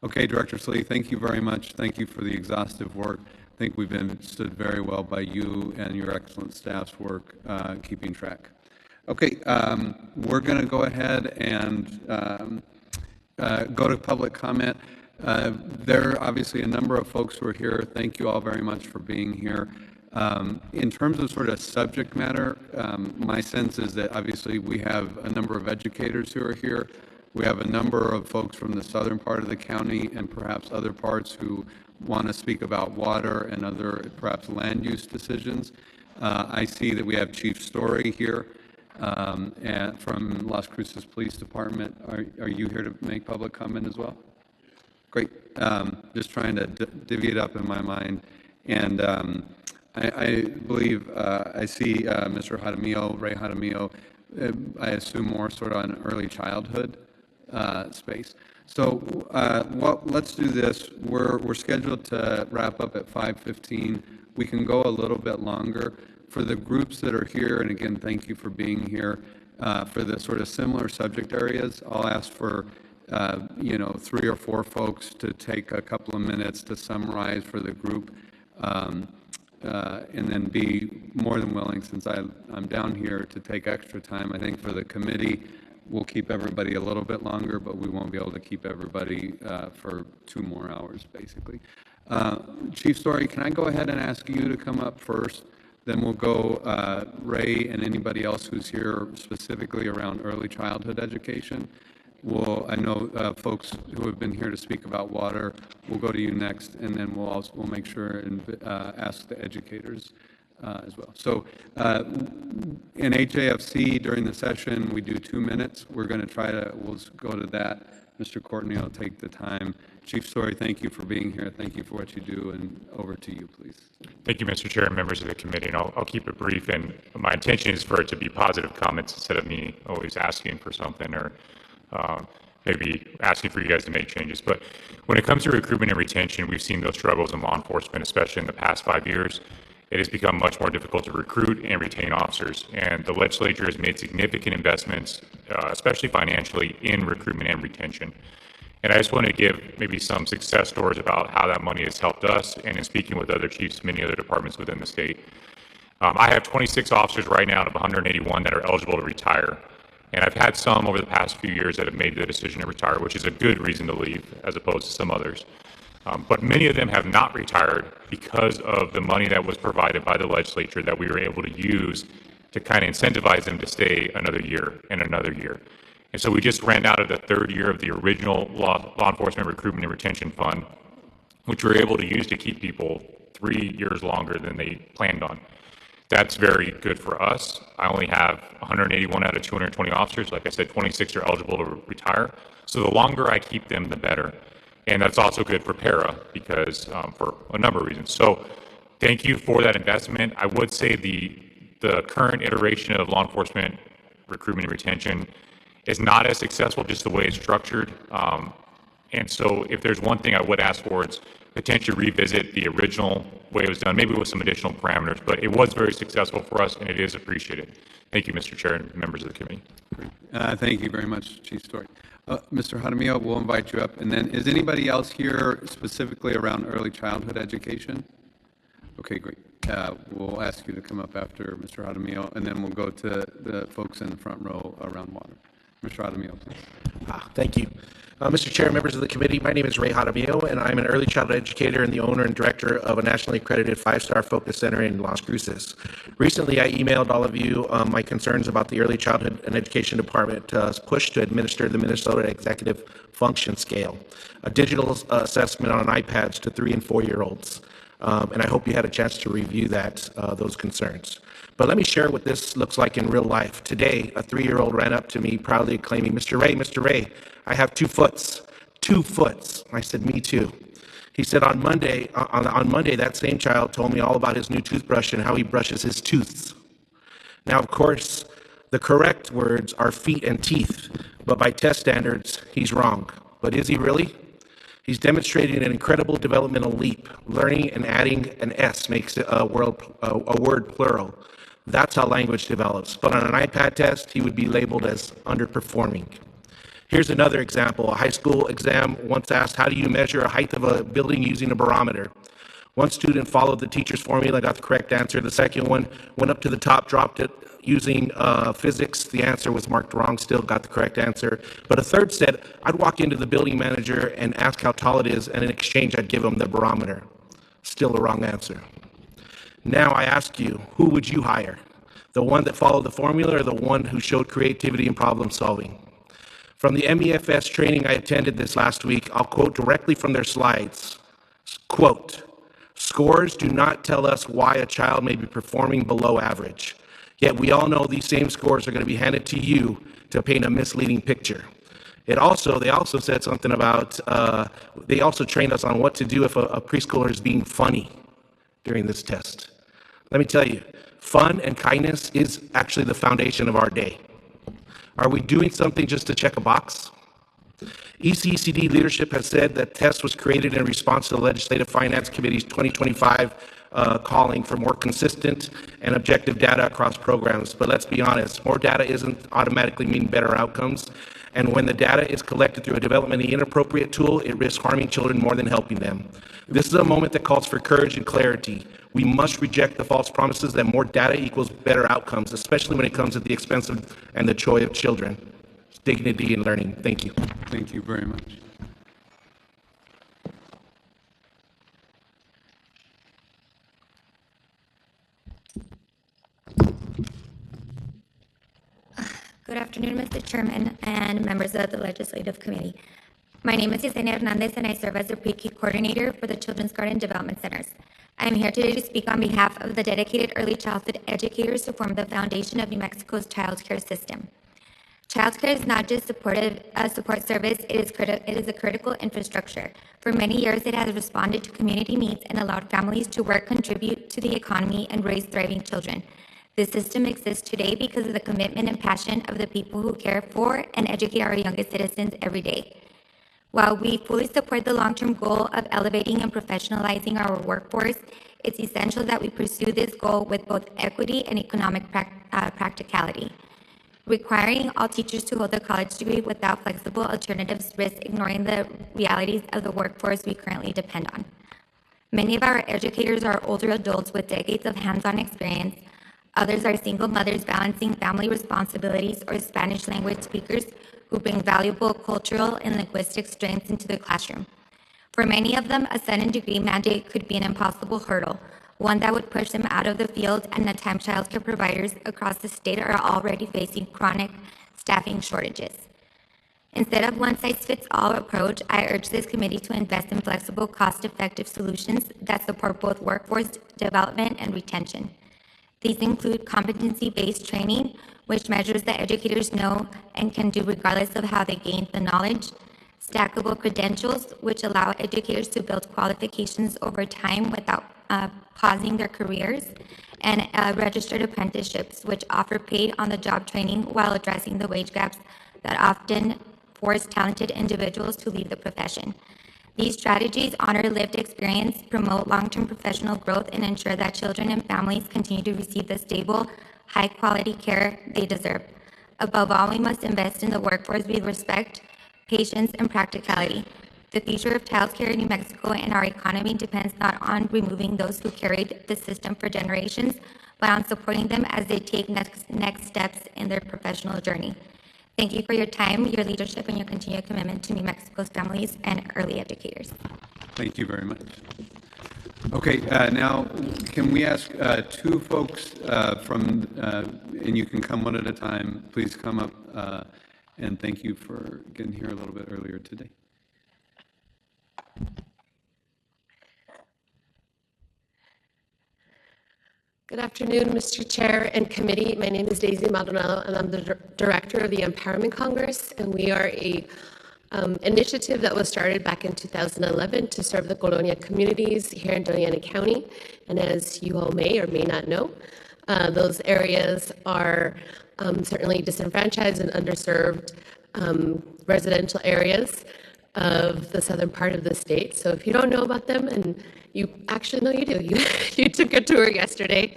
Okay, Director Slee, thank you very much. Thank you for the exhaustive work. I think we've been stood very well by you and your excellent staff's work keeping track. Okay, we're going to go ahead and go to public comment. There are obviously a number of folks who are here. Thank you all very much for being here. In terms of sort of subject matter, my sense is that obviously we have a number of educators who are here. We have a number of folks from the southern part of the county and perhaps other parts who want to speak about water and other perhaps land use decisions. I see that we have Chief Story here from Las Cruces Police Department. Are you here to make public comment as well? Great. Just trying to divvy it up in my mind. And I believe I see Mr. Jaramillo, Ray Jaramillo, I assume more sort of on early childhood space. So let's do this. We're scheduled to wrap up at 5:15. We can go a little bit longer. For the groups that are here, and again, thank you for being here, for the sort of similar subject areas, I'll ask for 3 or 4 folks to take a couple of minutes to summarize for the group, and then be more than willing, since I'm down here, to take extra time. I think for the committee, we'll keep everybody a little bit longer, but we won't be able to keep everybody for 2 more hours, basically. Chief Story, can I go ahead and ask you to come up first? Then we'll go Ray and anybody else who's here specifically around early childhood education. I know folks who have been here to speak about water. We'll go to you next, and then we'll make sure and ask the educators as well. So in HAFC during the session, we do 2 minutes. We'll go to that. Mr. Courtney will take the time. Chief Story, thank you for being here. Thank you for what you do, and over to you, please. Thank you, Mr. Chair and members of the committee, and I'll keep it brief. And my intention is for it to be positive comments instead of me always asking for something or maybe asking for you guys to make changes. But when it comes to recruitment and retention, we've seen those struggles in law enforcement, especially in the past 5 years. It has become much more difficult to recruit and retain officers, and the legislature has made significant investments, especially financially, in recruitment and retention. And I just want to give maybe some success stories about how that money has helped us, and in speaking with other chiefs from many other departments within the state. I have 26 officers right now out of 181 that are eligible to retire. And I've had some over the past few years that have made the decision to retire, which is a good reason to leave as opposed to some others. But many of them have not retired because of the money that was provided by the legislature that we were able to use to kind of incentivize them to stay another year and another year. And so we just ran out of the 3rd year of the original law enforcement recruitment and retention fund, which we were able to use to keep people 3 years longer than they planned on. That's very good for us. I only have 181 out of 220 officers. Like I said, 26 are eligible to retire. So the longer I keep them, the better. And that's also good for para because for a number of reasons. So thank you for that investment. I would say the current iteration of law enforcement recruitment and retention is not as successful just the way it's structured. And so if there's one thing I would ask for, it's potentially revisit the original way it was done, maybe with some additional parameters, but it was very successful for us and it is appreciated. Thank you, Mr. Chair and members of the committee. Thank you very much, Chief Story. Mr. Jaramillo, we'll invite you up. And then is anybody else here specifically around early childhood education? Okay, great. We'll ask you to come up after Mr. Jaramillo, and then we'll go to the folks in the front row around water. Mr. Jaramillo, please. Thank you. Mr. Chair, members of the committee, my name is Ray Jaramillo, and I'm an early childhood educator and the owner and director of a nationally accredited 5-star focus center in Las Cruces. Recently, I emailed all of you my concerns about the early childhood and education department's push to administer the Minnesota Executive Function Scale, a digital assessment on iPads to 3- and 4-year-olds. And I hope you had a chance to review those concerns. But let me share what this looks like in real life. Today, a 3-year-old ran up to me proudly claiming, Mr. Ray, I have 2 foots. 2 foots. I said, me too. He said on Monday, that same child told me all about his new toothbrush and how he brushes his tooths. Now, of course, the correct words are feet and teeth, but by test standards, he's wrong. But is he really? He's demonstrating an incredible developmental leap. Learning and adding an S makes a word plural. That's how language develops. But on an iPad test, he would be labeled as underperforming. Here's another example. A high school exam once asked, how do you measure the height of a building using a barometer? One student followed the teacher's formula, got the correct answer. The second one went up to the top, dropped it. Using physics, the answer was marked wrong, still got the correct answer. But a third said, I'd walk into the building manager and ask how tall it is, and in exchange, I'd give him the barometer. Still the wrong answer. Now I ask you, who would you hire? The one that followed the formula or the one who showed creativity and problem solving? From the MEFS training I attended this last week, I'll quote directly from their slides. Quote, scores do not tell us why a child may be performing below average. Yet we all know these same scores are going to be handed to you to paint a misleading picture. They also said something about, they also trained us on what to do if a preschooler is being funny during this test. Let me tell you, fun and kindness is actually the foundation of our day. Are we doing something just to check a box? ECCD leadership has said that test was created in response to the Legislative Finance Committee's 2025 calling for more consistent and objective data across programs. But let's be honest, more data isn't automatically mean better outcomes. And when the data is collected through a developmentally inappropriate tool, it risks harming children more than helping them. This is a moment that calls for courage and clarity. We must reject the false promises that more data equals better outcomes, especially when it comes at the expense of and the joy of children. Dignity in learning. Thank you. Thank you very much. Good afternoon, Mr. Chairman and members of the Legislative Committee. My name is Yesenia Hernandez, and I serve as the pre-K coordinator for the Children's Garden Development Centers. I am here today to speak on behalf of the dedicated early childhood educators who form the foundation of New Mexico's child care system. Child care is not just a support service, it is a critical infrastructure. For many years, it has responded to community needs and allowed families to work, contribute to the economy, and raise thriving children. This system exists today because of the commitment and passion of the people who care for and educate our youngest citizens every day. While we fully support the long-term goal of elevating and professionalizing our workforce, it's essential that we pursue this goal with both equity and economic practicality. Requiring all teachers to hold a college degree without flexible alternatives risks ignoring the realities of the workforce we currently depend on. Many of our educators are older adults with decades of hands-on experience. Others are single mothers balancing family responsibilities or Spanish language speakers who bring valuable cultural and linguistic strengths into the classroom. For many of them, a sudden degree mandate could be an impossible hurdle, one that would push them out of the field, and at times childcare providers across the state are already facing chronic staffing shortages. Instead of one-size-fits-all approach, I urge this committee to invest in flexible, cost-effective solutions that support both workforce development and retention. These include competency-based training, which measures that educators know and can do regardless of how they gain the knowledge, stackable credentials, which allow educators to build qualifications over time without pausing their careers, and registered apprenticeships, which offer paid on-the-job training while addressing the wage gaps that often force talented individuals to leave the profession. These strategies honor lived experience, promote long-term professional growth, and ensure that children and families continue to receive the stable, high-quality care they deserve. Above all, we must invest in the workforce with respect, patience, and practicality. The future of childcare in New Mexico and our economy depends not on removing those who carried the system for generations, but on supporting them as they take next steps in their professional journey. Thank you for your time, your leadership, and your continued commitment to New Mexico's families and early educators. Thank you very much. Okay, now can we ask two folks and you can come one at a time, please come up, and thank you for getting here a little bit earlier today. Good afternoon, Mr. Chair and committee. My name is Daisy Maldonado, and I'm the director of the Empowerment Congress, and we are a initiative that was started back in 2011 to serve the Colonia communities here in Doña County. And as you all may or may not know, those areas are certainly disenfranchised and underserved residential areas of the southern part of the state. So if you don't know about them, and you actually know you do, you took a tour yesterday,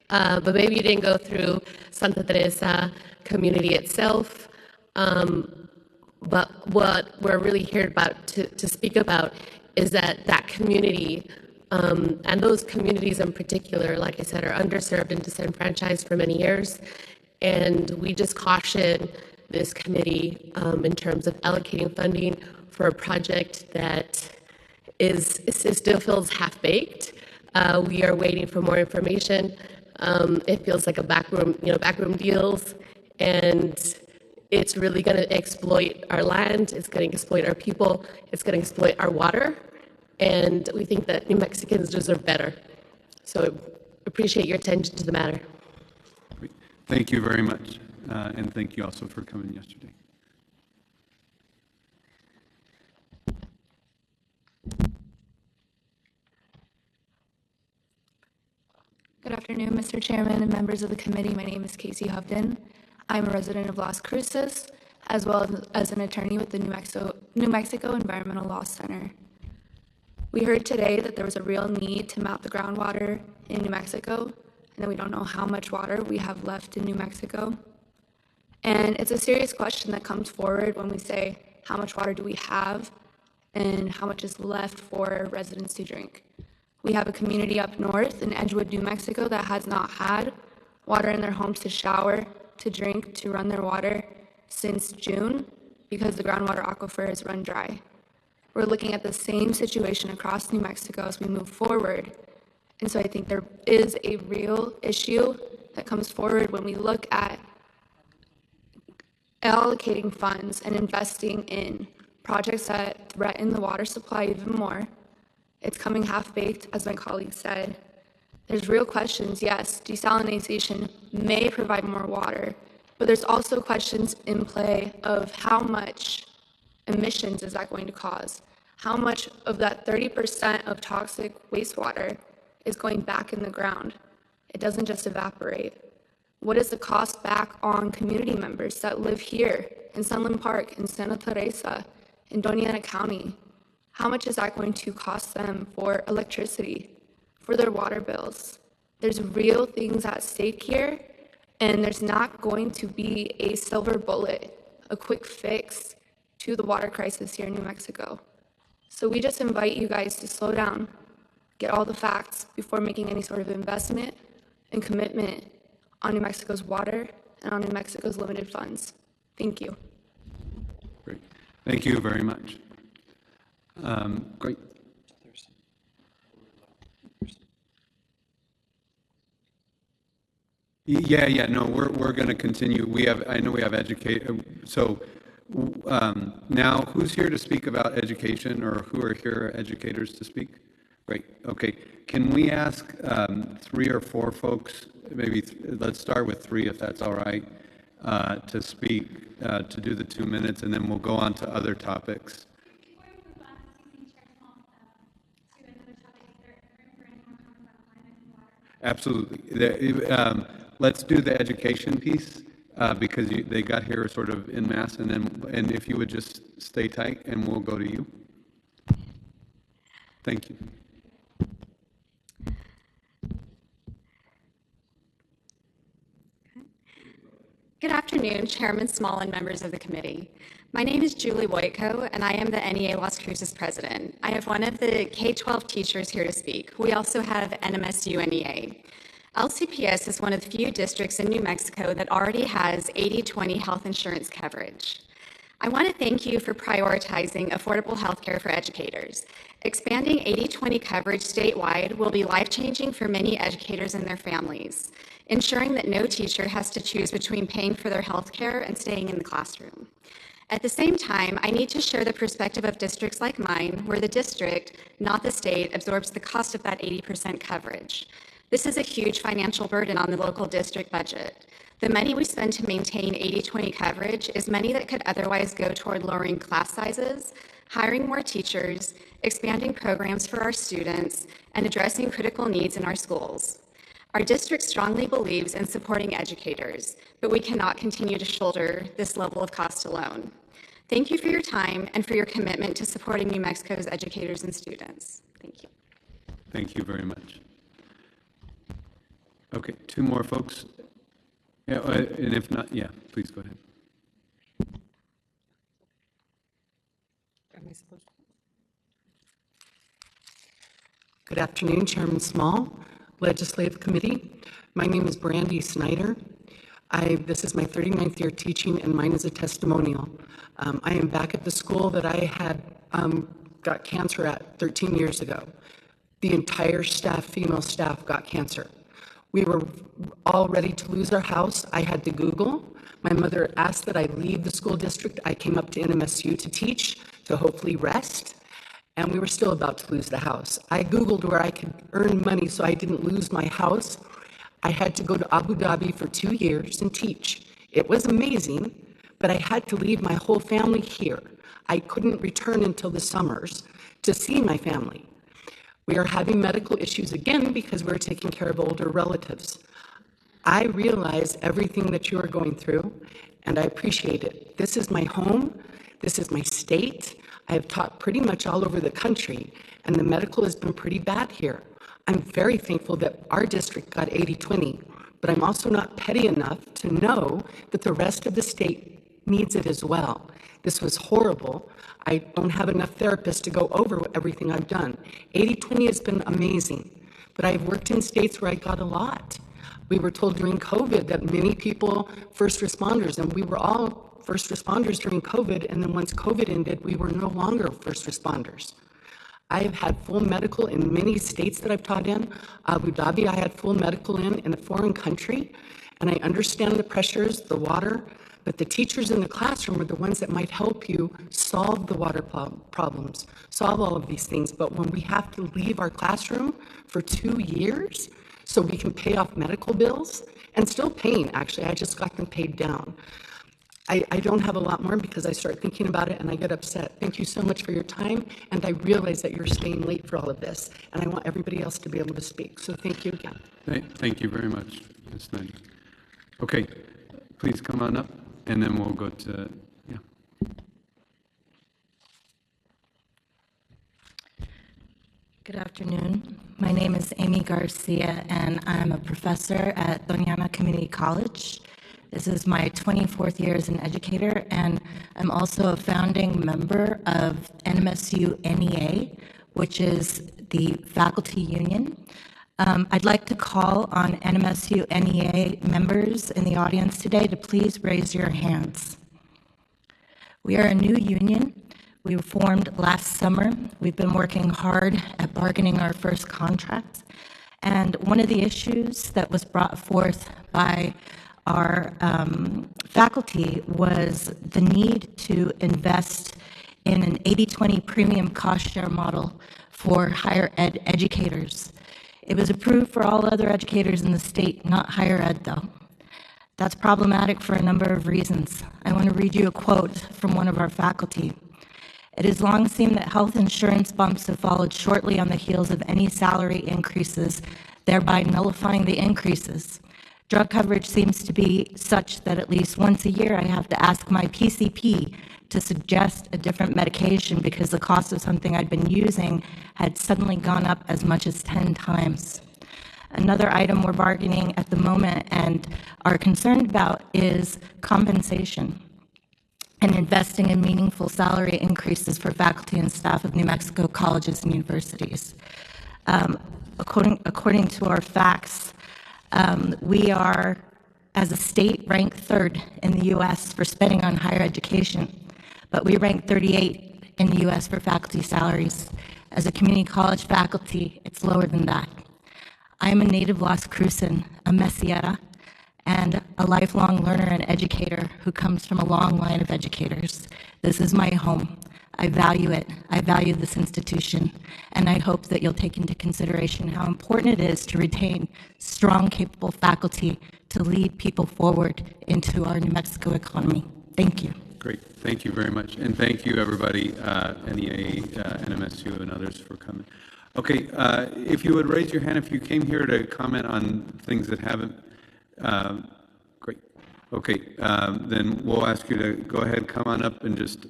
but maybe you didn't go through Santa Teresa community itself. But what we're really here about to speak about is that community and those communities in particular, like I said, are underserved and disenfranchised for many years. And we just caution this committee in terms of allocating funding for a project that still feels half-baked. We are waiting for more information. It feels like a backroom deals, and it's really going to exploit our land. It's going to exploit our people. It's going to exploit our water, and we think that New Mexicans deserve better. So appreciate your attention to the matter. Thank you very much, and thank you also for coming yesterday. Good afternoon, Mr. Chairman and members of the committee. My name is Casey Hovden. I'm a resident of Las Cruces, as well as an attorney with the New Mexico Environmental Law Center. We heard today that there was a real need to map the groundwater in New Mexico, and that we don't know how much water we have left in New Mexico. And it's a serious question that comes forward when we say, how much water do we have and how much is left for residents to drink? We have a community up north in Edgewood, New Mexico that has not had water in their homes to shower, to drink, to run their water since June because the groundwater aquifer has run dry. We're looking at the same situation across New Mexico as we move forward. And so I think there is a real issue that comes forward when we look at allocating funds and investing in projects that threaten the water supply even more. It's coming half-baked, as my colleague said. There's real questions. Yes, desalination may provide more water, but there's also questions in play of how much emissions is that going to cause? How much of that 30% of toxic wastewater is going back in the ground? It doesn't just evaporate. What is the cost back on community members that live here in Sunland Park, in Santa Teresa, in Doña County? How much is that going to cost them for electricity, for their water bills? There's real things at stake here, and there's not going to be a silver bullet, a quick fix to the water crisis here in New Mexico. So we just invite you guys to slow down, get all the facts before making any sort of investment and commitment on New Mexico's water and on New Mexico's limited funds. Thank you. Great. Thank you very much. Great. Yeah. No, we're going to continue. I know we have so now who's here to speak about education, or who are here educators to speak? Great. Okay. Can we ask 3 or 4 folks, maybe let's start with 3 if that's all right, to speak, to do the 2 minutes, and then we'll go on to other topics. Absolutely. Let's do the education piece because they got here sort of en masse, and if you would just stay tight, and we'll go to you. Thank you. Good afternoon, Chairman Small and members of the committee. My name is Julie Wojtko, and I am the NEA Las Cruces president. I have one of the K-12 teachers here to speak. We also have NMSU NEA. LCPS is one of the few districts in New Mexico that already has 80/20 health insurance coverage. I want to thank you for prioritizing affordable health care for educators. Expanding 80/20 coverage statewide will be life-changing for many educators and their families, ensuring that no teacher has to choose between paying for their health care and staying in the classroom. At the same time, I need to share the perspective of districts like mine, where the district, not the state, absorbs the cost of that 80% coverage. This is a huge financial burden on the local district budget. The money we spend to maintain 80/20 coverage is money that could otherwise go toward lowering class sizes, hiring more teachers, expanding programs for our students, and addressing critical needs in our schools. Our district strongly believes in supporting educators, but we cannot continue to shoulder this level of cost alone. Thank you for your time and for your commitment to supporting New Mexico's educators and students. Thank you. Thank you very much. Okay, two more folks. Yeah, and if not, yeah, please go ahead. Am I supposed to? Good afternoon, Chairman Small, Legislative Committee. My name is Brandy Snyder. This is my 39th year teaching, and mine is a testimonial. I am back at the school that I had got cancer at 13 years ago. The entire staff, female staff, got cancer. We were all ready to lose our house. I had to Google. My mother asked that I leave the school district. I came up to NMSU to teach, to hopefully rest, and we were still about to lose the house. I Googled where I could earn money so I didn't lose my house. I had to go to Abu Dhabi for 2 years and teach. It was amazing, but I had to leave my whole family here. I couldn't return until the summers to see my family. We are having medical issues again because we're taking care of older relatives. I realize everything that you are going through, and I appreciate it. This is my home. This is my state. I have taught pretty much all over the country, and the medical has been pretty bad here. I'm very thankful that our district got 80/20, but I'm also not petty enough to know that the rest of the state needs it as well. This was horrible. I don't have enough therapists to go over everything I've done. 80/20 has been amazing, but I've worked in states where I got a lot. We were told during COVID that many people, first responders, and we were all first responders during COVID, and then once COVID ended, we were no longer first responders. I have had full medical in many states that I've taught in. Abu Dhabi, I had full medical in a foreign country, and I understand the pressures, the water, but the teachers in the classroom are the ones that might help you solve the water problems, solve all of these things. But when we have to leave our classroom for 2 years so we can pay off medical bills, and still paying, actually, I just got them paid down. I don't have a lot more because I start thinking about it and I get upset. Thank you so much for your time, and I realize that you're staying late for all of this, and I want everybody else to be able to speak. So thank you again. Thank you very much, Ms. Snyder. Okay, please come on up, and then we'll go to, yeah. Good afternoon. My name is Amy Garcia, and I'm a professor at Doña Ana Community College. This is my 24th year as an educator, and I'm also a founding member of NMSU NEA, which is the faculty union. I'd like to call on NMSU NEA members in the audience today to please raise your hands. We are a new union. We were formed last summer. We've been working hard at bargaining our first contract. And one of the issues that was brought forth by our faculty was the need to invest in an 80/20 premium cost share model for higher ed educators. It was approved for all other educators in the state, not higher ed though. That's problematic for a number of reasons. I want to read you a quote from one of our faculty. It has long seemed that health insurance bumps have followed shortly on the heels of any salary increases thereby nullifying the increases. Drug coverage seems to be such that at least once a year I have to ask my PCP to suggest a different medication because the cost of something I'd been using had suddenly gone up as much as 10 times. Another item we're bargaining at the moment and are concerned about is compensation and investing in meaningful salary increases for faculty and staff of New Mexico colleges and universities. According to our facts, we are, as a state, ranked third in the U.S. for spending on higher education, but we rank 38 in the U.S. for faculty salaries. As a community college faculty, it's lower than that. I am a native Las Cruces, a Mesieta, and a lifelong learner and educator who comes from a long line of educators. This is my home. I value it. I value this institution, and I hope that you'll take into consideration how important it is to retain strong, capable faculty to lead people forward into our New Mexico economy. Thank you. Great. Thank you very much. And thank you, everybody, NEA, NMSU, and others for coming. Okay, if you would raise your hand if you came here to comment on things that haven't, great. Okay, then we'll ask you to go ahead, come on up in just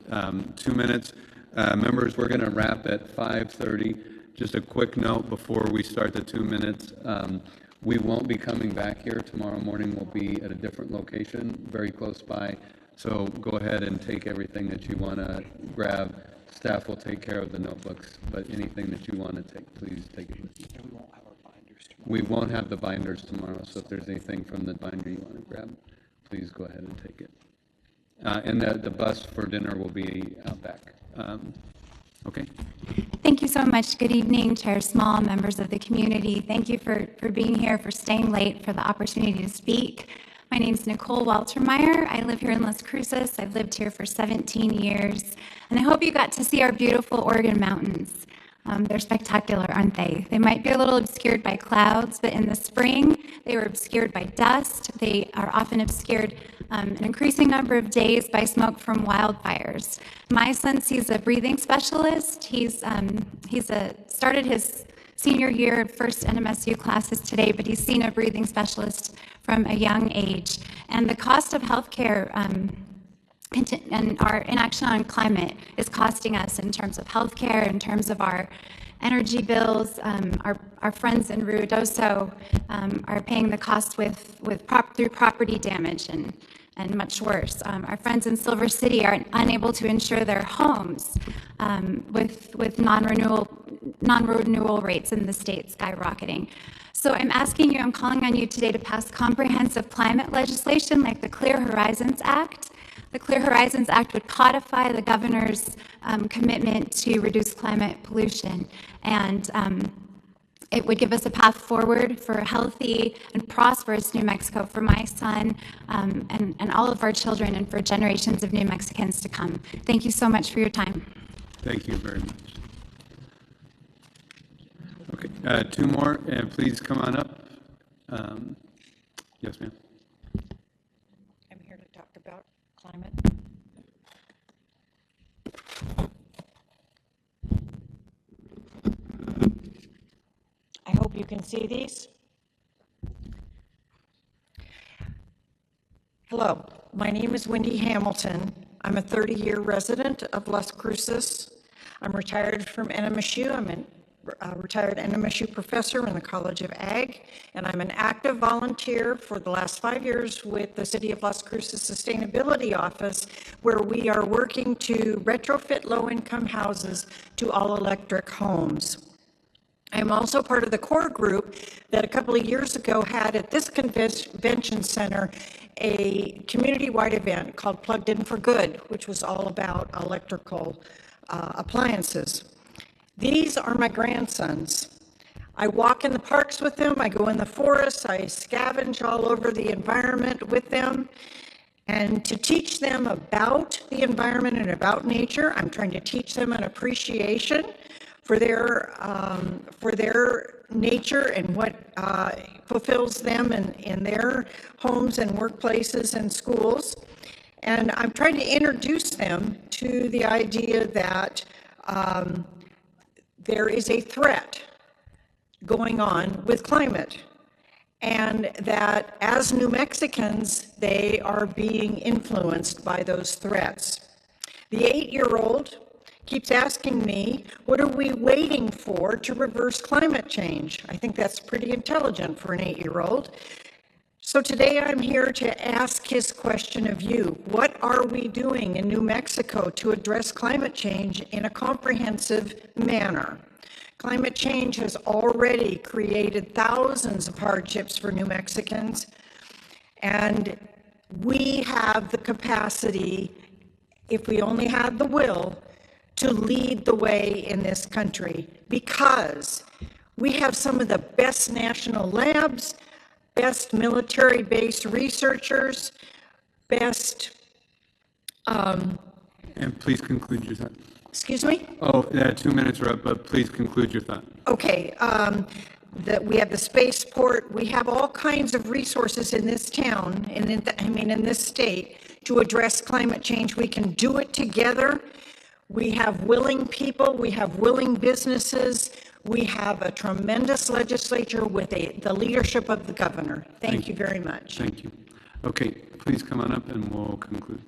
2 minutes. Members, we're going to wrap at 5:30. Just a quick note before we start the 2 minutes. We won't be coming back here. Tomorrow morning we'll be at a different location, very close by. So go ahead and take everything that you want to grab. Staff will take care of the notebooks, but anything that you want to take, please take it with you. And we won't have our binders tomorrow. We won't have the binders tomorrow, so if there's anything from the binder you want to grab, please go ahead and take it. And the bus for dinner will be out back. Okay. Thank you so much. Good evening, Chair Small, members of the community. Thank you for being here, for staying late, for the opportunity to speak. My name is Nicole Waltermeyer. I live here in Las Cruces. I've lived here for 17 years, and I hope you got to see our beautiful Oregon mountains. They're spectacular, aren't they? They might be a little obscured by clouds, but in the spring, they were obscured by dust. They are often obscured an increasing number of days by smoke from wildfires. My son, he's a breathing specialist. He's started his senior year, first NMSU classes today, but he's seen a breathing specialist from a young age. And the cost of healthcare and our inaction on climate is costing us in terms of healthcare, in terms of our energy bills. Our friends in Ruidoso are paying the cost through property damage and much worse. Our friends in Silver City are unable to insure their homes with non-renewal rates in the state skyrocketing. So I'm calling on you today to pass comprehensive climate legislation like the Clear Horizons Act. The Clear Horizons Act would codify the governor's commitment to reduce climate pollution, and it would give us a path forward for a healthy and prosperous New Mexico for my son and all of our children and for generations of New Mexicans to come. Thank you so much for your time. Thank you very much. Okay, 2 more, and please come on up. Yes, ma'am. I'm here to talk about climate. I hope you can see these. Hello, my name is Wendy Hamilton. I'm a 30-year resident of Las Cruces. I'm retired from NMSU. I'm a retired NMSU professor in the College of Ag, and I'm an active volunteer for the last 5 years with the City of Las Cruces Sustainability Office, where we are working to retrofit low-income houses to all-electric homes. I'm also part of the core group that a couple of years ago had at this convention center a community-wide event called Plugged In for Good, which was all about electrical appliances. These are my grandsons. I walk in the parks with them, I go in the forests, I scavenge all over the environment with them. And to teach them about the environment and about nature, I'm trying to teach them an appreciation for their nature and what fulfills them in their homes and workplaces and schools. And I'm trying to introduce them to the idea that there is a threat going on with climate, and that as New Mexicans, they are being influenced by those threats. The 8-year-old keeps asking me, what are we waiting for to reverse climate change? I think that's pretty intelligent for an 8-year-old. So today I'm here to ask his question of you. What are we doing in New Mexico to address climate change in a comprehensive manner? Climate change has already created thousands of hardships for New Mexicans, and we have the capacity, if we only had the will, to lead the way in this country, because we have some of the best national labs, best military-based researchers, best... And please conclude your thought. Excuse me? Oh, 2 minutes are up, but please conclude your thought. Okay, we have the spaceport. We have all kinds of resources in this town, and in this state, to address climate change. We can do it together. We have willing people. We have willing businesses. We have a tremendous legislature with the leadership of the governor. Thank you very much. Thank you. Okay, please come on up and we'll conclude.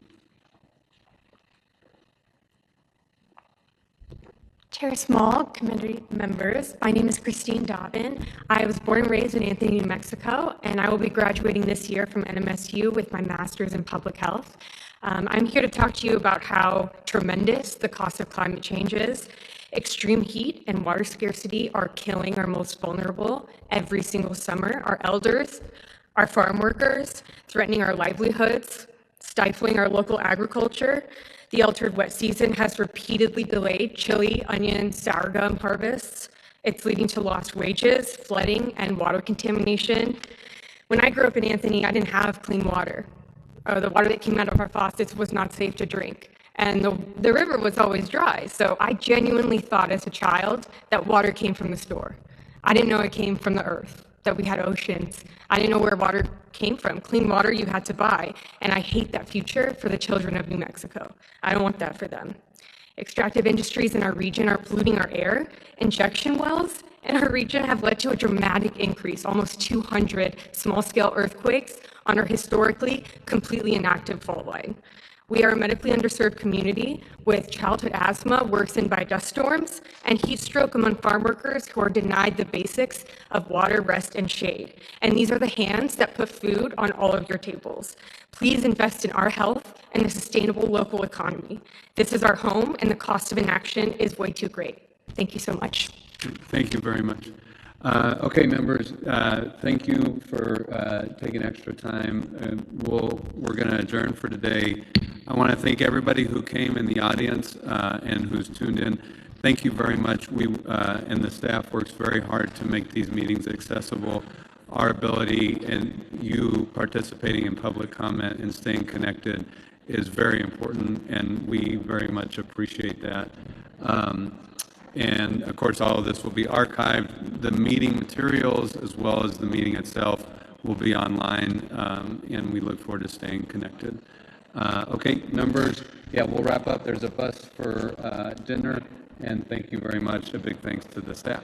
Chair Small, committee members, my name is Christine Dobbin. I was born and raised in Anthony, New Mexico, and I will be graduating this year from NMSU with my master's in public health. I'm here to talk to you about how tremendous the cost of climate change is. Extreme heat and water scarcity are killing our most vulnerable every single summer. Our elders, our farm workers, threatening our livelihoods, stifling our local agriculture. The altered wet season has repeatedly delayed chili, onion, sorghum harvests. It's leading to lost wages, flooding, and water contamination. When I grew up in Anthony, I didn't have clean water. The water that came out of our faucets was not safe to drink. And the river was always dry. So I genuinely thought as a child that water came from the store. I didn't know it came from the earth, that we had oceans. I didn't know where water came from. Clean water you had to buy. And I hate that future for the children of New Mexico. I don't want that for them. Extractive industries in our region are polluting our air. Injection wells in our region have led to a dramatic increase, almost 200 small-scale earthquakes on our historically completely inactive fault line. We are a medically underserved community with childhood asthma worsened by dust storms and heat stroke among farm workers who are denied the basics of water, rest, and shade. And these are the hands that put food on all of your tables. Please invest in our health and a sustainable local economy. This is our home, and the cost of inaction is way too great. Thank you so much. Thank you very much. Okay, members, thank you for taking extra time. We're going to adjourn for today. I want to thank everybody who came in the audience and who's tuned in. Thank you very much. We and the staff works very hard to make these meetings accessible. Our ability and you participating in public comment and staying connected is very important, and we very much appreciate that. And of course, all of this will be archived. The meeting materials, as well as the meeting itself, will be online, and we look forward to staying connected. Okay, members, yeah, we'll wrap up. There's a bus for dinner, and thank you very much. A big thanks to the staff.